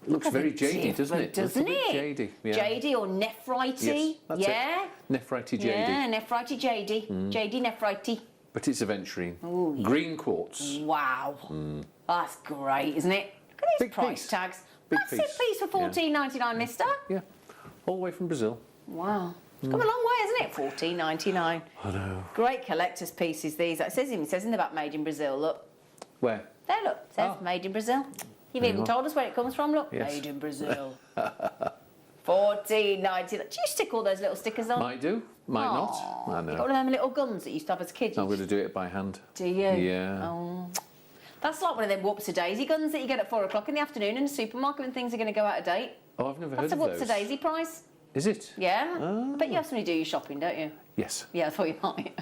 Looks very Look at the jadey, doesn't it? difference, doesn't Looks a bit it? Jadey. Yeah. Jadey or nephritey. Yes, that's yeah. it. Nephritey jadey. Yeah, nephritey jadey. Jadey nephritey. But it's aventurine. Ooh, yeah. Green quartz. Wow. That's great, isn't it? Look at these Big price piece. tags. Big That's piece. it, please, for $14.99, mister. Yeah. All the way from Brazil. Wow. It's come a long way, hasn't it? $14.99. I know. Great collector's pieces, these. It says in the back, made in Brazil. Look. Where? There, look. It says Oh. made in Brazil. You've There even you are. told us where it comes from, look. Yes. Made in Brazil. $14.99. Do you stick all those little stickers on? Might do, might not. I You got know. one of them little guns that you used to have as kids? I'm going to do it by hand. Do you? Yeah. Oh. That's like one of them whoops-a-daisy guns that you get at 4 o'clock in the afternoon in the supermarket when things are going to go out of date. Oh, I've never That's a heard of those. whoops-a-daisy price. Is it? Yeah. Oh. I bet you have somebody do your shopping, don't you? Yes. Yeah, I thought you might.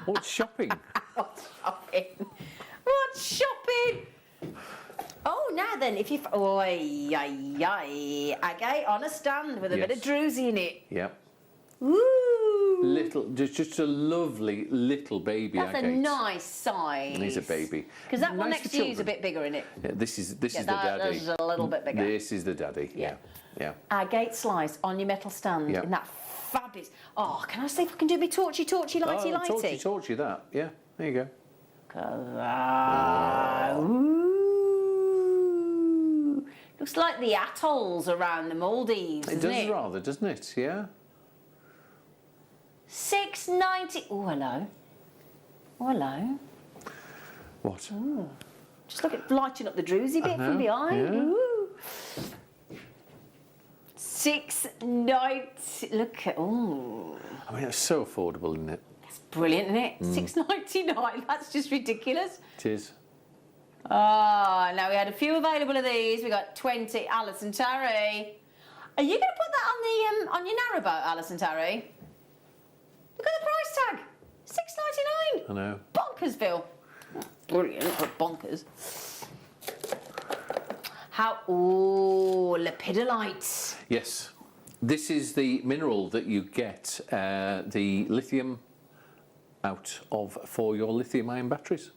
What's shopping? What's shopping? What's shopping? Oh, now then, if you... Oi, ay, ay. Agate on a stand with a bit of Yes. druzy in it. Yep. Woo! Little, just a lovely little baby That's a agate. nice size. He's a baby. Because that one Nice next for to you is a children. bit bigger, isn't it? Yeah, this is Yeah, the daddy. That's a little bit bigger. This is the daddy. Yeah. Yeah. Agate slice on your metal stand Yeah. in that fabulous... Oh, can I see if I can do a bit torchy, lighty, lighty? Torchy, that. Yeah. There you go. Ooh. Looks like the atolls around the Maldives, It doesn't does it? rather, doesn't it? Yeah. $6.90. Oh, hello. Oh, hello. What? Just look at lighting up the druzy bit know, from behind. yeah. Ooh. $6.90. Look at... Oh. I mean, it's so affordable, isn't it? It's Brilliant, isn't it? $6.99. That's just ridiculous. It is. Oh, now we had a few available of these. We got 20. Alison Terry. Are you going to put that on your narrowboat, Alison Terry? Look at the price tag. $6.99. I know. Bonkersville. Brilliant, but bonkers. Lepidolite. Yes. This is the mineral that you get the lithium out of for your lithium-ion batteries.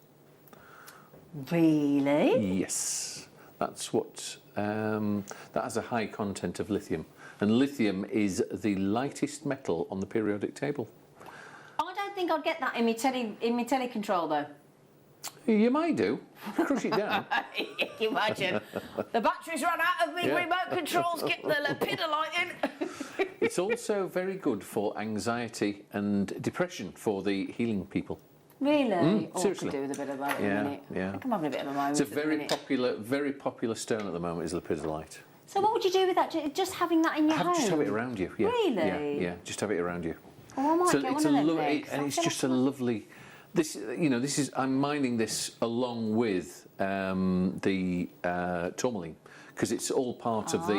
Really? Yes. That's what... that has a high content of lithium. And lithium is the lightest metal on the periodic table. I don't think I'd get that in my telecontrol, though. You might do. Crush it down. Imagine. The batteries run out of me remote controls, get the lepidolite in. It's also very good for anxiety and depression for the healing people. Really? Seriously. I could do with a bit of that in a minute. Yeah. I think I'm having a bit of a moment. It's a very popular stone at the moment is lepidolite. So what would you do with that? Just having that in your home? Just have it around you. Yeah. Really? Yeah. Just have it around you. Oh, I might get one of them things. And it's just a lovely. This is. I'm mining this along with the tourmaline because it's all part of the.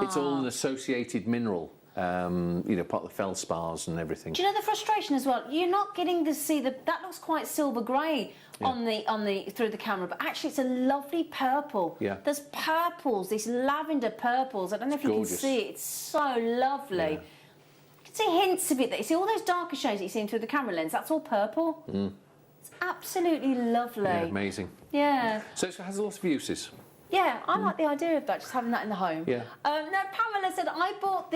It's all an associated mineral. Part of the feldspars and everything. Do you know the frustration as well? You're not getting to see that looks quite silver grey on the through the camera, but actually it's a lovely purple. Yeah. There's purples, these lavender purples. I don't know if you can see it. It's so lovely. Yeah. You can see hints of it there. You see all those darker shades that you see through the camera lens. That's all purple. It's absolutely lovely. Yeah, amazing. Yeah. So it has a lot of uses. Yeah, I like the idea of that, just having that in the home. Yeah. Now, Pamela said, I bought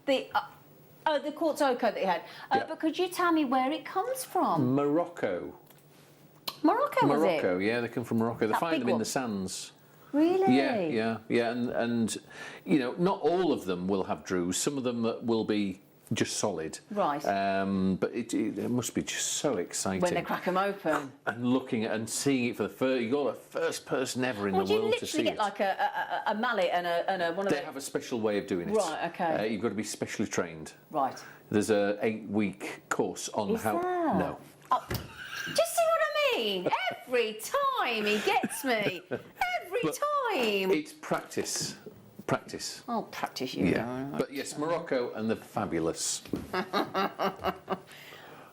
the quartz ochre that you had, but could you tell me where it comes from? Morocco. Morocco, was it? Morocco, yeah, they come from Morocco. They find them in the sands. Really? Yeah, and not all of them will have drues. Some of them will be just solid. Right. But it must be just so exciting. When they crack them open. And looking at and seeing it for the first... You're the first person ever in the world to see it. Would you literally get like a mallet and a one of They have a special way of doing it. Right, okay. You've got to be specially trained. Right. There's a 8-week course on Is how... there? No. Oh, do you see what I mean? Every time he gets me. Every time. It's practice. Practice. Oh, practice, you know. But yes, Morocco and the fabulous.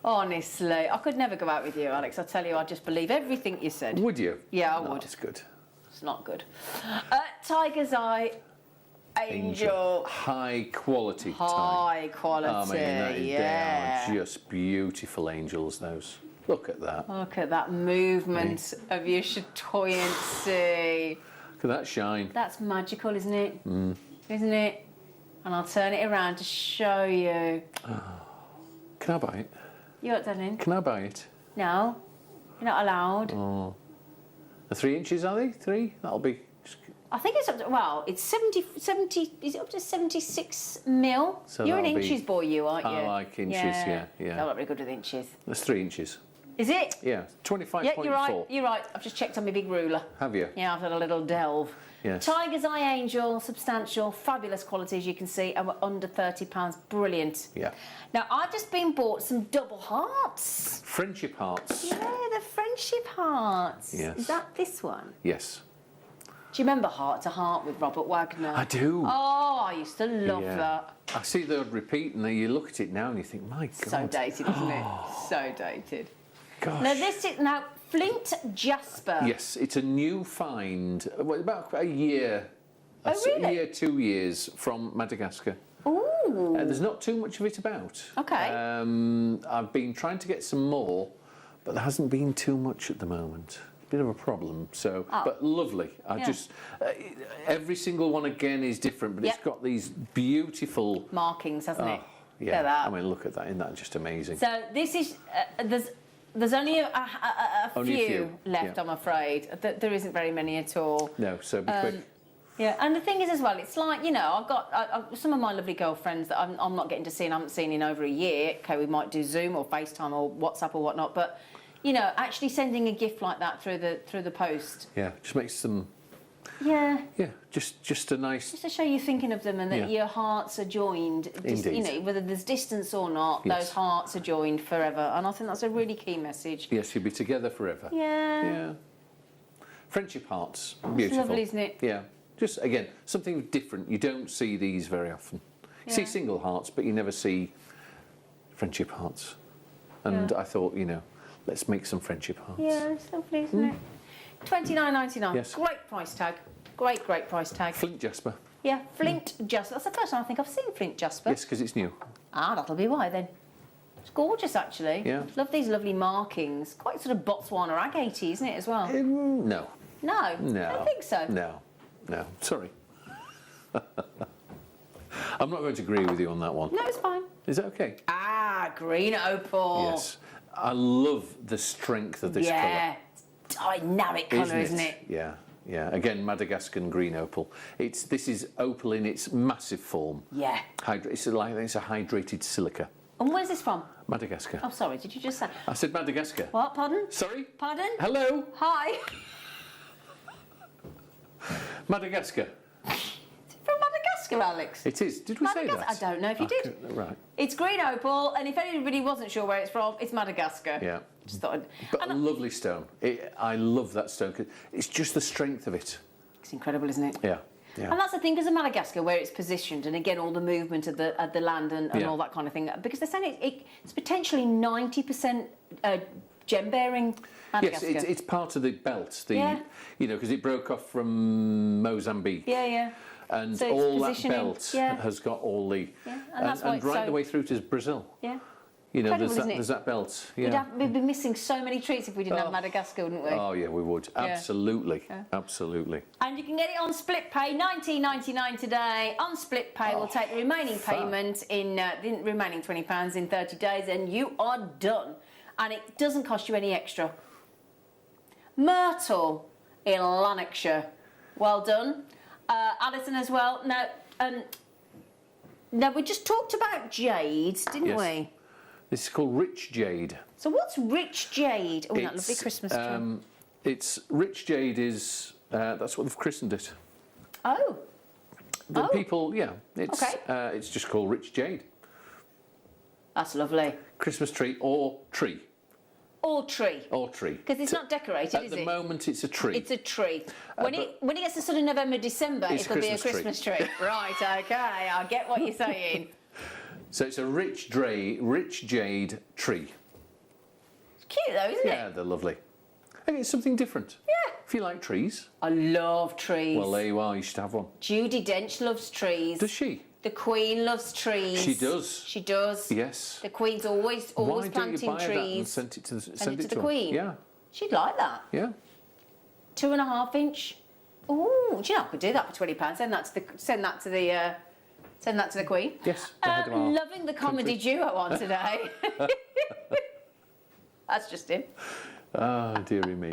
Honestly, I could never go out with you, Alex. I tell you, I just believe everything you said. Would you? Yeah, I would. That's good. It's not good. Tiger's Eye Angel. High quality. High quality, They are just beautiful angels, those. Look at that. Look at that movement of your chatoyancy. Look at that shine. That's magical, isn't it? Isn't it? And I'll turn it around to show you. Can I buy it? You what, darling? Can I buy it? No, you're not allowed. Oh. The 3 inches, are they? 3? That'll be... I think it's up to, well, it's 70, is it up to 76 mil? So You're an that'll be- inches boy, you, aren't you? I like inches, yeah. I'm not very good with inches. That's 3 inches. Is it? Yeah, 25.4. Yeah, you're right. I've just checked on my big ruler. Have you? Yeah, I've had a little delve. Yes. Tiger's Eye Angel, substantial, fabulous quality, as you can see, and we're under £30. Brilliant. Yeah. Now, I've just been bought some double hearts. Friendship hearts. Yeah, the friendship hearts. Yes. Is that this one? Yes. Do you remember Heart to Heart with Robert Wagner? I do. Oh, I used to love that. I see the odd repeat, and then you look at it now and you think, my God. So dated, isn't it? So dated. Gosh. Now, this is Flint Jasper. Yes, it's a new find. Well, about a year. Oh, really? A year, 2 years from Madagascar. Ooh. There's not too much of it about. Okay. I've been trying to get some more, but there hasn't been too much at the moment. Bit of a problem. So, but lovely. Every single one again is different, but it's got these beautiful markings, hasn't it? Yeah. Look at that. I mean, look at that. Isn't that just amazing? So this is there's only a few left, I'm afraid. There isn't very many at all. No, so be quick. Yeah, and the thing is as well, it's like, I've got some of my lovely girlfriends that I'm not getting to see and I haven't seen in over a year. Okay, we might do Zoom or FaceTime or WhatsApp or whatnot, but, actually sending a gift like that through the post. Yeah, just makes them... Yeah. Yeah, just a nice. Just to show you thinking of them and that your hearts are joined. Indeed. You know, whether there's distance or not, Yes. those hearts are joined forever. And I think that's a really key message. Yes, you'll be together forever. Yeah. Yeah. Friendship hearts, beautiful. lovely, isn't it? Yeah. Just again, something different. You don't see these very often. You see single hearts, but you never see friendship hearts. And I thought, you know, let's make some friendship hearts. Yeah, it's lovely, isn't it? $29.99. Yes. Great price tag. Great price tag. Flint Jasper. Yeah, Flint Jasper. That's the first time I think I've seen Flint Jasper. Yes, because it's new. Ah, that'll be why then. It's gorgeous, actually. Yeah. Love these lovely markings. Quite sort of Botswana agate, isn't it, as well? No. No? No. I don't think so. No. Sorry. I'm not going to agree with you on that one. No, it's fine. Is that okay? Ah, green opal. Yes. I love the strength of this colour. Yeah. Dynamic colour, isn't it? Yeah. Again, Madagascan green opal. This is opal in its massive form. Yeah. It's like it's a hydrated silica. And where's this from? Madagascar. Oh, sorry, did you just say? I said Madagascar. What, pardon? Sorry? Pardon? Hello? Hi. Madagascar. From Madagascar, Alex. It is. Did we say that? I don't know if you did. Right. It's green opal, and if anybody wasn't sure where it's from, it's Madagascar. Yeah. Just thought But a lovely stone. I love that stone 'cause it's just the strength of it. it's incredible, isn't it? Yeah. And that's the thing, because of Madagascar, where it's positioned, and again, all the movement of the land and all that kind of thing, because they're saying it's potentially 90% gem-bearing Madagascar. Yes, it's part of the belt. Yeah. You know, because it broke off from Mozambique. Yeah. And So it's all that positioning, belt yeah. has got all the... Yeah, and that's why it's right so- the way through to Brazil. Yeah. You know, Incredible, isn't it? there's that belt. Yeah. We'd be missing so many treats if we didn't have Madagascar, wouldn't we? Oh, yeah, we would. Absolutely. Absolutely. And you can get it on split pay, $19.99 today. On split pay, we'll take the remaining payment in the remaining £20 in 30 days, and you are done. And it doesn't cost you any extra. Myrtle in Lanarkshire. Well done. Alison as well. Now, we just talked about jades, didn't Yes. we? This is called rich jade. So what's rich jade? Oh, that lovely Christmas tree. It's rich jade is that's what they've christened it. Oh. The people, it's Okay. it's just called rich jade. That's lovely. Christmas tree or tree. Or tree. Or tree. Because it's not decorated, is At the it? moment, it's a tree. It's a tree. When it gets to sort of November, December, It's it'll be a Christmas Christmas tree. Right, okay, I get what you're saying. So it's a rich jade tree. It's cute though, isn't Yeah, it? they're lovely. And it's something different. Yeah. If you like trees, I love trees. well, there you are. You should have one. Judi Dench loves trees. Does she? The Queen loves trees. She does. She does. Yes. The Queen's always Why don't planting you buy trees. that and send it to the her? Queen. Yeah. She'd like that. Yeah. 2.5 inch. Ooh, do you know I could do that for £20? Send that to the Queen. Yes. the head of our Loving the comedy country. duo on today. That's just him. Oh, dearie me.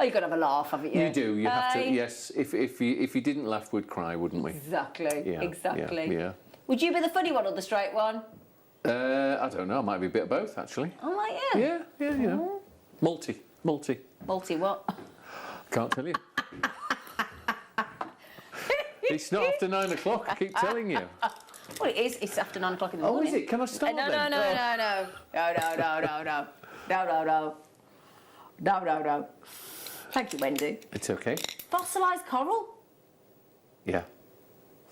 Oh, you've got to have a laugh, haven't you? You do. You have to. Aye. Yes. If you didn't laugh, we'd cry, wouldn't we? Exactly. Yeah. Exactly. Yeah. Would you be the funny one or the straight one? I don't know. It might be a bit of both, actually. Oh, might you? Yeah. You know. Multi. Multi what? Can't tell you. It's not after 9 o'clock. I keep telling you. Well, it is. It's after 9 o'clock in the Oh, morning. is it? Can I start No. then? No. Thank you, Wendy. It's okay. Fossilised coral? Yeah.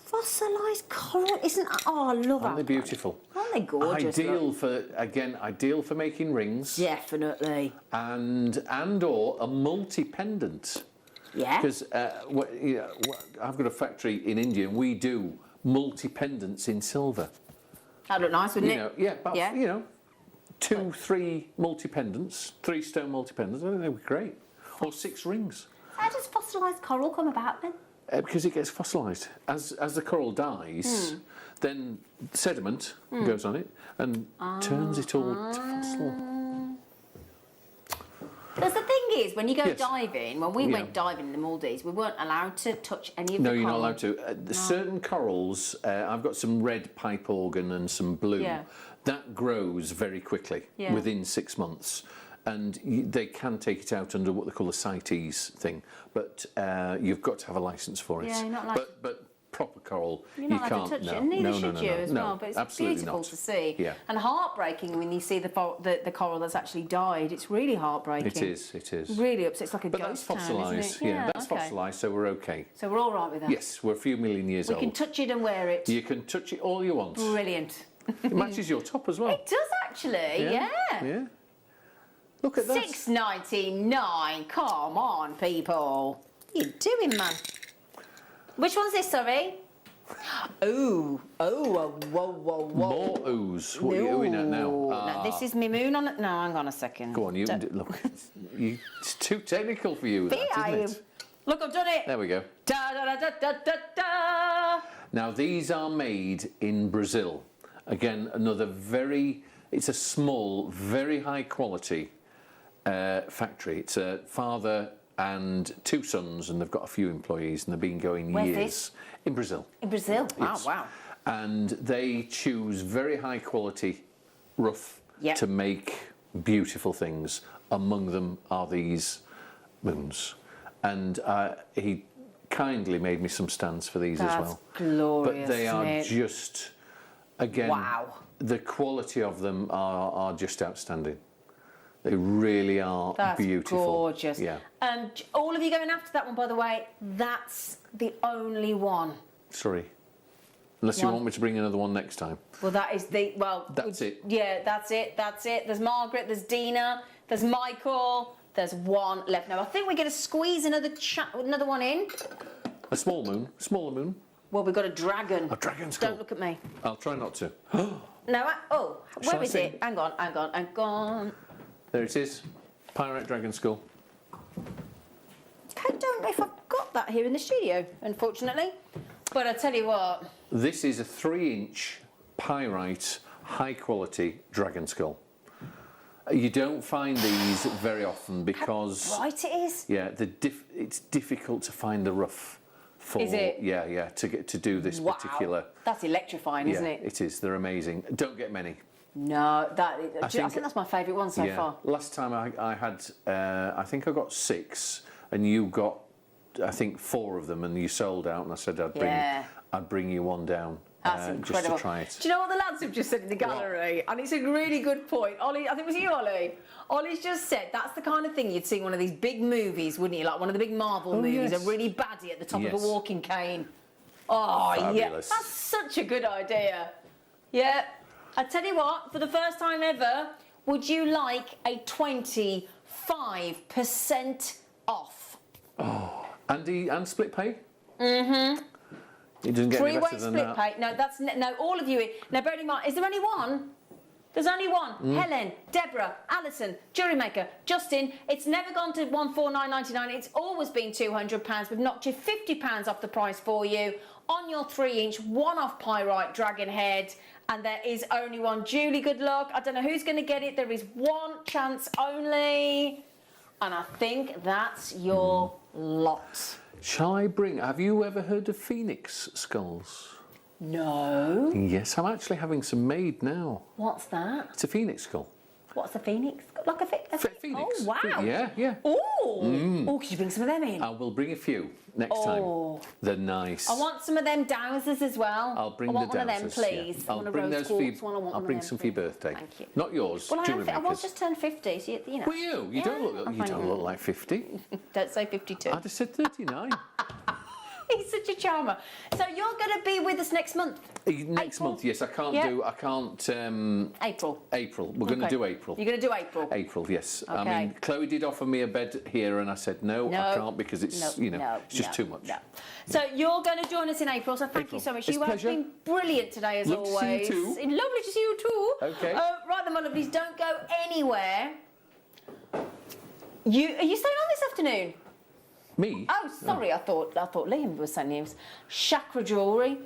Fossilised coral? Oh, I love Aren't they that. beautiful? Aren't they gorgeous? Ideal for making rings. Definitely. And or a multi-pendant. Yeah. Because I've got a factory in India and we do multi-pendants in silver. That'd look nice, wouldn't it? Yeah. 2, 3 multi-pendants, 3 stone multi-pendants. I think they'd be great. Or 6 rings. How does fossilised coral come about then? Because it gets fossilised. As the coral dies, then sediment goes on it and turns it all to fossil. Because the thing is, when you go Yes. diving, when we went diving in the Maldives, we weren't allowed to touch any of the No, you're not coral. allowed to. Certain corals, I've got some red pipe organ and some blue. Yeah. That grows very quickly, Yeah. within 6 months. and they can take it out under what they call a CITES thing, but you've got to have a licence for it. Yeah, you're not allowed but proper coral, You're not you allowed can't. to touch No, it, and neither no, should no, you no, as no, well. But it's absolutely beautiful not. to see, Yeah. and heartbreaking when you see the coral that's actually died. It's really heartbreaking. It is. It is. Really upset. It's like a But that's ghost town, fossilised. isn't it? Yeah, that's okay. fossilised, so we're okay. So we're all right with that. Yes, we're a few million years We old. can touch it and wear it. You can touch it all you want. Brilliant. It matches your top as well. It does actually. Yeah. Yeah. Look at that. $6.99. Come on, people. What are you doing, man? Which one's this, sorry? Ooh. Oh, whoa. More ooze. What are you doing at now? No, this is me moon on it. No, hang on a second. Go on, you look. It's too technical for you, that, isn't it? Look, I've done it. There we go. Da da da da da da. Now these are made in Brazil. Again, it's a small, very high quality factory. It's a father and 2 sons, and they've got a few employees, and they've been going Where's years. this? In Brazil. In Brazil? Yes. Wow. And they choose very high quality rough Yep. to make beautiful things. Among them are these moons. And he kindly made me some stands for these as well. That's glorious. But they are isn't it? just, again, Wow. the quality of them are just outstanding. They really are That's beautiful. gorgeous. Yeah. And all of you going after that one, by the way, that's the only one. Sorry. Unless you want me to bring another one next time. Well, that is That's it. Yeah, that's it. There's Margaret, there's Dina, there's Michael, there's one left. Now, I think we're going to squeeze another one in. A small moon, smaller moon. Well, we've got a dragon. A dragon skull. Don't look at me. I'll try not to. No, Shall where I is sing? it? Hang on. There it is. Pyrite dragon skull. I don't know if I've got that here in the studio, unfortunately. But I tell you what. This is a 3-inch pyrite, high-quality dragon skull. You don't find these very often because... How bright it is. Yeah, it's difficult to find the rough for... Is it? Yeah, to do this Wow. particular... That's electrifying, isn't it? It is. They're amazing. Don't get many. No, I think think that's my favourite one so far. Last time I had, I think I got 6, and you got, I think, 4 of them, and you sold out. And I said I'd bring you one down. That's incredible. Just to try it. Do you know what the lads have just said in the gallery? And it's a really good point. Ollie, I think it was you, Ollie. Ollie's just said that's the kind of thing you'd see in one of these big movies, wouldn't you? Like one of the big Marvel movies, yes. a really baddie at the top of Yes. a walking cane. Oh, yeah. Fabulous. That's such a good idea. Yeah. I tell you what, for the first time ever, would you like a 25% off? And split pay? Mm-hmm. It doesn't get any Three-way better than split that. pay. No, all of you. Now, bear in mind, is there only one? There's only one. Helen, Deborah, Alison, JewelleryMaker, Justin. It's never gone to $149.99. It's always been £200. We've knocked you £50 off the price for you on your 3-inch one-off pyrite dragon head. And there is only one. Julie, good luck. I don't know who's going to get it. There is one chance only. And I think that's your lot. Shall I bring... Have you ever heard of phoenix skulls? No. Yes, I'm actually having some made now. What's that? It's a phoenix skull. What's a phoenix? Like a Phoenix. Oh, wow. Yeah. Oh, could you bring some of them in? I will bring a few next time. They're nice. I want some of them dowsers as well. I'll bring I want the one of them, dowsers, please. yeah. I'll One of bring rose those for you. quartz one. I want I'll one bring of them, some for your please. birthday. Thank you. Not yours. Well, I was JewelleryMakers. just turned 50, so you know. Were you? You don't look. You don't look like 50. Don't say 52. I'd have said 39. He's such a charmer. So you're going to be with us next month? Next April? month, yes. I can't Yeah. do. I can't. April. April. We're going to do April. You're going to do April? April, yes. I Okay. mean, Chloe did offer me a bed here, and I said no, I can't because it's it's just too much. No. So you're going to join us in April. So thank April. you so much. It's You a have pleasure. been brilliant today, as Lovely to see you always. too. Lovely to see you too. Okay. Right then, my lovelies, don't go anywhere. Are you staying on this afternoon? Me? Oh, sorry. I thought Liam was saying news. Chakra Jewellery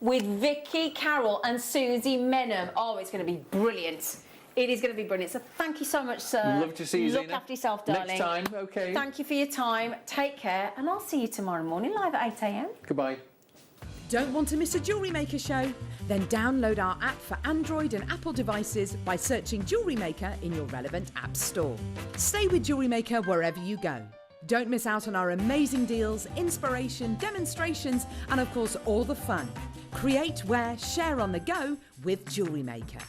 with Vicky Carroll and Susie Menham. Oh, it's going to be brilliant. It is going to be brilliant. So thank you so much, sir. Love to see you, Look Zena. after yourself, darling. Next time, okay. Thank you for your time. Take care, and I'll see you tomorrow morning live at 8 a.m. Goodbye. Don't want to miss a Jewellery Maker show? Then download our app for Android and Apple devices by searching Jewellery Maker in your relevant app store. Stay with Jewellery Maker wherever you go. Don't miss out on our amazing deals, inspiration, demonstrations, and of course all the fun. Create, wear, share on the go with Jewellery Maker.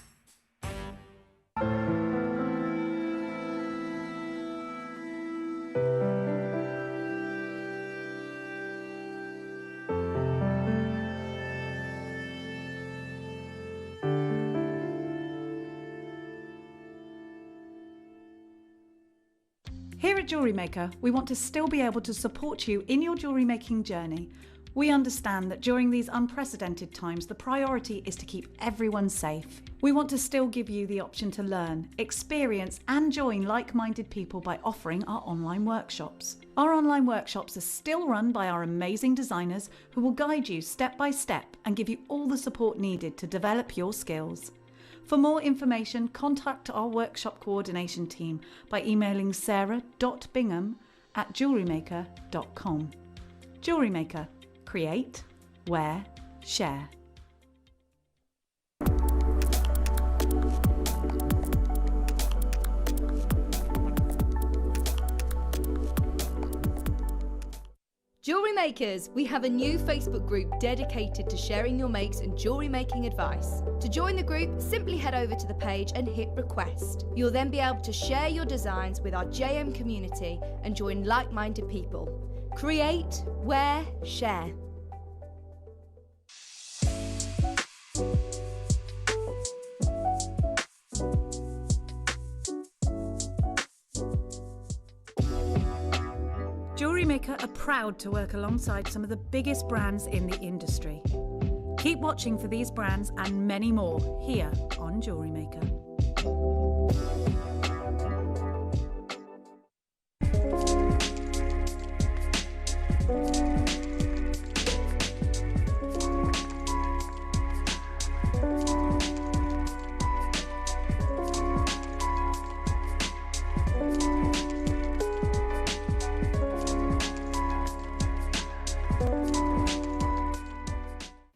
Here at Jewellery Maker, we want to still be able to support you in your jewellery making journey. We understand that during these unprecedented times, the priority is to keep everyone safe. We want to still give you the option to learn, experience and join like-minded people by offering our online workshops. Our online workshops are still run by our amazing designers who will guide you step by step and give you all the support needed to develop your skills. For more information, contact our workshop coordination team by emailing sarah.bingham@jewellerymaker.com. Jewellery Maker. Create, wear, share. Jewellery Makers, we have a new Facebook group dedicated to sharing your makes and jewellery making advice. To join the group, simply head over to the page and hit request. You'll then be able to share your designs with our JM community and join like-minded people. Create, wear, share. Jewellery Maker are proud to work alongside some of the biggest brands in the industry. Keep watching for these brands and many more here on Jewellery Maker.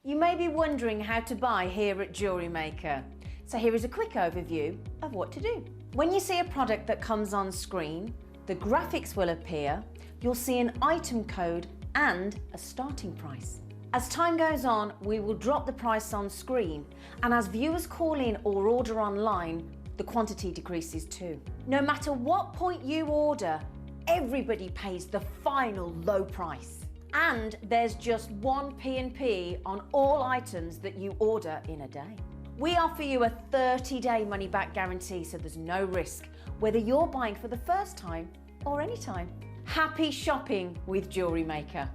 You may be wondering how to buy here at Jewellery Maker. So here is a quick overview of what to do. When you see a product that comes on screen, the graphics will appear, you'll see an item code and a starting price. As time goes on, we will drop the price on screen, and as viewers call in or order online, the quantity decreases too. No matter what point you order, everybody pays the final low price. And there's just one P&P on all items that you order in a day. We offer you a 30-day money-back guarantee, so there's no risk, whether you're buying for the first time or any time. Happy shopping with Jewellery Maker.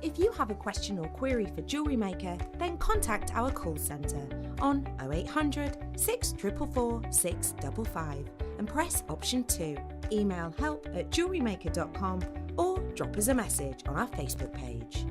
If you have a question or query for Jewellery Maker, then contact our call centre on 0800 644 655 and press option 2. Email help@jewellerymaker.com or drop us a message on our Facebook page.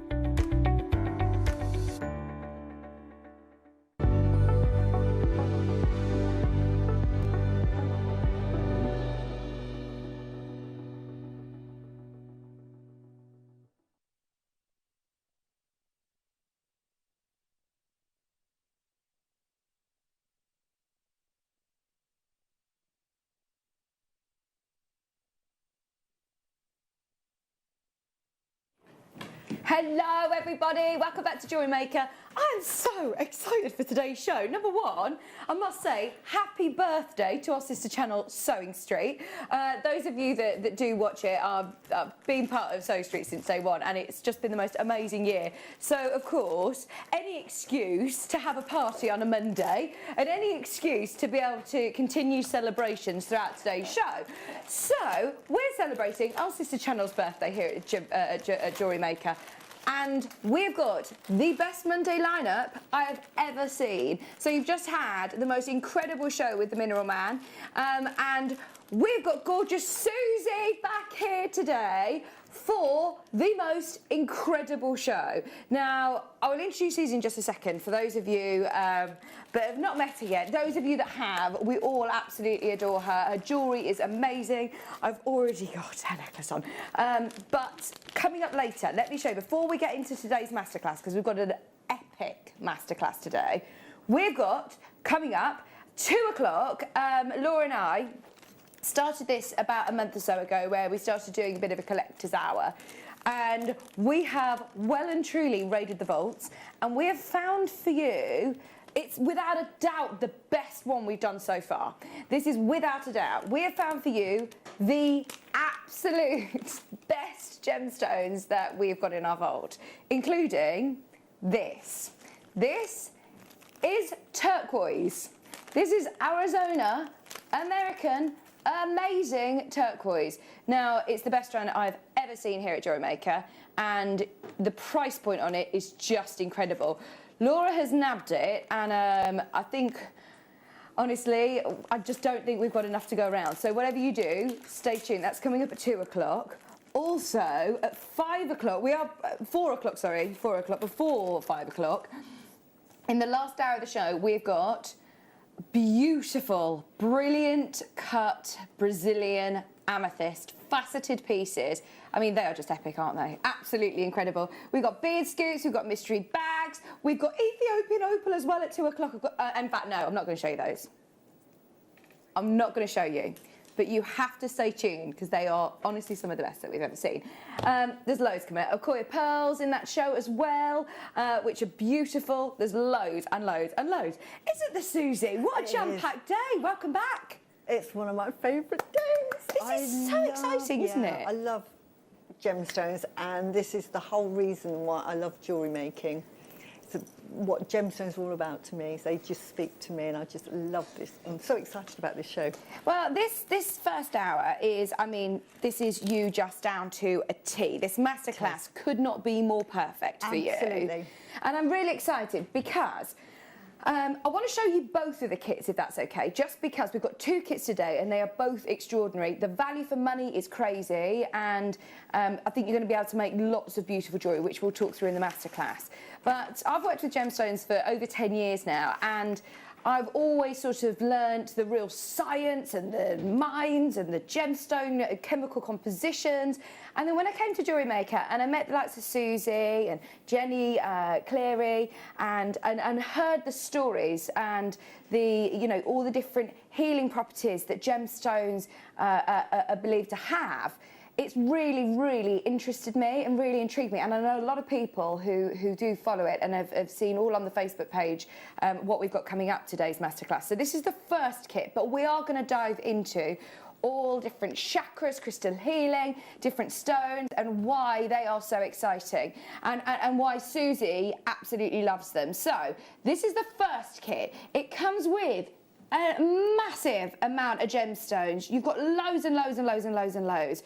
Hello everybody, welcome back to Jewellery Maker. I am so excited for today's show. Number one, I must say happy birthday to our sister channel Sewing Street. Those of you that do watch it are been part of Sewing Street since day one, and it's just been the most amazing year. So of course, any excuse to have a party on a Monday and any excuse to be able to continue celebrations throughout today's show. So we're celebrating our sister channel's birthday here at Jewellery Maker. And we've got the best Monday lineup I have ever seen. So you've just had the most incredible show with the Mineral Man, and we've got gorgeous Susie back here today for the most incredible show. Now, I will introduce Susie in just a second for those of you that have not met her yet. Those of you that have, we all absolutely adore her. Her jewellery is amazing. I've already got her necklace on. But coming up later, let me show you, before we get into today's masterclass, because we've got an epic masterclass today, we've got, coming up, 2 o'clock, Laura and I started this about a month or so ago, where we started doing a bit of a collector's hour, and we have well and truly raided the vaults, and we have found for you, it's without a doubt the best one we've done so far. This is without a doubt. We have found for you the absolute best gemstones that we've got in our vault, including this. This is turquoise. This is Arizona American amazing turquoise. Now, it's the best stone I've ever seen here at JewelleryMaker, and the price point on it is just incredible. Laura has nabbed it, and I think, honestly, I just don't think we've got enough to go around. So whatever you do, stay tuned. That's coming up at 2 o'clock. Also, at 5 o'clock, we are, 4 o'clock, sorry, 4 o'clock, before 5 o'clock, in the last hour of the show, we've got beautiful, brilliant cut Brazilian amethyst, faceted pieces. I mean, they are just epic, aren't they? Absolutely incredible. We've got beard scoops, we've got mystery bags, we've got Ethiopian opal as well at 2 o'clock. In fact, no, I'm not going to show you those. I'm not going to show you. But you have to stay tuned, because they are honestly some of the best that we've ever seen. There's loads coming out. Okoye pearls in that show as well, which are beautiful. There's loads and loads and loads. Isn't there, Susie? What a jam-packed day. Welcome back. It's one of my favourite days. This is so exciting, isn't it? I love gemstones, and this is the whole reason why I love jewellery making. It's what gemstones are all about to me. They just speak to me, and I just love this. I'm so excited about this show. Well, this first hour is, I mean, this is you just down to a T. This masterclass could not be more perfect for you. Absolutely. And I'm really excited because I want to show you both of the kits, if that's okay, just because we've got 2 kits today and they are both extraordinary. The value for money is crazy, and I think you're going to be able to make lots of beautiful jewellery, which we'll talk through in the masterclass. But I've worked with gemstones for over 10 years now, and I've always sort of learnt the real science and the mines and the gemstone chemical compositions. And then when I came to JewelleryMaker and I met the likes of Susie and Jenny Cleary and heard the stories and the, you know, all the different healing properties that gemstones are believed to have, it's really, really interested me and really intrigued me. And I know a lot of people who do follow it and have seen all on the Facebook page what we've got coming up today's masterclass. So this is the first kit, but we are going to dive into all different chakras, crystal healing, different stones, and why they are so exciting, and why Susie absolutely loves them. So this is the first kit. It comes with a massive amount of gemstones. You've got loads and loads and loads and loads and loads.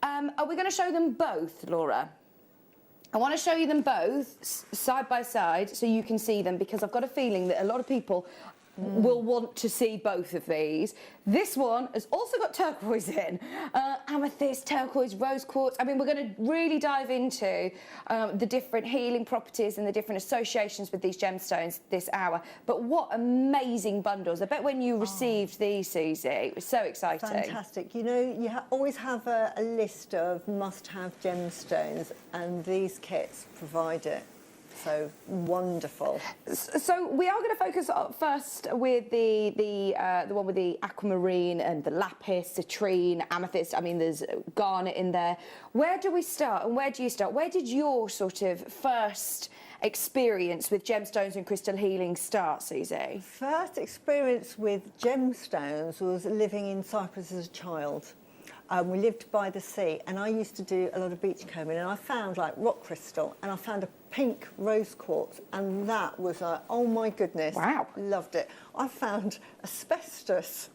Are we going to show them both, Laura? I want to show you them both side by side so you can see them, because I've got a feeling that a lot of people will want to see both of these. This one has also got turquoise in, amethyst, turquoise, rose quartz. I mean, we're going to really dive into the different healing properties and the different associations with these gemstones this hour. But what amazing bundles. I bet when you received these, Susie, it was so exciting. Fantastic. You know, you always have a list of must-have gemstones, and these kits provide it. So wonderful. So we are going to focus first with the one with the aquamarine and the lapis, citrine, amethyst. I mean, there's garnet in there. Where do we start, and where do you start? Where did your sort of first experience with gemstones and crystal healing start, Susie? First experience with gemstones was living in Cyprus as a child. We lived by the sea, and I used to do a lot of beach combing, and I found like rock crystal, and I found a pink rose quartz, and that was like, oh my goodness. Wow. Loved it. I found asbestos.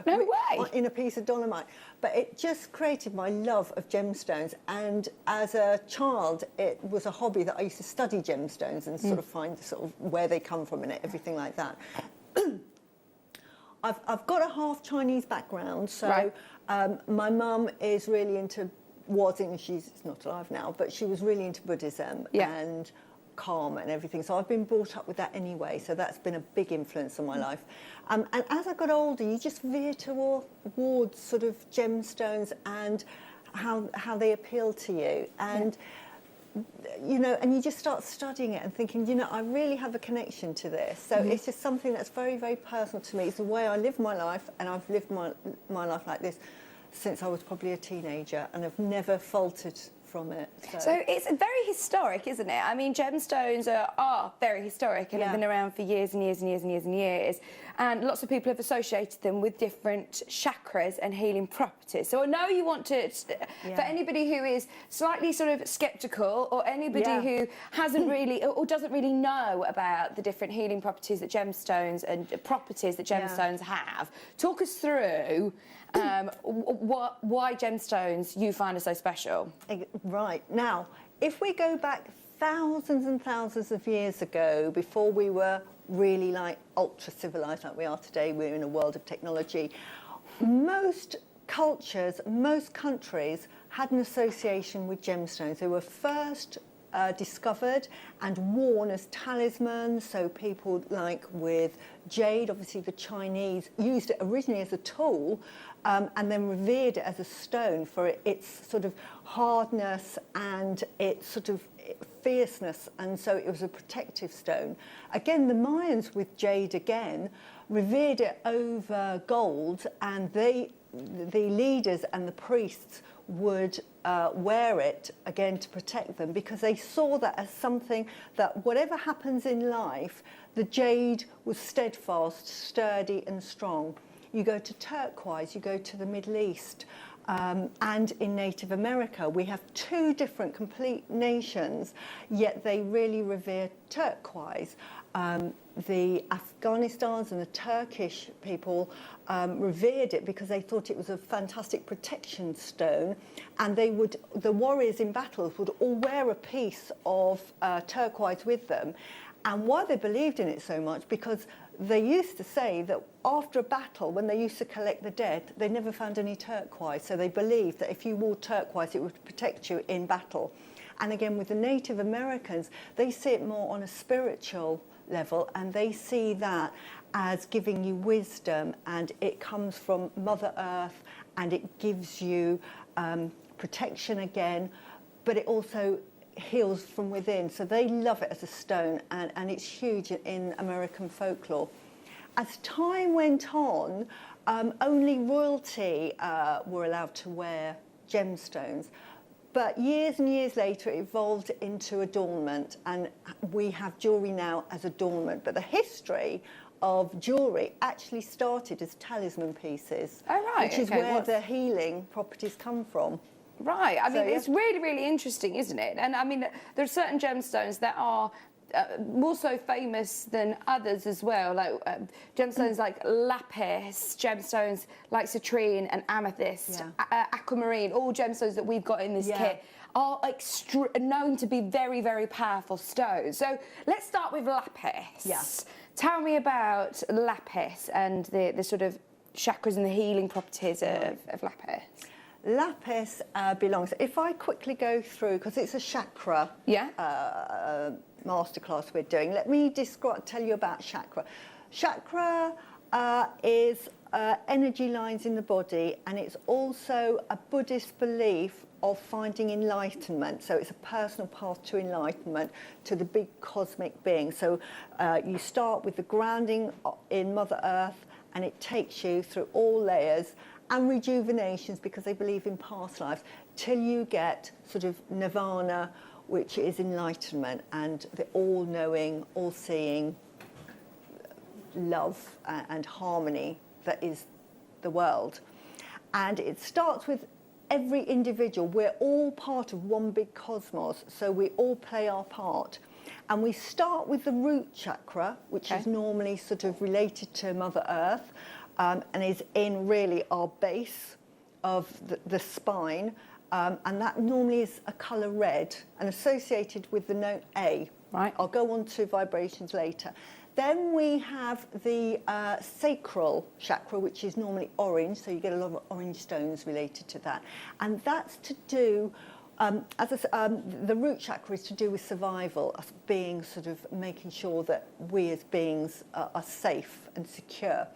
No way. In a piece of dolomite. But it just created my love of gemstones, and as a child it was a hobby that I used to study gemstones and sort of find sort of where they come from and everything like that. I've got a half Chinese background, so right. My mum is really into she's not alive now, but she was really into Buddhism and calm and everything. So I've been brought up with that anyway. So that's been a big influence on my life. And as I got older, you just veer towards sort of gemstones and how they appeal to you. And you know, and you just start studying it and thinking, you know, I really have a connection to this. So it's just something that's very, very personal to me. It's the way I live my life, and I've lived my life like this since I was probably a teenager, and I've never faltered from it. So it's very historic, isn't it? I mean, gemstones are very historic and have been around for years and years and years and years and years. And lots of people have associated them with different chakras and healing properties. So I know you want to, for anybody who is slightly sort of sceptical, or anybody who hasn't really or doesn't really know about the different healing properties that gemstones and properties that gemstones have, talk us through why gemstones you find are so special. Right. Now, if we go back thousands and thousands of years ago, before we were really like ultra civilized like we are today, we're in a world of technology, most cultures, most countries had an association with gemstones. They were first discovered and worn as talismans. So people like with jade, obviously the Chinese used it originally as a tool, and then revered it as a stone for its sort of hardness and its sort of fierceness, and so it was a protective stone. Again, the Mayans with jade again revered it over gold, and the leaders and the priests would wear it again to protect them, because they saw that as something that whatever happens in life, the jade was steadfast, sturdy and strong. You go to turquoise, you go to the Middle East, and in Native America, we have two different complete nations, yet they really revere turquoise. The Afghanistans and the Turkish people revered it because they thought it was a fantastic protection stone, and the warriors in battles would all wear a piece of turquoise with them. And why they believed in it so much, because they used to say that after a battle, when they used to collect the dead, they never found any turquoise. So they believed that if you wore turquoise, it would protect you in battle. And again, with the Native Americans, they see it more on a spiritual level, and they see that as giving you wisdom, and it comes from Mother Earth, and it gives you protection again, but it also heals from within. So they love it as a stone, and it's huge in American folklore. As time went on, only royalty were allowed to wear gemstones. But years and years later, it evolved into adornment, and we have jewellery now as adornment. But the history of jewellery actually started as talisman pieces, which is where the healing properties come from. Right. I mean, it's really, really interesting, isn't it? And I mean, there are certain gemstones that are more so famous than others as well, like gemstones like lapis, gemstones like citrine and amethyst, aquamarine, all gemstones that we've got in this kit are known to be very, very powerful stones. So let's start with lapis. Yes. Tell me about lapis and the sort of chakras and the healing properties of lapis. Lapis belongs, if I quickly go through, because it's a chakra masterclass we're doing, let me tell you about chakra. Chakra is energy lines in the body, and it's also a Buddhist belief of finding enlightenment. So it's a personal path to enlightenment, to the big cosmic being. So you start with the grounding in Mother Earth, and it takes you through all layers and rejuvenations, because they believe in past lives, till you get sort of nirvana, which is enlightenment and the all-knowing, all-seeing love and harmony that is the world. And it starts with every individual. We're all part of one big cosmos, so we all play our part. And we start with the root chakra, which is normally sort of related to Mother Earth, and is in really our base of the spine, and that normally is a colour red and associated with the note A. Right. I'll go on to vibrations later. Then we have the sacral chakra, which is normally orange, so you get a lot of orange stones related to that. And that's to do, the root chakra is to do with survival, us being sort of making sure that we as beings are safe and secure.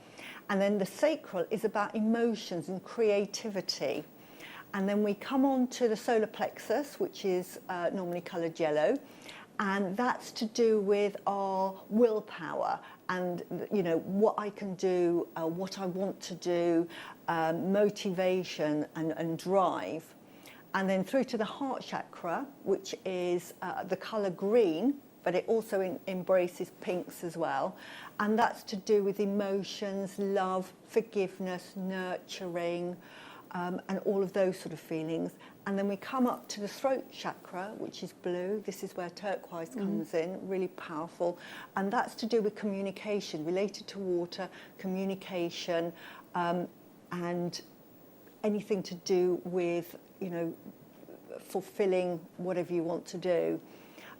And then the sacral is about emotions and creativity. And then we come on to the solar plexus, which is normally coloured yellow. And that's to do with our willpower and, you know, what I can do, what I want to do, motivation and drive. And then through to the heart chakra, which is the colour green, but it also embraces pinks as well. And that's to do with emotions, love, forgiveness, nurturing, and all of those sort of feelings. And then we come up to the throat chakra, which is blue. This is where turquoise comes in, really powerful. And that's to do with communication, related to water, communication, and anything to do with, you know, fulfilling whatever you want to do.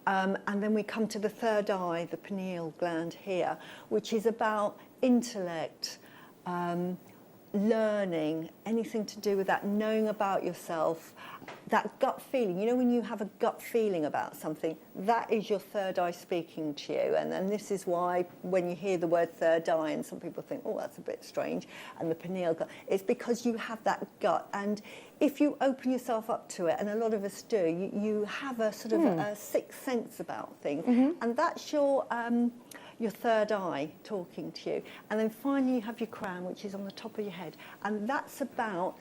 And then we come to the third eye, the pineal gland here, which is about intellect, learning, anything to do with that, knowing about yourself, that gut feeling. You know, when you have a gut feeling about something, that is your third eye speaking to you. And this is why when you hear the word third eye, and some people think, oh, that's a bit strange, and the pineal gland, it's because you have that gut. And if you open yourself up to it, and a lot of us do, you have a sort of a sixth sense about things. And that's your third eye talking to you. And then finally you have your crown, which is on the top of your head. And that's about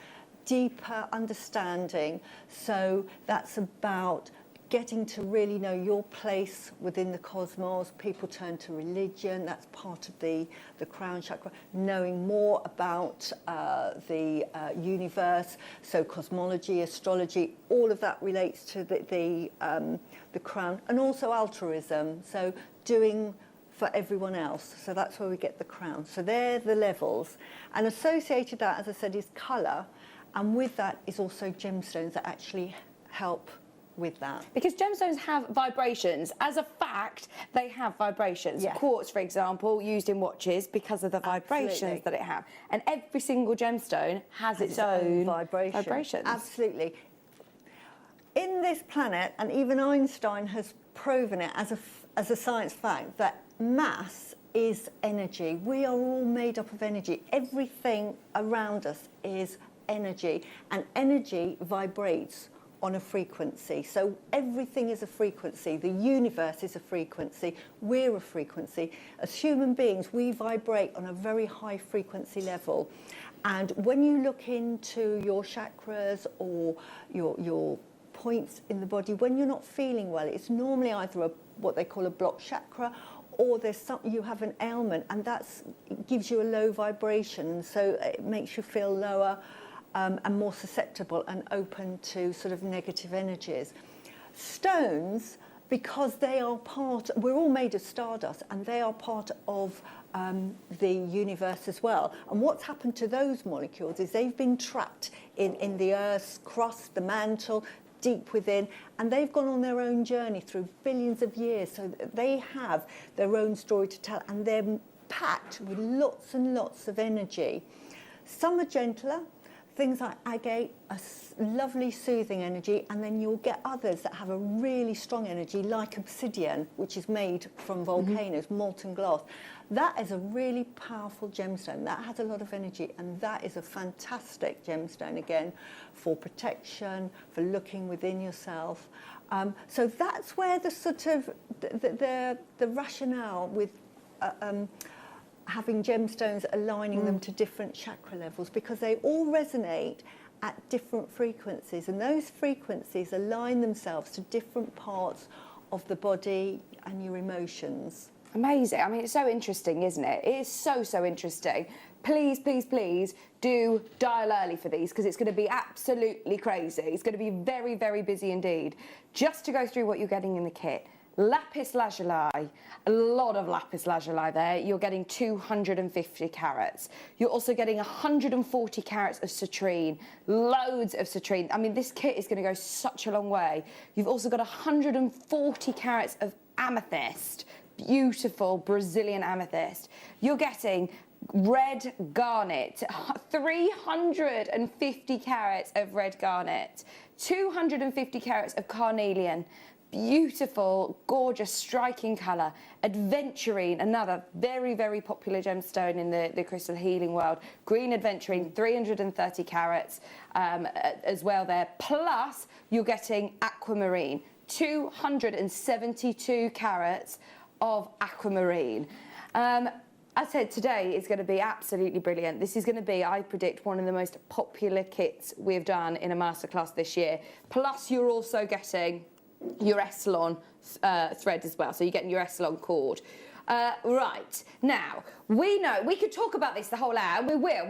deeper understanding. So that's about getting to really know your place within the cosmos. People turn to religion, that's part of the crown chakra. Knowing more about the universe, so cosmology, astrology, all of that relates to the crown. And also altruism, so doing for everyone else. So that's where we get the crown. So they're the levels. And associated that, as I said, is colour. And with that is also gemstones that actually help with that. Because gemstones have vibrations. As a fact, they have vibrations. Yeah. Quartz, for example, used in watches because of the vibrations Absolutely. that it has. And every single gemstone has its own vibrations. Absolutely. In this planet, and even Einstein has proven it as a science fact, that mass is energy. We are all made up of energy. Everything around us is energy, and energy vibrates on a frequency. So everything is a frequency. The universe is a frequency. We're a frequency. As human beings, we vibrate on a very high frequency level. And when you look into your chakras or your points in the body, when you're not feeling well, it's normally either what they call a blocked chakra, or you have an ailment, and it gives you a low vibration, and so it makes you feel lower and more susceptible and open to sort of negative energies. Stones, because we're all made of stardust, and they are part of the universe as well. And what's happened to those molecules is they've been trapped in the Earth's crust, the mantle, deep within, and they've gone on their own journey through billions of years, so they have their own story to tell, and they're packed with lots and lots of energy. Some are gentler, things like agate, a lovely soothing energy, and then you'll get others that have a really strong energy, like obsidian, which is made from volcanoes, molten glass. That is a really powerful gemstone. That has a lot of energy, and that is a fantastic gemstone, again, for protection, for looking within yourself. So that's where the sort of the rationale with having gemstones, aligning them to different chakra levels, because they all resonate at different frequencies, and those frequencies align themselves to different parts of the body and your emotions. Amazing. I mean, it's so interesting, isn't it? It is so, so interesting. Please, please, please do dial early for these, because it's going to be absolutely crazy. It's going to be very, very busy indeed. Just to go through what you're getting in the kit. Lapis lazuli, a lot of lapis lazuli there. You're getting 250 carats. You're also getting 140 carats of citrine, loads of citrine. I mean, this kit is going to go such a long way. You've also got 140 carats of amethyst. beautiful Brazilian amethyst. You're getting red garnet, 350 carats of red garnet, 250 carats of carnelian. Beautiful, gorgeous, striking colour. Adventurine, another very, very popular gemstone in the crystal healing world. Green adventurine, 330 carats as well there. Plus, you're getting aquamarine, 272 carats of aquamarine. I said today is going to be absolutely brilliant. This is going to be, I predict, one of the most popular kits we've done in a masterclass this year. Plus, you're also getting your Essilon thread as well. So you're getting your Essilon cord. Right, now, we know, we could talk about this the whole hour, and we will.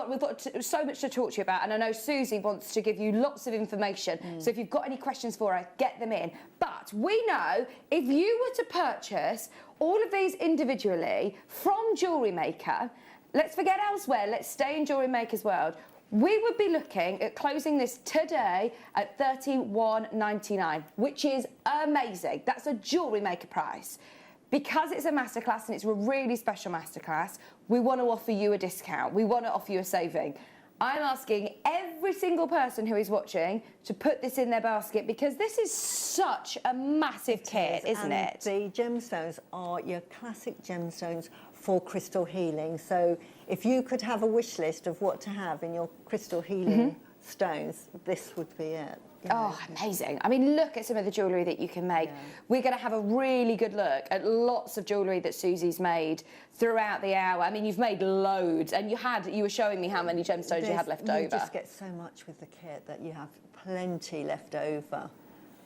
We've got so much to talk to you about, and I know Susie wants to give you lots of information, so if you've got any questions for her, get them in. But we know if you were to purchase all of these individually from JewelleryMaker, let's forget elsewhere, let's stay in JewelleryMaker's world, we would be looking at closing this today at $31.99, which is amazing. That's a JewelleryMaker price. Because it's a masterclass and it's a really special masterclass, we want to offer you a discount. We want to offer you a saving. I'm asking every single person who is watching to put this in their basket because this is such a massive kit, isn't it? The gemstones are your classic gemstones for crystal healing. So if you could have a wish list of what to have in your crystal healing stones, this would be it. Oh, amazing. I mean, look at some of the jewellery that you can make. Yeah. We're going to have a really good look at lots of jewellery that Susie's made throughout the hour. I mean, you've made loads, and you were showing me how many gemstones you had left over. You just get so much with the kit that you have plenty left over.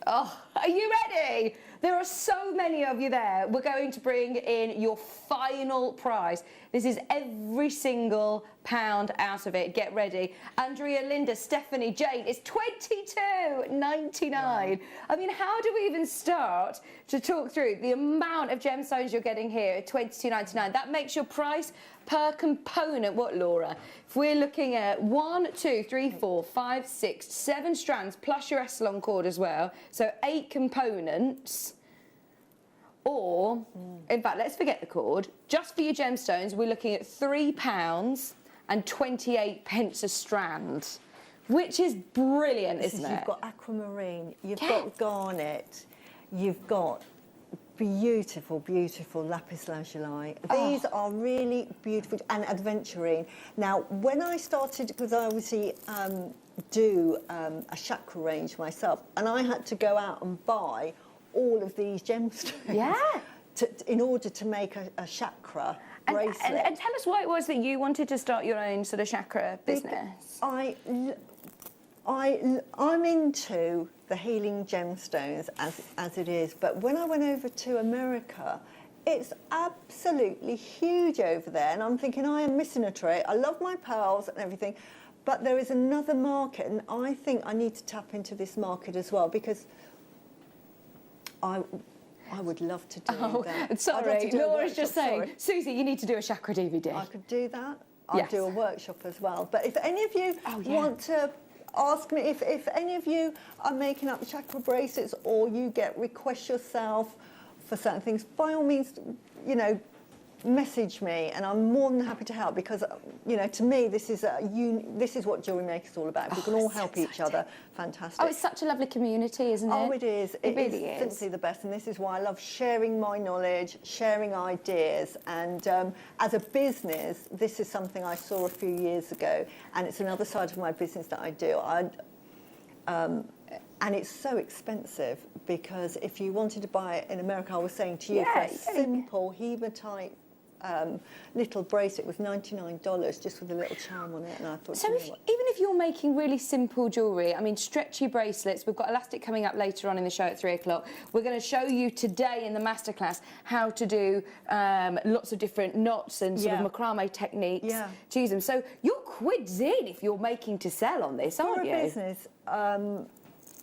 Oh, are you ready? There are so many of you there. We're going to bring in your final prize. This is every single pound out of it. Get ready. Andrea, Linda, Stephanie, Jane, it's $22.99. Wow. I mean, how do we even start to talk through the amount of gemstones you're getting here at $22.99? That makes your price per component, what, Laura? If we're looking at 1, 2, 3, 4, 5, 6, 7 strands, plus your Essilon cord as well, so 8 components, or, in fact, let's forget the cord, just for your gemstones, we're looking at £3.28 a strand, which is brilliant, isn't it? You've got aquamarine, you've got garnet, you've got beautiful, beautiful lapis lazuli. These are really beautiful, and adventurine. Now, when I started, because I obviously do a chakra range myself, and I had to go out and buy all of these gemstones in order to make a chakra bracelet. And tell us why it was that you wanted to start your own sort of chakra business. I'm into the healing gemstones as it is, but when I went over to America, it's absolutely huge over there, and I'm thinking I am missing a trick. I love my pearls and everything, but there is another market, and I think I need to tap into this market as well, because I would love to do that. Sorry, Laura's just saying, Susie, you need to do a chakra DVD. I could do that. I'll do a workshop as well. But if any of you want to ask me, if any of you are making up chakra bracelets, or you get requests yourself for certain things, by all means, message me, and I'm more than happy to help, because to me this is what JewelleryMaker is all about. If we can all help each other, fantastic. Oh, it's such a lovely community, isn't it? Oh, it is. It really is simply the best, and this is why I love sharing my knowledge, sharing ideas, and as a business, this is something I saw a few years ago, and it's another side of my business that I do. And it's so expensive, because if you wanted to buy it in America, I was saying to you, for a simple hematite little bracelet was $99 just with a little charm on it, and I thought, so even if you're making really simple jewellery, I mean, stretchy bracelets, we've got elastic coming up later on in the show at 3 o'clock. We're going to show you today in the masterclass how to do lots of different knots and sort of macrame techniques to use them. So you're quids in if you're making to sell on this, aren't you? For a business,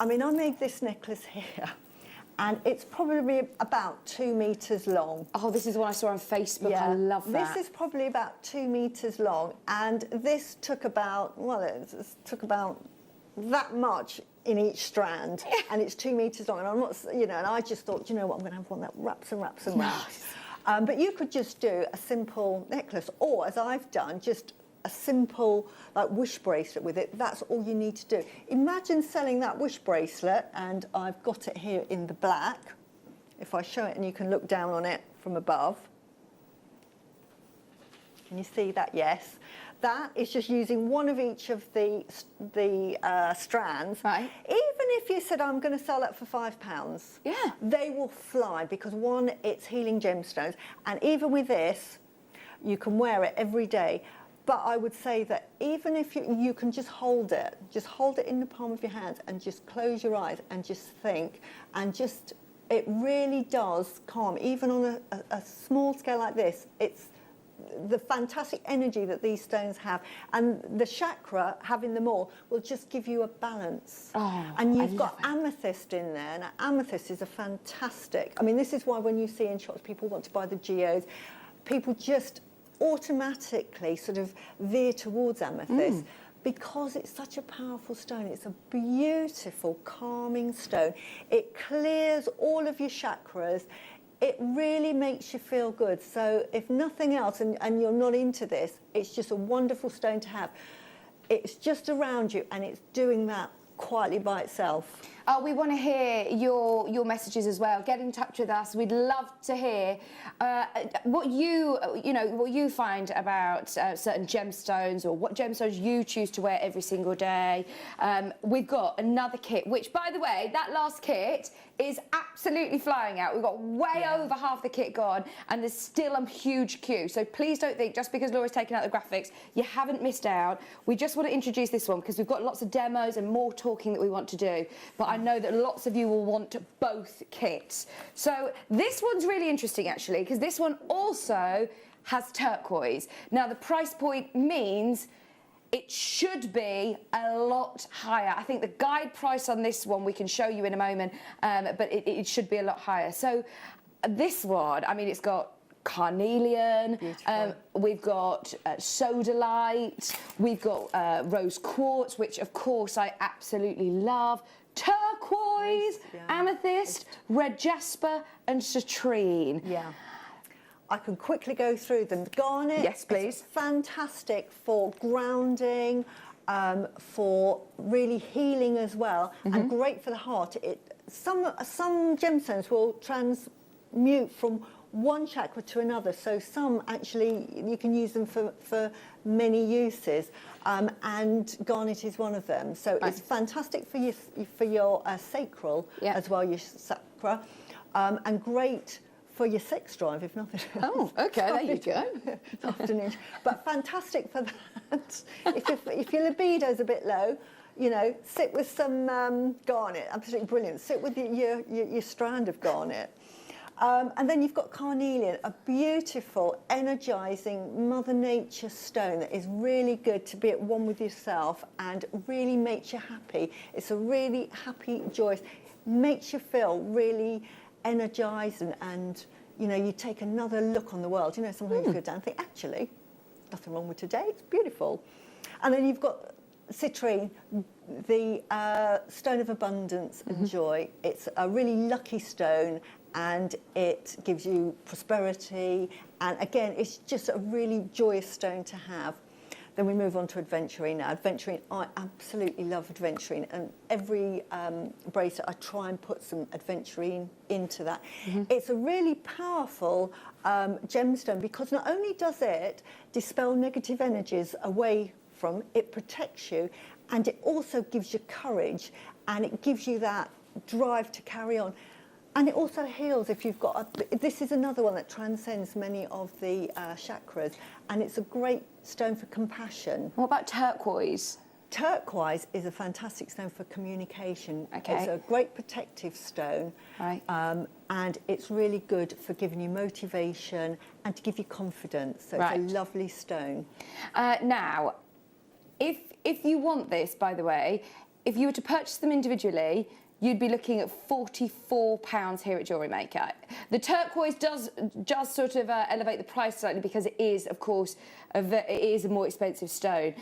I mean, I made this necklace here, and it's probably about 2 meters long. Oh, this is what I saw on Facebook. Yeah. I love that. This is probably about 2 meters long, and this took about, it took about that much in each strand, and it's 2 meters long, and I'm not, you know, and I just thought, you know what, I'm going to have one that wraps and wraps and wraps. But you could just do a simple necklace, or as I've done, just a simple like wish bracelet with it. That's all you need to do. Imagine selling that wish bracelet, and I've got it here in the black. If I show it and you can look down on it from above. Can you see that? Yes. That is just using one of each of the strands. Right. Even if you said, I'm going to sell that for £5, yeah, they will fly, because one, it's healing gemstones, and even with this, you can wear it every day. But I would say that even if you can just hold it in the palm of your hands and just close your eyes and just think, and just, it really does calm, even on a small scale like this. It's the fantastic energy that these stones have, and the chakra, having them all, will just give you a balance. Oh, and you've got amethyst in there. Now, amethyst is a fantastic, I mean, this is why when you see in shops people want to buy the geos, people just automatically sort of veer towards amethyst, because it's such a powerful stone. It's a beautiful, calming stone. It clears all of your chakras. It really makes you feel good. So if nothing else, and you're not into this, it's just a wonderful stone to have. It's just around you, and it's doing that quietly by itself. We want to hear your messages as well. Get in touch with us. We'd love to hear what you find about certain gemstones, or what gemstones you choose to wear every single day. We've got another kit, which, by the way, that last kit is absolutely flying out. We've got way over half the kit gone, and there's still a huge queue. So please don't think just because Laura's taken out the graphics, you haven't missed out. We just want to introduce this one because we've got lots of demos and more talking that we want to do. But I know that lots of you will want both kits. So this one's really interesting, actually, because this one also has turquoise. Now, the price point means it should be a lot higher. I think the guide price on this one we can show you in a moment, but it should be a lot higher. So this one, I mean, it's got carnelian, we've got sodalite, we've got rose quartz, which of course I absolutely love, turquoise, amethyst, red jasper and citrine. Yeah. I can quickly go through them. Garnet, yes, please. Is fantastic for grounding, for really healing as well, and great for the heart. Some gemstones will transmute from one chakra to another, so some actually you can use them for many uses, and garnet is one of them. So it's fantastic for your sacral as well, your sacra, and great for your sex drive, if nothing else. Oh, okay, there you go. Afternoon, but fantastic for that. If your libido's a bit low, you know, sit with some garnet. Absolutely brilliant. Sit with your strand of garnet. And then you've got carnelian, a beautiful, energising Mother Nature stone that is really good to be at one with yourself and really makes you happy. It's a really happy, joyous, makes you feel really energised, and you know, you take another look on the world. You know, sometimes you go down and think, actually, nothing wrong with today, it's beautiful. And then you've got citrine, the stone of abundance and joy. It's a really lucky stone, and it gives you prosperity, and again, it's just a really joyous stone to have. Then we move on to adventurine now. Adventurine, I absolutely love adventurine, and every bracelet I try and put some adventurine into that. It's a really powerful gemstone, because not only does it dispel negative energies away from, it protects you, and it also gives you courage, and it gives you that drive to carry on. And it also heals if you've got this is another one that transcends many of the chakras, and it's a great stone for compassion. What about turquoise? Turquoise is a fantastic stone for communication. Okay. It's a great protective stone, right. And it's really good for giving you motivation and to give you confidence. So right. It's a lovely stone. Now, if you want this, by the way, if you were to purchase them individually, you'd be looking at £44 here at JewelleryMaker. The turquoise does sort of elevate the price slightly, because it is, of course, it is a more expensive stone.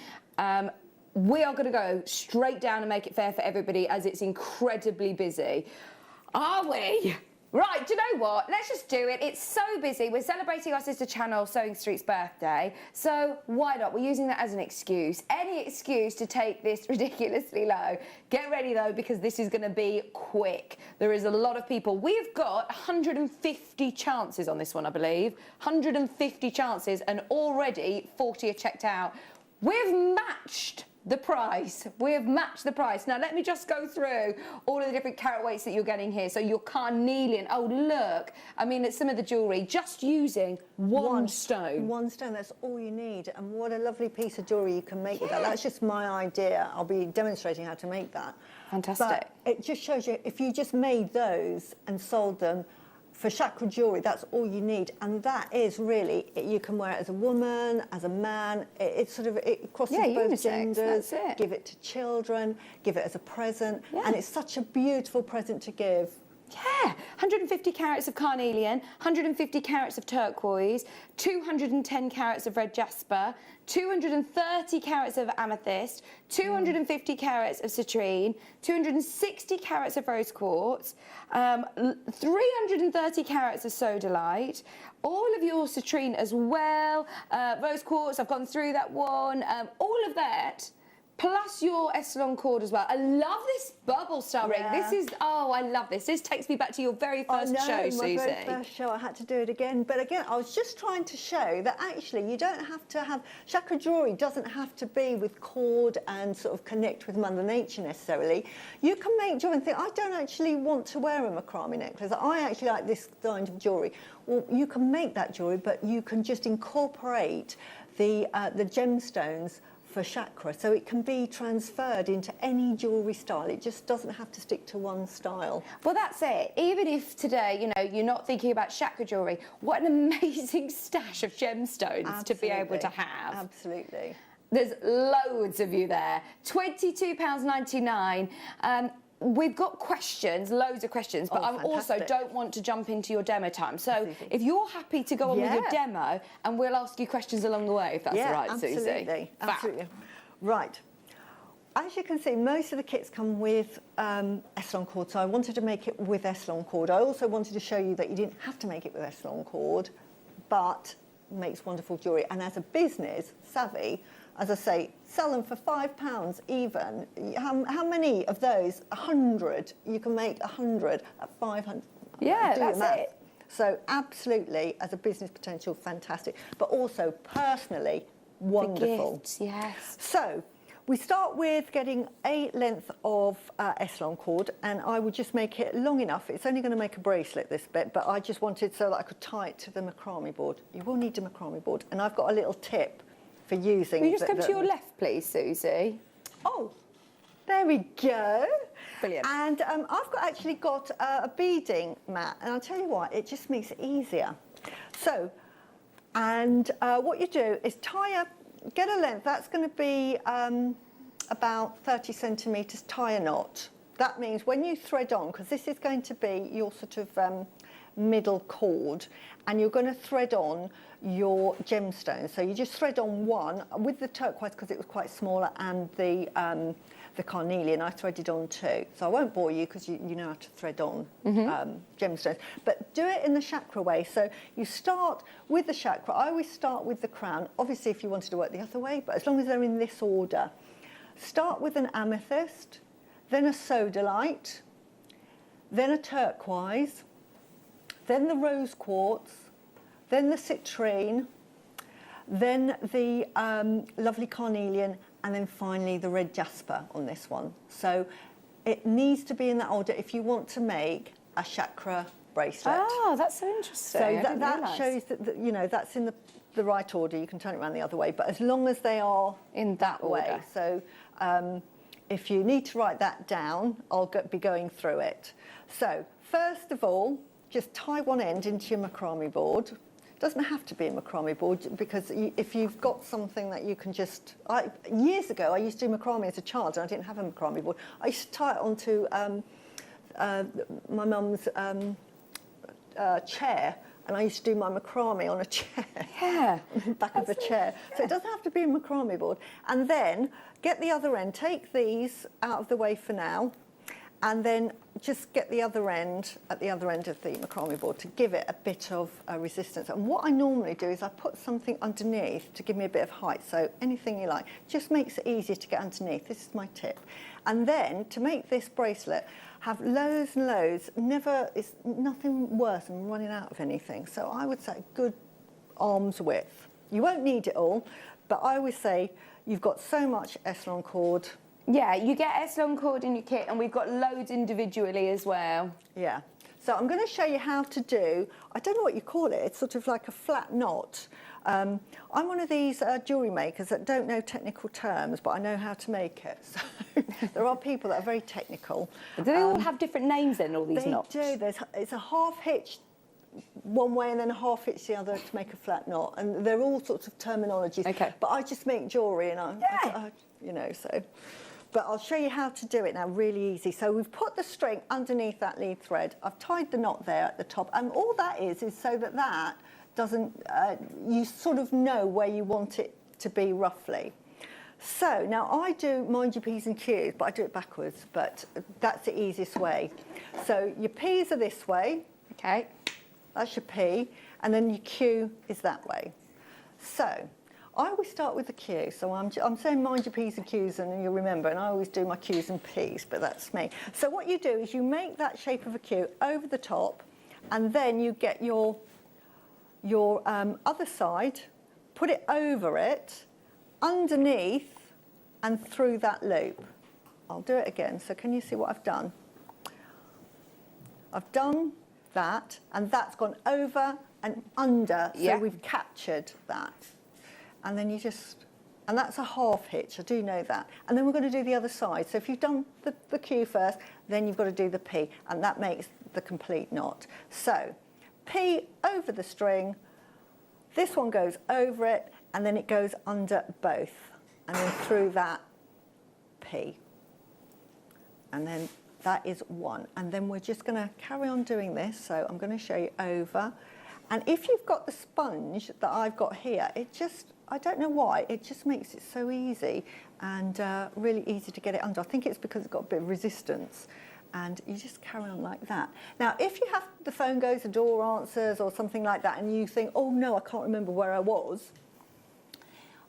we are going to go straight down and make it fair for everybody as it's incredibly busy. Are we? Right, do you know what? Let's just do it. It's so busy. We're celebrating our sister channel, Sewing Street's birthday. So why not? We're using that as an excuse. Any excuse to take this ridiculously low. Get ready, though, because this is going to be quick. There is a lot of people. We've got 150 chances on this one, I believe. 150 chances, and already 40 are checked out. We've matched the price. We have matched the price. Now, let me just go through all of the different carat weights that you're getting here. So your carnelian, oh, look. I mean, it's some of the jewellery, just using one stone. One stone, that's all you need. And what a lovely piece of jewellery you can make with that. That's just my idea. I'll be demonstrating how to make that. Fantastic. But it just shows you, if you just made those and sold them, for chakra jewellery, that's all you need, and that is really, you can wear it as a woman, as a man. It crosses both unisex, genders. that's it. Give it to children, give it as a present, and it's such a beautiful present to give. Yeah, 150 carats of carnelian, 150 carats of turquoise, 210 carats of red jasper, 230 carats of amethyst, 250 carats of citrine, 260 carats of rose quartz, 330 carats of sodalite, all of your citrine as well, rose quartz, I've gone through that one, all of that. Plus your Essilon cord as well. I love this bubble style ring. This is, oh, I love this. This takes me back to your very first show, Susie. My very first show, I had to do it again. But again, I was just trying to show that actually you don't have to have, chakra jewellery doesn't have to be with cord and sort of connect with Mother Nature necessarily. You can make jewellery and think, I don't actually want to wear a macrame necklace. I actually like this kind of jewellery. Well, you can make that jewellery, but you can just incorporate the gemstones for chakra, so it can be transferred into any jewellery style. It just doesn't have to stick to one style. Well, that's it. Even if today, you know, you're not thinking about chakra jewellery, what an amazing stash of gemstones to be able to have. Absolutely. There's loads of you there. £22.99. We've got questions, loads of questions, but I also don't want to jump into your demo time. So if you're happy to go on with your demo, and we'll ask you questions along the way, if that's all right, Susie. Absolutely. Right. As you can see, most of the kits come with Essilon cord, so I wanted to make it with Essilon cord. I also wanted to show you that you didn't have to make it with Essilon cord, but makes wonderful jewellery. And as a business savvy, as I say, sell them for £5 even. How many of those? 100. You can make 100 at 500. Yeah, that's it. So absolutely, as a business potential, fantastic. But also personally, wonderful. The gifts, yes. So we start with getting a length of Essilon cord, and I would just make it long enough. It's only going to make a bracelet, this bit, but I just wanted so that I could tie it to the macrame board. You will need a macrame board, and I've got a little tip for using. Will you just come to your left, please, Susie? Oh, there we go. Brilliant. And I've actually got a beading mat, and I'll tell you what, it just makes it easier. So, and what you do is get a length, that's going to be about 30 centimetres, tie a knot. That means when you thread on, because this is going to be your sort of middle cord, and you're going to thread on your gemstones. So you just thread on one with the turquoise because it was quite smaller, and the carnelian I threaded on two. So I won't bore you because you know how to thread on gemstones. But do it in the chakra way. So you start with the chakra. I always start with the crown. Obviously, if you wanted to work the other way, but as long as they're in this order. Start with an amethyst, then a sodalite, then a turquoise, then the rose quartz, then the citrine, then the lovely carnelian, and then finally the red jasper on this one. So it needs to be in that order if you want to make a chakra bracelet. Oh, that's so interesting. So that shows that, you know, that's in the right order. You can turn it around the other way, but as long as they are in that way. order. So if you need to write that down, I'll be going through it. So first of all, just tie one end into your macrame board. Doesn't have to be a macrame board, because if you've got something that you can just... years ago, I used to do macrame as a child, and I didn't have a macrame board. I used to tie it onto my mum's chair, And I used to do my macrame on a chair. Yeah. On the back of a chair. So it doesn't have to be a macrame board. And then get the other end, take these out of the way for now, and then just get the other end at the other end of the macrame board to give it a bit of resistance. And what I normally do is I put something underneath to give me a bit of height. So anything you like, just makes it easier to get underneath. This is my tip. And then to make this bracelet, have loads and loads. It's nothing worse than running out of anything. So I would say good arm's width. You won't need it all, but I always say you've got so much Eslon cord. Yeah, you get Eslon cord in your kit, and we've got loads individually as well. Yeah. So I'm going to show you how to do, I don't know what you call it, it's sort of like a flat knot. I'm one of these jewellery makers that don't know technical terms, but I know how to make it. So there are people that are very technical. Do they all have different names then, all these knots? They do. It's a half hitch one way and then a half hitch the other to make a flat knot. And they're all sorts of terminologies. Okay. But I just make jewellery and I you know, so. But I'll show you how to do it now, really easy. So we've put the string underneath that lead thread. I've tied the knot there at the top. And all that is so that that doesn't, you sort of know where you want it to be roughly. So now I do mind your P's and Q's, but I do it backwards, but that's the easiest way. So your P's are this way. Okay. That's your P, and then your Q is that way. So I always start with the Q. So I'm saying mind your P's and Q's, and you'll remember, and I always do my Q's and P's, but that's me. So what you do is you make that shape of a Q over the top, and then you get your other side, put it over it, underneath and through that loop. I'll do it again. So can you see what I've done? I've done that, and that's gone over and under, so we've captured that. And then you just, and that's a half hitch, I do know that. And then we're going to do the other side. So if you've done the Q first, then you've got to do the P, and that makes the complete knot. So P over the string, this one goes over it, and then it goes under both, and then through that P. And then that is one. And then we're just going to carry on doing this. So I'm going to show you over. And if you've got the sponge that I've got here, it just, I don't know why, it just makes it so easy and really easy to get it under. I think it's because it's got a bit of resistance. And you just carry on like that. Now, if you have, the phone goes, the door answers or something like that, and you think, oh no, I can't remember where I was,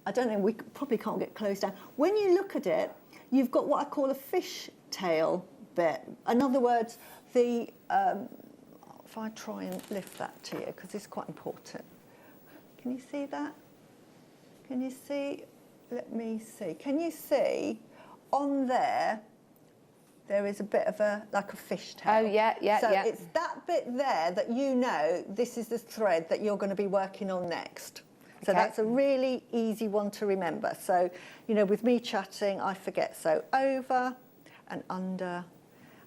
I don't know, we probably can't get closed down. When you look at it, you've got what I call a fish tail bit. In other words, if I try and lift that to you, because it's quite important. Can you see that? Can you see? Let me see. Can you see on there? There is a bit of like a fish tail. Oh, yeah. So it's that bit there that you know this is the thread that you're going to be working on next. So that's a really easy one to remember. So, you know, with me chatting, I forget. So over and under,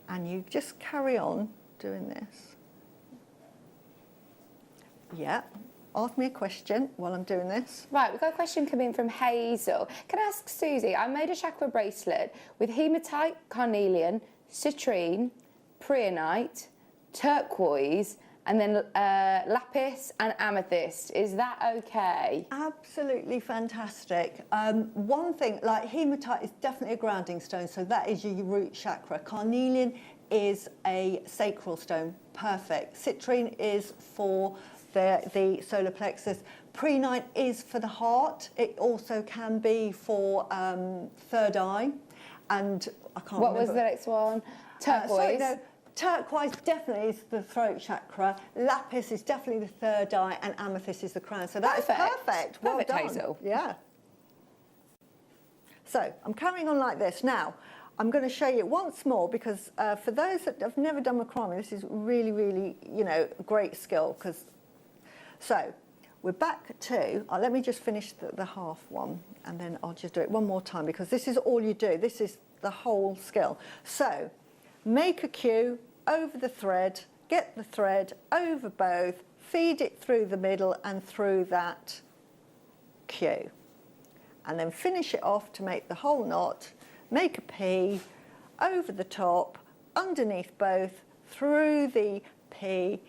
and you just carry on doing this. Yeah. Ask me a question while I'm doing this. Right, we've got a question coming from Hazel. Can I ask Susie, I made a chakra bracelet with hematite, carnelian, citrine, preonite, turquoise, and then lapis and amethyst. Is that okay? Absolutely fantastic. One thing, like hematite is definitely a grounding stone, so that is your root chakra. Carnelian is a sacral stone, perfect. Citrine is for the solar plexus. Preonite is for the heart. It also can be for third eye. And I can't remember. What was the next one? Turquoise. Turquoise definitely is the throat chakra. Lapis is definitely the third eye, and amethyst is the crown. So that is perfect. Well done. Hazel. Yeah. So I'm carrying on like this. Now, I'm going to show you once more because for those that have never done macrame, this is really, really, you know, a great skill. So we're back to, let me just finish the half one, and then I'll just do it one more time because this is all you do. This is the whole skill. So make a Q over the thread, get the thread over both, feed it through the middle and through that Q. And then finish it off to make the whole knot, make a P over the top, underneath both, through the P,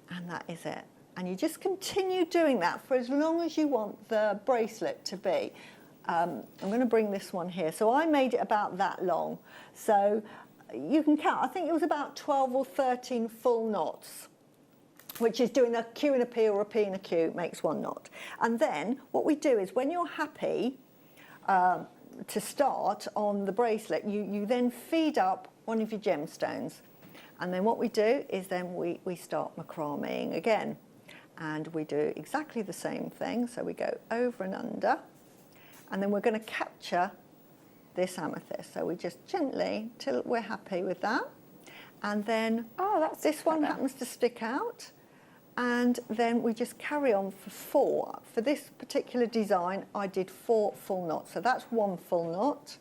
and that is it. And you just continue doing that for as long as you want the bracelet to be. I'm going to bring this one here. So I made it about that long. So you can count, I think it was about 12 or 13 full knots, which is doing a Q and a P or a P and a Q makes one knot. And then what we do is when you're happy to start on the bracelet, you then feed up one of your gemstones. And then what we do is then we start macrameing again. And we do exactly the same thing. So we go over and under. And then we're going to capture this amethyst. So we just gently, till we're happy with that. And then this one happens to stick out. And then we just carry on for 4. For this particular design, I did 4 full knots. So that's 1 full knot.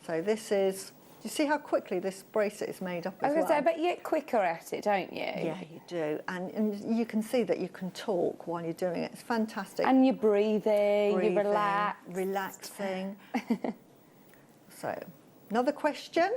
So this is, you see how quickly this bracelet is made up as well? I was going to say, I bet you get quicker at it, don't you? Yeah, you do. And you can see that you can talk while you're doing it. It's fantastic. And you're breathing, you relax. Relaxing. So, another question?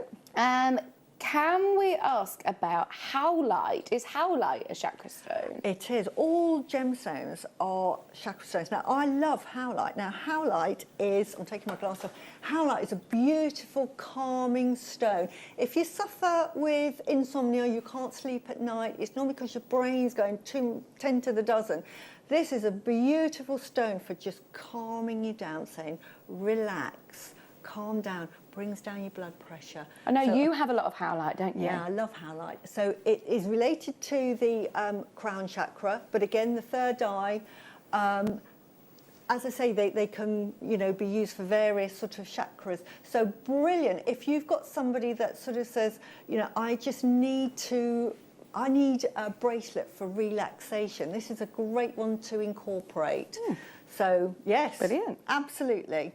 Can we ask about howlite? Is howlite a chakra stone? It is. All gemstones are chakra stones. Now, I love howlite. Now, howlite is, I'm taking my glass off, howlite is a beautiful, calming stone. If you suffer with insomnia, you can't sleep at night, it's normally because your brain's going 10 to the dozen. This is a beautiful stone for just calming you down, saying, relax, calm down, brings down your blood pressure. I know you have a lot of howlite, don't you? Yeah, I love howlite. So it is related to the crown chakra, but again, the third eye, as I say, they can, be used for various sort of chakras. So brilliant. If you've got somebody that sort of says, I need a bracelet for relaxation, this is a great one to incorporate. So yes, brilliant. Absolutely.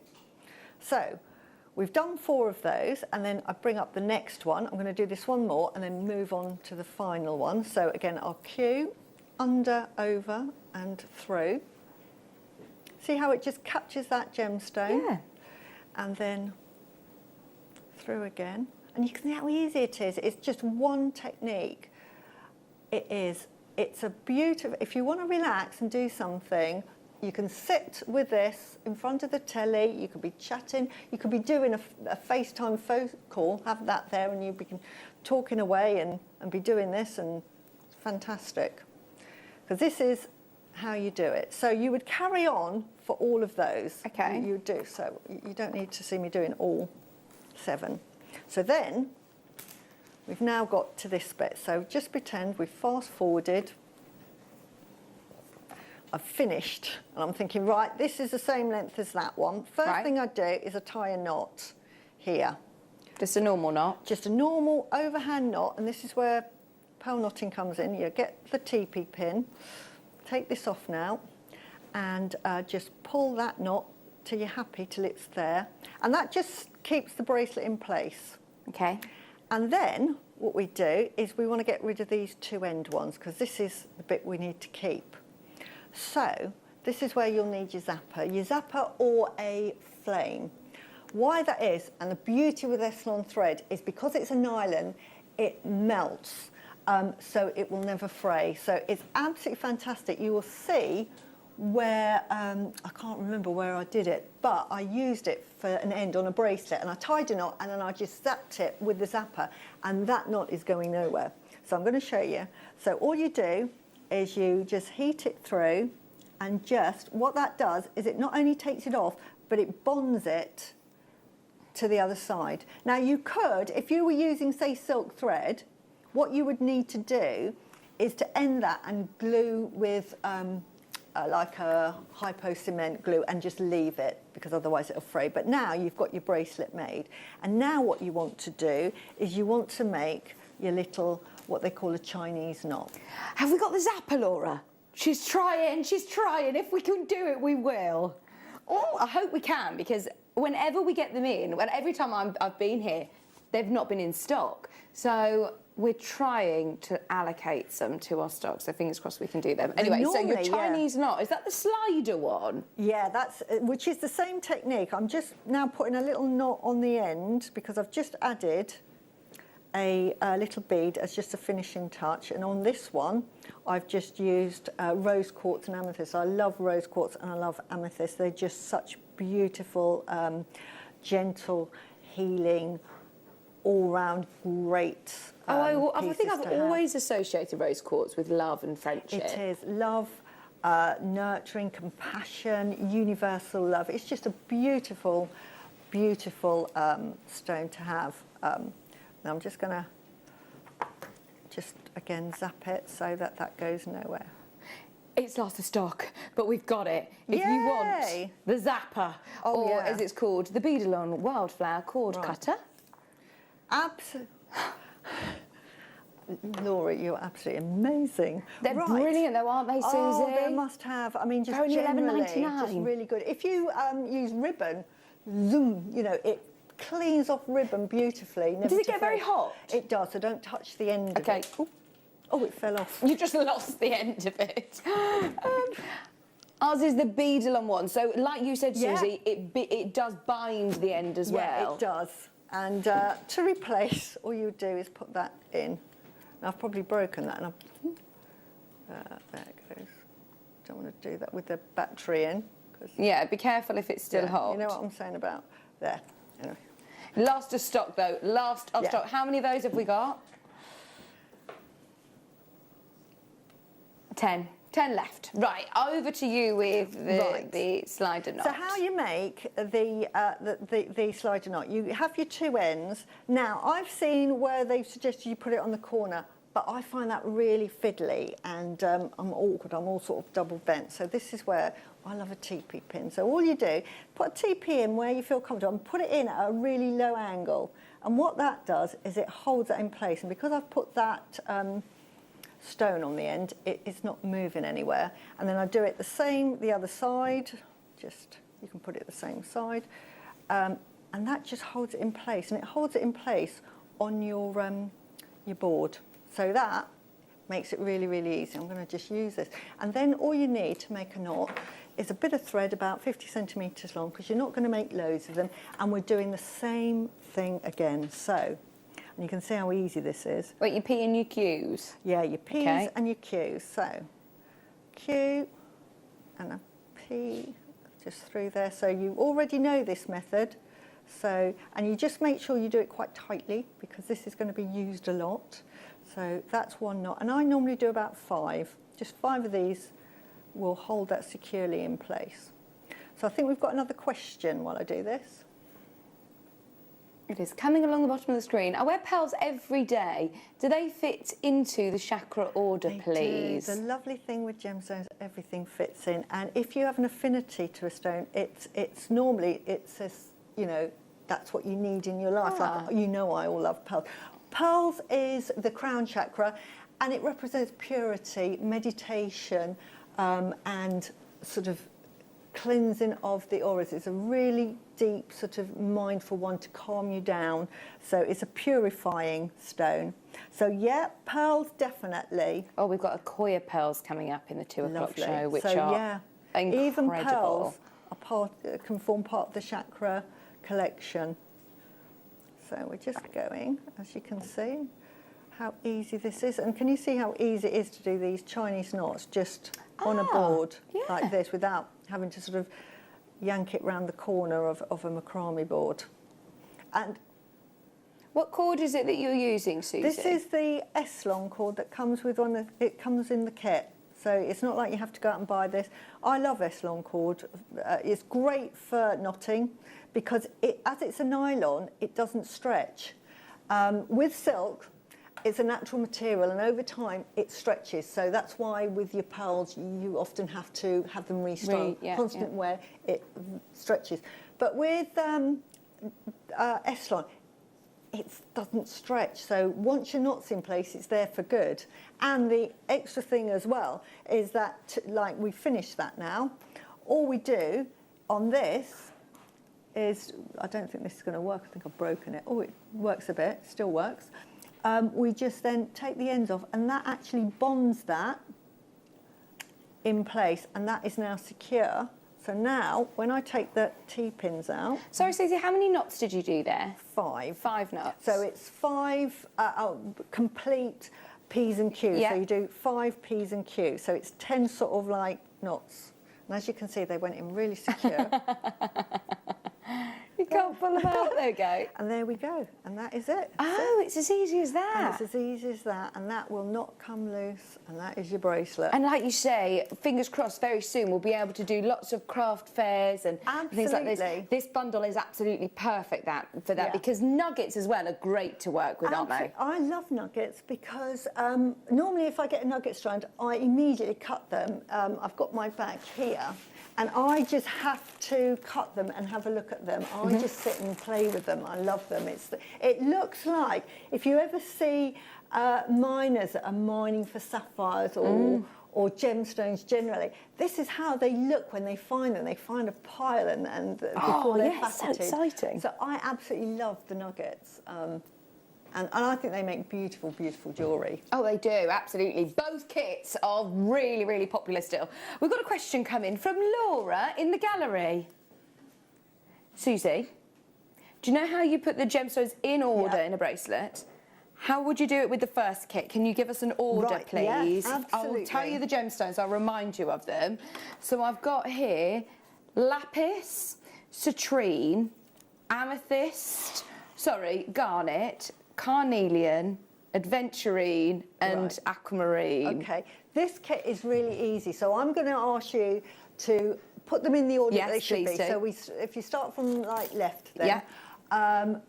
So we've done 4 of those, and then I bring up the next one. I'm going to do this one more and then move on to the final one. So again, I'll Q, under, over and through. See how it just captures that gemstone? Yeah. And then through again. And you can see how easy it is. It's just one technique. It is. It's a beautiful, if you want to relax and do something, you can sit with this in front of the telly, you could be chatting, you could be doing a FaceTime phone call, have that there, and you'd be talking away and be doing this, and it's fantastic. Because this is how you do it. So you would carry on for all of those. Okay. You would do, so you don't need to see me doing all 7. So then, we've now got to this bit. So just pretend we've fast forwarded. I've finished, and I'm thinking, right, this is the same length as that one. First thing I do is I tie a knot here. Just a normal knot? Just a normal overhand knot, and this is where pearl knotting comes in. You get the TP pin, take this off now, and just pull that knot till you're happy, till it's there. And that just keeps the bracelet in place. Okay. And then what we do is we want to get rid of these 2 end ones, because this is the bit we need to keep. So this is where you'll need your zapper or a flame. Why that is, and the beauty with Essilon thread, is because it's a nylon, it melts, so it will never fray. So it's absolutely fantastic. You will see where, I can't remember where I did it, but I used it for an end on a bracelet, and I tied a knot, and then I just zapped it with the zapper, and that knot is going nowhere. So I'm going to show you. So all you do is you just heat it through, and just what that does is it not only takes it off, but it bonds it to the other side. Now you could, if you were using, say, silk thread, what you would need to do is to end that and glue with like a hypo cement glue, and just leave it, because otherwise it'll fray. But now you've got your bracelet made, and now what you want to do is you want to make your little, what they call a Chinese knot. Have we got the zapper, Laura? She's trying. If we can do it, we will. Oh, I hope we can, because whenever we get them in, every time I've been here, they've not been in stock. So we're trying to allocate some to our stock, so fingers crossed we can do them. Anyway, so your Chinese knot, is that the slider one? Yeah, that's, which is the same technique. I'm just now putting a little knot on the end, because I've just added a little bead as just a finishing touch, and on this one I've just used rose quartz and amethyst. I love rose quartz and I love amethyst. They're just such beautiful, gentle, healing, all-round great I think I've pieces to always associated rose quartz with love and friendship. It is love, nurturing, compassion, universal love. It's just a beautiful, beautiful stone to have. Now I'm just going to again zap it so that that goes nowhere. It's lost of stock, but we've got it. If you want the zapper, or as it's called, the Beadalon wildflower cord cutter. Absolutely. Laura, you're absolutely amazing. They're brilliant though, aren't they, Susie? Oh, they must have. I mean, just only generally, $11.99. just really good. If you use ribbon, zoom, you know, it cleans off ribbon beautifully. Does it get very hot? It does, so don't touch the end of it. Oh, it fell off. You just lost the end of it. Ours is the Beadalon one. So, like you said, Susie, it does bind the end as well. Yeah, it does. And to replace, all you do is put that in. Now, I've probably broken that. And there it goes. Don't want to do that with the battery in. Yeah, be careful if it's still hot. You know what I'm saying about there. Anyway. Last of stock, though. Last of stock. How many of those have we got? 10. 10 left. Right, over to you with the slider knot. So how you make the slider knot? You have your two ends. Now, I've seen where they've suggested you put it on the corner, but I find that really fiddly and I'm awkward. I'm all sort of double bent. So this is where I love a TP pin. So all you do, put a TP in where you feel comfortable and put it in at a really low angle. And what that does is it holds it in place. And because I've put that stone on the end, it's not moving anywhere. And then I do it the same the other side. Just, you can put it the same side. And that just holds it in place. And it holds it in place on your board. So that makes it really, really easy. I'm going to just use this. And then all you need to make a knot is a bit of thread about 50 centimetres long, because you're not going to make loads of them. And we're doing the same thing again. So, and you can see how easy this is. Wait, your P and your Qs? Yeah, your P's and your Q's. So, Q and a P just through there. So you already know this method. So, and you just make sure you do it quite tightly, because this is going to be used a lot. So that's one knot. And I normally do about 5. Just 5 of these will hold that securely in place. So I think we've got another question while I do this. It is coming along the bottom of the screen. I wear pearls every day. Do they fit into the chakra order, please? The lovely thing with gemstones, everything fits in. And if you have an affinity to a stone, it's normally, it says, you know, that's what you need in your life. Like, you know, I all love pearls. Pearls is the crown chakra, and it represents purity, meditation, and sort of cleansing of the auras. It's a really deep, sort of mindful one to calm you down. So it's a purifying stone. So yeah, pearls definitely. Oh, we've got Akoya pearls coming up in the 2 o'clock show, which so, are incredible. Even pearls are can form part of the chakra collection. So we're just going, as you can see, how easy this is. And can you see how easy it is to do these Chinese knots just on a board like this, without having to sort of yank it round the corner of a macrame board? And what cord is it that you're using, Susie? This is the S-long cord that comes with one. It comes in the kit. So it's not like you have to go out and buy this. I love S-long cord. It's great for knotting, because as it's a nylon, it doesn't stretch. With silk, it's a natural material, and over time it stretches. So that's why with your pearls, you often have to have them restrung. Constant wear, it stretches. But with S-long, it doesn't stretch. So once your knot's in place, it's there for good. And the extra thing as well is that, like, we finished that now. All we do on this is, I don't think this is going to work. I think I've broken it. Oh, it works a bit, still works. We just then take the ends off, and that actually bonds that in place, and that is now secure. So now, when I take the T-pins out... Sorry, Susie, how many knots did you do there? 5. 5 knots. So it's 5 complete P's and Q's. Yeah. So you do 5 P's and Q's. So it's 10 sort of like knots. And as you can see, they went in really secure. You can't pull them out. There we go. And there we go. And that is it. Oh, it's as easy as that. And it's as easy as that. And that will not come loose. And that is your bracelet. And like you say, fingers crossed, very soon we'll be able to do lots of craft fairs and things like this. This bundle is absolutely perfect for that because nuggets as well are great to work with, aren't they? I love nuggets because normally if I get a nugget strand, I immediately cut them. I've got my bag here. And I just have to cut them and have a look at them. I just sit and play with them. I love them. It looks like, if you ever see miners that are mining for sapphires or gemstones generally, this is how they look when they find them. They find a pile and before they're faceted. So exciting. So I absolutely love the nuggets. And I think they make beautiful, beautiful jewellery. Oh, they do, absolutely. Both kits are really, really popular still. We've got a question coming from Laura in the gallery. Susie, do you know how you put the gemstones in order in a bracelet? How would you do it with the first kit? Can you give us an order, please? Yes, absolutely. I'll tell you the gemstones, I'll remind you of them. So I've got here lapis, citrine, garnet, carnelian, adventurine and aquamarine. Okay, this kit is really easy, so I'm going to ask you to put them in the order that they should be. So if you start from like left then,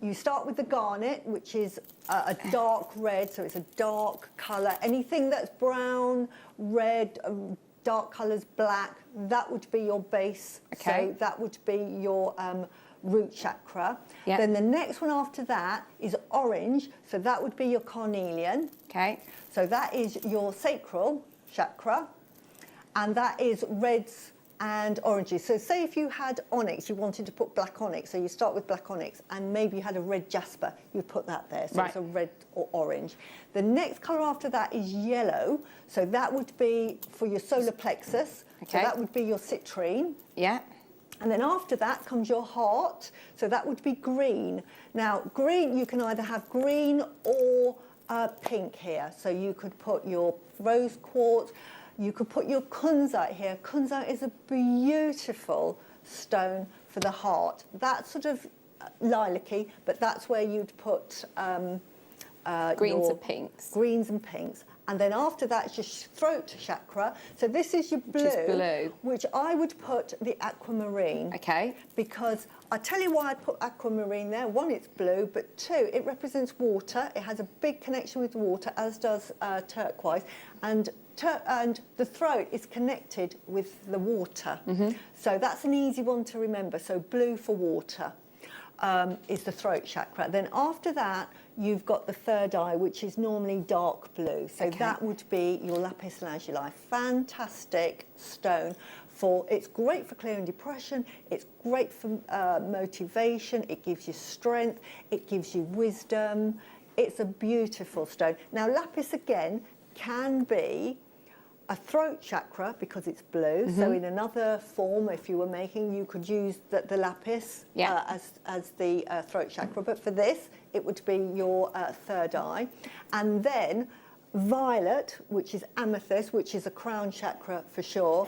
you start with the garnet, which is a dark red, so it's a dark colour. Anything that's brown, red, dark colours, black, that would be your base. Okay. So that would be your root chakra. Yep. Then the next one after that is orange, so that would be your carnelian. Okay. So that is your sacral chakra, and that is reds and oranges. So say if you had onyx, you wanted to put black onyx, so you start with black onyx, and maybe you had a red jasper, you'd put that there, so it's a red or orange. The next colour after that is yellow, so that would be for your solar plexus, so that would be your citrine. Yeah. And then after that comes your heart, so that would be green. Now, green, you can either have green or pink here. So you could put your rose quartz, you could put your kunzite here. Kunzite is a beautiful stone for the heart. That's sort of lilac-y, but that's where you'd put greens and pinks. Greens and pinks. And then after that, it's your throat chakra. So this is your blue, which I would put the aquamarine. Okay. Because I tell you why I put aquamarine there. One, it's blue, but two, it represents water. It has a big connection with water, as does turquoise. And the throat is connected with the water. So that's an easy one to remember. So blue for water is the throat chakra. Then after that, you've got the third eye, which is normally dark blue. So that would be your lapis lazuli. Fantastic stone. It's great for clearing depression. It's great for motivation. It gives you strength. It gives you wisdom. It's a beautiful stone. Now, lapis, again, can be a throat chakra because it's blue. So in another form, if you were making, you could use the lapis as the throat chakra. But for this, it would be your third eye. And then violet, which is amethyst, which is a crown chakra for sure,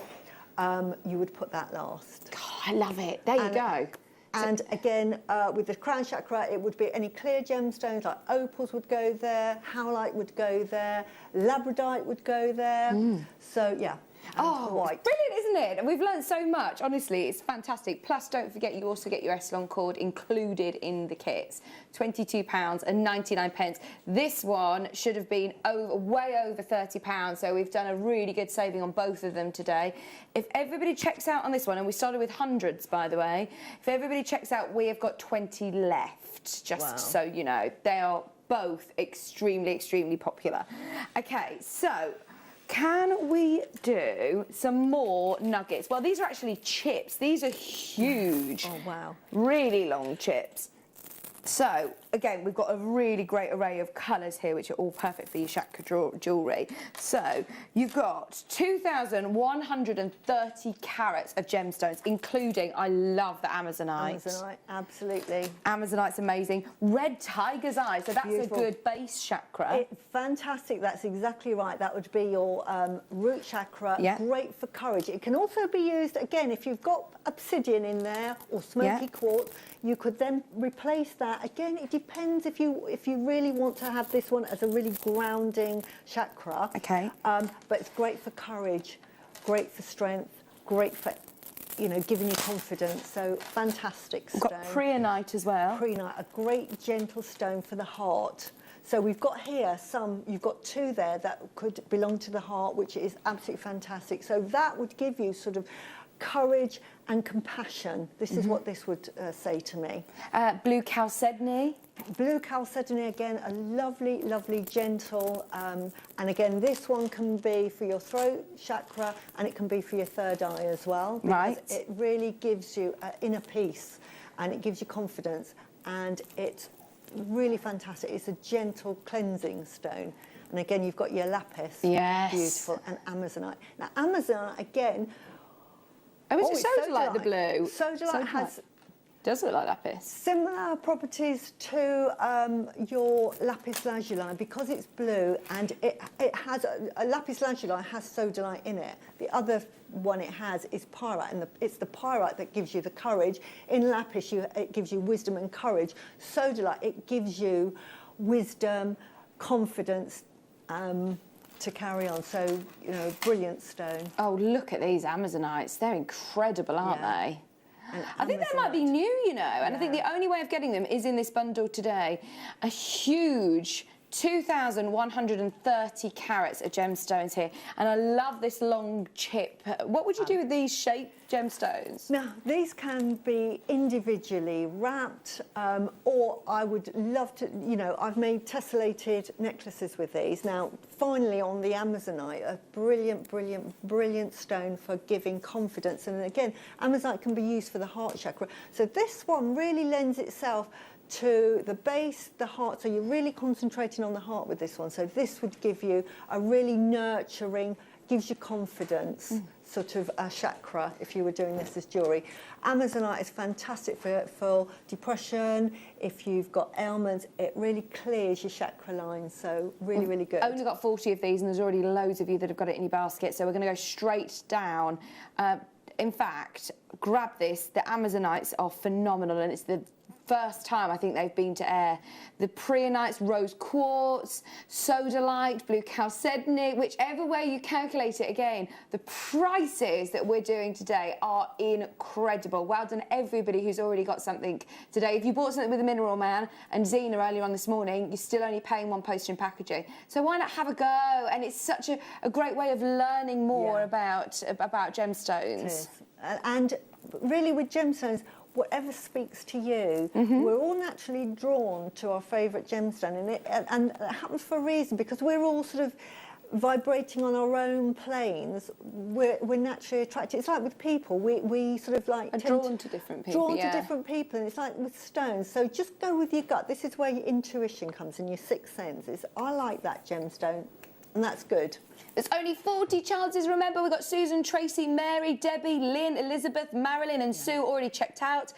you would put that last. God, I love it. There you go. And again, with the crown chakra, it would be any clear gemstones, like opals would go there, howlite would go there, labradorite would go there. So, yeah. White. It's brilliant, isn't it? And we've learned so much. Honestly, it's fantastic. Plus, don't forget, you also get your Essilon cord included in the kits. £22.99. This one should have been way over £30, so we've done a really good saving on both of them today. If everybody checks out on this one, and we started with hundreds, by the way, if everybody checks out, we have got 20 left, just so you know. They are both extremely, extremely popular. Okay, so can we do some more nuggets? Well, these are actually chips. These are huge. Oh, wow. Really long chips. So again, we've got a really great array of colours here, which are all perfect for your chakra jewellery. So you've got 2,130 carats of gemstones, including, I love the Amazonite. Amazonite, absolutely. Amazonite's amazing. Red tiger's eye, so that's Beautiful. a good base chakra. Fantastic, that's exactly right. That would be your root chakra, Yeah. great for courage. It can also be used, again, if you've got obsidian in there or smoky quartz, you could then replace that. Again, it depends if you really want to have this one as a really grounding chakra. Okay. But it's great for courage, great for strength, great for, you know, giving you confidence. So fantastic stone. We've got preonite as well. Preonite, a great gentle stone for the heart. So we've got here you've got 2 there that could belong to the heart, which is absolutely fantastic. So that would give you sort of courage and compassion. This is what this would say to me. Blue chalcedony. Blue chalcedony, again, a lovely, lovely, gentle, and again, this one can be for your throat chakra and it can be for your third eye as well. Because it really gives you inner peace and it gives you confidence, and it's really fantastic. It's a gentle cleansing stone. And again, you've got your lapis. Yes. Beautiful. And Amazonite. Now, Amazonite, again... Oh, is it sodalite, the blue? Sodalite has... Does look like lapis. Similar properties to your lapis lazuli, because it's blue and it has a lapis lazuli has sodalite in it. The other one it has is pyrite, and it's the pyrite that gives you the courage. In lapis, it gives you wisdom and courage. Sodalite, it gives you wisdom, confidence to carry on. So, you know, brilliant stone. Oh, look at these Amazonites. They're incredible, aren't they? I think they might be new, you know, and I think the only way of getting them is in this bundle today. A huge 2,130 carats of gemstones here, and I love this long chip. What would you do with these shaped gemstones? Now, these can be individually wrapped, or I would love to, you know, I've made tessellated necklaces with these. Now, finally on the Amazonite, a brilliant, brilliant, brilliant stone for giving confidence. And again, Amazonite can be used for the heart chakra. So this one really lends itself to the base, the heart, so you're really concentrating on the heart with this one. So this would give you a really nurturing, gives you confidence, sort of a chakra if you were doing this as jewellery. Amazonite is fantastic for depression. If you've got ailments, it really clears your chakra lines, so really, really good. Only got 40 of these, and there's already loads of you that have got it in your basket, so we're going to go straight down. In fact, grab this. The Amazonites are phenomenal, and it's the first time I think they've been to air. The preonites, rose quartz, sodalite, blue chalcedony, whichever way you calculate it, again, the prices that we're doing today are incredible. Well done everybody who's already got something today. If you bought something with the Mineral Man and Zena earlier on this morning, you're still only paying one postage and packaging. So why not have a go? And it's such a great way of learning more about gemstones. It is. And really with gemstones, whatever speaks to you, we're all naturally drawn to our favourite gemstone, and it happens for a reason, because we're all sort of vibrating on our own planes. We're naturally attracted. It's like with people, we sort of like are drawn to different people. Drawn to different people, and it's like with stones. So just go with your gut. This is where your intuition comes in, your sixth sense. I like that gemstone, and that's good. There's only 40 chances. Remember, we've got Susan, Tracy, Mary, Debbie, Lynn, Elizabeth, Marilyn and Sue already checked out.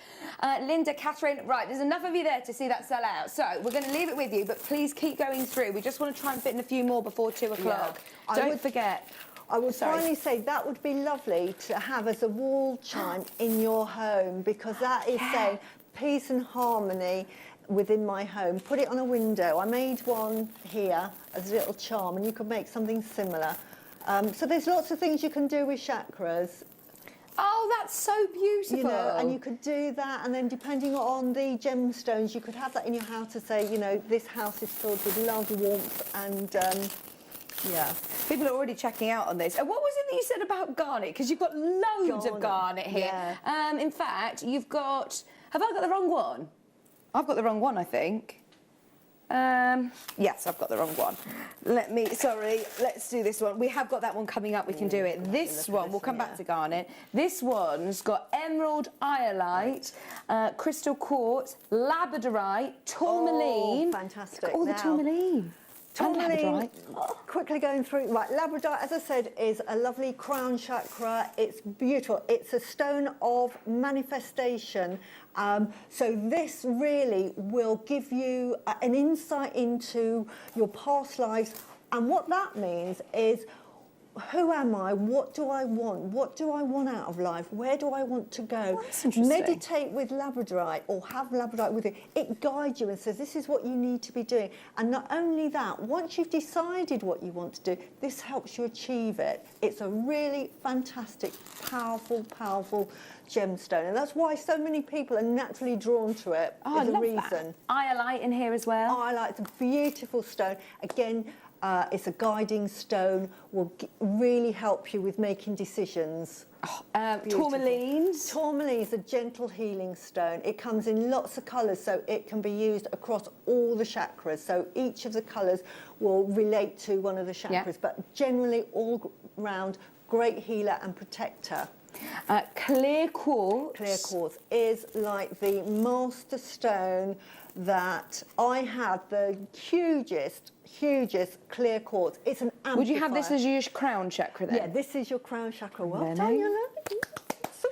Linda, Catherine. Right, there's enough of you there to see that sell out. So we're going to leave it with you, but please keep going through. We just want to try and fit in a few more before 2 o'clock. Don't forget. I would finally say that would be lovely to have as a wall chime in your home, because that is saying peace and harmony within my home. Put it on a window. I made one here as a little charm, and you could make something similar. So there's lots of things you can do with chakras. Oh, that's so beautiful. You know, and you could do that, and then depending on the gemstones, you could have that in your house to say, you know, this house is filled with love, warmth, and yeah. People are already checking out on this. And what was it that you said about garnet? Because you've got loads of garnet here. Yeah. In fact, you've got... Have I got the wrong one? I've got the wrong one, I think. Yes, I've got the wrong one. Sorry, let's do this one. We have got that one coming up, we can do it. This one, we'll come back to garnet. This one's got emerald iolite, crystal quartz, labradorite, tourmaline. Oh, fantastic. Look at all the tourmaline. Tourmaline, quickly going through, right, labradorite, as I said, is a lovely crown chakra. It's beautiful. It's a stone of manifestation. So this really will give you an insight into your past lives. And what that means is, who am I? What do I want? What do I want out of life? Where do I want to go? Oh, that's interesting. Meditate with labradorite, or have labradorite with you. It guides you and says, this is what you need to be doing. And not only that, once you've decided what you want to do, this helps you achieve it. It's a really fantastic, powerful, powerful gemstone. And that's why so many people are naturally drawn to it. Oh, I love reason. that. Iolite in here as well. Iolite's a beautiful stone. Again, it's a guiding stone, will really help you with making decisions. Tourmalines. Tourmaline is a gentle healing stone. It comes in lots of colours, so it can be used across all the chakras. So each of the colours will relate to one of the chakras, but generally all round, great healer and protector. Clear quartz. Clear quartz is like the master stone that I have, the hugest clear quartz. It's an amplifier. Would you have this as your crown chakra then? Yeah, this is your crown chakra. Well done, you're loving.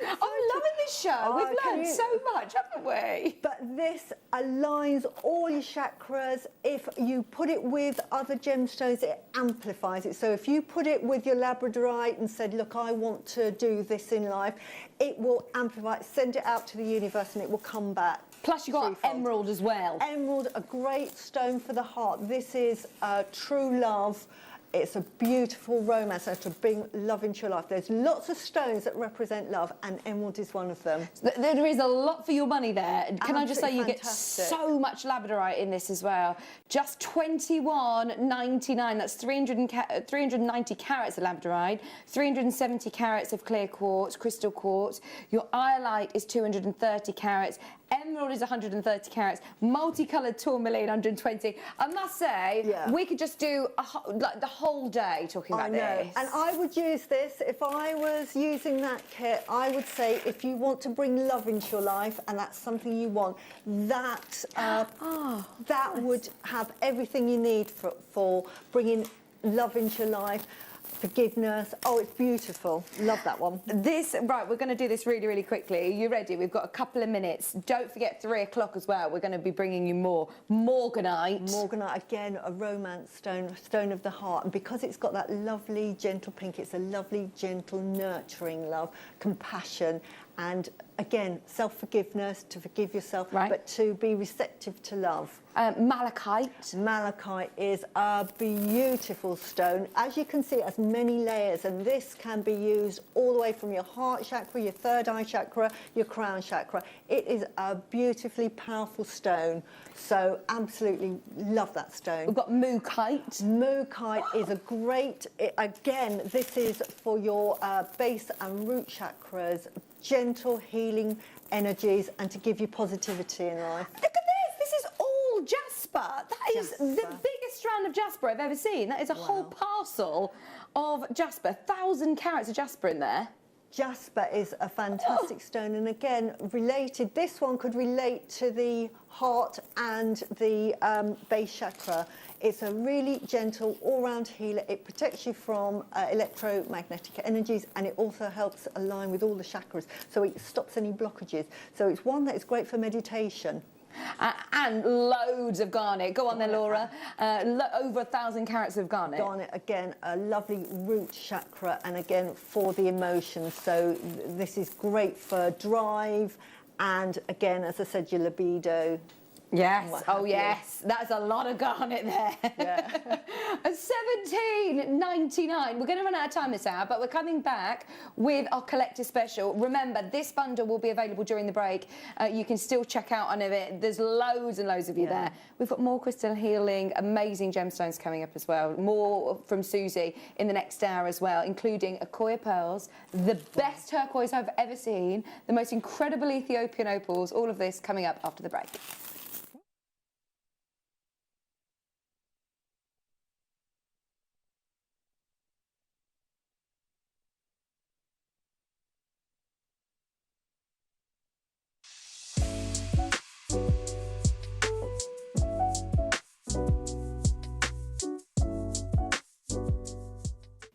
I'm loving this show. We've learned so much, haven't we? But this aligns all your chakras. If you put it with other gemstones, it amplifies it. So if you put it with your labradorite and said, look, I want to do this in life, it will amplify it, send it out to the universe, and it will come back. Plus you've got emerald as well. Emerald, a great stone for the heart. This is true love. It's a beautiful romance to bring love into your life. There's lots of stones that represent love, and emerald is one of them. There is a lot for your money there. Can I just say you fantastic. get so much labradorite in this as well. Just $21.99. That's 390 carats of labradorite, 370 carats of clear quartz, crystal quartz. Your iolite is 230 carats. Emerald is 130 carats. Multicoloured tourmaline, 120. I must say, we could just do like the whole day talking about this. And I would use this, if I was using that kit, I would say if you want to bring love into your life and that's something you want, that that would have everything you need for bringing love into your life. Forgiveness. Oh, it's beautiful. Love that one. Right, we're going to do this really, really quickly. Are you ready? We've got a couple of minutes. Don't forget 3 o'clock as well. We're going to be bringing you more. Morganite. Morganite, again, a romance stone, stone of the heart. And because it's got that lovely, gentle pink, it's a lovely, gentle, nurturing love, compassion, and again, self-forgiveness, to forgive yourself, but to be receptive to love. Malachite. Malachite is a beautiful stone. As you can see, it has many layers, and this can be used all the way from your heart chakra, your third eye chakra, your crown chakra. It is a beautifully powerful stone. So absolutely love that stone. We've got Mookite. Mookite is a great, again, this is for your base and root chakras, gentle healing energies, and to give you positivity in life. Look at this. This is all jasper. That is the biggest strand of jasper I've ever seen. That is a whole parcel of jasper. 1,000 carats of jasper in there. Jasper is a fantastic stone, and again, related, this one could relate to the heart and the base chakra. It's a really gentle, all-round healer. It protects you from electromagnetic energies, and it also helps align with all the chakras, so it stops any blockages. So it's one that is great for meditation. And loads of garnet. Go on then, Laura. Over 1,000 carats of garnet. Garnet, again, a lovely root chakra, and again, for the emotions. So this is great for drive, and again, as I said, your libido. Yes. Oh, yes. That's a lot of garnet there. Yeah. $17.99. We're going to run out of time this hour, but we're coming back with our collector special. Remember, this bundle will be available during the break. You can still check out on it. There's loads and loads of you there. We've got more crystal healing, amazing gemstones coming up as well. More from Susie in the next hour as well, including Akoya pearls, the best turquoise I've ever seen, the most incredible Ethiopian opals. All of this coming up after the break.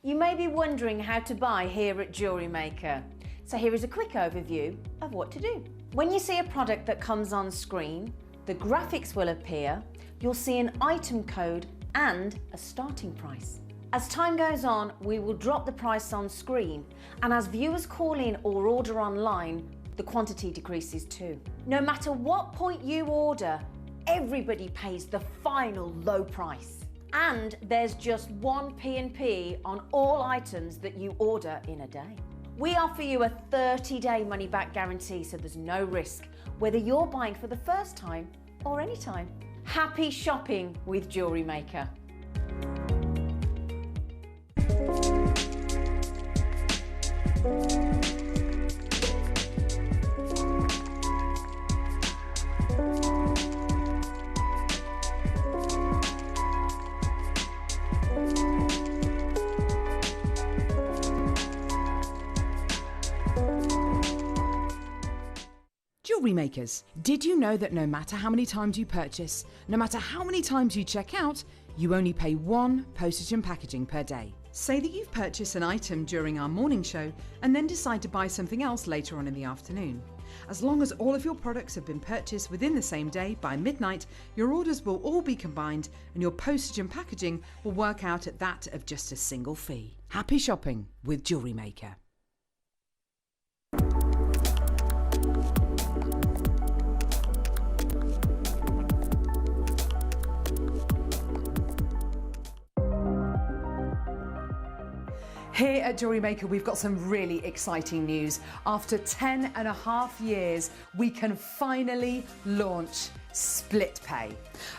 You may be wondering how to buy here at JewelleryMaker. So here is a quick overview of what to do. When you see a product that comes on screen, the graphics will appear, you'll see an item code and a starting price. As time goes on, we will drop the price on screen, and as viewers call in or order online, the quantity decreases too. No matter what point you order, everybody pays the final low price. And there's just one P&P on all items that you order in a day. We offer you a 30-day money-back guarantee, so there's no risk, whether you're buying for the first time or any time. Happy shopping with JewelleryMaker. Jewellery makers, did you know that no matter how many times you purchase, no matter how many times you check out, you only pay one postage and packaging per day? Say that you've purchased an item during our morning show and then decide to buy something else later on in the afternoon. As long as all of your products have been purchased within the same day by midnight, your orders will all be combined and your postage and packaging will work out at that of just a single fee. Happy shopping with JewelleryMaker. Here at JewelleryMaker, we've got some really exciting news. After 10.5 years, we can finally launch Split Pay.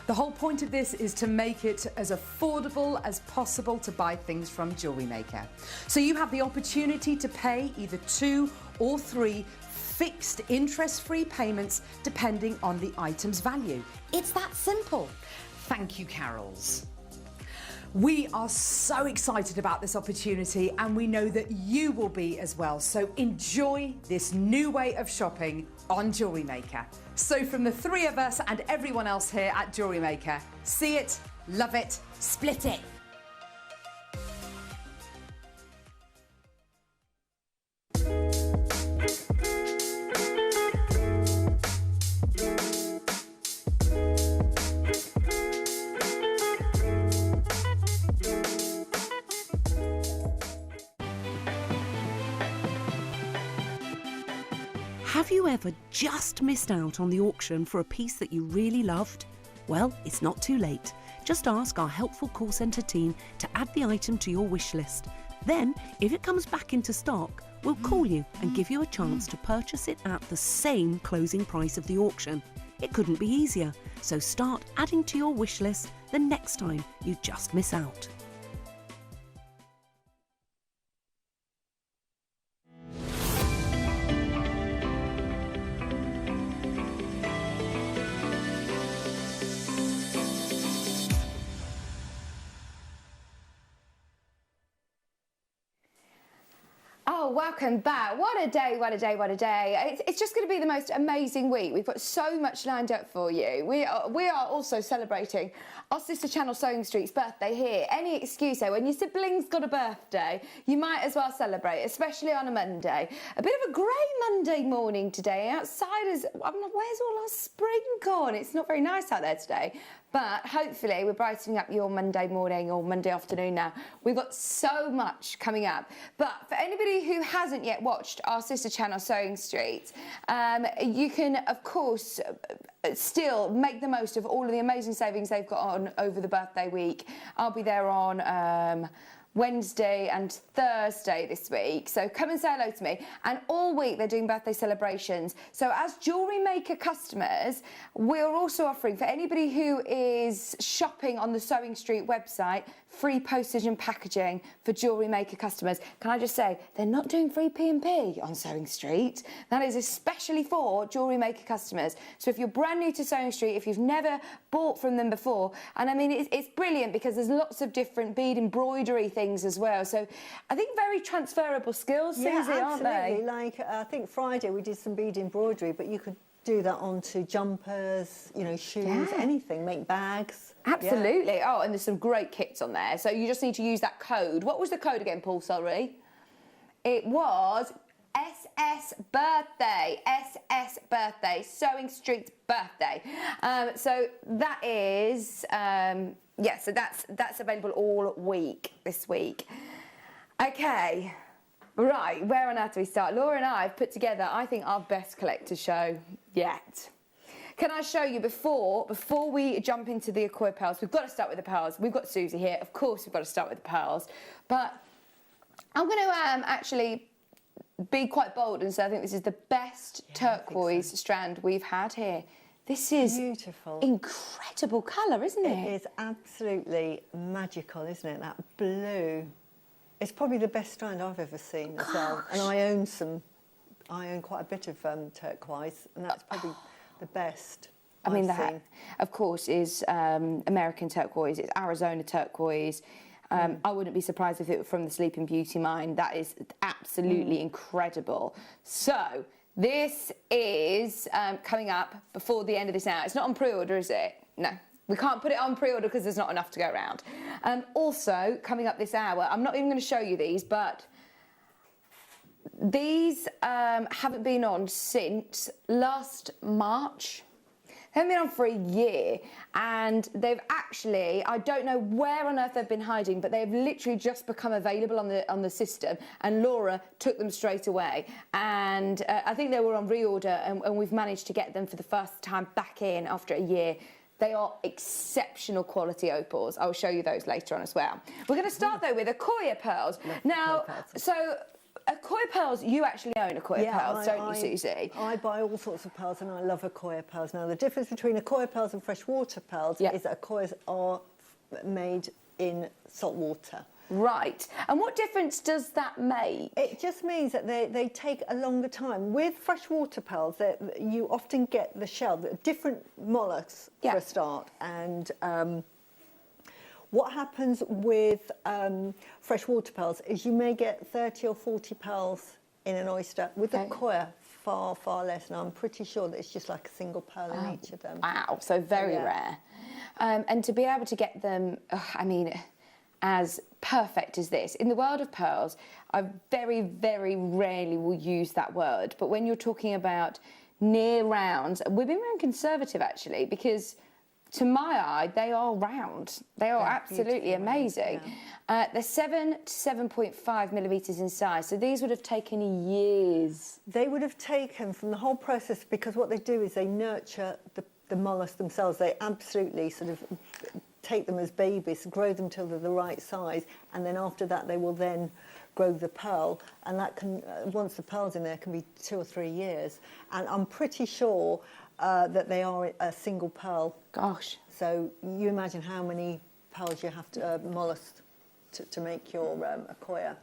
The whole point of this is to make it as affordable as possible to buy things from JewelleryMaker. So you have the opportunity to pay either 2 or 3 fixed interest-free payments depending on the item's value. It's that simple. Thank you, Carols. We are so excited about this opportunity and we know that you will be as well. So enjoy this new way of shopping on JewelleryMaker. So from the 3 of us and everyone else here at JewelleryMaker, see it, love it, split it. Have you ever just missed out on the auction for a piece that you really loved? Well, it's not too late. Just ask our helpful call centre team to add the item to your wish list. Then, if it comes back into stock, we'll call you and give you a chance to purchase it at the same closing price of the auction. It couldn't be easier, so start adding to your wish list the next time you just miss out. Oh, welcome back. What a day, what a day, what a day. It's just going to be the most amazing week. We've got so much lined up for you. We are also celebrating our sister channel Sewing Street's birthday here. Any excuse, when your sibling's got a birthday, you might as well celebrate, especially on a Monday. A bit of a grey Monday morning today. Outside is, where's all our spring gone? It's not very nice out there today. But hopefully we're brightening up your Monday morning or Monday afternoon now. We've got so much coming up. But for anybody who hasn't yet watched our sister channel Sewing Street, you can, of course, still make the most of all of the amazing savings they've got on over the birthday week. I'll be there on Wednesday and Thursday this week, so come and say hello to me. And all week they're doing birthday celebrations. So as JewelleryMaker customers, we're also offering for anybody who is shopping on the Sewing Street website free postage and packaging for JewelleryMaker customers. Can I just say, they're not doing free P&P on Sewing Street. That is especially for JewelleryMaker customers. So if you're brand new to Sewing Street, if you've never bought from them before, and I mean, it's brilliant because there's lots of different bead embroidery things as well. So I think very transferable skills, Susie, aren't they? Like, I think Friday we did some bead embroidery, but you could do that onto jumpers, you know, shoes, anything, make bags. Absolutely. Yeah. Oh, and there's some great kits on there. So you just need to use that code. What was the code again, Paul? Sorry. It was SS birthday, Sewing Street birthday. So that is, so that's available all week this week. Okay, right, where on earth do we start? Laura and I have put together, I think, our best collector's show yet. Can I show you before we jump into the Accoya pearls? We've got to start with the pearls. We've got Susie here. Of course, we've got to start with the pearls. But I'm going to actually be quite bold and say I think this is the best turquoise strand we've had here. This is beautiful, incredible colour, isn't it? It is absolutely magical, isn't it? That blue. It's probably the best strand I've ever seen as well. And I own quite a bit of turquoise, and that's probably the best. I mean, I've that, seen. of course, is American turquoise. It's Arizona turquoise. I wouldn't be surprised if it were from the Sleeping Beauty mine. That is absolutely incredible. So this is coming up before the end of this hour. It's not on pre-order, is it? No. We can't put it on pre-order because there's not enough to go around. Also, coming up this hour, I'm not even going to show you these, but these haven't been on since last March. They haven't been on for a year, and they've actually, I don't know where on earth they've been hiding, but they've literally just become available on the system, and Laura took them straight away. And I think they were on reorder, and we've managed to get them for the first time back in after a year. They are exceptional quality opals. I'll show you those later on as well. We're going to start, though, with Accoya pearls. Now, so Accoya pearls, you actually own Accoya pearls, don't you, Susie? I buy all sorts of pearls, and I love Accoya pearls. Now, the difference between Accoya pearls and freshwater pearls is that Accoyas are made in salt water. Right. And what difference does that make? It just means that they take a longer time. With freshwater pearls, you often get the shell, different mollusks for a start. And what happens with freshwater pearls is you may get 30 or 40 pearls in an oyster. With Accoya, far, far less. And I'm pretty sure that it's just like a single pearl in each of them. Wow, so very rare. And to be able to get them, I mean, as perfect as this. In the world of pearls, I very, very rarely will use that word. But when you're talking about near rounds, we've been very conservative, actually, because to my eye, they are round. They are absolutely amazing. They're 7 to 7.5 millimetres in size, so these would have taken years. They would have taken from the whole process, because what they do is they nurture the mollusks themselves. They absolutely sort of take them as babies, grow them till they're the right size, and then after that they will then grow the pearl, and that can, once the pearl's in there, can be 2 or 3 years. And I'm pretty sure that they are a single pearl. Gosh. So you imagine how many pearls you have to, mollusks, to make your Accoya.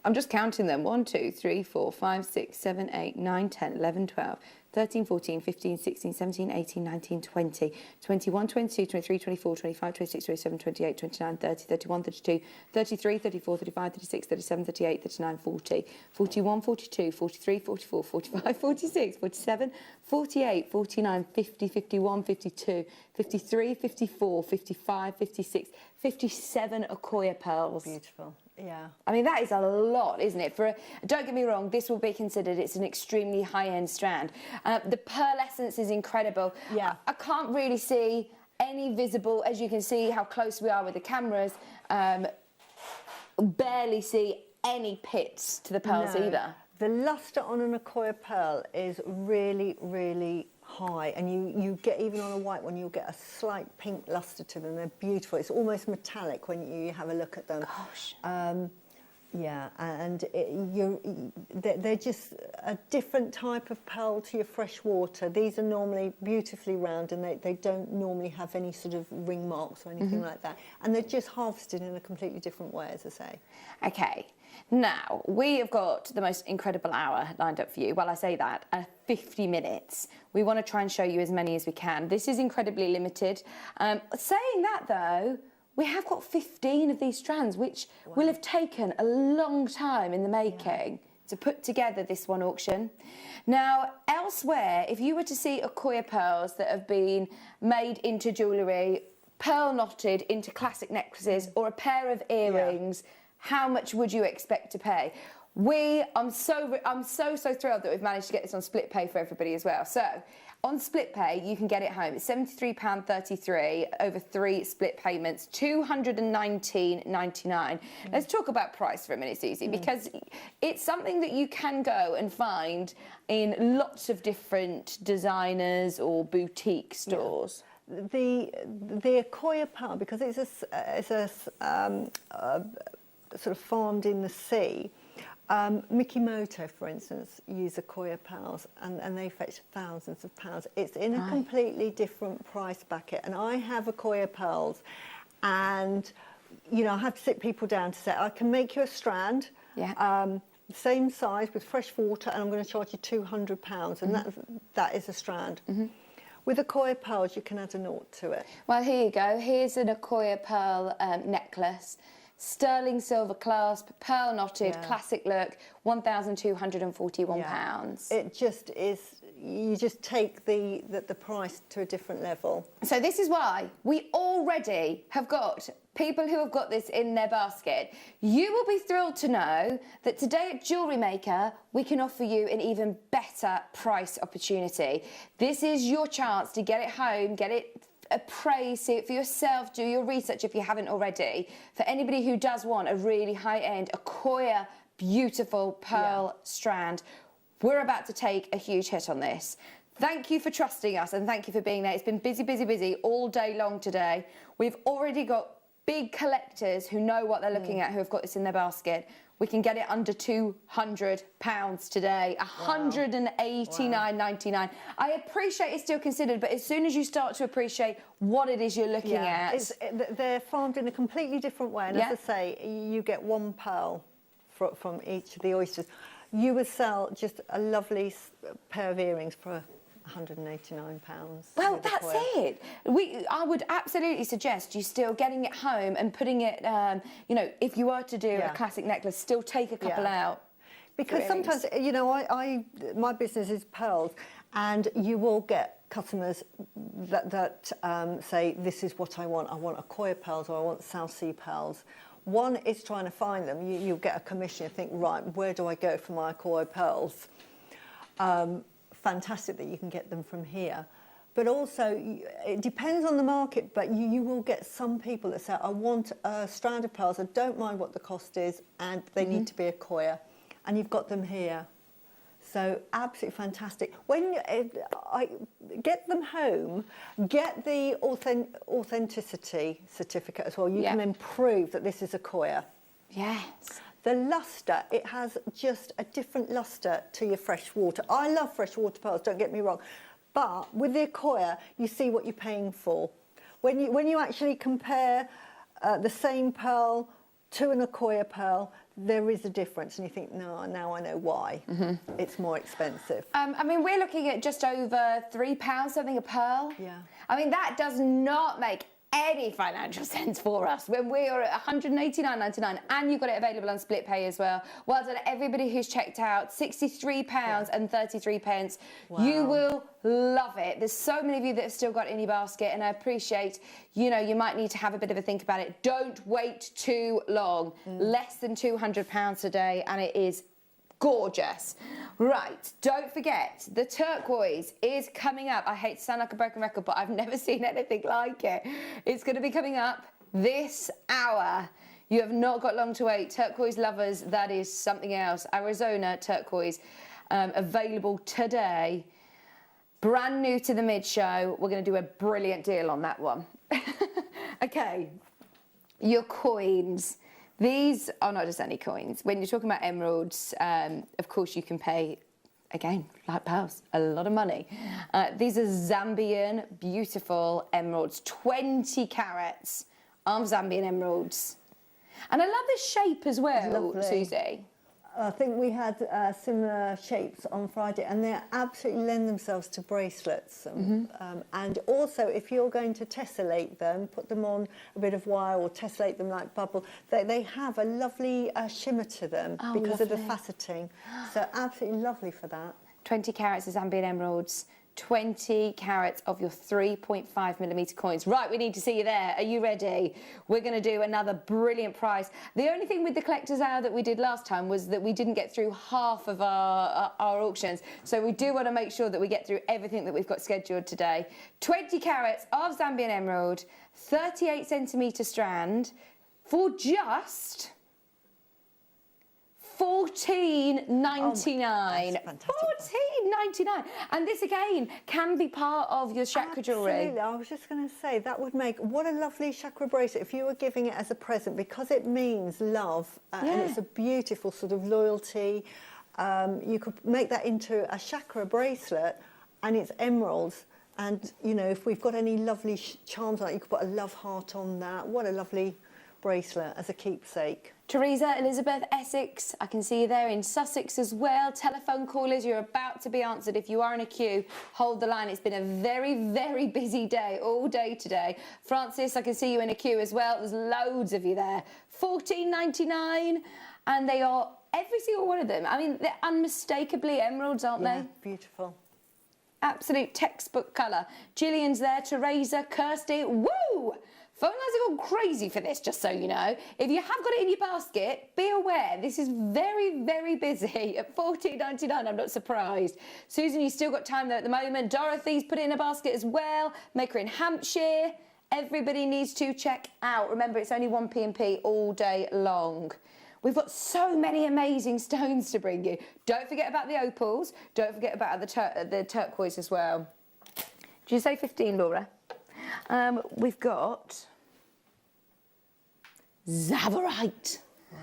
I'm just counting them. 1, 2, 3, 4, 5, 6, 7, 8, 9, 10, 11, 12, 13, 14, 15, 16, 17, 18, 19, 20, 21, 22, 23, 24, 25, 26, 27, 28, 29, 30, 31, 32, 33, 34, 35, 36, 37, 38, 39, 40, 41, 42, 43, 44, 45, 46, 47, 48, 49, 50, 51, 52, 53, 54, 55, 56, 57 Accoya pearls. Beautiful. Yeah. I mean, that is a lot, isn't it? Don't get me wrong, this will be considered, it's an extremely high-end strand. The pearlescence is incredible. Yeah. I can't really see any visible, as you can see how close we are with the cameras, barely see any pits to the pearls either. The lustre on an Accoya pearl is really, really high, and you get, even on a white one, you'll get a slight pink lustre to them. They're beautiful. It's almost metallic when you have a look at them. Gosh. Yeah, and they're just a different type of pearl to your freshwater. These are normally beautifully round, and they don't normally have any sort of ring marks or anything like that. And they're just harvested in a completely different way, as I say. Okay. Now, we have got the most incredible hour lined up for you. Well, I say that, 50 minutes. We want to try and show you as many as we can. This is incredibly limited. Saying that, though, we have got 15 of these strands, which will have taken a long time in the making. to put together this one auction. Now, elsewhere, if you were to see Akoya pearls that have been made into jewellery, pearl knotted into classic necklaces, or a pair of earrings, how much would you expect to pay? I'm so thrilled that we've managed to get this on split pay for everybody as well. So, on split pay, you can get it home. It's £73.33 over 3 split payments, £219.99. Let's talk about price for a minute, Susie, because it's something that you can go and find in lots of different designers or boutique stores. The Akoya pearl, because it's a sort of farmed in the sea. Mikimoto, for instance, use Akoya pearls, and they fetch thousands of pounds. It's in a completely different price bracket, and I have Akoya pearls, and you know I have to sit people down to say I can make you a strand, same size with fresh water, and I'm going to charge you £200, and that is a strand. With Akoya pearls, you can add a nought to it. Well, here you go. Here's an Akoya pearl necklace. Sterling silver clasp, pearl knotted, classic look, £1,241. It just is, you just take the price to a different level. So this is why we already have got people who have got this in their basket. You will be thrilled to know that today at Jewellery Maker, we can offer you an even better price opportunity. This is your chance to get it home, get it appraise, see it for yourself, do your research if you haven't already. For anybody who does want a really high-end Akoya beautiful pearl strand, we're about to take a huge hit on this. Thank you for trusting us and thank you for being there. It's been busy, busy, busy all day long today. We've already got big collectors who know what they're looking at, who have got this in their basket. We can get it under £200 today, £189.99. I appreciate it's still considered, but as soon as you start to appreciate what it is you're looking at... They're farmed in a completely different way, and as I say, you get one pearl from each of the oysters. You would sell just a lovely pair of earrings for £189. Well, that's it. I would absolutely suggest you still getting it home and putting it, you know, if you were to do a classic necklace, still take a couple out. Because sometimes, you know, my business is pearls, and you will get customers that say, this is what I want. I want Akoya pearls, or I want South Sea pearls. One is trying to find them. You'll get a commission and think, right, where do I go for my Akoya pearls? Fantastic that you can get them from here, but also it depends on the market, but you will get some people that say, I want a strand of pearls, I don't mind what the cost is, and they need to be Akoya, and you've got them here. So absolutely fantastic. When I get them home, get the authenticity certificate as well. You can then prove that this is Akoya. Yes. The lustre, it has just a different lustre to your fresh water. I love fresh water pearls, don't get me wrong, but with the Akoya, you see what you're paying for. When you actually compare the same pearl to an Akoya pearl, there is a difference, and you think, no, now I know why. It's more expensive. I mean, we're looking at just over £3 something a pearl. Yeah. I mean, that does not make any financial sense for us when we are at £189.99, and you've got it available on split pay as well. Well done everybody who's checked out. £63.33. Wow. You will love it. There's so many of you that have still got it in your basket, and I appreciate, you know, you might need to have a bit of a think about it. Don't wait too long. Less than £200 a day, and it is gorgeous. Right, don't forget, the turquoise is coming up. I hate to sound like a broken record, but I've never seen anything like it. It's going to be coming up this hour. You have not got long to wait. Turquoise lovers, that is something else. Arizona turquoise, available today. Brand new to the mid-show. We're going to do a brilliant deal on that one. Okay, your coins. These are not just any coins. When you're talking about emeralds, of course you can pay, again, like pearls, a lot of money. These are Zambian, beautiful emeralds, 20 carats of Zambian emeralds. And I love the shape as well, Susie. I think we had similar shapes on Friday, and they absolutely lend themselves to bracelets. And also, if you're going to tessellate them, put them on a bit of wire or tessellate them like bubble, they have a lovely shimmer to them because of the faceting. So absolutely lovely for that. 20 carats of Zambian emeralds, 20 carats of your 3.5mm coins. Right, we need to see you there. Are you ready? We're going to do another brilliant prize. The only thing with the collector's hour that we did last time was that we didn't get through half of our auctions. So we do want to make sure that we get through everything that we've got scheduled today. 20 carats of Zambian emerald, 38cm strand for just $14.99. $14.99. And this again can be part of your chakra jewellery. Absolutely. I was just going to say that would make what a lovely chakra bracelet if you were giving it as a present, because it means love and it's a beautiful sort of loyalty. You could make that into a chakra bracelet, and it's emeralds. And you know, if we've got any lovely charms like, you could put a love heart on that. What a lovely bracelet as a keepsake. Teresa, Elizabeth, Essex, I can see you there in Sussex as well. Telephone callers, you're about to be answered. If you are in a queue, hold the line. It's been a very, very busy day, all day today. Francis, I can see you in a queue as well. There's loads of you there. $14.99, and they are, every single one of them, I mean, they're unmistakably emeralds, aren't they? Beautiful. Absolute textbook colour. Gillian's there, Teresa, Kirsty, woo! Phone lines have gone crazy for this, just so you know. If you have got it in your basket, be aware this is very, very busy at $14.99. I'm not surprised. Susan, you've still got time there at the moment. Dorothy's put it in a basket as well. Maker in Hampshire. Everybody needs to check out. Remember, it's only 1p&p all day long. We've got so many amazing stones to bring you. Don't forget about the opals. Don't forget about the turquoise as well. Did you say 15, Laura? We've got Zavarite. Wow.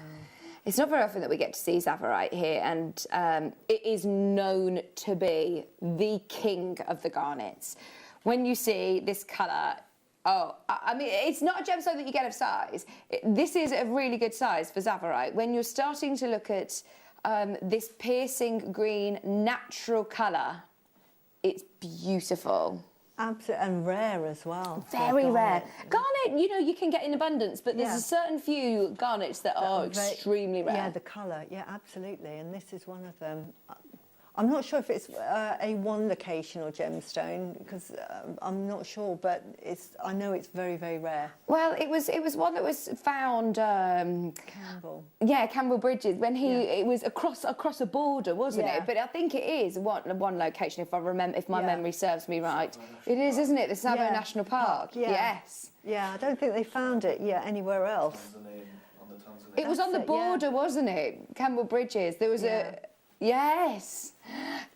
It's not very often that we get to see Zavarite here, and it is known to be the king of the garnets. When you see this colour, I mean, it's not a gemstone that you get of size. This is a really good size for Zavarite. When you're starting to look at this piercing green natural colour, it's beautiful. Absolutely, and rare as well. Very rare. Garnet, you know, you can get in abundance, but there's a certain few garnets that are extremely rare. Yeah, the colour, yeah, absolutely, and this is one of them. I'm not sure if it's a one locational gemstone, because I'm not sure, but I know it's very, very rare. Well, it was one that was found. Campbell. Yeah, Campbell Bridges, when it was across a border, wasn't it? But I think it is one location, if I remember, if my memory serves me right. It is, isn't it? The Tsavo National Park. Yes. Yeah, I don't think they found it yet anywhere else. It was on the border, wasn't it? Campbell Bridges. There was a. Yes,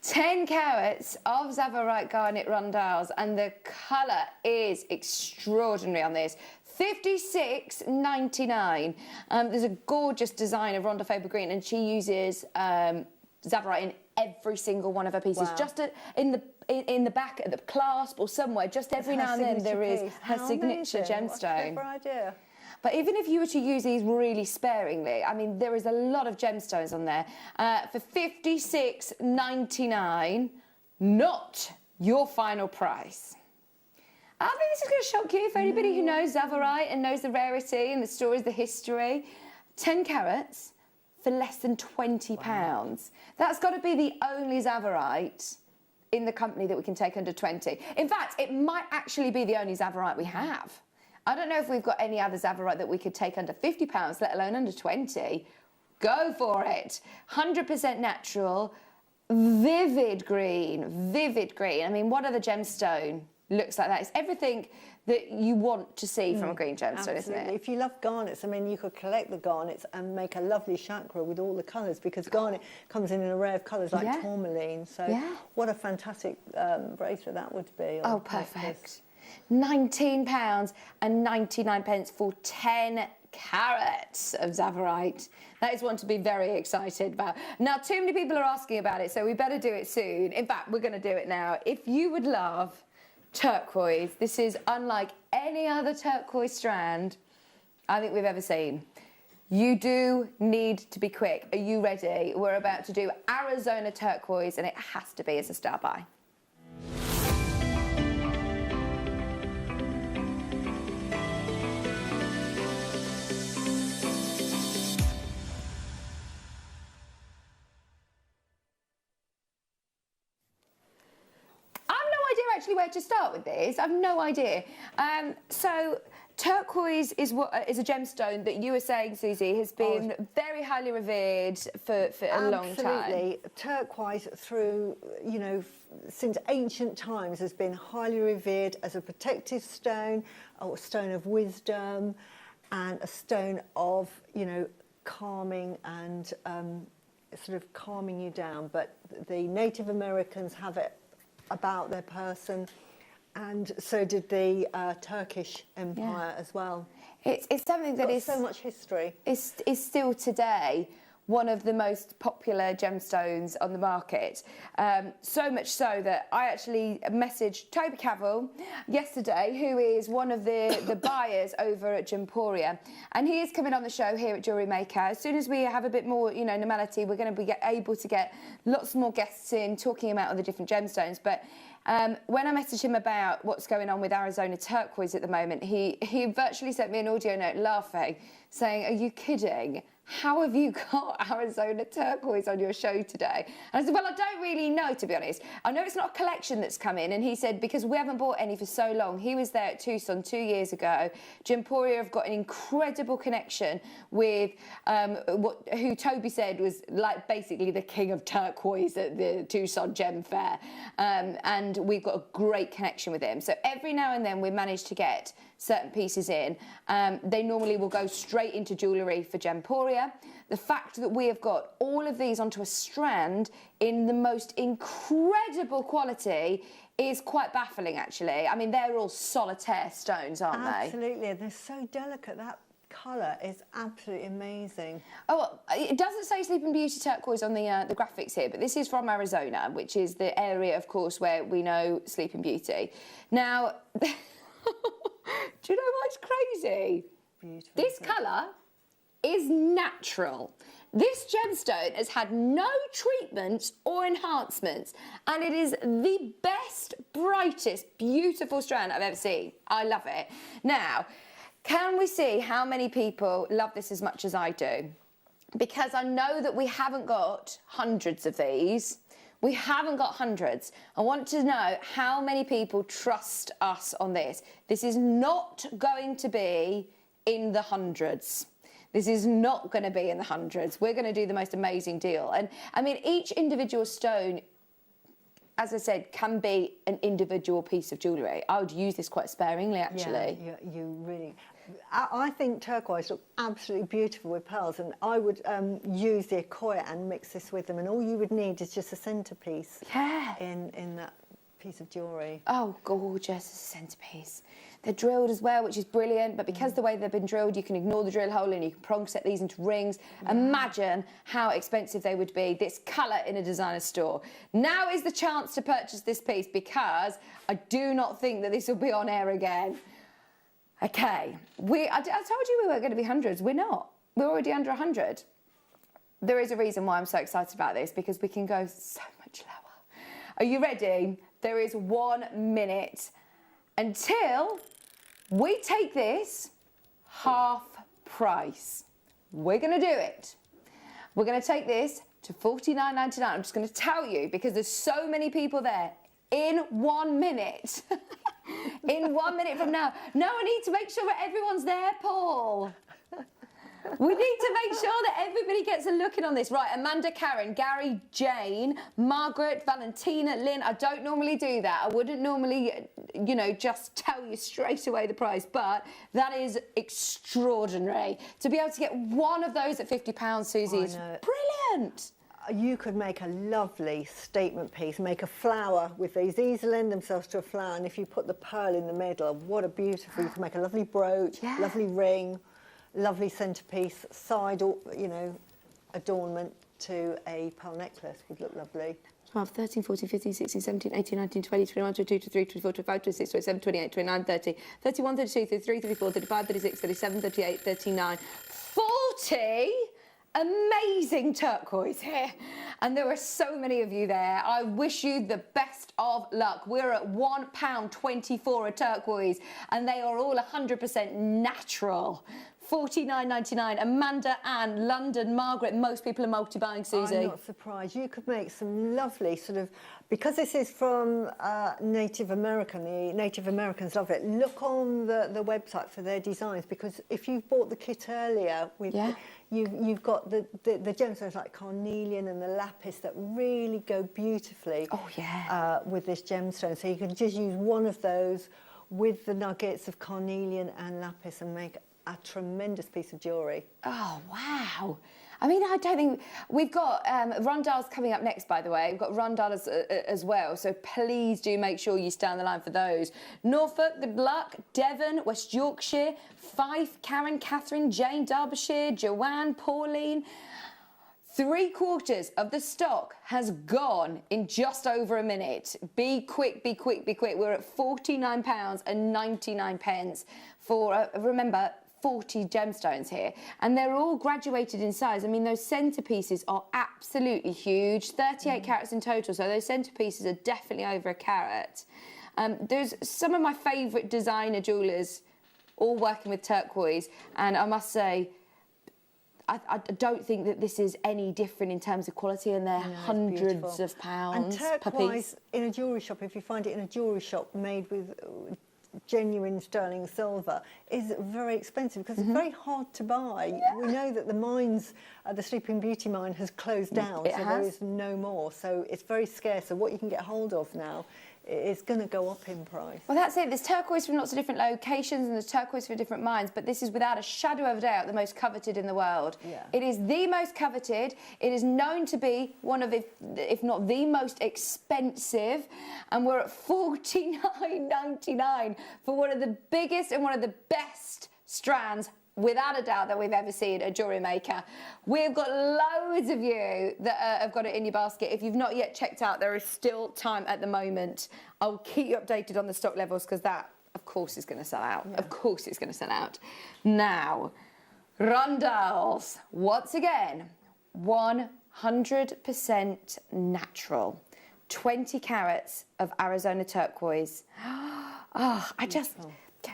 10 carats of Zavarite garnet rondelles, and the colour is extraordinary on this. $56.99. There's a gorgeous design of Rhonda Faber Green, and she uses Zavarite in every single one of her pieces. Wow. Just in the back at the clasp or somewhere, just every now and then there is her signature gemstone. What a clever idea. But even if you were to use these really sparingly, I mean, there is a lot of gemstones on there. For $56.99, not your final price. I think this is going to shock you for anybody who knows Zavarite and knows the rarity and the stories, the history. 10 carats for less than £20. Wow. That's got to be the only Zavarite in the company that we can take under 20. In fact, it might actually be the only Zavarite we have. I don't know if we've got any other Zavarite that we could take under £50, let alone under 20. Go for it. 100% natural, vivid green, vivid green. I mean, what other gemstone looks like that? It's everything that you want to see from a green gemstone, isn't it? If you love garnets, I mean, you could collect the garnets and make a lovely chakra with all the colours, because garnet comes in an array of colours like tourmaline. So what a fantastic bracelet that would be. Oh, perfect. £19.99 for 10 carats of Zavarite. That is one to be very excited about. Now, too many people are asking about it, so we better do it soon. In fact, we're going to do it now. If you would love turquoise, this is unlike any other turquoise strand I think we've ever seen. You do need to be quick. Are you ready? We're about to do Arizona turquoise, and it has to be as a star buy. Actually, where to start with this? I've no idea. So turquoise is what is a gemstone that you were saying, Susie, has been very highly revered for a long time. Absolutely. Turquoise through, you know, since ancient times has been highly revered as a protective stone, or a stone of wisdom, and a stone of, you know, calming and sort of calming you down. But the Native Americans have it about their person, and so did the Turkish Empire as well. It's something that is so much history. Is still today one of the most popular gemstones on the market. So much so that I actually messaged Toby Cavill yesterday, who is one of the buyers over at Gemporia, and he is coming on the show here at JewelleryMaker. As soon as we have a bit more, you know, normality, we're going to be able to get lots more guests in talking about all the different gemstones. But when I messaged him about what's going on with Arizona turquoise at the moment, he virtually sent me an audio note laughing, saying, "Are you kidding? How have you got Arizona turquoise on your show today?" And I said, well, I don't really know, to be honest. I know it's not a collection that's come in. And he said, because we haven't bought any for so long. He was there at Tucson 2 years ago. Gemporia have got an incredible connection with who Toby said was like basically the king of turquoise at the Tucson Gem Fair. And we've got a great connection with him. So every now and then we manage to get certain pieces in. They normally will go straight into jewellery for Gemporia. The fact that we have got all of these onto a strand in the most incredible quality is quite baffling, actually. I mean, they're all solitaire stones, aren't they? Absolutely, and they're so delicate. That colour is absolutely amazing. Oh, well, it doesn't say Sleeping Beauty turquoise on the graphics here, but this is from Arizona, which is the area, of course, where we know Sleeping Beauty. Now, do you know what's crazy? Beautiful. This colour is natural. This gemstone has had no treatments or enhancements, and it is the best, brightest, beautiful strand I've ever seen. I love it. Now, can we see how many people love this as much as I do? Because I know that we haven't got hundreds of these. We haven't got hundreds. I want to know how many people trust us on this. This is not going to be in the hundreds. This is not going to be in the hundreds. We're going to do the most amazing deal. And I mean, each individual stone, as I said, can be an individual piece of jewellery. I would use this quite sparingly, actually. Yeah, you really... I think turquoise look absolutely beautiful with pearls, and I would use the Accoya and mix this with them, and all you would need is just a centrepiece in that piece of jewellery. Oh, gorgeous, a centrepiece. They're drilled as well, which is brilliant, but because the way they've been drilled, you can ignore the drill hole and you can prong set these into rings. Imagine how expensive they would be, this colour in a designer store. Now is the chance to purchase this piece, because I do not think that this will be on air again. Okay, I told you we weren't going to be hundreds. We're not. We're already under 100. There is a reason why I'm so excited about this, because we can go so much lower. Are you ready? There is 1 minute until we take this half price. We're going to do it. We're going to take this to $49.99. I'm just going to tell you, because there's so many people there. In 1 minute. In 1 minute from now. No, I need to make sure that everyone's there, Paul. We need to make sure that everybody gets a look in on this. Right, Amanda, Karen, Gary, Jane, Margaret, Valentina, Lynn. I don't normally do that. I wouldn't normally, you know, just tell you straight away the price, but that is extraordinary. To be able to get one of those at £50, Susie, is brilliant. You could make a lovely statement piece, make a flower with these. These lend themselves to a flower, and if you put the pearl in the middle, what a beautiful, you can make a lovely brooch, lovely ring, lovely centrepiece, side, you know, adornment to a pearl necklace would look lovely. 12, 13, 14, 15, 16, 17, 18, 19, 20, 21, 22, 23, 24, 25, 26, 27, 28, 29, 30, 31, 32, 33, 34, 35, 36, 37, 38, 39, 40 amazing turquoise here. And there are so many of you there. I wish you the best of luck. We're at £1.24 a turquoise, and they are all 100% natural. $49.99. Amanda, Anne, London, Margaret. Most people are multi-buying, Susie. I'm not surprised. You could make some lovely sort of, because this is from Native American, the Native Americans love it. Look on the website for their designs, because if you've bought the kit earlier, you've got the gemstones like carnelian and the lapis that really go beautifully with this gemstone. So you can just use one of those with the nuggets of carnelian and lapis and make a tremendous piece of jewellery. Oh, wow. I mean, I don't think... We've got Rundale's coming up next, by the way. We've got Rundale as well, so please do make sure you stay on the line for those. Norfolk, Good Luck, Devon, West Yorkshire, Fife, Karen, Catherine, Jane, Derbyshire, Joanne, Pauline... 3/4 of the stock has gone in just over a minute. Be quick, be quick, be quick. We're at £49.99 for, remember, 40 gemstones here. And they're all graduated in size. I mean, those centerpieces are absolutely huge. 38 carats in total, so those centerpieces are definitely over a carat. There's some of my favourite designer jewellers all working with turquoise, and I must say, I don't think that this is any different in terms of quality, and they're hundreds of pounds per piece. And turquoise in a jewellery shop, if you find it in a jewellery shop made with genuine sterling silver, is very expensive because it's very hard to buy. We know that the mines, the Sleeping Beauty mine has closed down, there is no more. So it's very scarce. So what you can get hold of now is going to go up in price. Well, that's it. There's turquoise from lots of different locations, and there's turquoise for different mines, but this is without a shadow of a doubt the most coveted in the world. It is the most coveted. It is known to be one of, if not the most expensive, and we're at $49.99 for one of the biggest and one of the best strands, without a doubt, that we've ever seen at Jewellery Maker. We've got loads of you that have got it in your basket. If you've not yet checked out, there is still time at the moment. I'll keep you updated on the stock levels, because that, of course, is going to sell out. Of course it's going to sell out. Now, Rundale's, once again, 100% natural. 20 carats of Arizona turquoise. Oh,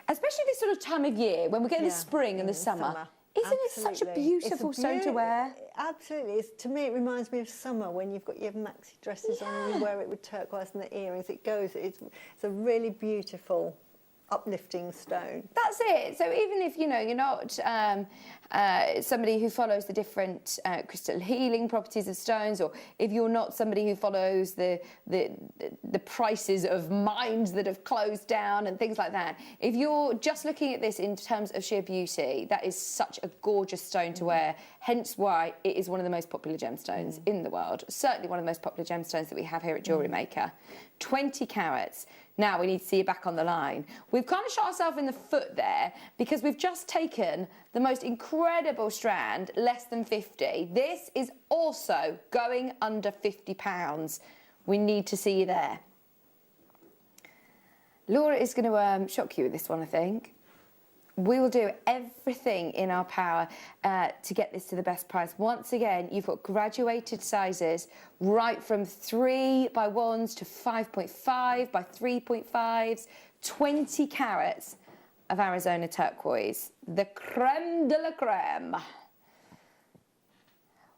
especially this sort of time of year, when we get the spring and the summer. Isn't it such a beautiful stone to wear? Absolutely. To me, it reminds me of summer, when you've got your maxi dresses on and you wear it with turquoise and the earrings. It's a really beautiful, uplifting stone. That's it. So even if, you know, you're not somebody who follows the different crystal healing properties of stones, or if you're not somebody who follows the prices of mines that have closed down and things like that, if you're just looking at this in terms of sheer beauty, that is such a gorgeous stone to wear, hence why it is one of the most popular gemstones in the world. Certainly one of the most popular gemstones that we have here at Jewellery Maker. 20 carats. Now we need to see you back on the line. We've kind of shot ourselves in the foot there, because we've just taken the most incredible strand, less than 50. This is also going under £50. We need to see you there. Laura is going to shock you with this one, I think. We will do everything in our power to get this to the best price. Once again, you've got graduated sizes, right from 3x1s to 5.5 by 3.5s, 20 carats of Arizona turquoise, the creme de la creme.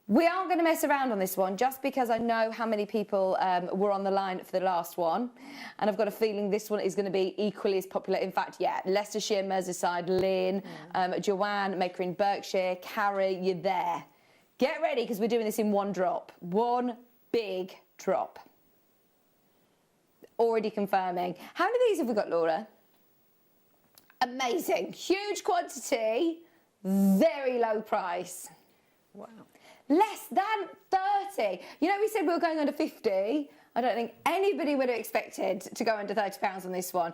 We aren't going to mess around on this one, just because I know how many people were on the line for the last one, and I've got a feeling this one is going to be equally as popular. In fact, yeah, Leicestershire, Merseyside, Lynn, Joanne, Maker in Berkshire, Carrie, you're there. Get ready, because we're doing this in one drop. One big drop. Already confirming. How many of these have we got, Laura? Amazing. Huge quantity, very low price. Wow. Less than 30. You know, we said we were going under 50. I don't think anybody would have expected to go under £30 on this one.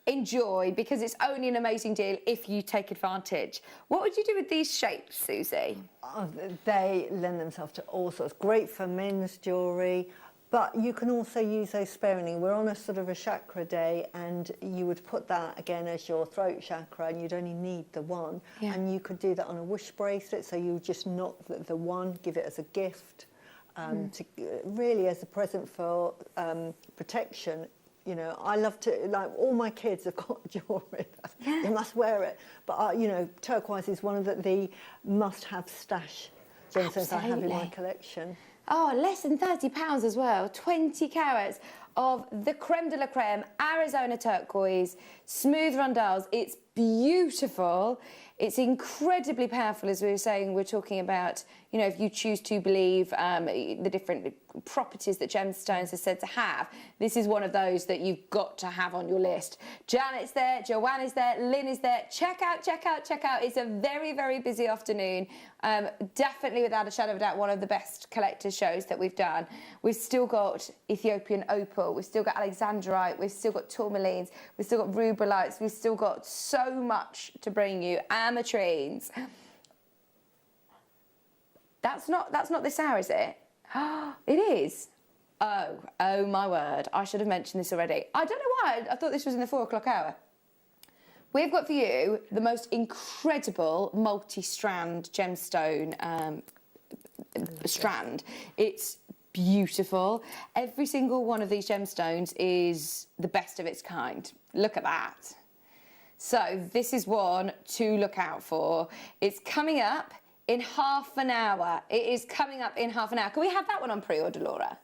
Enjoy, because it's only an amazing deal if you take advantage. What would you do with these shapes, Susie? Oh, they lend themselves to all sorts. Great for men's jewellery. But you can also use those sparingly. We're on a sort of a chakra day, and you would put that again as your throat chakra, and you'd only need the one. Yeah. And you could do that on a wish bracelet, so you just knock the one, give it as a gift, to, really as a present for protection. You know, I love to, like, all my kids have got jewellery. They must wear it. But, you know, turquoise is one of the must-have stash gemstones I have in my collection. Oh, less than £30 as well. 20 carats of the creme de la creme, Arizona turquoise, smooth rondelles. It's beautiful. It's incredibly powerful, as we were saying. We're talking about, you know, if you choose to believe the different properties that gemstones are said to have, this is one of those that you've got to have on your list. Janet's there, Joanne is there, Lynn is there. Check out, check out, check out. It's a very, very busy afternoon. Definitely, without a shadow of a doubt, one of the best collector shows that we've done. We've still got Ethiopian opal, we've still got alexandrite, we've still got tourmalines, we've still got rubelites, we've still got so much to bring you. Ametrines. That's not this hour, is it? It is. Oh my word. I should have mentioned this already. I don't know why. I thought this was in the 4 o'clock hour. We've got for you the most incredible multi-strand gemstone strand. It's beautiful. Every single one of these gemstones is the best of its kind. Look at that. So this is one to look out for. It's coming up in half an hour. It is coming up in half an hour. Can we have that one on pre-order, Laura?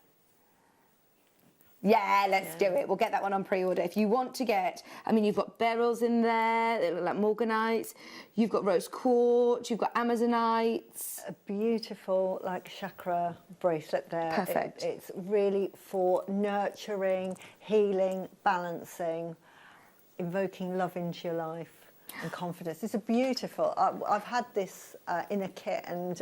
Yeah, let's do it. We'll get that one on pre-order. If you want to get, I mean, you've got beryls in there, they look like morganites. You've got rose quartz, you've got amazonites. A beautiful, like, chakra bracelet there. Perfect. It's really for nurturing, healing, balancing, invoking love into your life and confidence. It's a beautiful. I've had this in a kit, and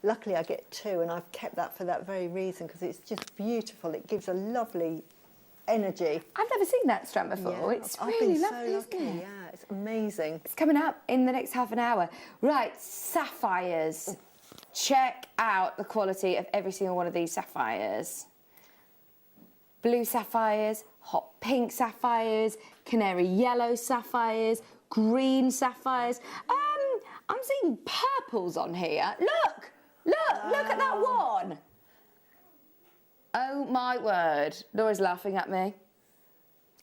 luckily I get 2, and I've kept that for that very reason, because it's just beautiful. It gives a lovely energy. I've never seen that strand before. Yeah, It's I've really been lovely, so isn't lucky. it? Yeah, it's amazing. It's coming up in the next half an hour. Right, sapphires. Check out the quality of every single one of these sapphires. Blue sapphires, hot pink sapphires, canary yellow sapphires, green sapphires. I'm seeing purples on here. Look at that one. Oh my word. Laura's laughing at me.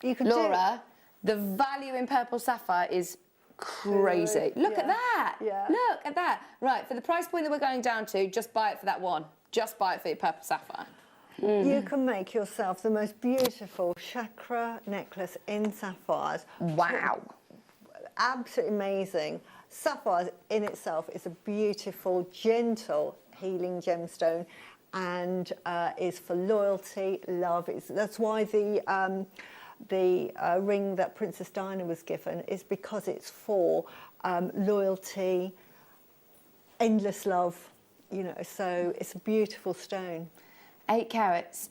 You can Laura, the value in purple sapphire is crazy. Look at that. Yeah. Look at that. Right, for the price point that we're going down to, just buy it for that one. Just buy it for your purple sapphire. You can make yourself the most beautiful chakra necklace in sapphires. Wow. Absolutely amazing. Sapphires in itself is a beautiful, gentle, healing gemstone, and is for loyalty, love. That's why the ring that Princess Diana was given is because it's for loyalty, endless love, you know, so it's a beautiful stone. 8 carats,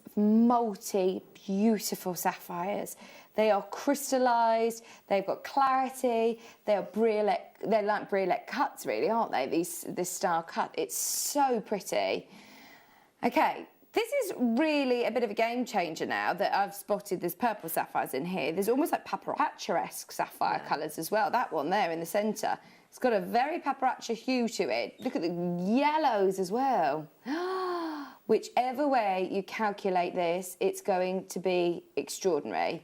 beautiful sapphires. They are crystallised, they've got clarity, they're like briolette cuts, really, aren't they? This style cut. It's so pretty. Okay, this is really a bit of a game changer now that I've spotted there's purple sapphires in here. There's almost like paparazzi-esque sapphire colours as well. That one there in the centre. It's got a very paparazzi hue to it. Look at the yellows as well. Whichever way you calculate this, it's going to be extraordinary.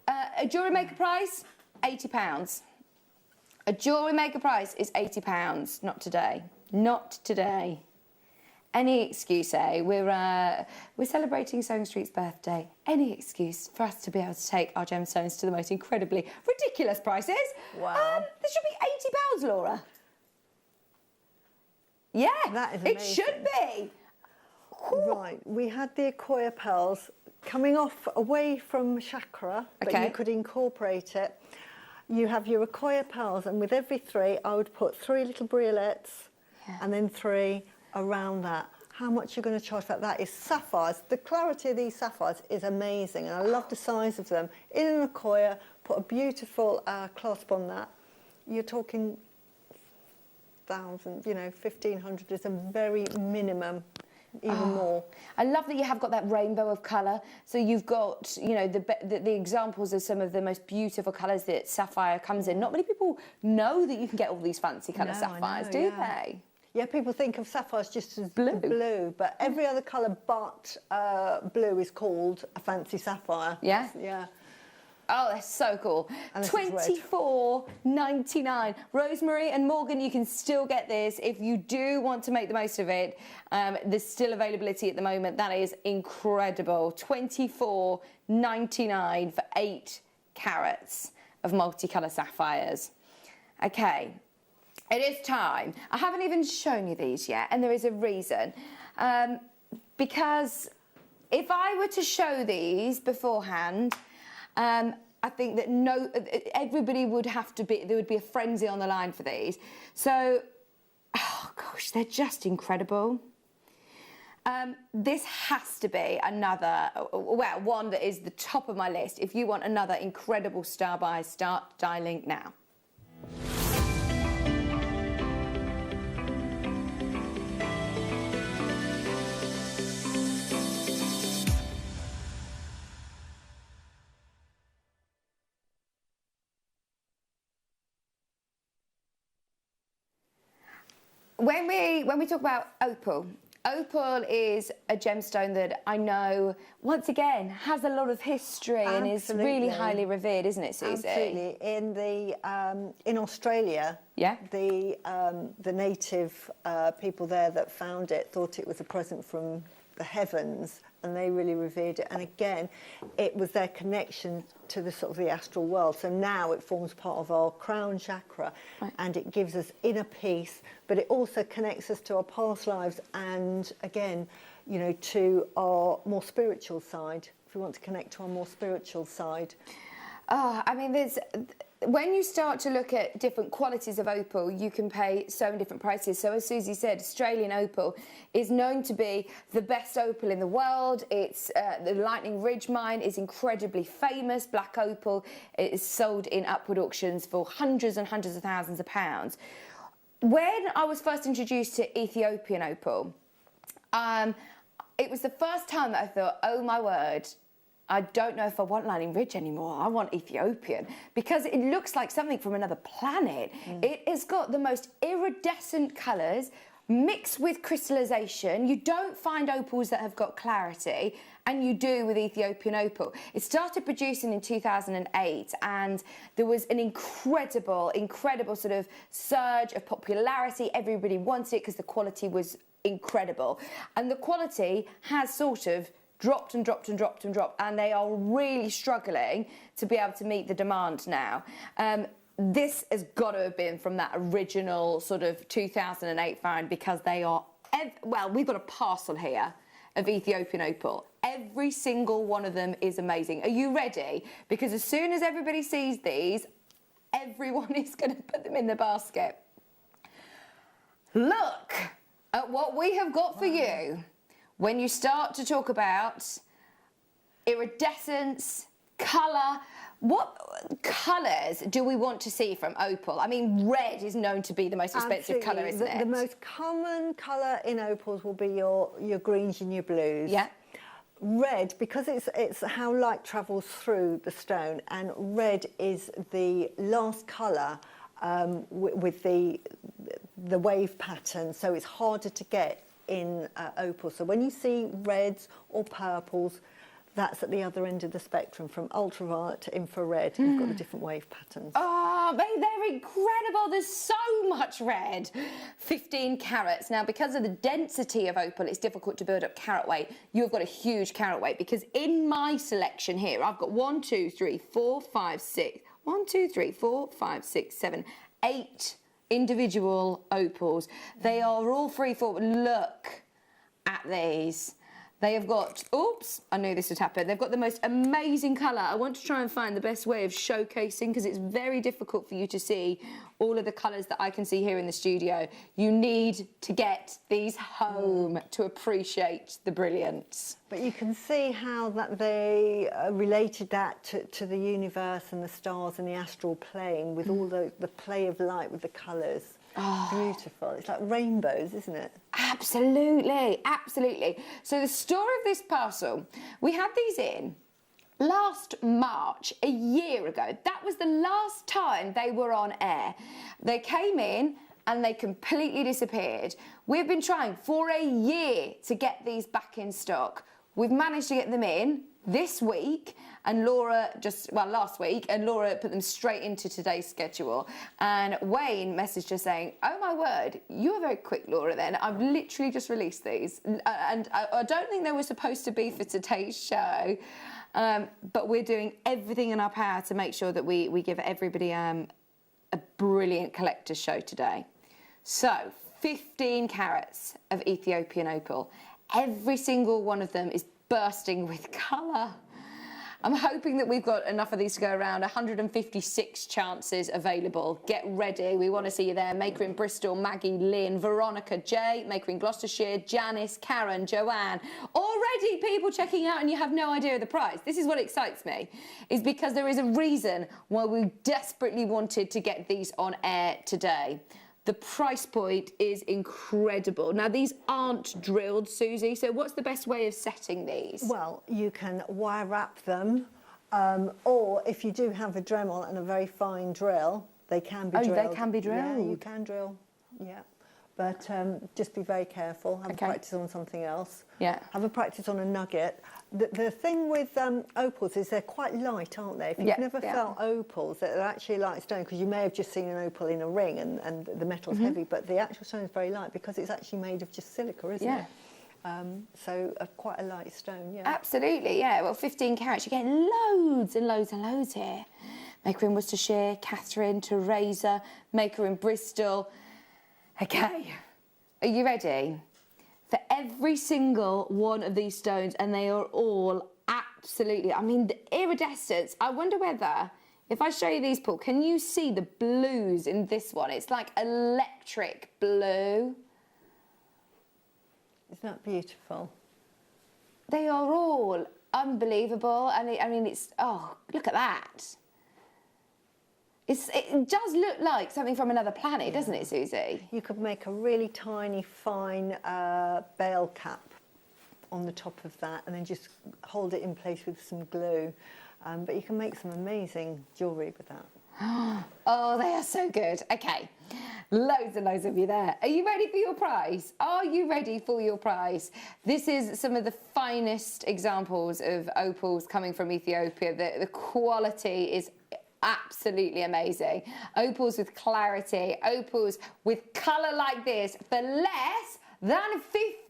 A JewelleryMaker price, £80. A JewelleryMaker price is £80. Not today. Not today. Any excuse, eh? We're celebrating Sewing Street's birthday. Any excuse for us to be able to take our gemstones to the most incredibly ridiculous prices. Wow. This should be £80, Laura. Yeah, That is it amazing. should be. Right, we had the Akoya pearls coming off away from chakra, but Okay. you could incorporate it. You have your Akoya pearls, and with every 3, I would put 3 little briolettes, and then 3 around that. How much you're going to charge for that? That is sapphires. The clarity of these sapphires is amazing, and I love the size of them. In an Akoya, put a beautiful clasp on that. You're talking 1,000, you know, 1,500 is a very minimum. even more. I love that you have got that rainbow of colour. So you've got, you know, the examples of some of the most beautiful colours that sapphire comes in. Not many people know that you can get all these fancy colour sapphires, do they? Yeah, people think of sapphires just as blue, but every other colour but blue is called a fancy sapphire. Yeah? Yeah. Oh, that's so cool. $24.99. Rosemary and Morgan, you can still get this if you do want to make the most of it. There's still availability at the moment. That is incredible. $24.99 for 8 carats of multicolour sapphires. Okay, it is time. I haven't even shown you these yet, and there is a reason. Because if I were to show these beforehand, I think that everybody would have to be, there would be a frenzy on the line for these. So, oh gosh, they're just incredible. This has to be another, well, one that is the top of my list. If you want another incredible star buy, start dialing now. When we talk about opal, opal is a gemstone that I know, once again, has a lot of history and is really highly revered, isn't it, Susie? Absolutely. In Australia, the native people there that found it thought it was a present from the heavens, and they really revered it. And again, it was their connection to the sort of the astral world. So now it forms part of our crown chakra, and it gives us inner peace, but it also connects us to our past lives and, again, you know, to our more spiritual side, if we want to connect to our more spiritual side. Oh, I mean, when you start to look at different qualities of opal, you can pay so many different prices. So as Susie said, Australian opal is known to be the best opal in the world. It's the Lightning Ridge mine is incredibly famous. Black opal is sold in upward auctions for hundreds and hundreds of thousands of pounds. When I was first introduced to Ethiopian opal, it was the first time that I thought, oh my word, I don't know if I want Lightning Ridge anymore. I want Ethiopian, because it looks like something from another planet. It has got the most iridescent colours mixed with crystallisation. You don't find opals that have got clarity, and you do with Ethiopian opal. It started producing in 2008, and there was an incredible sort of surge of popularity. Everybody wanted it because the quality was incredible. And the quality has sort of dropped and dropped and dropped and dropped, and they are really struggling to be able to meet the demand now. This has got to have been from that original sort of 2008 find, because they are, well, we've got a parcel here of Ethiopian opal. Every single one of them is amazing. Are you ready? Because as soon as everybody sees these, everyone is going to put them in the basket. Look at what we have got for you. When you start to talk about iridescence, colour, what colours do we want to see from opal? I mean, red is known to be the most expensive colour, isn't it? The most common colour in opals will be your greens and your blues. Yeah. Red, because it's how light travels through the stone, and red is the last colour with the wave pattern, so it's harder to get in opal. So when you see reds or purples, that's at the other end of the spectrum, from ultraviolet to infrared. You've got the different wave patterns. Oh, they're incredible. There's so much red. 15 carats. Now, because of the density of opal, it's difficult to build up carat weight. You've got a huge carat weight, because in my selection here, I've got 1, 2, 3, 4, 5, 6. 1, 2, 3, 4, 5, 6, 7, 8 individual opals. They are all freeform. Look at these. They have got, oops, I knew this would happen. They've got the most amazing colour. I want to try and find the best way of showcasing, because it's very difficult for you to see all of the colours that I can see here in the studio. You need to get these home to appreciate the brilliance. But you can see how that they related that to the universe and the stars and the astral plane, with all the play of light with the colours. Oh. Beautiful. It's like rainbows, isn't it? Absolutely, absolutely. So the story of this parcel, we had these in last March, a year ago. That was the last time they were on air. They came in and they completely disappeared. We've been trying for a year to get these back in stock. We've managed to get them in this week, and Laura last week, and Laura put them straight into today's schedule. And Wayne messaged her saying, oh my word, you were very quick, Laura, then. I've literally just released these. And I don't think they were supposed to be for today's show, but we're doing everything in our power to make sure that we give everybody a brilliant collector's show today. So, 15 carats of Ethiopian opal. Every single one of them is bursting with colour. I'm hoping that we've got enough of these to go around. 156 chances available. Get ready. We want to see you there. Maker in Bristol, Maggie, Lynn, Veronica, Jay, Maker in Gloucestershire, Janice, Karen, Joanne. Already people checking out and you have no idea of the price. This is what excites me, is because there is a reason why we desperately wanted to get these on air today. The price point is incredible. Now, these aren't drilled, Susie, so what's the best way of setting these? Well, you can wire wrap them, or if you do have a Dremel and a very fine drill, they can be drilled. Oh, they can be drilled? Yeah, you can drill, yeah. But just be very careful. Have a practice on something else. Yeah. Have a practice on a nugget. The thing with opals is they're quite light, aren't they? If you've never felt opals, they're actually light stone, because you may have just seen an opal in a ring and the metal's heavy, but the actual stone is very light because it's actually made of just silica, isn't it? So quite a light stone, yeah. Absolutely, yeah. Well, 15 carats, you're getting loads and loads and loads here. Maker in Worcestershire, Catherine, Teresa, Maker in Bristol. Okay, are you ready? For every single one of these stones, and they are all absolutely, I mean, the iridescence, I wonder whether, if I show you these, Paul, can you see the blues in this one? It's like electric blue. Isn't that beautiful? They are all unbelievable, and I mean, it's, oh, look at that. It does look like something from another planet, doesn't it, Susie? You could make a really tiny, fine bale cap on the top of that and then just hold it in place with some glue. But you can make some amazing jewellery with that. Oh, they are so good. Okay, loads and loads of you there. Are you ready for your prize? Are you ready for your prize? This is some of the finest examples of opals coming from Ethiopia. The quality is absolutely amazing. Opals with clarity, opals with colour like this for less than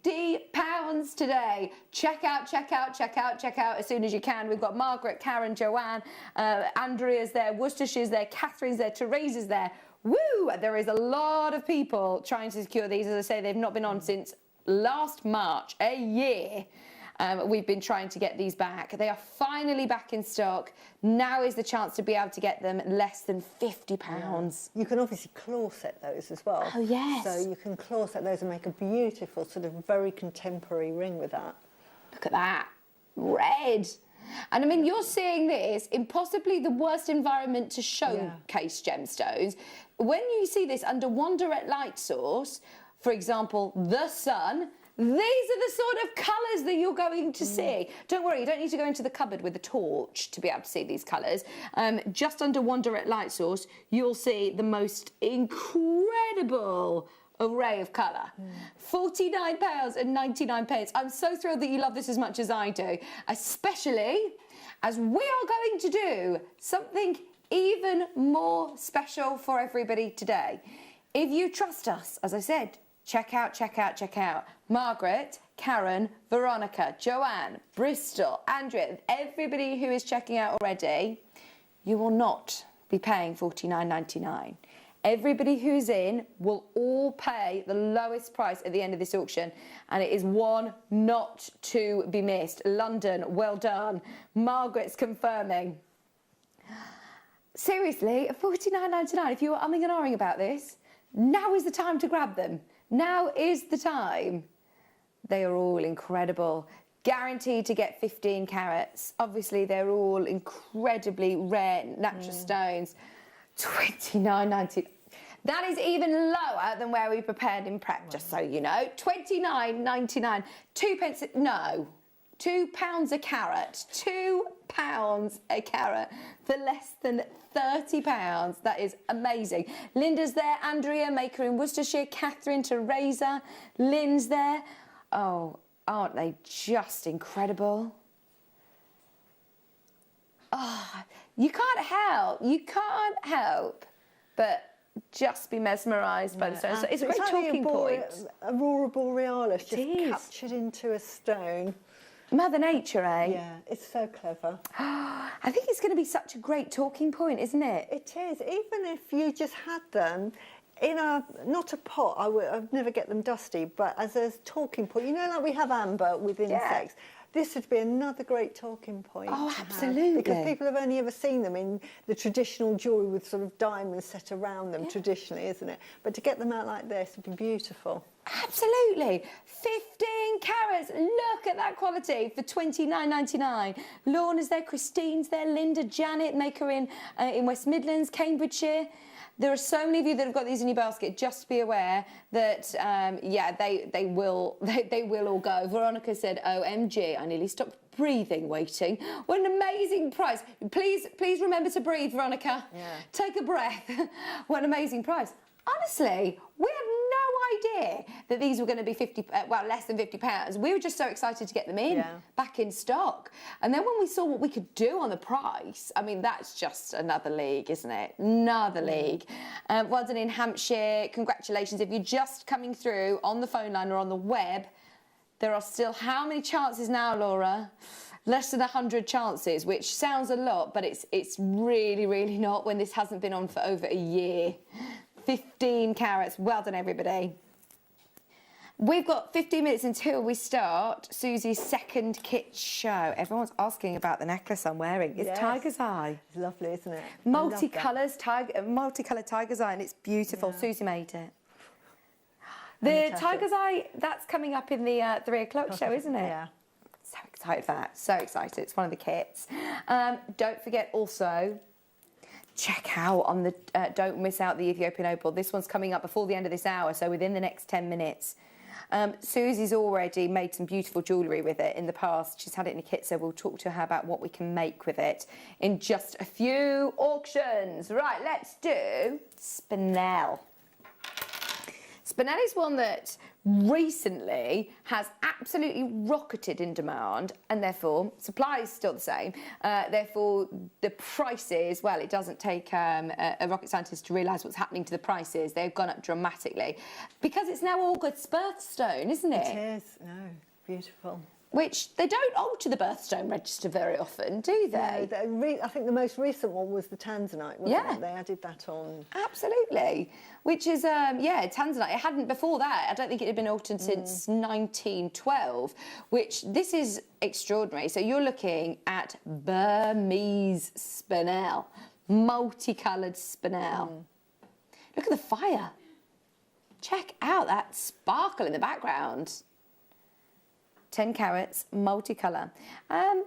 £50 today. Check out, check out, check out, check out as soon as you can. We've got Margaret, Karen, Joanne, Andrea's there, Worcestershire's there, Catherine's there, Teresa's there. Woo! There is a lot of people trying to secure these. As I say, they've not been on since last March, a year. We've been trying to get these back. They are finally back in stock. Now is the chance to be able to get them less than £50. Yeah. You can obviously claw set those as well. Oh, yes. So you can claw set those and make a beautiful sort of very contemporary ring with that. Look at that. Red. And I mean, you're seeing this in possibly the worst environment to showcase gemstones. When you see this under one direct light source, for example, the sun, these are the sort of colours that you're going to see. Don't worry, you don't need to go into the cupboard with a torch to be able to see these colours. Just under one direct light source, you'll see the most incredible array of colour. £49.99. I'm so thrilled that you love this as much as I do, especially as we are going to do something even more special for everybody today. If you trust us, as I said, check out, check out, check out. Margaret, Karen, Veronica, Joanne, Bristol, Andrea, everybody who is checking out already, you will not be paying £49.99. Everybody who's in will all pay the lowest price at the end of this auction, and it is one not to be missed. London, well done. Margaret's confirming. Seriously, £49.99. If you were umming and ahhing about this, now is the time to grab them. Now is the time. They are all incredible. Guaranteed to get 15 carats. Obviously, they're all incredibly rare natural stones. £29.99. That is even lower than where we prepared in prep, just so you know. £29.99. £2 a carat. £2 a carat for less than £30. That is amazing. Linda's there, Andrea, maker in Worcestershire, Catherine, Teresa, Lynn's there. Oh, aren't they just incredible? Oh, you can't help but just be mesmerised by the stone. So it's a great talking point. Aurora Borealis just captured into a stone. Mother Nature, eh? Yeah, it's so clever. I think it's going to be such a great talking point, isn't it? It is. Even if you just had them in not a pot, I'd never get them dusty, but as a talking point, you know, like we have amber with insects. This would be another great talking point. Oh, absolutely. Because people have only ever seen them in the traditional jewellery with sort of diamonds set around them traditionally, isn't it? But to get them out like this would be beautiful. Absolutely. 15 carats. Look at that quality for £29.99. Lorna's there, Christine's there, Linda, Janet, maker in West Midlands, Cambridgeshire. There are so many of you that have got these in your basket. Just be aware that, they will all go. Veronica said, OMG, I nearly stopped breathing waiting. What an amazing price. Please remember to breathe, Veronica. Yeah. Take a breath. What an amazing price. Honestly, we had no idea that these were going to be less than £50. We were just so excited to get them back in stock. And then when we saw what we could do on the price, I mean, that's just another league, isn't it? Another league. Well done in Hampshire. Congratulations. If you're just coming through on the phone line or on the web, there are still how many chances now, Laura? Less than 100 chances, which sounds a lot, but it's really, really not when this hasn't been on for over a year. 15 carats. Well done, everybody. We've got 15 minutes until we start Susie's second kit show. Everyone's asking about the necklace I'm wearing. It's Tiger's Eye. It's lovely, isn't it? Multicoloured Tiger's Eye, and it's beautiful. Yeah. Susie made it. The Tiger's Eye, that's coming up in the 3 o'clock show, isn't it? Yeah. So excited for that. So excited. It's one of the kits. Don't forget also, check out on the don't miss out the Ethiopian Opal. This one's coming up before the end of this hour, so within the next 10 minutes. Susie's already made some beautiful jewellery with it in the past. She's had it in a kit, so we'll talk to her about what we can make with it in just a few auctions. Right, let's do Spinel. Spinel is one that recently has absolutely rocketed in demand, and therefore supply is still the same. Therefore, the prices, well, it doesn't take a rocket scientist to realise what's happening to the prices. They've gone up dramatically because it's now August's birthstone, isn't it? It is. No, beautiful. Which they don't alter the birthstone register very often, do they? No, I think the most recent one was the Tanzanite, wasn't it? They added that on. Absolutely. Which is, Tanzanite. It hadn't before that. I don't think it had been altered since 1912, which this is extraordinary. So you're looking at Burmese Spinel, multicoloured Spinel. Look at the fire. Check out that sparkle in the background. 10 carats, multicolour.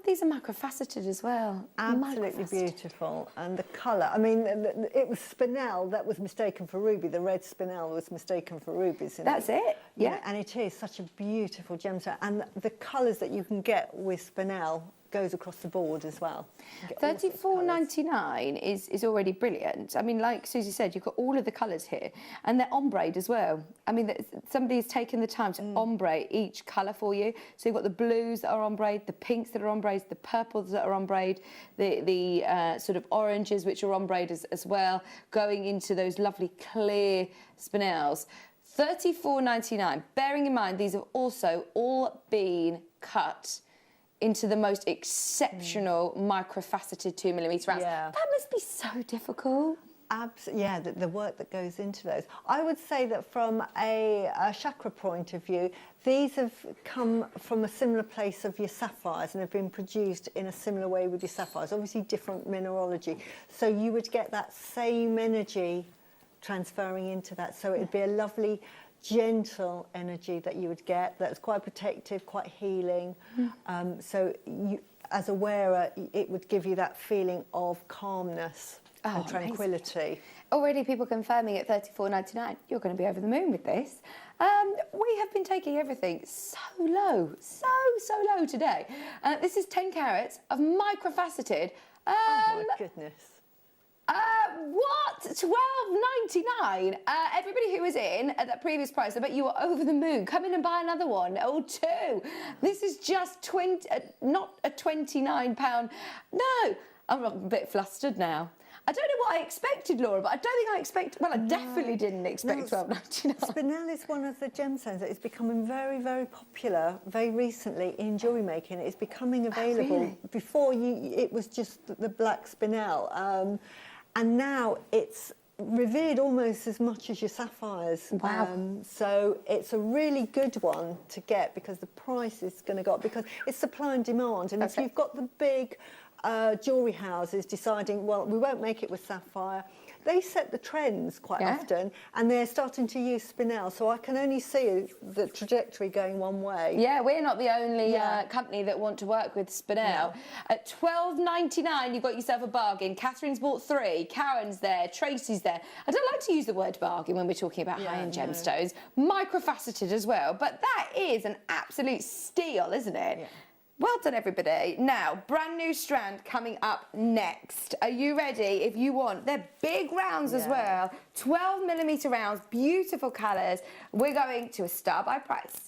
These are microfaceted as well. Absolutely beautiful. And the colour, I mean, it was Spinel that was mistaken for ruby. The red Spinel was mistaken for rubies. That's it, yeah. And it is such a beautiful gemstone. And the colours that you can get with Spinel goes across the board as well. $34.99 is already brilliant. I mean, like Susie said, you've got all of the colours here, and they're ombre as well. I mean, somebody's taken the time to ombre each colour for you. So you've got the blues that are ombre, the pinks that are ombre, the purples that are ombre, the sort of oranges which are ombre as well, going into those lovely clear Spinels. $34.99. Bearing in mind, these have also all been cut into the most exceptional microfaceted 2mm rounds. Yeah. That must be so difficult. Absolutely, yeah, the work that goes into those. I would say that from a chakra point of view, these have come from a similar place of your sapphires and have been produced in a similar way with your sapphires. Obviously different mineralogy. So you would get that same energy transferring into that. So it'd be a lovely, gentle energy that you would get that's quite protective, quite healing. So you, as a wearer, it would give you that feeling of calmness. Oh, and tranquility. Already people confirming at $34.99. You're going to be over the moon with this. We have been taking everything so low, so low today. This is 10 carats of microfaceted. Oh my goodness. What? $12.99? Everybody who was in at that previous price, I bet you were over the moon. Come in and buy another one or two. This is just not a £29. No, I'm a bit flustered now. I don't know what I expected, Laura, but I don't think I expected... Well, I definitely didn't expect $12.99. Spinel is one of the gemstones that is becoming very, very popular very recently in jewellery making. It's becoming available. Really? Before, it was just the black spinel. And now it's revered almost as much as your sapphires. Wow. So it's a really good one to get because the price is going to go up because it's supply and demand. And if you've got the big... jewellery houses deciding, well, we won't make it with sapphire. They set the trends quite often, and they're starting to use spinel. So I can only see the trajectory going one way. Yeah, we're not the only company that want to work with spinel. At $12.99, you've got yourself a bargain. Catherine's bought 3. Karen's there. Tracy's there. I don't like to use the word bargain when we're talking about high-end gemstones. Microfaceted as well, but that is an absolute steal, isn't it? Yeah. Well done, everybody. Now, brand new strand coming up next. Are you ready? If you want, they're big rounds as well. 12mm rounds, beautiful colours. We're going to a star by price.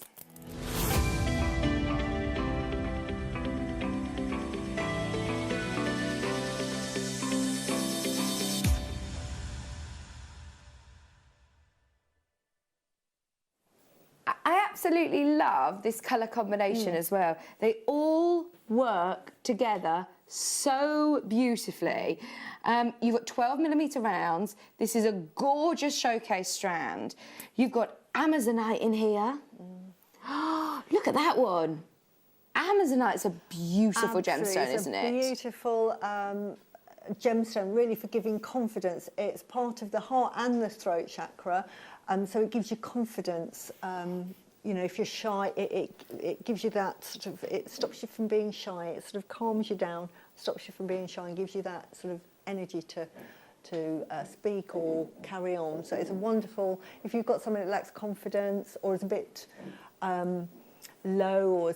I absolutely love this colour combination as well. They all work together so beautifully. You've got 12mm rounds. This is a gorgeous showcase strand. You've got Amazonite in here. Look at that one. Amazonite's a beautiful gemstone, isn't it? It's a beautiful gemstone, really for giving confidence. It's part of the heart and the throat chakra. So it gives you confidence. You know, if you're shy, it gives you that sort of, it stops you from being shy. It sort of calms you down, stops you from being shy and gives you that sort of energy to speak or carry on. So it's a wonderful, if you've got somebody that lacks confidence or is a bit low or,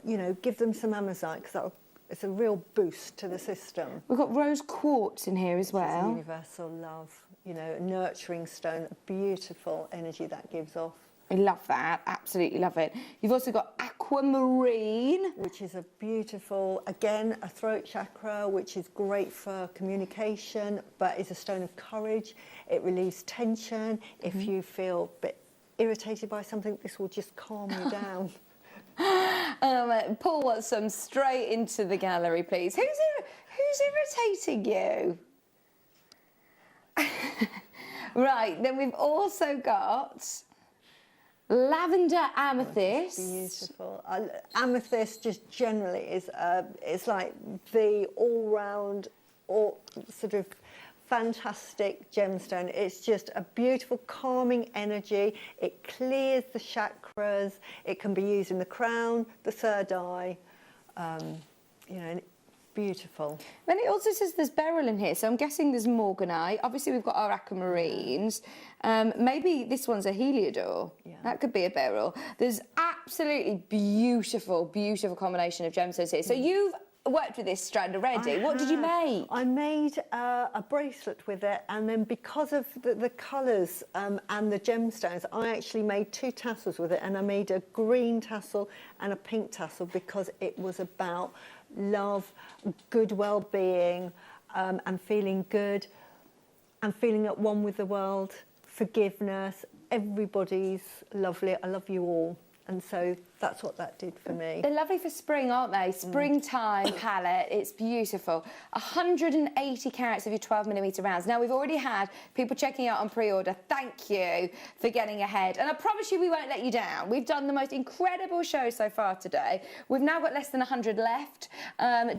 you know, give them some Amazonite because it's a real boost to the system. We've got rose quartz in here as well. Universal love, you know, a nurturing stone, a beautiful energy that gives off. I love that, absolutely love it. You've also got aquamarine. Which is a beautiful, again, a throat chakra, which is great for communication, but is a stone of courage. It relieves tension. If you feel a bit irritated by something, this will just calm you down. Paul wants some straight into the gallery, please. Who's irritating you? Right, then we've also got lavender amethyst. That's beautiful. Amethyst just generally is, it's like the all-round, sort of fantastic gemstone. It's just a beautiful calming energy. It clears the chakras. It can be used in the crown, the third eye, you know, beautiful. Then it also says there's beryl in here, so I'm guessing there's morganite. Obviously, we've got our aquamarines. Maybe this one's a heliodor. Yeah. That could be a beryl. There's absolutely beautiful, beautiful combination of gemstones here. So you've worked with this strand already. What did you make? I made a bracelet with it, and then because of the colours and the gemstones, I actually made 2 tassels with it, and I made a green tassel and a pink tassel because it was about love, good well-being, and feeling good, and feeling at one with the world, forgiveness. Everybody's lovely. I love you all. And so that's what that did for me. They're lovely for spring, aren't they? Springtime palette. It's beautiful. 180 carats of your 12mm rounds. Now, we've already had people checking out on pre-order. Thank you for getting ahead. And I promise you we won't let you down. We've done the most incredible show so far today. We've now got less than 100 left.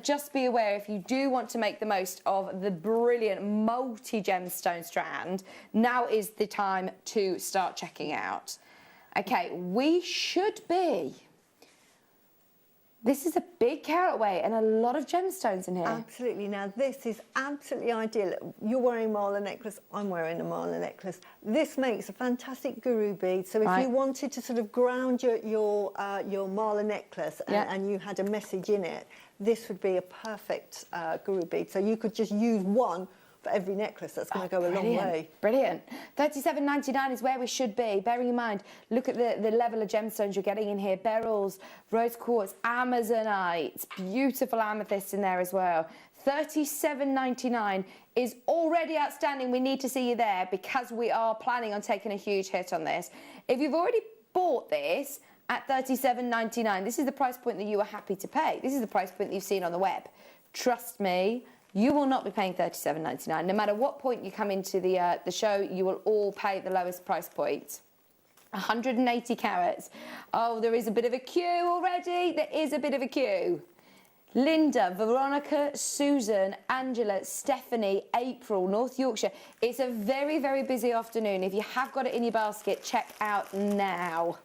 Just be aware, if you do want to make the most of the brilliant multi-gemstone strand, now is the time to start checking out. Okay, we should be This is a big carat weight and a lot of gemstones in here. Absolutely. Now, this is absolutely ideal. You're wearing a marla necklace, I'm wearing a marla necklace. This makes a fantastic guru bead. So if you wanted to sort of ground your marla necklace and you had a message in it, this would be a perfect guru bead. So you could just use one for every necklace. That's going to go a long way. Brilliant. $37.99 is where we should be. Bearing in mind, look at the level of gemstones you're getting in here. Beryls, rose quartz, amazonites, beautiful amethyst in there as well. $37.99 is already outstanding. We need to see you there because we are planning on taking a huge hit on this. If you've already bought this at $37.99, this is the price point that you are happy to pay. This is the price point that you've seen on the web. Trust me, you will not be paying $37.99. No matter what point you come into the show, you will all pay the lowest price point. 180 carats. Oh, there is a bit of a queue already. There is a bit of a queue. Linda, Veronica, Susan, Angela, Stephanie, April, North Yorkshire. It's a very, very busy afternoon. If you have got it in your basket, check out now.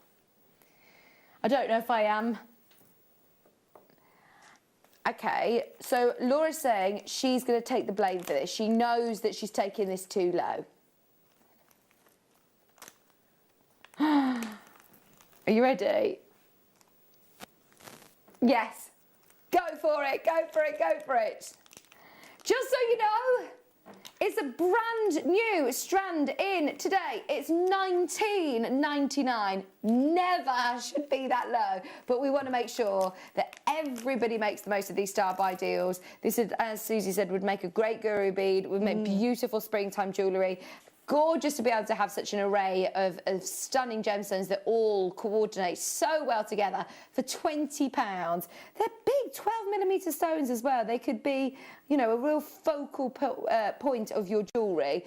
I don't know if I am. Okay, so Laura's saying she's going to take the blame for this. She knows that she's taking this too low. Are you ready? Yes. Go for it, go for it, go for it. Just so you know, it's a brand new strand in today. It's $19.99. Never should be that low. But we want to make sure that everybody makes the most of these star buy deals. This, is, as Susie said, would make a great guru bead. Would make beautiful springtime jewellery. Gorgeous to be able to have such an array of stunning gemstones that all coordinate so well together for £20. They're big 12mm stones as well. They could be, you know, a real focal point of your jewellery.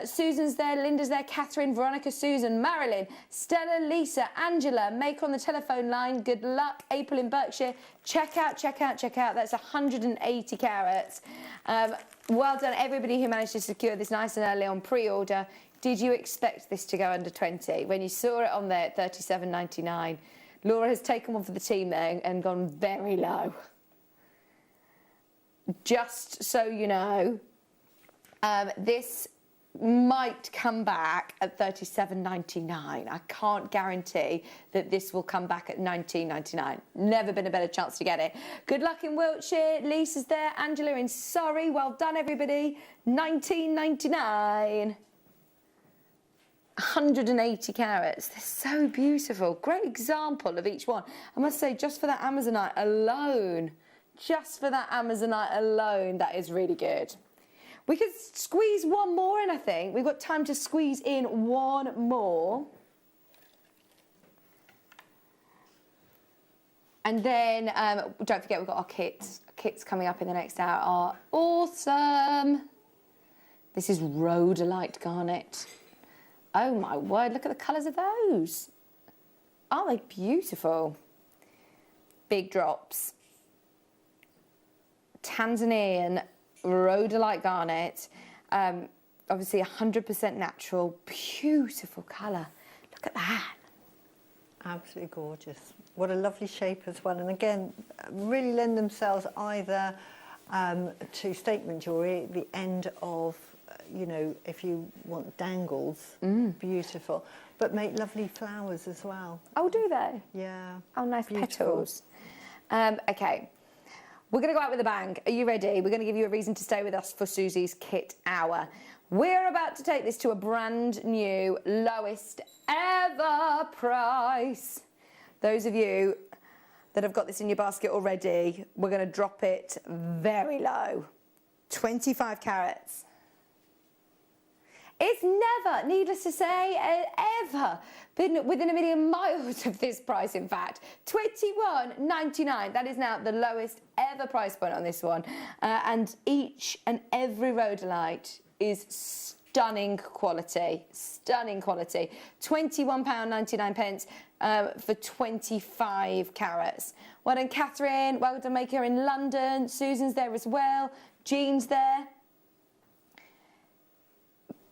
Susan's there, Linda's there, Catherine, Veronica, Susan, Marilyn, Stella, Lisa, Angela, Maker on the telephone line. Good luck. April in Berkshire. Check out, check out, check out. That's 180 carats. Well done, everybody who managed to secure this nice and early on pre-order. Did you expect this to go under 20? When you saw it on there at $37.99, Laura has taken one for the team there and gone very low. Just so you know, this might come back at $37.99. I can't guarantee that this will come back at $19.99. Never been a better chance to get it. Good luck in Wiltshire. Lisa's there. Angela in Surrey. Well done, everybody. $19.99. 180 carats. They're so beautiful. Great example of each one. I must say, just for that Amazonite alone, that is really good. We could squeeze one more in, I think. We've got time to squeeze in one more. And then, don't forget, we've got our kits. Our kits coming up in the next hour are awesome. This is rhodolite garnet. Oh my word, look at the colours of those. Aren't they beautiful? Big drops. Tanzanian rhodolite garnet, obviously 100% natural, beautiful colour. Look at that. Absolutely gorgeous. What a lovely shape as well. And again, really lend themselves either to statement jewellery at the end of, you know, if you want dangles, beautiful. But make lovely flowers as well. Oh, do they? Yeah. Oh, nice Beautiful. petals. Okay. We're going to go out with a bang. Are you ready? We're going to give you a reason to stay with us for Susie's Kit Hour. We're about to take this to a brand new, lowest ever price. Those of you that have got this in your basket already, we're going to drop it very low. 25 carats. It's never, needless to say, ever been within a million miles of this price, in fact. $21.99. That is now the lowest ever price point on this one. And each and every rhodolite is stunning quality. Stunning quality. £21.99 for 25 carats. Well done, Catherine. Well done, Maker in London. Susan's there as well. Jean's there.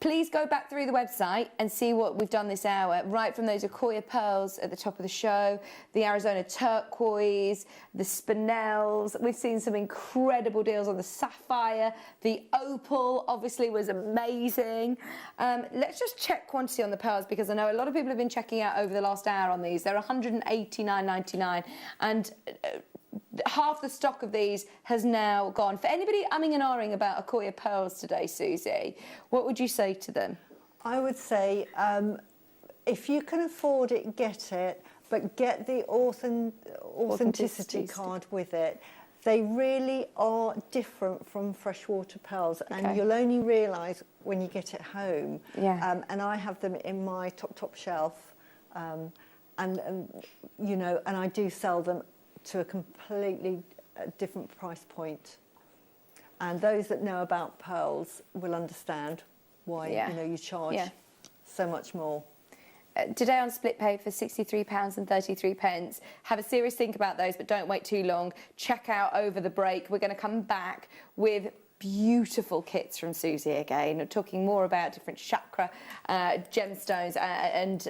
Please go back through the website and see what we've done this hour, right from those Akoya pearls at the top of the show, the Arizona turquoise, the spinels. We've seen some incredible deals on the sapphire. The opal obviously was amazing. Let's just check quantity on the pearls, because I know a lot of people have been checking out over the last hour on these. They're $189.99, and half the stock of these has now gone. For anybody umming and ahhing about Akoya pearls today, Susie, what would you say to them? I would say, if you can afford it, get it, but get the authenticity card with it. They really are different from freshwater pearls, and you'll only realise when you get it home. Yeah. And I have them in my top shelf, and you know, and I do sell them to a completely different price point. And those that know about pearls will understand why you know you charge so much more. Today on Split Pay for £63.33. Have a serious think about those, but don't wait too long. Check out over the break. We're going to come back with beautiful kits from Susie again. We're talking more about different chakra gemstones and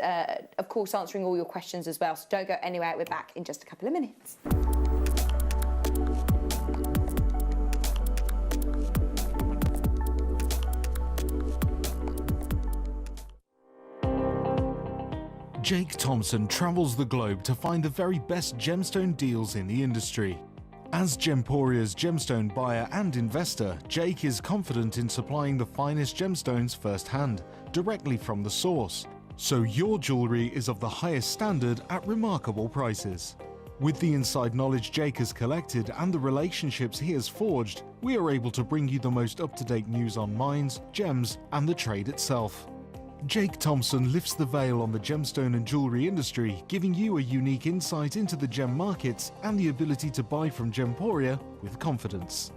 of course answering all your questions as well. So don't go anywhere. We're back in just a couple of minutes. Jake Thompson travels the globe to find the very best gemstone deals in the industry. As Gemporia's gemstone buyer and investor, Jake is confident in supplying the finest gemstones firsthand, directly from the source, so your jewellery is of the highest standard at remarkable prices. With the inside knowledge Jake has collected and the relationships he has forged, we are able to bring you the most up-to-date news on mines, gems, and the trade itself. Jake Thompson lifts the veil on the gemstone and jewellery industry, giving you a unique insight into the gem markets and the ability to buy from Gemporia with confidence.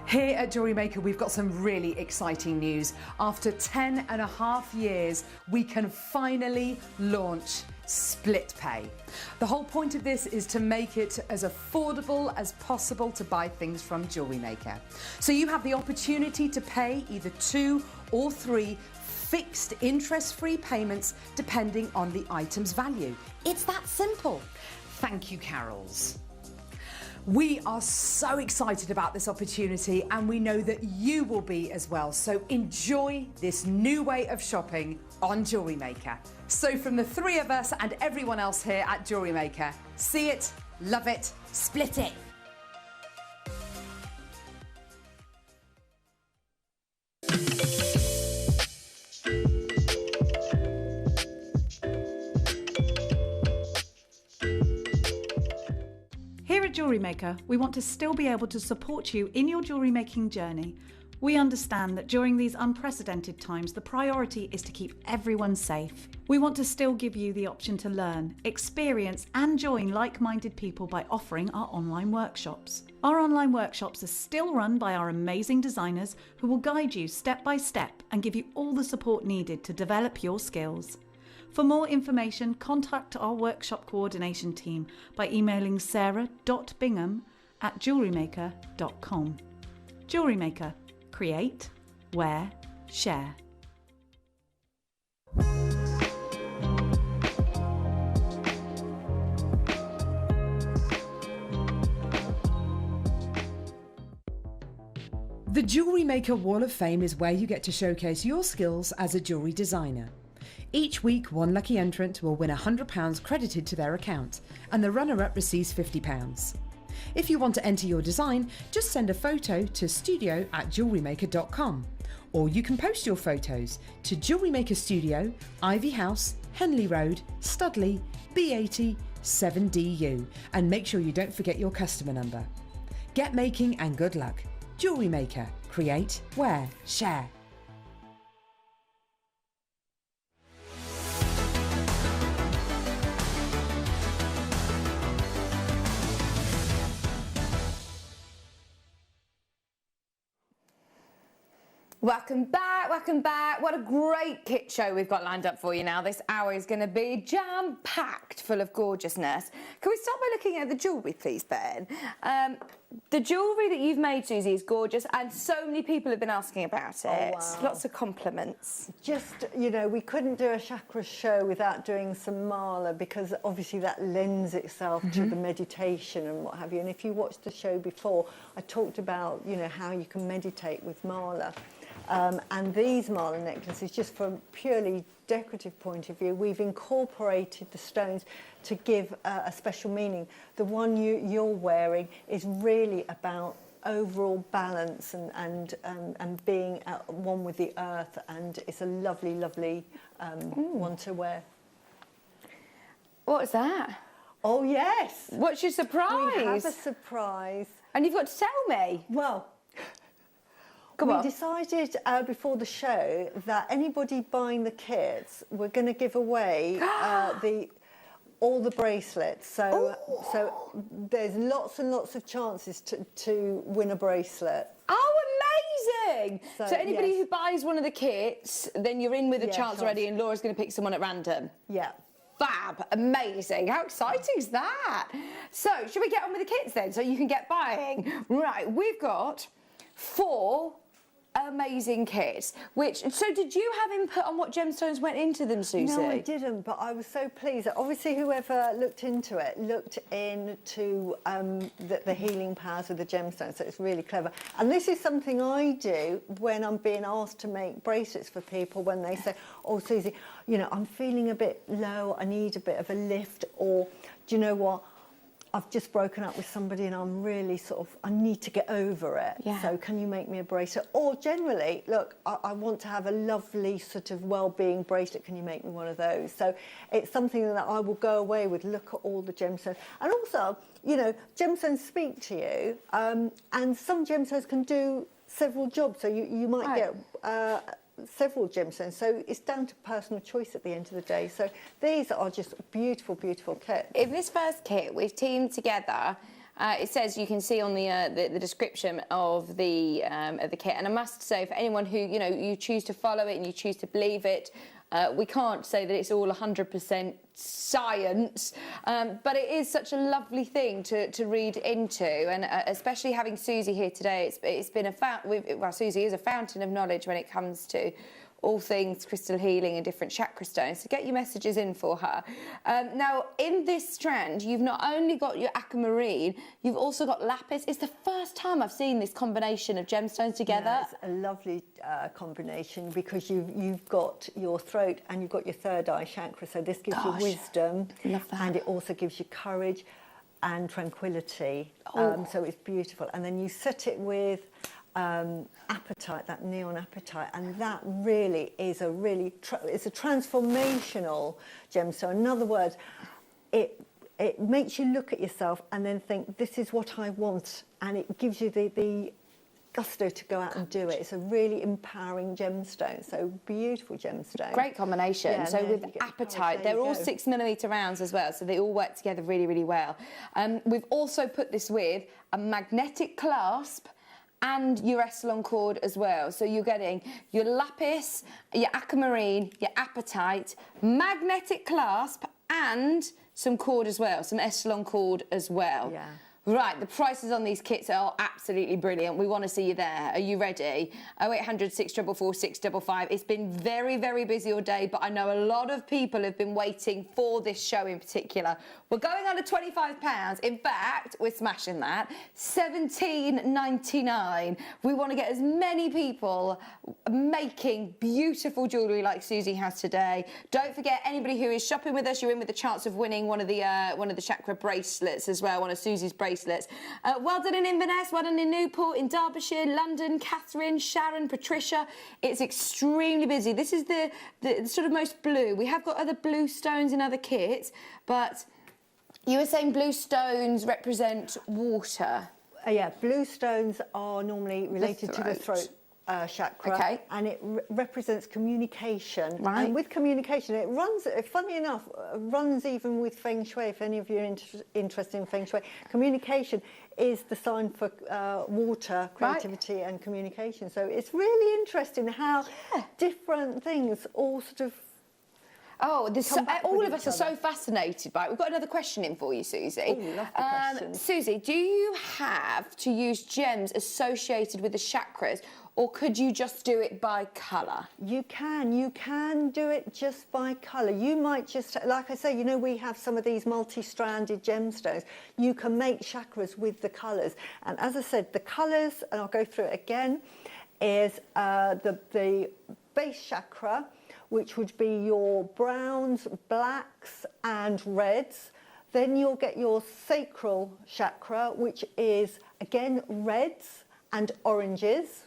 Here at JewelleryMaker, we've got some really exciting news. After 10.5 years, we can finally launch Split Pay. The whole point of this is to make it as affordable as possible to buy things from JewelleryMaker. So you have the opportunity to pay either 2 or 3 fixed interest-free payments depending on the item's value. It's that simple. Thank you, Carols. We are so excited about this opportunity, and we know that you will be as well. So enjoy this new way of shopping on JewelleryMaker. So from the 3 of us and everyone else here at JewelleryMaker, see it, love it, split it. Here at JewelleryMaker, we want to still be able to support you in your jewellery making journey. We understand that during these unprecedented times, the priority is to keep everyone safe. We want to still give you the option to learn, experience, and join like-minded people by offering our online workshops. Our online workshops are still run by our amazing designers who will guide you step by step and give you all the support needed to develop your skills. For more information, contact our workshop coordination team by emailing sarah.bingham@jewellerymaker.com. JewelleryMaker. Create, wear, share. The JewelleryMaker Wall of Fame is where you get to showcase your skills as a jewellery designer. Each week, one lucky entrant will win £100 credited to their account, and the runner-up receives £50. If you want to enter your design, just send a photo to studio@jewellerymaker.com, or you can post your photos to JewelleryMaker Studio, Ivy House, Henley Road, Studley, B80 7DU, and make sure you don't forget your customer number. Get making and good luck. JewelleryMaker. Create, wear, share. Welcome back, welcome back. What a great kit show we've got lined up for you now. This hour is going to be jam-packed full of gorgeousness. Can we start by looking at the jewellery, please, Ben? The jewellery that you've made, Susie, is gorgeous, and so many people have been asking about it. Oh, wow. Lots of compliments. Just, you know, we couldn't do a chakra show without doing some mala, because obviously that lends itself to the meditation and what have you. And if you watched the show before, I talked about, you know, how you can meditate with mala. And these mala necklaces, just from a purely decorative point of view, we've incorporated the stones to give a special meaning. The one you're wearing is really about overall balance and being at one with the earth, and it's a lovely, lovely one to wear. What's that? Oh, yes. What's your surprise? We have a surprise. And you've got to tell me. Well, Come on. we decided before the show that anybody buying the kits, we're going to give away all the bracelets. So there's lots and lots of chances to win a bracelet. Oh, amazing! So anybody yes. who buys one of the kits, then you're in with a chance already, and Laura's going to pick someone at random. Yeah. Fab, amazing. How exciting is that? So, should we get on with the kits then, so you can get buying? Right, we've got 4 amazing kits. So did you have input on what gemstones went into them, Susie? No, I didn't, but I was so pleased. Obviously, whoever looked into it looked into the healing powers of the gemstones, so it's really clever. And this is something I do when I'm being asked to make bracelets for people, when they say, oh, Susie, you know, I'm feeling a bit low, I need a bit of a lift, or do you know what? I've just broken up with somebody and I'm really I need to get over it. Yeah. So can you make me a bracelet? Or generally, look, I want to have a lovely sort of well-being bracelet. Can you make me one of those? So it's something that I will go away with, look at all the gemstones. And also, you know, gemstones speak to you, and some gemstones can do several jobs. So you might get several gemstones, so it's down to personal choice at the end of the day. So these are just beautiful, beautiful kits. In this first kit, we've teamed together. It says, you can see on the description of the kit, and I must say, for anyone who, you know, you choose to follow it and you choose to believe it, we can't say that it's all 100% science, but it is such a lovely thing to read into, and especially having Susie here today, it's been Susie is a fountain of knowledge when it comes to all things crystal healing and different chakra stones, so get your messages in for her. Now, in this strand, you've not only got your aquamarine, you've also got lapis. It's the first time I've seen this combination of gemstones together. Yeah, it's a lovely combination, because you've got your throat and you've got your third eye chakra, so this gives you wisdom. Love that. And it also gives you courage and tranquility. So it's beautiful. And then you set it with apatite, that neon apatite, and that really is it's a transformational gemstone. In other words, it makes you look at yourself and then think, this is what I want, and it gives you the gusto to go out and do it. It's a really empowering gemstone, so beautiful gemstone. Great combination. Yeah, so with apatite, they're all 6mm rounds as well, so they all work together really, really well. We've also put this with a magnetic clasp and your Essilon cord as well. So you're getting your lapis, your aquamarine, your apatite, magnetic clasp, and some cord as well, some Essilon cord as well. Yeah. Right, the prices on these kits are absolutely brilliant. We want to see you there. Are you ready? 0800 644 655. It's been very, very busy all day, but I know a lot of people have been waiting for this show in particular. We're going under £25. In fact, we're smashing that. $17.99. We want to get as many people making beautiful jewellery like Susie has today. Don't forget, anybody who is shopping with us, you're in with a chance of winning one of the chakra bracelets as well, one of Susie's bracelets. Well done in Inverness, well done in Newport, in Derbyshire, London, Catherine, Sharon, Patricia. It's extremely busy. This is the sort of most blue. We have got other blue stones in other kits, but you were saying blue stones represent water. Yeah, blue stones are normally related to the throat chakra, Okay. and it represents communication. Right. And with communication, it runs, funny enough, runs even with Feng Shui, if any of you are interested in Feng Shui. Communication is the sign for water, creativity and communication. So it's really interesting how different things all sort of Oh, all of us are each other. so fascinated by it. We've got another question in for you, Susie. Oh, love the questions. Susie, do you have to use gems associated with the chakras, or could you just do it by colour? You can do it just by colour. You might just, like I say, you know, we have some of these multi-stranded gemstones. You can make chakras with the colours. And as I said, the colours, and I'll go through it again, is the base chakra, which would be your browns, blacks and reds. Then you'll get your sacral chakra, which is, again, reds and oranges.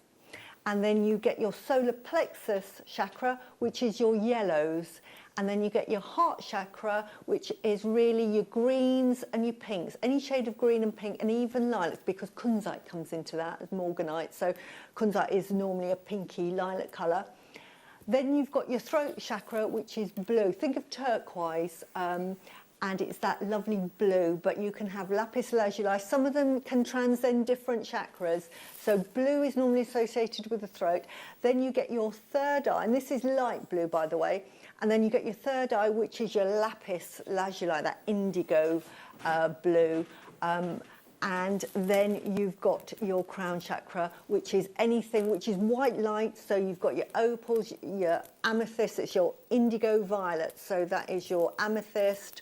And then you get your solar plexus chakra, which is your yellows. And then you get your heart chakra, which is really your greens and your pinks, any shade of green and pink, and even lilacs, because kunzite comes into that as morganite. So kunzite is normally a pinky lilac colour. Then you've got your throat chakra, which is blue. Think of turquoise, and it's that lovely blue, but you can have lapis lazuli. Some of them can transcend different chakras. So blue is normally associated with the throat. Then you get your third eye, and this is light blue, by the way. And then you get your third eye, which is your lapis lazuli, that indigo blue. And then you've got your crown chakra, which is anything which is white light. So you've got your opals, your amethyst, it's your indigo violet. So that is your amethyst,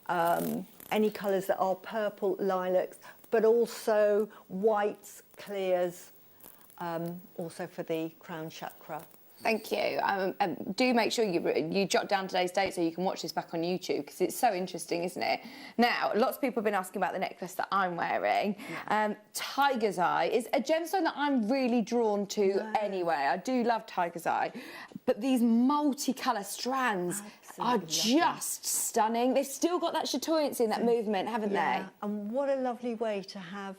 any colours that are purple, lilacs, but also whites, clears, also for the crown chakra. Thank you. Do make sure you jot down today's date so you can watch this back on YouTube, because it's so interesting, isn't it? Now, lots of people have been asking about the necklace that I'm wearing. Tiger's Eye is a gemstone that I'm really drawn to anyway. I do love Tiger's Eye. But these multicolour strands are just stunning. They've still got that chatoyancy and that movement, haven't they? And what a lovely way to have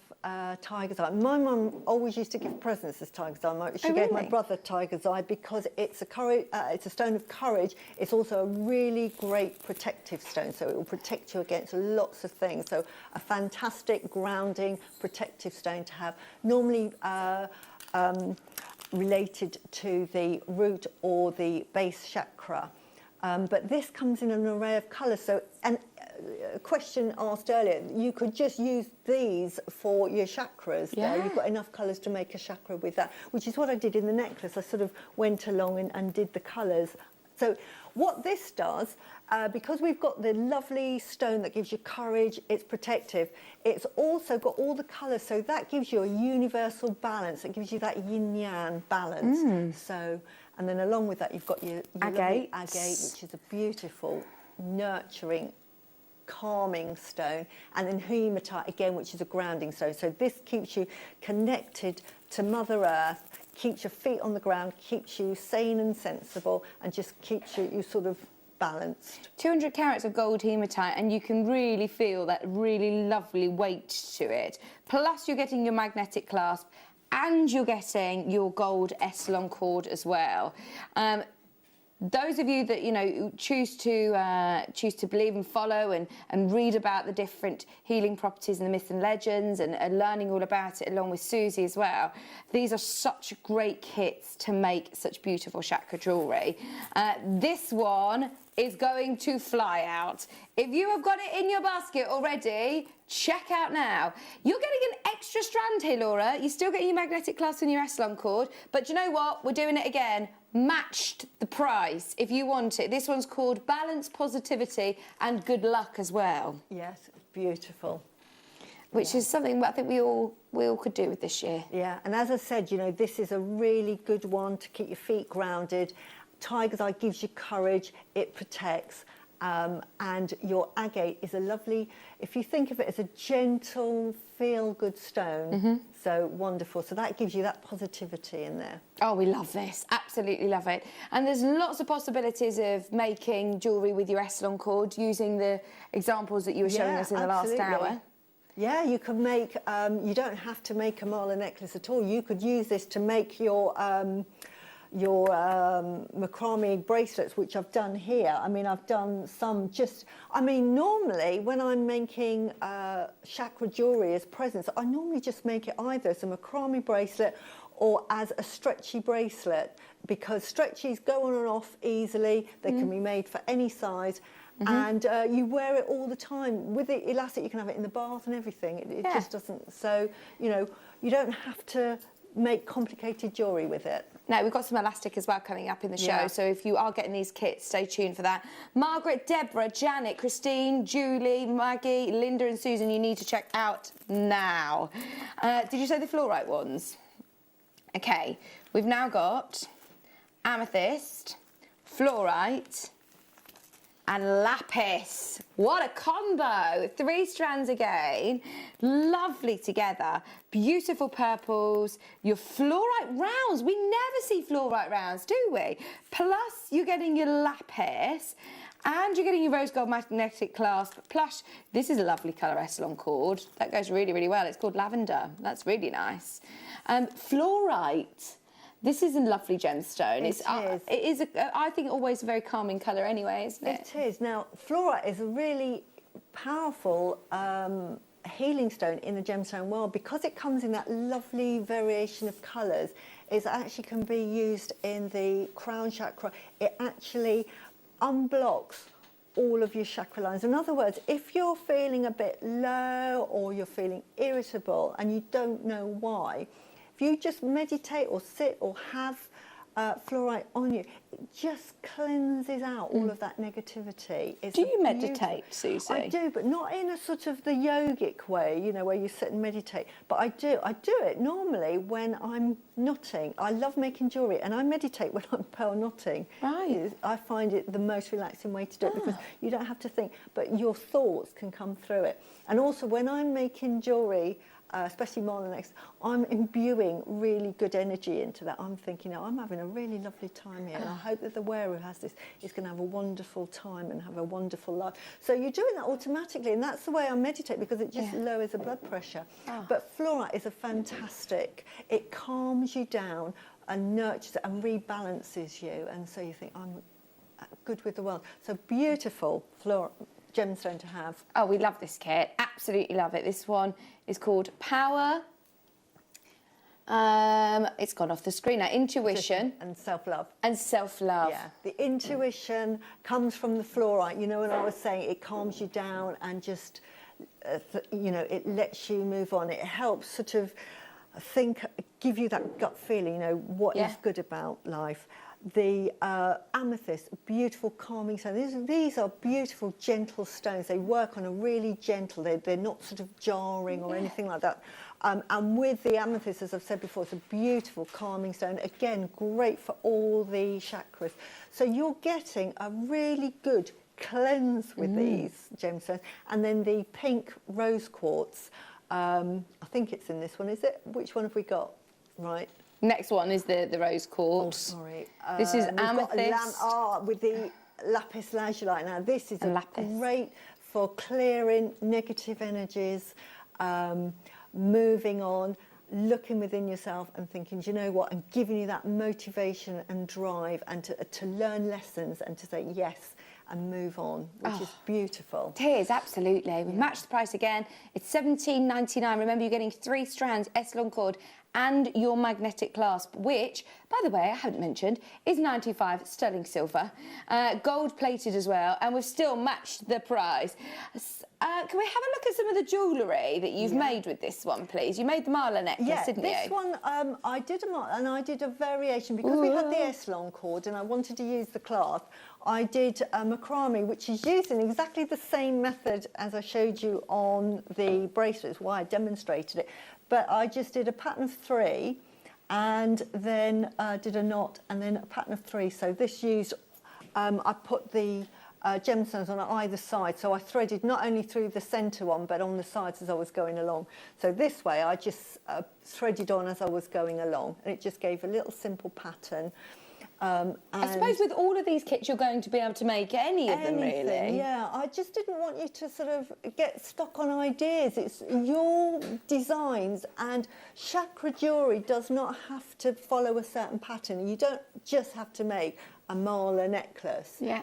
Tiger's Eye. My mum always used to give presents as Tiger's Eye. She gave my brother Tiger's Eye because it's a stone of courage. It's also a really great protective stone, so it will protect you against lots of things. So a fantastic grounding protective stone to have. Normally related to the root or the base chakra. But this comes in an array of colours. So, and a question asked earlier, you could just use these for your chakras. There. You've got enough colours to make a chakra with that, which is what I did in the necklace. I sort of went along and did the colours. So what this does, because we've got the lovely stone that gives you courage, it's protective, it's also got all the colours, so that gives you a universal balance. It gives you that yin-yang balance. So, and then along with that, you've got your agate, which is a beautiful, nurturing, calming stone, and then hematite again, which is a grounding stone. So this keeps you connected to Mother Earth, keeps your feet on the ground, keeps you sane and sensible, and just keeps you sort of balanced. 200 carats of gold hematite, and you can really feel that really lovely weight to it. Plus you're getting your magnetic clasp, and you're getting your gold Essilon cord as well. Those of you that, you know, choose to believe and follow and read about the different healing properties and the myths and legends and learning all about it along with Susie as well, these are such great kits to make such beautiful chakra jewellery. This one is going to fly out. If you have got it in your basket already, check out now. You're getting an extra strand here, Laura. You're still getting your magnetic clasp and your Essilon cord, but you know what? We're doing it again. Matched the price if you want it. This one's called Balance, Positivity and Good Luck as well. Yes, beautiful. Which is something I think we all could do with this year. Yeah, and as I said, you know, this is a really good one to keep your feet grounded. Tiger's Eye gives you courage, it protects, and your agate is a lovely, if you think of it as a gentle, feel-good stone, so wonderful. So that gives you that positivity in there. Oh, we love this. Absolutely love it. And there's lots of possibilities of making jewellery with your Essilon cord using the examples that you were showing us in the last hour. Yeah, you could make, you don't have to make a mala necklace at all. You could use this to make your macrame bracelets, which I've done here. I mean, I've done some normally when I'm making chakra jewellery as presents, I normally just make it either as a macrame bracelet or as a stretchy bracelet, because stretchies go on and off easily. They can be made for any size. And you wear it all the time. With the elastic, you can have it in the bath and everything. It just doesn't, so, you know, you don't have to make complicated jewellery with it. No, we've got some elastic as well coming up in the show, so if you are getting these kits, stay tuned for that. Margaret, Deborah, Janet, Christine, Julie, Maggie, Linda and Susan, you need to check out now. Did you say the fluorite ones? Okay, we've now got amethyst, fluorite, and lapis. What a combo! 3 strands again, lovely together, beautiful purples, your fluorite rounds. We never see fluorite rounds, do we? Plus you're getting your lapis and you're getting your rose gold magnetic clasp. Plus, this is a lovely colour Essilon cord. That goes really, really well. It's called lavender. That's really nice. Fluorite. This is a lovely gemstone. It is, I think, always a very calming colour anyway, isn't it? It is. Now, fluorite is a really powerful healing stone in the gemstone world, because it comes in that lovely variation of colours. It actually can be used in the crown chakra. It actually unblocks all of your chakra lines. In other words, if you're feeling a bit low or you're feeling irritable and you don't know why, if you just meditate or sit or have fluorite on you, it just cleanses out all of that negativity. Do you meditate, Susie? I do, but not in a sort of the yogic way, you know, where you sit and meditate. But I do it normally when I'm knotting. I love making jewellery, and I meditate when I'm pearl knotting. Right. I find it the most relaxing way to do it, because you don't have to think, but your thoughts can come through it. And also when I'm making jewellery, especially mala necklaces, I'm imbuing really good energy into that. I'm thinking, oh, I'm having a really lovely time here, and I hope that the wearer who has this is going to have a wonderful time and have a wonderful life. So you're doing that automatically, and that's the way I meditate, because it just lowers the blood pressure. But fluorite is a fantastic, it calms you down and nurtures and rebalances you, and so you think, I'm good with the world. So beautiful gemstone to have. Oh, we love this kit. Absolutely love it. This one is called Power. It's gone off the screen now. Intuition. And self-love. And self-love. Yeah. The intuition comes from the fluorite. You know, when I was saying it calms you down and just, you know, it lets you move on. It helps sort of give you that gut feeling, you know, what is good about life. The amethyst, beautiful calming stone. These are beautiful, gentle stones. They work on a really gentle, they're not sort of jarring or anything like that. And with the amethyst, as I've said before, it's a beautiful calming stone. Again, great for all the chakras. So you're getting a really good cleanse with these gemstones. And then the pink rose quartz, I think it's in this one, is it? Which one have we got? Right. Next one is the rose quartz. Oh, sorry. This is amethyst. With the lapis lazuli. Now, this is great for clearing negative energies, moving on, looking within yourself and thinking, do you know what, and giving you that motivation and drive, and to learn lessons and to say yes and move on, which is beautiful. It is, absolutely. We've matched the price again. It's $17.99. Remember, you're getting 3 strands, Essilon cord, and your magnetic clasp, which, by the way, I haven't mentioned, is 95 sterling silver, gold plated as well, and we've still matched the price. Can we have a look at some of the jewellery that you've made with this one, please? You made the mala necklace, didn't you? This one, I did a variation, because we had the Essilon cord and I wanted to use the clasp. I did a macrame, which is used in exactly the same method as I showed you on the bracelets, why I demonstrated it. But I just did a pattern of 3 and then did a knot and then a pattern of 3. So this used, I put the gemstones on either side. So I threaded not only through the centre one, but on the sides as I was going along. So this way I just threaded on as I was going along, and it just gave a little simple pattern. I suppose with all of these kits, you're going to be able to make any of them, really. Yeah, I just didn't want you to sort of get stuck on ideas. It's your designs, and chakra jewellery does not have to follow a certain pattern. You don't just have to make a mala necklace. Yeah.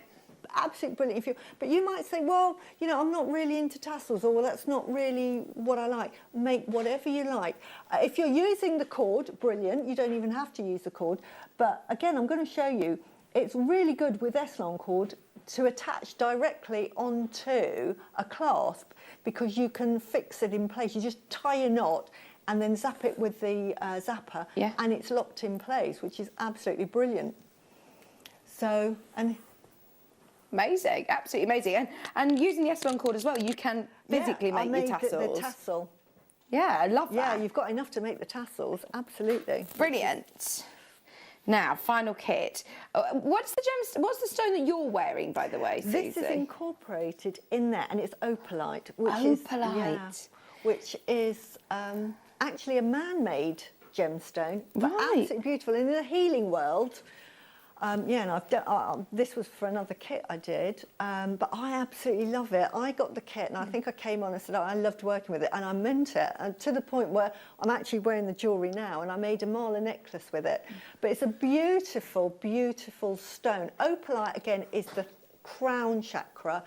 Absolutely brilliant. But you might say, well, you know, I'm not really into tassels, or well, that's not really what I like. Make whatever you like. If you're using the cord, brilliant. You don't even have to use the cord. But again, I'm going to show you, it's really good with S-long cord to attach directly onto a clasp, because you can fix it in place. You just tie a knot and then zap it with the zapper, and it's locked in place, which is absolutely brilliant. So, and amazing, absolutely amazing. And using the S-long cord as well, you can physically make your tassels. The tassel. Yeah, I love that. Yeah, you've got enough to make the tassels, absolutely. Brilliant. Now, final kit. What's the stone that you're wearing, by the way, Susie? This is incorporated in there, and it's opalite, which is actually a man-made gemstone, but absolutely beautiful. And in the healing world, and I've done, this was for another kit I did, but I absolutely love it. I got the kit, and I think I came on and said, I loved working with it, and I meant it, and to the point where I'm actually wearing the jewellery now, and I made a mala necklace with it. But it's a beautiful, beautiful stone. Opalite, again, is the crown chakra,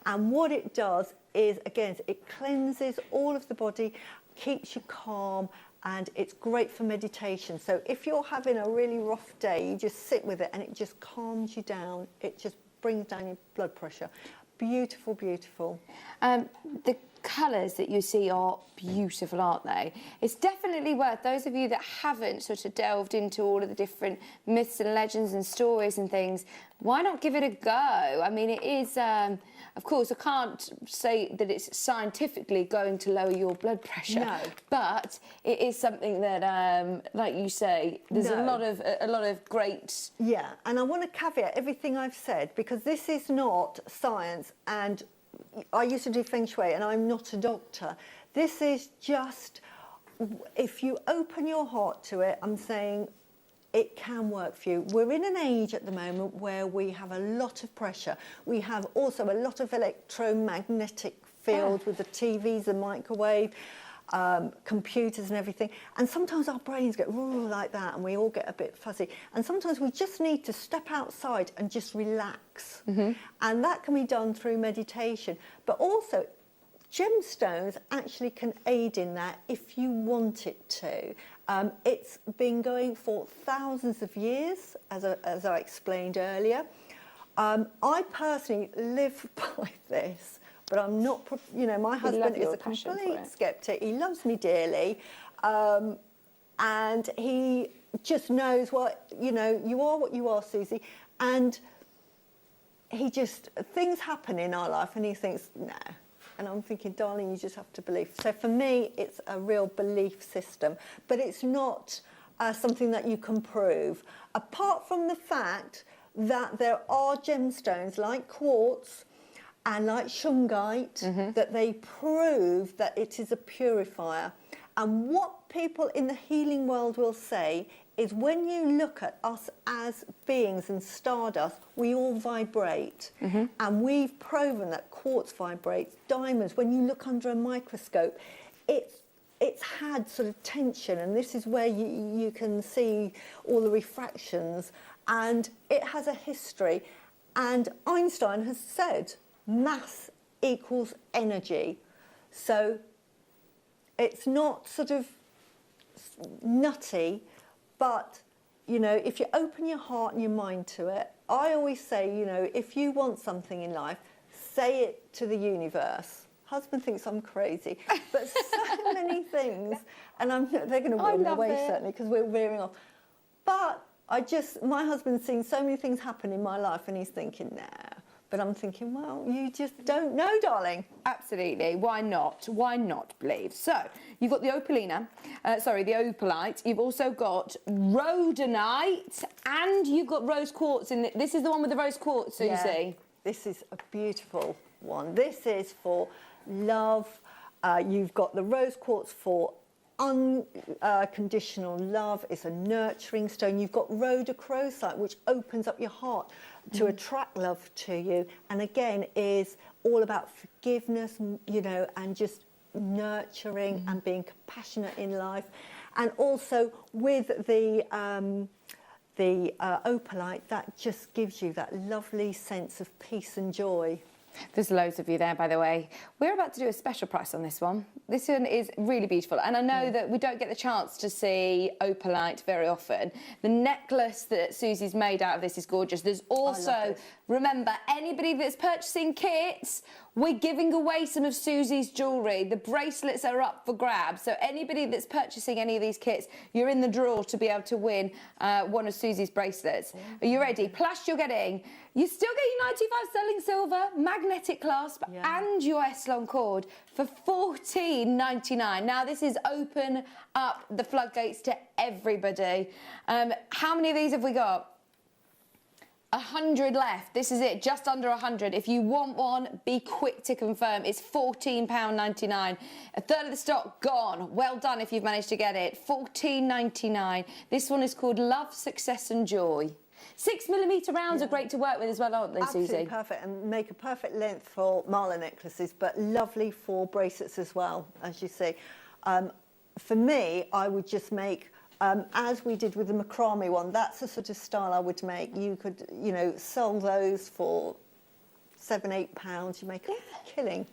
and what it does is, again, it cleanses all of the body, keeps you calm, and it's great for meditation. So if you're having a really rough day, you just sit with it and it just calms you down. It just brings down your blood pressure. Beautiful, beautiful. The colours that you see are beautiful, aren't they? It's definitely worth, those of you that haven't sort of delved into all of the different myths and legends and stories and things, why not give it a go? I mean, it is, of course, I can't say that it's scientifically going to lower your blood pressure, but it is something that, like you say, there's a lot of great... Yeah, and I want to caveat everything I've said, because this is not science, and I used to do Feng Shui, and I'm not a doctor. This is just, if you open your heart to it, I'm saying it can work for you. We're in an age at the moment where we have a lot of pressure. We have also a lot of electromagnetic field with the TVs, the microwave, computers and everything. And sometimes our brains get like that, and we all get a bit fuzzy. And sometimes we just need to step outside and just relax. And that can be done through meditation. But also, gemstones actually can aid in that if you want it to. It's been going for thousands of years, as I explained earlier. I personally live by this, but I'm not, you know, my husband is a complete skeptic. He loves me dearly, and he just knows what, you know, you are what you are, Susie, and he just, things happen in our life and he thinks, no. And I'm thinking, darling, you just have to believe. So for me, it's a real belief system, but it's not something that you can prove. Apart from the fact that there are gemstones like quartz and like shungite, that they prove that it is a purifier. And what people in the healing world will say is, when you look at us as beings and stardust, we all vibrate. And we've proven that quartz vibrates, diamonds, when you look under a microscope, it's had sort of tension, and this is where you can see all the refractions, and it has a history. And Einstein has said mass equals energy. So it's not sort of nutty, but, you know, if you open your heart and your mind to it, I always say, you know, if you want something in life, say it to the universe. Husband thinks I'm crazy, but so many things, and they're going to win away, certainly, because we're veering off. But my husband's seen so many things happen in my life, and he's thinking, nah. But I'm thinking, well, you just don't know, darling. Absolutely. Why not? Why not believe? So, you've got the the opalite. You've also got rhodonite, and you've got rose quartz. This is the one with the rose quartz, Susie. Yeah, this is a beautiful one. This is for love. You've got the rose quartz for unconditional love. It's a nurturing stone. You've got rhodochrosite, which opens up your heart to attract love to you. And again, is all about forgiveness, you know, and just nurturing and being compassionate in life. And also with the opalite, that just gives you that lovely sense of peace and joy. There's loads of you there, by the way. We're about to do a special price on this one. This one is really beautiful, and I know that we don't get the chance to see opalite very often. The necklace that Susie's made out of this is gorgeous. There's also, remember, anybody that's purchasing kits, we're giving away some of Susie's jewellery. The bracelets are up for grabs, so anybody that's purchasing any of these kits, you're in the draw to be able to win one of Susie's bracelets. Are you ready? Plus, you're still getting 95 sterling silver, magnetic clasp, and your S-long cord for $14.99. Now, this is open up the floodgates to everybody. How many of these have we got? 100 left. This is it, just under 100. If you want one, be quick to confirm. It's £14.99. A third of the stock gone. Well done if you've managed to get it. £14.99. This one is called Love, Success and Joy. 6mm rounds are great to work with as well, aren't they, Susie? Absolutely perfect, and make a perfect length for mala necklaces, but lovely for bracelets as well, as you see. For me, I would just make, as we did with the macrame one, that's the sort of style I would make. You could, you know, sell those for £7-8. You make a killing.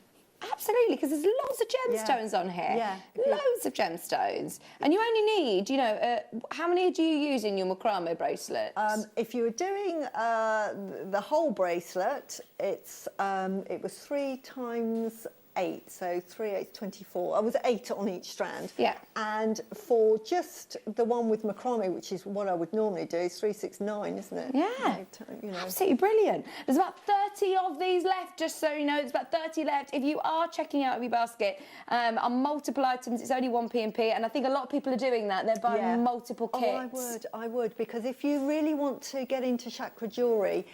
Absolutely, because there's lots of gemstones on here. Yeah. Loads of gemstones. And you only need, you know, how many do you use in your macrame bracelets? If you were doing the whole bracelet, it was 3 times 8, so 3 8 24. I was 8 on each strand. Yeah. And for just the one with macrame, which is what I would normally do, is 3 6 9, isn't it? Yeah. You know. Absolutely brilliant. There's about 30 of these left, just so you know. There's about 30 left. If you are checking out your basket on multiple items, it's only 1p&p, and I think a lot of people are doing that. They're buying multiple kits. Oh, I would, because if you really want to get into chakra jewellery,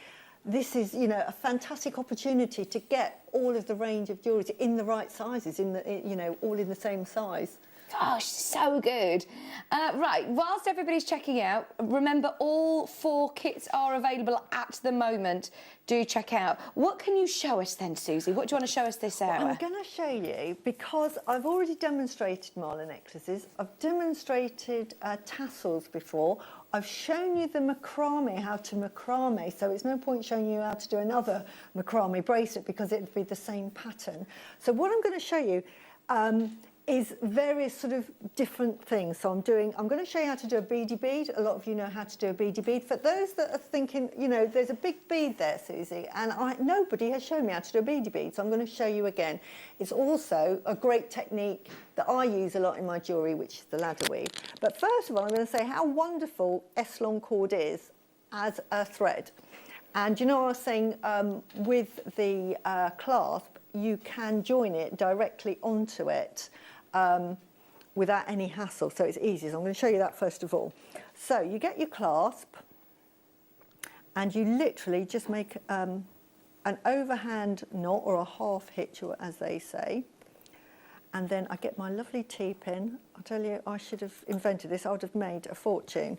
this is, you know, a fantastic opportunity to get all of the range of jewellery in the right sizes, you know, all in the same size. Gosh, so good. Right, whilst everybody's checking out, remember all 4 kits are available at the moment. Do check out. What can you show us then, Susie? What do you want to show us this hour? Well, I'm going to show you, because I've already demonstrated mala necklaces. I've demonstrated tassels before. I've shown you the macrame, how to macrame, so it's no point showing you how to do another macrame bracelet because it'd be the same pattern. So what I'm going to show you is various sort of different things. So I'm going to show you how to do a beady bead. A lot of you know how to do a beady bead. For those that are thinking, you know, there's a big bead there, Susie, and nobody has shown me how to do a beady bead, so I'm going to show you again. It's also a great technique that I use a lot in my jewellery, which is the ladder weave. But first of all, I'm going to say how wonderful S-long cord is as a thread. And you know, I was saying with the clasp, you can join it directly onto it without any hassle, so it's easy. So I'm going to show you that first of all. So you get your clasp and you literally just make an overhand knot, or a half hitch, or as they say, and then I get my lovely T-pin. I tell you, I should have invented this. I would have made a fortune.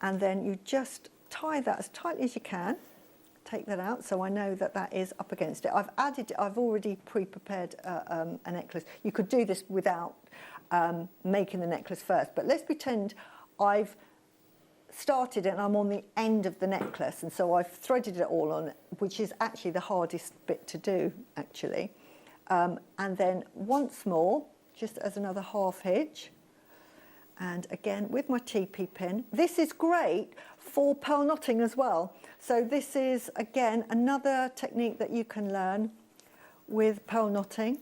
And then you just tie that as tightly as you can. Take that out, so I know that that is up against it. I've already pre-prepared a necklace. You could do this without making the necklace first, but let's pretend I've started it and I'm on the end of the necklace, and so I've threaded it all on, which is actually the hardest bit to do, actually. And then once more, just as another half hitch, and again with my TP pin. This is great for pearl knotting as well. So this is, again, another technique that you can learn with pearl knotting.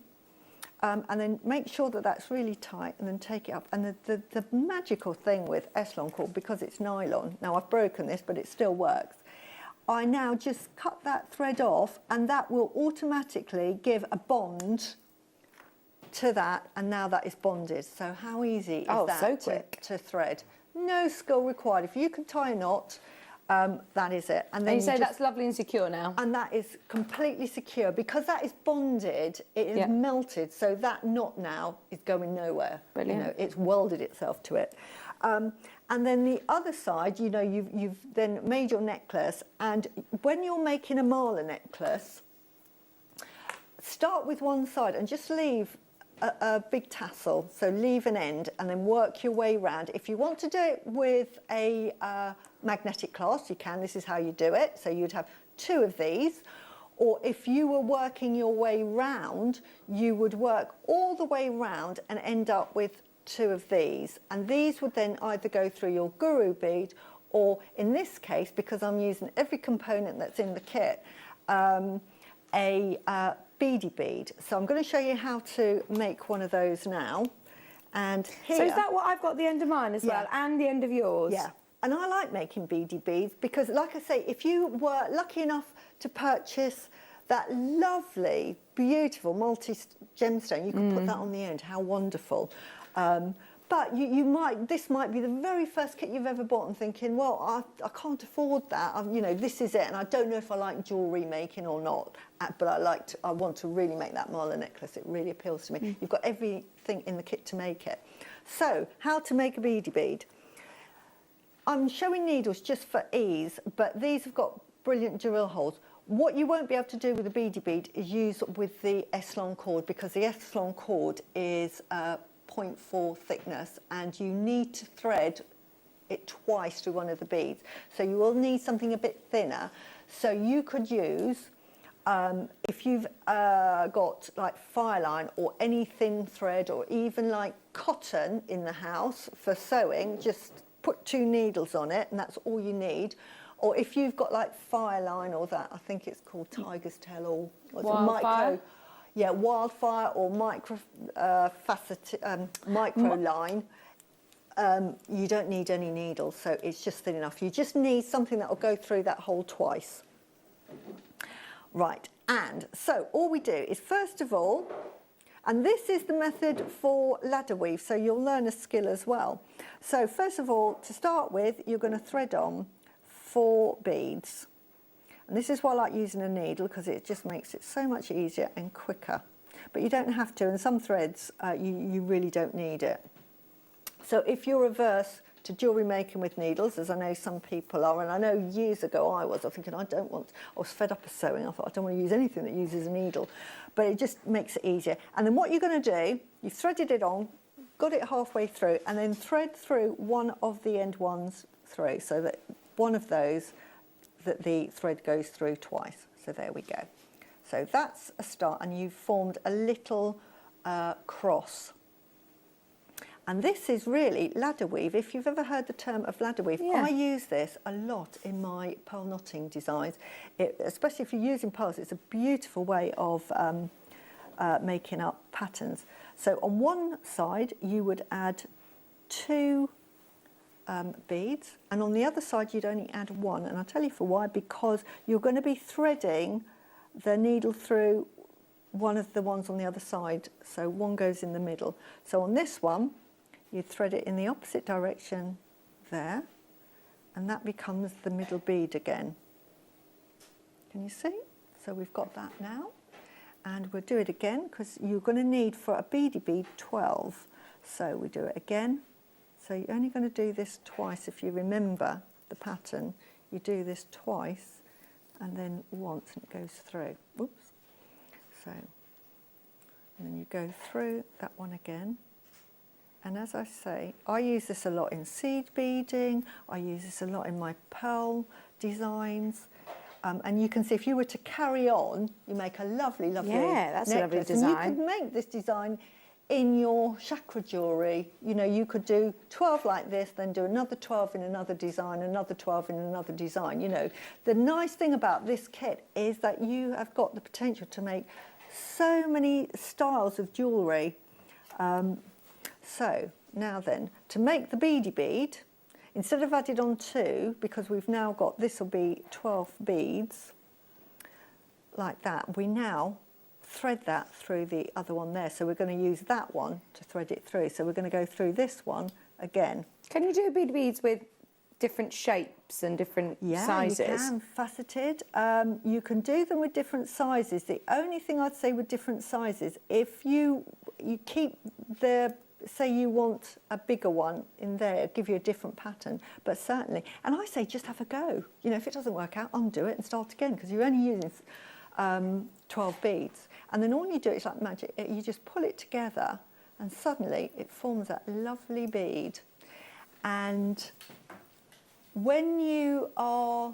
And then make sure that that's really tight, and then take it up. And the magical thing with S-long cord, because it's nylon, now I've broken this, but it still works. I now just cut that thread off, and that will automatically give a bond to that, and now that is bonded. So how easy is that so quick. to thread? No skill required. If you can tie a knot, That is it. And you say that's lovely and secure now? And that is completely secure. Because that is bonded, it is melted, so that knot now is going nowhere. Brilliant. You know, it's welded itself to it. And then the other side, you know, you've then made your necklace, and when you're making a mala necklace, start with one side and just leave a big tassel, so leave an end and then work your way round. If you want to do it with a magnetic clasp, you can. This is how you do it. So you'd have 2 of these, or if you were working your way round, you would work all the way round and end up with 2 of these, and these would then either go through your guru bead, or in this case, because I'm using every component that's in the kit, a beady bead. So I'm going to show you how to make one of those now. And here, so is that what I've got the end of mine as well, and the end of yours? Yeah. And I like making beady beads because, like I say, if you were lucky enough to purchase that lovely, beautiful multi-gemstone, you could put that on the end. How wonderful. But this might be the very first kit you've ever bought and thinking, well, I can't afford that. You know, this is it, and I don't know if I like jewellery making or not, but I want to really make that mala necklace. It really appeals to me. You've got everything in the kit to make it. So, how to make a beady bead. I'm showing needles just for ease, but these have got brilliant drill holes. What you won't be able to do with a beady bead is use with the S-long cord, because the S-long cord is 0.4 thickness, and you need to thread it twice through one of the beads. So you will need something a bit thinner. So you could use, if you've got like fireline or any thin thread, or even like cotton in the house for sewing, just put 2 needles on it, and that's all you need. Or if you've got like fireline, or that, I think it's called tiger's tail, or what's it, micro. Yeah, wildfire or micro line. You don't need any needles, so it's just thin enough. You just need something that will go through that hole twice. Right, and so all we do is, first of all, and this is the method for ladder weave, so you'll learn a skill as well. So first of all, to start with, you're going to thread on 4 beads. And this is why I like using a needle, because it just makes it so much easier and quicker. But you don't have to, and some threads, you really don't need it. So if you're averse to jewellery making with needles, as I know some people are, and I know years ago I was thinking, I was fed up of sewing. I thought, I don't want to use anything that uses a needle. But it just makes it easier. And then what you're going to do, you've threaded it on, got it halfway through, and then thread through one of the end ones through, so that one of those, that the thread goes through twice. So there we go. So that's a start, and you've formed a little cross. And this is really ladder weave. If you've ever heard the term of ladder weave, I use this a lot in my pearl knotting designs. Especially if you're using pearls, it's a beautiful way of making up patterns. So on one side, you would add 2 beads, and on the other side you'd only add 1, and I'll tell you for why. Because you're going to be threading the needle through one of the ones on the other side, so one goes in the middle. So on this one, you thread it in the opposite direction there, and that becomes the middle bead again. Can you see? So we've got that now, and we'll do it again, because you're going to need, for a beady bead, 12. So we do it again. So you're only going to do this twice. If you remember the pattern, you do this twice and then once, and it goes through. Oops. So, and then you go through that one again. And as I say, I use this a lot in seed beading. I use this a lot in my pearl designs. And you can see, if you were to carry on, you make a lovely, lovely that's necklace. a lovely design. And you could make this design in your chakra jewellery. You know, you could do 12 like this, then do another 12 in another design, another 12 in another design. You know, the nice thing about this kit is that you have got the potential to make so many styles of jewellery. So now then, to make the beady bead, instead of added on 2, because we've now got, this will be 12 beads, like that, we now thread that through the other one there. So we're going to use that one to thread it through. So we're going to go through this one again. Can you do bead beads with different shapes and different Yeah, sizes? you can, faceted. You can do them with different sizes. The only thing I'd say with different sizes, if you keep the, say you want a bigger one in there, give you a different pattern, but certainly, and I say just have a go. You know, if it doesn't work out, undo it and start again, because you're only using 12 beads. And then all you do is like magic, you just pull it together and suddenly it forms that lovely bead. And when you are,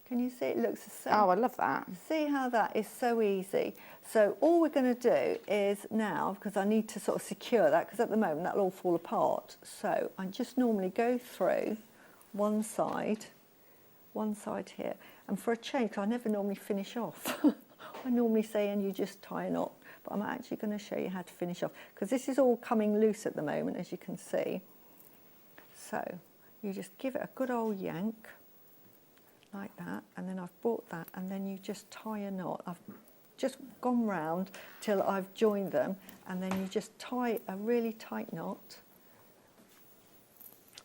can you see it looks the same? Oh, I love that. See how that is so easy. So all we're going to do is now, because I need to sort of secure that, because at the moment that'll all fall apart. So I just normally go through one side here. And for a change, 'cause I never normally finish off. I normally say, and you just tie a knot, but I'm actually going to show you how to finish off, because this is all coming loose at the moment, as you can see. So you just give it a good old yank, like that, and then I've brought that, and then you just tie a knot. I've just gone round till I've joined them, and then you just tie a really tight knot,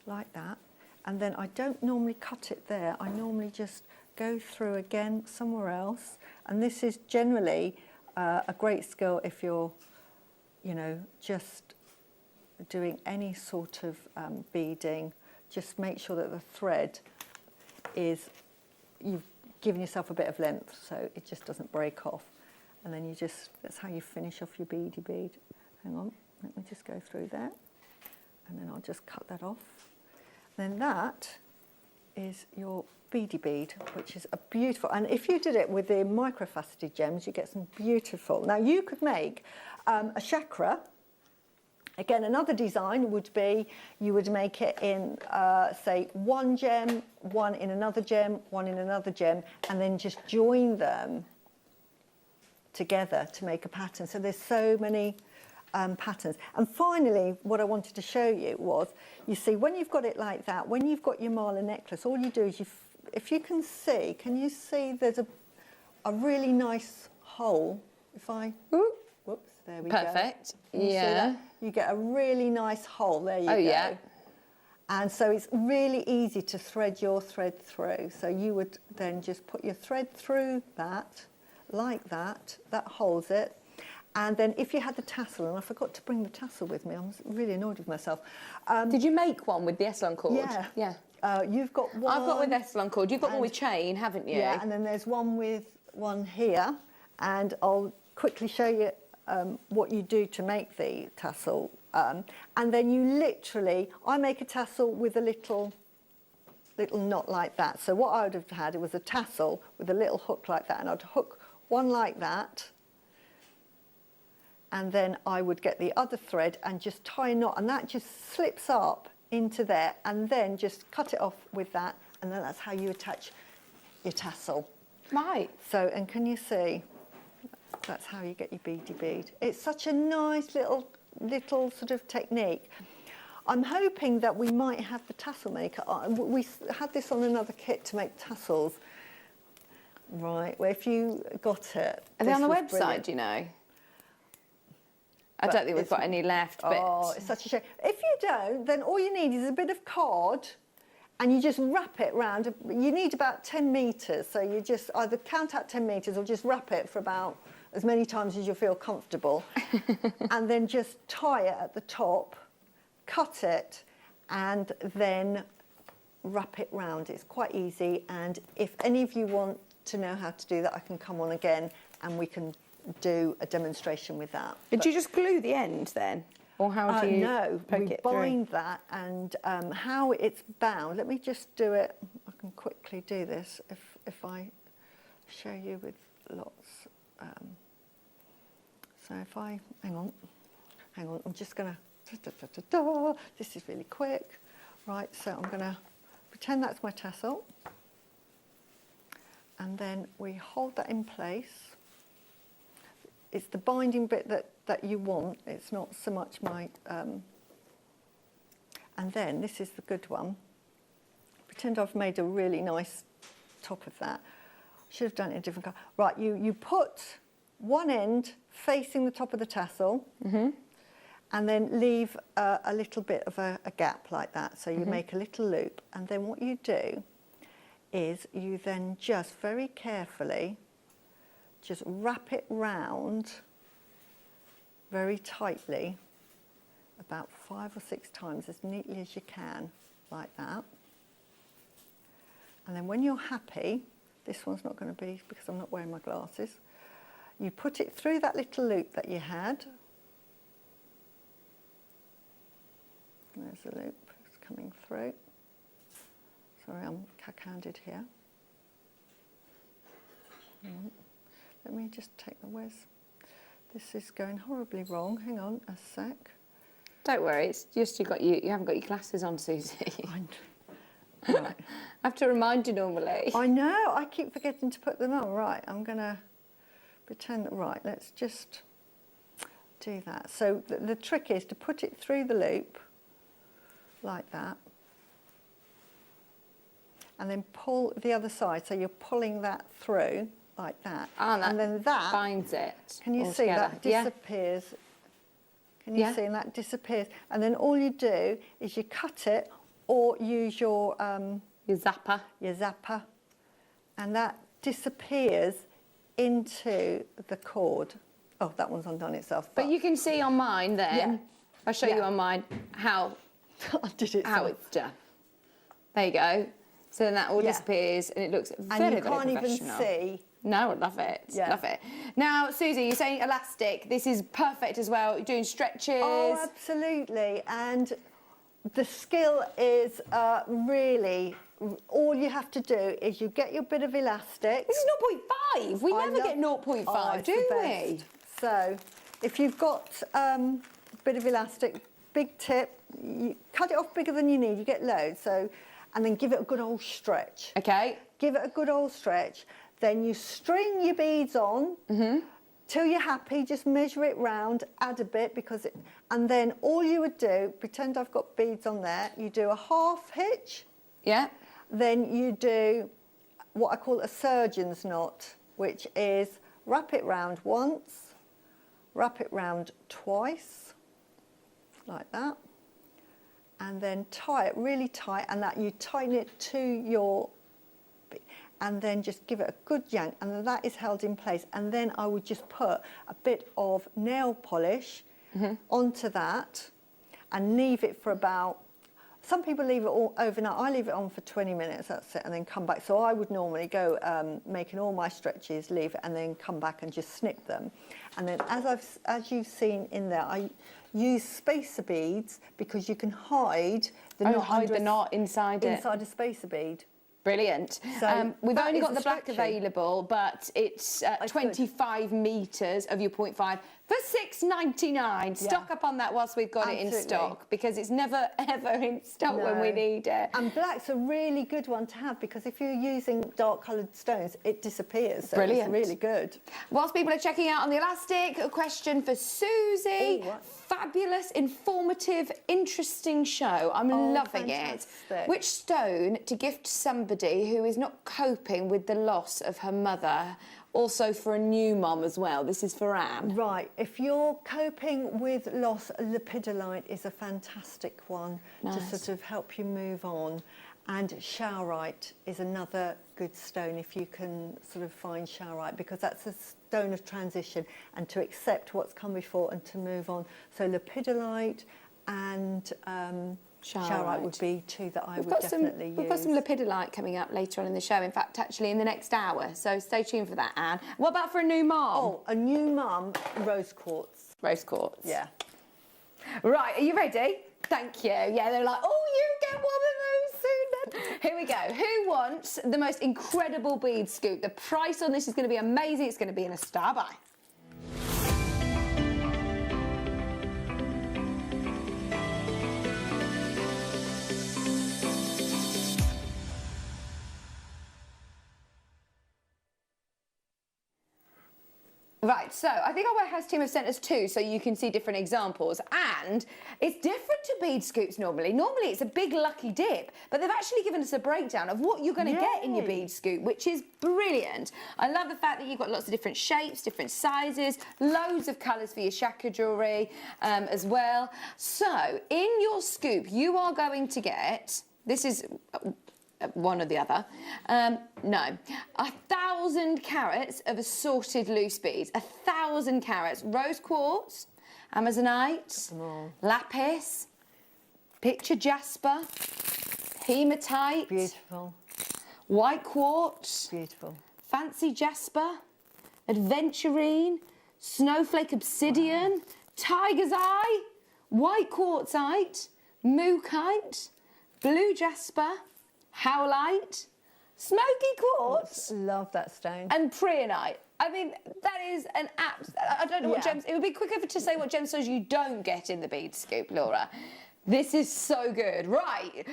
like that. And then I don't normally cut it there, I normally just go through again somewhere else. And this is generally a great skill if you're, you know, just doing any sort of beading. Just make sure that the thread is, you've given yourself a bit of length so it just doesn't break off. And then you just, that's how you finish off your beady bead. Hang on, let me just go through there. And then I'll just cut that off. Then that is your beady bead, which is a beautiful, and if you did it with the microfaceted gems, you get some beautiful. Now you could make a chakra. Again, another design would be, you would make it in, say, one gem, one in another gem, one in another gem, and then just join them together to make a pattern. So there's so many patterns. And finally, what I wanted to show you was, you see, when you've got it like that, when you've got your mala necklace, all you do is if you can see, you see there's a really nice hole? If I, whoops, there we go. Perfect. Can you see that? You get a really nice hole, there you go. Yeah. And so it's really easy to thread your thread through. So you would then just put your thread through that, like that holds it. And then if you had the tassel, and I forgot to bring the tassel with me, I was really annoyed with myself. Did you make one with the Eslan cord? Yeah. Yeah. You've got one. I've got with Eslan cord. You've got one with chain, haven't you? Yeah, and then there's one here, and I'll quickly show you what you do to make the tassel. And then you literally, I make a tassel with a little knot like that. So what I would have had, it was a tassel with a little hook like that, and I'd hook one like that, and then I would get the other thread and just tie a knot, and that just slips up into there, and then just cut it off with that, and then that's how you attach your tassel. Right. So, and can you see, that's how you get your beady bead. It's such a nice little sort of technique. I'm hoping that we might have the tassel maker. We had this on another kit to make tassels. Right, well, if you got it. Are they on the website, brilliant. do you know? I don't think we've got any left. But oh, it's such a shame. If you don't, then all you need is a bit of cord, and you just wrap it round. You need about 10 metres, so you just either count out 10 metres or just wrap it for about as many times as you feel comfortable, and then just tie it at the top, cut it, and then wrap it round. It's quite easy, and if any of you want to know how to do that, I can come on again and we can do a demonstration with that. Did you just glue the end then? Or how do you no, poke we it through? bind that, and how it's bound. Let me just do it. I can quickly do this if I show you with lots. So if I, hang on, I'm just going to, this is really quick. Right, so I'm going to pretend that's my tassel. And then we hold that in place. It's the binding bit that you want. It's not so much my, and then this is the good one. Pretend I've made a really nice top of that. Should have done it in a different colour. Right, you put one end facing the top of the tassel, and then leave a little bit of a gap like that. So you make a little loop, and then what you do is you then just very carefully just wrap it round very tightly, about 5 or 6 times, as neatly as you can, like that. And then when you're happy, this one's not going to be, because I'm not wearing my glasses, you put it through that little loop that you had. There's the loop, it's coming through. Sorry, I'm cack-handed here. Let me just take the whiz. This is going horribly wrong. Hang on a sec. Don't worry, it's just you haven't got your glasses on, Susie. Right. I have to remind you normally. I know, I keep forgetting to put them on. Right, I'm going to pretend that, right, let's just do that. So the trick is to put it through the loop, like that, and then pull the other side, so you're pulling that through, like that. And then that binds it. Can you see that disappears? Can you see, and that disappears. And then all you do is you cut it, or use your zapper. Your zapper, and that disappears into the cord. Oh, that one's undone itself. But you can see on mine then. Yeah. I'll show you on mine how I did it. How it's done. There you go. So then that all disappears, and it looks very, and you can't even see. No, I love it. Yeah. Love it. Now, Susie, you're saying elastic. This is perfect as well. You're doing stretches. Oh, absolutely. And the skill is really, all you have to do is you get your bit of elastic. This is 0.5. We never get 0.5, do we? So if you've got a bit of elastic, big tip, you cut it off bigger than you need, you get loads. So, and then give it a good old stretch. Okay. Give it a good old stretch. Then you string your beads on. Till you're happy, just measure it round, add a bit, and then all you would do, pretend I've got beads on there, you do a half hitch. Yeah. Then you do what I call a surgeon's knot, which is wrap it round once, wrap it round twice, like that, and then tie it really tight, and that you tighten it to your, and then just give it a good yank, and then that is held in place. And then I would just put a bit of nail polish onto that and leave it for about, some people leave it all overnight. I leave it on for 20 minutes, that's it, and then come back. So I would normally go making all my stretches, leave it, and then come back and just snip them. And then as you've seen in there, I use spacer beads because you can hide the knot. Hide the knot inside it. Inside a spacer bead. Brilliant. So we've that only is got the the black stretching. available, but it's 25 metres of your 0.5 for $6.99. Stock up on that whilst we've got it in stock, because it's never ever in stock when we need it. And black's a really good one to have, because if you're using dark coloured stones, it disappears. So Brilliant. It's really good. Whilst people are checking out on the elastic, a question for Susie. Oh, what? Fabulous, informative, interesting show. I'm loving it. Which stone to gift somebody who is not coping with the loss of her mother? Also for a new mum as well. This is for Anne. Right. If you're coping with loss, lepidolite is a fantastic one to sort of help you move on. And showerite is another good stone if you can sort of find showerite, because that's a stone of transition and to accept what's come before and to move on. So lepidolite and showerite would be two that I would definitely use. We've got some lepidolite coming up later on in the show, in fact, actually in the next hour. So stay tuned for that, Anne. What about for a new mum? Oh, a new mum, rose quartz. Rose quartz. Yeah. Right, are you ready? Thank you. Yeah, they're like, oh, you get one of those soon then. Here we go. Who wants the most incredible bead scoop? The price on this is going to be amazing. It's going to be in a star buy. Right, so I think our warehouse team have sent us 2 so you can see different examples. And it's different to bead scoops normally. Normally it's a big lucky dip, but they've actually given us a breakdown of what you're going to get in your bead scoop, which is brilliant. I love the fact that you've got lots of different shapes, different sizes, loads of colours for your chakra jewellery as well. So in your scoop, you are going to get, this is one or the other. No, 1,000 carats of assorted loose beads. 1,000 carats. Rose quartz, Amazonite, lapis, picture jasper, hematite. Beautiful. White quartz. Beautiful. Fancy jasper, adventurine, snowflake obsidian, tiger's eye, white quartzite, mookite, blue jasper, howlite, smoky quartz. Love that stone. And preonite. I mean, that is an app. I don't know what gems. It would be quicker to say what gemstones you don't get in the bead scoop, Laura. This is so good. Right.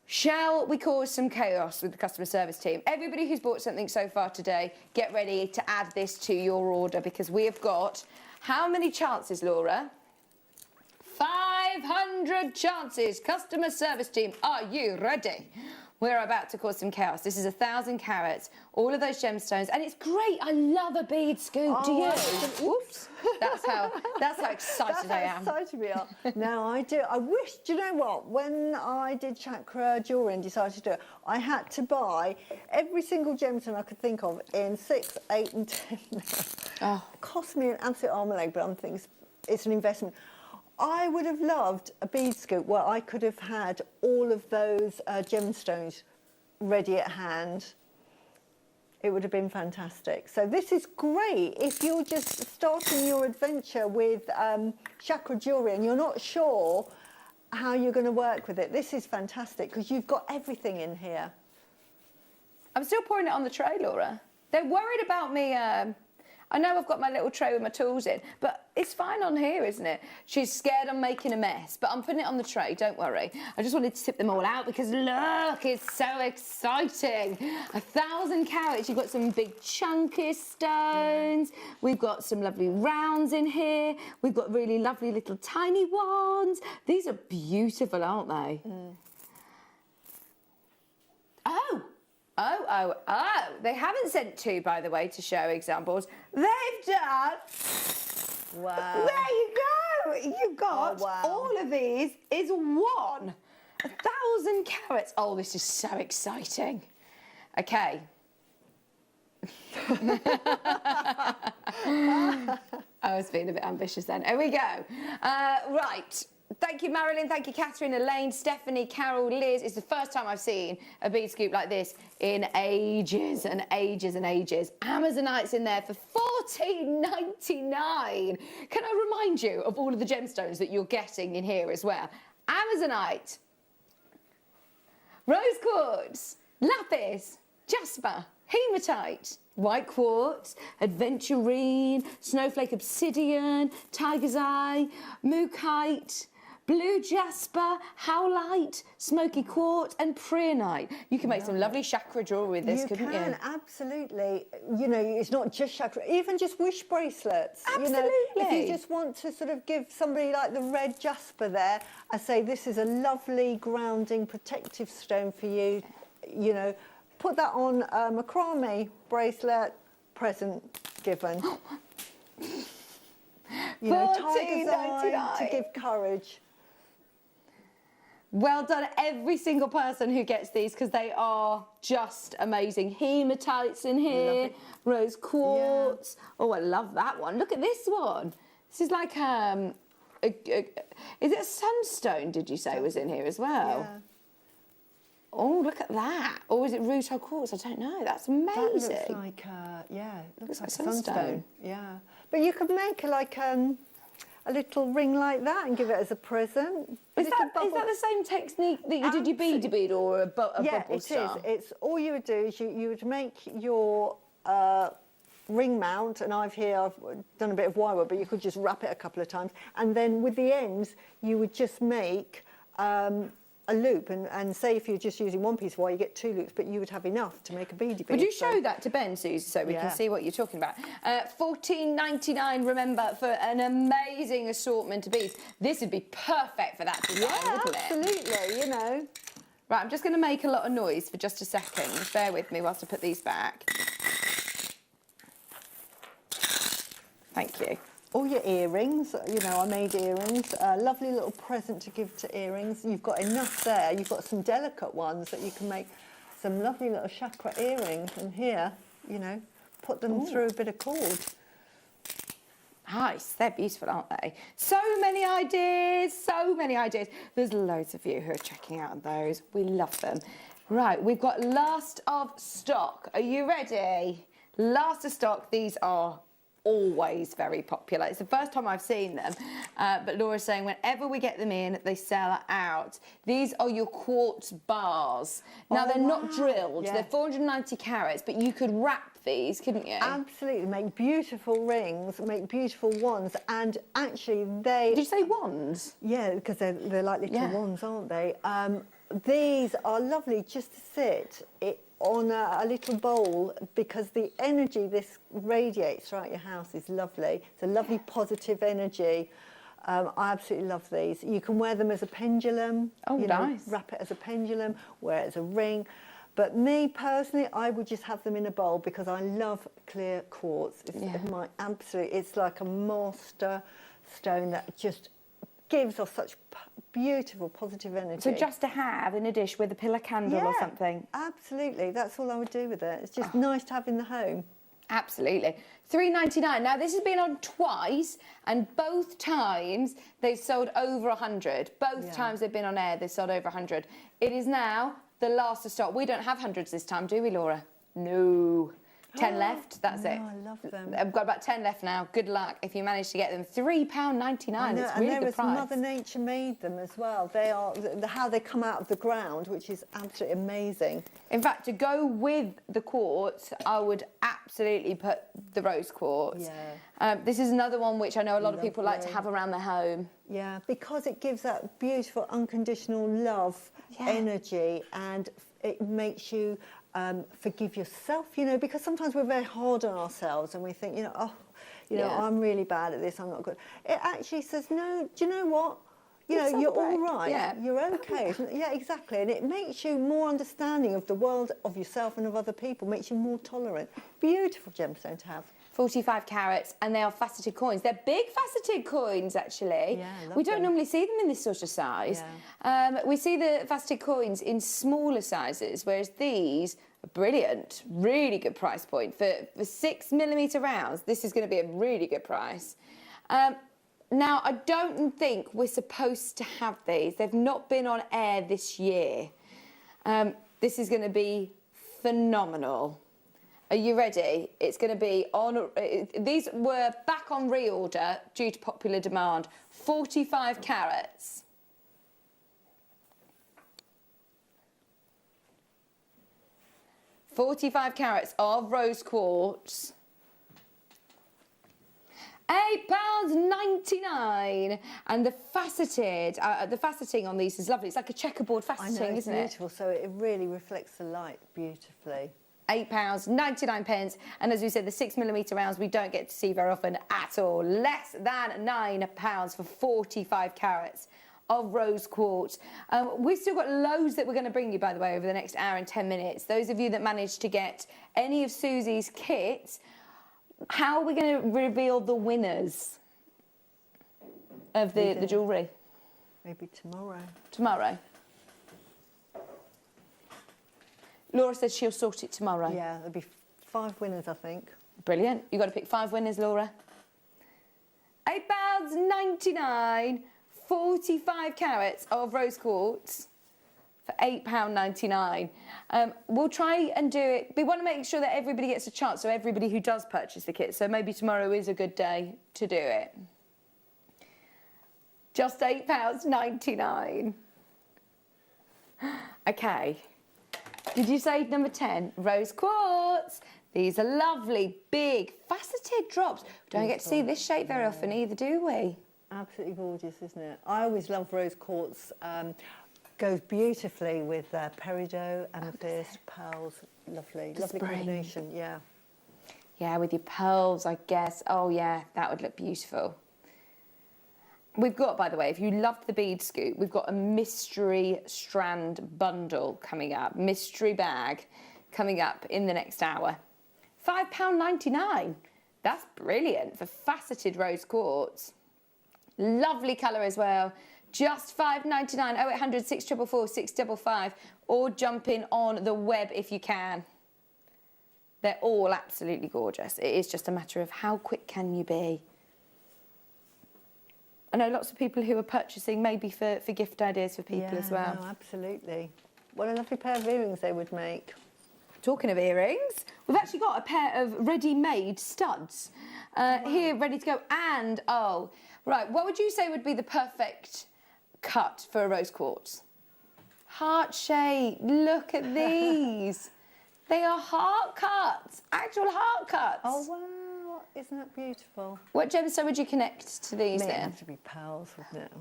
Shall we cause some chaos with the customer service team? Everybody who's bought something so far today, get ready to add this to your order because we have got how many chances, Laura? 500 chances. Customer service team, are you ready? We're about to cause some chaos. This is 1,000 carats, all of those gemstones, and it's great. I love a bead scoop. Do you? Oops. That's how excited I am. That's how excited we are. No, I do. I wish. Do you know what? When I did chakra jewellery and decided to do it, I had to buy every single gemstone I could think of in 6, 8, and 10. It cost me an absolute arm and leg, but I'm thinking it's an investment. I would have loved a bead scoop where I could have had all of those gemstones ready at hand. It would have been fantastic. So this is great if you're just starting your adventure with chakra jewellery and you're not sure how you're going to work with it. This is fantastic because you've got everything in here. I'm still pouring it on the tray, Laura. They're worried about me. I know I've got my little tray with my tools in, but it's fine on here, isn't it? She's scared I'm making a mess, but I'm putting it on the tray, don't worry. I just wanted to tip them all out because look, it's so exciting. 1,000 carats, you've got some big chunky stones. We've got some lovely rounds in here. We've got really lovely little tiny ones. These are beautiful, aren't they? Oh, they haven't sent 2, by the way, to show examples. They've done... Wow. There you go. You got all of these is 1. 1,000 carats. Oh, this is so exciting. Okay. I was being a bit ambitious then. Here we go. Right. Thank you, Marilyn. Thank you, Catherine, Elaine, Stephanie, Carol, Liz. It's the first time I've seen a bead scoop like this in ages and ages and ages. Amazonite's in there for $14.99. Can I remind you of all of the gemstones that you're getting in here as well? Amazonite, rose quartz, lapis, jasper, hematite, white quartz, adventurine, snowflake obsidian, tiger's eye, mookite, blue jasper, howlite, smoky quartz, and preonite. You can make some lovely chakra jewellery with this, couldn't you? You can, absolutely. You know, it's not just chakra, even just wish bracelets. Absolutely. You know, if you just want to sort of give somebody like the red jasper there, I say this is a lovely grounding protective stone for you. You know, put that on a macrame bracelet, present given. You know, tiger's eye to give courage. Well done, every single person who gets these, because they are just amazing. Hematites in here, rose quartz. Yeah. Oh, I love that one. Look at this one. This is like, is it a sunstone, did you say, was in here as well? Yeah. Oh, look at that. Or is it rutile quartz? I don't know. That's amazing. That looks like, yeah, it looks like sunstone. sunstone. Yeah. But you could make like a little ring like that and give it as a present. Is that the same technique that you did your bead bead or a bubble star? It is. It's all you would do is you would make your ring mount, and I've done a bit of wire work, but you could just wrap it a couple of times, and then with the ends you would just make a loop, and say if you're just using one piece of wire, you get 2 loops, but you would have enough to make a beady bead. Would you show that to Ben, Susie, so we Yeah. can see what you're talking about? $14.99, remember, for an amazing assortment of beads. This would be perfect for that design, wouldn't it? Absolutely, you know. Right, I'm just going to make a lot of noise for just a second. Bear with me whilst I put these back. Thank you. All your earrings, you know, I made earrings. A lovely little present to give to earrings. You've got enough there. You've got some delicate ones that you can make some lovely little chakra earrings. And here, you know, put them through a bit of cord. Nice, they're beautiful, aren't they? So many ideas, so many ideas. There's loads of you who are checking out those. We love them. Right, we've got last of stock. Are you ready? Last of stock, these are always very popular. It's the first time I've seen them, but Laura's saying whenever we get them in, they sell out. These are your quartz bars. Now, they're not drilled. Yeah. They're 490 carats, but you could wrap these, couldn't you? Absolutely, make beautiful rings, make beautiful wands, and actually they... Did you say wands? Yeah, because they're like little wands, aren't they? These are lovely just to sit on a little bowl, because the energy this radiates throughout your house is lovely. It's a lovely positive energy. I absolutely love these. You can wear them as a pendulum. Oh, you know, nice. wrap it as a pendulum, wear it as a ring. But me personally, I would just have them in a bowl, because I love clear quartz. It's my absolute, it's like a master stone that just gives off such beautiful, positive energy. So just to have in a dish with a pillar candle or something? Absolutely, that's all I would do with it. It's just nice to have in the home. Absolutely. $3.99. Now, this has been on twice, and both times they've sold over 100. Both times they've been on air, they've sold over 100. It is now the last of stock. We don't have hundreds this time, do we, Laura? No. 10 left, that's it. I love them. I've got about 10 left now. Good luck if you manage to get them. £3.99. It's a really good price. Mother Nature made them as well. They are how they come out of the ground, which is absolutely amazing. In fact, to go with the quartz, I would absolutely put the rose quartz. Yeah. This is another one which I know a lot of people like to have around their home. Yeah, because it gives that beautiful unconditional love energy, and it makes you forgive yourself, you know, because sometimes we're very hard on ourselves and we think, you know, oh, you know, I'm really bad at this, I'm not good. It actually says, no, do you know what? You know, you're all right, you're okay. Yeah, exactly. And it makes you more understanding of the world, of yourself and of other people, makes you more tolerant. Beautiful gemstone to have. 45 carats, and they are faceted coins. They're big faceted coins, actually. Yeah, I love we don't them. normally see them in this sort of size. We see the faceted coins in smaller sizes, whereas these are brilliant, really good price point. For 6mm rounds, this is going to be a really good price. Now, I don't think we're supposed to have these. They've not been on air this year. This is going to be phenomenal. Are you ready? It's going to be on... these were back on reorder due to popular demand. 45 carats. £45 carats of rose quartz. £8.99, and the faceted, the faceting on these is lovely. It's like a checkerboard faceting, isn't it? Beautiful. So it really reflects the light beautifully. £8.99, and as we said, the 6mm rounds we don't get to see very often at all. Less than £9 for 45 carats of rose quartz. We've still got loads that we're going to bring you, by the way, over the next hour and 10 minutes. Those of you that managed to get any of Susie's kits, how are we going to reveal the winners of the jewellery? Maybe tomorrow. Tomorrow? Laura says she'll sort it tomorrow. Yeah, there'll be 5 winners, I think. Brilliant. You've got to pick 5 winners, Laura. £8.99, 45 carats of rose quartz for £8.99. We'll try and do it. We want to make sure that everybody gets a chance, so everybody who does purchase the kit. So maybe tomorrow is a good day to do it. Just £8.99. Okay. Did you say number 10? Rose quartz. These are lovely, big, faceted drops. We don't get to see this shape very often either, do we? Absolutely gorgeous, isn't it? I always love rose quartz goes beautifully with peridot, amethyst, pearls. Lovely combination, yeah. Yeah, with your pearls, I guess. Oh, yeah, that would look beautiful. We've got, by the way, if you loved the bead scoop, we've got a mystery strand bundle coming up, mystery bag coming up in the next hour. £5.99. That's brilliant for faceted rose quartz. Lovely colour as well. Just £5.99, 0800 644 655, or jump in on the web if you can. They're all absolutely gorgeous. It is just a matter of how quick can you be. I know lots of people who are purchasing maybe for gift ideas for people as well. No, absolutely. What a lovely pair of earrings they would make. Talking of earrings, we've actually got a pair of ready-made studs here ready to go. And, oh, right, what would you say would be the perfect cut for a rose quartz? Heart shape. Look at these. They are heart cuts, actual heart cuts. Oh, wow, isn't that beautiful? What gemstone would you connect to these It'd then? have to be pearls, wouldn't it?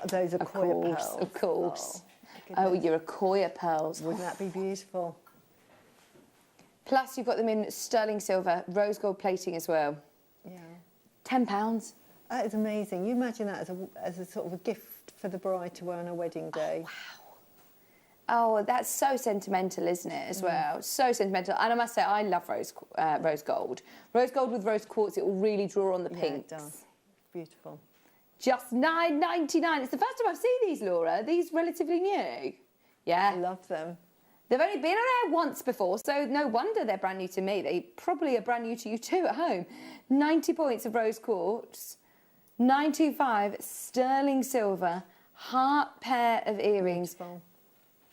Those are Koya pearls. Of course. Oh, you're a Koya pearls. Wouldn't that be beautiful? Plus, you've got them in sterling silver, rose gold plating as well. Yeah. £10. That is amazing. You imagine that as a sort of a gift for the bride to wear on her wedding day. Oh, wow. Oh, that's so sentimental, isn't it, as well? So sentimental. And I must say, I love rose gold. Rose gold with rose quartz, it will really draw on the pinks. Yeah, it does. Beautiful. Just £9.99. It's the first time I've seen these, Laura. These relatively new. Yeah. I love them. They've only been around once before, so no wonder they're brand new to me. They probably are brand new to you too at home. 90 points of rose quartz, 925 sterling silver, heart pair of earrings. Beautiful.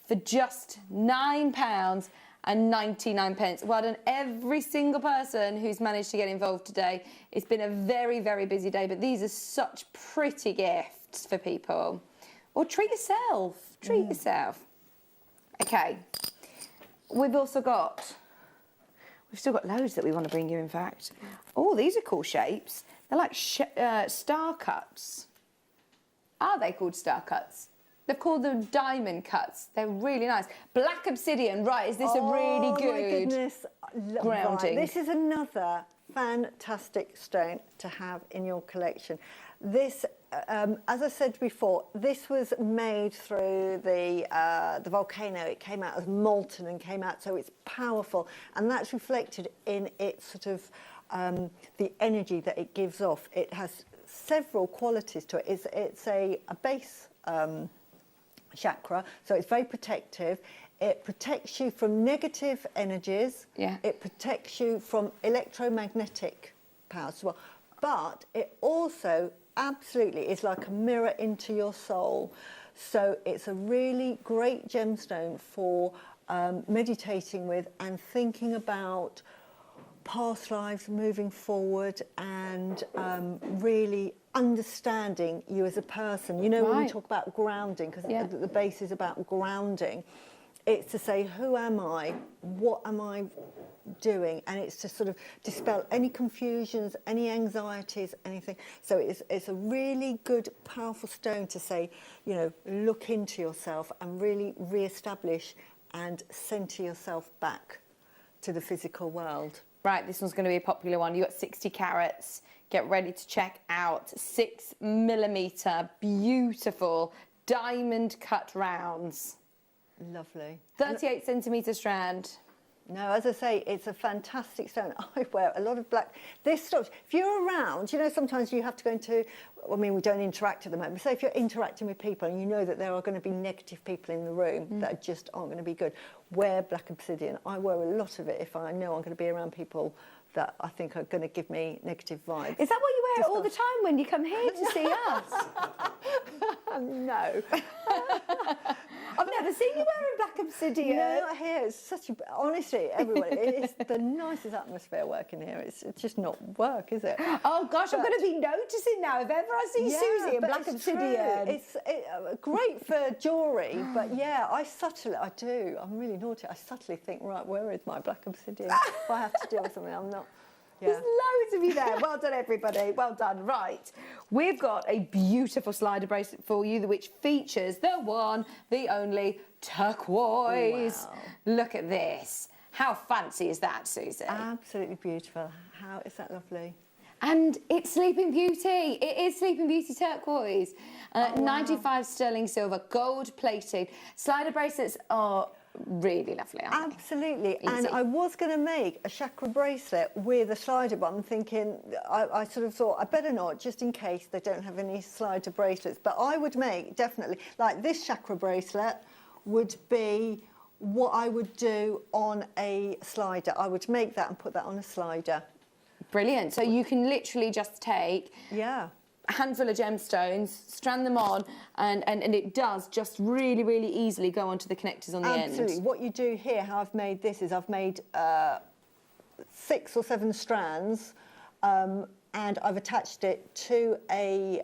For just £9.99. Well done, every single person who's managed to get involved today. It's been a very, very busy day, but these are such pretty gifts for people. Or treat yourself. Treat yourself. Okay. We've still got loads that we want to bring you, in fact. Oh, these are cool shapes. They're like star cuts. Are they called star cuts? They've called them diamond cuts. They're really nice. Black obsidian, right, is this a really good my goodness. grounding? Right. This is another fantastic stone to have in your collection. This, as I said before, this was made through the volcano. It came out as molten and came out, so it's powerful. And that's reflected in its sort of, the energy that it gives off. It has several qualities to it. It's a base chakra, so it's very protective. It protects you from negative energies. Yeah. It protects you from electromagnetic powers as well. But it also absolutely is like a mirror into your soul. So it's a really great gemstone for meditating with and thinking about past lives, moving forward, and really understanding you as a person. You know, when we talk about grounding, because the base is about grounding, it's to say, who am I? What am I doing? And it's to sort of dispel any confusions, any anxieties, anything. So it's a really good, powerful stone to say, you know, look into yourself and really re-establish and centre yourself back to the physical world. Right, this one's going to be a popular one. You've got 60 carats. Get ready to check out 6mm, beautiful diamond cut rounds. Lovely. 38 centimetre strand. No, as I say, it's a fantastic stone. I wear a lot of black. This stuff, if you're around, you know, sometimes you have to go into, I mean, we don't interact at the moment, but say if you're interacting with people and you know that there are going to be negative people in the room that just aren't going to be good, wear black obsidian. I wear a lot of it if I know I'm going to be around people that I think are going to give me negative vibes. Is that what you wear all the time when you come here to see us? No. I've never seen you wearing black obsidian. No, not here. It's such a, honestly, everyone, it's the nicest atmosphere working here. It's just not work, is it? Oh gosh, I'm going to be noticing now if ever I see Susie in black obsidian. True. It's great for jewellery, but yeah, I do. I'm really naughty. I subtly think, right, where is my black obsidian? If I have to deal with something, I'm not. There's loads of you there. Well done, everybody. Well done. Right. We've got a beautiful slider bracelet for you, which features the one, the only turquoise. Wow. Look at this. How fancy is that, Susie? Absolutely beautiful. How is that lovely? And it's Sleeping Beauty. It is Sleeping Beauty turquoise. 95 sterling silver, gold plated. Slider bracelets are really lovely, aren't they? Absolutely. Easy. And I was going to make a chakra bracelet with a slider, but I'm thinking, I sort of thought I better not, just in case they don't have any slider bracelets. But I would make, definitely, like this chakra bracelet would be what I would do on a slider. I would make that and put that on a slider. Brilliant. So you can literally just take a handful of gemstones, strand them on, and it does just really, really easily go onto the connectors on the end. Absolutely. What you do here, how I've made this, is I've made 6 or 7 strands, and I've attached it to a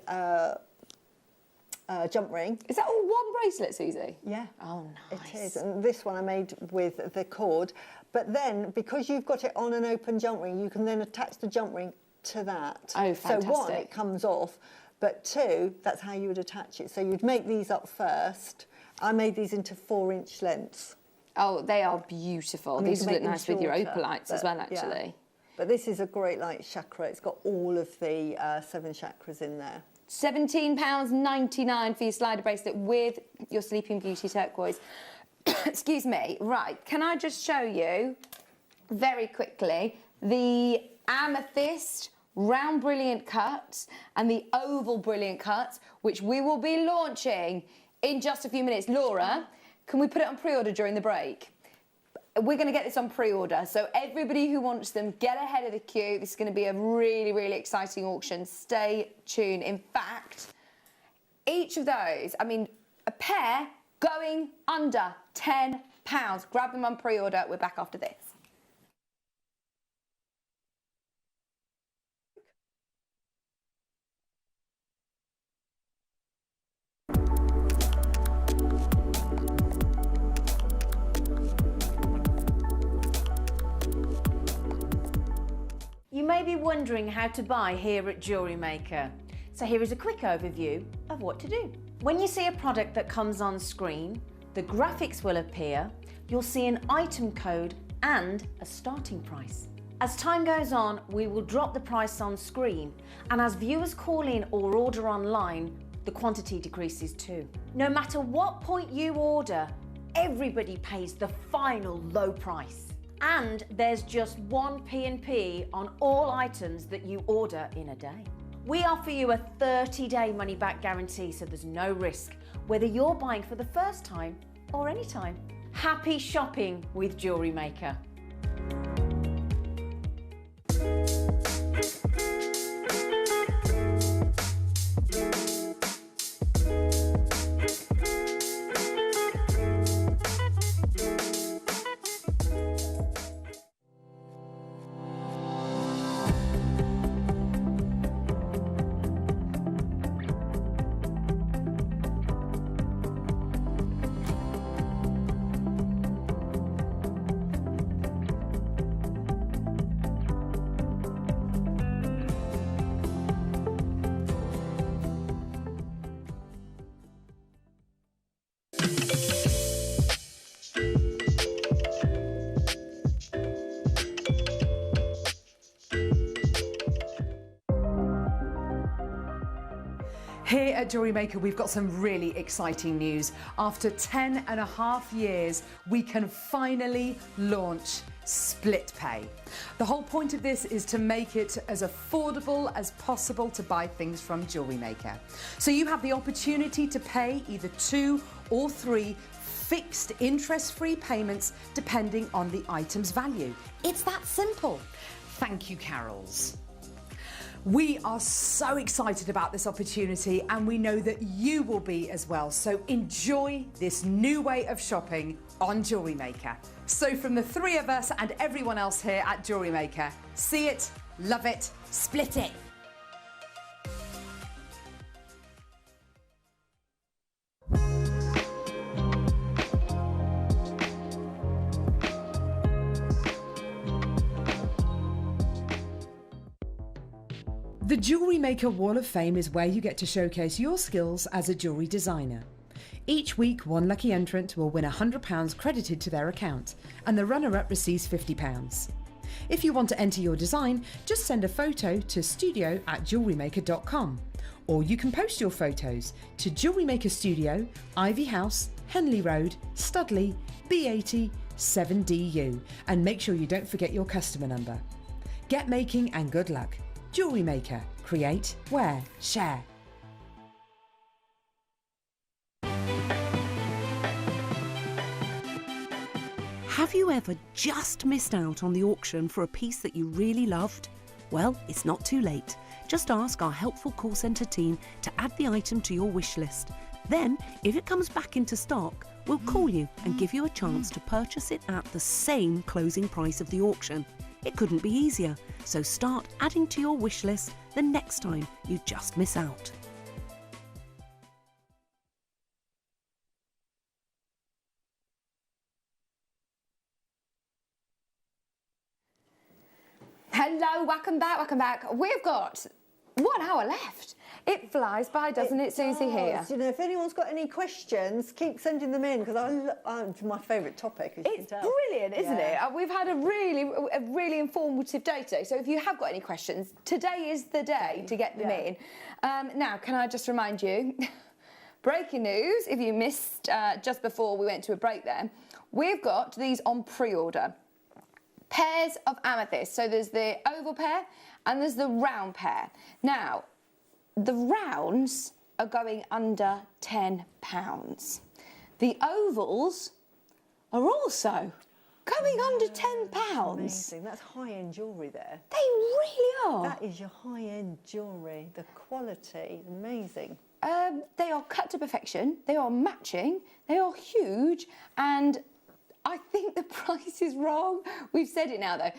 jump ring. Is that all one bracelet, Susie? Yeah. Oh, nice. It is. And this one I made with the cord. But then, because you've got it on an open jump ring, you can then attach the jump ring to that. Oh, fantastic. So 1, it comes off, but 2, that's how you would attach it. So you'd make these up first. I made these into 4-inch lengths. Oh, they are beautiful. I mean, These you would can look make nice them with your shorter, opalites as but, well, actually. yeah. But this is a great like chakra. It's got all of the 7 chakras in there. £17.99 for your slider bracelet with your Sleeping Beauty turquoise. Excuse me. Right, can I just show you very quickly the amethyst round brilliant cuts and the oval brilliant cuts, which we will be launching in just a few minutes. Laura, can we put it on pre-order during the break? We're going to get this on pre-order, so everybody who wants them, get ahead of the queue. This is going to be a really, really exciting auction. Stay tuned. In fact, each of those, I mean, a pair going under £10. Grab them on pre-order. We're back after this. You may be wondering how to buy here at JewelleryMaker. So here is a quick overview of what to do. When you see a product that comes on screen, the graphics will appear, you'll see an item code and a starting price. As time goes on, we will drop the price on screen, and as viewers call in or order online, the quantity decreases too. No matter what point you order, everybody pays the final low price. And there's just 1 P&P on all items that you order in a day. We offer you a 30-day money-back guarantee, so there's no risk, whether you're buying for the first time or any time. Happy shopping with JewelleryMaker. Here at JewelleryMaker, we've got some really exciting news. After 10.5 years, we can finally launch split pay. The whole point of this is to make it as affordable as possible to buy things from JewelleryMaker. So you have the opportunity to pay either 2 or 3 fixed interest-free payments depending on the item's value. It's that simple. Thank you, Carols. We are so excited about this opportunity, and we know that you will be as well. So enjoy this new way of shopping on JewelleryMaker. So from the 3 of us and everyone else here at JewelleryMaker, see it, love it, split it. The Jewellery Maker Wall of Fame is where you get to showcase your skills as a jewellery designer. Each week, one lucky entrant will win £100 credited to their account, and the runner-up receives £50. If you want to enter your design, just send a photo to studio@jewellerymaker.com, or you can post your photos to Jewellery Maker Studio, Ivy House, Henley Road, Studley, B80 7DU, and make sure you don't forget your customer number. Get making and good luck. Jewellery Maker. Create, wear, share. Have you ever just missed out on the auction for a piece that you really loved? Well, it's not too late. Just ask our helpful call centre team to add the item to your wish list. Then, if it comes back into stock, we'll call you and give you a chance to purchase it at the same closing price of the auction. It couldn't be easier, so start adding to your wish list the next time you just miss out. Hello, welcome back. We've got 1 hour left. It flies by, doesn't it, Susie, here? You know, if anyone's got any questions, keep sending them in, because it's my favourite topic, as you can tell. Brilliant, isn't it? We've had a really informative day today, so if you have got any questions, today is the day to get them in. Now, can I just remind you, breaking news, if you missed just before we went to a break there, we've got these on pre-order. Pairs of amethyst. So there's the oval pair and there's the round pair. Now, the rounds are going under £10. The ovals are also going under £10. Amazing. That's high-end jewellery there. They really are. That is your high-end jewellery. The quality, amazing. They are cut to perfection. They are matching. They are huge, and I think the price is wrong. We've said it now, though.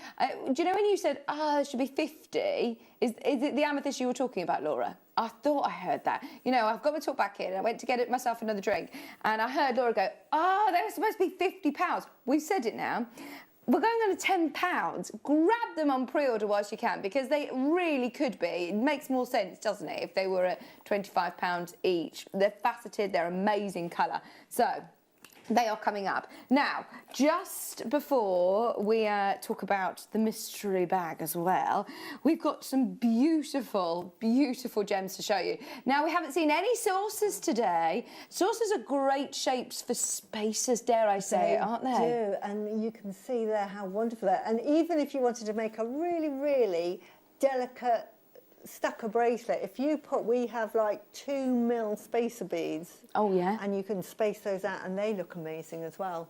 Do you know when you said, it should be 50? Is it the amethyst you were talking about, Laura? I thought I heard that. You know, I've got to talk back in. I went to get myself another drink, and I heard Laura go, they were supposed to be £50. We've said it now. We're going under £10. Grab them on pre-order whilst you can, because they really could be. It makes more sense, doesn't it, if they were at £25 each. They're faceted, they're amazing colour. So they are coming up. Now, just before we talk about the mystery bag as well, we've got some beautiful, beautiful gems to show you. Now, we haven't seen any saucers today. Saucers are great shapes for spacers, dare I say, aren't they? They do, and you can see there how wonderful they are. And even if you wanted to make a really, really delicate stucco bracelet, we have like 2mm spacer beads. Oh yeah. And you can space those out and they look amazing as well.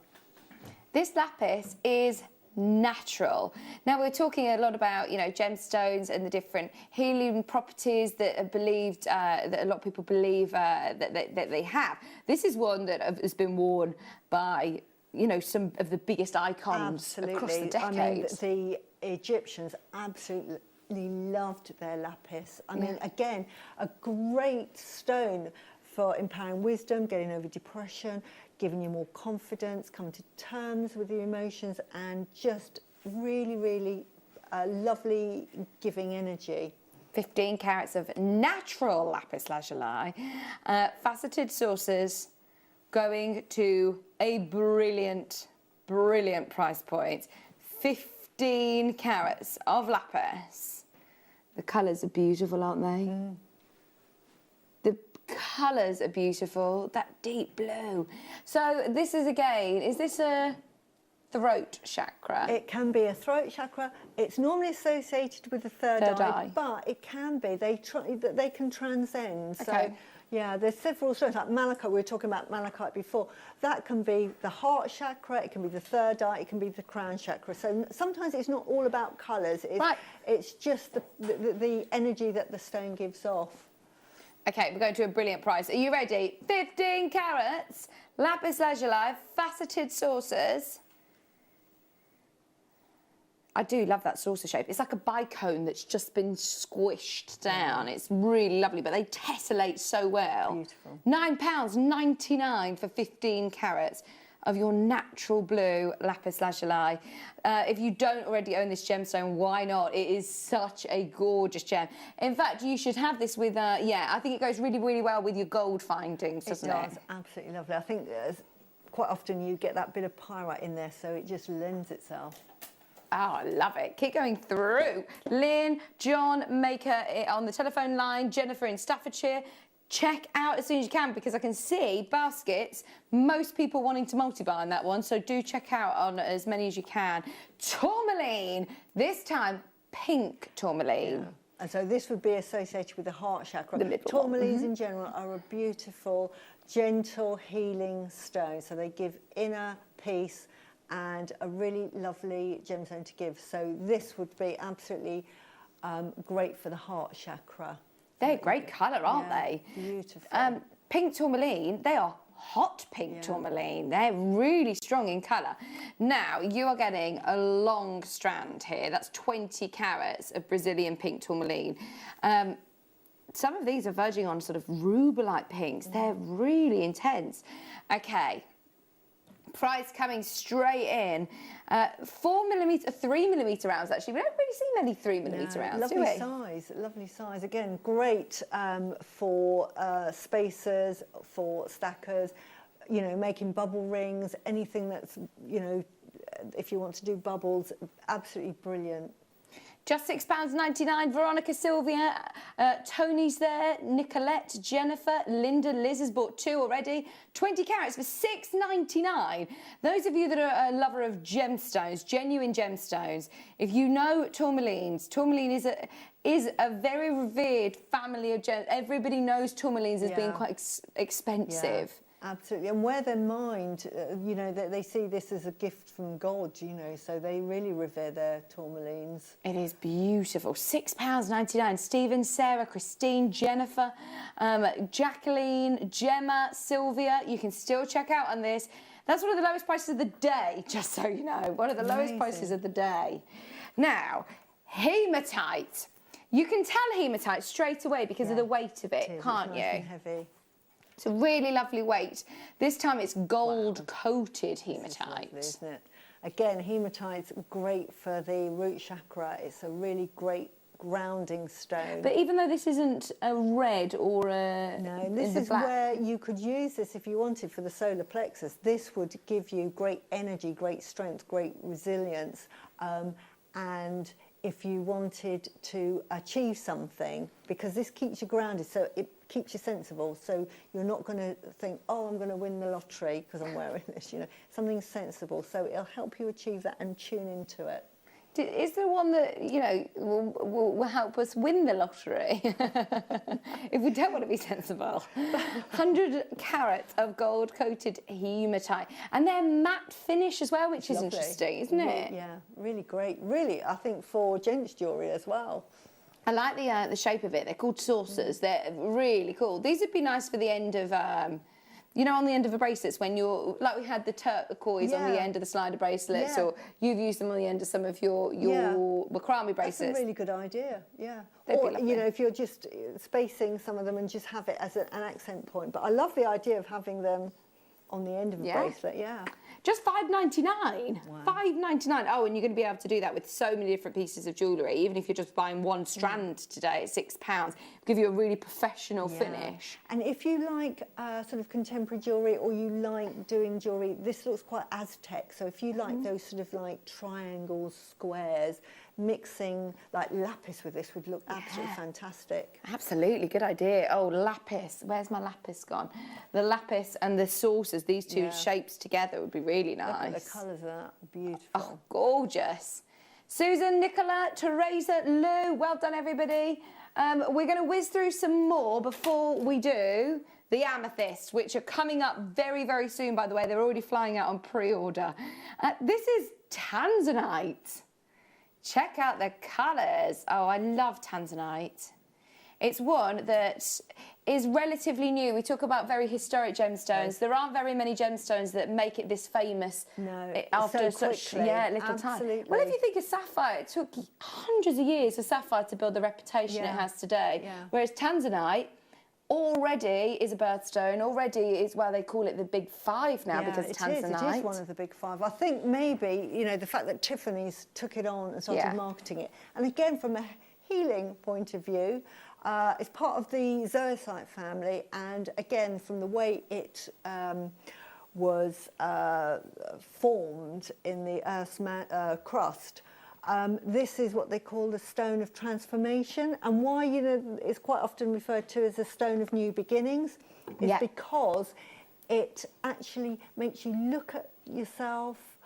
This lapis is natural. Now, we're talking a lot about, you know, gemstones and the different healing properties that are believed, that a lot of people believe that they have. This is one that has been worn by, you know, some of the biggest icons across the decades. I mean, the Egyptians absolutely loved their lapis. I mean, again, a great stone for empowering wisdom, getting over depression, giving you more confidence, coming to terms with your emotions, and just really, really lovely giving energy. 15 carats of natural lapis lazuli, faceted saucers, going to a brilliant, brilliant price point. 15 carats of lapis. The colours are beautiful, aren't they? The colours are beautiful, that deep blue. So this is, again, is this a throat chakra? It can be a throat chakra. It's normally associated with the third eye, but it can be. They can transcend. Okay. So, yeah, there's several stones, like malachite. We were talking about malachite before. That can be the heart chakra, it can be the third eye, it can be the crown chakra. So sometimes it's not all about colours. It's just the energy that the stone gives off. Okay, we're going to a brilliant price. Are you ready? 15 carats, lapis lazuli, faceted saucers. I do love that saucer shape. It's like a bicone that's just been squished down. It's really lovely, but they tessellate so well. Beautiful. £9.99 for 15 carats. of your natural blue lapis lazuli. If you don't already own this gemstone, why not? It is such a gorgeous gem. In fact, you should have this with, I think it goes really, really well with your gold findings, doesn't it? It does, absolutely lovely. I think quite often you get that bit of pyrite in there, so it just lends itself. Oh, I love it. Keep going through. Lynn, John, Maker on the telephone line, Jennifer in Staffordshire. Check out as soon as you can, because I can see baskets, most people wanting to multi-buy on that one, so do check out on as many as you can. Tourmaline, this time pink tourmaline. Yeah. And so this would be associated with the heart chakra. The middle Tourmalines in general are a beautiful, gentle, healing stone, so they give inner peace and a really lovely gemstone to give. So this would be absolutely great for the heart chakra. They're a great colour, aren't they? Beautiful. Pink tourmaline, they are hot pink tourmaline. They're really strong in colour. Now, you are getting a long strand here. That's 20 carats of Brazilian pink tourmaline. Some of these are verging on sort of ruby-like pinks. They're really intense. Okay. Price coming straight in. 3mm rounds, actually. We don't really see many 3mm rounds, do we? Lovely size. Again, great for spacers, for stackers, you know, making bubble rings, anything that's, you know, if you want to do bubbles, absolutely brilliant. Just £6.99. Veronica, Sylvia, Tony's there, Nicolette, Jennifer, Linda, Liz has bought 2 already. 20 carats for £6.99. Those of you that are a lover of gemstones, genuine gemstones, if you know tourmalines, tourmaline is a very revered family of gems. Everybody knows tourmalines as being quite expensive. Yeah. Absolutely, and where they're mined, you know, they see this as a gift from God, you know, so they really revere their tourmalines. It is beautiful. £6.99. Stephen, Sarah, Christine, Jennifer, Jacqueline, Gemma, Sylvia. You can still check out on this. That's one of the lowest prices of the day, just so you know. One of the lowest prices of the day. Now, hematite. You can tell hematite straight away because of the weight of it, can't you? Nice and heavy. It's a really lovely weight. This time it's gold-coated hematite. Lovely, isn't it? Again, hematite's great for the root chakra. It's a really great grounding stone. But even though this isn't a red or a... No, this is where you could use this if you wanted for the solar plexus. This would give you great energy, great strength, great resilience. And if you wanted to achieve something, because this keeps you grounded, so it keeps you sensible, so you're not going to think, oh, I'm going to win the lottery because I'm wearing this, you know, something sensible, so it'll help you achieve that and tune into it. Is there one that, you know, will help us win the lottery if we don't want to be sensible? 100 carats of gold-coated hematite. And they're matte finish as well, which is interesting, isn't it? Yeah, really great. Really, I think for gents jewellery as well. I like the shape of it. They're called saucers. They're really cool. These would be nice for the end of... you know, on the end of the bracelets, when you're, like we had the turquoise on the end of the slider bracelets, or you've used them on the end of some of your macrame bracelets. That's a really good idea, Or, you know, if you're just spacing some of them and just have it as an accent point. But I love the idea of having them on the end of a bracelet, Just $5.99. Wow. $5.99. Oh, and you're going to be able to do that with so many different pieces of jewellery. Even if you're just buying one strand today at £6, it'll give you a really professional finish. And if you like sort of contemporary jewellery, or you like doing jewellery, this looks quite Aztec. So if you like those sort of like triangles, squares, mixing like lapis with this would look absolutely fantastic. Absolutely, good idea. Oh, lapis. Where's my lapis gone? The lapis and the saucers, these two shapes together would be really nice. Look at the colours of that. Beautiful. Oh, gorgeous. Susan, Nicola, Teresa, Lou, well done, everybody. We're going to whiz through some more before we do the amethysts, which are coming up very, very soon, by the way. They're already flying out on pre-order. This is tanzanite. Check out the colours. Oh, I love tanzanite. It's one that is relatively new. We talk about very historic gemstones. There aren't very many gemstones that make it this famous after such little time. Well, if you think of sapphire, it took hundreds of years for sapphire to build the reputation it has today. Whereas tanzanite, already is a birthstone, already is why they call it the big five now, because tanzanite. It is one of the big five. I think maybe, you know, the fact that Tiffany's took it on and started marketing it. And again, from a healing point of view, it's part of the zoisite family. And again, from the way it was formed in the Earth's crust, this is what they call the stone of transformation, and why, you know, it's quite often referred to as a stone of new beginnings is because it actually makes you look at yourself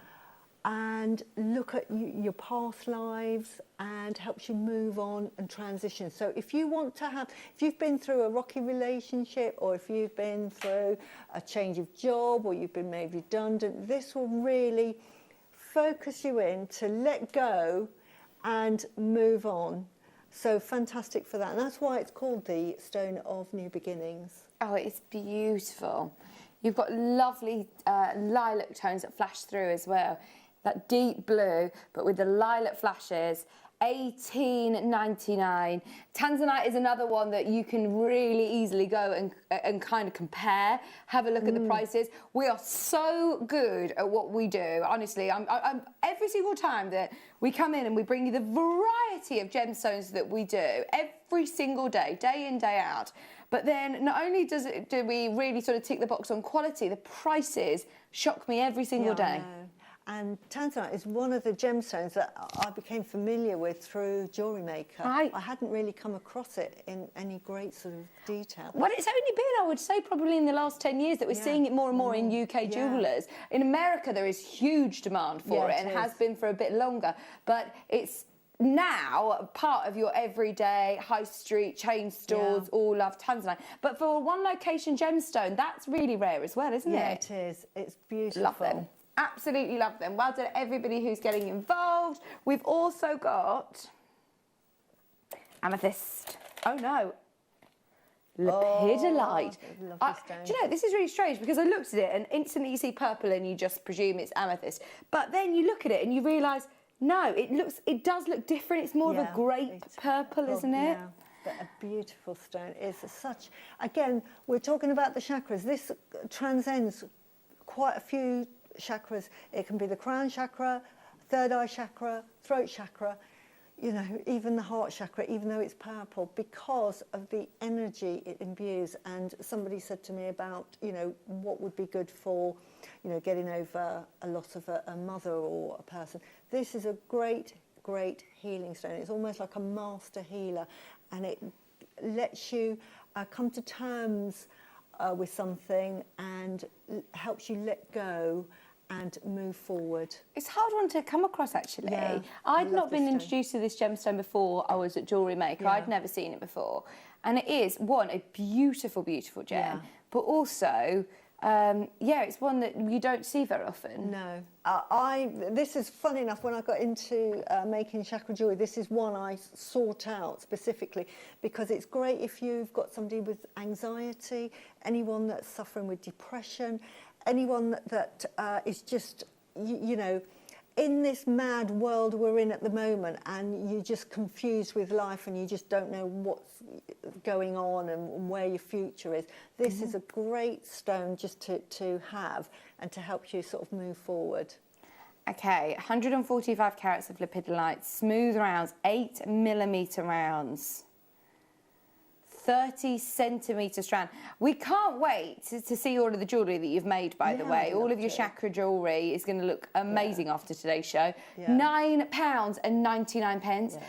and look at your past lives and helps you move on and transition. So if you want to have, if you've been through a rocky relationship, or if you've been through a change of job, or you've been made redundant, this will really focus you in to let go and move on. So fantastic for that. And that's why it's called the Stone of New Beginnings. Oh, it's beautiful. You've got lovely lilac tones that flash through as well. That deep blue, but with the lilac flashes. $18.99. Tanzanite is another one that you can really easily go and kind of compare. Have a look at the prices. We are so good at what we do. Honestly, I'm every single time that we come in and we bring you the variety of gemstones that we do every single day, day in, day out. But then not only do we really sort of tick the box on quality, the prices shock me every single day. And tanzanite is one of the gemstones that I became familiar with through JewelleryMaker. I hadn't really come across it in any great sort of detail. Well, it's only been, I would say, probably in the last 10 years that we're seeing it more and more in UK jewellers. In America, there is huge demand for it, and has been for a bit longer. But it's now part of your everyday high street chain stores all love tanzanite. But for a one location gemstone, that's really rare as well, isn't it? Yeah, it is. It's beautiful. Love them. Absolutely love them. Well done, everybody who's getting involved. We've also got amethyst. Oh no, lepidolite. Do you know, this is really strange because I looked at it and instantly you see purple and you just presume it's amethyst. But then you look at it and you realise, no, it does look different. It's more of a grape purple, isn't it? Yeah. But a beautiful stone. It's such, again, we're talking about the chakras. This transcends quite a few chakras. It can be the crown chakra, third eye chakra, throat chakra, you know, even the heart chakra, even though it's purple, because of the energy it imbues. And somebody said to me about, you know, what would be good for, you know, getting over a loss of a mother or a person. This is a great, great healing stone. It's almost like a master healer, and it lets you come to terms with something and helps you let go and move forward. It's a hard one to come across, actually. Yeah, I'd not been introduced to this gemstone before I was at JewelleryMaker. I'd never seen it before. And it is, one, a beautiful, beautiful gem, but also, it's one that you don't see very often. No. This is funny enough, when I got into making chakra jewellery, this is one I sought out specifically because it's great if you've got somebody with anxiety, anyone that's suffering with depression, anyone that is just, you know, in this mad world we're in at the moment, and you're just confused with life and you just don't know what's going on and where your future is. This is a great stone just to have and to help you sort of move forward. Okay, 145 carats of lepidolite, smooth rounds, 8mm rounds. 30 centimetre strand. We can't wait to see all of the jewellery that you've made, by the way. All of your chakra jewellery is going to look amazing after today's show. £9.99.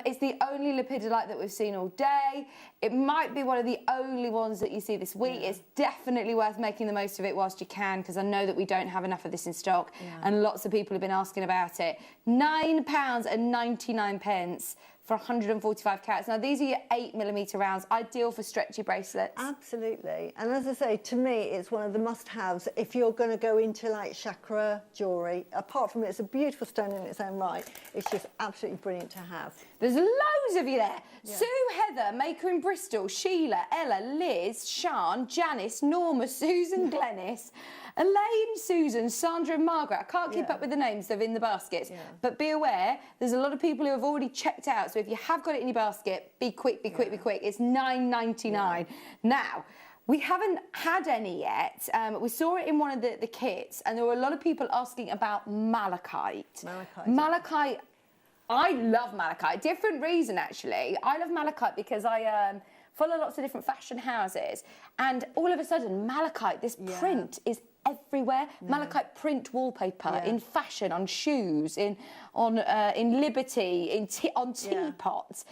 It's the only lepidolite that we've seen all day. It might be one of the only ones that you see this week. It's definitely worth making the most of it whilst you can, because I know that we don't have enough of this in stock, and lots of people have been asking about it. £9.99 for 145 carats. Now, these are your 8mm rounds, ideal for stretchy bracelets. Absolutely. And as I say, to me, it's one of the must-haves if you're going to go into, like, chakra jewellery. Apart from it's a beautiful stone in its own right, it's just absolutely brilliant to have. There's loads of you there. Sue, Heather, Maker in Bristol, Sheila, Ella, Liz, Sian, Janice, Norma, Susan, Glennis, Elaine, Susan, Sandra and Margaret. I can't keep up with the names, they're in the baskets. But be aware, there's a lot of people who have already checked out. So if you have got it in your basket, be quick, be quick, be quick. It's $9.99. Now, we haven't had any yet. We saw it in one of the kits, and there were a lot of people asking about malachite. Malachite. I love malachite. Different reason, actually. I love malachite because I follow lots of different fashion houses, and all of a sudden, malachite, this print is everywhere. Malachite print wallpaper in fashion, on shoes, in Liberty, on teapots,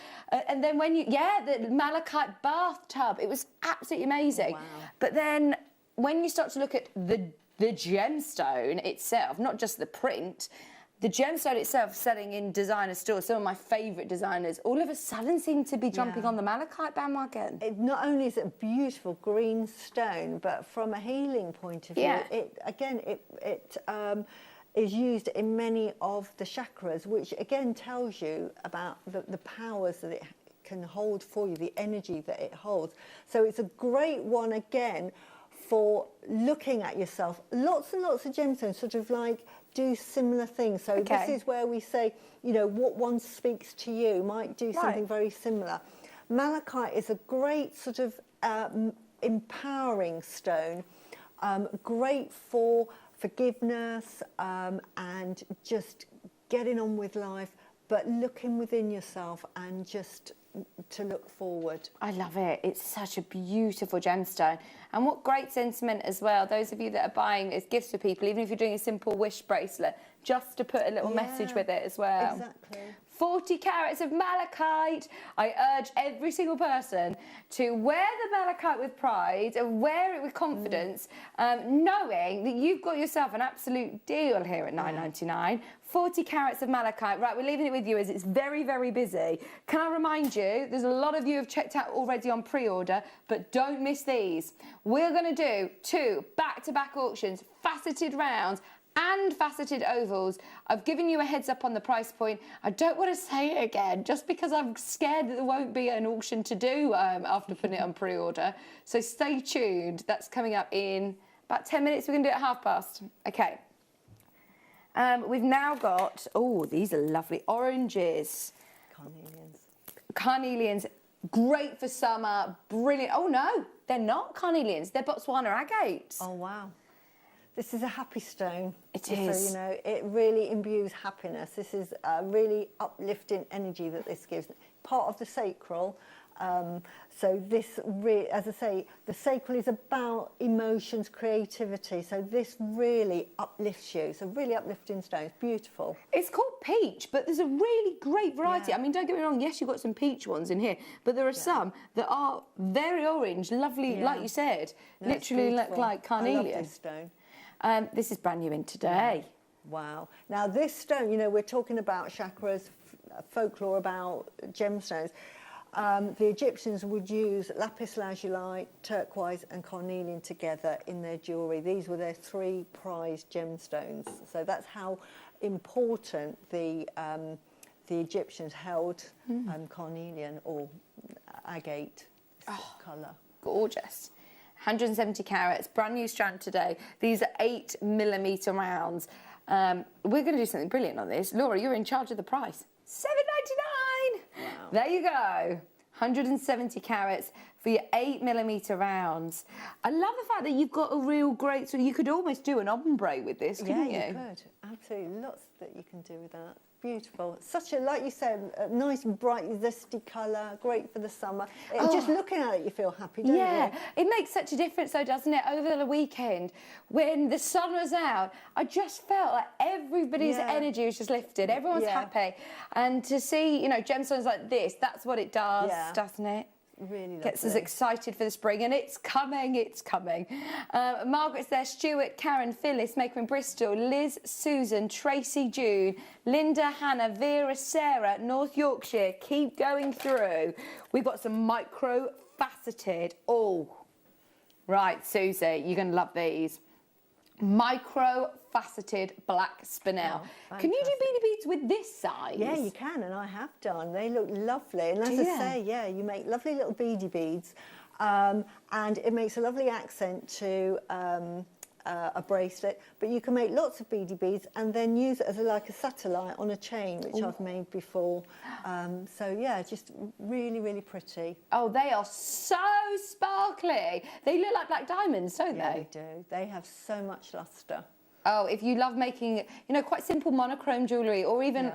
and then when the malachite bathtub, it was absolutely amazing. Wow. But then when you start to look at the gemstone itself, not just the print. The gemstone itself selling in designer stores, some of my favourite designers, all of a sudden seem to be jumping on the malachite bandwagon. Not only is it a beautiful green stone, but from a healing point of view, it is used in many of the chakras, which again tells you about the powers that it can hold for you, the energy that it holds. So it's a great one again for looking at yourself. Lots and lots of gemstones sort of like do similar things. So this is where we say, you know, what one speaks to you might do something very similar. Malachite is a great sort of empowering stone, great for forgiveness and just getting on with life, but looking within yourself and just to look forward. I love it. It's such a beautiful gemstone. And what great sentiment as well. Those of you that are buying as gifts for people, even if you're doing a simple wish bracelet, just to put a little message with it as well. Exactly. 40 carats of malachite. I urge every single person to wear the malachite with pride and wear it with confidence, knowing that you've got yourself an absolute deal here at $9.99. 40 carats of malachite. Right, we're leaving it with you as it's very, very busy. Can I remind you, there's a lot of you have checked out already on pre-order, but don't miss these. We're going to do 2 back-to-back auctions, faceted rounds, and faceted ovals. I've given you a heads up on the price point. I don't want to say it again, just because I'm scared that there won't be an auction to do after putting it on pre-order. So stay tuned. That's coming up in about 10 minutes. We're going to do it at past. Okay. We've now got, these are lovely oranges. Carnelians, great for summer, brilliant. Oh no, they're not carnelians, they're Botswana agates. Oh wow. This is a happy stone. It is. So, you know, it really imbues happiness. This is a really uplifting energy that this gives. Part of the sacral. So this really, as I say, the sacral is about emotions, creativity. So this really uplifts you. It's a really uplifting stone. It's beautiful. It's called peach, but there's a really great variety. I mean, don't get me wrong. Yes, you've got some peach ones in here, but there are some that are very orange, lovely, like you said. No, literally look like carnelian. I love this stone. This is brand new in today. Wow. Now this stone, you know, we're talking about chakras, folklore about gemstones. The Egyptians would use lapis lazuli, turquoise and carnelian together in their jewellery. These were their 3 prized gemstones. So that's how important the Egyptians held carnelian or agate colour. Gorgeous. 170 carats, brand new strand today. These are 8mm rounds. We're going to do something brilliant on this. Laura, you're in charge of the price. $7.99. Wow. There you go. 170 carats for your 8mm rounds. I love the fact that you've got a real great, so you could almost do an ombre with this, couldn't you? Yeah, you could. Absolutely. Lots that you can do with that. Beautiful. Such a, like you said, a nice, bright, zesty colour, great for the summer. Just looking at it, you feel happy, don't you? Yeah, it makes such a difference though, doesn't it? Over the weekend, when the sun was out, I just felt like everybody's energy was just lifted. Everyone's happy. And to see, you know, gemstones like this, that's what it does, doesn't it? Really lovely. Gets us excited for the spring, and it's coming, it's coming. Margaret's there, Stuart, Karen, Phyllis, Maker in Bristol, Liz, Susan, Tracy, June, Linda, Hannah, Vera, Sarah, North Yorkshire. Keep going through. We've got some micro-faceted. Oh, right, Susie, you're going to love these. Micro-faceted black spinel. Oh, Can you do beanie beads with this size? Yeah, you can, and I have done. They look lovely. And as I say, yeah, you make lovely little beady beads, and it makes a lovely accent to a bracelet. But you can make lots of beady beads and then use it as like a satellite on a chain, which I've made before. So yeah, just really, really pretty. Oh, they are so sparkly. They look like black diamonds, don't Yeah, they? they do. They have so much lustre. Oh, if you love making, you know, quite simple monochrome jewellery, or even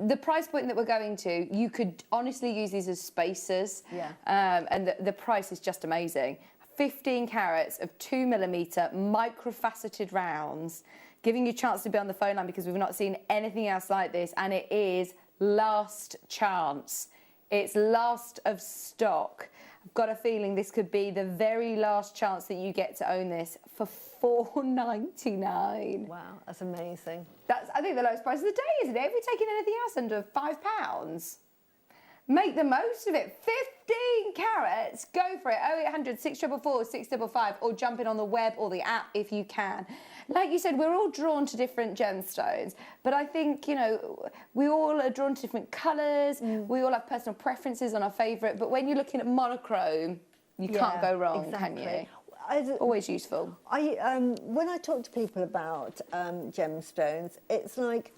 the price point that we're going to, you could honestly use these as spacers. Yeah. And the price is just amazing. 15 carats of 2mm microfaceted rounds, giving you a chance to be on the phone line because we've not seen anything else like this, and it is last chance. It's last of stock. I've got a feeling this could be the very last chance that you get to own this for $4.99. Wow, that's amazing. That's, I think, the lowest price of the day, isn't it? If we're taking anything else under £5, make the most of it. 15 carats, go for it. 0800 644 655, or jump in on the web or the app if you can. Like you said, we're all drawn to different gemstones, but I think, you know, we all are drawn to different colours. We all have personal preferences on our favourite, but when you're looking at monochrome, you can't go wrong, can you? Always useful. When I talk to people about gemstones, it's like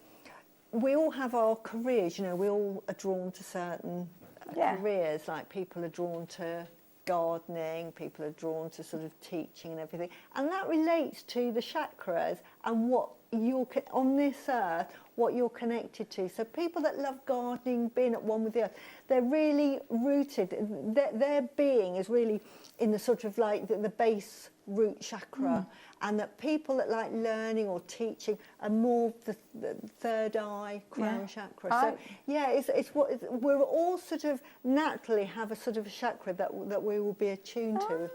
we all have our careers, you know, we all are drawn to certain careers, like people are drawn to gardening, people are drawn to sort of teaching and everything, and that relates to the chakras and what you're on this earth, what you're connected to. So people that love gardening, being at one with the earth, they're really rooted, their being is really in the sort of like the base root chakra, and that people that like learning or teaching are more the third eye, crown chakra. So yeah, it's we're all sort of naturally have a sort of a chakra that we will be attuned to.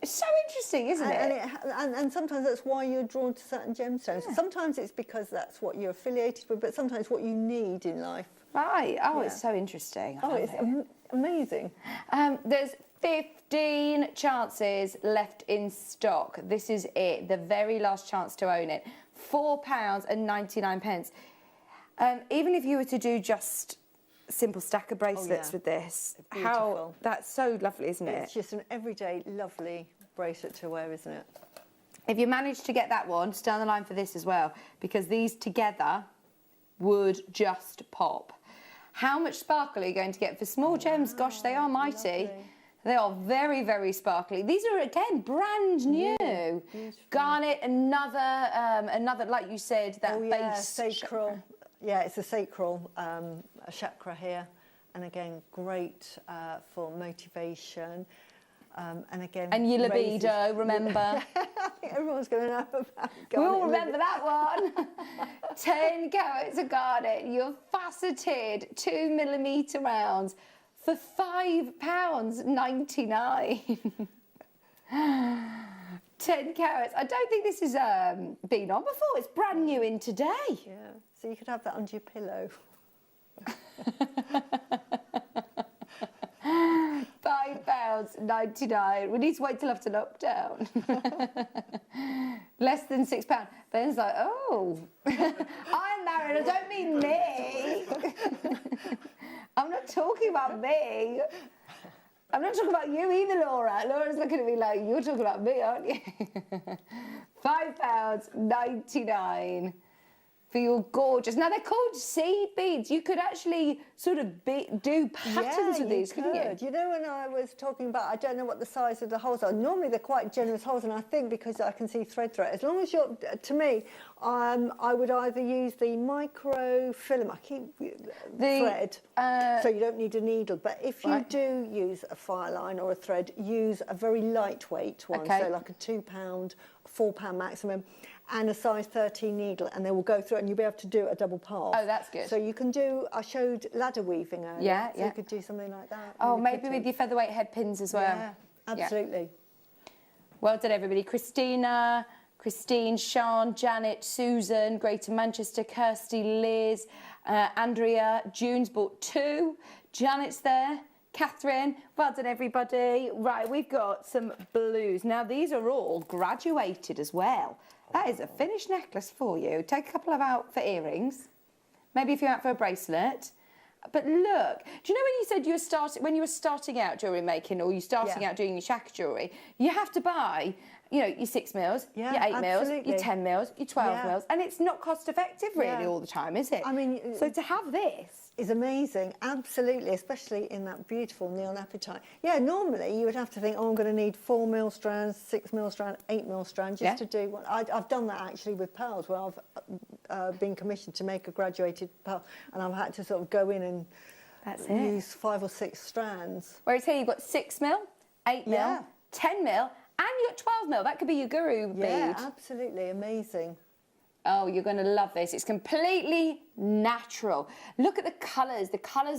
It's so interesting, isn't it? And sometimes that's why you're drawn to certain gemstones. Sometimes it's because that's what you're affiliated with, but sometimes what you need in life. Right. Oh, it's so interesting. It's amazing. There's 15 chances left in stock. This is it, the very last chance to own it. £4.99. Even if you were to do just simple stacker bracelets with this, beautiful. That's so lovely, isn't it? It's just an everyday lovely bracelet to wear, isn't it? If you manage to get that one, stay on the line for this as well, because these together would just pop. How much sparkle are you going to get for small gems? Gosh, they are mighty. Lovely. They are very, very sparkly. These are, again, brand new. Garnet, another, like you said, that base sacral. Yeah, it's a sacral chakra here, and again, great for motivation. And again, and your libido, remember? I think everyone's going to know about garnet. We all remember that one. 10 carats of garnet, your faceted 2mm rounds for £5.99. 10 carats. I don't think this has been on before. It's brand new in today. Yeah, so you could have that under your pillow. £5.99. We need to wait till after lockdown. Less than £6. Ben's like, oh, I'm married. I don't mean me. I'm not talking about me. I'm not talking about you either, Laura. Laura's looking at me like, you're talking about me, aren't you? £5.99 for your gorgeous. Now, they're called seed beads. You could actually sort of do patterns with these, couldn't you? You know, when I was talking about, I don't know what the size of the holes are. Normally, they're quite generous holes, and I think because I can see thread through it, as long as you're, to me, I would either use the microfilament, thread, so you don't need a needle. But if you do use a fire line or a thread, use a very lightweight one, so like a £2, £4 maximum, and a size 13 needle, and they will go through it, and you'll be able to do it a double pass. Oh, that's good. So you can do, I showed ladder weaving earlier, so you could do something like that. Oh, really maybe with your featherweight head pins as well. Yeah, absolutely. Yeah. Well done, everybody. Christine, Sean, Janet, Susan, Greater Manchester, Kirsty, Liz, Andrea, June's bought 2, Janet's there, Catherine, well done everybody. Right, we've got some blues. Now these are all graduated as well. That is a finished necklace for you. Take a couple of out for earrings. Maybe if you're out for a bracelet. But look, do you know when you said when you were starting out jewellery making, or you're starting out doing your shaka jewellery, you have to buy, you know, your 6 mils, your 8 mils, your 10 mils, your 12 mils, and it's not cost effective really all the time, is it? I mean, so to have this is amazing, absolutely, especially in that beautiful neon apatite. Yeah, normally you would have to think, oh, I'm going to need 4 mil strands, 6 mil strand, 8 mil strand, just to do what I've done that actually with pearls, where I've been commissioned to make a graduated pearl, and I've had to sort of go in and use 5 or 6 strands. Whereas here you've got 6 mil, 8 mil, 10 mil, and you've got 12 mil. That could be your guru bead. Yeah, absolutely amazing. Oh, you're going to love this. It's completely natural. Look at the colours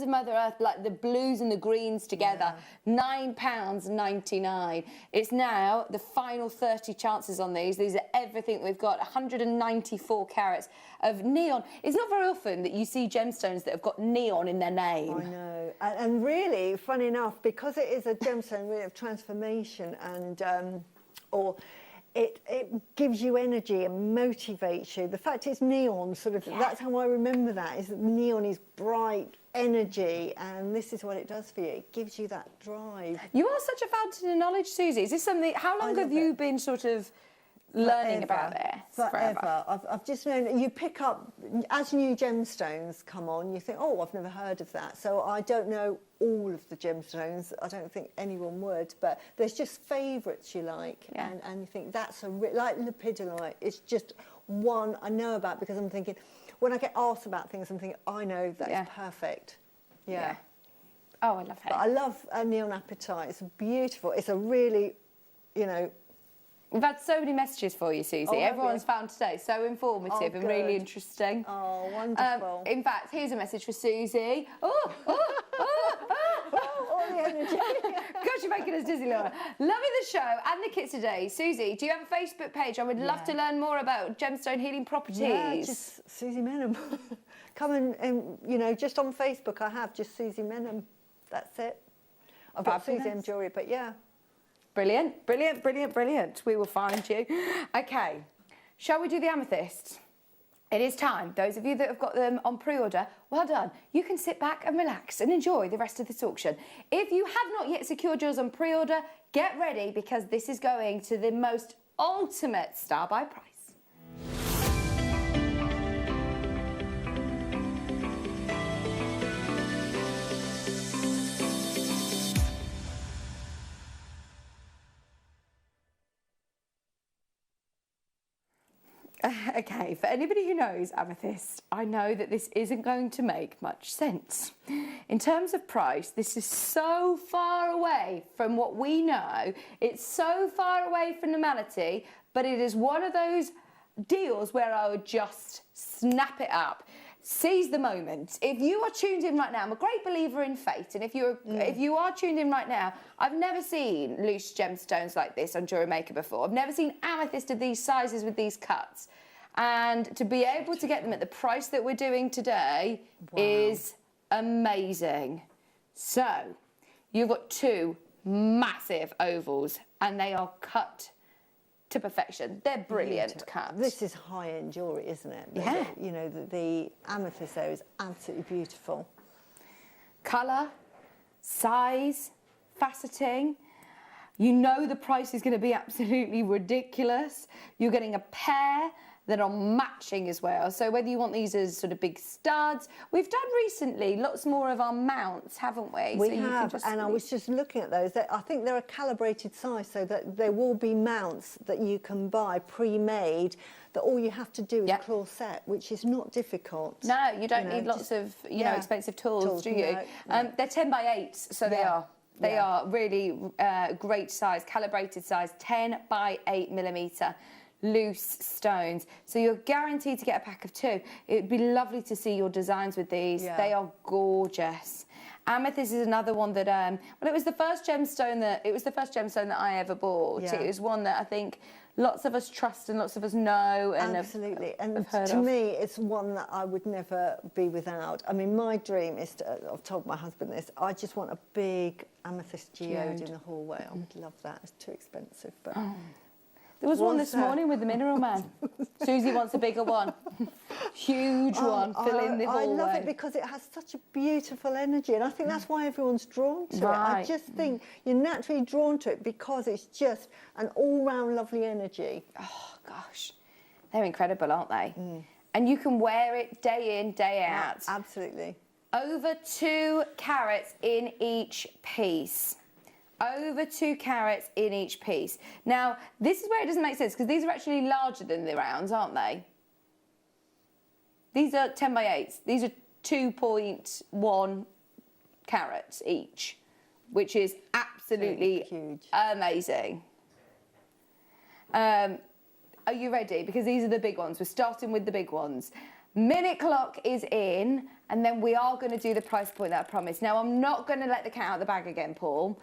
of Mother Earth, like the blues and the greens together. £9.99. It's now the final 30 chances on these. These are everything we've got. 194 carats of neon. It's not very often that you see gemstones that have got neon in their name. I know. And really, funny enough, because it is a gemstone really of transformation and it gives you energy and motivates you. The fact it's neon, sort of, that's how I remember that, is that neon is bright energy, and this is what it does for you. It gives you that drive. You are such a fountain of knowledge, Susie. Is this something, how long have you been sort of learning about this? Forever. I've just known, you pick up, as new gemstones come on, you think, oh, I've never heard of that. So I don't know all of the gemstones. I don't think anyone would, but there's just favourites you like, and you think that's like lepidolite. It's just one I know about, because I'm thinking, when I get asked about things, I'm thinking, I know that's perfect. Yeah. Oh, I love it. But I love neon apatite. It's beautiful. It's a really, you know. We've had so many messages for you, Susie. Oh, Everyone's found today so informative and really interesting. Oh, wonderful. In fact, here's a message for Susie. All the energy. Gosh, you're making us dizzy, Laura. Loving the show and the kits today. Susie, do you have a Facebook page? I would love to learn more about gemstone healing properties. Yeah, just Susie Menham. Come and, you know, just on Facebook I have just Susie Menham. That's it. I've got Susie M Jewellery, but yeah. Brilliant, brilliant, brilliant, brilliant. We will find you. Okay, shall we do the amethyst? It is time. Those of you that have got them on pre-order, well done. You can sit back and relax and enjoy the rest of this auction. If you have not yet secured yours on pre-order, get ready, because this is going to the most ultimate star buy price. Okay, for anybody who knows amethyst, I know that this isn't going to make much sense. In terms of price, this is so far away from what we know. It's so far away from normality, but it is one of those deals where I would just snap it up. Seize the moment. If you are tuned in right now, I'm a great believer in fate, and if you are tuned in right now, I've never seen loose gemstones like this on JewelleryMaker before. I've never seen amethyst of these sizes with these cuts, and to be able to get them at the price that we're doing today is amazing. So you've got 2 massive ovals, and they are cut to perfection. They're brilliant cuts. This is high-end jewellery, isn't it? Yeah. You know, the amethyst there is absolutely beautiful. Colour, size, faceting. You know the price is going to be absolutely ridiculous. You're getting a pair that are matching as well. So whether you want these as sort of big studs, we've done recently lots more of our mounts, haven't we? We have, and I was just looking at those. I think they're a calibrated size, so that there will be mounts that you can buy pre-made, that all you have to do is claw set, which is not difficult. No, you don't need lots of expensive tools, do you? No. They're 10 by 8, so they are. They are really great size, calibrated size, 10 by 8 millimetre. Loose stones, so you're guaranteed to get a pack of 2. It'd be lovely to see your designs with these. They are gorgeous. Amethyst is another one that it was the first gemstone that I ever bought. It was one that I think lots of us trust and lots of us know and absolutely. have And heard to of. me, it's one that I would never be without. I mean, my dream is to, I've told my husband this, I just want a big amethyst geode in the hallway. I would love that. It's too expensive, but... There was one this morning with the Mineral Man. Susie wants a bigger one. Huge one, filling the hallway. I love it because it has such a beautiful energy, and I think that's why everyone's drawn to it. I just think you're naturally drawn to it because it's just an all-round lovely energy. Oh, gosh. They're incredible, aren't they? And you can wear it day in, day out. Absolutely. Over 2 carats in each piece. Over 2 carats in each piece. Now, this is where it doesn't make sense because these are actually larger than the rounds, aren't they? These are 10 by 8s. These are 2.1 carats each, which is absolutely huge. Amazing. Are you ready? Because these are the big ones. We're starting with the big ones. Minute clock is in, and then we are going to do the price point that I promised. Now, I'm not going to let the cat out of the bag again, Paul.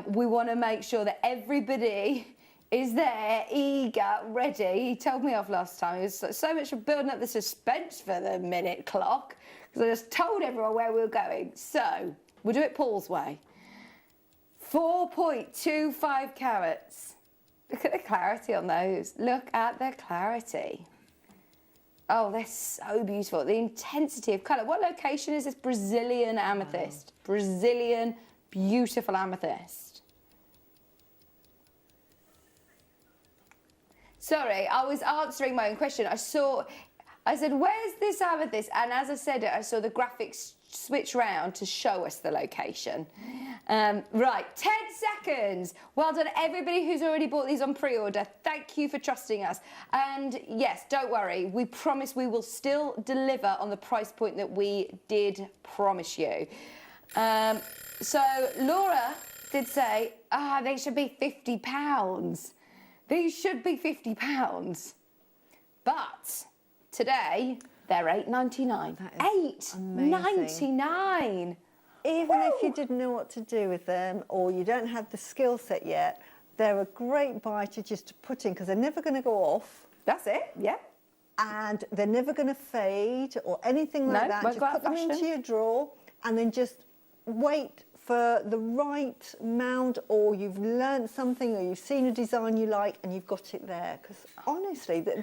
We want to make sure that everybody is there, eager, ready. He told me off last time. It was so much for building up the suspense for the minute clock, because I just told everyone where we were going. So, we'll do it Paul's way. 4.25 carats. Look at the clarity on those. Look at the clarity. Oh, they're so beautiful. The intensity of colour. What location is this? Brazilian amethyst. Wow. Brazilian, beautiful amethyst. Sorry, I was answering my own question. I said, where's this amethyst? And as I said it, I saw the graphics switch round to show us the location. Right, 10 seconds. Well done, everybody who's already bought these on pre-order. Thank you for trusting us. And yes, don't worry, we promise we will still deliver on the price point that we did promise you. So Laura did say, they should be £50. These should be £50. But today, they're £8.99. £8.99. Even if you didn't know what to do with them or you don't have the skill set yet, they're a great buy to just put in because they're never going to go off. That's it, yeah. And they're never going to fade or anything like that. Just put them into your drawer and then just wait for the right amount, or you've learned something, or you've seen a design you like and you've got it there. Because honestly, the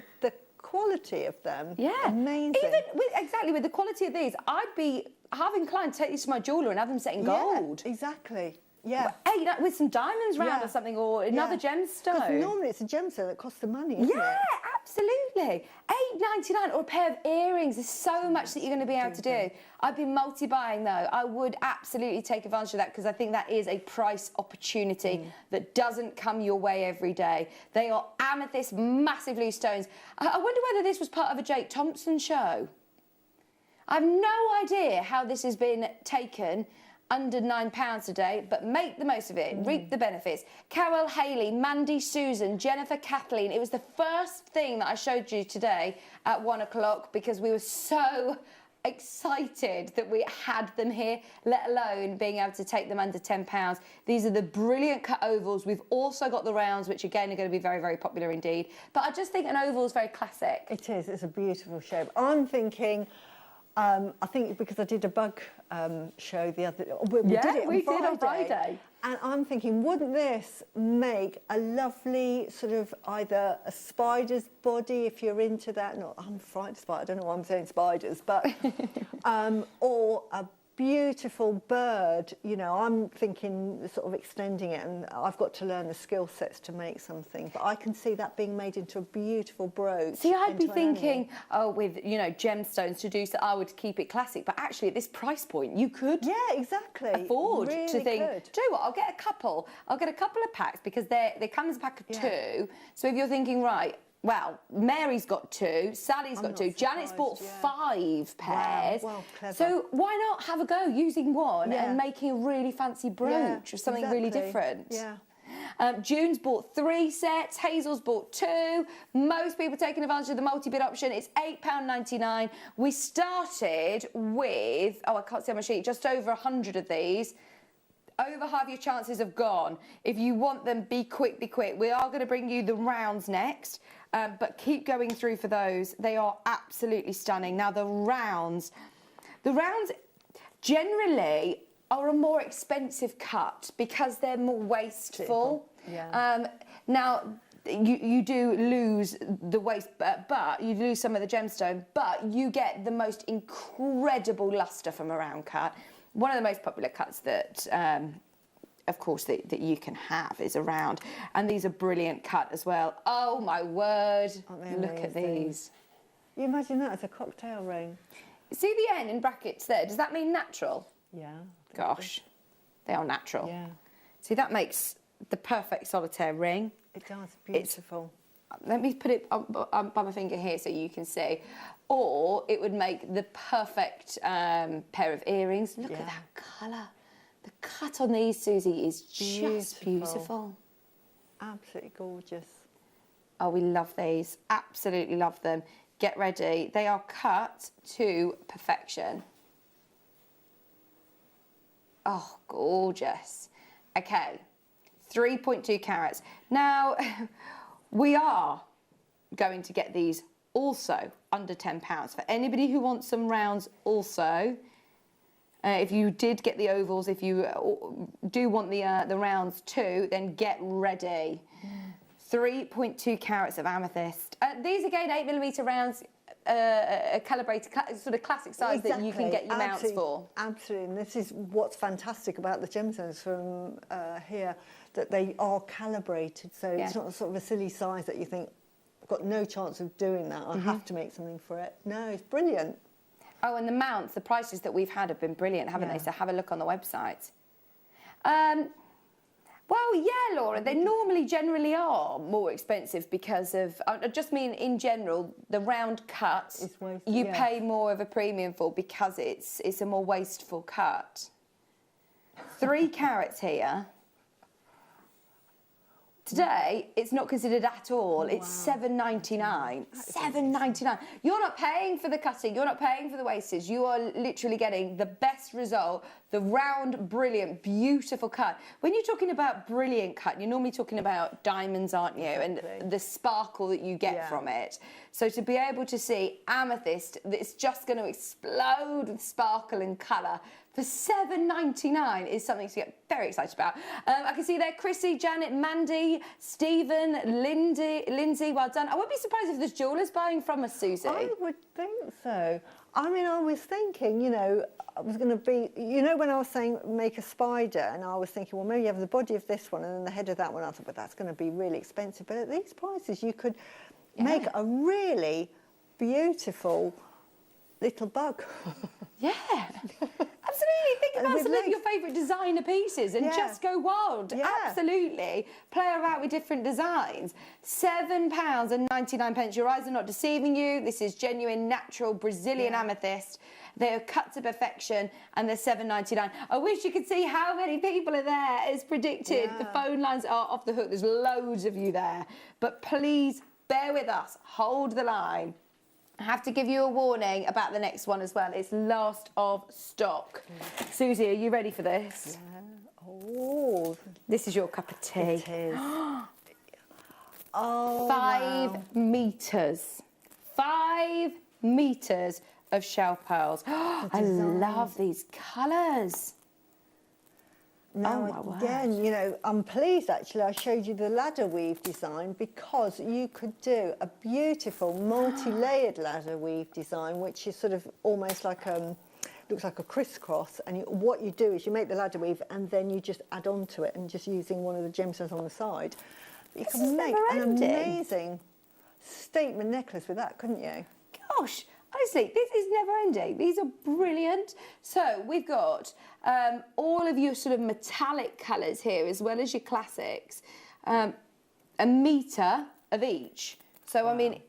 quality of them, amazing. Even with the quality of these, I'd be half inclined to take these to my jeweller and have them set in gold. Yeah, exactly. Yeah. Hey, with some diamonds round or something, or another gemstone. Because normally it's a gemstone that costs the money, isn't it? Yeah, absolutely. £8.99, or a pair of earrings. There's so much that you're going to be able to do. I've been multi-buying though. I would absolutely take advantage of that because I think that is a price opportunity that doesn't come your way every day. They are amethyst, massive loose stones. I wonder whether this was part of a Jake Thompson show. I have no idea how this has been taken under £9 today, but make the most of it, reap the benefits. Carol, Hayley, Mandy, Susan, Jennifer, Kathleen. It was the first thing that I showed you today at 1 o'clock because we were so excited that we had them here, let alone being able to take them under £10. These are the brilliant cut ovals. We've also got the rounds, which again are going to be very, very popular indeed. But I just think an oval is very classic. It is. It's a beautiful shape. I'm thinking... I think because I did a bug show the other... We did it on Friday. And I'm thinking, wouldn't this make a lovely sort of either a spider's body, if you're into that? No, I'm frightened of spiders. I don't know why I'm saying spiders, but... or a beautiful bird. You know, I'm thinking sort of extending it, and I've got to learn the skill sets to make something, but I can see that being made into a beautiful brooch. See, I'd be thinking, with, you know, gemstones to do so, I would keep it classic, but actually at this price point, you could afford really to think, could. do you know what, I'll get a couple of packs because they come as a pack of 2. So if you're thinking, right, well, Mary's got 2, Sally's got 2, Janet's bought 5 pairs. Wow, clever. So why not have a go using one and making a really fancy brooch or something really different? Yeah. June's bought 3 sets, Hazel's bought 2. Most people taking advantage of the multi-bid option. It's £8.99. We started with, I can't see on my sheet, just over 100 of these. over half your chances have gone. If you want them, be quick, be quick. We are going to bring you the rounds next, but keep going through for those. They are absolutely stunning. Now, the rounds generally are a more expensive cut because they're more wasteful. Yeah. Now, you do lose the waste, but you lose some of the gemstone, but you get the most incredible luster from a round cut. One of the most popular cuts that, of course, that you can have is a round, and these are brilliant cut as well. Oh my word! Look at these. You imagine that as a cocktail ring. See the N in brackets there? Does that mean natural? Yeah. Gosh, they are natural. Yeah. See, that makes the perfect solitaire ring. It does, beautiful. Let me put it by my finger here so you can see. Or it would make the perfect pair of earrings. Look at that colour. The cut on these, Susie, is just beautiful. Absolutely gorgeous. Oh, we love these. Absolutely love them. Get ready. They are cut to perfection. Oh, gorgeous. Okay, 3.2 carats. Now, we are going to get these also under £10. For anybody who wants some rounds also, if you did get the ovals, if you do want the rounds too, then get ready. 3.2 carats of amethyst. These again, 8mm rounds, calibrated, sort of classic size that you can get your mounts for. Absolutely, and this is what's fantastic about the gemstones from here, that they are calibrated, so it's not sort of a silly size that you think, I've got no chance of doing that, I have to make something for it. No, it's brilliant. Oh, and the mounts, the prices that we've had have been brilliant, haven't they? So have a look on the website. Well, yeah, Laura, they normally generally are more expensive because of, I just mean in general, the round cut, you pay more of a premium for because it's a more wasteful cut. 3 carats here. Today, it's not considered at all. It's £7.99. £7.99. You're not paying for the cutting. You're not paying for the wastage. You are literally getting the best result, the round, brilliant, beautiful cut. When you're talking about brilliant cut, you're normally talking about diamonds, aren't you? And the sparkle that you get from it. So to be able to see amethyst that's just going to explode with sparkle and colour for £7.99 is something to get very excited about. I can see there Chrissy, Janet, Mandy, Stephen, Lindsay, well done. I wouldn't be surprised if there's jewellers buying from us, Susie. I would think so. I mean, I was thinking, you know, I was going to be, you know, when I was saying make a spider, and I was thinking, well, maybe you have the body of this one and then the head of that one. I thought, but that's going to be really expensive. But at these prices, you could make a really beautiful little bug. Yeah. Absolutely. Think about some of your favourite designer pieces and just go wild. Absolutely. Play around with different designs. £7.99. Your eyes are not deceiving you. This is genuine, natural Brazilian amethyst. They are cut to perfection and they're £7.99. I wish you could see how many people are there as predicted. The phone lines are off the hook. There's loads of you there. But please bear with us. Hold the line. I have to give you a warning about the next one as well. It's last of stock. Susie, are you ready for this? Yeah. Oh. This is your cup of tea. It is. Oh, 5 metres. 5 metres of shell pearls. I love these colours. Now, again, you know, I'm pleased actually I showed you the ladder weave design because you could do a beautiful multi-layered ladder weave design, which is sort of almost like looks like a crisscross. And what you do is you make the ladder weave and then you just add on to it and just using one of the gemstones on the side. You can make an amazing statement necklace with that, couldn't you? Gosh. Honestly, this is never ending. These are brilliant. So we've got all of your sort of metallic colours here as well as your classics. A metre of each. So, I mean,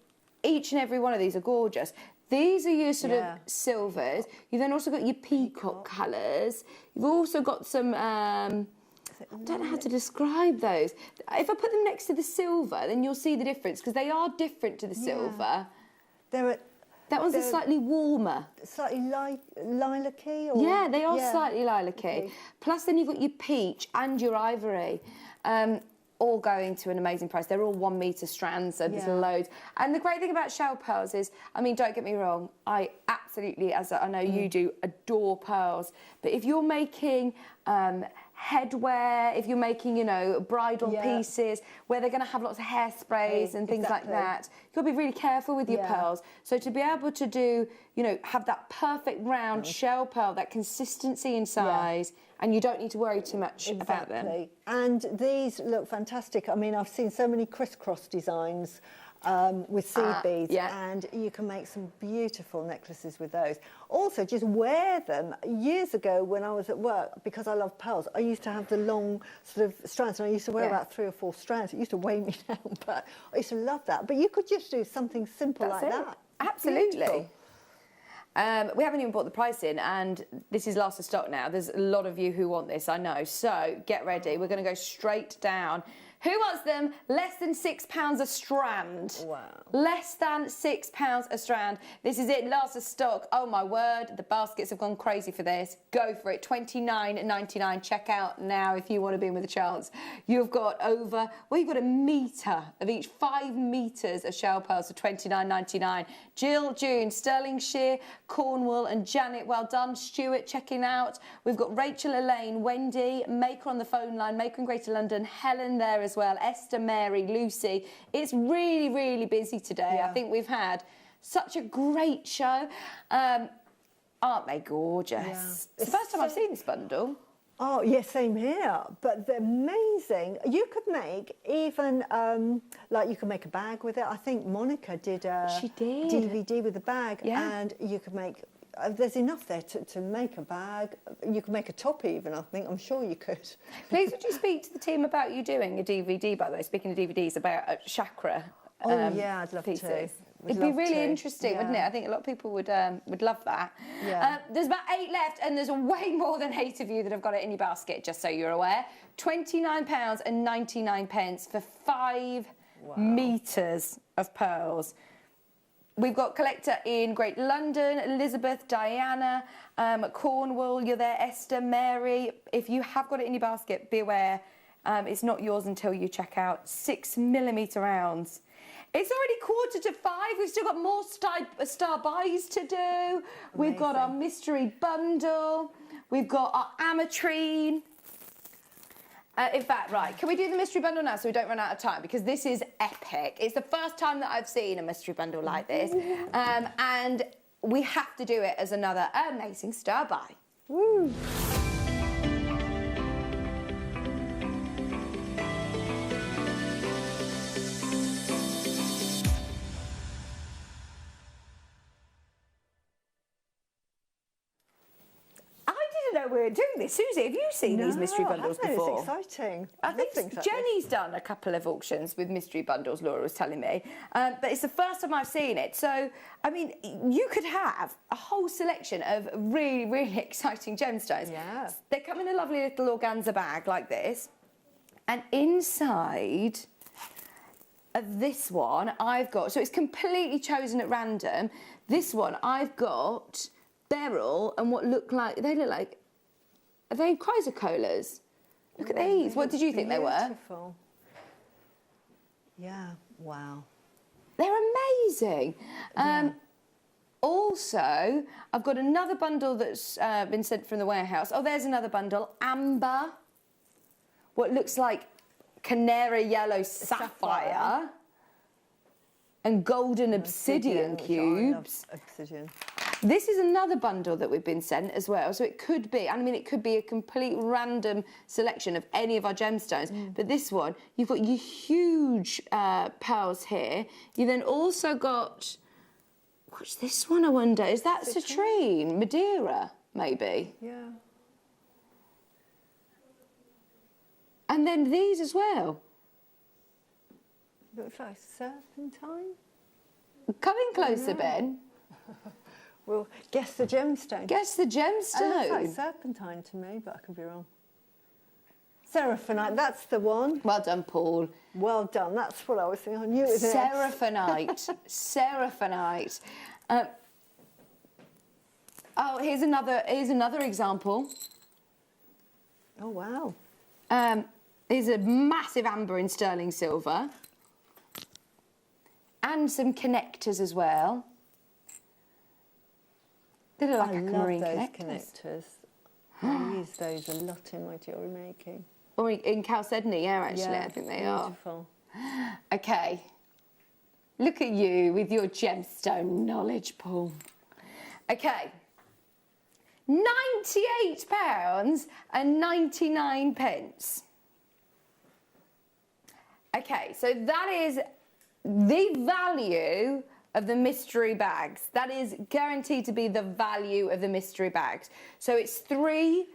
each and every one of these are gorgeous. These are your sort of silvers. You've then also got your peacock colours. You've also got some... I don't know how to describe those. If I put them next to the silver, then you'll see the difference because they are different to the silver. That one's a They're slightly warmer. Slightly lilac-y? Or? Yeah, they are Yeah. slightly lilac-y. Okay. Plus then you've got your peach and your ivory. All going to an amazing price. They're all 1 metre strands, so there's Yeah. loads. And the great thing about shell pearls is, I mean, don't get me wrong, I absolutely, as I know you do, adore pearls. But if you're making headwear, if you're making, you know, bridal pieces where they're going to have lots of hairsprays and things like that, you've got to be really careful with your pearls. So to be able to do, you know, have that perfect round shell pearl, that consistency in size, and you don't need to worry too much about them. And these look fantastic. I mean, I've seen so many crisscross designs with seed beads, and you can make some beautiful necklaces with those. Also, just wear them. Years ago when I was at work, because I love pearls, I used to have the long sort of strands, and I used to wear about 3 or 4 strands. It used to weigh me down, but I used to love that. But you could just do something simple like that. Absolutely. Beautiful. We haven't even brought the price in, and this is last of stock now. There's a lot of you who want this, I know. So get ready. We're going to go straight down. Who wants them? Less than £6 a strand. Wow. Less than £6 a strand. This is it, last of stock. Oh my word, the baskets have gone crazy for this. Go for it, £29.99. Check out now if you want to be in with a chance. You've got over, well, you've got a metre of each, 5 metres of shell pearls for £29.99. Jill, June, Sterling Shear, Cornwall and Janet, well done. Stuart checking out. We've got Rachel, Elaine, Wendy, Maker on the phone line, Maker in Greater London, Helen there as well, Esther, Mary, Lucy. It's really, really busy today. I think we've had such a great show. Aren't they gorgeous? It's the first time I've seen this bundle. Oh, yes, same here. But they're amazing. You could make even, like you can make a bag with it. I think Monica did a DVD with a bag. And you could make, there's enough there to make a bag. You could make a top even, I think. I'm sure you could. Please would you speak to the team about you doing a DVD, by the way, speaking of DVDs, about chakra Oh, yeah, I'd love pieces. to. It'd be really interesting, wouldn't it? I think a lot of people would love that. There's about 8 left, and there's way more than 8 of you that have got it in your basket, just so you're aware. £29.99 for 5 metres of pearls. We've got collector in Great London, Elizabeth, Diana, Cornwall, you're there, Esther, Mary. If you have got it in your basket, be aware, it's not yours until you check out. 6mm rounds. It's already 4:45. We've still got more star buys to do. Amazing. We've got our mystery bundle. We've got our ametrine. In fact, right, can we do the mystery bundle now so we don't run out of time? Because this is epic. It's the first time that I've seen a mystery bundle like this. And we have to do it as another amazing star buy. Woo! We were doing this. Susie, have you seen these mystery bundles before? It's exciting. I think Jenny's done a couple of auctions with mystery bundles, Laura was telling me. But it's the first time I've seen it. So, I mean, you could have a whole selection of really, really exciting gemstones. Yeah. They come in a lovely little organza bag like this. And inside of this one, I've got, so it's completely chosen at random. This one, I've got beryl and what look like, they look like, are they chrysocollars? Look at these. What did you think they were? Beautiful. Yeah, wow. They're amazing. Also, I've got another bundle that's been sent from the warehouse. Oh, there's another bundle. Amber. What looks like canary yellow sapphire. And golden obsidian cubes. I love obsidian. This is another bundle that we've been sent as well. So it could be, I mean, it could be a complete random selection of any of our gemstones. But this one, you've got your huge pearls here. You then also got, what's this one, I wonder? Is that citrine? Madeira, maybe? Yeah. And then these as well. Looks like serpentine. Come in closer, Ben. Well, guess the gemstone. Guess the gemstone. It looks like serpentine to me, but I could be wrong. Seraphinite, that's the one. Well done, Paul. Well done, that's what I was thinking. I knew it was an Seraphinite. Seraphinite. Oh, here's another example. Oh, wow. There's a massive amber in sterling silver. And some connectors as well. They look like I love aquamarine those connectors. I use those a lot in my jewellery making. Or in chalcedony, yeah, actually, Yeah, I think they beautiful. are. Okay. Look at you with your gemstone knowledge, Paul. Okay. £98.99. Okay, so that is the value of the mystery bags. That is guaranteed to be the value of the mystery bags. So it's 3,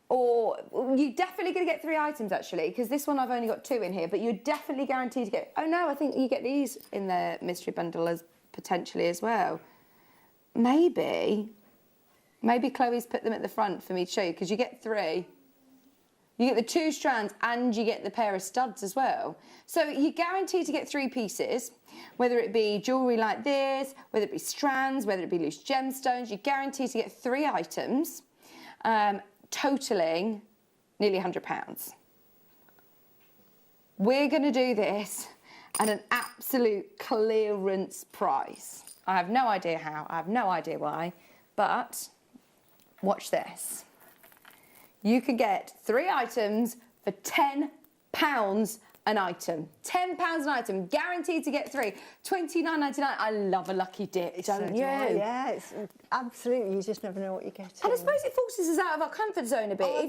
or you're definitely going to get 3 items actually, because this one I've only got 2 in here, but you're definitely guaranteed to get, oh no, I think you get these in the mystery bundle as potentially as well. Maybe Chloe's put them at the front for me to show you, because you get 3. You get the 2 strands and you get the pair of studs as well. So you're guaranteed to get 3 pieces, whether it be jewellery like this, whether it be strands, whether it be loose gemstones. You're guaranteed to get 3 items, totalling nearly £100. We're going to do this at an absolute clearance price. I have no idea how, I have no idea why, but watch this. You can get 3 items for £10 an item. £10 an item, guaranteed to get 3. £29.99. I love a lucky dip, don't you? Yeah, it's absolutely. You just never know what you're getting. And I suppose it forces us out of our comfort zone a bit. Oh,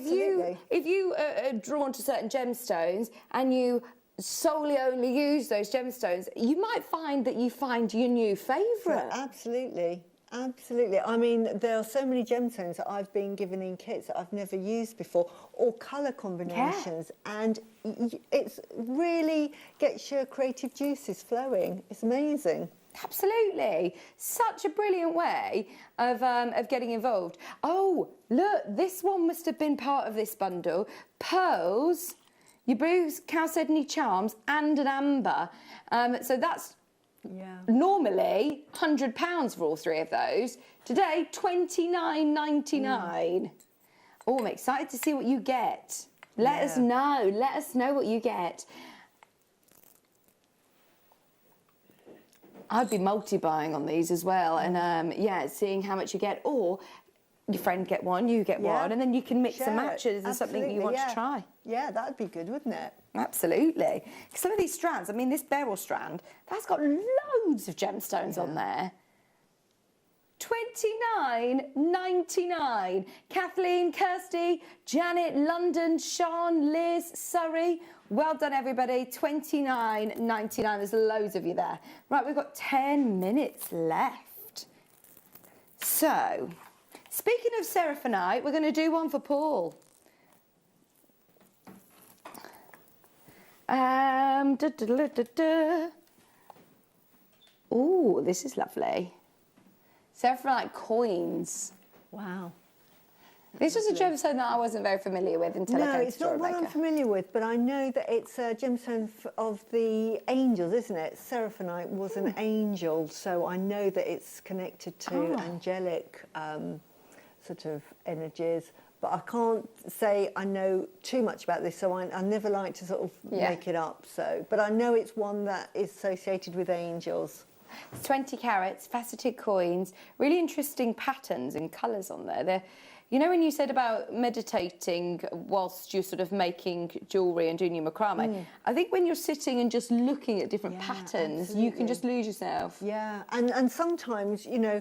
if you are drawn to certain gemstones and you solely only use those gemstones, you might find that you find your new favourite. Yeah, absolutely. Absolutely. I mean, there are so many gemstones that I've been given in kits that I've never used before, or colour combinations, and it's really gets your creative juices flowing. It's amazing. Absolutely. Such a brilliant way of getting involved. Oh, look, this one must have been part of this bundle. Pearls, your blue chalcedony charms, and an amber. So that's normally £100 for all 3 of those. Today, £29.99. Oh, I'm excited to see what you get. Let us know. Let us know what you get. I'd be multi-buying on these as well, and seeing how much you get, or your friend get one, you get one, and then you can mix and match it. Is there something you want to try? Yeah, that'd be good, wouldn't it? Absolutely. Some of these strands, I mean, this beryl strand, that's got loads of gemstones on there. £29.99. Kathleen, Kirsty, Janet, London, Sean, Liz, Surrey. Well done, everybody. £29.99. There's loads of you there. Right, we've got 10 minutes left. So, speaking of Seraphonite, we're going to do one for Paul. Oh, this is lovely. Seraphonite coins. Wow. This was a gemstone that I wasn't very familiar with until I came to No, it's not one I'm familiar with, but I know that it's a gemstone of the angels, isn't it? Seraphonite was an angel, so I know that it's connected to angelic sort of energies. But I can't say I know too much about this, so I never like to sort of make it up. So, but I know it's one that is associated with angels. It's 20 carats, faceted coins, really interesting patterns and colours on there. They're, you know, when you said about meditating whilst you're sort of making jewellery and doing your macrame, I think when you're sitting and just looking at different patterns, you can just lose yourself. Yeah, and sometimes, you know,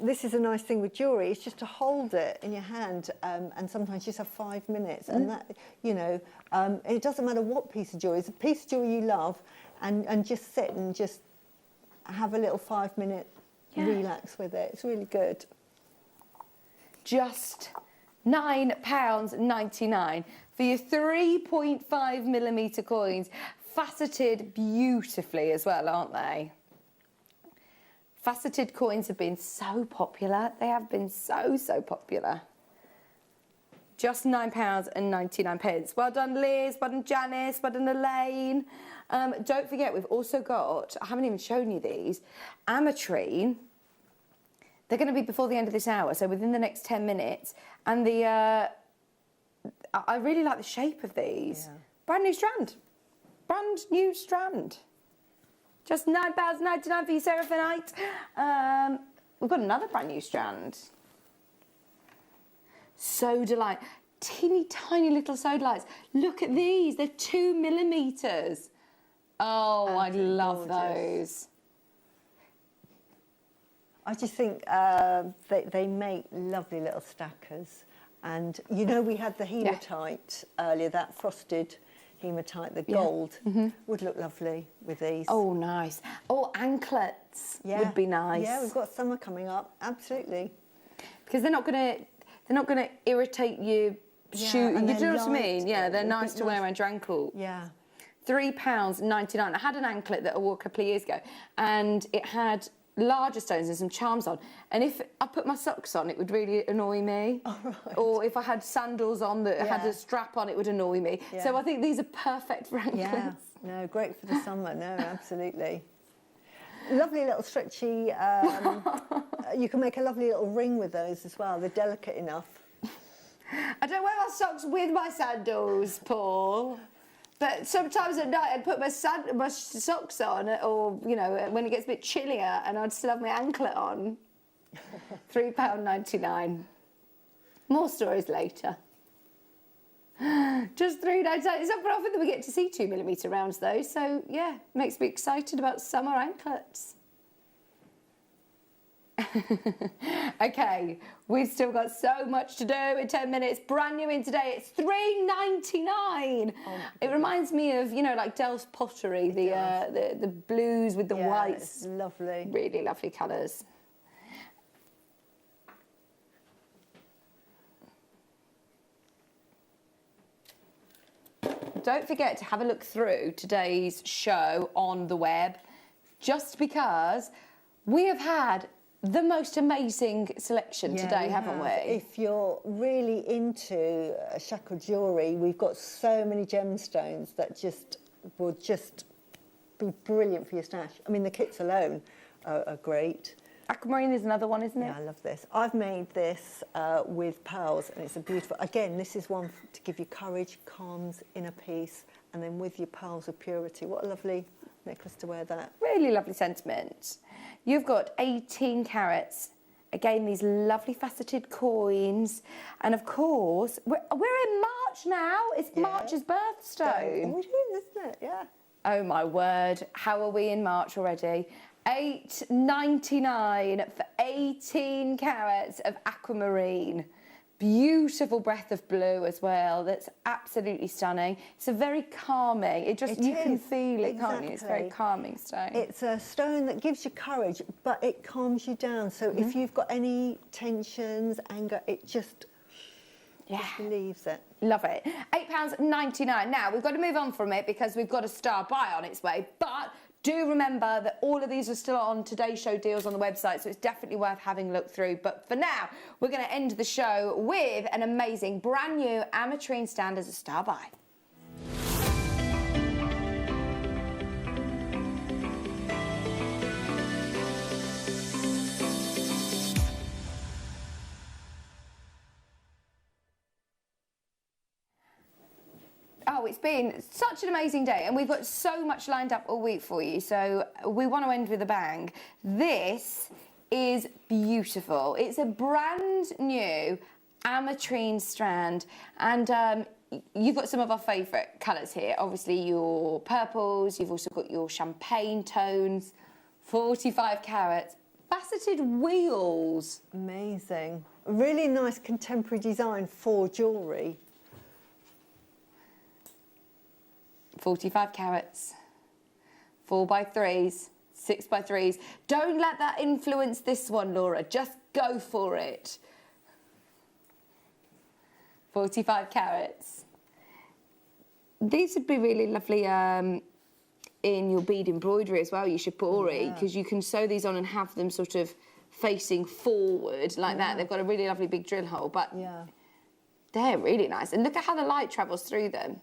this is a nice thing with jewellery, it's just to hold it in your hand, and sometimes you just have 5 minutes, and that, you know, it doesn't matter what piece of jewellery, it's a piece of jewellery you love, and just sit and just have a little 5-minute relax with it. It's really good. Just £9.99 for your 3.5mm coins, faceted beautifully as well, aren't they? Faceted coins have been so popular. They have been so popular. Just £9.99. Well done, Liz. Well done, Janice. Well done, Elaine. Don't forget, we've also got, I haven't even shown you these, ametrine. They're going to be before the end of this hour, so within the next 10 minutes. And I really like the shape of these. Yeah. Brand new strand. Brand new strand. Just £9.99 for your Seraphinite. We've got another brand new strand. Sodalite. Teeny tiny little sodalites. Look at these. They're 2mm. Oh, I love those. I just think they make lovely little stackers. And, you know, we had the hematite earlier, that frosted hematite, the gold, would look lovely with these. Oh, nice. Oh, anklets would be nice. Yeah, we've got summer coming up, absolutely. Because they're not gonna irritate your shoe. You do know what I mean? Yeah, they're nice to wear around your ankle. Yeah. £3.99. I had an anklet that I wore a couple of years ago, and it had larger stones and some charms on. And if I put my socks on, it would really annoy me. Oh, right. Or if I had sandals on that had a strap on, it would annoy me. Yeah. So I think these are perfect for anklets. Yeah, no, great for the summer. No, absolutely. Lovely little stretchy. You can make a lovely little ring with those as well. They're delicate enough. I don't wear my socks with my sandals, Paul. But sometimes at night I'd put my socks on, or, you know, when it gets a bit chillier, and I'd still have my anklet on. £3.99. More stories later. Just £3.99. It's not very often that we get to see 2mm rounds though, so yeah, makes me excited about summer anklets. Okay, we've still got so much to do in 10 minutes. Brand new in today, it's £3.99. It reminds me of, you know, like Delft pottery, the blues with the whites. It's lovely. Really lovely colours. Don't forget to have a look through today's show on the web, just because we have had the most amazing selection today, haven't we? If you're really into shackle jewellery, we've got so many gemstones that will just be brilliant for your stash. I mean, the kits alone are great. Aquamarine is another one, isn't it? Yeah, I love this. I've made this with pearls, and it's a beautiful... Again, this is one to give you courage, calms, inner peace, and then with your pearls of purity. What a lovely necklace to wear that. Really lovely sentiment. You've got 18 carats. Again, these lovely faceted coins. And of course, we're in March now. It's March's birthstone. Oh, it is, isn't it? Yeah. Oh, my word. How are we in March already? $8.99 for 18 carats of aquamarine. Beautiful breath of blue as well. That's absolutely stunning. It's a very calming. You can feel it, can't you? It's a very calming stone. It's a stone that gives you courage, but it calms you down. So if you've got any tensions, anger, it just relieves it. Love it. £8.99. Now, we've got to move on from it because we've got a star buy on its way, but do remember that all of these are still on Today's Show deals on the website, so it's definitely worth having a look through. But for now, we're going to end the show with an amazing brand new ametrine stand as a star buy. Oh, it's been such an amazing day, and we've got so much lined up all week for you, so we want to end with a bang. This is beautiful. It's a brand new ametrine strand, and you've got some of our favourite colours here. Obviously, your purples, you've also got your champagne tones, 45 carats, faceted wheels. Amazing. Really nice contemporary design for jewellery. 45 carats, 4x3s, 6x3s. Don't let that influence this one, Laura. Just go for it. 45 carats. These would be really lovely in your bead embroidery as well, your shibori, because you can sew these on and have them sort of facing forward like that. They've got a really lovely big drill hole, but they're really nice. And look at how the light travels through them.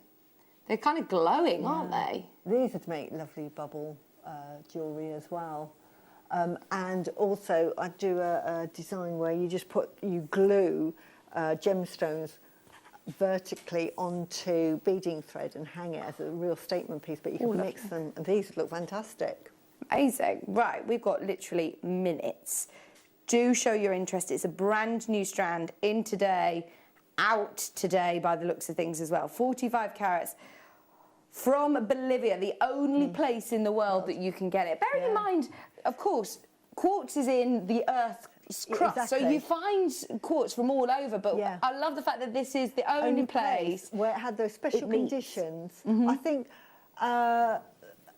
They're kind of glowing, aren't they? These would make lovely bubble jewellery as well. And also I do a design where you glue gemstones vertically onto beading thread and hang it as a real statement piece, but you can mix them, and these look fantastic. Amazing. Right, we've got literally minutes. Do show your interest. It's a brand new strand in today, out today by the looks of things as well. 45 carats from Bolivia, the only place in the world that you can get it. Bearing in mind, of course, quartz is in the earth's crust, so you find quartz from all over, but I love the fact that this is the only place where it had those special conditions. I think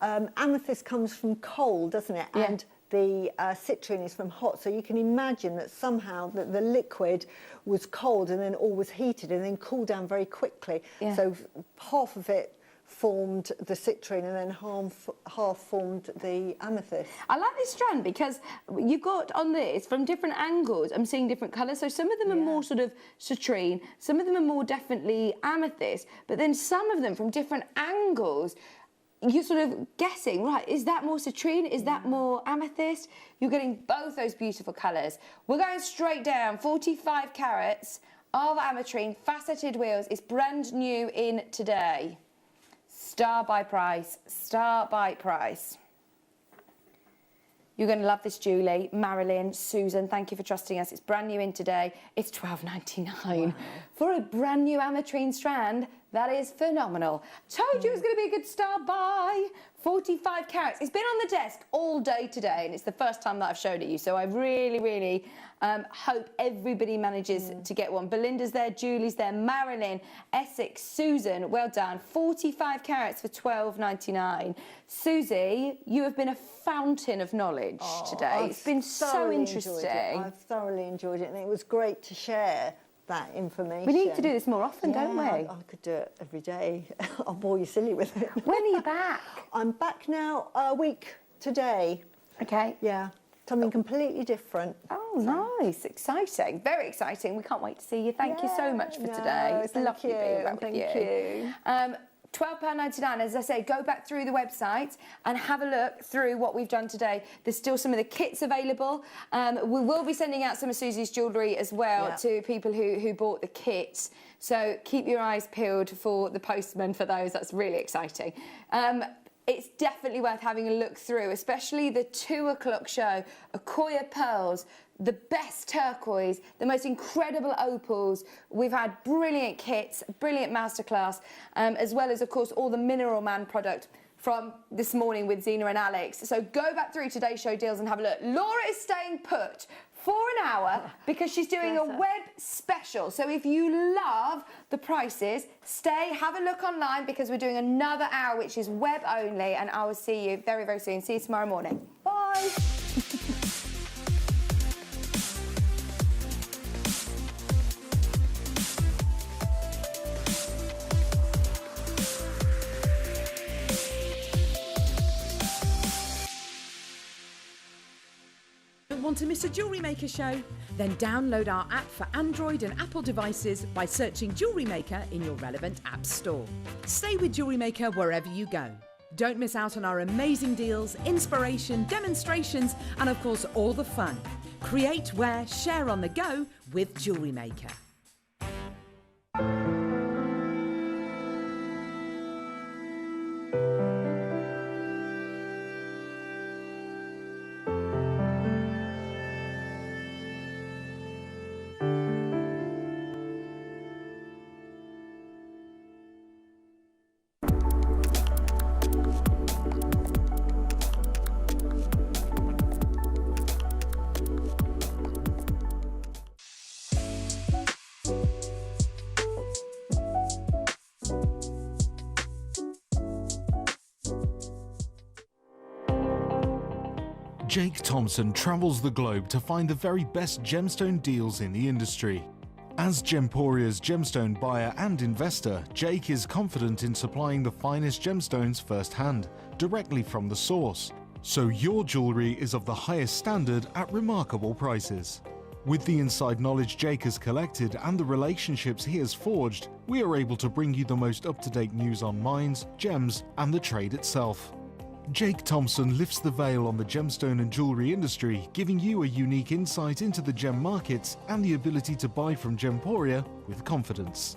amethyst comes from cold, doesn't it? And the citrine is from hot, so you can imagine that somehow the liquid was cold and then all was heated and then cooled down very quickly. So half of it formed the citrine and then half formed the amethyst. I like this strand because you've got on this from different angles. I'm seeing different colours, so some of them are more sort of citrine, some of them are more definitely amethyst, but then some of them from different angles you're sort of guessing, right, is that more citrine, is that more amethyst? You're getting both those beautiful colours. We're going straight down, 45 carats of ametrine, faceted wheels. It's brand new in today. Star by price, star by price. You're going to love this, Julie, Marilyn, Susan, thank you for trusting us. It's brand new in today. It's $12.99 for a brand new ametrine strand. That is phenomenal. Told you it was going to be a good star buy. 45 carats. It's been on the desk all day today, and it's the first time that I've showed it you, so I really, really hope everybody manages to get one. Belinda's there, Julie's there, Marilyn, Essex, Susan, well done. 45 carats for $12.99. Susie, you have been a fountain of knowledge today. It's been so interesting. I've thoroughly enjoyed it, and it was great to share that information. We need to do this more often, don't we? I could do it every day. I'll bore you silly with it. When are you back? I'm back now a week today. Okay. Yeah, something completely different. Oh, nice. Exciting. Very exciting. We can't wait to see you. Thank you so much for today. It's lovely being back with you. £12.99, as I say, go back through the website and have a look through what we've done today. There's still some of the kits available. We will be sending out some of Susie's jewellery as well to people who bought the kits. So keep your eyes peeled for the postman for those. That's really exciting. It's definitely worth having a look through, especially the 2 o'clock show, Akoya Pearls, the best turquoise, the most incredible opals. We've had brilliant kits, brilliant masterclass, as well as, of course, all the Mineral Man product from this morning with Zena and Alex. So go back through today's show deals and have a look. Laura is staying put for an hour because she's doing a web special. So if you love the prices, stay, have a look online because we're doing another hour which is web only, and I will see you very, very soon. See you tomorrow morning. Bye. Want to miss a JewelleryMaker show? Then download our app for Android and Apple devices by searching JewelleryMaker in your relevant app store. Stay with JewelleryMaker wherever you go. Don't miss out on our amazing deals, inspiration, demonstrations, and of course all the fun. Create, wear, share on the go with JewelleryMaker. Jake Thompson travels the globe to find the very best gemstone deals in the industry. As Gemporia's gemstone buyer and investor, Jake is confident in supplying the finest gemstones firsthand, directly from the source. So your jewellery is of the highest standard at remarkable prices. With the inside knowledge Jake has collected and the relationships he has forged, we are able to bring you the most up-to-date news on mines, gems, and the trade itself. Jake Thompson lifts the veil on the gemstone and jewellery industry, giving you a unique insight into the gem markets and the ability to buy from Gemporia with confidence.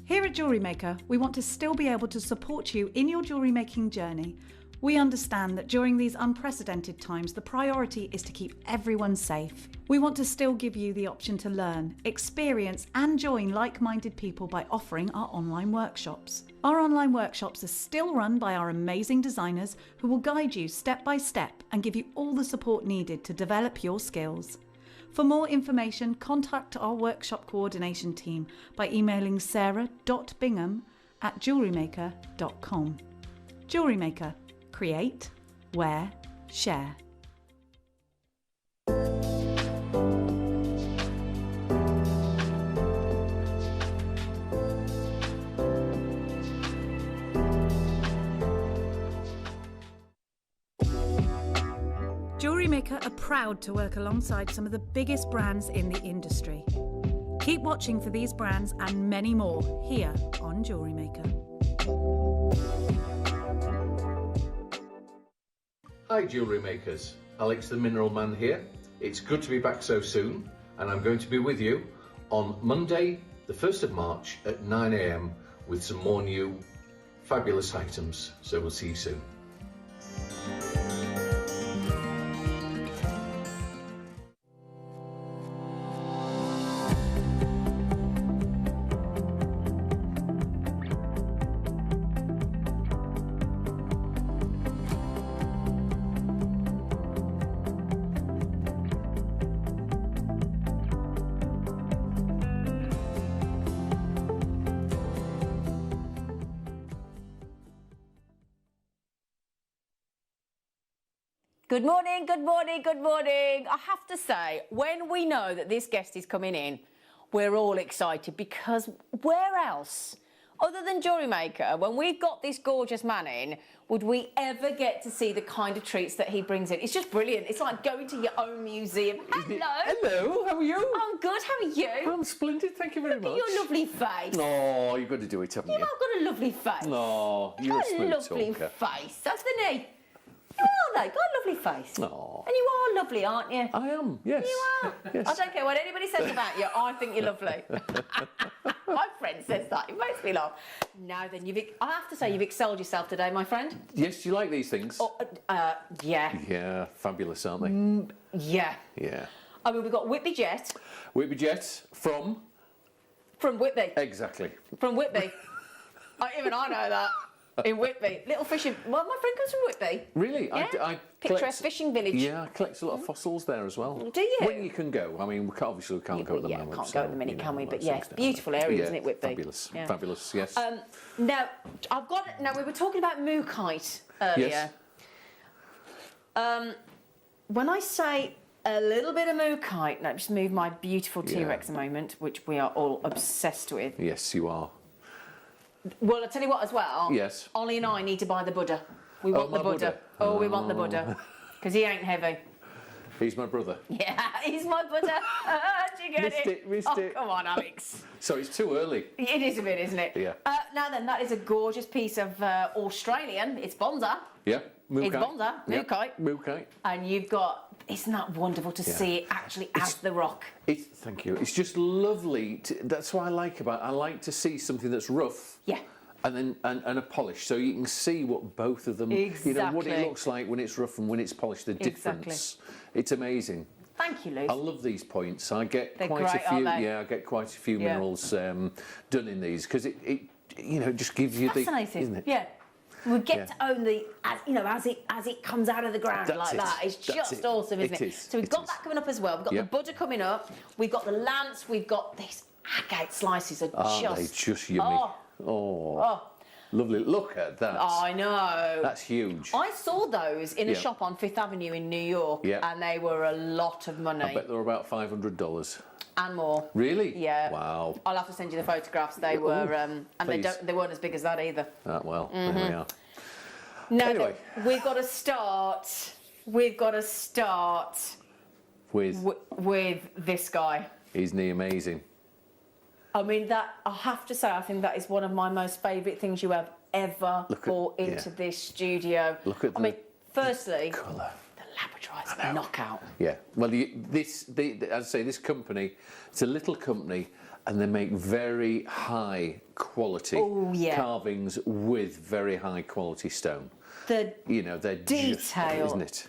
Here at JewelleryMaker, we want to still be able to support you in your jewellery making journey. We understand that during these unprecedented times, the priority is to keep everyone safe. We want to still give you the option to learn, experience and join like-minded people by offering our online workshops. Our online workshops are still run by our amazing designers who will guide you step by step and give you all the support needed to develop your skills. For more information, contact our workshop coordination team by emailing sarah.bingham@jewellerymaker.com. JewelleryMaker. Create, wear, share. JewelleryMaker are proud to work alongside some of the biggest brands in the industry. Keep watching for these brands and many more here on JewelleryMaker. Hi Jewellery Makers, Alex the Mineral Man here. It's good to be back so soon, and I'm going to be with you on Monday the 1st of March at 9 AM with some more new fabulous items, so we'll see you soon. Good morning, good morning, good morning. I have to say, when we know that this guest is coming in, we're all excited because where else, other than JewelleryMaker, when we've got this gorgeous man in, would we ever get to see the kind of treats that he brings in? It's just brilliant. It's like going to your own museum. Hello. Hello, how are you? I'm good, how are you? I'm splendid, thank you very much. Look at your lovely face. Oh, you've got to do it, haven't you? You've got a lovely face. No, you're a smooth lovely talker. face, hasn't he? Oh, no, got a lovely face. Oh. And you are lovely, aren't you? I am, yes. You are. Yes. I don't care what anybody says about you, I think you're lovely. My friend says that, it makes me laugh. Now then, I have to say you've excelled yourself today, my friend. Yes, do you like these things? Oh, yeah. Yeah, fabulous, aren't they? Yeah. Yeah. I mean, we've got Whitby Jet. Whitby Jet from? From Whitby. Exactly. From Whitby. Even I know that. In Whitby. Little fishing. Well, my friend comes from Whitby. Really? Yeah. I Picturesque fishing village. Yeah, I collect a lot of fossils there as well. Do you? When you can go. I mean, we can't go at the moment. Can't so, go at the minute, can we? But yes, that's beautiful area, isn't it, Whitby? Fabulous. Yeah. Fabulous, yes. Now, we were talking about mookaite earlier. Yes. When I say a little bit of mookaite, let me just move my beautiful T-Rex a moment, which we are all obsessed with. Yes, you are. Well, I'll tell you what as well. Yes. Ollie and I need to buy the Buddha. We want the Buddha. Oh, we want the Buddha. Because he ain't heavy. He's my brother. Yeah, he's my Buddha. Do you get Missed it. Come on, Alex. So it's too early. It is a bit, isn't it? Yeah. Now then, that is a gorgeous piece of Australian. It's Bonza. Yeah. Mookaite. It's Bonza. Yeah. Mookaite. Mookaite. And you've got isn't that wonderful to see it actually as the rock? Thank you. It's just lovely. That's what I like about it. I like to see something that's rough. Yeah. And then and a polish, so you can see what both of them, you know, what it looks like when it's rough and when it's polished, the difference. It's amazing. Thank you, Luce. I love these points. I get They're quite great, a few. aren't they? Yeah, I get quite a few minerals done in these because it you know just gives you fascinating. isn't it? Yeah. We get to own as it comes out of the ground That's like it. that. It's That's just it. awesome, isn't It it? is. So we've It got is. that coming up as well. We've got the butter coming up. We've got the lance. We've got these agate slices are Aren't they just yummy? Oh. Lovely. Look at that. I know. That's huge. I saw those in a shop on Fifth Avenue in New York, and they were a lot of money. I bet they were about $500. And more. Really? Yeah. Wow. I'll have to send you the photographs. They were, and they weren't as big as that either. Well, there we are. No, Anyway. we've got to start. We've got to start with this guy. Isn't he amazing? I mean, that I have to say, I think that is one of my most favourite things you have ever brought into this studio. Look at firstly, colour. The Labradorite knockout. Yeah. Well, as I say, this company, it's a little company, and they make very high quality carvings with very high quality stone. The they're detail just, isn't it?